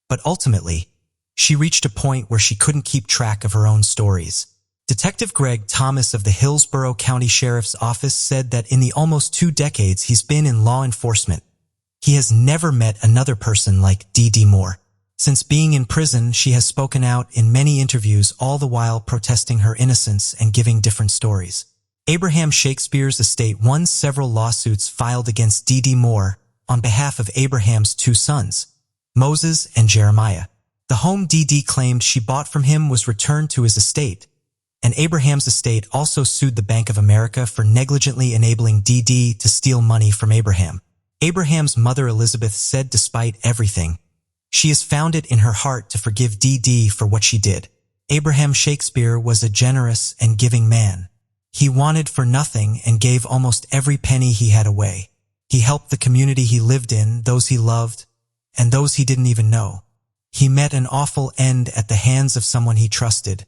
but ultimately, she reached a point where she couldn't keep track of her own stories. Detective Greg Thomas of the Hillsborough County Sheriff's Office said that in the almost 2 decades he's been in law enforcement, he has never met another person like Dee Dee Moore. Since being in prison, she has spoken out in many interviews, all the while protesting her innocence and giving different stories. Abraham Shakespeare's estate won several lawsuits filed against Dee Dee Moore on behalf of Abraham's two sons, Moses and Jeremiah. The home Dee Dee claimed she bought from him was returned to his estate, and Abraham's estate also sued the Bank of America for negligently enabling Dee Dee to steal money from Abraham. Abraham's mother Elizabeth said despite everything, she has found it in her heart to forgive Dee Dee for what she did. Abraham Shakespeare was a generous and giving man. He wanted for nothing and gave almost every penny he had away. He helped the community he lived in, those he loved, and those he didn't even know. He met an awful end at the hands of someone he trusted,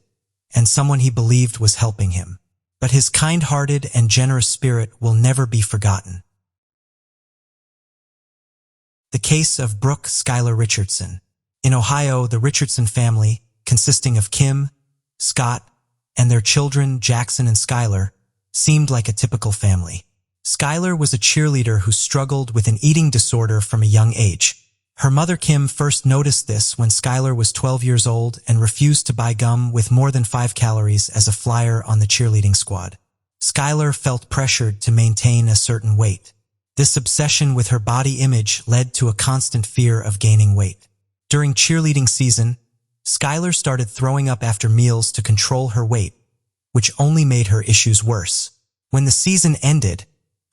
and someone he believed was helping him. But his kind-hearted and generous spirit will never be forgotten. The case of Brooke Schuyler Richardson. In Ohio, the Richardson family, consisting of Kim, Scott, and their children Jackson and Schuyler, seemed like a typical family. Schuyler was a cheerleader who struggled with an eating disorder from a young age. Her mother Kim first noticed this when Schuyler was 12 years old and refused to buy gum with more than 5 calories as a flyer on the cheerleading squad. Schuyler felt pressured to maintain a certain weight. This obsession with her body image led to a constant fear of gaining weight. During cheerleading season, Schuyler started throwing up after meals to control her weight, which only made her issues worse. When the season ended,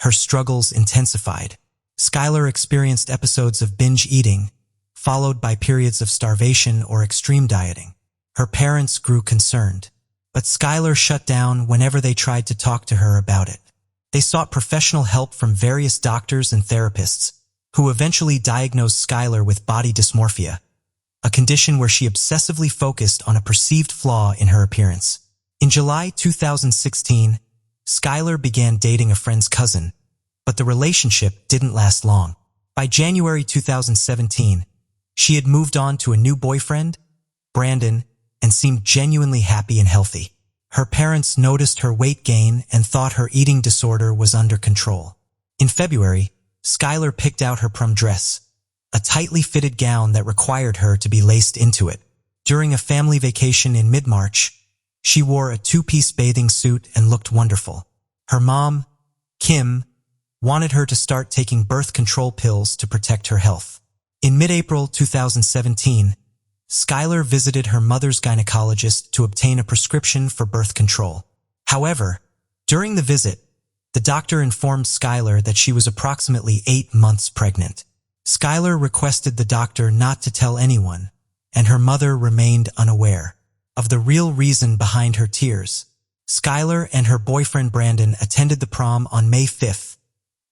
her struggles intensified. Schuyler experienced episodes of binge eating, followed by periods of starvation or extreme dieting. Her parents grew concerned, but Schuyler shut down whenever they tried to talk to her about it. They sought professional help from various doctors and therapists, who eventually diagnosed Schuyler with body dysmorphia, a condition where she obsessively focused on a perceived flaw in her appearance. In July 2016, Schuyler began dating a friend's cousin, but the relationship didn't last long. By January 2017, she had moved on to a new boyfriend, Brandon, and seemed genuinely happy and healthy. Her parents noticed her weight gain and thought her eating disorder was under control. In February, Schuyler picked out her prom dress, a tightly fitted gown that required her to be laced into it. During a family vacation in mid-March, she wore a 2-piece bathing suit and looked wonderful. Her mom, Kim, wanted her to start taking birth control pills to protect her health. In mid-April 2017, Schuyler visited her mother's gynecologist to obtain a prescription for birth control. However, during the visit, the doctor informed Schuyler that she was approximately 8 months pregnant. Schuyler requested the doctor not to tell anyone, and her mother remained unaware of the real reason behind her tears. Schuyler and her boyfriend Brandon attended the prom on May 5th,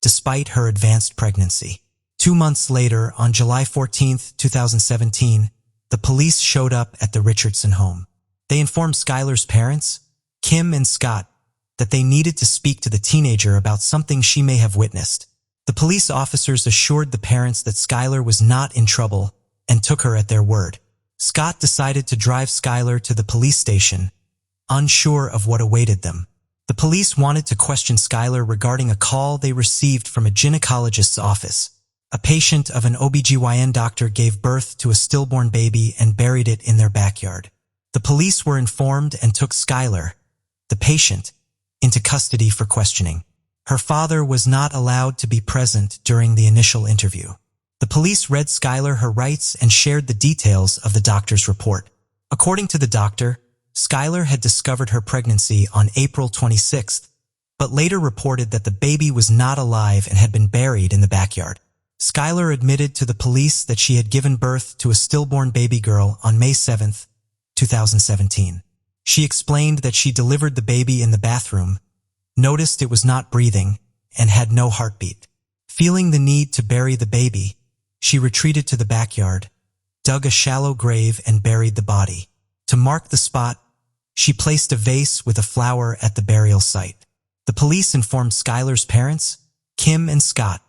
despite her advanced pregnancy. 2 months later, on July 14, 2017, the police showed up at the Richardson home. They informed Schuyler's parents, Kim and Scott, that they needed to speak to the teenager about something she may have witnessed. The police officers assured the parents that Schuyler was not in trouble and took her at their word. Scott decided to drive Schuyler to the police station, unsure of what awaited them. The police wanted to question Schuyler regarding a call they received from a gynecologist's office. A patient of an OBGYN doctor gave birth to a stillborn baby and buried it in their backyard. The police were informed and took Schuyler, the patient, into custody for questioning. Her father was not allowed to be present during the initial interview. The police read Schuyler her rights and shared the details of the doctor's report. According to the doctor, Schuyler had discovered her pregnancy on April 26th, but later reported that the baby was not alive and had been buried in the backyard. Schuyler admitted to the police that she had given birth to a stillborn baby girl on May 7th, 2017. She explained that she delivered the baby in the bathroom, noticed it was not breathing, and had no heartbeat. Feeling the need to bury the baby, she retreated to the backyard, dug a shallow grave and buried the body. To mark the spot, she placed a vase with a flower at the burial site. The police informed Schuyler's parents, Kim and Scott,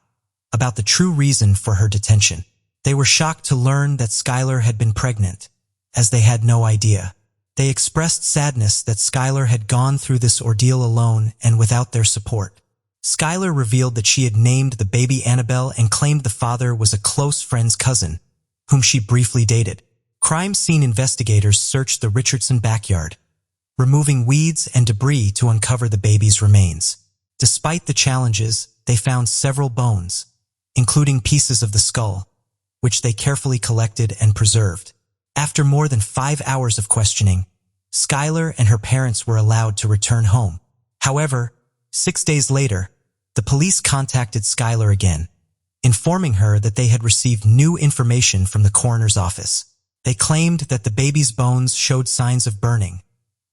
about the true reason for her detention. They were shocked to learn that Schuyler had been pregnant, as they had no idea. They expressed sadness that Schuyler had gone through this ordeal alone and without their support. Schuyler revealed that she had named the baby Annabelle and claimed the father was a close friend's cousin, whom she briefly dated. Crime scene investigators searched the Richardson backyard, removing weeds and debris to uncover the baby's remains. Despite the challenges, they found several bones, including pieces of the skull, which they carefully collected and preserved. After more than 5 hours of questioning, Skylar and her parents were allowed to return home. However, 6 days later, the police contacted Skylar again, informing her that they had received new information from the coroner's office. They claimed that the baby's bones showed signs of burning,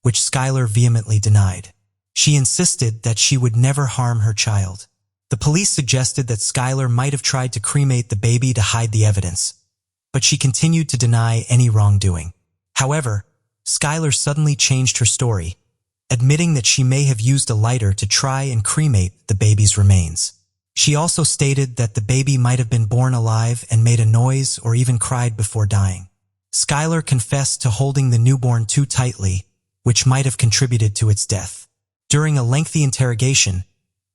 which Skylar vehemently denied. She insisted that she would never harm her child. The police suggested that Skylar might have tried to cremate the baby to hide the evidence, but she continued to deny any wrongdoing. However, Skylar suddenly changed her story, admitting that she may have used a lighter to try and cremate the baby's remains. She also stated that the baby might have been born alive and made a noise or even cried before dying. Skylar confessed to holding the newborn too tightly, which might have contributed to its death. During a lengthy interrogation,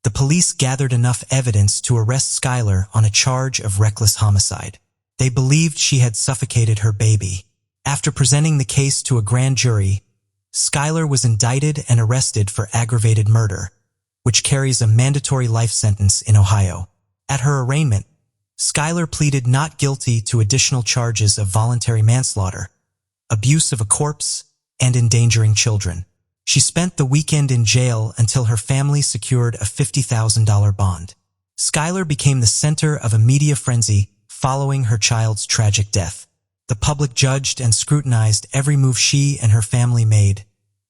the police gathered enough evidence to arrest Skylar on a charge of reckless homicide. They believed she had suffocated her baby. After presenting the case to a grand jury, Skylar was indicted and arrested for aggravated murder, which carries a mandatory life sentence in Ohio. At her arraignment, Skylar pleaded not guilty to additional charges of voluntary manslaughter, abuse of a corpse, and endangering children. She spent the weekend in jail until her family secured a $50,000 bond. Skylar became the center of a media frenzy following her child's tragic death. The public judged and scrutinized every move she and her family made,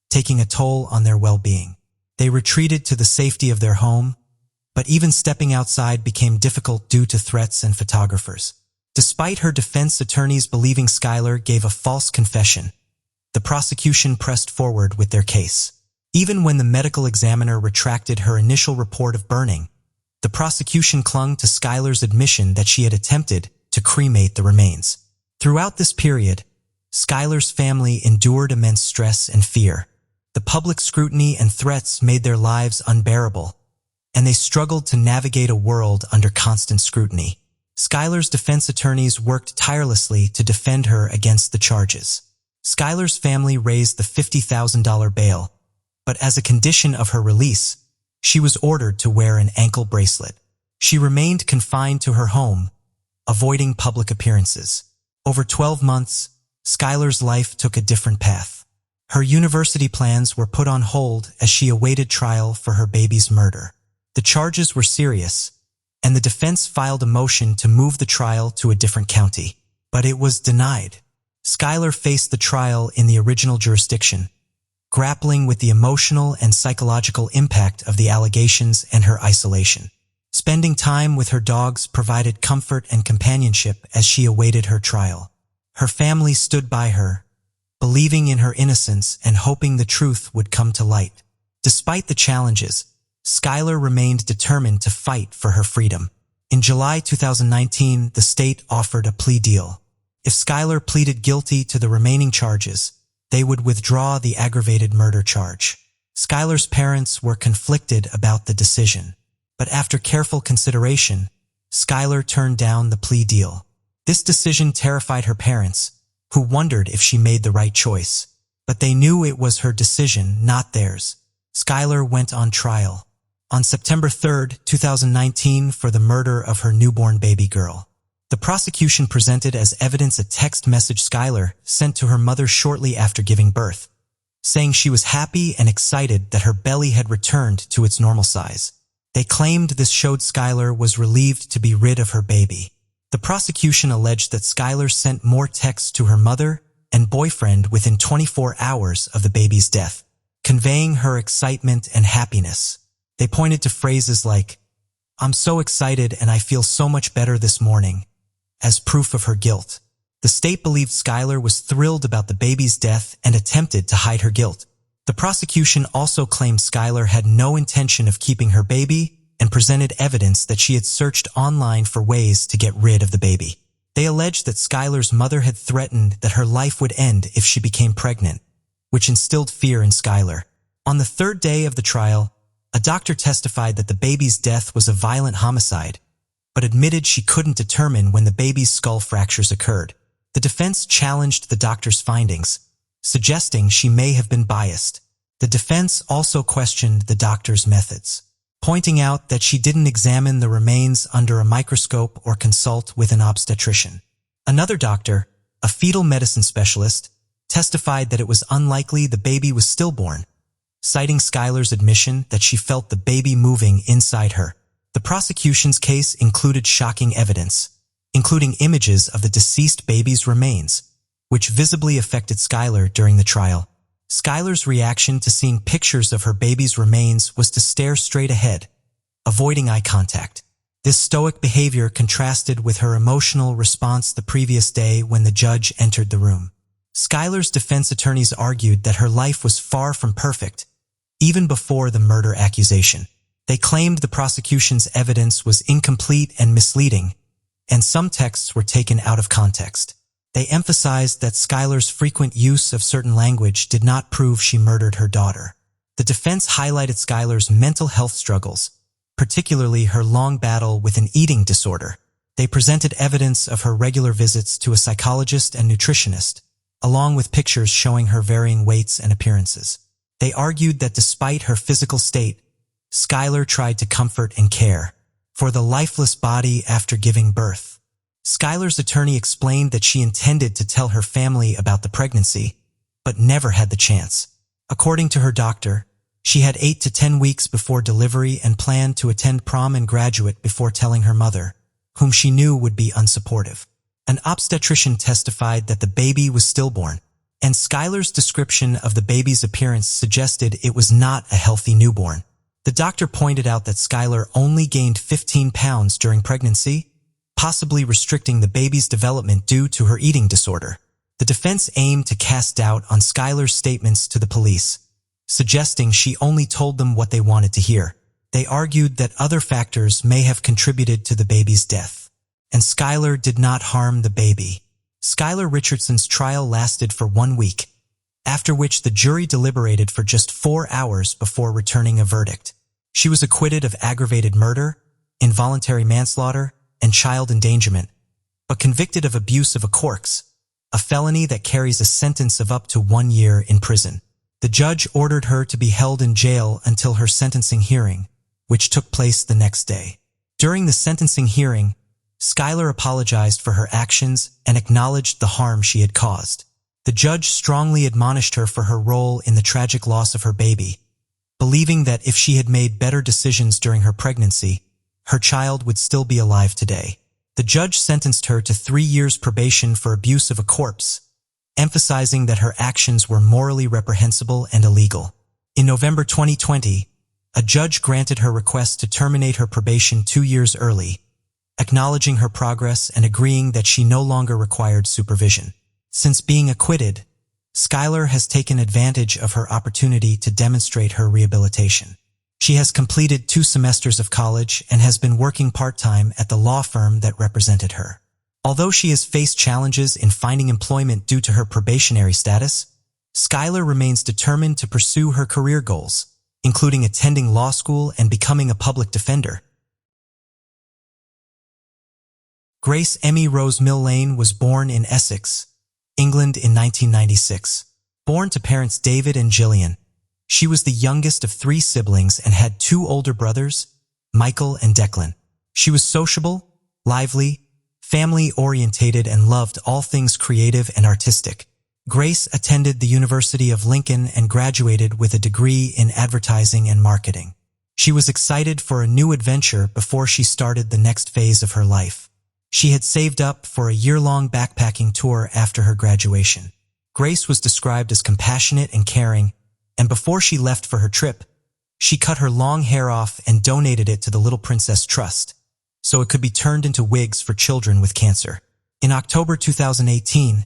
taking a toll on their well-being. They retreated to the safety of their home, but even stepping outside became difficult due to threats and photographers. Despite her defense attorneys believing Skylar gave a false confession, the prosecution pressed forward with their case. Even when the medical examiner retracted her initial report of burning, the prosecution clung to Skylar's admission that she had attempted to cremate the remains. Throughout this period, Skylar's family endured immense stress and fear. The public scrutiny and threats made their lives unbearable, and they struggled to navigate a world under constant scrutiny. Skylar's defense attorneys worked tirelessly to defend her against the charges. Skylar's family raised the $50,000 bail, but as a condition of her release, she was ordered to wear an ankle bracelet. She remained confined to her home, avoiding public appearances. Over 12 months, Skylar's life took a different path. Her university plans were put on hold as she awaited trial for her baby's murder. The charges were serious, and the defense filed a motion to move the trial to a different county, but it was denied. Skylar faced the trial in the original jurisdiction, grappling with the emotional and psychological impact of the allegations and her isolation. Spending time with her dogs provided comfort and companionship as she awaited her trial. Her family stood by her, believing in her innocence and hoping the truth would come to light. Despite the challenges, Skylar remained determined to fight for her freedom. In July 2019, the state offered a plea deal. If Skylar pleaded guilty to the remaining charges, they would withdraw the aggravated murder charge. Skylar's parents were conflicted about the decision, but after careful consideration, Skylar turned down the plea deal. This decision terrified her parents, who wondered if she made the right choice. But they knew it was her decision, not theirs. Skylar went on trial on September 3, 2019 for the murder of her newborn baby girl. The prosecution presented as evidence a text message Skylar sent to her mother shortly after giving birth, saying she was happy and excited that her belly had returned to its normal size. They claimed this showed Skylar was relieved to be rid of her baby. The prosecution alleged that Skylar sent more texts to her mother and boyfriend within 24 hours of the baby's death, conveying her excitement and happiness. They pointed to phrases like, "I'm so excited and I feel so much better this morning," as proof of her guilt. The state believed Skylar was thrilled about the baby's death and attempted to hide her guilt. The prosecution also claimed Skylar had no intention of keeping her baby and presented evidence that she had searched online for ways to get rid of the baby. They alleged that Skylar's mother had threatened that her life would end if she became pregnant, which instilled fear in Skylar. On the third day of the trial, a doctor testified that the baby's death was a violent homicide, but admitted she couldn't determine when the baby's skull fractures occurred. The defense challenged the doctor's findings, suggesting she may have been biased. The defense also questioned the doctor's methods. pointing out that she didn't examine the remains under a microscope or consult with an obstetrician. Another doctor, a fetal medicine specialist, testified that it was unlikely the baby was stillborn, citing Skylar's admission that she felt the baby moving inside her. The prosecution's case included shocking evidence, including images of the deceased baby's remains, which visibly affected Skylar during the trial. Skylar's reaction to seeing pictures of her baby's remains was to stare straight ahead, avoiding eye contact. This stoic behavior contrasted with her emotional response the previous day when the judge entered the room. Skylar's defense attorneys argued that her life was far from perfect, even before the murder accusation. They claimed the prosecution's evidence was incomplete and misleading, and some texts were taken out of context. They emphasized that Skylar's frequent use of certain language did not prove she murdered her daughter. The defense highlighted Skylar's mental health struggles, particularly her long battle with an eating disorder. They presented evidence of her regular visits to a psychologist and nutritionist, along with pictures showing her varying weights and appearances. They argued that despite her physical state, Skylar tried to comfort and care for the lifeless body after giving birth. Skylar's attorney explained that she intended to tell her family about the pregnancy, but never had the chance. According to her doctor, she had 8 to 10 weeks before delivery and planned to attend prom and graduate before telling her mother, whom she knew would be unsupportive. An obstetrician testified that the baby was stillborn, and Skylar's description of the baby's appearance suggested it was not a healthy newborn. The doctor pointed out that Skylar only gained 15 pounds during pregnancy, possibly restricting the baby's development due to her eating disorder. The defense aimed to cast doubt on Skylar's statements to the police, suggesting she only told them what they wanted to hear. They argued that other factors may have contributed to the baby's death, and Skylar did not harm the baby. Skylar Richardson's trial lasted for 1 week, after which the jury deliberated for just 4 hours before returning a verdict. She was acquitted of aggravated murder, involuntary manslaughter, and child endangerment, but convicted of abuse of a corpse, a felony that carries a sentence of up to 1 year in prison. The judge ordered her to be held in jail until her sentencing hearing, which took place the next day. During the sentencing hearing, Skylar apologized for her actions and acknowledged the harm she had caused. The judge strongly admonished her for her role in the tragic loss of her baby, believing that if she had made better decisions during her pregnancy, her child would still be alive today. The judge sentenced her to 3 years probation for abuse of a corpse, emphasizing that her actions were morally reprehensible and illegal. In November 2020, a judge granted her request to terminate her probation 2 years early, acknowledging her progress and agreeing that she no longer required supervision. Since being acquitted, Skylar has taken advantage of her opportunity to demonstrate her rehabilitation. She has completed 2 semesters of college and has been working part-time at the law firm that represented her. Although she has faced challenges in finding employment due to her probationary status, Skylar remains determined to pursue her career goals, including attending law school and becoming a public defender. Grace Emmy Rose Millane was born in Essex, England in 1996. Born to parents David and Gillian, she was the youngest of 3 siblings and had 2 older brothers, Michael and Declan. She was sociable, lively, family-orientated, and loved all things creative and artistic. Grace attended the University of Lincoln and graduated with a degree in advertising and marketing. She was excited for a new adventure before she started the next phase of her life. She had saved up for a year-long backpacking tour after her graduation. Grace was described as compassionate and caring, and before she left for her trip, she cut her long hair off and donated it to the Little Princess Trust, so it could be turned into wigs for children with cancer. In October 2018,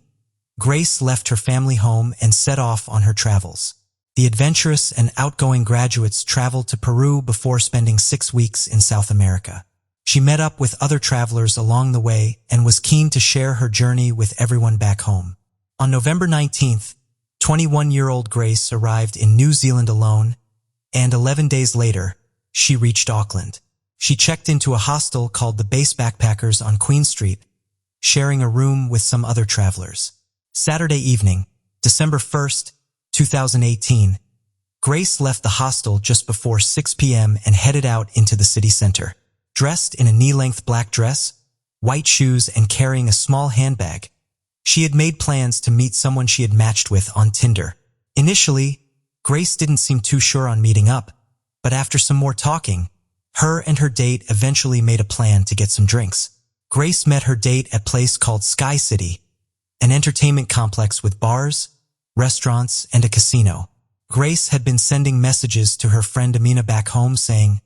Grace left her family home and set off on her travels. The adventurous and outgoing graduates traveled to Peru before spending 6 weeks in South America. She met up with other travelers along the way and was keen to share her journey with everyone back home. On November 19th, 21-year-old Grace arrived in New Zealand alone, and 11 days later, she reached Auckland. She checked into a hostel called the Base Backpackers on Queen Street, sharing a room with some other travelers. Saturday evening, December 1st, 2018, Grace left the hostel just before 6 p.m. and headed out into the city center. Dressed in a knee-length black dress, white shoes, and carrying a small handbag, she had made plans to meet someone she had matched with on Tinder. Initially, Grace didn't seem too sure on meeting up, but after some more talking, her and her date eventually made a plan to get some drinks. Grace met her date at a place called Sky City, an entertainment complex with bars, restaurants, and a casino. Grace had been sending messages to her friend Amina back home saying,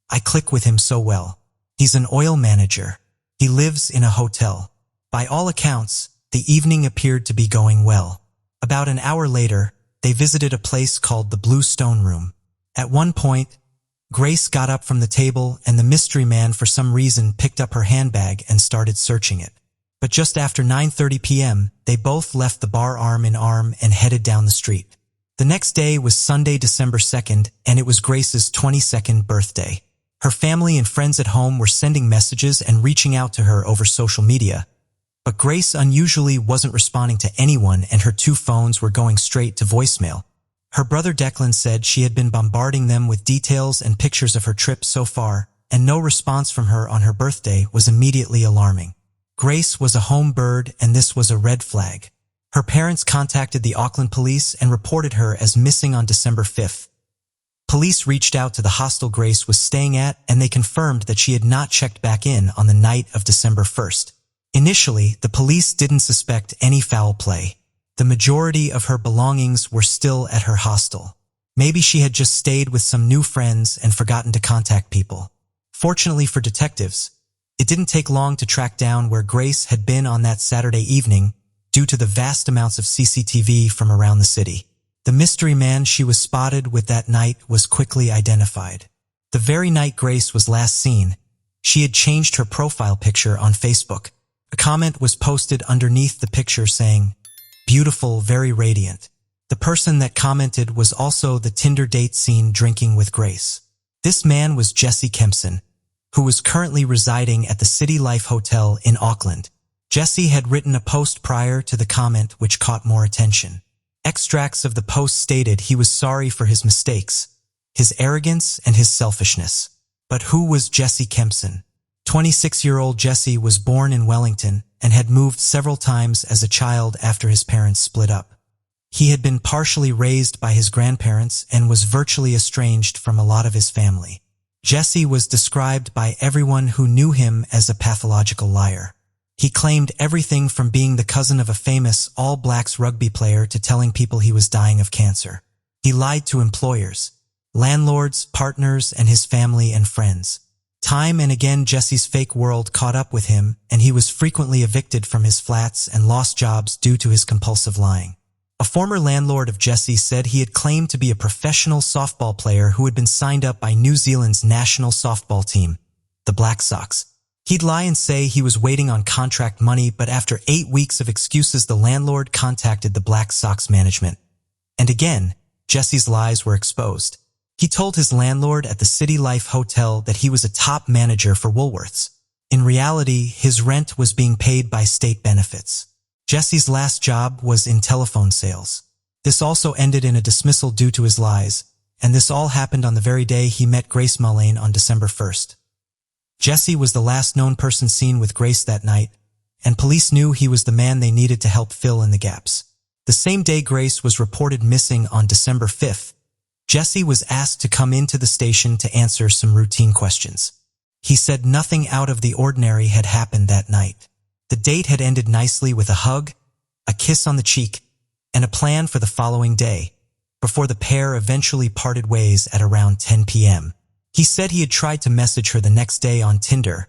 "I click with him so well. He's an oil manager. He lives in a hotel." By all accounts, the evening appeared to be going well. About an hour later, they visited a place called the Blue Stone Room. At one point, Grace got up from the table and the mystery man for some reason picked up her handbag and started searching it. But just after 9:30 p.m., they both left the bar arm in arm and headed down the street. The next day was Sunday, December 2nd, and it was Grace's 22nd birthday. Her family and friends at home were sending messages and reaching out to her over social media, but Grace unusually wasn't responding to anyone and her two phones were going straight to voicemail. Her brother Declan said she had been bombarding them with details and pictures of her trip so far, and no response from her on her birthday was immediately alarming. Grace was a home bird, and this was a red flag. Her parents contacted the Auckland police and reported her as missing on December 5th. Police reached out to the hostel Grace was staying at, and they confirmed that she had not checked back in on the night of December 1st. Initially, the police didn't suspect any foul play. The majority of her belongings were still at her hostel. Maybe she had just stayed with some new friends and forgotten to contact people. Fortunately for detectives, it didn't take long to track down where Grace had been on that Saturday evening due to the vast amounts of CCTV from around the city. The mystery man she was spotted with that night was quickly identified. The very night Grace was last seen, she had changed her profile picture on Facebook. A comment was posted underneath the picture saying, "Beautiful, very radiant." The person that commented was also the Tinder date seen drinking with Grace. This man was Jesse Kempson, who was currently residing at the City Life Hotel in Auckland. Jesse had written a post prior to the comment which caught more attention. Extracts of the post stated he was sorry for his mistakes, his arrogance, and his selfishness. But who was Jesse Kempson? 26-year-old Jesse was born in Wellington and had moved several times as a child after his parents split up. He had been partially raised by his grandparents and was virtually estranged from a lot of his family. Jesse was described by everyone who knew him as a pathological liar. He claimed everything from being the cousin of a famous All Blacks rugby player to telling people he was dying of cancer. He lied to employers, landlords, partners, and his family and friends. Time and again, Jesse's fake world caught up with him, and he was frequently evicted from his flats and lost jobs due to his compulsive lying. A former landlord of Jesse said he had claimed to be a professional softball player who had been signed up by New Zealand's national softball team, the Black Sox. He'd lie and say he was waiting on contract money, but after 8 weeks of excuses, the landlord contacted the Black Sox management. And again, Jesse's lies were exposed. He told his landlord at the City Life Hotel that he was a top manager for Woolworths. In reality, his rent was being paid by state benefits. Jesse's last job was in telephone sales. This also ended in a dismissal due to his lies, and this all happened on the very day he met Grace Mullane on December 1st. Jesse was the last known person seen with Grace that night, and police knew he was the man they needed to help fill in the gaps. The same day Grace was reported missing on December 5th, Jesse was asked to come into the station to answer some routine questions. He said nothing out of the ordinary had happened that night. The date had ended nicely with a hug, a kiss on the cheek, and a plan for the following day, before the pair eventually parted ways at around 10 p.m. He said he had tried to message her the next day on Tinder,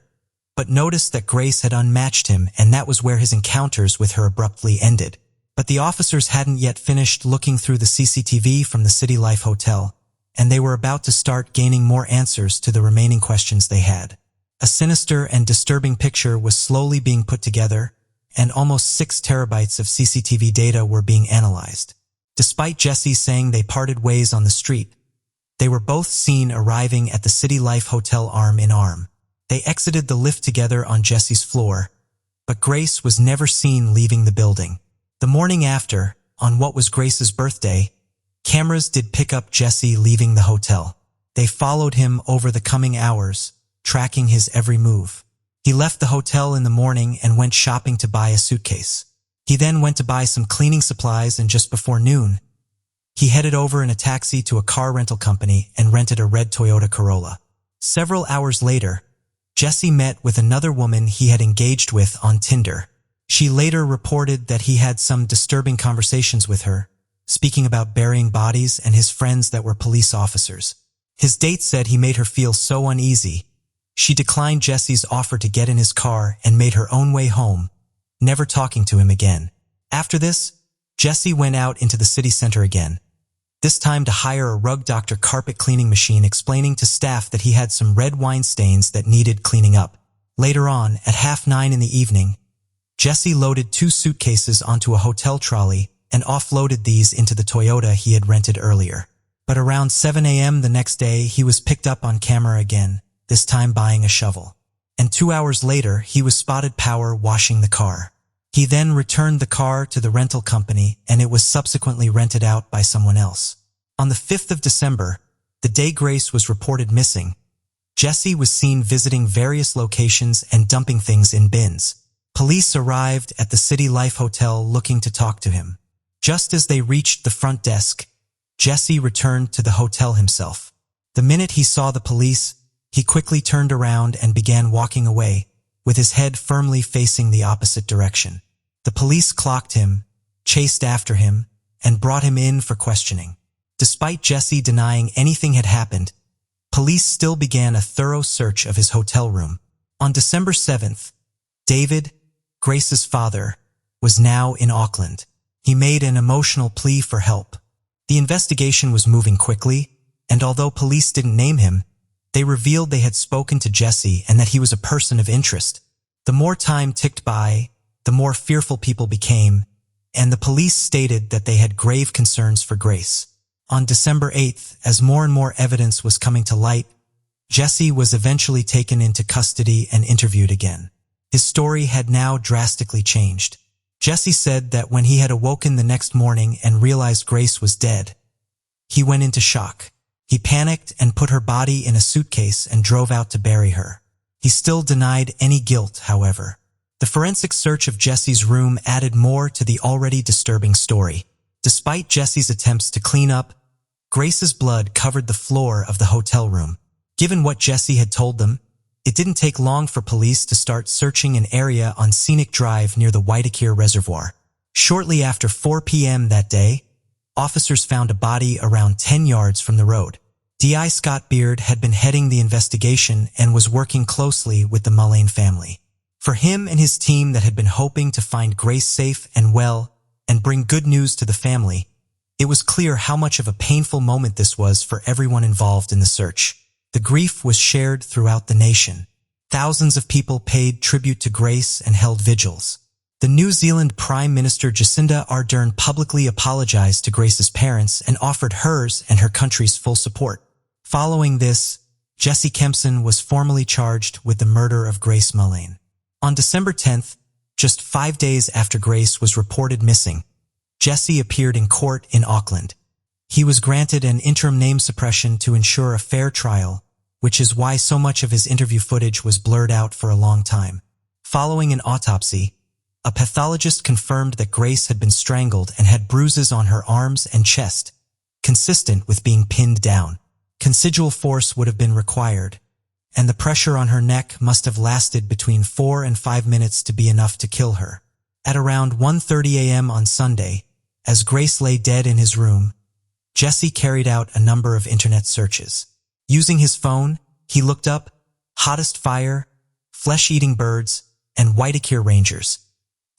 but noticed that Grace had unmatched him, and that was where his encounters with her abruptly ended. But the officers hadn't yet finished looking through the CCTV from the City Life Hotel, and they were about to start gaining more answers to the remaining questions they had. A sinister and disturbing picture was slowly being put together, and almost 6 terabytes of CCTV data were being analyzed. Despite Jesse saying they parted ways on the street, they were both seen arriving at the City Life Hotel arm in arm. They exited the lift together on Jesse's floor, but Grace was never seen leaving the building. The morning after, on what was Grace's birthday, Cameras did pick up Jesse leaving the hotel. They followed him over the coming hours, tracking his every move. He left the hotel in the morning and went shopping to buy a suitcase. He then went to buy some cleaning supplies, and just before noon, he headed over in a taxi to a car rental company and rented a red Toyota Corolla. Several hours later, Jesse met with another woman he had engaged with on Tinder. She later reported that he had some disturbing conversations with her, speaking about burying bodies and his friends that were police officers. His date said he made her feel so uneasy. She declined Jesse's offer to get in his car and made her own way home, never talking to him again. After this, Jesse went out into the city center again, this time to hire a rug doctor carpet cleaning machine, explaining to staff that he had some red wine stains that needed cleaning up. Later on, at 9:30 in the evening, Jesse loaded 2 suitcases onto a hotel trolley and offloaded these into the Toyota he had rented earlier. But around 7 a.m. the next day, he was picked up on camera again, this time buying a shovel. And 2 hours later, he was spotted power washing the car. He then returned the car to the rental company, and it was subsequently rented out by someone else. On the 5th of December, the day Grace was reported missing, Jesse was seen visiting various locations and dumping things in bins. Police arrived at the City Life Hotel looking to talk to him. Just as they reached the front desk, Jesse returned to the hotel himself. The minute he saw the police, he quickly turned around and began walking away, with his head firmly facing the opposite direction. The police clocked him, chased after him, and brought him in for questioning. Despite Jesse denying anything had happened, police still began a thorough search of his hotel room. On December 7th, David, Grace's father, was now in Auckland. He made an emotional plea for help. The investigation was moving quickly, and although police didn't name him, they revealed they had spoken to Jesse and that he was a person of interest. The more time ticked by, the more fearful people became, and the police stated that they had grave concerns for Grace. On December 8th, as more and more evidence was coming to light, Jesse was eventually taken into custody and interviewed again. His story had now drastically changed. Jesse said that when he had awoken the next morning and realized Grace was dead, he went into shock. He panicked and put her body in a suitcase and drove out to bury her. He still denied any guilt, however. The forensic search of Jesse's room added more to the already disturbing story. Despite Jesse's attempts to clean up, Grace's blood covered the floor of the hotel room. Given what Jesse had told them, it didn't take long for police to start searching an area on Scenic Drive near the Waitakere Reservoir. Shortly after 4 p.m. that day, officers found a body around 10 yards from the road. D.I. Scott Beard had been heading the investigation and was working closely with the Mullane family. For him and his team that had been hoping to find Grace safe and well and bring good news to the family, it was clear how much of a painful moment this was for everyone involved in the search. The grief was shared throughout the nation. Thousands of people paid tribute to Grace and held vigils. The New Zealand Prime Minister Jacinda Ardern publicly apologized to Grace's parents and offered hers and her country's full support. Following this, Jesse Kempson was formally charged with the murder of Grace Mullane. On December 10th, just 5 days after Grace was reported missing, Jesse appeared in court in Auckland. He was granted an interim name suppression to ensure a fair trial, which is why so much of his interview footage was blurred out for a long time. Following an autopsy, a pathologist confirmed that Grace had been strangled and had bruises on her arms and chest, consistent with being pinned down. Considual force would have been required, and the pressure on her neck must have lasted between 4 and 5 minutes to be enough to kill her. At around 1:30 a.m. on Sunday, as Grace lay dead in his room, Jesse carried out a number of internet searches. Using his phone, he looked up hottest fire, flesh-eating birds, and Waitakere Rangers,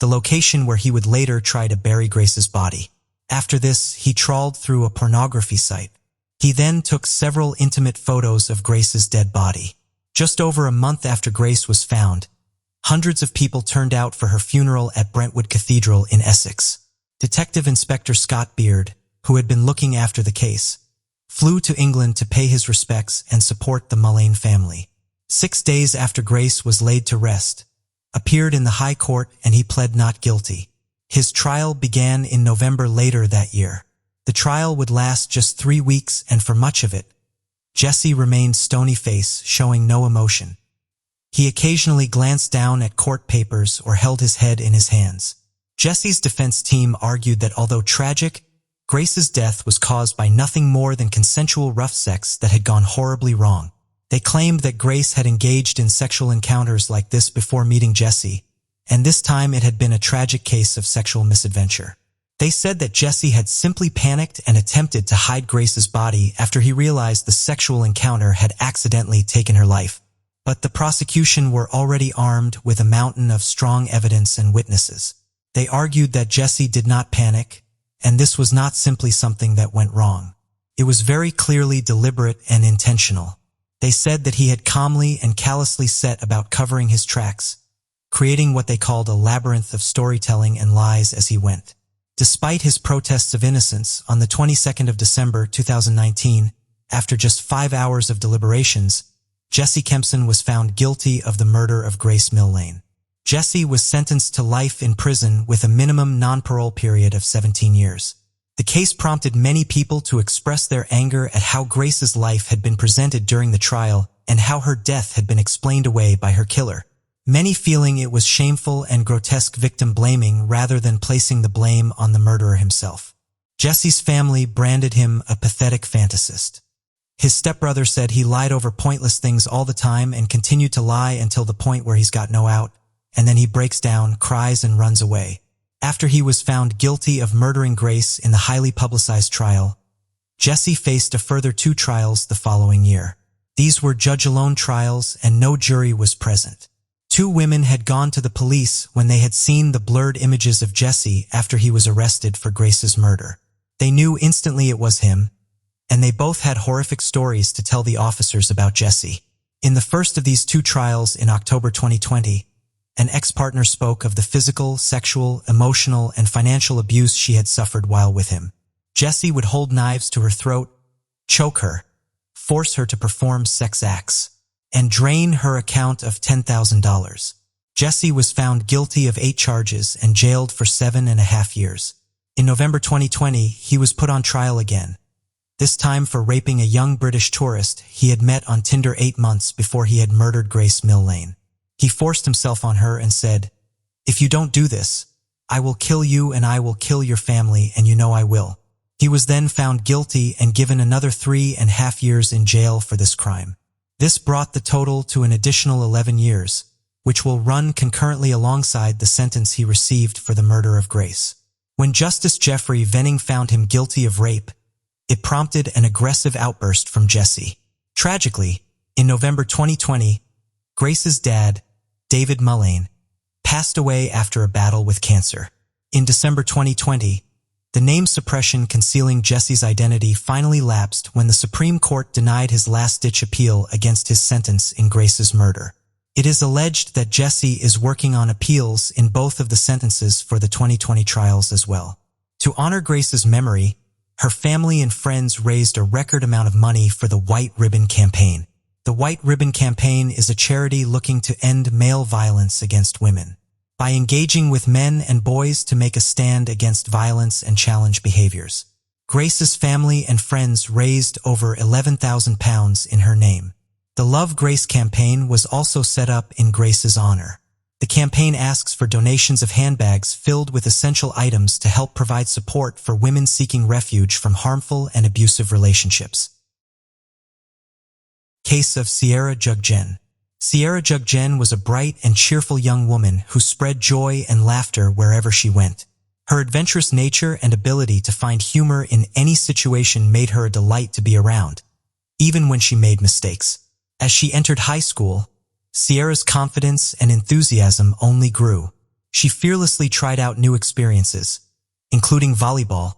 the location where he would later try to bury Grace's body. After this, he trawled through a pornography site. He then took several intimate photos of Grace's dead body. Just over a month after Grace was found, hundreds of people turned out for her funeral at Brentwood Cathedral in Essex. Detective Inspector Scott Beard, who had been looking after the case, flew to England to pay his respects and support the Mullane family. 6 days after Grace was laid to rest, appeared in the High Court and he pled not guilty. His trial began in November later that year. The trial would last just 3 weeks, and for much of it, Jesse remained stony-faced, showing no emotion. He occasionally glanced down at court papers or held his head in his hands. Jesse's defense team argued that although tragic, Grace's death was caused by nothing more than consensual rough sex that had gone horribly wrong. They claimed that Grace had engaged in sexual encounters like this before meeting Jesse, and this time it had been a tragic case of sexual misadventure. They said that Jesse had simply panicked and attempted to hide Grace's body after he realized the sexual encounter had accidentally taken her life. But the prosecution were already armed with a mountain of strong evidence and witnesses. They argued that Jesse did not panic, and this was not simply something that went wrong. It was very clearly deliberate and intentional. They said that he had calmly and callously set about covering his tracks, creating what they called a labyrinth of storytelling and lies as he went. Despite his protests of innocence, on the 22nd of December 2019, after just 5 hours of deliberations, Jesse Kempson was found guilty of the murder of Grace Millane. Jesse was sentenced to life in prison with a minimum non-parole period of 17 years. The case prompted many people to express their anger at how Grace's life had been presented during the trial and how her death had been explained away by her killer. Many feeling it was shameful and grotesque victim blaming rather than placing the blame on the murderer himself. Jesse's family branded him a pathetic fantasist. His stepbrother said he lied over pointless things all the time and continued to lie until the point where he's got no out, and then he breaks down, cries, and runs away. After he was found guilty of murdering Grace in the highly publicized trial, Jesse faced a further 2 trials the following year. These were judge-alone trials and no jury was present. 2 women had gone to the police when they had seen the blurred images of Jesse after he was arrested for Grace's murder. They knew instantly it was him, and they both had horrific stories to tell the officers about Jesse. In the first of these 2 trials in October 2020, an ex-partner spoke of the physical, sexual, emotional, and financial abuse she had suffered while with him. Jesse would hold knives to her throat, choke her, force her to perform sex acts, and drain her account of $10,000. Jesse was found guilty of 8 charges and jailed for 7.5 years. In November 2020, he was put on trial again, this time for raping a young British tourist he had met on Tinder 8 months before he had murdered Grace Millane. He forced himself on her and said, "If you don't do this, I will kill you and I will kill your family, and you know I will." He was then found guilty and given another 3.5 years in jail for this crime. This brought the total to an additional 11 years, which will run concurrently alongside the sentence he received for the murder of Grace. When Justice Jeffrey Venning found him guilty of rape, it prompted an aggressive outburst from Jesse. Tragically, in November 2020, Grace's dad, David Mullane, passed away after a battle with cancer. In December 2020, the name suppression concealing Jesse's identity finally lapsed when the Supreme Court denied his last-ditch appeal against his sentence in Grace's murder. It is alleged that Jesse is working on appeals in both of the sentences for the 2020 trials as well. To honor Grace's memory, her family and friends raised a record amount of money for the White Ribbon Campaign. The White Ribbon Campaign is a charity looking to end male violence against women. By engaging with men and boys to make a stand against violence and challenge behaviors. Grace's family and friends raised over £11,000 in her name. The Love Grace campaign was also set up in Grace's honor. The campaign asks for donations of handbags filled with essential items to help provide support for women seeking refuge from harmful and abusive relationships. Case of Sierra Jugjen. Sierra Jugjen was a bright and cheerful young woman who spread joy and laughter wherever she went. Her adventurous nature and ability to find humor in any situation made her a delight to be around, even when she made mistakes. As she entered high school, Sierra's confidence and enthusiasm only grew. She fearlessly tried out new experiences, including volleyball,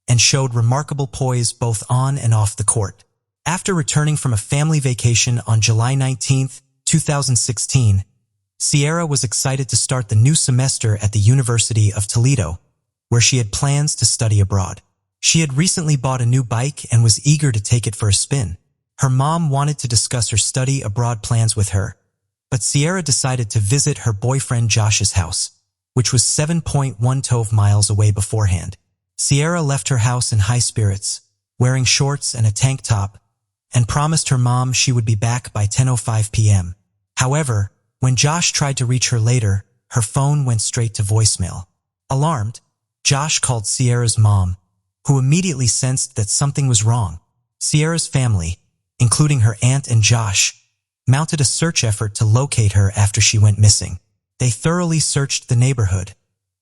and showed remarkable poise both on and off the court. After returning from a family vacation on July 19, 2016, Sierra was excited to start the new semester at the University of Toledo, where she had plans to study abroad. She had recently bought a new bike and was eager to take it for a spin. Her mom wanted to discuss her study abroad plans with her, but Sierra decided to visit her boyfriend Josh's house, which was 7.12 miles away beforehand. Sierra left her house in high spirits, wearing shorts and a tank top, and promised her mom she would be back by 10:05 p.m. However, when Josh tried to reach her later, her phone went straight to voicemail. Alarmed, Josh called Sierra's mom, who immediately sensed that something was wrong. Sierra's family, including her aunt and Josh, mounted a search effort to locate her after she went missing. They thoroughly searched the neighborhood,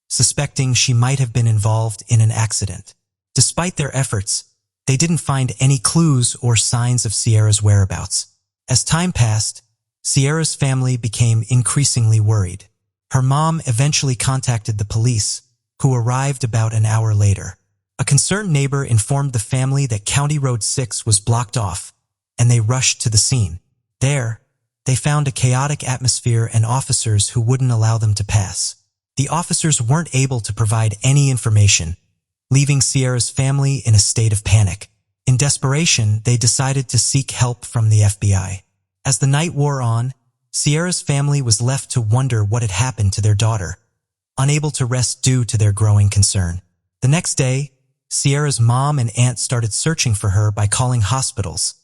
suspecting she might have been involved in an accident. Despite their efforts, they didn't find any clues or signs of Sierra's whereabouts. As time passed, Sierra's family became increasingly worried. Her mom eventually contacted the police, who arrived about an hour later. A concerned neighbor informed the family that County Road 6 was blocked off, and they rushed to the scene. There, they found a chaotic atmosphere and officers who wouldn't allow them to pass. The officers weren't able to provide any information, leaving Sierra's family in a state of panic. In desperation, they decided to seek help from the FBI. As the night wore on, Sierra's family was left to wonder what had happened to their daughter, unable to rest due to their growing concern. The next day, Sierra's mom and aunt started searching for her by calling hospitals,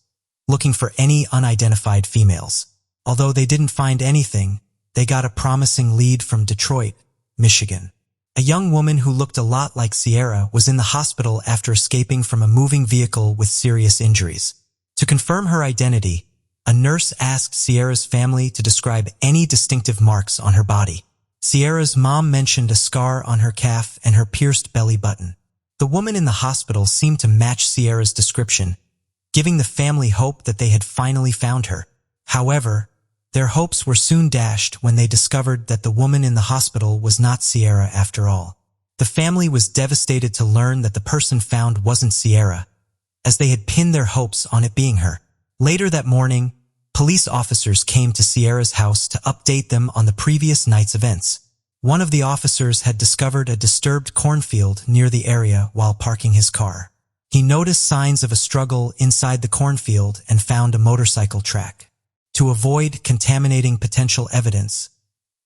looking for any unidentified females. Although they didn't find anything, they got a promising lead from Detroit, Michigan. A young woman who looked a lot like Sierra was in the hospital after escaping from a moving vehicle with serious injuries. To confirm her identity, a nurse asked Sierra's family to describe any distinctive marks on her body. Sierra's mom mentioned a scar on her calf and her pierced belly button. The woman in the hospital seemed to match Sierra's description, giving the family hope that they had finally found her. However, their hopes were soon dashed when they discovered that the woman in the hospital was not Sierra after all. The family was devastated to learn that the person found wasn't Sierra, as they had pinned their hopes on it being her. Later that morning, police officers came to Sierra's house to update them on the previous night's events. One of the officers had discovered a disturbed cornfield near the area while parking his car. He noticed signs of a struggle inside the cornfield and found a motorcycle track. To avoid contaminating potential evidence,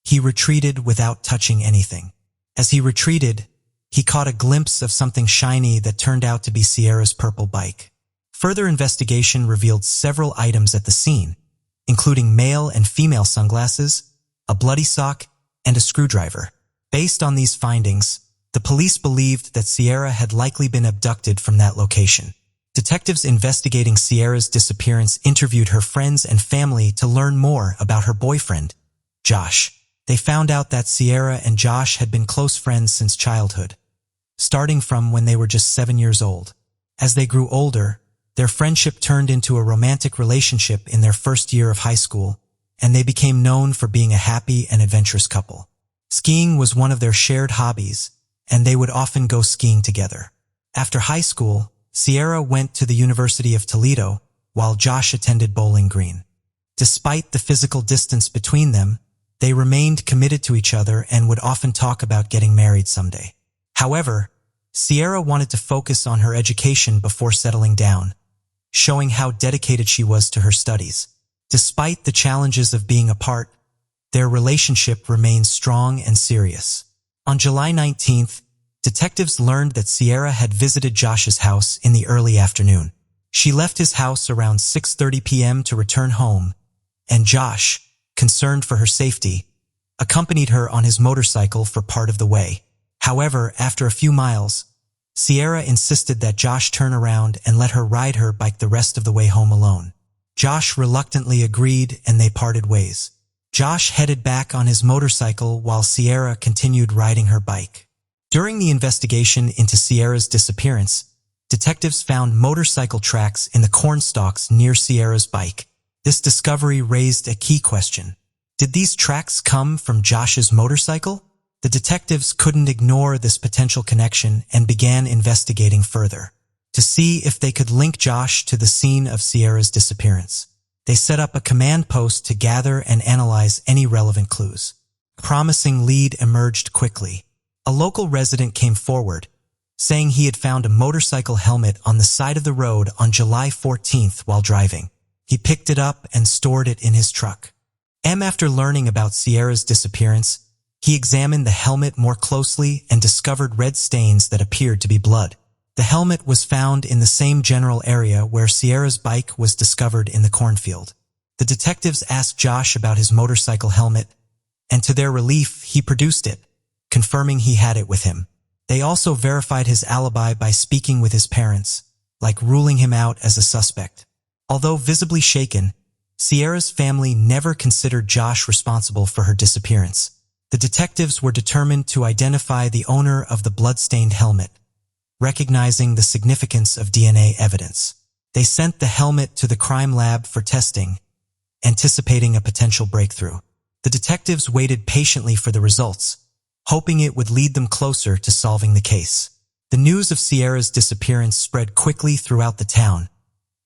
he retreated without touching anything. As he retreated, he caught a glimpse of something shiny that turned out to be Sierra's purple bike. Further investigation revealed several items at the scene, including male and female sunglasses, a bloody sock, and a screwdriver. Based on these findings, the police believed that Sierra had likely been abducted from that location. Detectives investigating Sierra's disappearance interviewed her friends and family to learn more about her boyfriend, Josh. They found out that Sierra and Josh had been close friends since childhood, starting from when they were just 7 years old. As they grew older, their friendship turned into a romantic relationship in their first year of high school, and they became known for being a happy and adventurous couple. Skiing was one of their shared hobbies, and they would often go skiing together. After high school, Sierra went to the University of Toledo, while Josh attended Bowling Green. Despite the physical distance between them, they remained committed to each other and would often talk about getting married someday. However, Sierra wanted to focus on her education before settling down, showing how dedicated she was to her studies. Despite the challenges of being apart, their relationship remained strong and serious. On July 19th, detectives learned that Sierra had visited Josh's house in the early afternoon. She left his house around 6:30 p.m. to return home, and Josh, concerned for her safety, accompanied her on his motorcycle for part of the way. However, after a few miles, Sierra insisted that Josh turn around and let her ride her bike the rest of the way home alone. Josh reluctantly agreed, and they parted ways. Josh headed back on his motorcycle while Sierra continued riding her bike. During the investigation into Sierra's disappearance, detectives found motorcycle tracks in the corn stalks near Sierra's bike. This discovery raised a key question. Did these tracks come from Josh's motorcycle? The detectives couldn't ignore this potential connection and began investigating further to see if they could link Josh to the scene of Sierra's disappearance. They set up a command post to gather and analyze any relevant clues. A promising lead emerged quickly. A local resident came forward, saying he had found a motorcycle helmet on the side of the road on July 14th while driving. He picked it up and stored it in his truck. After learning about Sierra's disappearance, He examined the helmet more closely and discovered red stains that appeared to be blood. The helmet was found in the same general area where Sierra's bike was discovered in the cornfield. The detectives asked Josh about his motorcycle helmet, and to their relief, he produced it, confirming he had it with him. They also verified his alibi by speaking with his parents, like ruling him out as a suspect. Although visibly shaken, Sierra's family never considered Josh responsible for her disappearance. The detectives were determined to identify the owner of the blood-stained helmet, recognizing the significance of DNA evidence. They sent the helmet to the crime lab for testing, anticipating a potential breakthrough. The detectives waited patiently for the results, hoping it would lead them closer to solving the case. The news of Sierra's disappearance spread quickly throughout the town,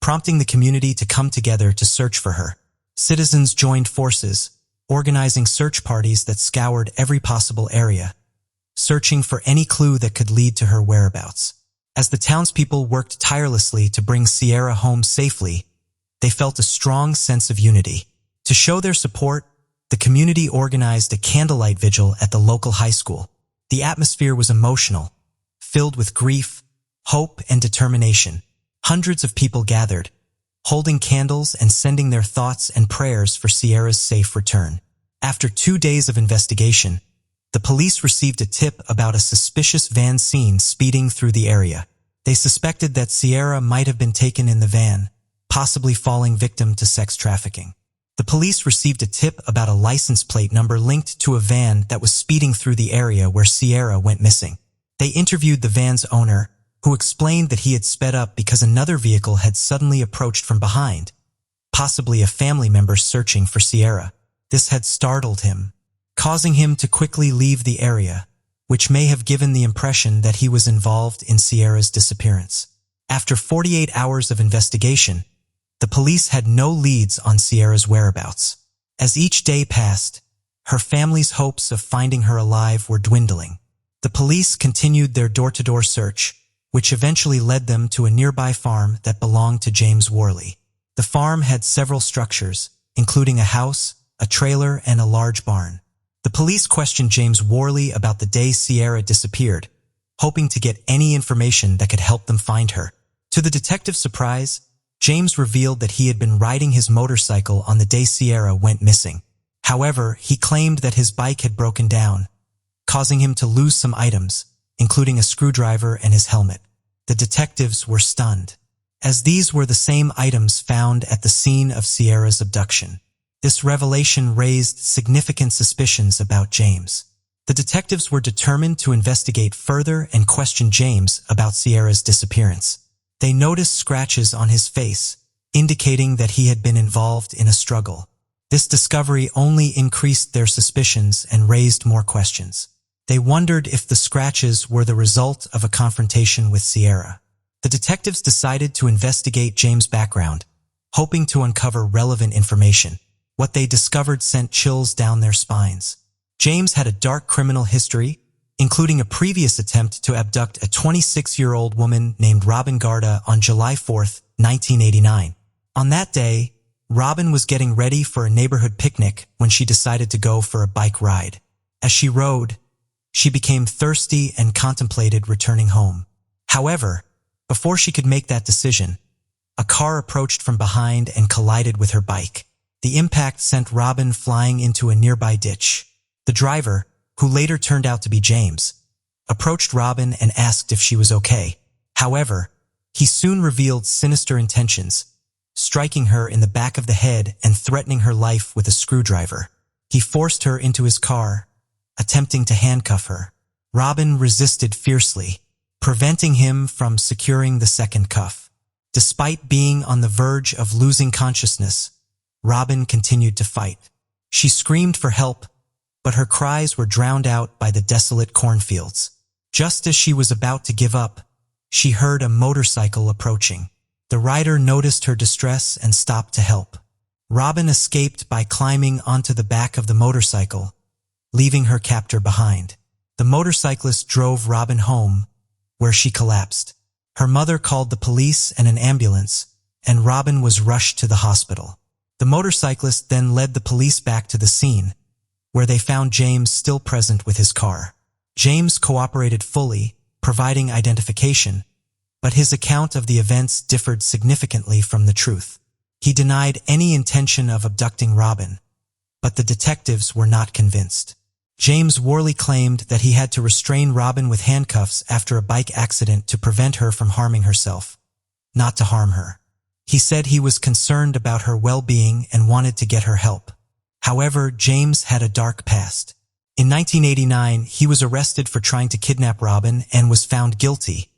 prompting the community to come together to search for her. Citizens joined forces, organizing search parties that scoured every possible area, searching for any clue that could lead to her whereabouts. As the townspeople worked tirelessly to bring Sierra home safely, they felt a strong sense of unity. To show their support, the community organized a candlelight vigil at the local high school. The atmosphere was emotional, filled with grief, hope, and determination. Hundreds of people gathered, holding candles and sending their thoughts and prayers for Sierra's safe return. After 2 days of investigation, the police received a tip about a suspicious van seen speeding through the area. They suspected that Sierra might have been taken in the van, possibly falling victim to sex trafficking. The police received a tip about a license plate number linked to a van that was speeding through the area where Sierra went missing. They interviewed the van's owner, who explained that he had sped up because another vehicle had suddenly approached from behind, possibly a family member searching for Sierra. This had startled him, causing him to quickly leave the area, which may have given the impression that he was involved in Sierra's disappearance. After 48 hours of investigation, the police had no leads on Sierra's whereabouts. As each day passed, her family's hopes of finding her alive were dwindling. The police continued their door-to-door search, which eventually led them to a nearby farm that belonged to James Worley. The farm had several structures, including a house, a trailer, and a large barn. The police questioned James Worley about the day Sierra disappeared, hoping to get any information that could help them find her. To the detective's surprise, James revealed that he had been riding his motorcycle on the day Sierra went missing. However, he claimed that his bike had broken down, causing him to lose some items, including a screwdriver and his helmet. The detectives were stunned, as these were the same items found at the scene of Sierra's abduction. This revelation raised significant suspicions about James. The detectives were determined to investigate further and question James about Sierra's disappearance. They noticed scratches on his face, indicating that he had been involved in a struggle. This discovery only increased their suspicions and raised more questions. They wondered if the scratches were the result of a confrontation with Sierra. The detectives decided to investigate James' background, hoping to uncover relevant information. What they discovered sent chills down their spines. James had a dark criminal history, including a previous attempt to abduct a 26-year-old woman named Robin Garda on July 4, 1989. On that day, Robin was getting ready for a neighborhood picnic when she decided to go for a bike ride. As she rode, she became thirsty and contemplated returning home. However, before she could make that decision, a car approached from behind and collided with her bike. The impact sent Robin flying into a nearby ditch. The driver, who later turned out to be James, approached Robin and asked if she was okay. However, he soon revealed sinister intentions, striking her in the back of the head and threatening her life with a screwdriver. He forced her into his car, attempting to handcuff her. Robin resisted fiercely, preventing him from securing the second cuff. Despite being on the verge of losing consciousness, Robin continued to fight. She screamed for help, but her cries were drowned out by the desolate cornfields. Just as she was about to give up, she heard a motorcycle approaching. The rider noticed her distress and stopped to help. Robin escaped by climbing onto the back of the motorcycle, leaving her captor behind. The motorcyclist drove Robin home, where she collapsed. Her mother called the police and an ambulance, and Robin was rushed to the hospital. The motorcyclist then led the police back to the scene, where they found James still present with his car. James cooperated fully, providing identification, but his account of the events differed significantly from the truth. He denied any intention of abducting Robin, but the detectives were not convinced. James Worley claimed that he had to restrain Robin with handcuffs after a bike accident to prevent her from harming herself, not to harm her. He said he was concerned about her well-being and wanted to get her help. However, James had a dark past. In 1989, he was arrested for trying to kidnap Robin and was found guilty,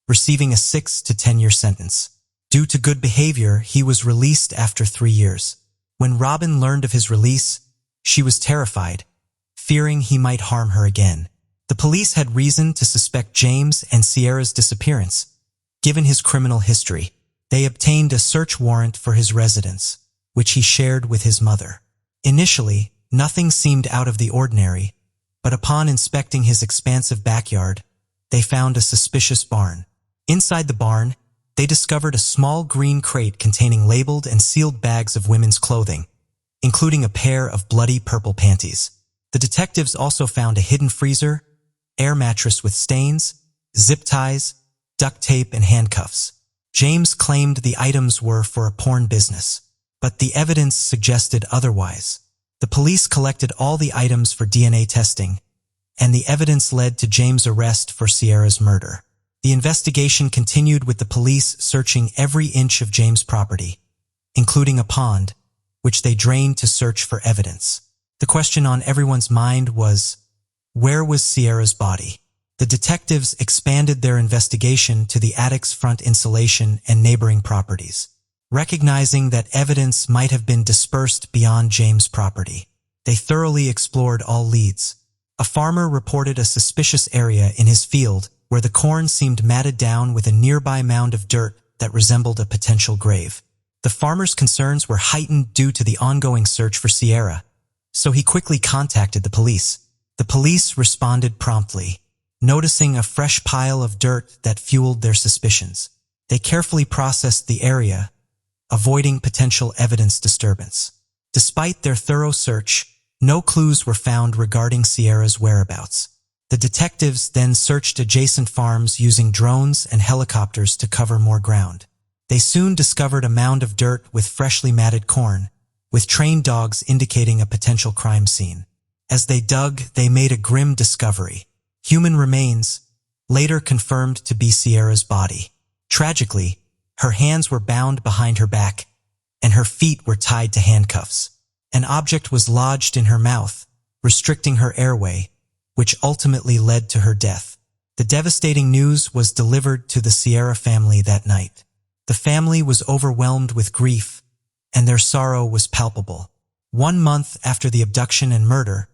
receiving a 6 to 10-year sentence. Due to good behavior, he was released after 3 years. When Robin learned of his release, she was terrified, fearing he might harm her again. The police had reason to suspect James and Sierra's disappearance. Given his criminal history, they obtained a search warrant for his residence, which he shared with his mother. Initially, nothing seemed out of the ordinary, but upon inspecting his expansive backyard, they found a suspicious barn. Inside the barn, they discovered a small green crate containing labeled and sealed bags of women's clothing, including a pair of bloody purple panties. The detectives also found a hidden freezer, air mattress with stains, zip ties, duct tape, and handcuffs. James claimed the items were for a porn business, but the evidence suggested otherwise. The police collected all the items for DNA testing, and the evidence led to James' arrest for Sierra's murder. The investigation continued with the police searching every inch of James' property, including a pond, which they drained to search for evidence. The question on everyone's mind was, where was Sierra's body? The detectives expanded their investigation to the attic's front insulation and neighboring properties, recognizing that evidence might have been dispersed beyond James' property. They thoroughly explored all leads. A farmer reported a suspicious area in his field where the corn seemed matted down with a nearby mound of dirt that resembled a potential grave. The farmer's concerns were heightened due to the ongoing search for Sierra, so he quickly contacted the police. The police responded promptly, noticing a fresh pile of dirt that fueled their suspicions. They carefully processed the area, avoiding potential evidence disturbance. Despite their thorough search, no clues were found regarding Sierra's whereabouts. The detectives then searched adjacent farms using drones and helicopters to cover more ground. They soon discovered a mound of dirt with freshly matted corn, with trained dogs indicating a potential crime scene. As they dug, they made a grim discovery. Human remains, later confirmed to be Sierra's body. Tragically, her hands were bound behind her back, and her feet were tied to handcuffs. An object was lodged in her mouth, restricting her airway, which ultimately led to her death. The devastating news was delivered to the Sierra family that night. The family was overwhelmed with grief, and their sorrow was palpable. 1 month after the abduction and murder,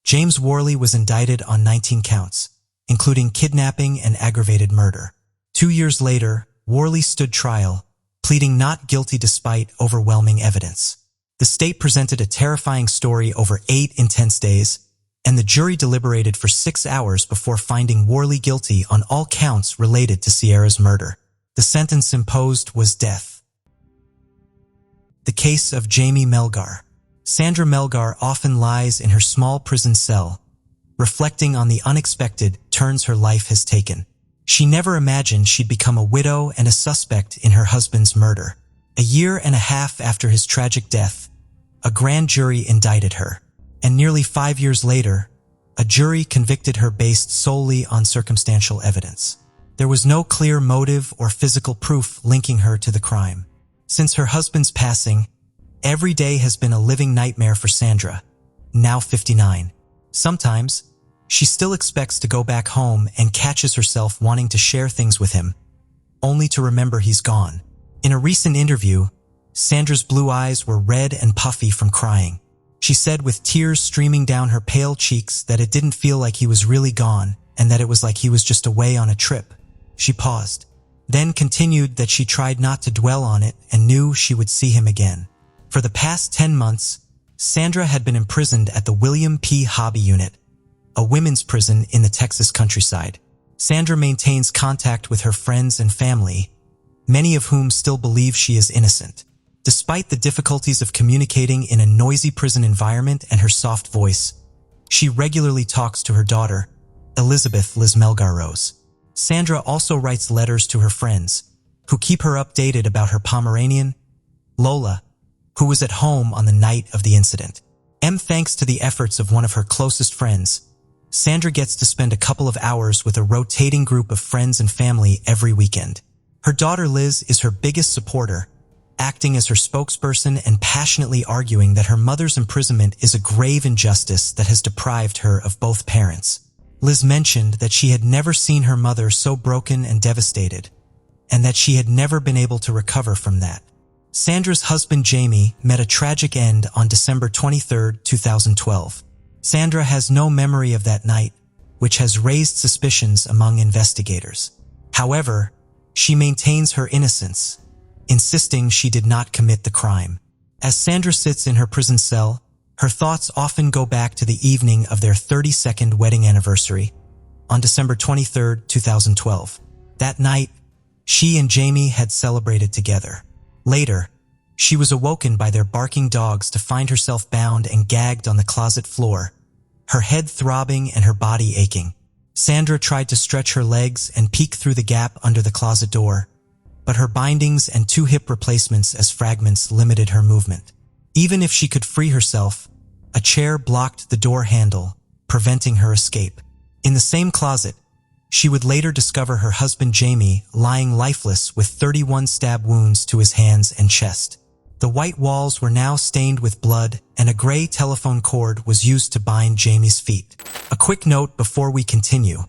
James Worley was indicted on 19 counts, including kidnapping and aggravated murder. 2 years later, Worley stood trial, pleading not guilty despite overwhelming evidence. The state presented a terrifying story over 8 intense days, and the jury deliberated for 6 hours before finding Worley guilty on all counts related to Sierra's murder. The sentence imposed was death. The case of Jamie Melgar. Sandra Melgar often lies in her small prison cell, reflecting on the unexpected turns her life has taken. She never imagined she'd become a widow and a suspect in her husband's murder. A year and a half after his tragic death, a grand jury indicted her, and nearly 5 years later, a jury convicted her based solely on circumstantial evidence. There was no clear motive or physical proof linking her to the crime. Since her husband's passing, every day has been a living nightmare for Sandra, now 59. Sometimes, she still expects to go back home and catches herself wanting to share things with him, only to remember he's gone. In a recent interview, Sandra's blue eyes were red and puffy from crying. She said with tears streaming down her pale cheeks that it didn't feel like he was really gone and that it was like he was just away on a trip. She paused, then continued that she tried not to dwell on it and knew she would see him again. For the past 10 months, Sandra had been imprisoned at the William P. Hobby Unit, a women's prison in the Texas countryside. Sandra maintains contact with her friends and family, many of whom still believe she is innocent. Despite the difficulties of communicating in a noisy prison environment and her soft voice, She regularly talks to her daughter, Elizabeth Liz Melgar-Rose. Sandra also writes letters to her friends, who keep her updated about her Pomeranian, Lola, who was at home on the night of the incident. Thanks to the efforts of one of her closest friends, Sandra gets to spend a couple of hours with a rotating group of friends and family every weekend. Her daughter Liz is her biggest supporter, acting as her spokesperson and passionately arguing that her mother's imprisonment is a grave injustice that has deprived her of both parents. Liz mentioned that she had never seen her mother so broken and devastated, and that she had never been able to recover from that. Sandra's husband Jamie met a tragic end on December 23, 2012. Sandra has no memory of that night, which has raised suspicions among investigators. However, she maintains her innocence, insisting she did not commit the crime. As Sandra sits in her prison cell, her thoughts often go back to the evening of their 32nd wedding anniversary, on December 23, 2012. That night, she and Jamie had celebrated together. Later, she was awoken by their barking dogs to find herself bound and gagged on the closet floor, her head throbbing and her body aching. Sandra tried to stretch her legs and peek through the gap under the closet door, but her bindings and 2 hip replacements as fragments limited her movement. Even if she could free herself, a chair blocked the door handle, preventing her escape. In the same closet, she would later discover her husband Jamie lying lifeless with 31 stab wounds to his hands and chest. The white walls were now stained with blood, and a gray telephone cord was used to bind Jamie's feet. A quick note before we continue.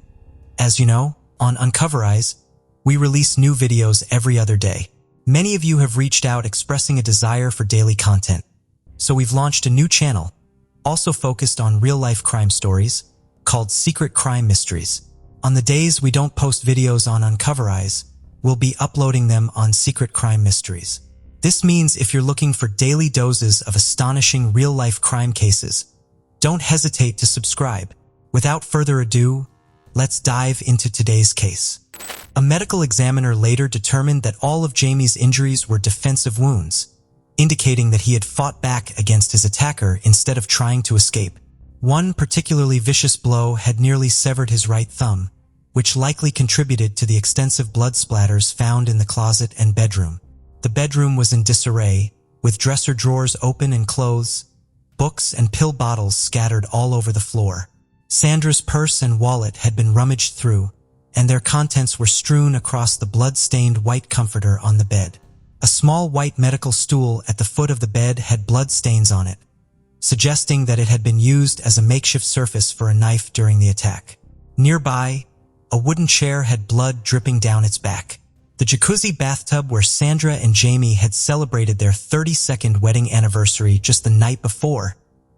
As you know, on Uncover Eyes, we release new videos every other day. Many of you have reached out expressing a desire for daily content, so we've launched a new channel, also focused on real-life crime stories, called Secret Crime Mysteries. On the days we don't post videos on Uncover Eyes, we'll be uploading them on Secret Crime Mysteries. This means if you're looking for daily doses of astonishing real-life crime cases, don't hesitate to subscribe. Without further ado, let's dive into today's case. A medical examiner later determined that all of Jamie's injuries were defensive wounds, indicating that he had fought back against his attacker instead of trying to escape. One particularly vicious blow had nearly severed his right thumb, which likely contributed to the extensive blood splatters found in the closet and bedroom. The bedroom was in disarray, with dresser drawers open and clothes, books and pill bottles scattered all over the floor. Sandra's purse and wallet had been rummaged through, and their contents were strewn across the blood-stained white comforter on the bed. A small white medical stool at the foot of the bed had blood stains on it, suggesting that it had been used as a makeshift surface for a knife during the attack. Nearby, a wooden chair had blood dripping down its back. The jacuzzi bathtub where Sandra and Jamie had celebrated their 32nd wedding anniversary just the night before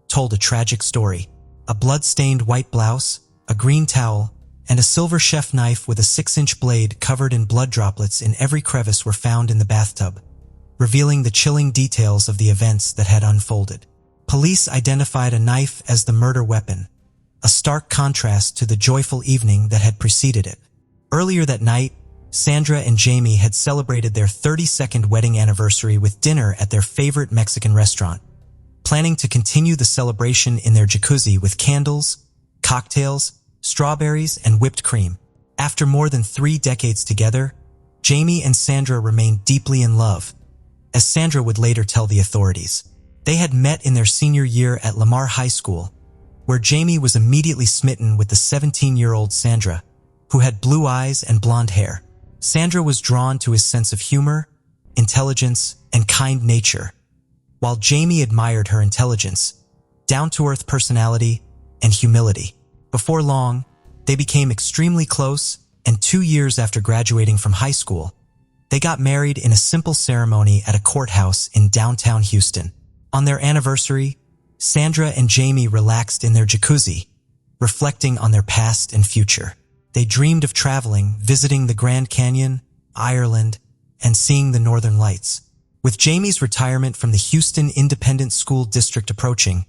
told a tragic story. A blood-stained white blouse, a green towel, and a silver chef knife with a 6-inch blade covered in blood droplets in every crevice were found in the bathtub, revealing the chilling details of the events that had unfolded. Police identified a knife as the murder weapon, a stark contrast to the joyful evening that had preceded it. Earlier that night, Sandra and Jamie had celebrated their 32nd wedding anniversary with dinner at their favorite Mexican restaurant, planning to continue the celebration in their jacuzzi with candles, cocktails, strawberries, and whipped cream. After more than 3 decades together, Jamie and Sandra remained deeply in love, as Sandra would later tell the authorities. They had met in their senior year at Lamar High School, where Jamie was immediately smitten with the 17-year-old Sandra, who had blue eyes and blonde hair. Sandra was drawn to his sense of humor, intelligence, and kind nature, while Jamie admired her intelligence, down-to-earth personality, and humility. Before long, they became extremely close, and 2 years after graduating from high school, they got married in a simple ceremony at a courthouse in downtown Houston. On their anniversary, Sandra and Jamie relaxed in their jacuzzi, reflecting on their past and future. They dreamed of traveling, visiting the Grand Canyon, Ireland, and seeing the Northern Lights. With Jamie's retirement from the Houston Independent School District approaching,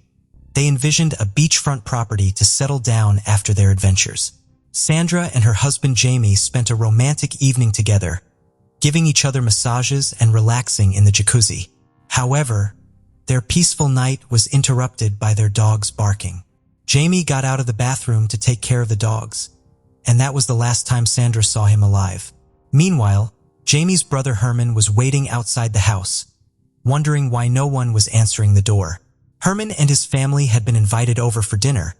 they envisioned a beachfront property to settle down after their adventures. Sandra and her husband Jamie spent a romantic evening together, giving each other massages and relaxing in the jacuzzi. However, their peaceful night was interrupted by their dogs barking. Jamie got out of the bathroom to take care of the dogs, and that was the last time Sandra saw him alive. Meanwhile, Jamie's brother Herman was waiting outside the house, wondering why no one was answering the door. Herman and his family had been invited over for dinner,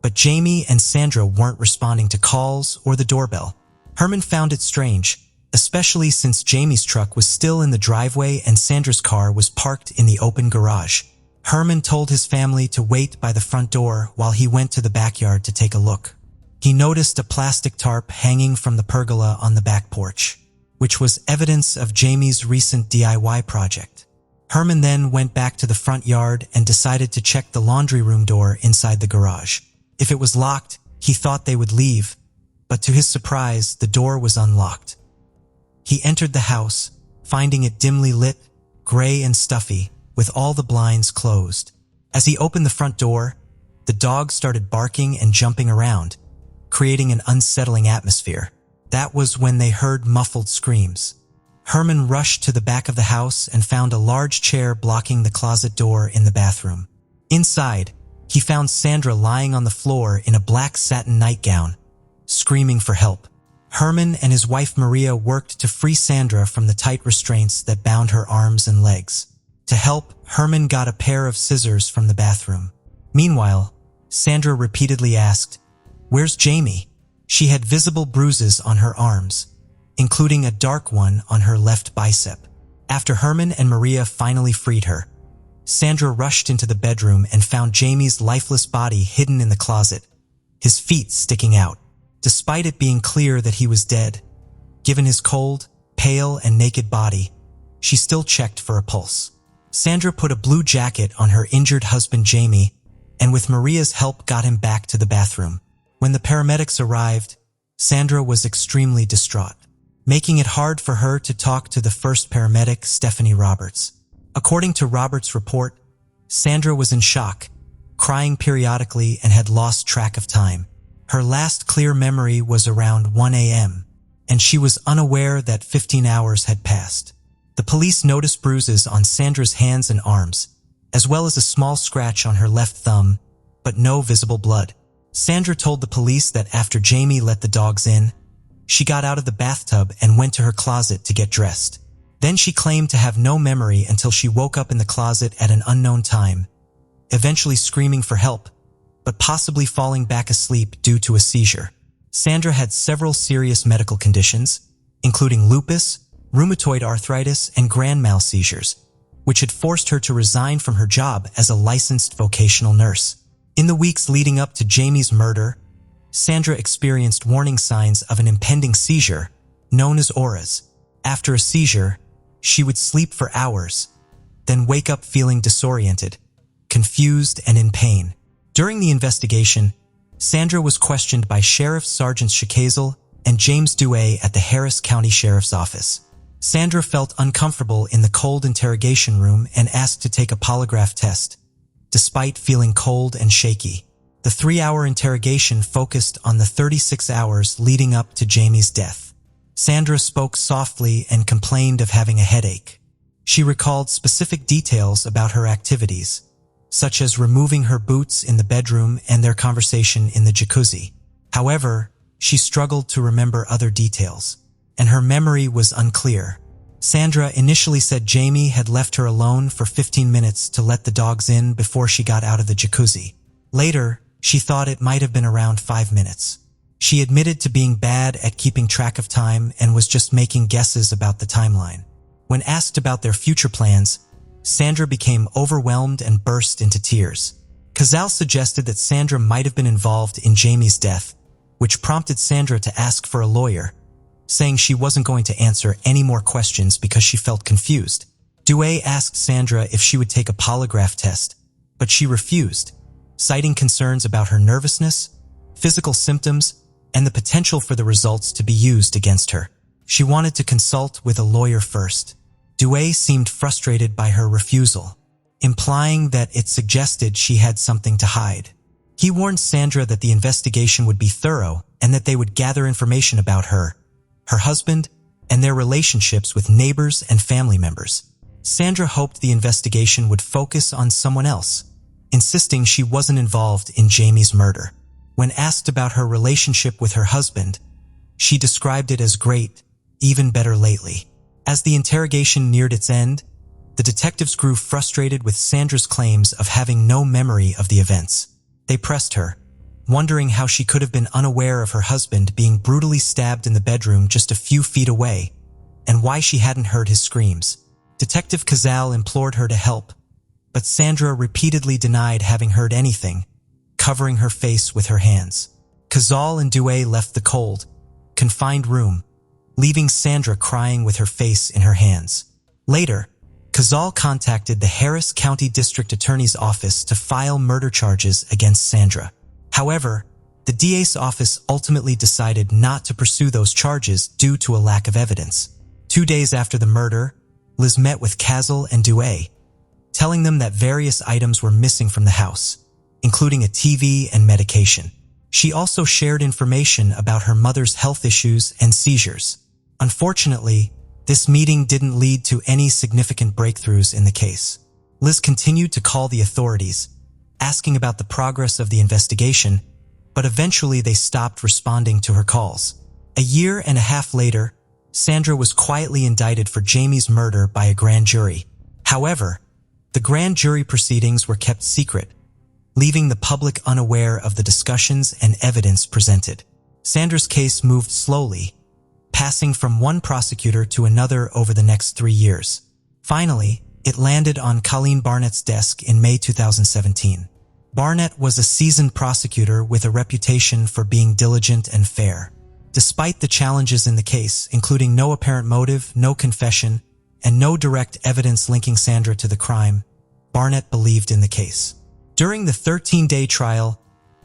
but Jamie and Sandra weren't responding to calls or the doorbell. Herman found it strange, especially since Jamie's truck was still in the driveway and Sandra's car was parked in the open garage. Herman told his family to wait by the front door while he went to the backyard to take a look. He noticed a plastic tarp hanging from the pergola on the back porch, which was evidence of Jamie's recent DIY project. Herman then went back to the front yard and decided to check the laundry room door inside the garage. If it was locked, he thought they would leave, but to his surprise, the door was unlocked. He entered the house, finding it dimly lit, gray and stuffy, with all the blinds closed. As he opened the front door, the dogs started barking and jumping around, creating an unsettling atmosphere. That was when they heard muffled screams. Herman rushed to the back of the house and found a large chair blocking the closet door in the bathroom. Inside, he found Sandra lying on the floor in a black satin nightgown, screaming for help. Herman and his wife Maria worked to free Sandra from the tight restraints that bound her arms and legs. To help, Herman got a pair of scissors from the bathroom. Meanwhile, Sandra repeatedly asked, "Where's Jamie?" She had visible bruises on her arms, including a dark one on her left bicep. After Herman and Maria finally freed her, Sandra rushed into the bedroom and found Jamie's lifeless body hidden in the closet, his feet sticking out. Despite it being clear that he was dead, given his cold, pale, and naked body, she still checked for a pulse. Sandra put a blue jacket on her injured husband Jamie, and with Maria's help got him back to the bathroom. When the paramedics arrived, Sandra was extremely distraught, making it hard for her to talk to the first paramedic, Stephanie Roberts. According to Roberts' report, Sandra was in shock, crying periodically and had lost track of time. Her last clear memory was around 1 a.m., and she was unaware that 15 hours had passed. The police noticed bruises on Sandra's hands and arms, as well as a small scratch on her left thumb, but no visible blood. Sandra told the police that after Jamie let the dogs in, she got out of the bathtub and went to her closet to get dressed. Then she claimed to have no memory until she woke up in the closet at an unknown time, eventually screaming for help, but possibly falling back asleep due to a seizure. Sandra had several serious medical conditions, including lupus, rheumatoid arthritis, and grand mal seizures, which had forced her to resign from her job as a licensed vocational nurse. In the weeks leading up to Jamie's murder, Sandra experienced warning signs of an impending seizure, known as auras. After a seizure, she would sleep for hours, then wake up feeling disoriented, confused, and in pain. During the investigation, Sandra was questioned by Sheriff Sergeants Shacazel and James Dewey at the Harris County Sheriff's Office. Sandra felt uncomfortable in the cold interrogation room and asked to take a polygraph test, despite feeling cold and shaky. The 3-hour interrogation focused on the 36 hours leading up to Jamie's death. Sandra spoke softly and complained of having a headache. She recalled specific details about her activities, such as removing her boots in the bedroom and their conversation in the jacuzzi. However, she struggled to remember other details, and her memory was unclear. Sandra initially said Jamie had left her alone for 15 minutes to let the dogs in before she got out of the jacuzzi. Later, she thought it might have been around 5 minutes. She admitted to being bad at keeping track of time and was just making guesses about the timeline. When asked about their future plans, Sandra became overwhelmed and burst into tears. Cazal suggested that Sandra might have been involved in Jamie's death, which prompted Sandra to ask for a lawyer, saying she wasn't going to answer any more questions because she felt confused. Dewey asked Sandra if she would take a polygraph test, but she refused, citing concerns about her nervousness, physical symptoms, and the potential for the results to be used against her. She wanted to consult with a lawyer first. Dewey seemed frustrated by her refusal, implying that it suggested she had something to hide. He warned Sandra that the investigation would be thorough and that they would gather information about her, her husband, and their relationships with neighbors and family members. Sandra hoped the investigation would focus on someone else, insisting she wasn't involved in Jamie's murder. When asked about her relationship with her husband, she described it as great, even better lately. As the interrogation neared its end, the detectives grew frustrated with Sandra's claims of having no memory of the events. They pressed her, wondering how she could have been unaware of her husband being brutally stabbed in the bedroom just a few feet away, and why she hadn't heard his screams. Detective Cazal implored her to help, but Sandra repeatedly denied having heard anything, covering her face with her hands. Cazal and Douay left the cold, confined room, leaving Sandra crying with her face in her hands. Later, Cazal contacted the Harris County District Attorney's Office to file murder charges against Sandra. However, the DA's office ultimately decided not to pursue those charges due to a lack of evidence. 2 days after the murder, Liz met with Cazal and Douay, telling them that various items were missing from the house, including a TV and medication. She also shared information about her mother's health issues and seizures. Unfortunately, this meeting didn't lead to any significant breakthroughs in the case. Liz continued to call the authorities, asking about the progress of the investigation, but eventually they stopped responding to her calls. A year and a half later, Sandra was quietly indicted for Jamie's murder by a grand jury. However, the grand jury proceedings were kept secret, leaving the public unaware of the discussions and evidence presented. Sandra's case moved slowly, passing from one prosecutor to another over the next 3 years. Finally, it landed on Colleen Barnett's desk in May 2017. Barnett was a seasoned prosecutor with a reputation for being diligent and fair. Despite the challenges in the case, including no apparent motive, no confession, and no direct evidence linking Sandra to the crime, Barnett believed in the case. During the 13-day trial,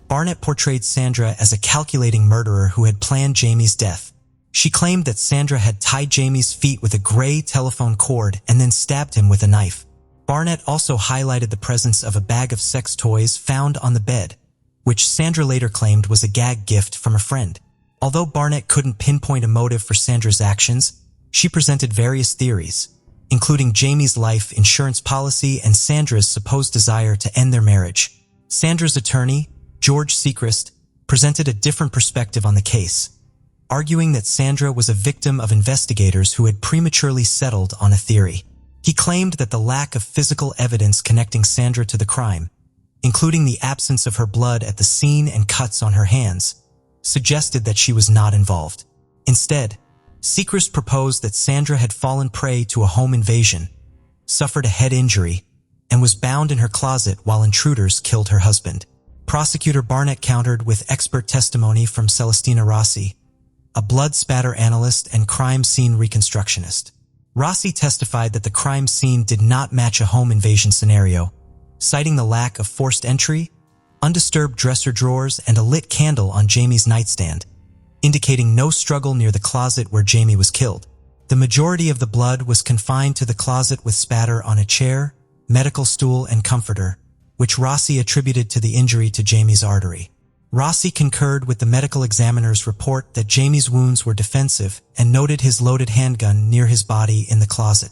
Barnett portrayed Sandra as a calculating murderer who had planned Jamie's death. She claimed that Sandra had tied Jamie's feet with a gray telephone cord and then stabbed him with a knife. Barnett also highlighted the presence of a bag of sex toys found on the bed, which Sandra later claimed was a gag gift from a friend. Although Barnett couldn't pinpoint a motive for Sandra's actions, she presented various theories, including Jamie's life insurance policy and Sandra's supposed desire to end their marriage. Sandra's attorney, George Sechrist, presented a different perspective on the case, arguing that Sandra was a victim of investigators who had prematurely settled on a theory. He claimed that the lack of physical evidence connecting Sandra to the crime, including the absence of her blood at the scene and cuts on her hands, suggested that she was not involved. Instead, Sechrist proposed that Sandra had fallen prey to a home invasion, suffered a head injury, and was bound in her closet while intruders killed her husband. Prosecutor Barnett countered with expert testimony from Celestina Rossi, a blood spatter analyst and crime scene reconstructionist. Rossi testified that the crime scene did not match a home invasion scenario, citing the lack of forced entry, undisturbed dresser drawers, and a lit candle on Jamie's nightstand, indicating no struggle near the closet where Jamie was killed. The majority of the blood was confined to the closet with spatter on a chair, medical stool, and comforter, which Rossi attributed to the injury to Jamie's artery. Rossi concurred with the medical examiner's report that Jamie's wounds were defensive and noted his loaded handgun near his body in the closet,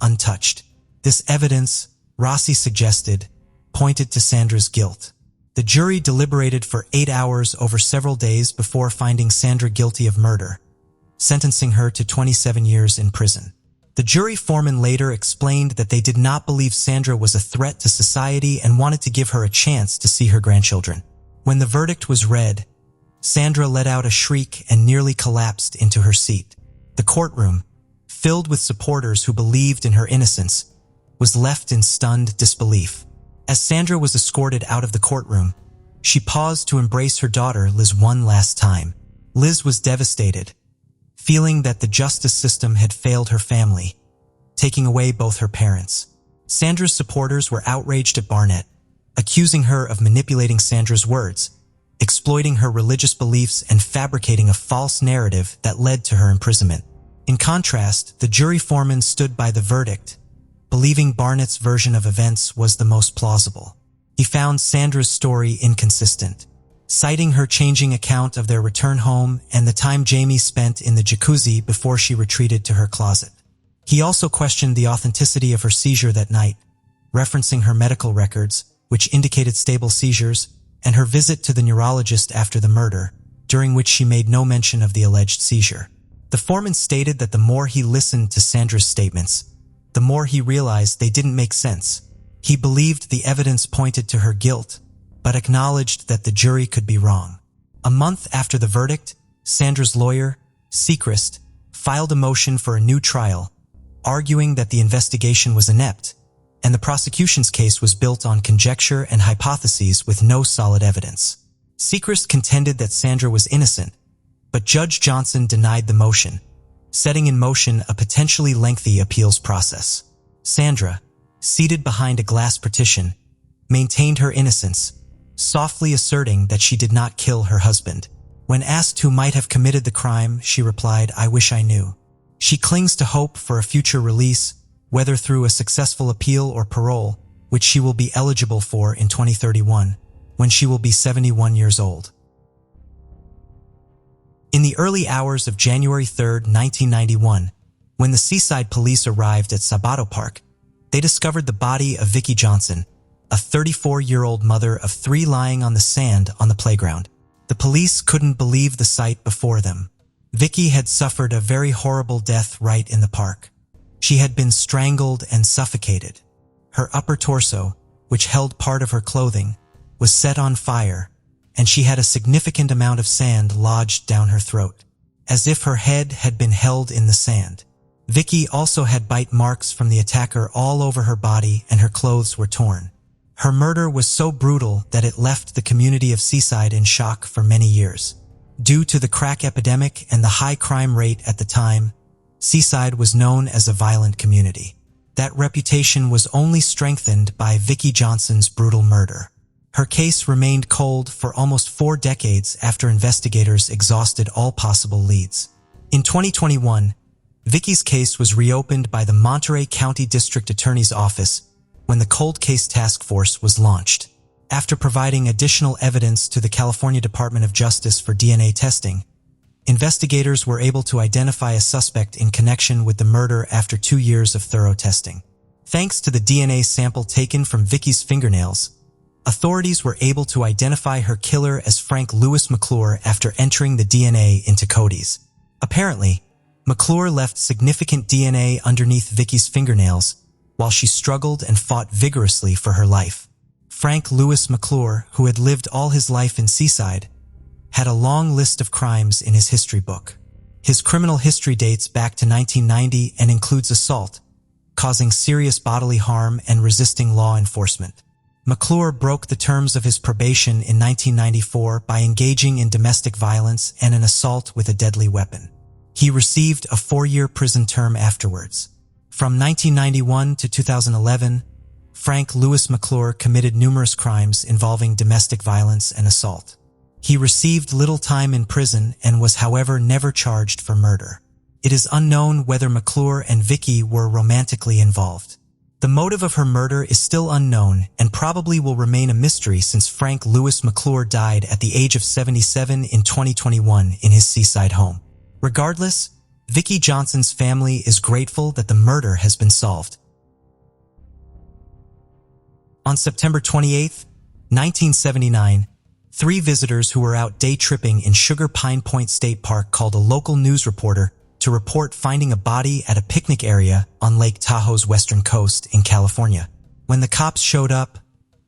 untouched. This evidence, Rossi suggested, pointed to Sandra's guilt. The jury deliberated for 8 hours over several days before finding Sandra guilty of murder, sentencing her to 27 years in prison. The jury foreman later explained that they did not believe Sandra was a threat to society and wanted to give her a chance to see her grandchildren. When the verdict was read, Sandra let out a shriek and nearly collapsed into her seat. The courtroom, filled with supporters who believed in her innocence, was left in stunned disbelief. As Sandra was escorted out of the courtroom, she paused to embrace her daughter, Liz, one last time. Liz was devastated, feeling that the justice system had failed her family, taking away both her parents. Sandra's supporters were outraged at Barnett, accusing her of manipulating Sandra's words, exploiting her religious beliefs, and fabricating a false narrative that led to her imprisonment. In contrast, the jury foreman stood by the verdict, believing Barnett's version of events was the most plausible. He found Sandra's story inconsistent, citing her changing account of their return home and the time Jamie spent in the jacuzzi before she retreated to her closet. He also questioned the authenticity of her seizure that night, referencing her medical records, which indicated stable seizures, and her visit to the neurologist after the murder, during which she made no mention of the alleged seizure. The foreman stated that the more he listened to Sandra's statements, the more he realized they didn't make sense. He believed the evidence pointed to her guilt, but acknowledged that the jury could be wrong. A month after the verdict, Sandra's lawyer, Sechrist, filed a motion for a new trial, arguing that the investigation was inept, and the prosecution's case was built on conjecture and hypotheses with no solid evidence. Sechrist contended that Sandra was innocent, but Judge Johnson denied the motion, setting in motion a potentially lengthy appeals process. Sandra, seated behind a glass partition, maintained her innocence, softly asserting that she did not kill her husband. When asked who might have committed the crime, she replied, "I wish I knew." She clings to hope for a future release, whether through a successful appeal or parole, which she will be eligible for in 2031, when she will be 71 years old. In the early hours of January 3, 1991, when the Seaside police arrived at Sabato Park, they discovered the body of Vicki Johnson, a 34-year-old mother of 3 lying on the sand on the playground. The police couldn't believe the sight before them. Vicki had suffered a very horrible death right in the park. She had been strangled and suffocated. Her upper torso, which held part of her clothing, was set on fire, and she had a significant amount of sand lodged down her throat, as if her head had been held in the sand. Vicki also had bite marks from the attacker all over her body, and her clothes were torn. Her murder was so brutal that it left the community of Seaside in shock for many years. Due to the crack epidemic and the high crime rate at the time, Seaside was known as a violent community. That reputation was only strengthened by Vicki Johnson's brutal murder. Her case remained cold for almost 4 decades after investigators exhausted all possible leads. In 2021, Vicki's case was reopened by the Monterey County District Attorney's Office when the Cold Case Task Force was launched. After providing additional evidence to the California Department of Justice for DNA testing, investigators were able to identify a suspect in connection with the murder after 2 years of thorough testing. Thanks to the DNA sample taken from Vicki's fingernails, authorities were able to identify her killer as Frank Louis McClure after entering the DNA into Cody's. Apparently, McClure left significant DNA underneath Vicki's fingernails while she struggled and fought vigorously for her life. Frank Louis McClure, who had lived all his life in Seaside, had a long list of crimes in his history book. His criminal history dates back to 1990 and includes assault, causing serious bodily harm, and resisting law enforcement. McClure broke the terms of his probation in 1994 by engaging in domestic violence and an assault with a deadly weapon. He received a 4-year prison term afterwards. From 1991 to 2011, Frank Louis McClure committed numerous crimes involving domestic violence and assault. He received little time in prison and was, however, never charged for murder. It is unknown whether McClure and Vicki were romantically involved. The motive of her murder is still unknown and probably will remain a mystery since Frank Louis McClure died at the age of 77 in 2021 in his Seaside home. Regardless, Vicki Johnson's family is grateful that the murder has been solved. On September 28, 1979, 3 visitors who were out day tripping in Sugar Pine Point State Park called a local news reporter to report finding a body at a picnic area on Lake Tahoe's western coast in California. When the cops showed up,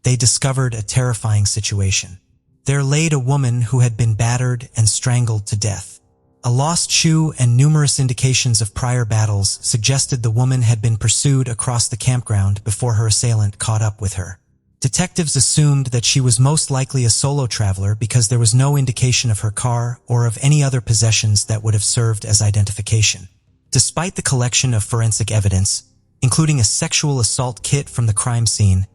they discovered a terrifying situation. There laid a woman who had been battered and strangled to death. A lost shoe and numerous indications of prior battles suggested the woman had been pursued across the campground before her assailant caught up with her. Detectives assumed that she was most likely a solo traveler because there was no indication of her car or of any other possessions that would have served as identification. Despite the collection of forensic evidence, including a sexual assault kit from the crime scene,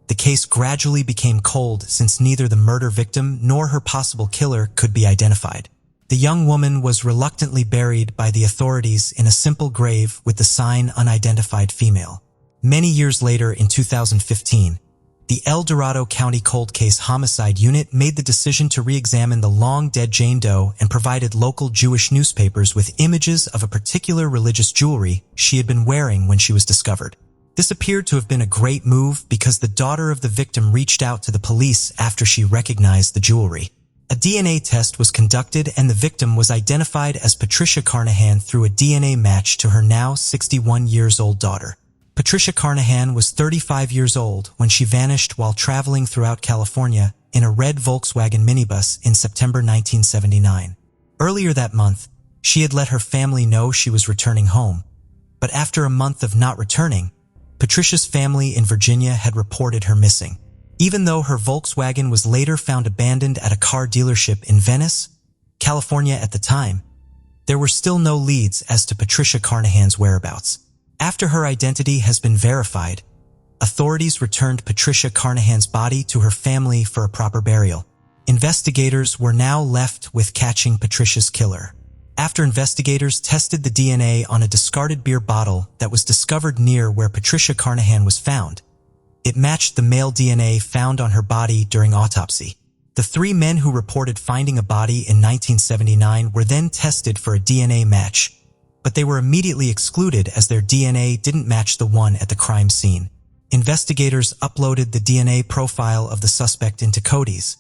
the case gradually became cold since neither the murder victim nor her possible killer could be identified. The young woman was reluctantly buried by the authorities in a simple grave with the sign "Unidentified Female." Many years later, in 2015, the El Dorado County Cold Case Homicide Unit made the decision to re-examine the long-dead Jane Doe and provided local Jewish newspapers with images of a particular religious jewelry she had been wearing when she was discovered. This appeared to have been a great move because the daughter of the victim reached out to the police after she recognized the jewelry. A DNA test was conducted and the victim was identified as Patricia Carnahan through a DNA match to her now 61 years old daughter. Patricia Carnahan was 35 years old when she vanished while traveling throughout California in a red Volkswagen minibus in September 1979. Earlier that month, she had let her family know she was returning home, but after a month of not returning, Patricia's family in Virginia had reported her missing. Even though her Volkswagen was later found abandoned at a car dealership in Venice, California at the time, there were still no leads as to Patricia Carnahan's whereabouts. After her identity has been verified, authorities returned Patricia Carnahan's body to her family for a proper burial. Investigators were now left with catching Patricia's killer. After investigators tested the DNA on a discarded beer bottle that was discovered near where Patricia Carnahan was found, it matched the male DNA found on her body during autopsy. The 3 men who reported finding a body in 1979 were then tested for a DNA match, but they were immediately excluded as their DNA didn't match the one at the crime scene. Investigators uploaded the DNA profile of the suspect into Cody's,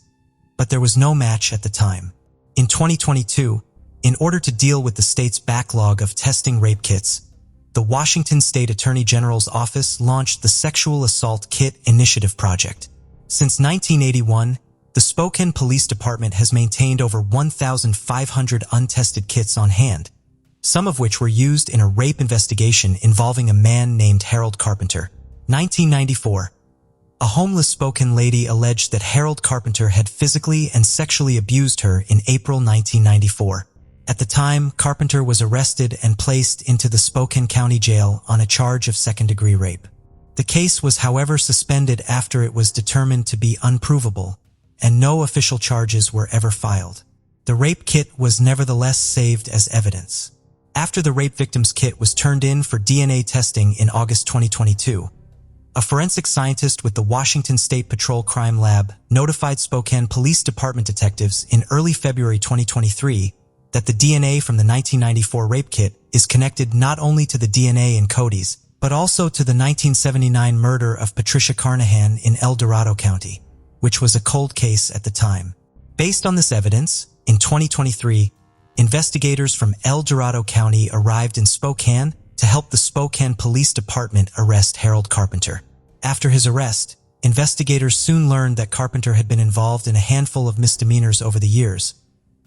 but there was no match at the time. In 2022, in order to deal with the state's backlog of testing rape kits, the Washington State Attorney General's office launched the Sexual Assault Kit Initiative Project. Since 1981, the Spokane Police Department has maintained over 1,500 untested kits on hand, some of which were used in a rape investigation involving a man named Harold Carpenter. 1994. A homeless Spokane lady alleged that Harold Carpenter had physically and sexually abused her in April 1994. At the time, Carpenter was arrested and placed into the Spokane County Jail on a charge of second-degree rape. The case was, however, suspended after it was determined to be unprovable, and no official charges were ever filed. The rape kit was nevertheless saved as evidence. After the rape victim's kit was turned in for DNA testing in August 2022, a forensic scientist with the Washington State Patrol Crime Lab notified Spokane Police Department detectives in early February 2023 that the DNA from the 1994 rape kit is connected not only to the DNA in Cody's, but also to the 1979 murder of Patricia Carnahan in El Dorado County, which was a cold case at the time. Based on this evidence, in 2023, investigators from El Dorado County arrived in Spokane to help the Spokane Police Department arrest Harold Carpenter. After his arrest, investigators soon learned that Carpenter had been involved in a handful of misdemeanors over the years,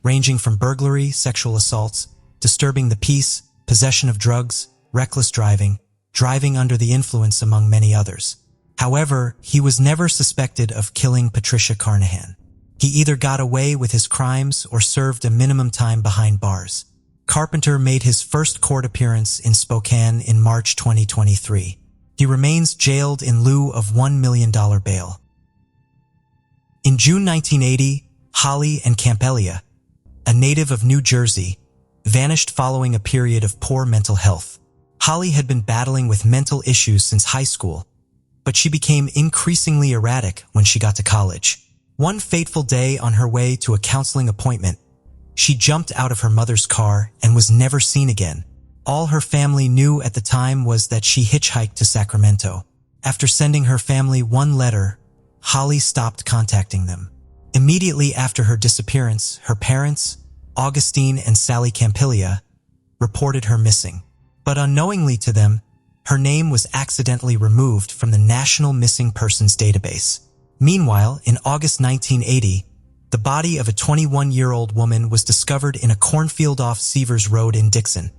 ranging from burglary, sexual assaults, disturbing the peace, possession of drugs, reckless driving, driving under the influence, among many others. However, he was never suspected of killing Patricia Carnahan. He either got away with his crimes or served a minimum time behind bars. Carpenter made his first court appearance in Spokane in March 2023. He remains jailed in lieu of $1 million bail. In June 1980, Holly and Campelia, a native of New Jersey, vanished following a period of poor mental health. Holly had been battling with mental issues since high school, but she became increasingly erratic when she got to college. One fateful day on her way to a counseling appointment, she jumped out of her mother's car and was never seen again. All her family knew at the time was that she hitchhiked to Sacramento. After sending her family one letter, Holly stopped contacting them. Immediately after her disappearance, her parents, Augustine and Sally Campilia, reported her missing. But unknowingly to them, her name was accidentally removed from the National Missing Persons Database. Meanwhile, in August 1980, the body of a 21-year-old woman was discovered in a cornfield off Seavers Road in Dixon,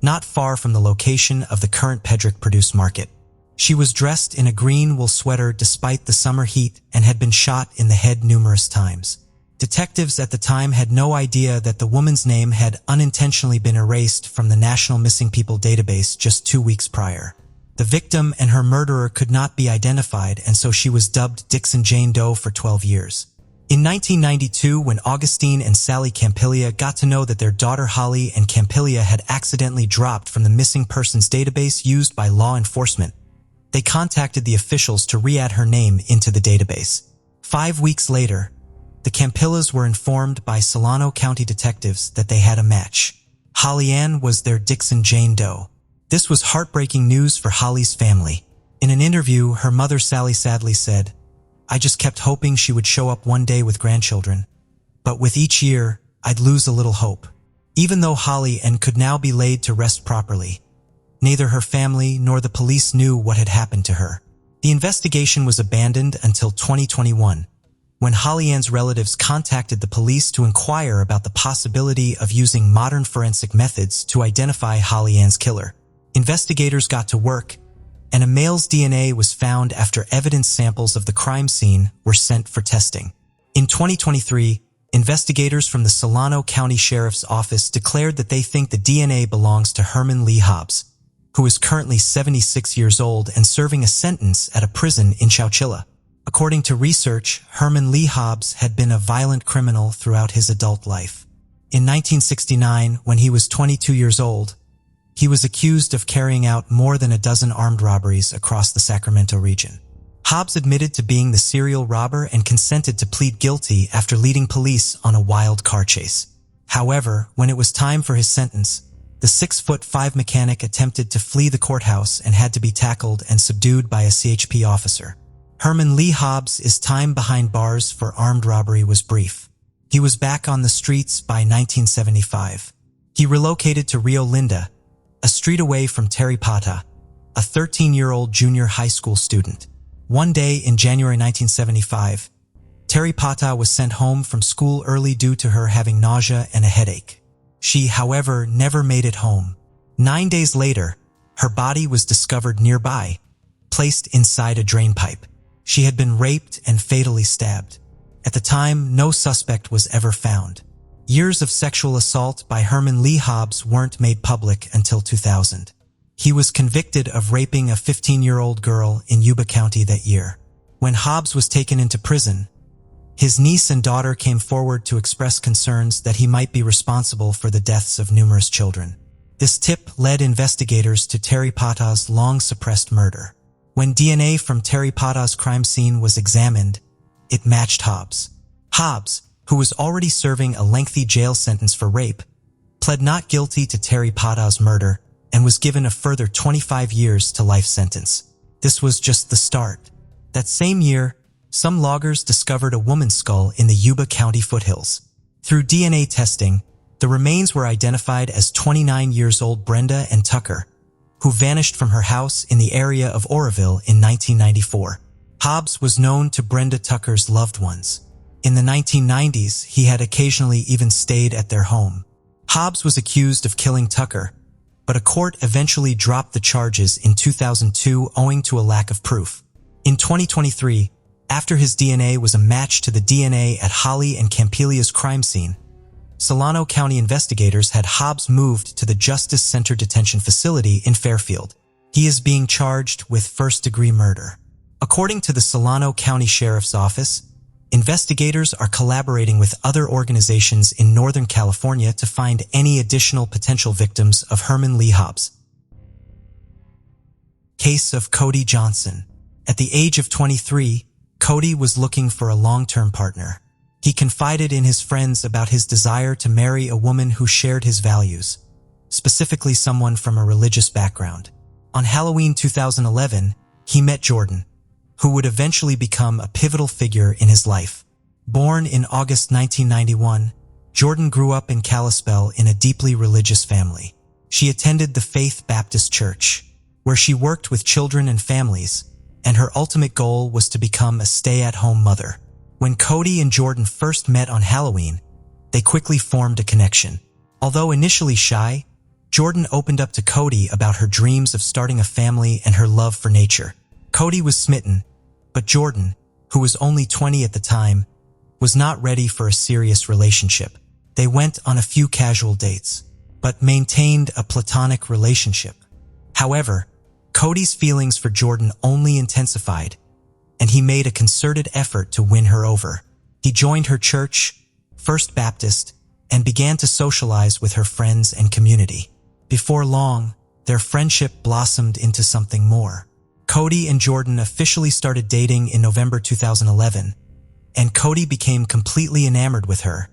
not far from the location of the current Pedrick Produce Market. She was dressed in a green wool sweater despite the summer heat and had been shot in the head numerous times. Detectives at the time had no idea that the woman's name had unintentionally been erased from the National Missing People database just 2 weeks prior. The victim and her murderer could not be identified, and so she was dubbed Dixon Jane Doe for 12 years. In 1992, when Augustine and Sally Campilia got to know that their daughter Holly and Campilia had accidentally dropped from the missing persons database used by law enforcement, they contacted the officials to re-add her name into the database. 5 weeks later, the Campillas were informed by Solano County detectives that they had a match. Holly Ann was their Dixon Jane Doe. This was heartbreaking news for Holly's family. In an interview, her mother Sally sadly said, "I just kept hoping she would show up one day with grandchildren. But with each year, I'd lose a little hope." Even though Holly Ann could now be laid to rest properly, neither her family nor the police knew what had happened to her. The investigation was abandoned until 2021, when Holly Ann's relatives contacted the police to inquire about the possibility of using modern forensic methods to identify Holly Ann's killer. Investigators got to work, and a male's DNA was found after evidence samples of the crime scene were sent for testing. In 2023, investigators from the Solano County Sheriff's Office declared that they think the DNA belongs to Herman Lee Hobbs, who is currently 76 years old and serving a sentence at a prison in Chowchilla. According to research, Herman Lee Hobbs had been a violent criminal throughout his adult life. In 1969, when he was 22 years old, he was accused of carrying out more than a dozen armed robberies across the Sacramento region. Hobbs admitted to being the serial robber and consented to plead guilty after leading police on a wild car chase. However, when it was time for his sentence, the 6'5" mechanic attempted to flee the courthouse and had to be tackled and subdued by a CHP officer. Herman Lee Hobbs' time behind bars for armed robbery was brief. He was back on the streets by 1975. He relocated to Rio Linda, a street away from Terry Pata, a 13-year-old junior high school student. One day in January 1975, Terry Pata was sent home from school early due to her having nausea and a headache. She, however, never made it home. 9 days later, her body was discovered nearby, placed inside a drain pipe. She had been raped and fatally stabbed. At the time, no suspect was ever found. Years of sexual assault by Herman Lee Hobbs weren't made public until 2000. He was convicted of raping a 15-year-old girl in Yuba County that year. When Hobbs was taken into prison, his niece and daughter came forward to express concerns that he might be responsible for the deaths of numerous children. This tip led investigators to Terry Pata's long-suppressed murder. When DNA from Terry Pata's crime scene was examined, it matched Hobbs. Hobbs, who was already serving a lengthy jail sentence for rape, pled not guilty to Terry Pata's murder and was given a further 25 years to life sentence. This was just the start. That same year, some loggers discovered a woman's skull in the Yuba County foothills. Through DNA testing, the remains were identified as 29-year-old Brenda and Tucker, who vanished from her house in the area of Oroville in 1994. Hobbs was known to Brenda Tucker's loved ones. In the 1990s, he had occasionally even stayed at their home. Hobbs was accused of killing Tucker, but a court eventually dropped the charges in 2002 owing to a lack of proof. In 2023, after his DNA was a match to the DNA at Holly and Campilia's crime scene, Solano County investigators had Hobbs moved to the Justice Center Detention Facility in Fairfield. He is being charged with first-degree murder. According to the Solano County Sheriff's Office, investigators are collaborating with other organizations in Northern California to find any additional potential victims of Herman Lee Hobbs. Case of Cody Johnson. At the age of 23, Cody was looking for a long-term partner. He confided in his friends about his desire to marry a woman who shared his values, specifically someone from a religious background. On Halloween 2011, he met Jordan, who would eventually become a pivotal figure in his life. Born in August 1991, Jordan grew up in Kalispell in a deeply religious family. She attended the Faith Baptist Church, where she worked with children and families, and her ultimate goal was to become a stay-at-home mother. When Cody and Jordan first met on Halloween, they quickly formed a connection. Although initially shy, Jordan opened up to Cody about her dreams of starting a family and her love for nature. Cody was smitten, but Jordan, who was only 20 at the time, was not ready for a serious relationship. They went on a few casual dates, but maintained a platonic relationship. However, Cody's feelings for Jordan only intensified, and he made a concerted effort to win her over. He joined her church, First Baptist, and began to socialize with her friends and community. Before long, their friendship blossomed into something more. Cody and Jordan officially started dating in November 2011, and Cody became completely enamored with her,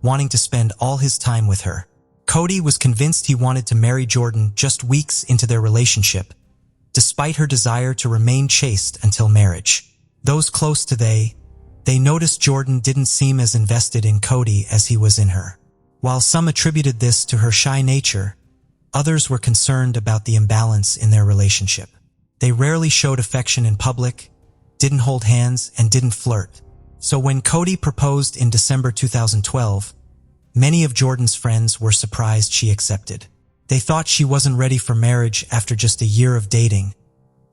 wanting to spend all his time with her. Cody was convinced he wanted to marry Jordan just weeks into their relationship, despite her desire to remain chaste until marriage. Those close to they noticed Jordan didn't seem as invested in Cody as he was in her. While some attributed this to her shy nature, others were concerned about the imbalance in their relationship. They rarely showed affection in public, didn't hold hands, and didn't flirt. So when Cody proposed in December 2012, many of Jordan's friends were surprised she accepted. They thought she wasn't ready for marriage after just a year of dating,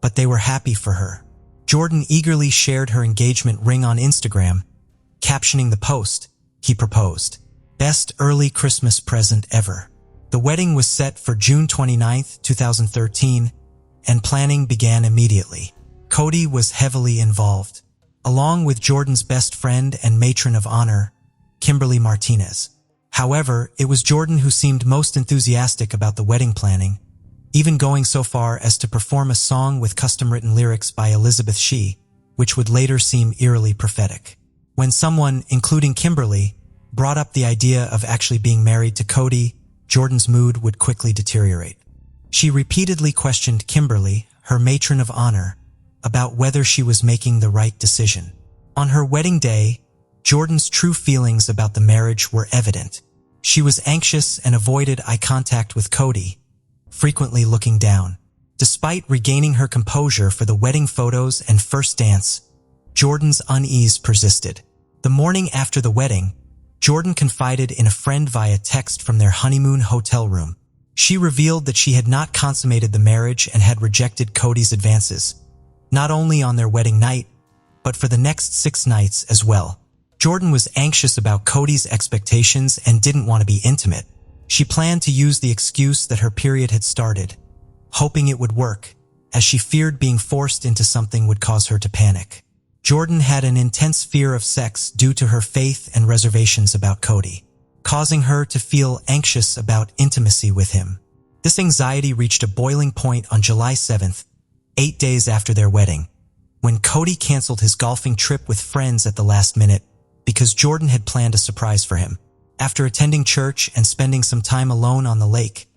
but they were happy for her. Jordan eagerly shared her engagement ring on Instagram, captioning the post, "He proposed. Best early Christmas present ever." The wedding was set for June 29, 2013, and planning began immediately. Cody was heavily involved, along with Jordan's best friend and matron of honor, Kimberly Martinez. However, it was Jordan who seemed most enthusiastic about the wedding planning, even going so far as to perform a song with custom-written lyrics by Elizabeth Shee, which would later seem eerily prophetic. When someone, including Kimberly, brought up the idea of actually being married to Cody, Jordan's mood would quickly deteriorate. She repeatedly questioned Kimberly, her matron of honor, about whether she was making the right decision. On her wedding day, Jordan's true feelings about the marriage were evident. She was anxious and avoided eye contact with Cody, frequently looking down. Despite regaining her composure for the wedding photos and first dance, Jordan's unease persisted. The morning after the wedding, Jordan confided in a friend via text from their honeymoon hotel room. She revealed that she had not consummated the marriage and had rejected Cody's advances, not only on their wedding night, but for the next 6 nights as well. Jordan was anxious about Cody's expectations and didn't want to be intimate. She planned to use the excuse that her period had started, hoping it would work, as she feared being forced into something would cause her to panic. Jordan had an intense fear of sex due to her faith and reservations about Cody, causing her to feel anxious about intimacy with him. This anxiety reached a boiling point on July 7th, 8 days after their wedding, when Cody canceled his golfing trip with friends at the last minute because Jordan had planned a surprise for him. After attending church and spending some time alone on the lake,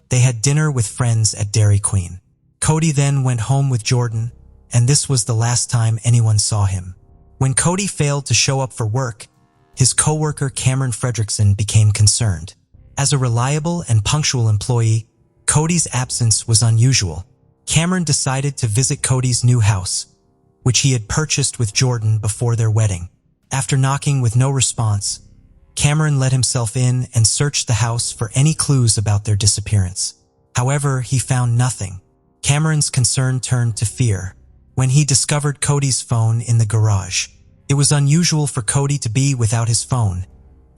they had dinner with friends at Dairy Queen. Cody then went home with Jordan, and this was the last time anyone saw him. When Cody failed to show up for work, his coworker Cameron Fredrickson became concerned. As a reliable and punctual employee, Cody's absence was unusual. Cameron decided to visit Cody's new house, which he had purchased with Jordan before their wedding. After knocking with no response, Cameron let himself in and searched the house for any clues about their disappearance. However, he found nothing. Cameron's concern turned to fear when he discovered Cody's phone in the garage. It was unusual for Cody to be without his phone,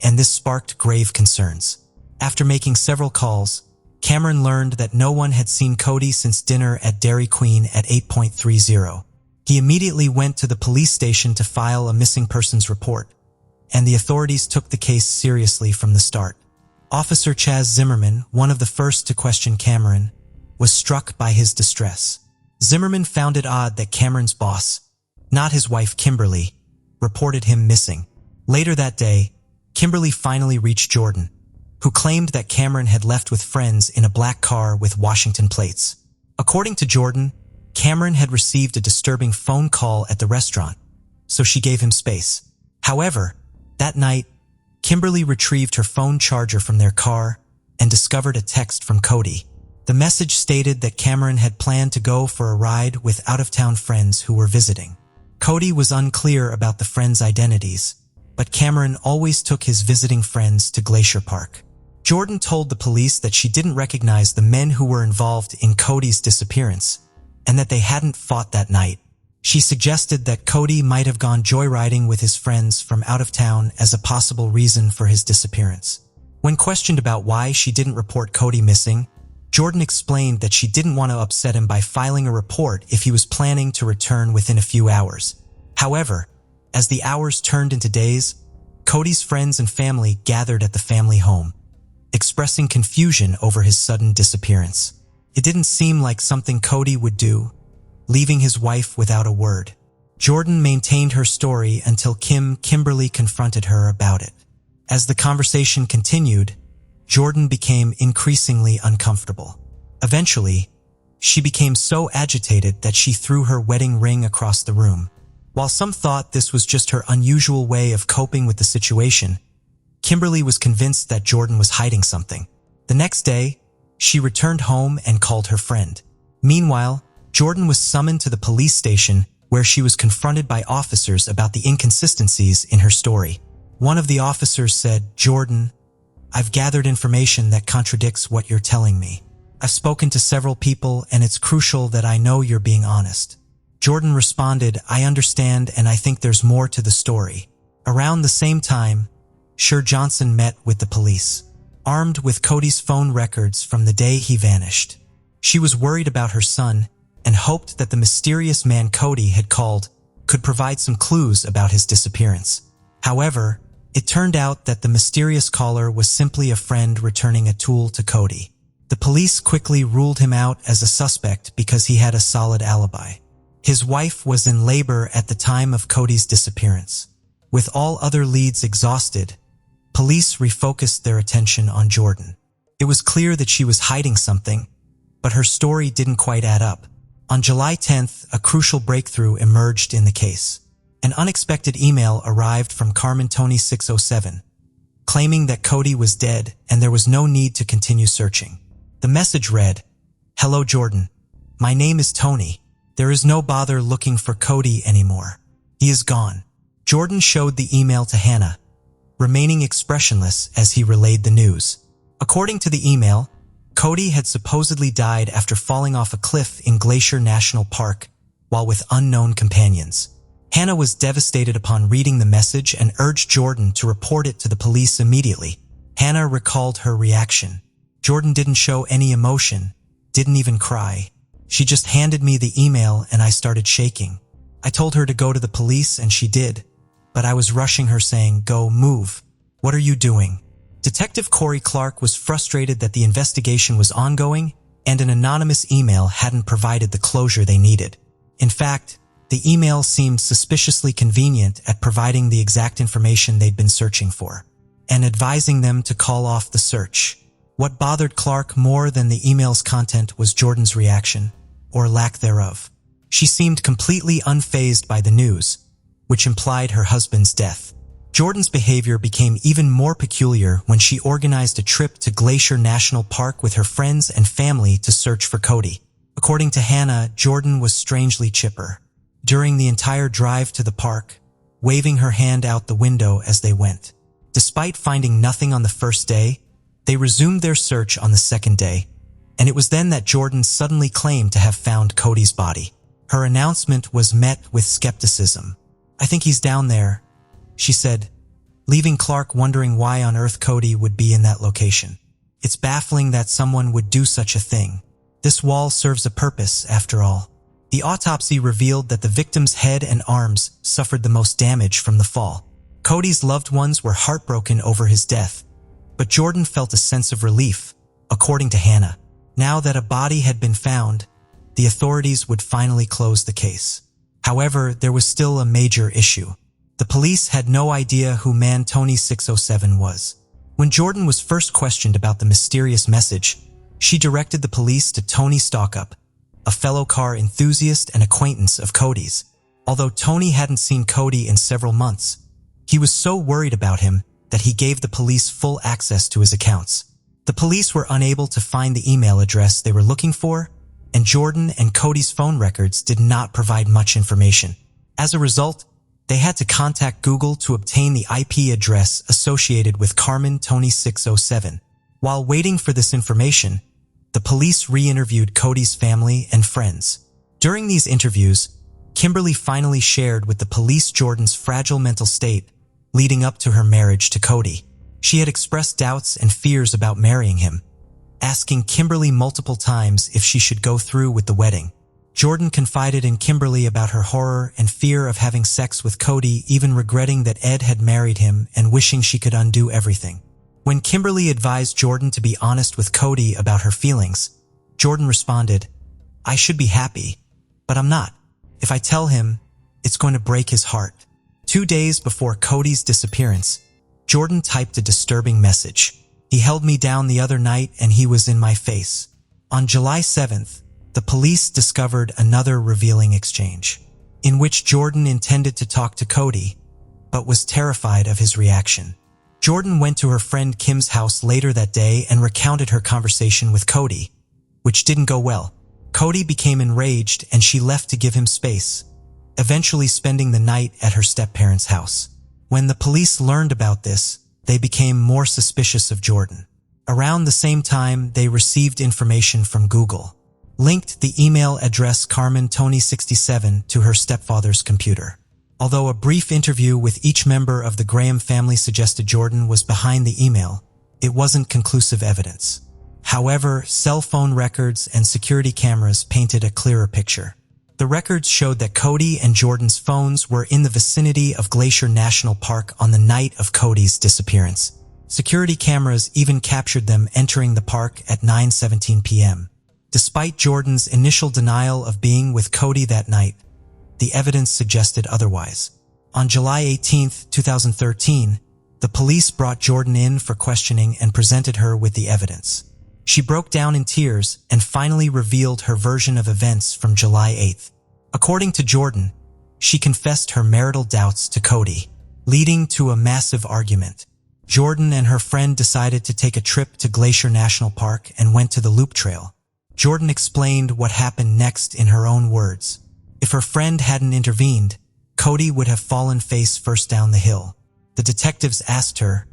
and this sparked grave concerns. After making several calls, Cameron learned that no one had seen Cody since dinner at Dairy Queen at 8:30. He immediately went to the police station to file a missing persons report, and the authorities took the case seriously from the start. Officer Chaz Zimmerman, one of the first to question Cameron, was struck by his distress. Zimmerman found it odd that Cameron's boss, not his wife Kimberly, reported him missing. Later that day, Kimberly finally reached Jordan, who claimed that Cameron had left with friends in a black car with Washington plates. According to Jordan, Cameron had received a disturbing phone call at the restaurant, so she gave him space. However, that night, Kimberly retrieved her phone charger from their car and discovered a text from Cody. The message stated that Cameron had planned to go for a ride with out-of-town friends who were visiting. Cody was unclear about the friends' identities, but Cameron always took his visiting friends to Glacier Park. Jordan told the police that she didn't recognize the men who were involved in Cody's disappearance, and that they hadn't fought that night. She suggested that Cody might have gone joyriding with his friends from out of town as a possible reason for his disappearance. When questioned about why she didn't report Cody missing, Jordan explained that she didn't want to upset him by filing a report if he was planning to return within a few hours. However, as the hours turned into days, Cody's friends and family gathered at the family home, expressing confusion over his sudden disappearance. It didn't seem like something Cody would do, leaving his wife without a word. Jordan maintained her story until Kimberly confronted her about it. As the conversation continued, Jordan became increasingly uncomfortable. Eventually, She became so agitated that she threw her wedding ring across the room. While some thought this was just her unusual way of coping with the situation, Kimberly was convinced that Jordan was hiding something. The next day, she returned home and called her friend. Meanwhile, Jordan was summoned to the police station where she was confronted by officers about the inconsistencies in her story. One of the officers said, "Jordan, I've gathered information that contradicts what you're telling me. I've spoken to several people and it's crucial that I know you're being honest." Jordan responded, "I understand and I think there's more to the story." Around the same time, Sher Johnson met with the police, armed with Cody's phone records from the day he vanished. She was worried about her son and hoped that the mysterious man Cody had called could provide some clues about his disappearance. However, it turned out that the mysterious caller was simply a friend returning a tool to Cody. The police quickly ruled him out as a suspect because he had a solid alibi. His wife was in labor at the time of Cody's disappearance. With all other leads exhausted, police refocused their attention on Jordan. It was clear that she was hiding something, but her story didn't quite add up. On July 10th, a crucial breakthrough emerged in the case. An unexpected email arrived from Carmen Tony 607, claiming that Cody was dead and there was no need to continue searching. The message read, "Hello Jordan, my name is Tony. There is no bother looking for Cody anymore. He is gone." Jordan showed the email to Hannah, remaining expressionless as he relayed the news. According to the email, Cody had supposedly died after falling off a cliff in Glacier National Park while with unknown companions. Hannah was devastated upon reading the message and urged Jordan to report it to the police immediately. Hannah recalled her reaction. "Jordan didn't show any emotion, didn't even cry. She just handed me the email and I started shaking. I told her to go to the police and she did, but I was rushing her saying, 'Go, move. What are you doing?'" Detective Corey Clark was frustrated that the investigation was ongoing and an anonymous email hadn't provided the closure they needed. In fact, the email seemed suspiciously convenient at providing the exact information they'd been searching for, and advising them to call off the search. What bothered Clark more than the email's content was Jordan's reaction, or lack thereof. She seemed completely unfazed by the news, which implied her husband's death. Jordan's behavior became even more peculiar when she organized a trip to Glacier National Park with her friends and family to search for Cody. According to Hannah, Jordan was strangely chipper during the entire drive to the park, waving her hand out the window as they went. Despite finding nothing on the first day, they resumed their search on the second day, and it was then that Jordan suddenly claimed to have found Cody's body. Her announcement was met with skepticism. "I think he's down there," she said, leaving Clark wondering why on earth Cody would be in that location. "It's baffling that someone would do such a thing. This wall serves a purpose, after all." The autopsy revealed that the victim's head and arms suffered the most damage from the fall. Cody's loved ones were heartbroken over his death, but Jordan felt a sense of relief, according to Hannah. Now that a body had been found, the authorities would finally close the case. However, there was still a major issue. The police had no idea who man Tony 607 was. When Jordan was first questioned about the mysterious message, she directed the police to Tony Stockup, a fellow car enthusiast and acquaintance of Cody's. Although Tony hadn't seen Cody in several months, he was so worried about him that he gave the police full access to his accounts. The police were unable to find the email address they were looking for, and Jordan and Cody's phone records did not provide much information. As a result, they had to contact Google to obtain the IP address associated with Carmen Tony 607. While waiting for this information, the police re-interviewed Cody's family and friends. During these interviews, Kimberly finally shared with the police Jordan's fragile mental state leading up to her marriage to Cody. She had expressed doubts and fears about marrying him, asking Kimberly multiple times if she should go through with the wedding. Jordan confided in Kimberly about her horror and fear of having sex with Cody, even regretting that Ed had married him and wishing she could undo everything. When Kimberly advised Jordan to be honest with Cody about her feelings, Jordan responded, "I should be happy, but I'm not. If I tell him, it's going to break his heart." 2 days before Cody's disappearance, Jordan typed a disturbing message. "He held me down the other night and he was in my face." On July 7th, the police discovered another revealing exchange, in which Jordan intended to talk to Cody, but was terrified of his reaction. Jordan went to her friend Kim's house later that day and recounted her conversation with Cody, which didn't go well. Cody became enraged and she left to give him space, eventually spending the night at her step-parents' house. When the police learned about this, they became more suspicious of Jordan. Around the same time, they received information from Google, linked the email address Carmen Tony 67 to her stepfather's computer. Although a brief interview with each member of the Graham family suggested Jordan was behind the email, it wasn't conclusive evidence. However, cell phone records and security cameras painted a clearer picture. The records showed that Cody and Jordan's phones were in the vicinity of Glacier National Park on the night of Cody's disappearance. Security cameras even captured them entering the park at 9:17 p.m. Despite Jordan's initial denial of being with Cody that night, the evidence suggested otherwise. On July 18, 2013, the police brought Jordan in for questioning and presented her with the evidence. She broke down in tears and finally revealed her version of events from July 8th. According to Jordan, she confessed her marital doubts to Cody, leading to a massive argument. Jordan and her friend decided to take a trip to Glacier National Park and went to the Loop Trail. Jordan explained what happened next in her own words. If her friend hadn't intervened, Cody would have fallen face first down the hill. The detectives asked her,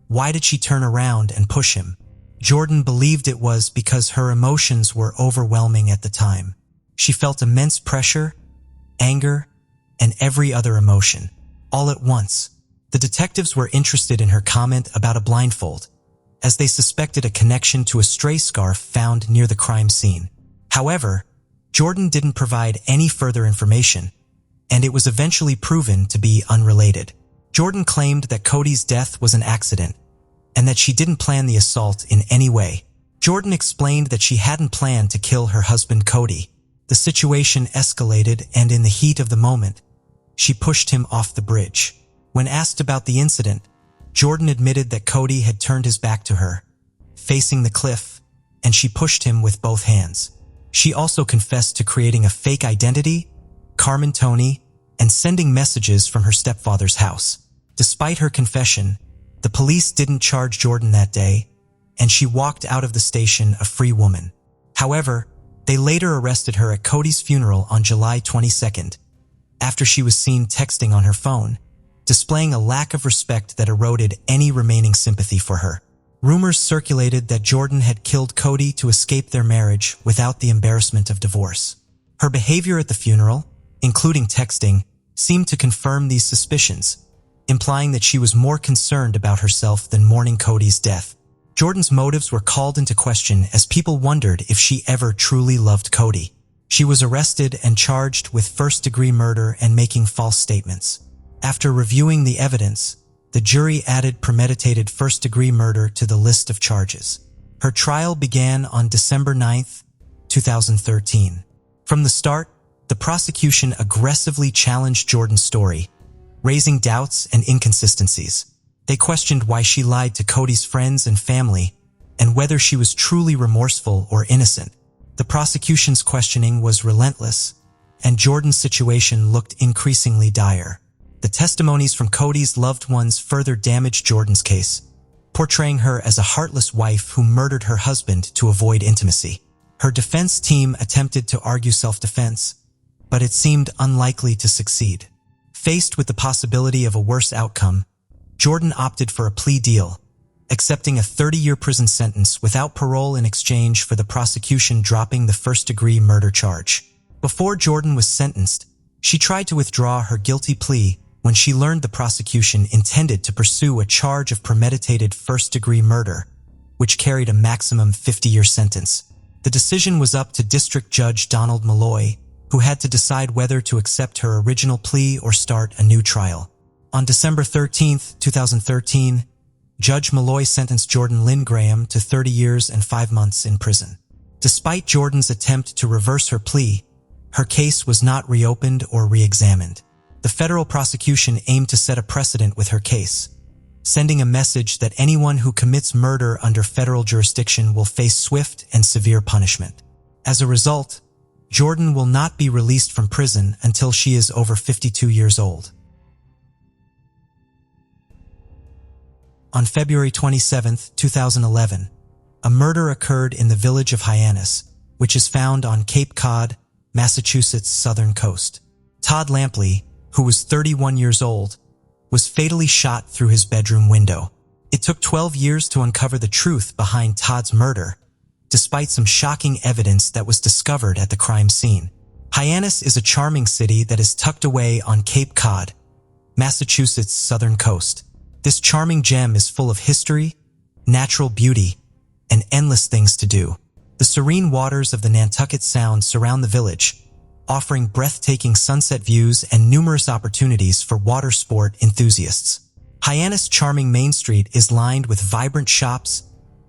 why did she turn around and push him? Jordan believed it was because her emotions were overwhelming at the time. She felt immense pressure, anger, and every other emotion, all at once. The detectives were interested in her comment about a blindfold, as they suspected a connection to a stray scarf found near the crime scene. However, Jordan didn't provide any further information, and it was eventually proven to be unrelated. Jordan claimed that Cody's death was an accident, and that she didn't plan the assault in any way. Jordan explained that she hadn't planned to kill her husband Cody. The situation escalated, and in the heat of the moment, she pushed him off the bridge. When asked about the incident, Jordan admitted that Cody had turned his back to her, facing the cliff, and she pushed him with both hands. She also confessed to creating a fake identity, Carmen Tony, and sending messages from her stepfather's house. Despite her confession, the police didn't charge Jordan that day, and she walked out of the station a free woman. However, they later arrested her at Cody's funeral on July 22nd, after she was seen texting on her phone, displaying a lack of respect that eroded any remaining sympathy for her. Rumors circulated that Jordan had killed Cody to escape their marriage without the embarrassment of divorce. Her behavior at the funeral, including texting, seemed to confirm these suspicions, implying that she was more concerned about herself than mourning Cody's death. Jordan's motives were called into question as people wondered if she ever truly loved Cody. She was arrested and charged with first-degree murder and making false statements. After reviewing the evidence, the jury added premeditated first-degree murder to the list of charges. Her trial began on December 9, 2013. From the start, the prosecution aggressively challenged Jordan's story, raising doubts and inconsistencies. They questioned why she lied to Cody's friends and family, and whether she was truly remorseful or innocent. The prosecution's questioning was relentless, and Jordan's situation looked increasingly dire. The testimonies from Cody's loved ones further damaged Jordan's case, portraying her as a heartless wife who murdered her husband to avoid intimacy. Her defense team attempted to argue self-defense, but it seemed unlikely to succeed. Faced with the possibility of a worse outcome, Jordan opted for a plea deal, accepting a 30-year prison sentence without parole in exchange for the prosecution dropping the first-degree murder charge. Before Jordan was sentenced, she tried to withdraw her guilty plea when she learned the prosecution intended to pursue a charge of premeditated first-degree murder, which carried a maximum 50-year sentence. The decision was up to District Judge Donald Malloy, who had to decide whether to accept her original plea or start a new trial. On December 13, 2013, Judge Malloy sentenced Jordan Lynn Graham to 30 years and 5 months in prison. Despite Jordan's attempt to reverse her plea, her case was not reopened or re-examined. The federal prosecution aimed to set a precedent with her case, sending a message that anyone who commits murder under federal jurisdiction will face swift and severe punishment. As a result, Jordan will not be released from prison until she is over 52 years old. On February 27, 2011, a murder occurred in the village of Hyannis, which is found on Cape Cod, Massachusetts' southern coast. Todd Lampley, who was 31 years old, was fatally shot through his bedroom window. It took 12 years to uncover the truth behind Todd's murder, despite some shocking evidence that was discovered at the crime scene. Hyannis is a charming city that is tucked away on Cape Cod, Massachusetts' southern coast. This charming gem is full of history, natural beauty, and endless things to do. The serene waters of the Nantucket Sound surround the village, offering breathtaking sunset views and numerous opportunities for water sport enthusiasts. Hyannis' charming Main Street is lined with vibrant shops,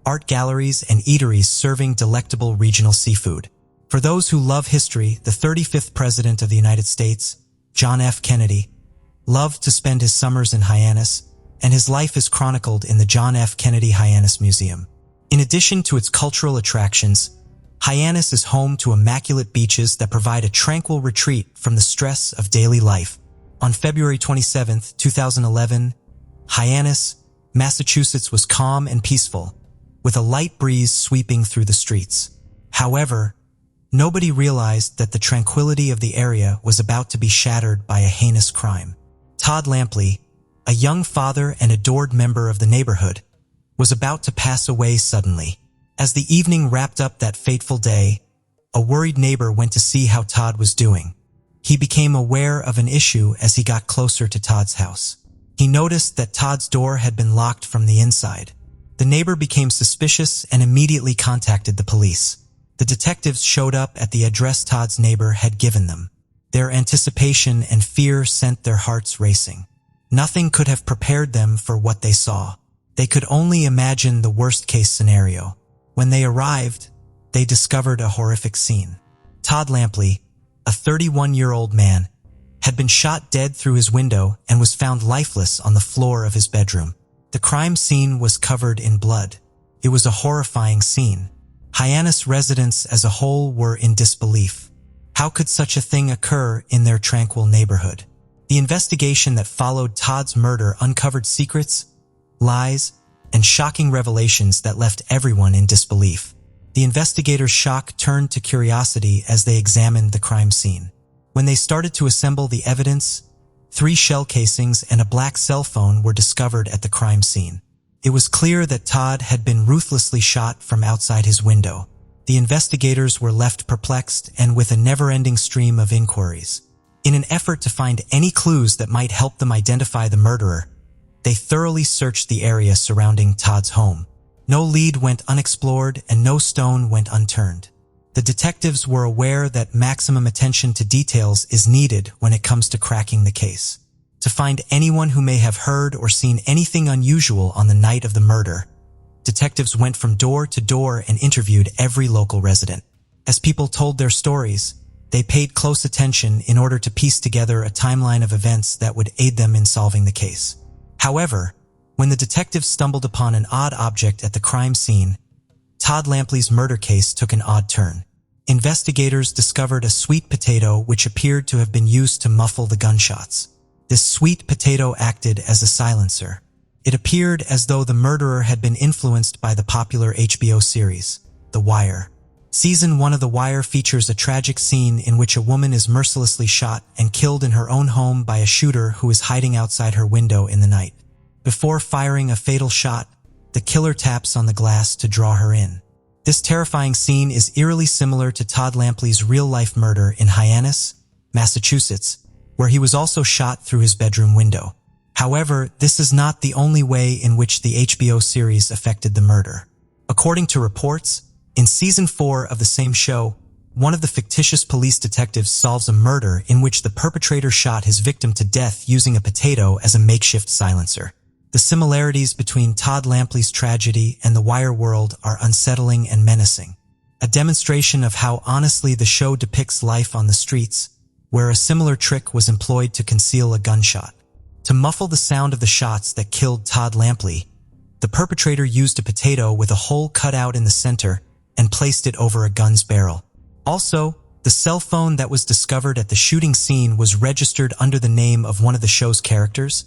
art galleries, and eateries serving delectable regional seafood. For those who love history, the 35th President of the United States, John F. Kennedy, loved to spend his summers in Hyannis, and his life is chronicled in the John F. Kennedy Hyannis Museum. In addition to its cultural attractions, Hyannis is home to immaculate beaches that provide a tranquil retreat from the stress of daily life. On February 27, 2011, Hyannis, Massachusetts was calm and peaceful, with a light breeze sweeping through the streets. However, nobody realized that the tranquility of the area was about to be shattered by a heinous crime. Todd Lampley, a young father and adored member of the neighborhood, was about to pass away suddenly. As the evening wrapped up that fateful day, a worried neighbor went to see how Todd was doing. He became aware of an issue as he got closer to Todd's house. He noticed that Todd's door had been locked from the inside. The neighbor became suspicious and immediately contacted the police. The detectives showed up at the address Todd's neighbor had given them. Their anticipation and fear sent their hearts racing. Nothing could have prepared them for what they saw. They could only imagine the worst-case scenario. When they arrived, they discovered a horrific scene. Todd Lampley, a 31-year-old man, had been shot dead through his window and was found lifeless on the floor of his bedroom. The crime scene was covered in blood. It was a horrifying scene. Hyannis residents as a whole were in disbelief. How could such a thing occur in their tranquil neighborhood? The investigation that followed Todd's murder uncovered secrets, lies, and shocking revelations that left everyone in disbelief. The investigators' shock turned to curiosity as they examined the crime scene. When they started to assemble the evidence, 3 shell casings and a black cell phone were discovered at the crime scene. It was clear that Todd had been ruthlessly shot from outside his window. The investigators were left perplexed and with a never-ending stream of inquiries. In an effort to find any clues that might help them identify the murderer, they thoroughly searched the area surrounding Todd's home. No lead went unexplored and no stone went unturned. The detectives were aware that maximum attention to details is needed when it comes to cracking the case. To find anyone who may have heard or seen anything unusual on the night of the murder, detectives went from door to door and interviewed every local resident. As people told their stories, they paid close attention in order to piece together a timeline of events that would aid them in solving the case. However, when the detectives stumbled upon an odd object at the crime scene, Todd Lampley's murder case took an odd turn. Investigators discovered a sweet potato which appeared to have been used to muffle the gunshots. This sweet potato acted as a silencer. It appeared as though the murderer had been influenced by the popular HBO series, The Wire. Season 1 of The Wire features a tragic scene in which a woman is mercilessly shot and killed in her own home by a shooter who is hiding outside her window in the night. Before firing a fatal shot, the killer taps on the glass to draw her in. This terrifying scene is eerily similar to Todd Lampley's real-life murder in Hyannis, Massachusetts, where he was also shot through his bedroom window. However, this is not the only way in which the HBO series affected the murder. According to reports, in Season 4 of the same show, one of the fictitious police detectives solves a murder in which the perpetrator shot his victim to death using a potato as a makeshift silencer. The similarities between Todd Lampley's tragedy and the Wire world are unsettling and menacing, a demonstration of how honestly the show depicts life on the streets, where a similar trick was employed to conceal a gunshot. To muffle the sound of the shots that killed Todd Lampley, the perpetrator used a potato with a hole cut out in the center and placed it over a gun's barrel. Also, the The cell phone that was discovered at the shooting scene was registered under the name of one of the show's characters,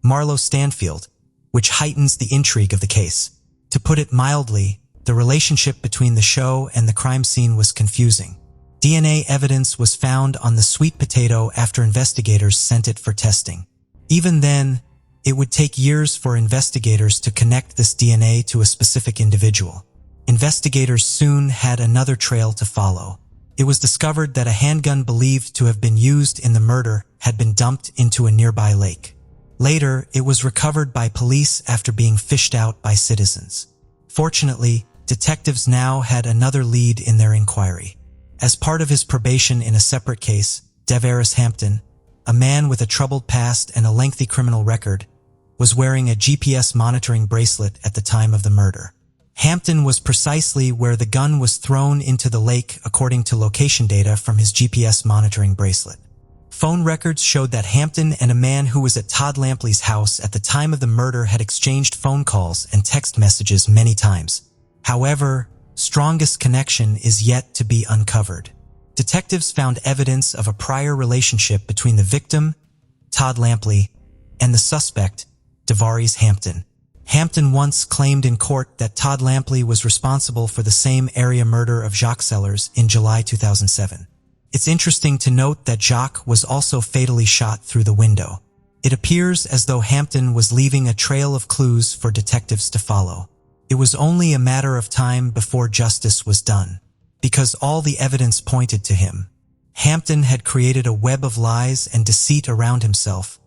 Marlo Stanfield, which heightens the intrigue of the case. To put it mildly, the relationship between the show and the crime scene was confusing. DNA evidence was found on the sweet potato after investigators sent it for testing. Even then, it would take years for investigators to connect this DNA to a specific individual. Investigators soon had another trail to follow. It was discovered that a handgun believed to have been used in the murder had been dumped into a nearby lake. Later, it was recovered by police after being fished out by citizens. Fortunately, detectives now had another lead in their inquiry. As part of his probation in a separate case, Devaris Hampton, a man with a troubled past and a lengthy criminal record, was wearing a GPS monitoring bracelet at the time of the murder. Hampton was precisely where the gun was thrown into the lake according to location data from his GPS monitoring bracelet. Phone records showed that Hampton and a man who was at Todd Lampley's house at the time of the murder had exchanged phone calls and text messages many times. However, strongest connection is yet to be uncovered. Detectives found evidence of a prior relationship between the victim, Todd Lampley, and the suspect, Devaris Hampton. Hampton once claimed in court that Todd Lampley was responsible for the same area murder of Jacques Sellers in July 2007. It's interesting to note that Jacques was also fatally shot through the window. It appears as though Hampton was leaving a trail of clues for detectives to follow. It was only a matter of time before justice was done, because all the evidence pointed to him. Hampton had created a web of lies and deceit around himself,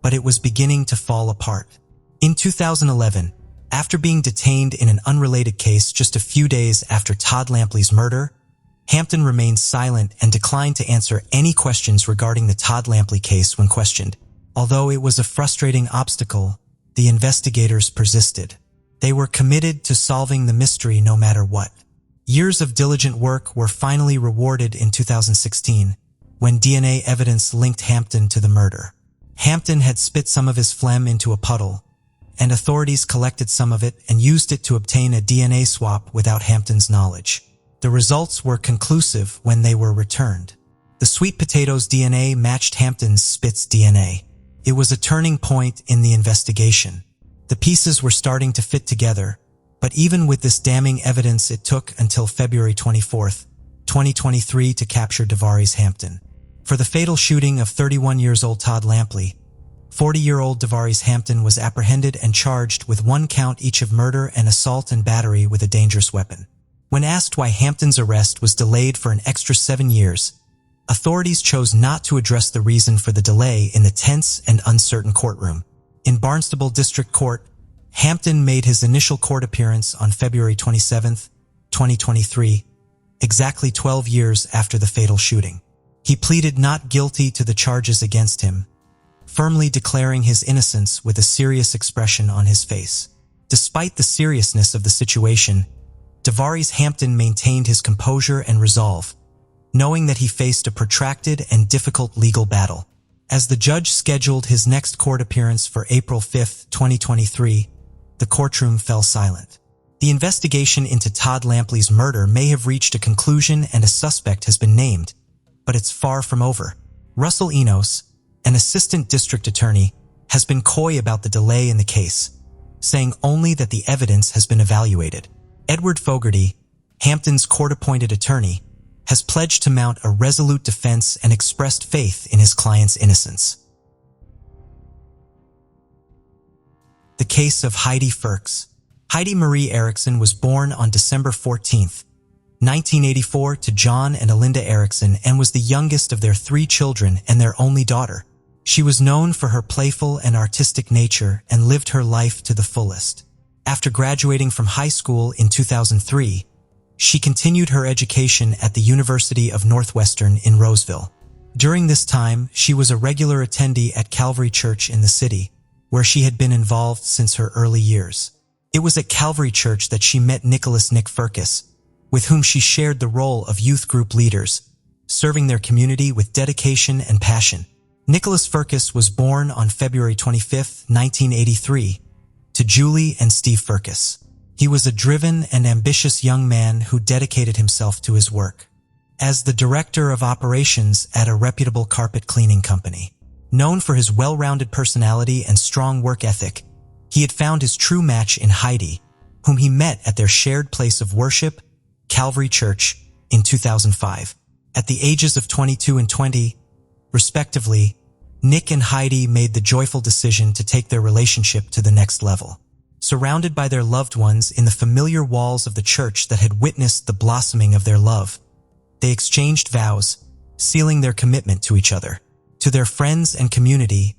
but it was beginning to fall apart. In 2011, after being detained in an unrelated case just a few days after Todd Lampley's murder, Hampton remained silent and declined to answer any questions regarding the Todd Lampley case when questioned. Although it was a frustrating obstacle, the investigators persisted. They were committed to solving the mystery no matter what. Years of diligent work were finally rewarded in 2016, when DNA evidence linked Hampton to the murder. Hampton had spit some of his phlegm into a puddle, and authorities collected some of it and used it to obtain a DNA swap without Hampton's knowledge. The results were conclusive when they were returned. The sweet potato's DNA matched Hampton's spit's DNA. It was a turning point in the investigation. The pieces were starting to fit together, but even with this damning evidence, it took until February 24, 2023 to capture Devaris Hampton. For the fatal shooting of 31-year-old Todd Lampley, 40-year-old Devaris Hampton was apprehended and charged with 1 count each of murder and assault and battery with a dangerous weapon. When asked why Hampton's arrest was delayed for an extra 7 years, authorities chose not to address the reason for the delay in the tense and uncertain courtroom. In Barnstable District Court, Hampton made his initial court appearance on February 27, 2023, exactly 12 years after the fatal shooting. He pleaded not guilty to the charges against him, firmly declaring his innocence with a serious expression on his face. Despite the seriousness of the situation, Devaris Hampton maintained his composure and resolve, knowing that he faced a protracted and difficult legal battle. As the judge scheduled his next court appearance for April 5, 2023, the courtroom fell silent. The investigation into Todd Lampley's murder may have reached a conclusion and a suspect has been named, but it's far from over. Russell Enos, an assistant district attorney, has been coy about the delay in the case, saying only that the evidence has been evaluated. Edward Fogarty, Hampton's court-appointed attorney, has pledged to mount a resolute defense and expressed faith in his client's innocence. The case of Heidi Firks. Heidi Marie Erickson was born on December 14, 1984 to John and Alinda Erickson and was the youngest of their 3 children and their only daughter. She was known for her playful and artistic nature and lived her life to the fullest. After graduating from high school in 2003, she continued her education at the University of Northwestern in Roseville. During this time, she was a regular attendee at Calvary Church in the city, where she had been involved since her early years. It was at Calvary Church that she met Nicholas "Nick" Firkus, with whom she shared the role of youth group leaders, serving their community with dedication and passion. Nicholas Firkus was born on February 25, 1983, to Julie and Steve Firkus. He was a driven and ambitious young man who dedicated himself to his work. as the director of operations at a reputable carpet cleaning company. Known for his well-rounded personality and strong work ethic, he had found his true match in Heidi, whom he met at their shared place of worship, Calvary Church, in 2005. At the ages of 22 and 20, respectively, Nick and Heidi made the joyful decision to take their relationship to the next level. Surrounded by their loved ones in the familiar walls of the church that had witnessed the blossoming of their love, they exchanged vows, sealing their commitment to each other. To their friends and community,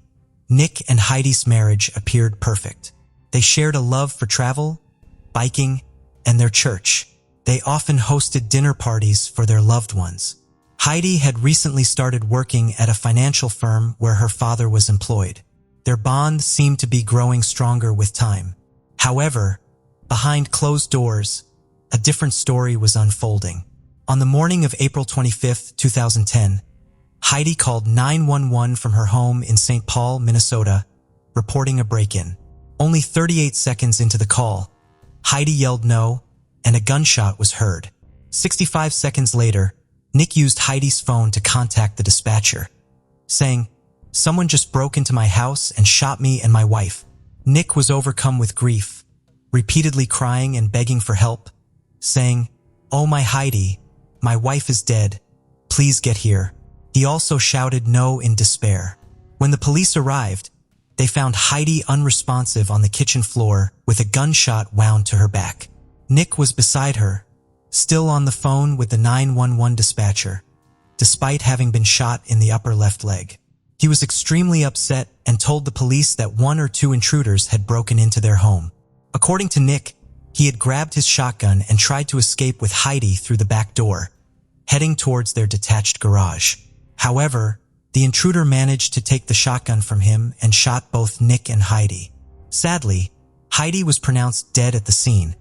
Nick and Heidi's marriage appeared perfect. They shared a love for travel, biking, and their church. They often hosted dinner parties for their loved ones. Heidi had recently started working at a financial firm where her father was employed. Their bond seemed to be growing stronger with time. However, behind closed doors, a different story was unfolding. On the morning of April 25, 2010, Heidi called 911 from her home in St. Paul, Minnesota, reporting a break-in. Only 38 seconds into the call, Heidi yelled no, and a gunshot was heard. 65 seconds later, Nick used Heidi's phone to contact the dispatcher, saying, "Someone just broke into my house and shot me and my wife." Nick was overcome with grief, repeatedly crying and begging for help, saying, "Oh my Heidi, my wife is dead. Please get here." He also shouted no in despair. When the police arrived, they found Heidi unresponsive on the kitchen floor with a gunshot wound to her back. Nick was beside her, still on the phone with the 911 dispatcher, despite having been shot in the upper left leg. He was extremely upset and told the police that one or two intruders had broken into their home. According to Nick, he had grabbed his shotgun and tried to escape with Heidi through the back door, heading towards their detached garage. However, the intruder managed to take the shotgun from him and shot both Nick and Heidi. Sadly, Heidi was pronounced dead at the scene,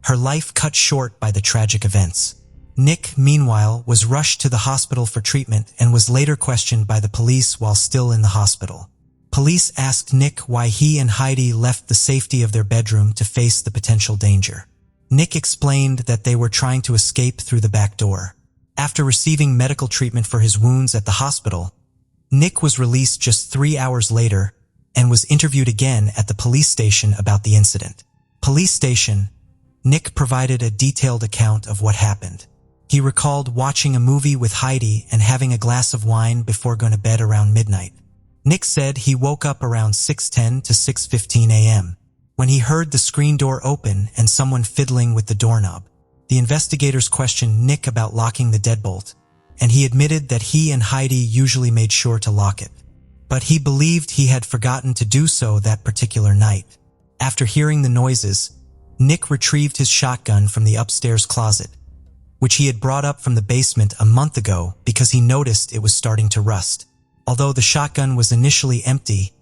her life cut short by the tragic events. Nick, meanwhile, was rushed to the hospital for treatment and was later questioned by the police while still in the hospital. Police asked Nick why he and Heidi left the safety of their bedroom to face the potential danger. Nick explained that they were trying to escape through the back door. After receiving medical treatment for his wounds at the hospital, Nick was released just 3 hours later and was interviewed again at the police station about the incident. Police station, Nick provided a detailed account of what happened. He recalled watching a movie with Heidi and having a glass of wine before going to bed around midnight. Nick said he woke up around 6:10 to 6:15 a.m. when he heard the screen door open and someone fiddling with the doorknob. The investigators questioned Nick about locking the deadbolt, and he admitted that he and Heidi usually made sure to lock it. But he believed he had forgotten to do so that particular night. After hearing the noises, Nick retrieved his shotgun from the upstairs closet, which he had brought up from the basement a month ago because he noticed it was starting to rust. Although the shotgun was initially empty,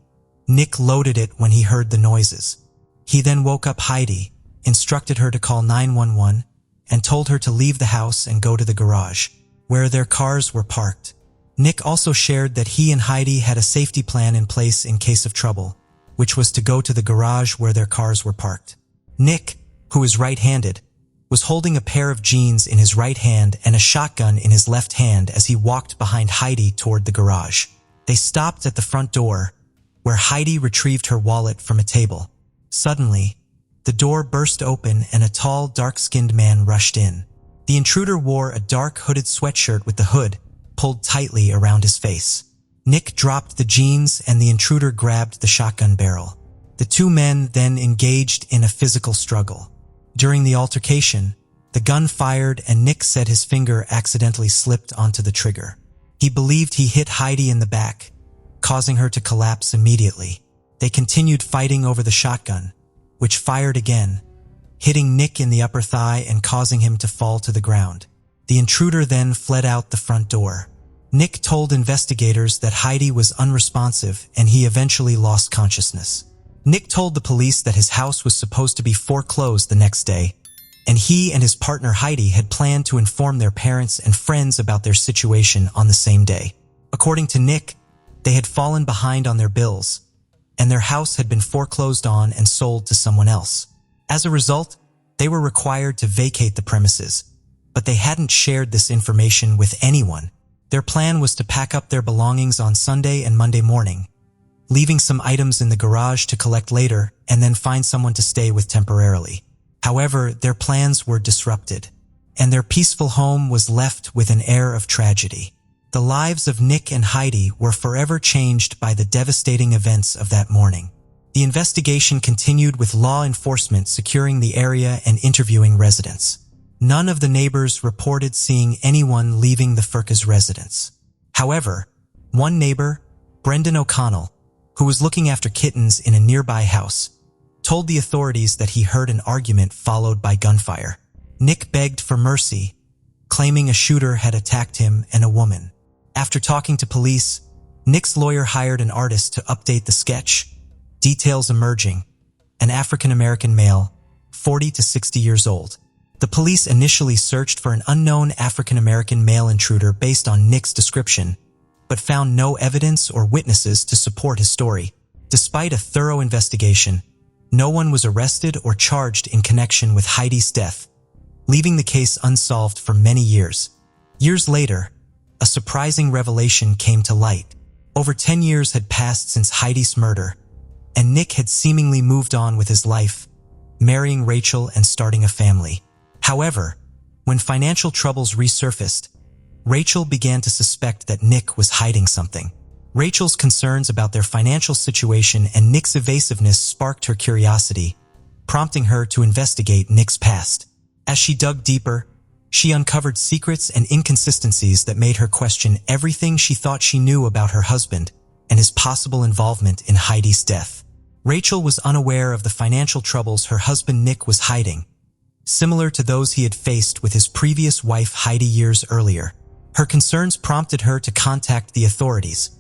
Nick loaded it when he heard the noises. He then woke up Heidi, instructed her to call 911, and told her to leave the house and go to the garage, where their cars were parked. Nick also shared that he and Heidi had a safety plan in place in case of trouble, which was to go to the garage where their cars were parked. Nick, who is right-handed, was holding a pair of jeans in his right hand and a shotgun in his left hand as he walked behind Heidi toward the garage. They stopped at the front door, where Heidi retrieved her wallet from a table. Suddenly, the door burst open and a tall, dark-skinned man rushed in. The intruder wore a dark hooded sweatshirt with the hood pulled tightly around his face. Nick dropped the jeans and the intruder grabbed the shotgun barrel. The two men then engaged in a physical struggle. During the altercation, the gun fired and Nick said his finger accidentally slipped onto the trigger. He believed he hit Heidi in the back, causing her to collapse immediately. They continued fighting over the shotgun, which fired again, hitting Nick in the upper thigh and causing him to fall to the ground. The intruder then fled out the front door. Nick told investigators that Heidi was unresponsive and he eventually lost consciousness. Nick told the police that his house was supposed to be foreclosed the next day, and he and his partner Heidi had planned to inform their parents and friends about their situation on the same day. According to Nick, they had fallen behind on their bills, and their house had been foreclosed on and sold to someone else. As a result, they were required to vacate the premises, but they hadn't shared this information with anyone. Their plan was to pack up their belongings on Sunday and Monday morning, leaving some items in the garage to collect later and then find someone to stay with temporarily. However, their plans were disrupted, and their peaceful home was left with an air of tragedy. The lives of Nick and Heidi were forever changed by the devastating events of that morning. The investigation continued with law enforcement securing the area and interviewing residents. None of the neighbors reported seeing anyone leaving the Furcas residence. However, one neighbor, Brendan O'Connell, who was looking after kittens in a nearby house, told the authorities that he heard an argument followed by gunfire. Nick begged for mercy, claiming a shooter had attacked him and a woman. After talking to police, Nick's lawyer hired an artist to update the sketch, details emerging: an African-American male, 40 to 60 years old. The police initially searched for an unknown African-American male intruder based on Nick's description, but found no evidence or witnesses to support his story. Despite a thorough investigation, no one was arrested or charged in connection with Heidi's death, leaving the case unsolved for many years. Years later, a surprising revelation came to light. Over 10 years had passed since Heidi's murder, and Nick had seemingly moved on with his life, marrying Rachel and starting a family. However, when financial troubles resurfaced, Rachel began to suspect that Nick was hiding something. Rachel's concerns about their financial situation and Nick's evasiveness sparked her curiosity, prompting her to investigate Nick's past. As she dug deeper, she uncovered secrets and inconsistencies that made her question everything she thought she knew about her husband and his possible involvement in Heidi's death. Rachel was unaware of the financial troubles her husband Nick was hiding, similar to those he had faced with his previous wife Heidi years earlier. Her concerns prompted her to contact the authorities,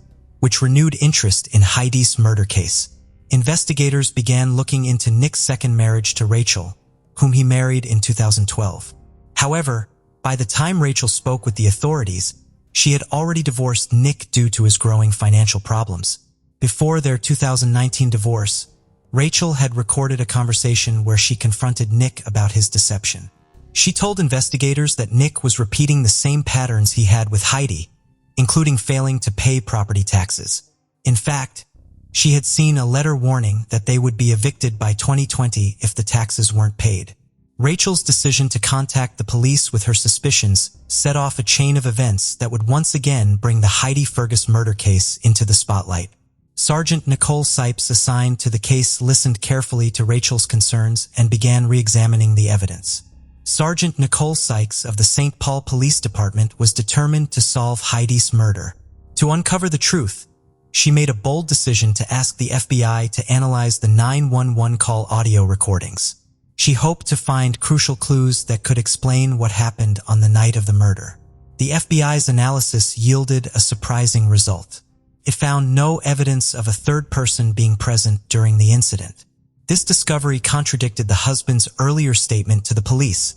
which renewed interest in Heidi's murder case. Investigators began looking into Nick's second marriage to Rachel, whom he married in 2012. However, by the time Rachel spoke with the authorities, she had already divorced Nick due to his growing financial problems. Before their 2019 divorce, Rachel had recorded a conversation where she confronted Nick about his deception. She told investigators that Nick was repeating the same patterns he had with Heidi, including failing to pay property taxes. In fact, she had seen a letter warning that they would be evicted by 2020 if the taxes weren't paid. Rachel's decision to contact the police with her suspicions set off a chain of events that would once again bring the Heidi Fergus murder case into the spotlight. Sergeant Nicole Sipes, assigned to the case, listened carefully to Rachel's concerns and began re-examining the evidence. Sergeant Nicole Sykes of the St. Paul Police Department was determined to solve Heidi's murder. To uncover the truth, she made a bold decision to ask the FBI to analyze the 911 call audio recordings. She hoped to find crucial clues that could explain what happened on the night of the murder. The FBI's analysis yielded a surprising result. It found no evidence of a third person being present during the incident. This discovery contradicted the husband's earlier statement to the police,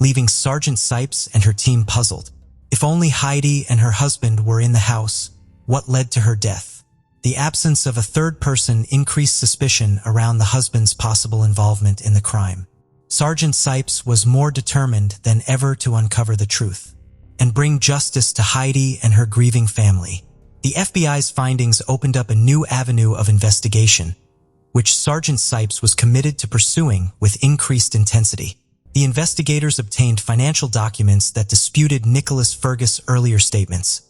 leaving Sergeant Sipes and her team puzzled. If only Heidi and her husband were in the house, what led to her death? The absence of a third person increased suspicion around the husband's possible involvement in the crime. Sergeant Sipes was more determined than ever to uncover the truth and bring justice to Heidi and her grieving family. The FBI's findings opened up a new avenue of investigation, which Sergeant Sipes was committed to pursuing with increased intensity. The investigators obtained financial documents that disputed Nicholas Fergus' earlier statements,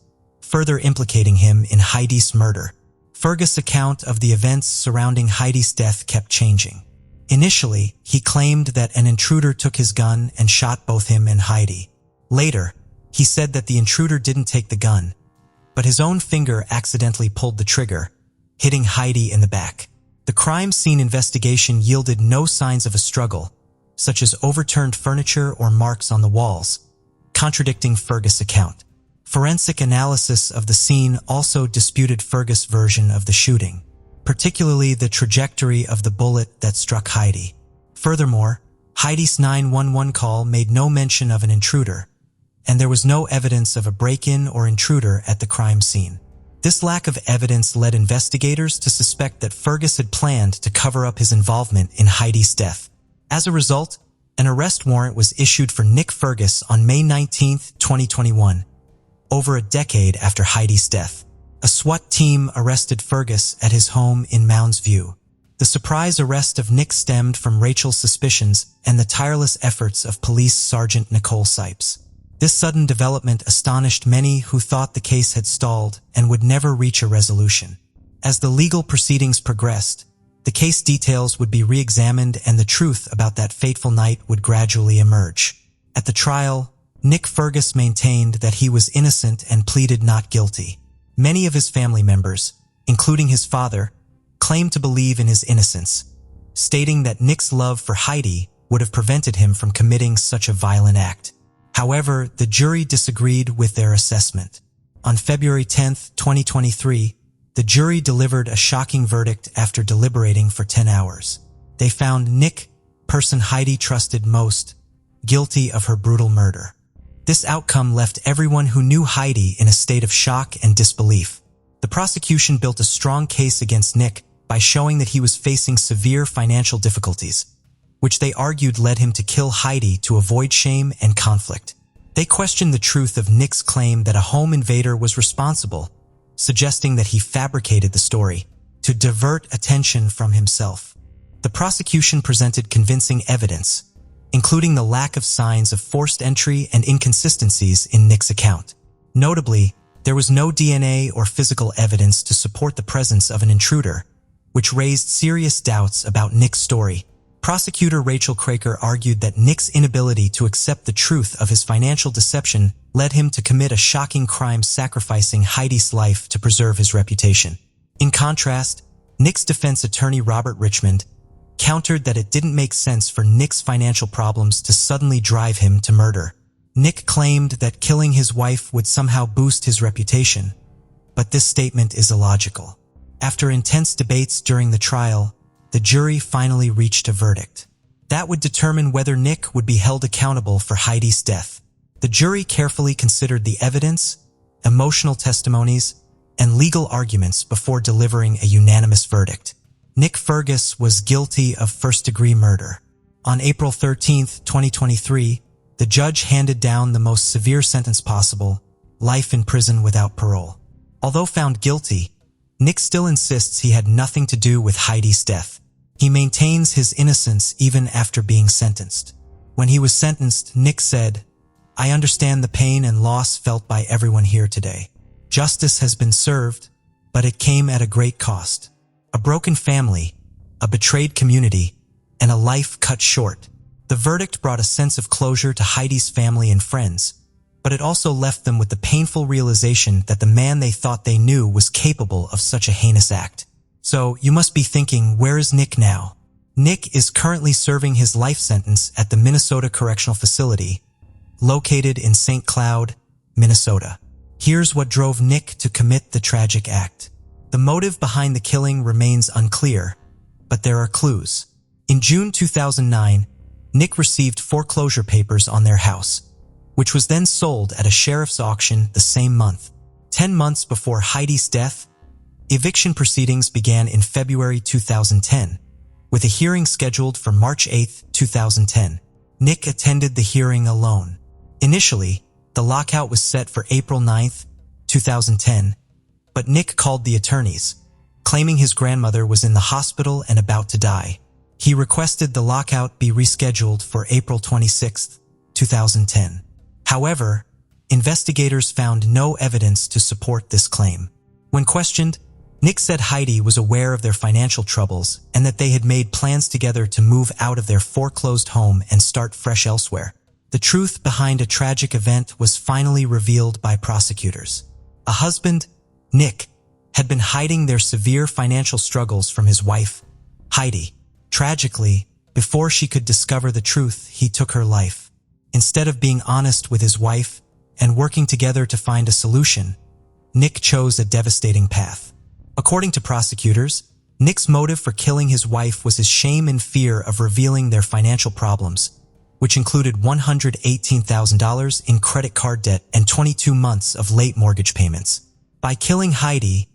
further implicating him in Heidi's murder. Fergus' account of the events surrounding Heidi's death kept changing. Initially, he claimed that an intruder took his gun and shot both him and Heidi. Later, he said that the intruder didn't take the gun, but his own finger accidentally pulled the trigger, hitting Heidi in the back. The crime scene investigation yielded no signs of a struggle, such as overturned furniture or marks on the walls, contradicting Fergus' account. Forensic analysis of the scene also disputed Fergus' version of the shooting, particularly the trajectory of the bullet that struck Heidi. Furthermore, Heidi's 911 call made no mention of an intruder, and there was no evidence of a break-in or intruder at the crime scene. This lack of evidence led investigators to suspect that Fergus had planned to cover up his involvement in Heidi's death. As a result, An arrest warrant was issued for Nick Fergus on May 19, 2021, over a decade after Heidi's death. A SWAT team arrested Fergus at his home in Mounds View. The surprise arrest of Nick stemmed from Rachel's suspicions and the tireless efforts of Police Sergeant Nicole Sipes. This sudden development astonished many who thought the case had stalled and would never reach a resolution. As the legal proceedings progressed, the case details would be re-examined and the truth about that fateful night would gradually emerge. At the trial, Nick Fergus maintained that he was innocent and pleaded not guilty. Many of his family members, including his father, claimed to believe in his innocence, stating that Nick's love for Heidi would have prevented him from committing such a violent act. However, the jury disagreed with their assessment. On February 10, 2023, the jury delivered a shocking verdict after deliberating for 10 hours. They found Nick, person Heidi trusted most, guilty of her brutal murder. This outcome left everyone who knew Heidi in a state of shock and disbelief. The prosecution built a strong case against Nick by showing that he was facing severe financial difficulties, which they argued led him to kill Heidi to avoid shame and conflict. They questioned the truth of Nick's claim that a home invader was responsible, suggesting that he fabricated the story to divert attention from himself. The prosecution presented convincing evidence, including the lack of signs of forced entry and inconsistencies in Nick's account. Notably, there was no DNA or physical evidence to support the presence of an intruder, which raised serious doubts about Nick's story. Prosecutor Rachel Craker argued that Nick's inability to accept the truth of his financial deception led him to commit a shocking crime, sacrificing Heidi's life to preserve his reputation. In contrast, Nick's defense attorney Robert Richmond countered that it didn't make sense for Nick's financial problems to suddenly drive him to murder. Nick claimed that killing his wife would somehow boost his reputation, but this statement is illogical. After intense debates during the trial, the jury finally reached a verdict that would determine whether Nick would be held accountable for Heidi's death. The jury carefully considered the evidence, emotional testimonies, and legal arguments before delivering a unanimous verdict. Nick Fergus was guilty of first-degree murder. On April 13, 2023, the judge handed down the most severe sentence possible, life in prison without parole. Although found guilty, Nick still insists he had nothing to do with Heidi's death. He maintains his innocence even after being sentenced. When he was sentenced, Nick said, "I understand the pain and loss felt by everyone here today. Justice has been served, but it came at a great cost. A broken family, a betrayed community, and a life cut short." The verdict brought a sense of closure to Heidi's family and friends, but it also left them with the painful realization that the man they thought they knew was capable of such a heinous act. So you must be thinking, where is Nick now? Nick is currently serving his life sentence at the Minnesota Correctional Facility, located in St. Cloud, Minnesota. Here's what drove Nick to commit the tragic act. The motive behind the killing remains unclear, but there are clues. In June 2009, Nick received foreclosure papers on their house, which was then sold at a sheriff's auction the same month. 10 months before Heidi's death, eviction proceedings began in February 2010, with a hearing scheduled for March 8, 2010. Nick attended the hearing alone. Initially, the lockout was set for April 9, 2010, but Nick called the attorneys, claiming his grandmother was in the hospital and about to die. He requested the lockout be rescheduled for April 26, 2010. However, investigators found no evidence to support this claim. When questioned, Nick said Heidi was aware of their financial troubles and that they had made plans together to move out of their foreclosed home and start fresh elsewhere. The truth behind a tragic event was finally revealed by prosecutors. A husband, Nick, had been hiding their severe financial struggles from his wife, Heidi. Tragically, before she could discover the truth, he took her life. Instead of being honest with his wife and working together to find a solution, Nick chose a devastating path. According to prosecutors, Nick's motive for killing his wife was his shame and fear of revealing their financial problems, which included $118,000 in credit card debt and 22 months of late mortgage payments. By killing Heidi,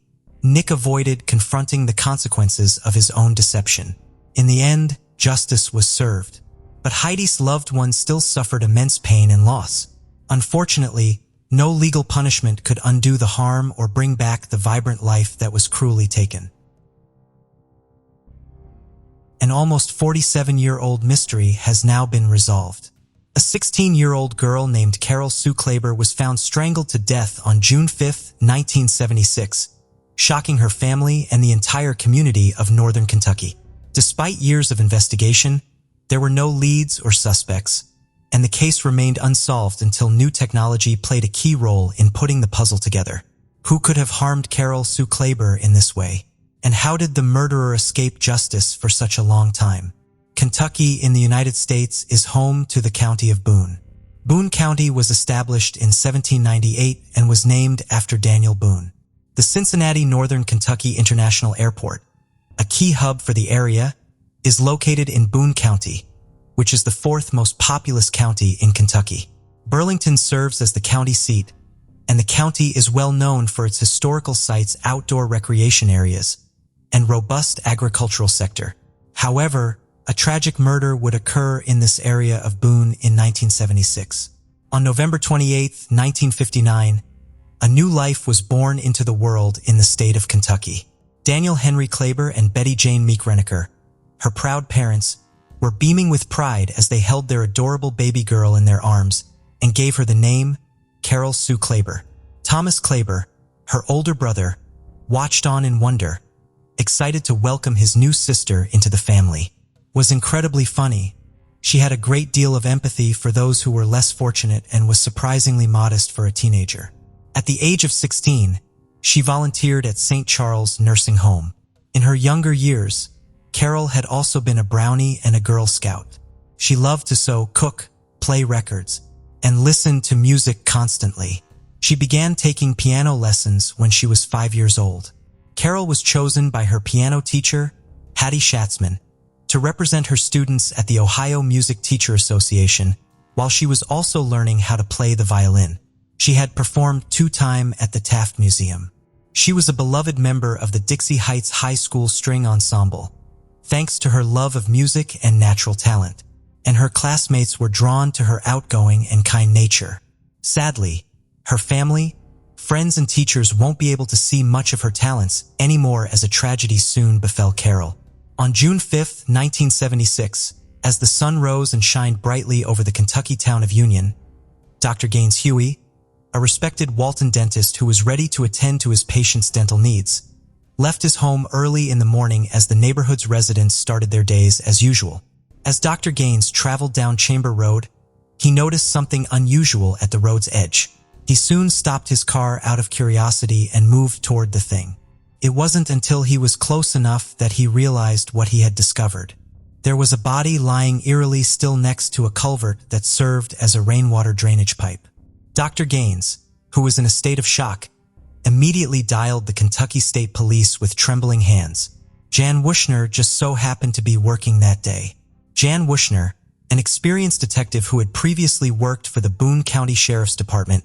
Nick avoided confronting the consequences of his own deception. In the end, justice was served. But Heidi's loved ones still suffered immense pain and loss. Unfortunately, no legal punishment could undo the harm or bring back the vibrant life that was cruelly taken. An almost 47-year-old mystery has now been resolved. A 16-year-old girl named Carol Sue Klaber was found strangled to death on June 5, 1976, shocking her family and the entire community of northern Kentucky. Despite years of investigation, there were no leads or suspects, and the case remained unsolved until new technology played a key role in putting the puzzle together. Who could have harmed Carol Sue Klaber in this way? And how did the murderer escape justice for such a long time? Kentucky in the United States is home to the county of Boone. Boone County was established in 1798 and was named after Daniel Boone. The Cincinnati Northern Kentucky International Airport, a key hub for the area, is located in Boone County, which is the fourth most populous county in Kentucky. Burlington serves as the county seat, and the county is well known for its historical sites, outdoor recreation areas, and robust agricultural sector. However, a tragic murder would occur in this area of Boone in 1976. On November 28, 1959, a new life was born into the world in the state of Kentucky. Daniel Henry Klaber and Betty Jane Meek Reneker, her proud parents, were beaming with pride as they held their adorable baby girl in their arms and gave her the name Carol Sue Klaber. Thomas Klaber, her older brother, watched on in wonder, excited to welcome his new sister into the family. Was incredibly funny. She had a great deal of empathy for those who were less fortunate and was surprisingly modest for a teenager. At the age of 16, she volunteered at St. Charles Nursing Home. In her younger years, Carol had also been a brownie and a Girl Scout. She loved to sew, cook, play records, and listen to music constantly. She began taking piano lessons when she was 5 years old. Carol was chosen by her piano teacher, Hattie Schatzman, to represent her students at the Ohio Music Teacher Association, while she was also learning how to play the violin. She had performed 2 times at the Taft Museum. She was a beloved member of the Dixie Heights High School String Ensemble, thanks to her love of music and natural talent, and her classmates were drawn to her outgoing and kind nature. Sadly, her family, friends, and teachers won't be able to see much of her talents anymore as a tragedy soon befell Carol. On June 5, 1976, as the sun rose and shined brightly over the Kentucky town of Union, Dr. Gaines Huey, a respected Walton dentist who was ready to attend to his patients' dental needs, left his home early in the morning as the neighborhood's residents started their days as usual. As Dr. Gaines traveled down Chamber Road, he noticed something unusual at the road's edge. He soon stopped his car out of curiosity and moved toward the thing. It wasn't until he was close enough that he realized what he had discovered. There was a body lying eerily still next to a culvert that served as a rainwater drainage pipe. Dr. Gaines, who was in a state of shock, immediately dialed the Kentucky State Police with trembling hands. Jan Wushner just so happened to be working that day. Jan Wushner, an experienced detective who had previously worked for the Boone County Sheriff's Department,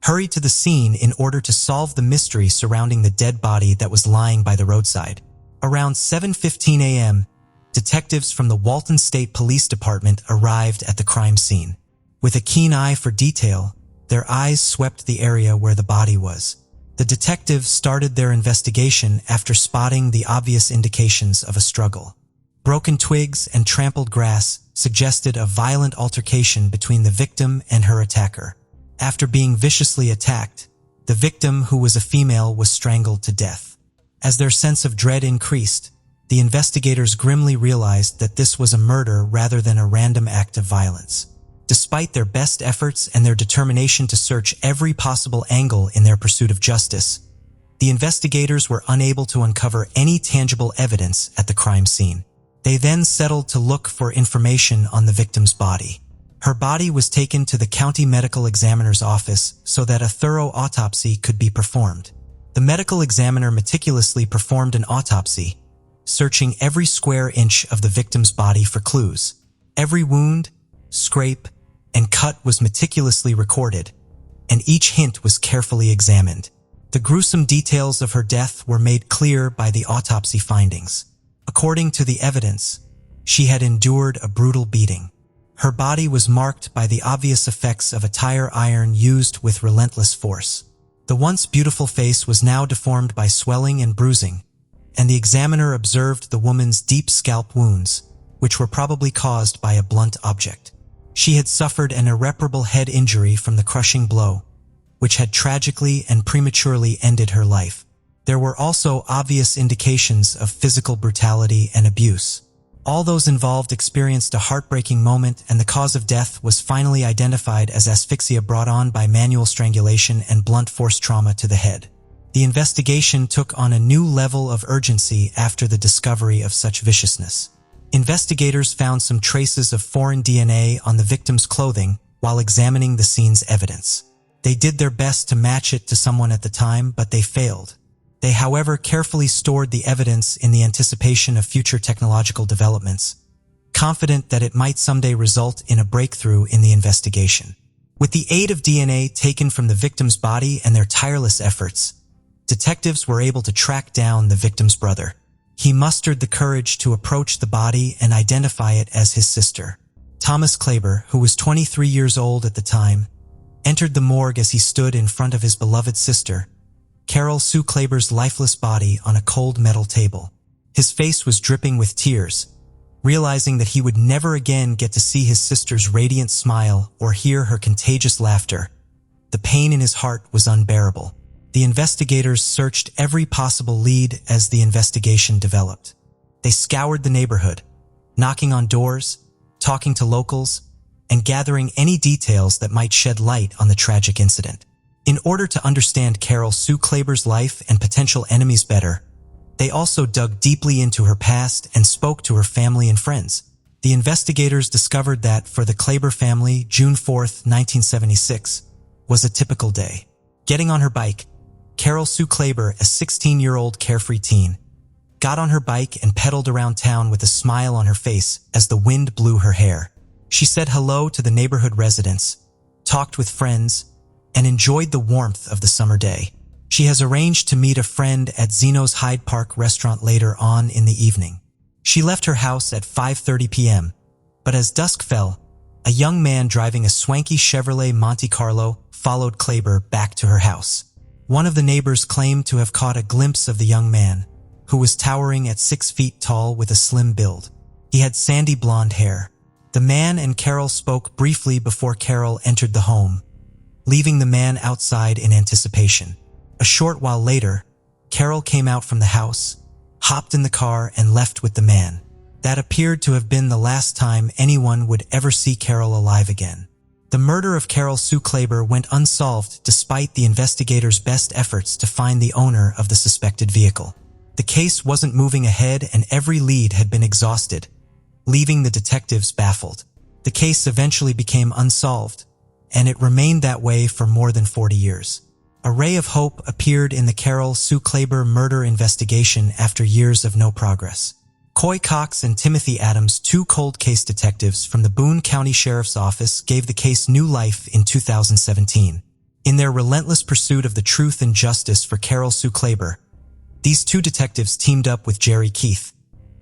hurried to the scene in order to solve the mystery surrounding the dead body that was lying by the roadside. Around 7:15 a.m., detectives from the Walton State Police Department arrived at the crime scene. With a keen eye for detail, their eyes swept the area where the body was. The detectives started their investigation after spotting the obvious indications of a struggle. Broken twigs and trampled grass suggested a violent altercation between the victim and her attacker. After being viciously attacked, the victim, who was a female, was strangled to death. As their sense of dread increased, the investigators grimly realized that this was a murder rather than a random act of violence. Despite their best efforts and their determination to search every possible angle in their pursuit of justice, the investigators were unable to uncover any tangible evidence at the crime scene. They then settled to look for information on the victim's body. Her body was taken to the county medical examiner's office so that a thorough autopsy could be performed. The medical examiner meticulously performed an autopsy, searching every square inch of the victim's body for clues. Every wound, scrape, and cut was meticulously recorded, and each hint was carefully examined. The gruesome details of her death were made clear by the autopsy findings. According to the evidence, she had endured a brutal beating. Her body was marked by the obvious effects of a tire iron used with relentless force. The once beautiful face was now deformed by swelling and bruising, and the examiner observed the woman's deep scalp wounds, which were probably caused by a blunt object. She had suffered an irreparable head injury from the crushing blow, which had tragically and prematurely ended her life. There were also obvious indications of physical brutality and abuse. All those involved experienced a heartbreaking moment, and the cause of death was finally identified as asphyxia brought on by manual strangulation and blunt force trauma to the head. The investigation took on a new level of urgency after the discovery of such viciousness. Investigators found some traces of foreign DNA on the victim's clothing while examining the scene's evidence. They did their best to match it to someone at the time, but they failed. They, however, carefully stored the evidence in the anticipation of future technological developments, confident that it might someday result in a breakthrough in the investigation. With the aid of DNA taken from the victim's body and their tireless efforts, detectives were able to track down the victim's brother. He mustered the courage to approach the body and identify it as his sister. Thomas Klaber, who was 23 years old at the time, entered the morgue as he stood in front of his beloved sister, Carol Sue Klaber's lifeless body on a cold metal table. His face was dripping with tears, realizing that he would never again get to see his sister's radiant smile or hear her contagious laughter. The pain in his heart was unbearable. The investigators searched every possible lead as the investigation developed. They scoured the neighborhood, knocking on doors, talking to locals, and gathering any details that might shed light on the tragic incident. In order to understand Carol Sue Klaber's life and potential enemies better, they also dug deeply into her past and spoke to her family and friends. The investigators discovered that for the Klaber family, June 4, 1976, was a typical day. Getting on her bike, Carol Sue Klaber, a 16-year-old carefree teen, got on her bike and pedaled around town with a smile on her face as the wind blew her hair. She said hello to the neighborhood residents, talked with friends, and enjoyed the warmth of the summer day. She has arranged to meet a friend at Zeno's Hyde Park restaurant later on in the evening. She left her house at 5:30 p.m., but as dusk fell, a young man driving a swanky Chevrolet Monte Carlo followed Klaber back to her house. One of the neighbors claimed to have caught a glimpse of the young man, who was towering at 6 feet tall with a slim build. He had sandy blonde hair. The man and Carol spoke briefly before Carol entered the home, leaving the man outside in anticipation. A short while later, Carol came out from the house, hopped in the car, and left with the man. That appeared to have been the last time anyone would ever see Carol alive again. The murder of Carol Sue Klaber went unsolved despite the investigators' best efforts to find the owner of the suspected vehicle. The case wasn't moving ahead and every lead had been exhausted, leaving the detectives baffled. The case eventually became unsolved, and it remained that way for more than 40 years. A ray of hope appeared in the Carol Sue Klaber murder investigation after years of no progress. Coy Cox and Timothy Adams, two cold case detectives from the Boone County Sheriff's Office, gave the case new life in 2017. In their relentless pursuit of the truth and justice for Carol Sue Klaber, these two detectives teamed up with Jerry Keith,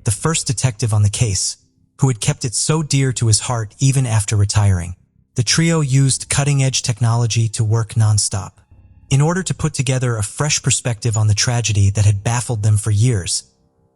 the first detective on the case, who had kept it so dear to his heart even after retiring. The trio used cutting-edge technology to work nonstop. In order to put together a fresh perspective on the tragedy that had baffled them for years,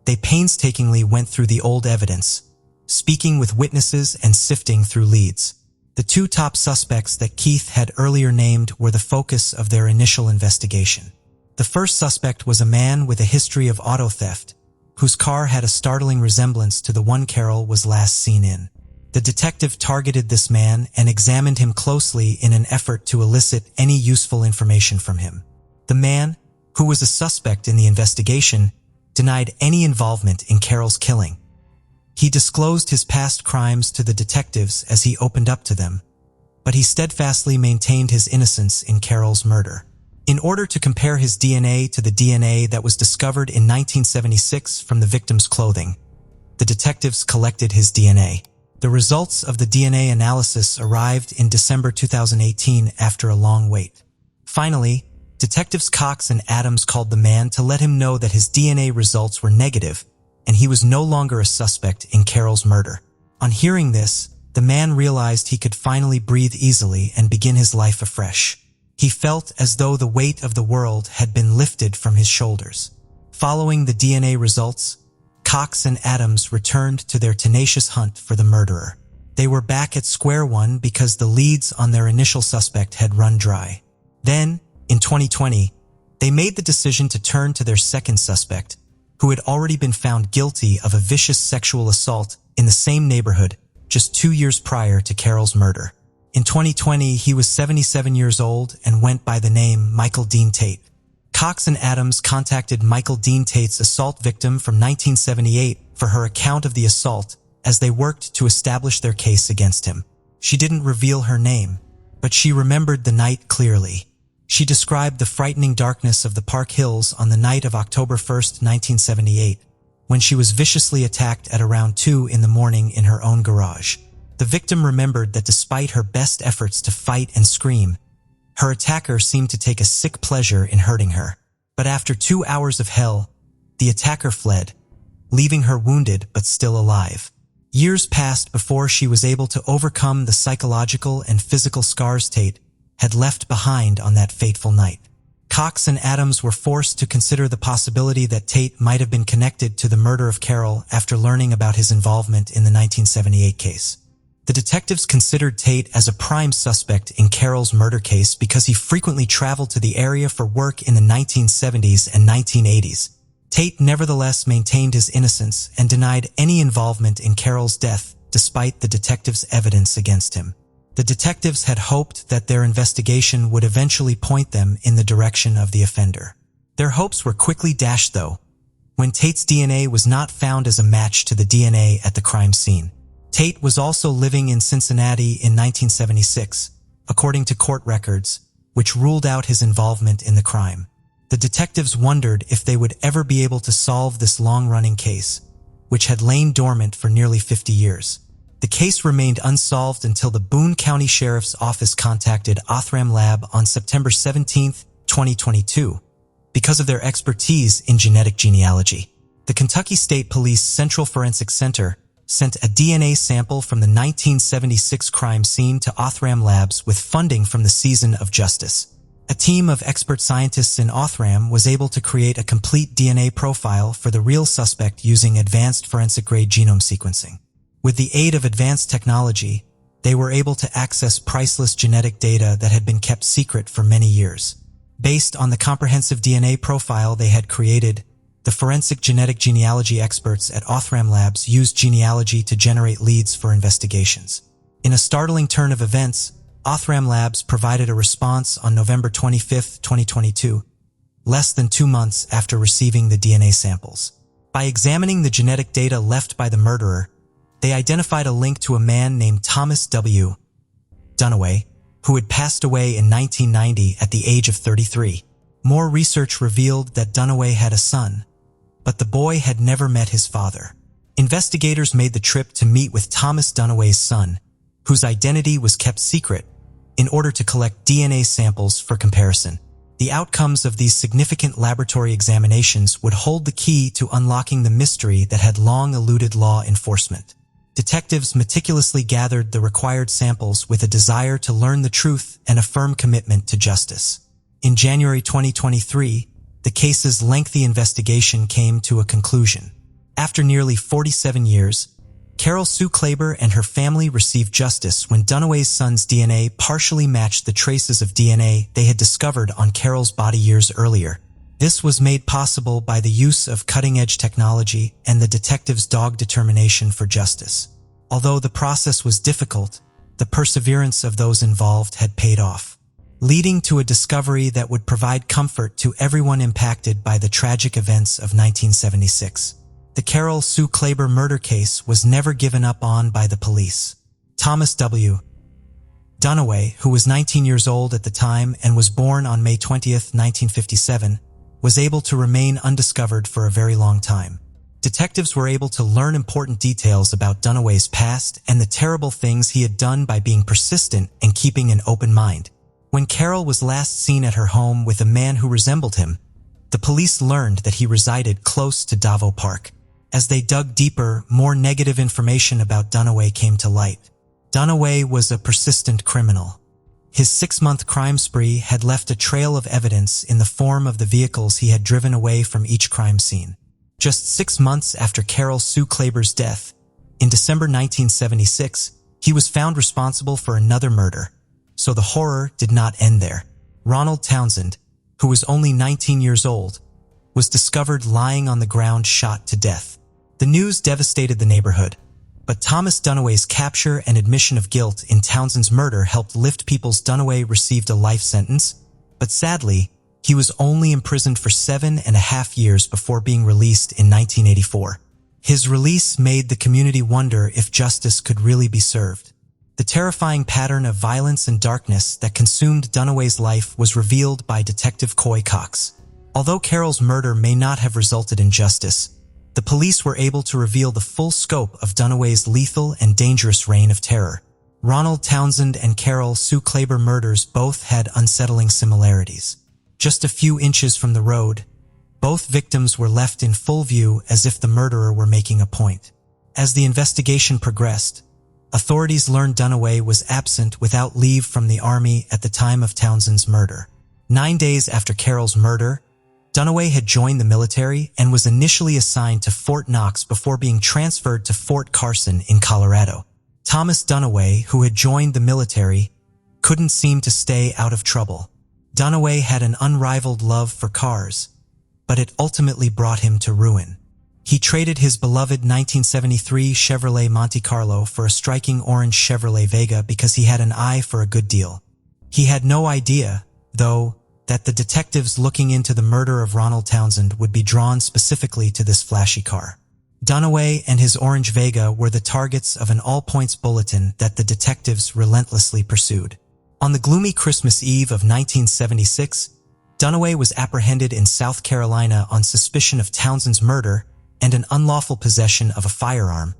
they painstakingly went through the old evidence, speaking with witnesses and sifting through leads. The two top suspects that Keith had earlier named were the focus of their initial investigation. The first suspect was a man with a history of auto theft, whose car had a startling resemblance to the one Carol was last seen in. The detective targeted this man and examined him closely in an effort to elicit any useful information from him. The man, who was a suspect in the investigation, denied any involvement in Carol's killing. He disclosed his past crimes to the detectives as he opened up to them, but he steadfastly maintained his innocence in Carol's murder. In order to compare his DNA to the DNA that was discovered in 1976 from the victim's clothing, the detectives collected his DNA. The results of the DNA analysis arrived in December 2018 after a long wait. Finally, Detectives Cox and Adams called the man to let him know that his DNA results were negative and he was no longer a suspect in Carol's murder. On hearing this, the man realized he could finally breathe easily and begin his life afresh. He felt as though the weight of the world had been lifted from his shoulders. Following the DNA results, Cox and Adams returned to their tenacious hunt for the murderer. They were back at square one because the leads on their initial suspect had run dry. Then, in 2020, they made the decision to turn to their second suspect, who had already been found guilty of a vicious sexual assault in the same neighborhood just 2 years prior to Carol's murder. In 2020, he was 77 years old and went by the name Michael Dean Tate. Cox and Adams contacted Michael Dean Tate's assault victim from 1978 for her account of the assault as they worked to establish their case against him. She didn't reveal her name, but she remembered the night clearly. She described the frightening darkness of the Park Hills on the night of October 1st, 1978, when she was viciously attacked at around 2 in the morning in her own garage. The victim remembered that despite her best efforts to fight and scream, her attacker seemed to take a sick pleasure in hurting her. But after 2 hours of hell, the attacker fled, leaving her wounded but still alive. Years passed before she was able to overcome the psychological and physical scars Tate had left behind on that fateful night. Cox and Adams were forced to consider the possibility that Tate might have been connected to the murder of Carol after learning about his involvement in the 1978 case. The detectives considered Tate as a prime suspect in Carol's murder case because he frequently traveled to the area for work in the 1970s and 1980s. Tate nevertheless maintained his innocence and denied any involvement in Carol's death despite the detectives' evidence against him. The detectives had hoped that their investigation would eventually point them in the direction of the offender. Their hopes were quickly dashed, though, when Tate's DNA was not found as a match to the DNA at the crime scene. Tate was also living in Cincinnati in 1976, according to court records, which ruled out his involvement in the crime. The detectives wondered if they would ever be able to solve this long-running case, which had lain dormant for nearly 50 years. The case remained unsolved until the Boone County Sheriff's Office contacted Othram Lab on September 17, 2022, because of their expertise in genetic genealogy. The Kentucky State Police Central Forensic Center sent a DNA sample from the 1976 crime scene to Othram Labs with funding from the Season of Justice. A team of expert scientists in Othram was able to create a complete DNA profile for the real suspect using advanced forensic-grade genome sequencing. With the aid of advanced technology, they were able to access priceless genetic data that had been kept secret for many years. Based on the comprehensive DNA profile they had created, the forensic genetic genealogy experts at Othram Labs used genealogy to generate leads for investigations. In a startling turn of events, Othram Labs provided a response on November 25, 2022, less than 2 months after receiving the DNA samples. By examining the genetic data left by the murderer, they identified a link to a man named Thomas W. Dunaway, who had passed away in 1990 at the age of 33. More research revealed that Dunaway had a son, but the boy had never met his father. Investigators made the trip to meet with Thomas Dunaway's son, whose identity was kept secret, in order to collect DNA samples for comparison. The outcomes of these significant laboratory examinations would hold the key to unlocking the mystery that had long eluded law enforcement. Detectives meticulously gathered the required samples with a desire to learn the truth and a firm commitment to justice. In January 2023, the case's lengthy investigation came to a conclusion. After nearly 47 years, Carol Sue Klaber and her family received justice when Dunaway's son's DNA partially matched the traces of DNA they had discovered on Carol's body years earlier. This was made possible by the use of cutting-edge technology and the detectives' dogged determination for justice. Although the process was difficult, the perseverance of those involved had paid off, leading to a discovery that would provide comfort to everyone impacted by the tragic events of 1976. The Carol Sue Klaber murder case was never given up on by the police. Thomas W. Dunaway, who was 19 years old at the time and was born on May 20, 1957, was able to remain undiscovered for a very long time. Detectives were able to learn important details about Dunaway's past and the terrible things he had done by being persistent and keeping an open mind. When Carol was last seen at her home with a man who resembled him, the police learned that he resided close to Davo Park. As they dug deeper, more negative information about Dunaway came to light. Dunaway was a persistent criminal. His 6-month crime spree had left a trail of evidence in the form of the vehicles he had driven away from each crime scene. Just 6 months after Carol Sue Klaber's death, in December 1976, he was found responsible for another murder. So the horror did not end there. Ronald Townsend, who was only 19 years old, was discovered lying on the ground shot to death. The news devastated the neighborhood, but Thomas Dunaway's capture and admission of guilt in Townsend's murder helped lift people's. Dunaway received a life sentence, but sadly, he was only imprisoned for 7.5 years before being released in 1984. His release made the community wonder if justice could really be served. The terrifying pattern of violence and darkness that consumed Dunaway's life was revealed by Detective Coy Cox. Although Carol's murder may not have resulted in justice, the police were able to reveal the full scope of Dunaway's lethal and dangerous reign of terror. Ronald Townsend and Carol Sue Klaber murders both had unsettling similarities. Just a few inches from the road, both victims were left in full view as if the murderer were making a point. As the investigation progressed, authorities learned Dunaway was absent without leave from the army at the time of Townsend's murder. 9 days after Carol's murder, Dunaway had joined the military and was initially assigned to Fort Knox before being transferred to Fort Carson in Colorado. Thomas Dunaway, who had joined the military, couldn't seem to stay out of trouble. Dunaway had an unrivaled love for cars, but it ultimately brought him to ruin. He traded his beloved 1973 Chevrolet Monte Carlo for a striking orange Chevrolet Vega because he had an eye for a good deal. He had no idea, though, that the detectives looking into the murder of Ronald Townsend would be drawn specifically to this flashy car. Dunaway and his orange Vega were the targets of an all-points bulletin that the detectives relentlessly pursued. On the gloomy Christmas Eve of 1976, Dunaway was apprehended in South Carolina on suspicion of Townsend's murder and an unlawful possession of a firearm,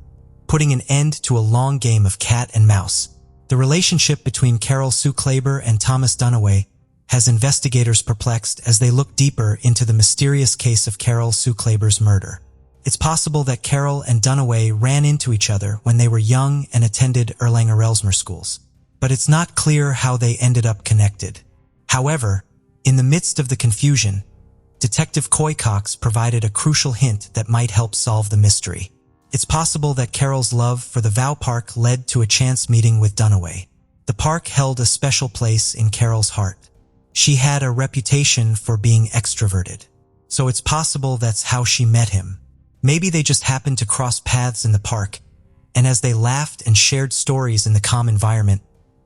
putting an end to a long game of cat and mouse. The relationship between Carol Sue Klaber and Thomas Dunaway has investigators perplexed as they look deeper into the mysterious case of Carol Sue Klaber's murder. It's possible that Carol and Dunaway ran into each other when they were young and attended Erlanger-Ellesmer schools, but it's not clear how they ended up connected. However, in the midst of the confusion, Detective Coy Cox provided a crucial hint that might help solve the mystery. It's possible that Carol's love for the Vow Park led to a chance meeting with Dunaway. The park held a special place in Carol's heart. She had a reputation for being extroverted, so it's possible that's how she met him. Maybe they just happened to cross paths in the park, and as they laughed and shared stories in the calm environment,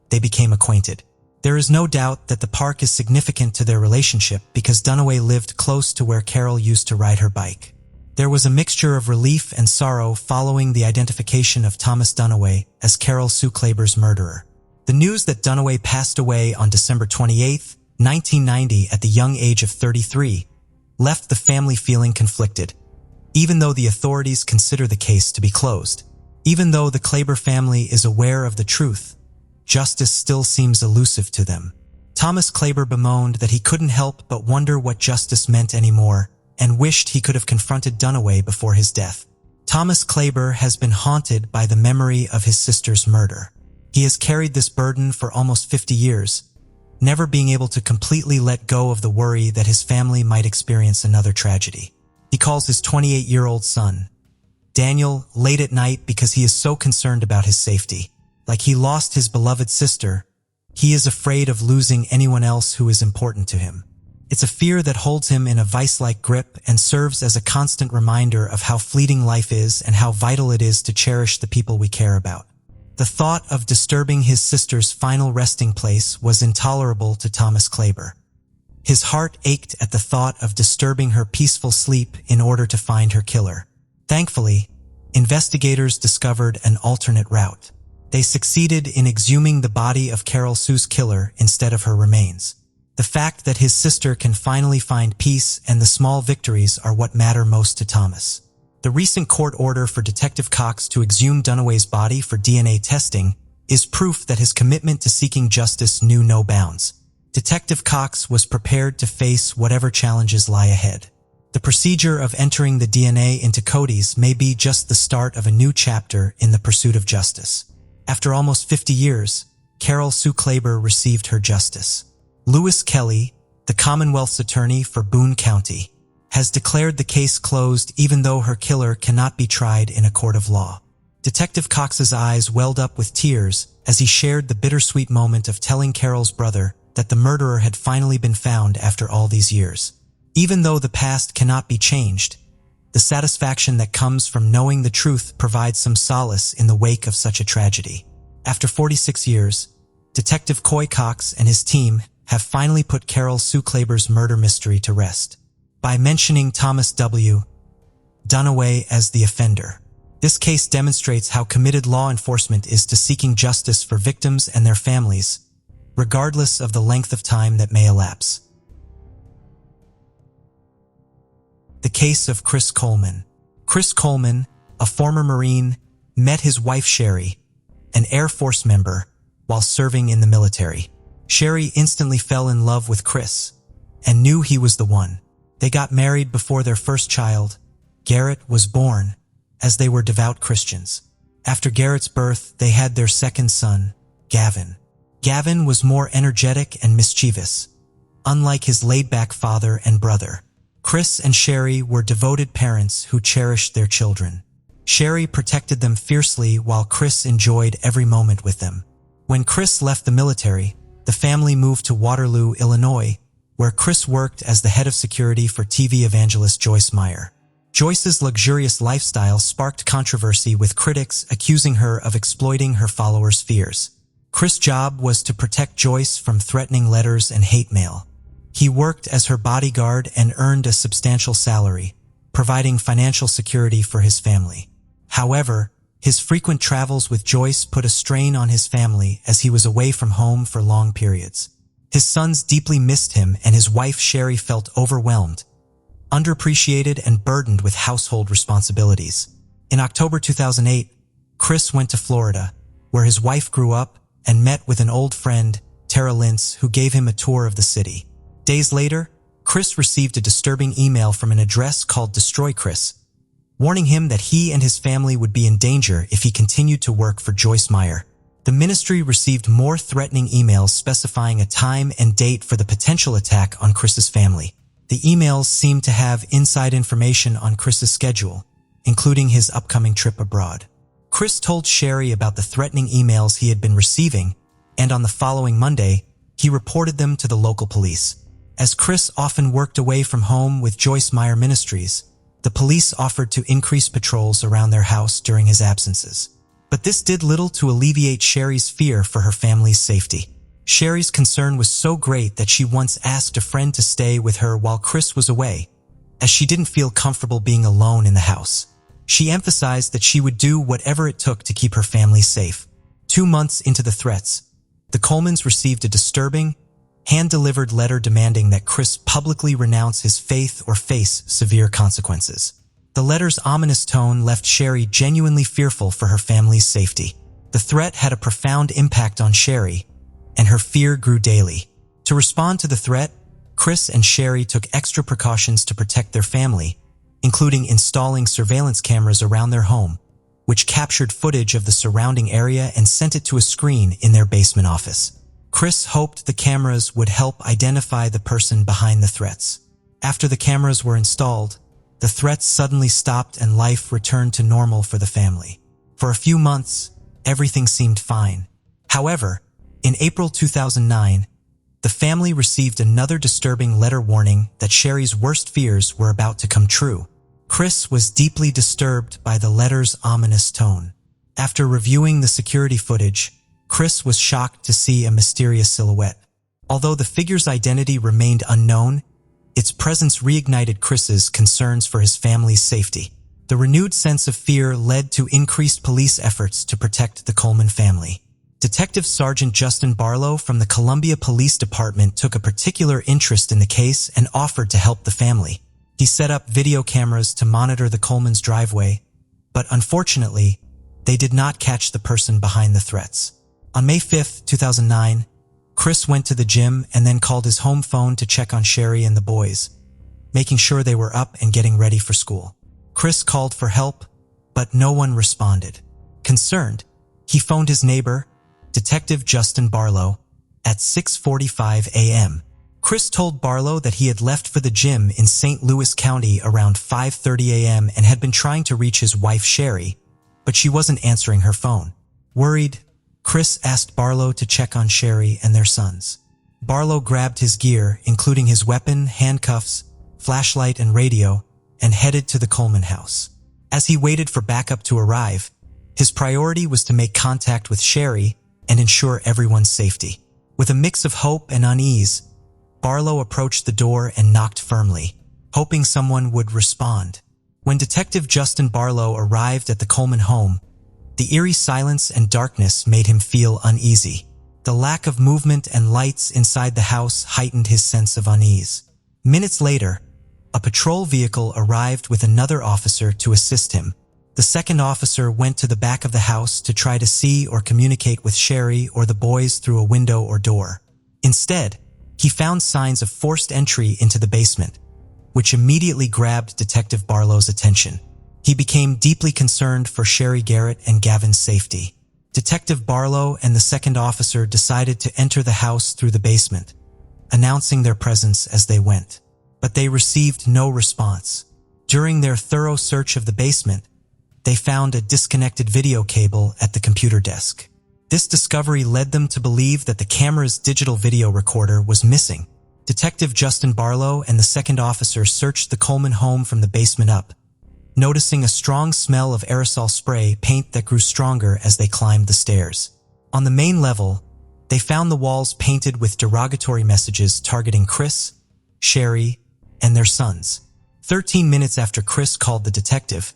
they became acquainted. There is no doubt that the park is significant to their relationship because Dunaway lived close to where Carol used to ride her bike. There was a mixture of relief and sorrow following the identification of Thomas Dunaway as Carol Sue Klaber's murderer. The news that Dunaway passed away on December 28, 1990 at the young age of 33 left the family feeling conflicted, even though the authorities consider the case to be closed. Even though the Klaber family is aware of the truth, justice still seems elusive to them. Thomas Klaber bemoaned that he couldn't help but wonder what justice meant anymore and wished he could have confronted Dunaway before his death. Thomas Klaber has been haunted by the memory of his sister's murder. He has carried this burden for almost 50 years, never being able to completely let go of the worry that his family might experience another tragedy. He calls his 28-year-old son, Daniel, late at night because he is so concerned about his safety. Like he lost his beloved sister, he is afraid of losing anyone else who is important to him. It's a fear that holds him in a vice-like grip and serves as a constant reminder of how fleeting life is and how vital it is to cherish the people we care about. The thought of disturbing his sister's final resting place was intolerable to Thomas Klaber. His heart ached at the thought of disturbing her peaceful sleep in order to find her killer. Thankfully, investigators discovered an alternate route. They succeeded in exhuming the body of Carol Sue's killer instead of her remains. The fact that his sister can finally find peace and the small victories are what matter most to Thomas. The recent court order for Detective Cox to exhume Dunaway's body for DNA testing is proof that his commitment to seeking justice knew no bounds. Detective Cox was prepared to face whatever challenges lie ahead. The procedure of entering the DNA into Cody's may be just the start of a new chapter in the pursuit of justice. After almost 50 years, Carol Sue Klaber received her justice. Lewis Kelly, the Commonwealth's attorney for Boone County, has declared the case closed even though her killer cannot be tried in a court of law. Detective Cox's eyes welled up with tears as he shared the bittersweet moment of telling Carol's brother that the murderer had finally been found after all these years. Even though the past cannot be changed, the satisfaction that comes from knowing the truth provides some solace in the wake of such a tragedy. After 46 years, Detective Coy Cox and his team have finally put Carol Sue Klaber's murder mystery to rest by mentioning Thomas W. Dunaway as the offender. This case demonstrates how committed law enforcement is to seeking justice for victims and their families, regardless of the length of time that may elapse. The case of Chris Coleman. Chris Coleman, a former Marine, met his wife Sherry, an Air Force member, while serving in the military. Sherry instantly fell in love with Chris and knew he was the one. They got married before their first child, Garrett, was born, as they were devout Christians. After Garrett's birth, they had their second son, Gavin. Gavin was more energetic and mischievous, unlike his laid-back father and brother. Chris and Sherry were devoted parents who cherished their children. Sherry protected them fiercely while Chris enjoyed every moment with them. When Chris left the military, the family moved to Waterloo, Illinois, where Chris worked as the head of security for TV evangelist Joyce Meyer. Joyce's luxurious lifestyle sparked controversy, with critics accusing her of exploiting her followers' fears. Chris' job was to protect Joyce from threatening letters and hate mail. He worked as her bodyguard and earned a substantial salary, providing financial security for his family. However, his frequent travels with Joyce put a strain on his family as he was away from home for long periods. His sons deeply missed him, and his wife Sherry felt overwhelmed, underappreciated, and burdened with household responsibilities. In October 2008, Chris went to Florida, where his wife grew up, and met with an old friend, Tara Lintz, who gave him a tour of the city. Days later, Chris received a disturbing email from an address called Destroy Chris, warning him that he and his family would be in danger if he continued to work for Joyce Meyer. The ministry received more threatening emails specifying a time and date for the potential attack on Chris's family. The emails seemed to have inside information on Chris's schedule, including his upcoming trip abroad. Chris told Sherry about the threatening emails he had been receiving, and on the following Monday, he reported them to the local police. As Chris often worked away from home with Joyce Meyer Ministries, the police offered to increase patrols around their house during his absences. But this did little to alleviate Sherry's fear for her family's safety. Sherry's concern was so great that she once asked a friend to stay with her while Chris was away, as she didn't feel comfortable being alone in the house. She emphasized that she would do whatever it took to keep her family safe. 2 months into the threats, the Colemans received a disturbing, hand-delivered letter demanding that Chris publicly renounce his faith or face severe consequences. The letter's ominous tone left Sherry genuinely fearful for her family's safety. The threat had a profound impact on Sherry, and her fear grew daily. To respond to the threat, Chris and Sherry took extra precautions to protect their family, including installing surveillance cameras around their home, which captured footage of the surrounding area and sent it to a screen in their basement office. Chris hoped the cameras would help identify the person behind the threats. After the cameras were installed, the threats suddenly stopped and life returned to normal for the family. For a few months, everything seemed fine. However, in April 2009, the family received another disturbing letter warning that Sherry's worst fears were about to come true. Chris was deeply disturbed by the letter's ominous tone. After reviewing the security footage, Chris was shocked to see a mysterious silhouette. Although the figure's identity remained unknown, its presence reignited Chris's concerns for his family's safety. The renewed sense of fear led to increased police efforts to protect the Coleman family. Detective Sergeant Justin Barlow from the Columbia Police Department took a particular interest in the case and offered to help the family. He set up video cameras to monitor the Coleman's driveway, but unfortunately, they did not catch the person behind the threats. On May 5, 2009, Chris went to the gym and then called his home phone to check on Sherry and the boys, making sure they were up and getting ready for school. Chris called for help, but no one responded. Concerned, He phoned his neighbor, Detective Justin Barlow, at 6:45 a.m. Chris told Barlow that he had left for the gym in St. Louis County around 5:30 a.m. and had been trying to reach his wife Sherry, but she wasn't answering her phone. Worried, Chris asked Barlow to check on Sherry and their sons. Barlow grabbed his gear, including his weapon, handcuffs, flashlight, and radio, and headed to the Coleman house. As he waited for backup to arrive, his priority was to make contact with Sherry and ensure everyone's safety. With a mix of hope and unease, Barlow approached the door and knocked firmly, hoping someone would respond. When Detective Justin Barlow arrived at the Coleman home, the eerie silence and darkness made him feel uneasy. The lack of movement and lights inside the house heightened his sense of unease. Minutes later, a patrol vehicle arrived with another officer to assist him. The second officer went to the back of the house to try to see or communicate with Sherry or the boys through a window or door. Instead, he found signs of forced entry into the basement, which immediately grabbed Detective Barlow's attention. He became deeply concerned for Sherry Garrett and Gavin's safety. Detective Barlow and the second officer decided to enter the house through the basement, announcing their presence as they went. But they received no response. During their thorough search of the basement, they found a disconnected video cable at the computer desk. This discovery led them to believe that the camera's digital video recorder was missing. Detective Justin Barlow and the second officer searched the Coleman home from the basement up, noticing a strong smell of aerosol spray paint that grew stronger as they climbed the stairs. On the main level, they found the walls painted with derogatory messages targeting Chris, Sherry, and their sons. 13 minutes after Chris called the detective,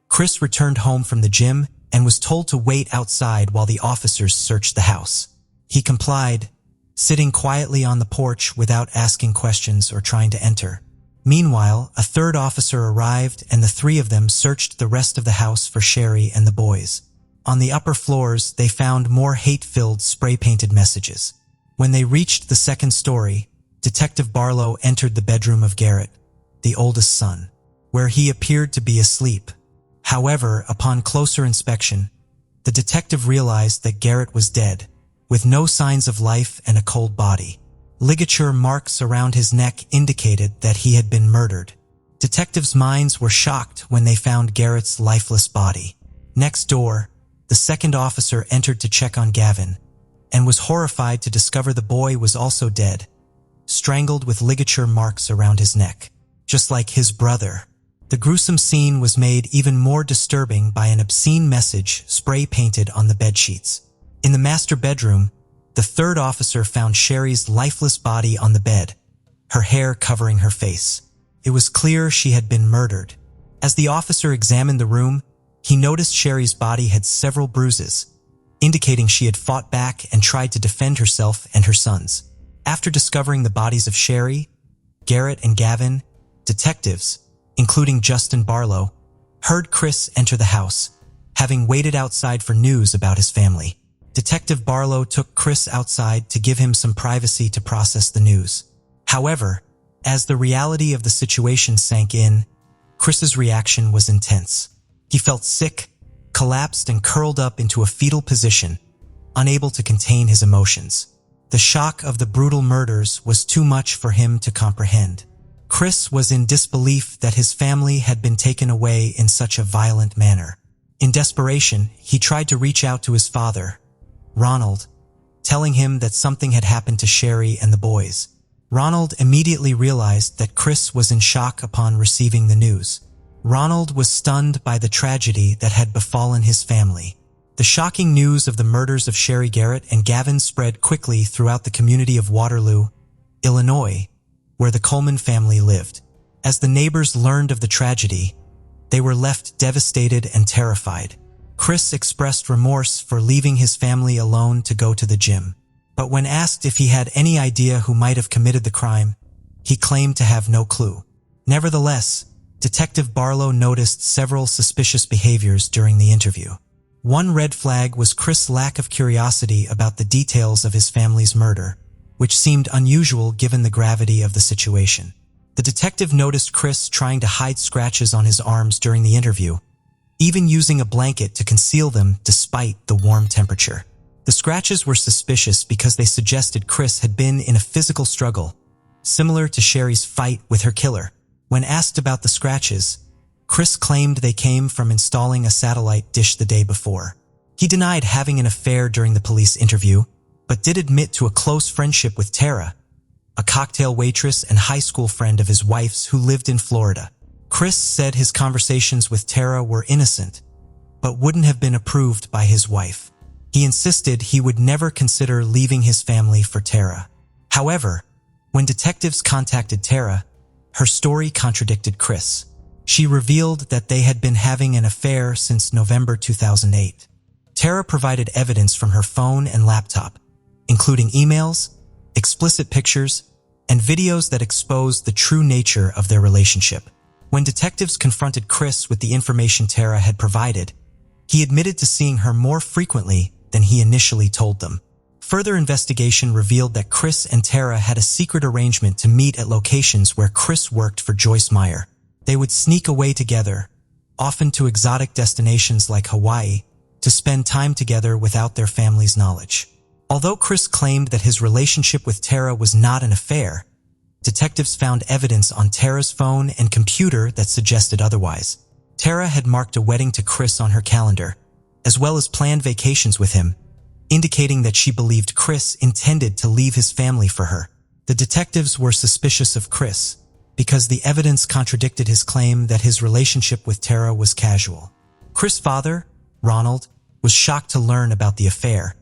Chris returned home from the gym and was told to wait outside while the officers searched the house. He complied, sitting quietly on the porch without asking questions or trying to enter. Meanwhile, a third officer arrived and the three of them searched the rest of the house for Sherry and the boys. On the upper floors, they found more hate-filled spray-painted messages. When they reached the second story, Detective Barlow entered the bedroom of Garrett, the oldest son, where he appeared to be asleep. However, upon closer inspection, the detective realized that Garrett was dead, with no signs of life and a cold body. Ligature marks around his neck indicated that he had been murdered. Detectives' minds were shocked when they found Garrett's lifeless body. Next door, the second officer entered to check on Gavin, and was horrified to discover the boy was also dead, strangled with ligature marks around his neck, just like his brother. The gruesome scene was made even more disturbing by an obscene message spray-painted on the bedsheets. In the master bedroom, the third officer found Sherry's lifeless body on the bed, her hair covering her face. It was clear she had been murdered. As the officer examined the room, he noticed Sherry's body had several bruises, indicating she had fought back and tried to defend herself and her sons. After discovering the bodies of Sherry, Garrett, and Gavin, detectives, including Justin Barlow, heard Chris enter the house, having waited outside for news about his family. Detective Barlow took Chris outside to give him some privacy to process the news. However, as the reality of the situation sank in, Chris's reaction was intense. He felt sick, collapsed, and curled up into a fetal position, unable to contain his emotions. The shock of the brutal murders was too much for him to comprehend. Chris was in disbelief that his family had been taken away in such a violent manner. In desperation, he tried to reach out to his father, Ronald, telling him that something had happened to Sherry and the boys. Ronald immediately realized that Chris was in shock upon receiving the news. Ronald was stunned by the tragedy that had befallen his family. The shocking news of the murders of Sherry Garrett and Gavin spread quickly throughout the community of Waterloo, Illinois, where the Coleman family lived. As the neighbors learned of the tragedy, they were left devastated and terrified. Chris expressed remorse for leaving his family alone to go to the gym. But when asked if he had any idea who might have committed the crime, he claimed to have no clue. Nevertheless, Detective Barlow noticed several suspicious behaviors during the interview. One red flag was Chris' lack of curiosity about the details of his family's murder, which seemed unusual given the gravity of the situation. The detective noticed Chris trying to hide scratches on his arms during the interview, even using a blanket to conceal them despite the warm temperature. The scratches were suspicious because they suggested Chris had been in a physical struggle, similar to Sherry's fight with her killer. When asked about the scratches, Chris claimed they came from installing a satellite dish the day before. He denied having an affair during the police interview, but did admit to a close friendship with Tara, a cocktail waitress and high school friend of his wife's who lived in Florida. Chris said his conversations with Tara were innocent, but wouldn't have been approved by his wife. He insisted he would never consider leaving his family for Tara. However, when detectives contacted Tara, her story contradicted Chris. She revealed that they had been having an affair since November 2008. Tara provided evidence from her phone and laptop, including emails, explicit pictures, and videos that exposed the true nature of their relationship. When detectives confronted Chris with the information Tara had provided, he admitted to seeing her more frequently than he initially told them. Further investigation revealed that Chris and Tara had a secret arrangement to meet at locations where Chris worked for Joyce Meyer. They would sneak away together, often to exotic destinations like Hawaii, to spend time together without their family's knowledge. Although Chris claimed that his relationship with Tara was not an affair, detectives found evidence on Tara's phone and computer that suggested otherwise. Tara had marked a wedding to Chris on her calendar, as well as planned vacations with him, indicating that she believed Chris intended to leave his family for her. The detectives were suspicious of Chris because the evidence contradicted his claim that his relationship with Tara was casual. Chris' father, Ronald, was shocked to learn about the affair,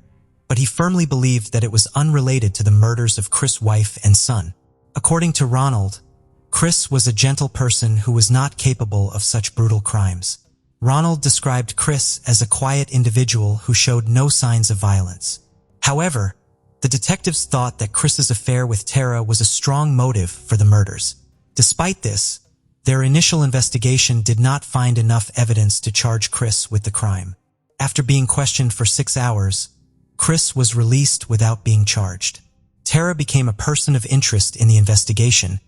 but he firmly believed that it was unrelated to the murders of Chris' wife and son. According to Ronald, Chris was a gentle person who was not capable of such brutal crimes. Ronald described Chris as a quiet individual who showed no signs of violence. However, the detectives thought that Chris's affair with Tara was a strong motive for the murders. Despite this, their initial investigation did not find enough evidence to charge Chris with the crime. After being questioned for 6 hours, Chris was released without being charged. Tara became a person of interest in the investigation,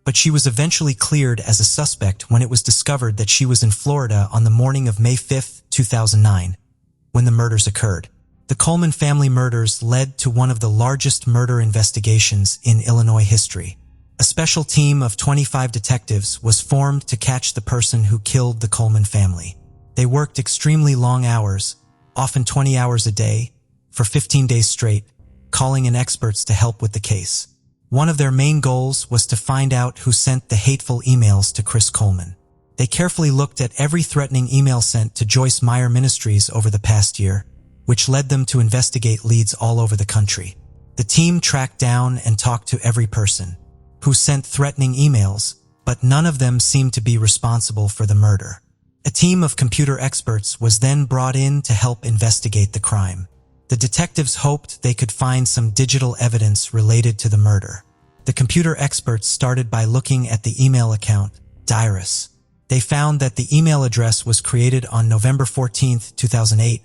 but she was eventually cleared as a suspect when it was discovered that she was in Florida on the morning of May 5, 2009, when the murders occurred. The Coleman family murders led to one of the largest murder investigations in Illinois history. A special team of 25 detectives was formed to catch the person who killed the Coleman family. They worked extremely long hours, often 20 hours a day, for 15 days straight, calling in experts to help with the case. One of their main goals was to find out who sent the hateful emails to Chris Coleman. They carefully looked at every threatening email sent to Joyce Meyer Ministries over the past year, which led them to investigate leads all over the country. The team tracked down and talked to every person who sent threatening emails, but none of them seemed to be responsible for the murder. A team of computer experts was then brought in to help investigate the crime. The detectives hoped they could find some digital evidence related to the murder. The computer experts started by looking at the email account, Dyrus. They found that the email address was created on November 14, 2008,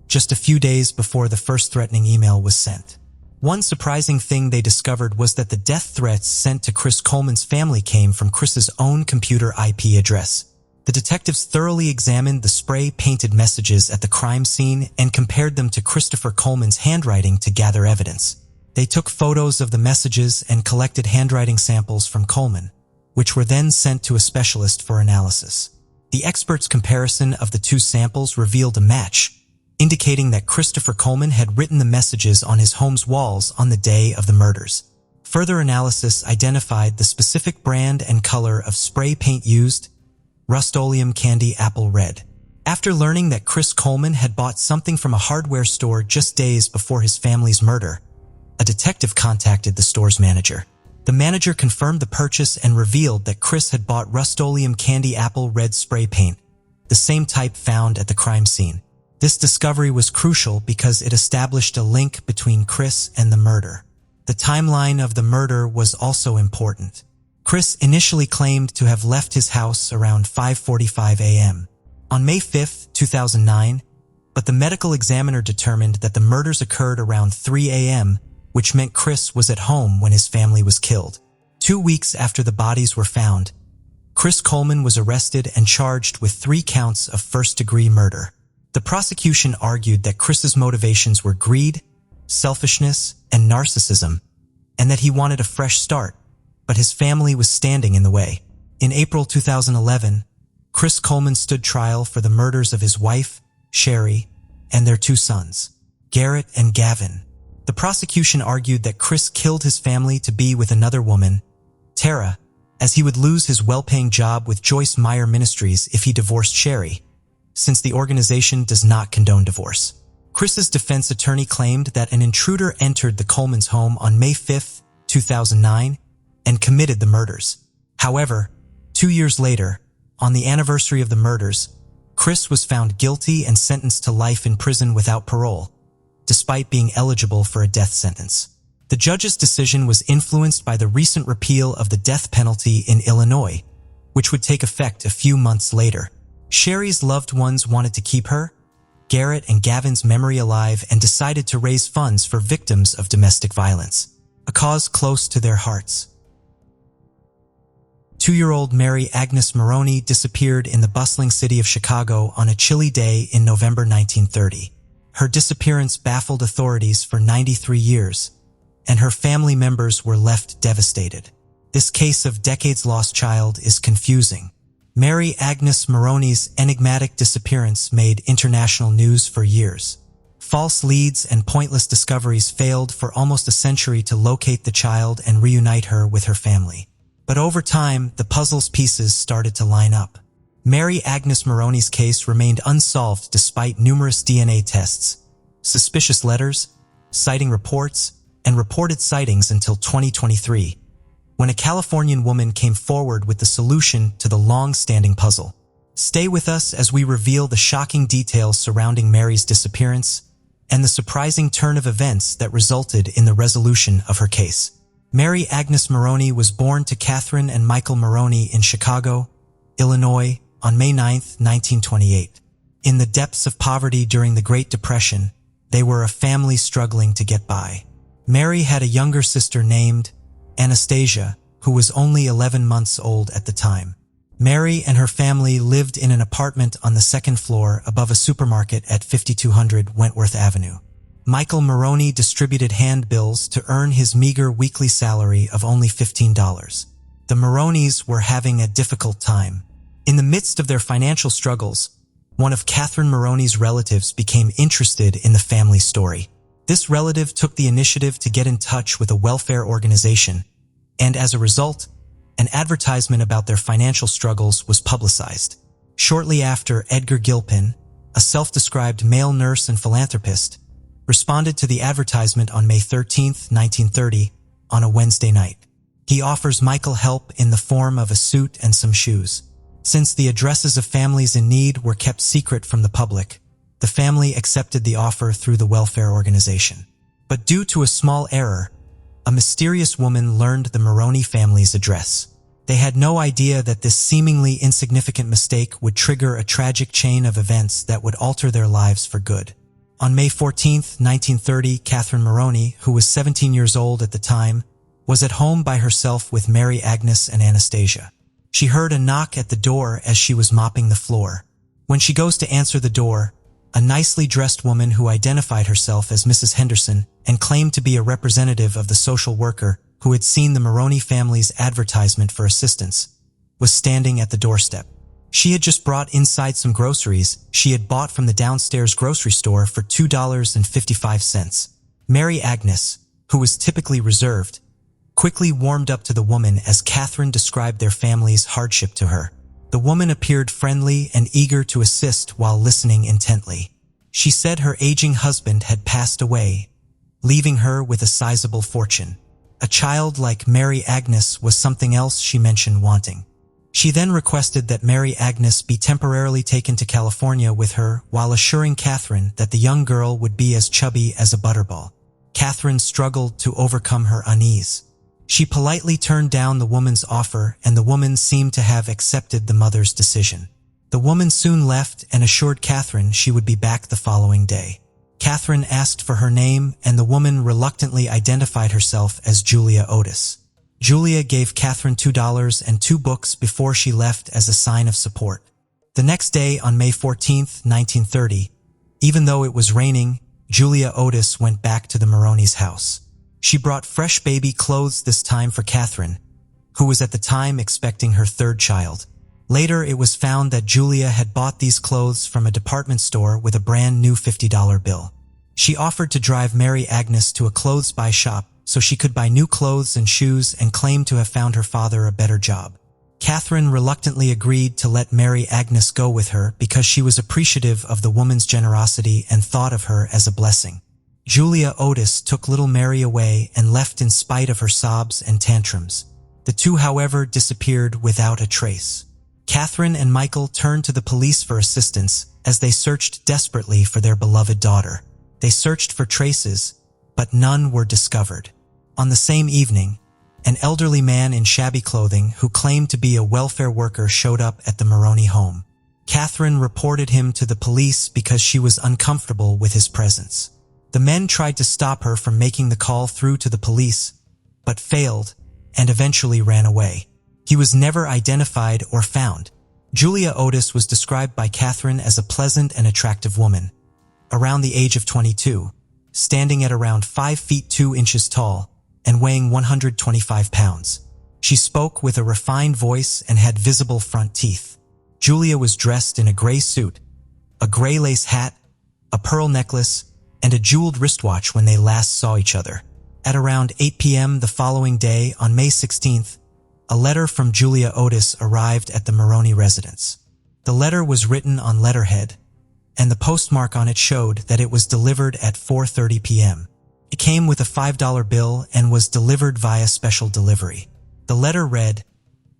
just a few days before the first threatening email was sent. One surprising thing they discovered was that the death threats sent to Chris Coleman's family came from Chris's own computer IP address. The detectives thoroughly examined the spray-painted messages at the crime scene and compared them to Christopher Coleman's handwriting to gather evidence. They took photos of the messages and collected handwriting samples from Coleman, which were then sent to a specialist for analysis. The expert's comparison of the two samples revealed a match, indicating that Christopher Coleman had written the messages on his home's walls on the day of the murders. Further analysis identified the specific brand and color of spray paint used, Rust-Oleum Candy Apple Red. After learning that Chris Coleman had bought something from a hardware store just days before his family's murder, a detective contacted the store's manager. The manager confirmed the purchase and revealed that Chris had bought Rust-Oleum Candy Apple Red spray paint, the same type found at the crime scene. This discovery was crucial because it established a link between Chris and the murder. The timeline of the murder was also important. Chris initially claimed to have left his house around 5:45 a.m. on May 5, 2009, but the medical examiner determined that the murders occurred around 3 a.m., which meant Chris was at home when his family was killed. 2 weeks after the bodies were found, Chris Coleman was arrested and charged with 3 counts of first-degree murder. The prosecution argued that Chris's motivations were greed, selfishness, and narcissism, and that he wanted a fresh start, but his family was standing in the way. In April 2011, Chris Coleman stood trial for the murders of his wife, Sherry, and their 2 sons, Garrett and Gavin. The prosecution argued that Chris killed his family to be with another woman, Tara, as he would lose his well-paying job with Joyce Meyer Ministries if he divorced Sherry, since the organization does not condone divorce. Chris's defense attorney claimed that an intruder entered the Coleman's home on May 5, 2009, and committed the murders. However, 2 years later, on the anniversary of the murders, Chris was found guilty and sentenced to life in prison without parole, despite being eligible for a death sentence. The judge's decision was influenced by the recent repeal of the death penalty in Illinois, which would take effect a few months later. Sherry's loved ones wanted to keep her, Garrett and Gavin's memory alive and decided to raise funds for victims of domestic violence, a cause close to their hearts. 2-year-old Mary Agnes Maroney disappeared in the bustling city of Chicago on a chilly day in November 1930. Her disappearance baffled authorities for 93 years, and her family members were left devastated. This case of decades-lost child is confusing. Mary Agnes Maroney's enigmatic disappearance made international news for years. False leads and pointless discoveries failed for almost a century to locate the child and reunite her with her family. But over time, the puzzle's pieces started to line up. Mary Agnes Maroney's case remained unsolved despite numerous DNA tests, suspicious letters, sighting reports, and reported sightings until 2023, when a Californian woman came forward with the solution to the long-standing puzzle. Stay with us as we reveal the shocking details surrounding Mary's disappearance and the surprising turn of events that resulted in the resolution of her case. Mary Agnes Maroney was born to Catherine and Michael Maroney in Chicago, Illinois, on May 9, 1928. In the depths of poverty during the Great Depression, they were a family struggling to get by. Mary had a younger sister named Anastasia, who was only 11 months old at the time. Mary and her family lived in an apartment on the 2nd floor above a supermarket at 5200 Wentworth Avenue. Michael Maroney distributed handbills to earn his meager weekly salary of only $15. The Maroneys were having a difficult time. In the midst of their financial struggles, one of Catherine Maroney's relatives became interested in the family story. This relative took the initiative to get in touch with a welfare organization, and as a result, an advertisement about their financial struggles was publicized. Shortly after, Edgar Gilpin, a self-described male nurse and philanthropist, responded to the advertisement on May 13, 1930, on a Wednesday night. He offers Michael help in the form of a suit and some shoes. Since the addresses of families in need were kept secret from the public, the family accepted the offer through the welfare organization. But due to a small error, a mysterious woman learned the Maroney family's address. They had no idea that this seemingly insignificant mistake would trigger a tragic chain of events that would alter their lives for good. On May 14, 1930, Catherine Maroney, who was 17 years old at the time, was at home by herself with Mary Agnes and Anastasia. She heard a knock at the door as she was mopping the floor. When she goes to answer the door, a nicely dressed woman who identified herself as Mrs. Henderson and claimed to be a representative of the social worker who had seen the Maroney family's advertisement for assistance, was standing at the doorstep. She had just brought inside some groceries she had bought from the downstairs grocery store for $2.55. Mary Agnes, who was typically reserved, quickly warmed up to the woman as Catherine described their family's hardship to her. The woman appeared friendly and eager to assist while listening intently. She said her aging husband had passed away, leaving her with a sizable fortune. A child like Mary Agnes was something else she mentioned wanting. She then requested that Mary Agnes be temporarily taken to California with her while assuring Catherine that the young girl would be as chubby as a butterball. Catherine struggled to overcome her unease. She politely turned down the woman's offer, and the woman seemed to have accepted the mother's decision. The woman soon left and assured Catherine she would be back the following day. Catherine asked for her name, and the woman reluctantly identified herself as Julia Otis. Julia gave Catherine $2 and 2 books before she left as a sign of support. The next day, on May 14, 1930, even though it was raining, Julia Otis went back to the Moroni's house. She brought fresh baby clothes this time for Catherine, who was at the time expecting her third child. Later, it was found that Julia had bought these clothes from a department store with a brand new $50 bill. She offered to drive Mary Agnes to a clothes-buy shop so she could buy new clothes and shoes and claimed to have found her father a better job. Catherine reluctantly agreed to let Mary Agnes go with her because she was appreciative of the woman's generosity and thought of her as a blessing. Julia Otis took little Mary away and left in spite of her sobs and tantrums. The two, however, disappeared without a trace. Catherine and Michael turned to the police for assistance as they searched desperately for their beloved daughter. They searched for traces, but none were discovered. On the same evening, an elderly man in shabby clothing who claimed to be a welfare worker showed up at the Moroni home. Catherine reported him to the police because she was uncomfortable with his presence. The men tried to stop her from making the call through to the police, but failed and eventually ran away. He was never identified or found. Julia Otis was described by Catherine as a pleasant and attractive woman, around the age of 22, standing at around 5 feet 2 inches tall and weighing 125 pounds. She spoke with a refined voice and had visible front teeth. Julia was dressed in a gray suit, a gray lace hat, a pearl necklace, and a jeweled wristwatch when they last saw each other. At around 8 p.m. the following day, on May 16th, a letter from Julia Otis arrived at the Moroni residence. The letter was written on letterhead, and the postmark on it showed that it was delivered at 4:30 p.m. It came with a $5 bill and was delivered via special delivery. The letter read,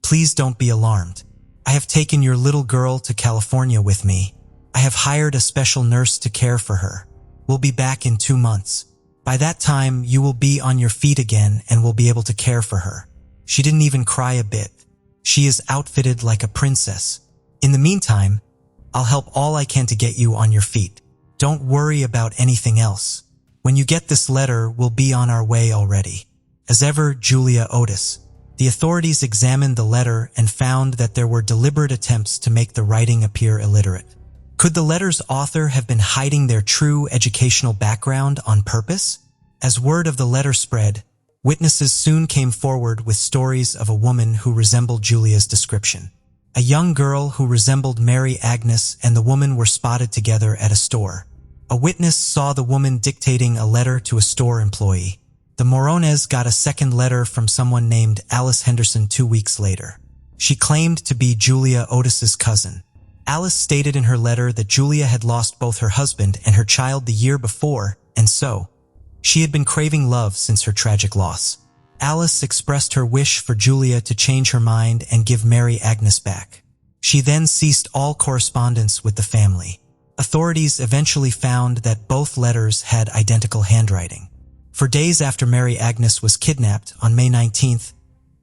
"Please don't be alarmed. I have taken your little girl to California with me. I have hired a special nurse to care for her. We'll be back in 2 months. By that time, you will be on your feet again and will be able to care for her." She didn't even cry a bit. She is outfitted like a princess. In the meantime, I'll help all I can to get you on your feet. Don't worry about anything else. When you get this letter, we'll be on our way already. As ever, Julia Otis. The authorities examined the letter and found that there were deliberate attempts to make the writing appear illiterate. Could the letter's author have been hiding their true educational background on purpose? As word of the letter spread, witnesses soon came forward with stories of a woman who resembled Julia's description. A young girl who resembled Mary Agnes and the woman were spotted together at a store. A witness saw the woman dictating a letter to a store employee. The Morones got a second letter from someone named Alice Henderson 2 weeks later. She claimed to be Julia Otis's cousin. Alice stated in her letter that Julia had lost both her husband and her child the year before, and so, she had been craving love since her tragic loss. Alice expressed her wish for Julia to change her mind and give Mary Agnes back. She then ceased all correspondence with the family. Authorities eventually found that both letters had identical handwriting. For days after Mary Agnes was kidnapped, on May 19th,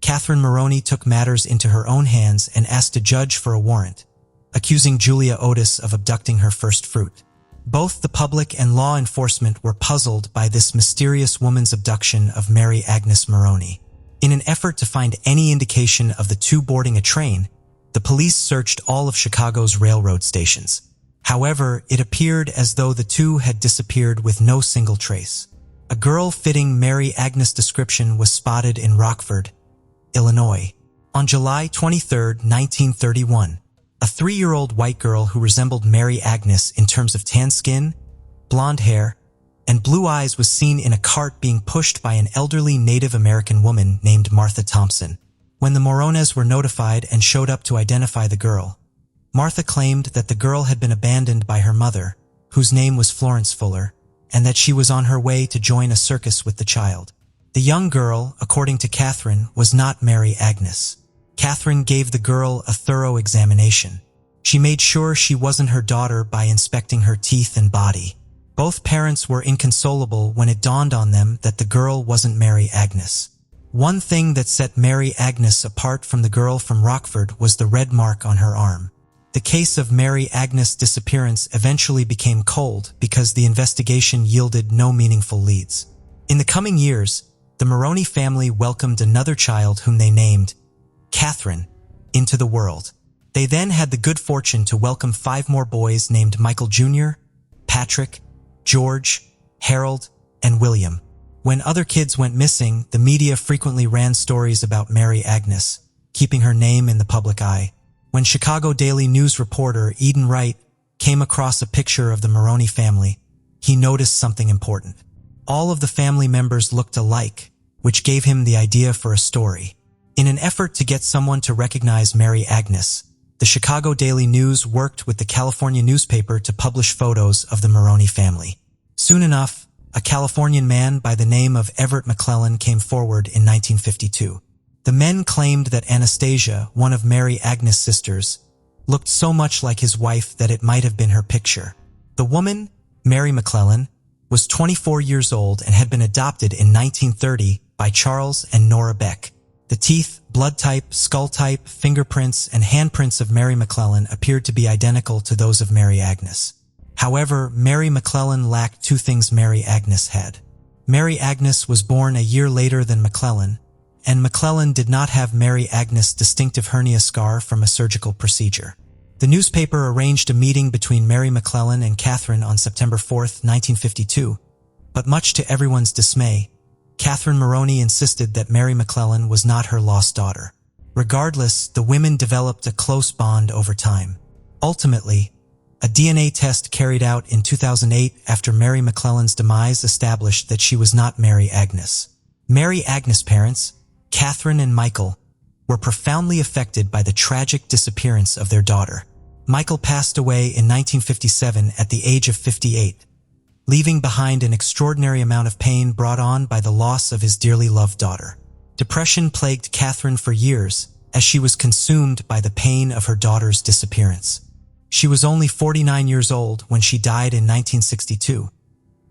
Catherine Moroni took matters into her own hands and asked a judge for a warrant, accusing Julia Otis of abducting her first fruit. Both the public and law enforcement were puzzled by this mysterious woman's abduction of Mary Agnes Moroni. In an effort to find any indication of the two boarding a train, the police searched all of Chicago's railroad stations. However, it appeared as though the two had disappeared with no single trace. A girl fitting Mary Agnes' description was spotted in Rockford, Illinois. On July 23, 1931, a 3-year-old white girl who resembled Mary Agnes in terms of tan skin, blonde hair, and blue eyes was seen in a cart being pushed by an elderly Native American woman named Martha Thompson. When the Morones were notified and showed up to identify the girl, Martha claimed that the girl had been abandoned by her mother, whose name was Florence Fuller, and that she was on her way to join a circus with the child. The young girl, according to Catherine, was not Mary Agnes. Catherine gave the girl a thorough examination. She made sure she wasn't her daughter by inspecting her teeth and body. Both parents were inconsolable when it dawned on them that the girl wasn't Mary Agnes. One thing that set Mary Agnes apart from the girl from Rockford was the red mark on her arm. The case of Mary Agnes' disappearance eventually became cold because the investigation yielded no meaningful leads. In the coming years, the Maroney family welcomed another child whom they named Catherine into the world. They then had the good fortune to welcome 5 more boys named Michael Jr., Patrick, George, Harold, and William. When other kids went missing, the media frequently ran stories about Mary Agnes, keeping her name in the public eye. When Chicago Daily News reporter Eden Wright came across a picture of the Maroney family, he noticed something important. All of the family members looked alike, which gave him the idea for a story. In an effort to get someone to recognize Mary Agnes, the Chicago Daily News worked with the California newspaper to publish photos of the Maroney family. Soon enough, a Californian man by the name of Everett McClellan came forward in 1952. The men claimed that Anastasia, one of Mary Agnes' sisters, looked so much like his wife that it might have been her picture. The woman, Mary McClellan, was 24 years old and had been adopted in 1930 by Charles and Nora Beck. The teeth, blood type, skull type, fingerprints, and handprints of Mary McClellan appeared to be identical to those of Mary Agnes. However, Mary McClellan lacked 2 things Mary Agnes had. Mary Agnes was born a year later than McClellan, and McClellan did not have Mary Agnes' distinctive hernia scar from a surgical procedure. The newspaper arranged a meeting between Mary McClellan and Catherine on September 4, 1952, but much to everyone's dismay, Catherine Maroney insisted that Mary McClellan was not her lost daughter. Regardless, the women developed a close bond over time. Ultimately, a DNA test carried out in 2008 after Mary McClellan's demise established that she was not Mary Agnes. Mary Agnes' parents, Catherine and Michael, were profoundly affected by the tragic disappearance of their daughter. Michael passed away in 1957 at the age of 58, leaving behind an extraordinary amount of pain brought on by the loss of his dearly loved daughter. Depression plagued Catherine for years as she was consumed by the pain of her daughter's disappearance. She was only 49 years old when she died in 1962,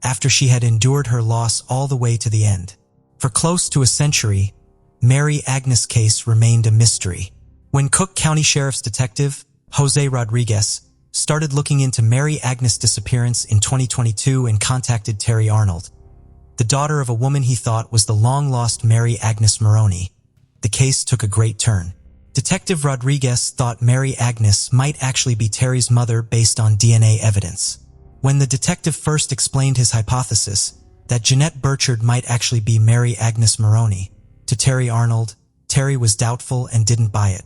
after she had endured her loss all the way to the end. For close to a century, Mary Agnes' case remained a mystery. When Cook County Sheriff's Detective Jose Rodriguez started looking into Mary Agnes' disappearance in 2022 and contacted Terry Arnold, the daughter of a woman he thought was the long-lost Mary Agnes Maroney, the case took a great turn. Detective Rodriguez thought Mary Agnes might actually be Terry's mother based on DNA evidence. When the detective first explained his hypothesis that Jeanette Burchard might actually be Mary Agnes Maroney to Terry Arnold, Terry was doubtful and didn't buy it.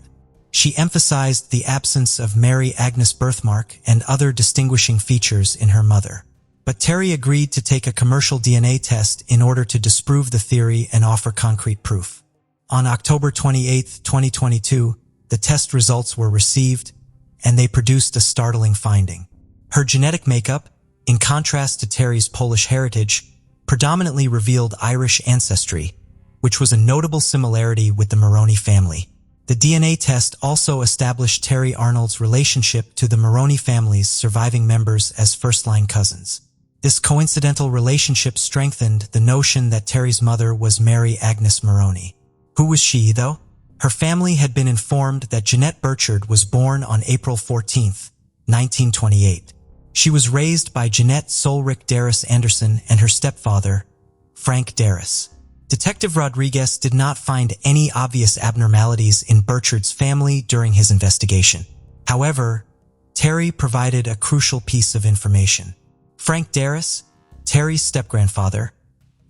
She emphasized the absence of Mary Agnes' birthmark and other distinguishing features in her mother. But Terry agreed to take a commercial DNA test in order to disprove the theory and offer concrete proof. On October 28, 2022, the test results were received, and they produced a startling finding. Her genetic makeup, in contrast to Terry's Polish heritage, predominantly revealed Irish ancestry, which was a notable similarity with the Maroney family. The DNA test also established Terry Arnold's relationship to the Maroney family's surviving members as first-line cousins. This coincidental relationship strengthened the notion that Terry's mother was Mary Agnes Maroney. Who was she, though? Her family had been informed that Jeanette Burchard was born on April 14, 1928. She was raised by Jeanette Solrick Darris Anderson and her stepfather, Frank Darris. Detective Rodriguez did not find any obvious abnormalities in Burchard's family during his investigation. However, Terry provided a crucial piece of information. Frank Darris, Terry's step-grandfather,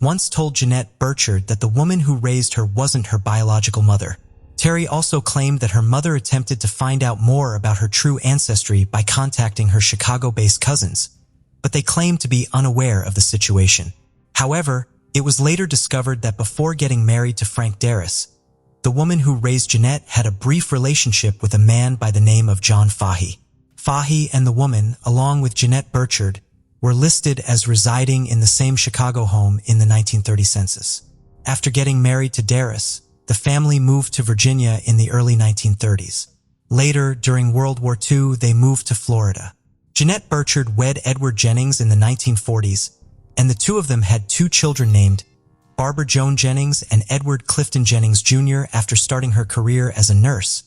once told Jeanette Burchard that the woman who raised her wasn't her biological mother. Terry also claimed that her mother attempted to find out more about her true ancestry by contacting her Chicago-based cousins, but they claimed to be unaware of the situation. However, it was later discovered that before getting married to Frank Darris, the woman who raised Jeanette had a brief relationship with a man by the name of John Fahey. Fahey and the woman, along with Jeanette Burchard, were listed as residing in the same Chicago home in the 1930 census. After getting married to Darris, the family moved to Virginia in the early 1930s. Later, during World War II, they moved to Florida. Jeanette Burchard wed Edward Jennings in the 1940s, and the two of them had 2 children named Barbara Joan Jennings and Edward Clifton Jennings Jr. After starting her career as a nurse,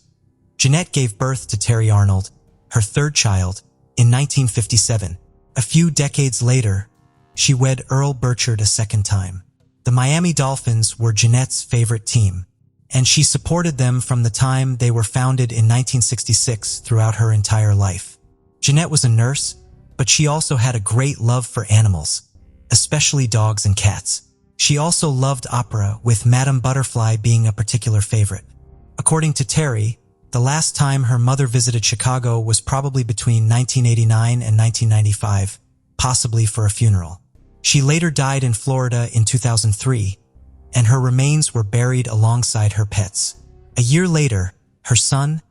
Jeanette gave birth to Terry Arnold, her 3rd child, in 1957. A few decades later, she wed Earl Burchard a 2nd time. The Miami Dolphins were Jeanette's favorite team, and she supported them from the time they were founded in 1966 throughout her entire life. Jeanette was a nurse, but she also had a great love for animals, especially dogs and cats. She also loved opera, with Madame Butterfly being a particular favorite. According to Terry, the last time her mother visited Chicago was probably between 1989 and 1995, possibly for a funeral. She later died in Florida in 2003, and her remains were buried alongside her pets. A year later, her son,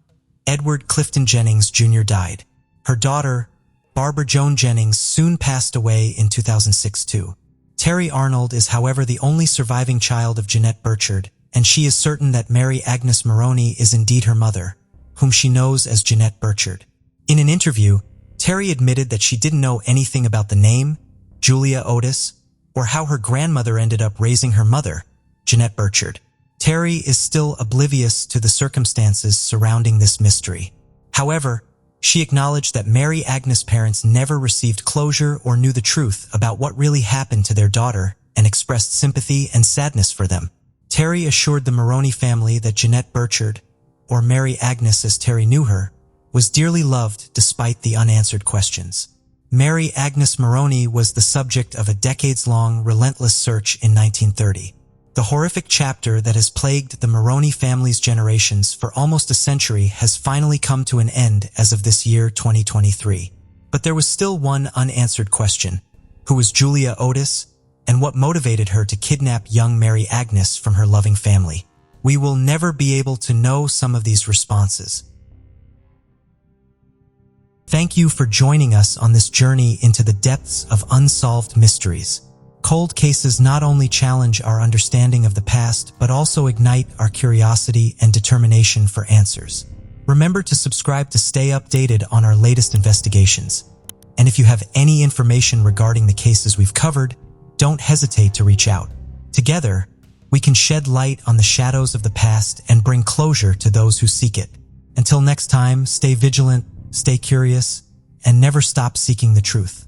Edward Clifton Jennings Jr. died. Her daughter, Barbara Joan Jennings, soon passed away in 2006 too. Terry Arnold is, however, the only surviving child of Jeanette Burchard, and she is certain that Mary Agnes Maroney is indeed her mother, whom she knows as Jeanette Burchard. In an interview, Terry admitted that she didn't know anything about the name, Julia Otis, or how her grandmother ended up raising her mother, Jeanette Burchard. Terry is still oblivious to the circumstances surrounding this mystery. However, she acknowledged that Mary Agnes' parents never received closure or knew the truth about what really happened to their daughter and expressed sympathy and sadness for them. Terry assured the Maroney family that Jeanette Burchard, or Mary Agnes as Terry knew her, was dearly loved despite the unanswered questions. Mary Agnes Maroney was the subject of a decades-long, relentless search in 1930. The horrific chapter that has plagued the Maroney family's generations for almost a century has finally come to an end as of this year, 2023. But there was still one unanswered question: who was Julia Otis, and what motivated her to kidnap young Mary Agnes from her loving family? We will never be able to know some of these responses. Thank you for joining us on this journey into the depths of unsolved mysteries. Cold cases not only challenge our understanding of the past, but also ignite our curiosity and determination for answers. Remember to subscribe to stay updated on our latest investigations. And if you have any information regarding the cases we've covered, don't hesitate to reach out. Together, we can shed light on the shadows of the past and bring closure to those who seek it. Until next time, stay vigilant, stay curious, and never stop seeking the truth.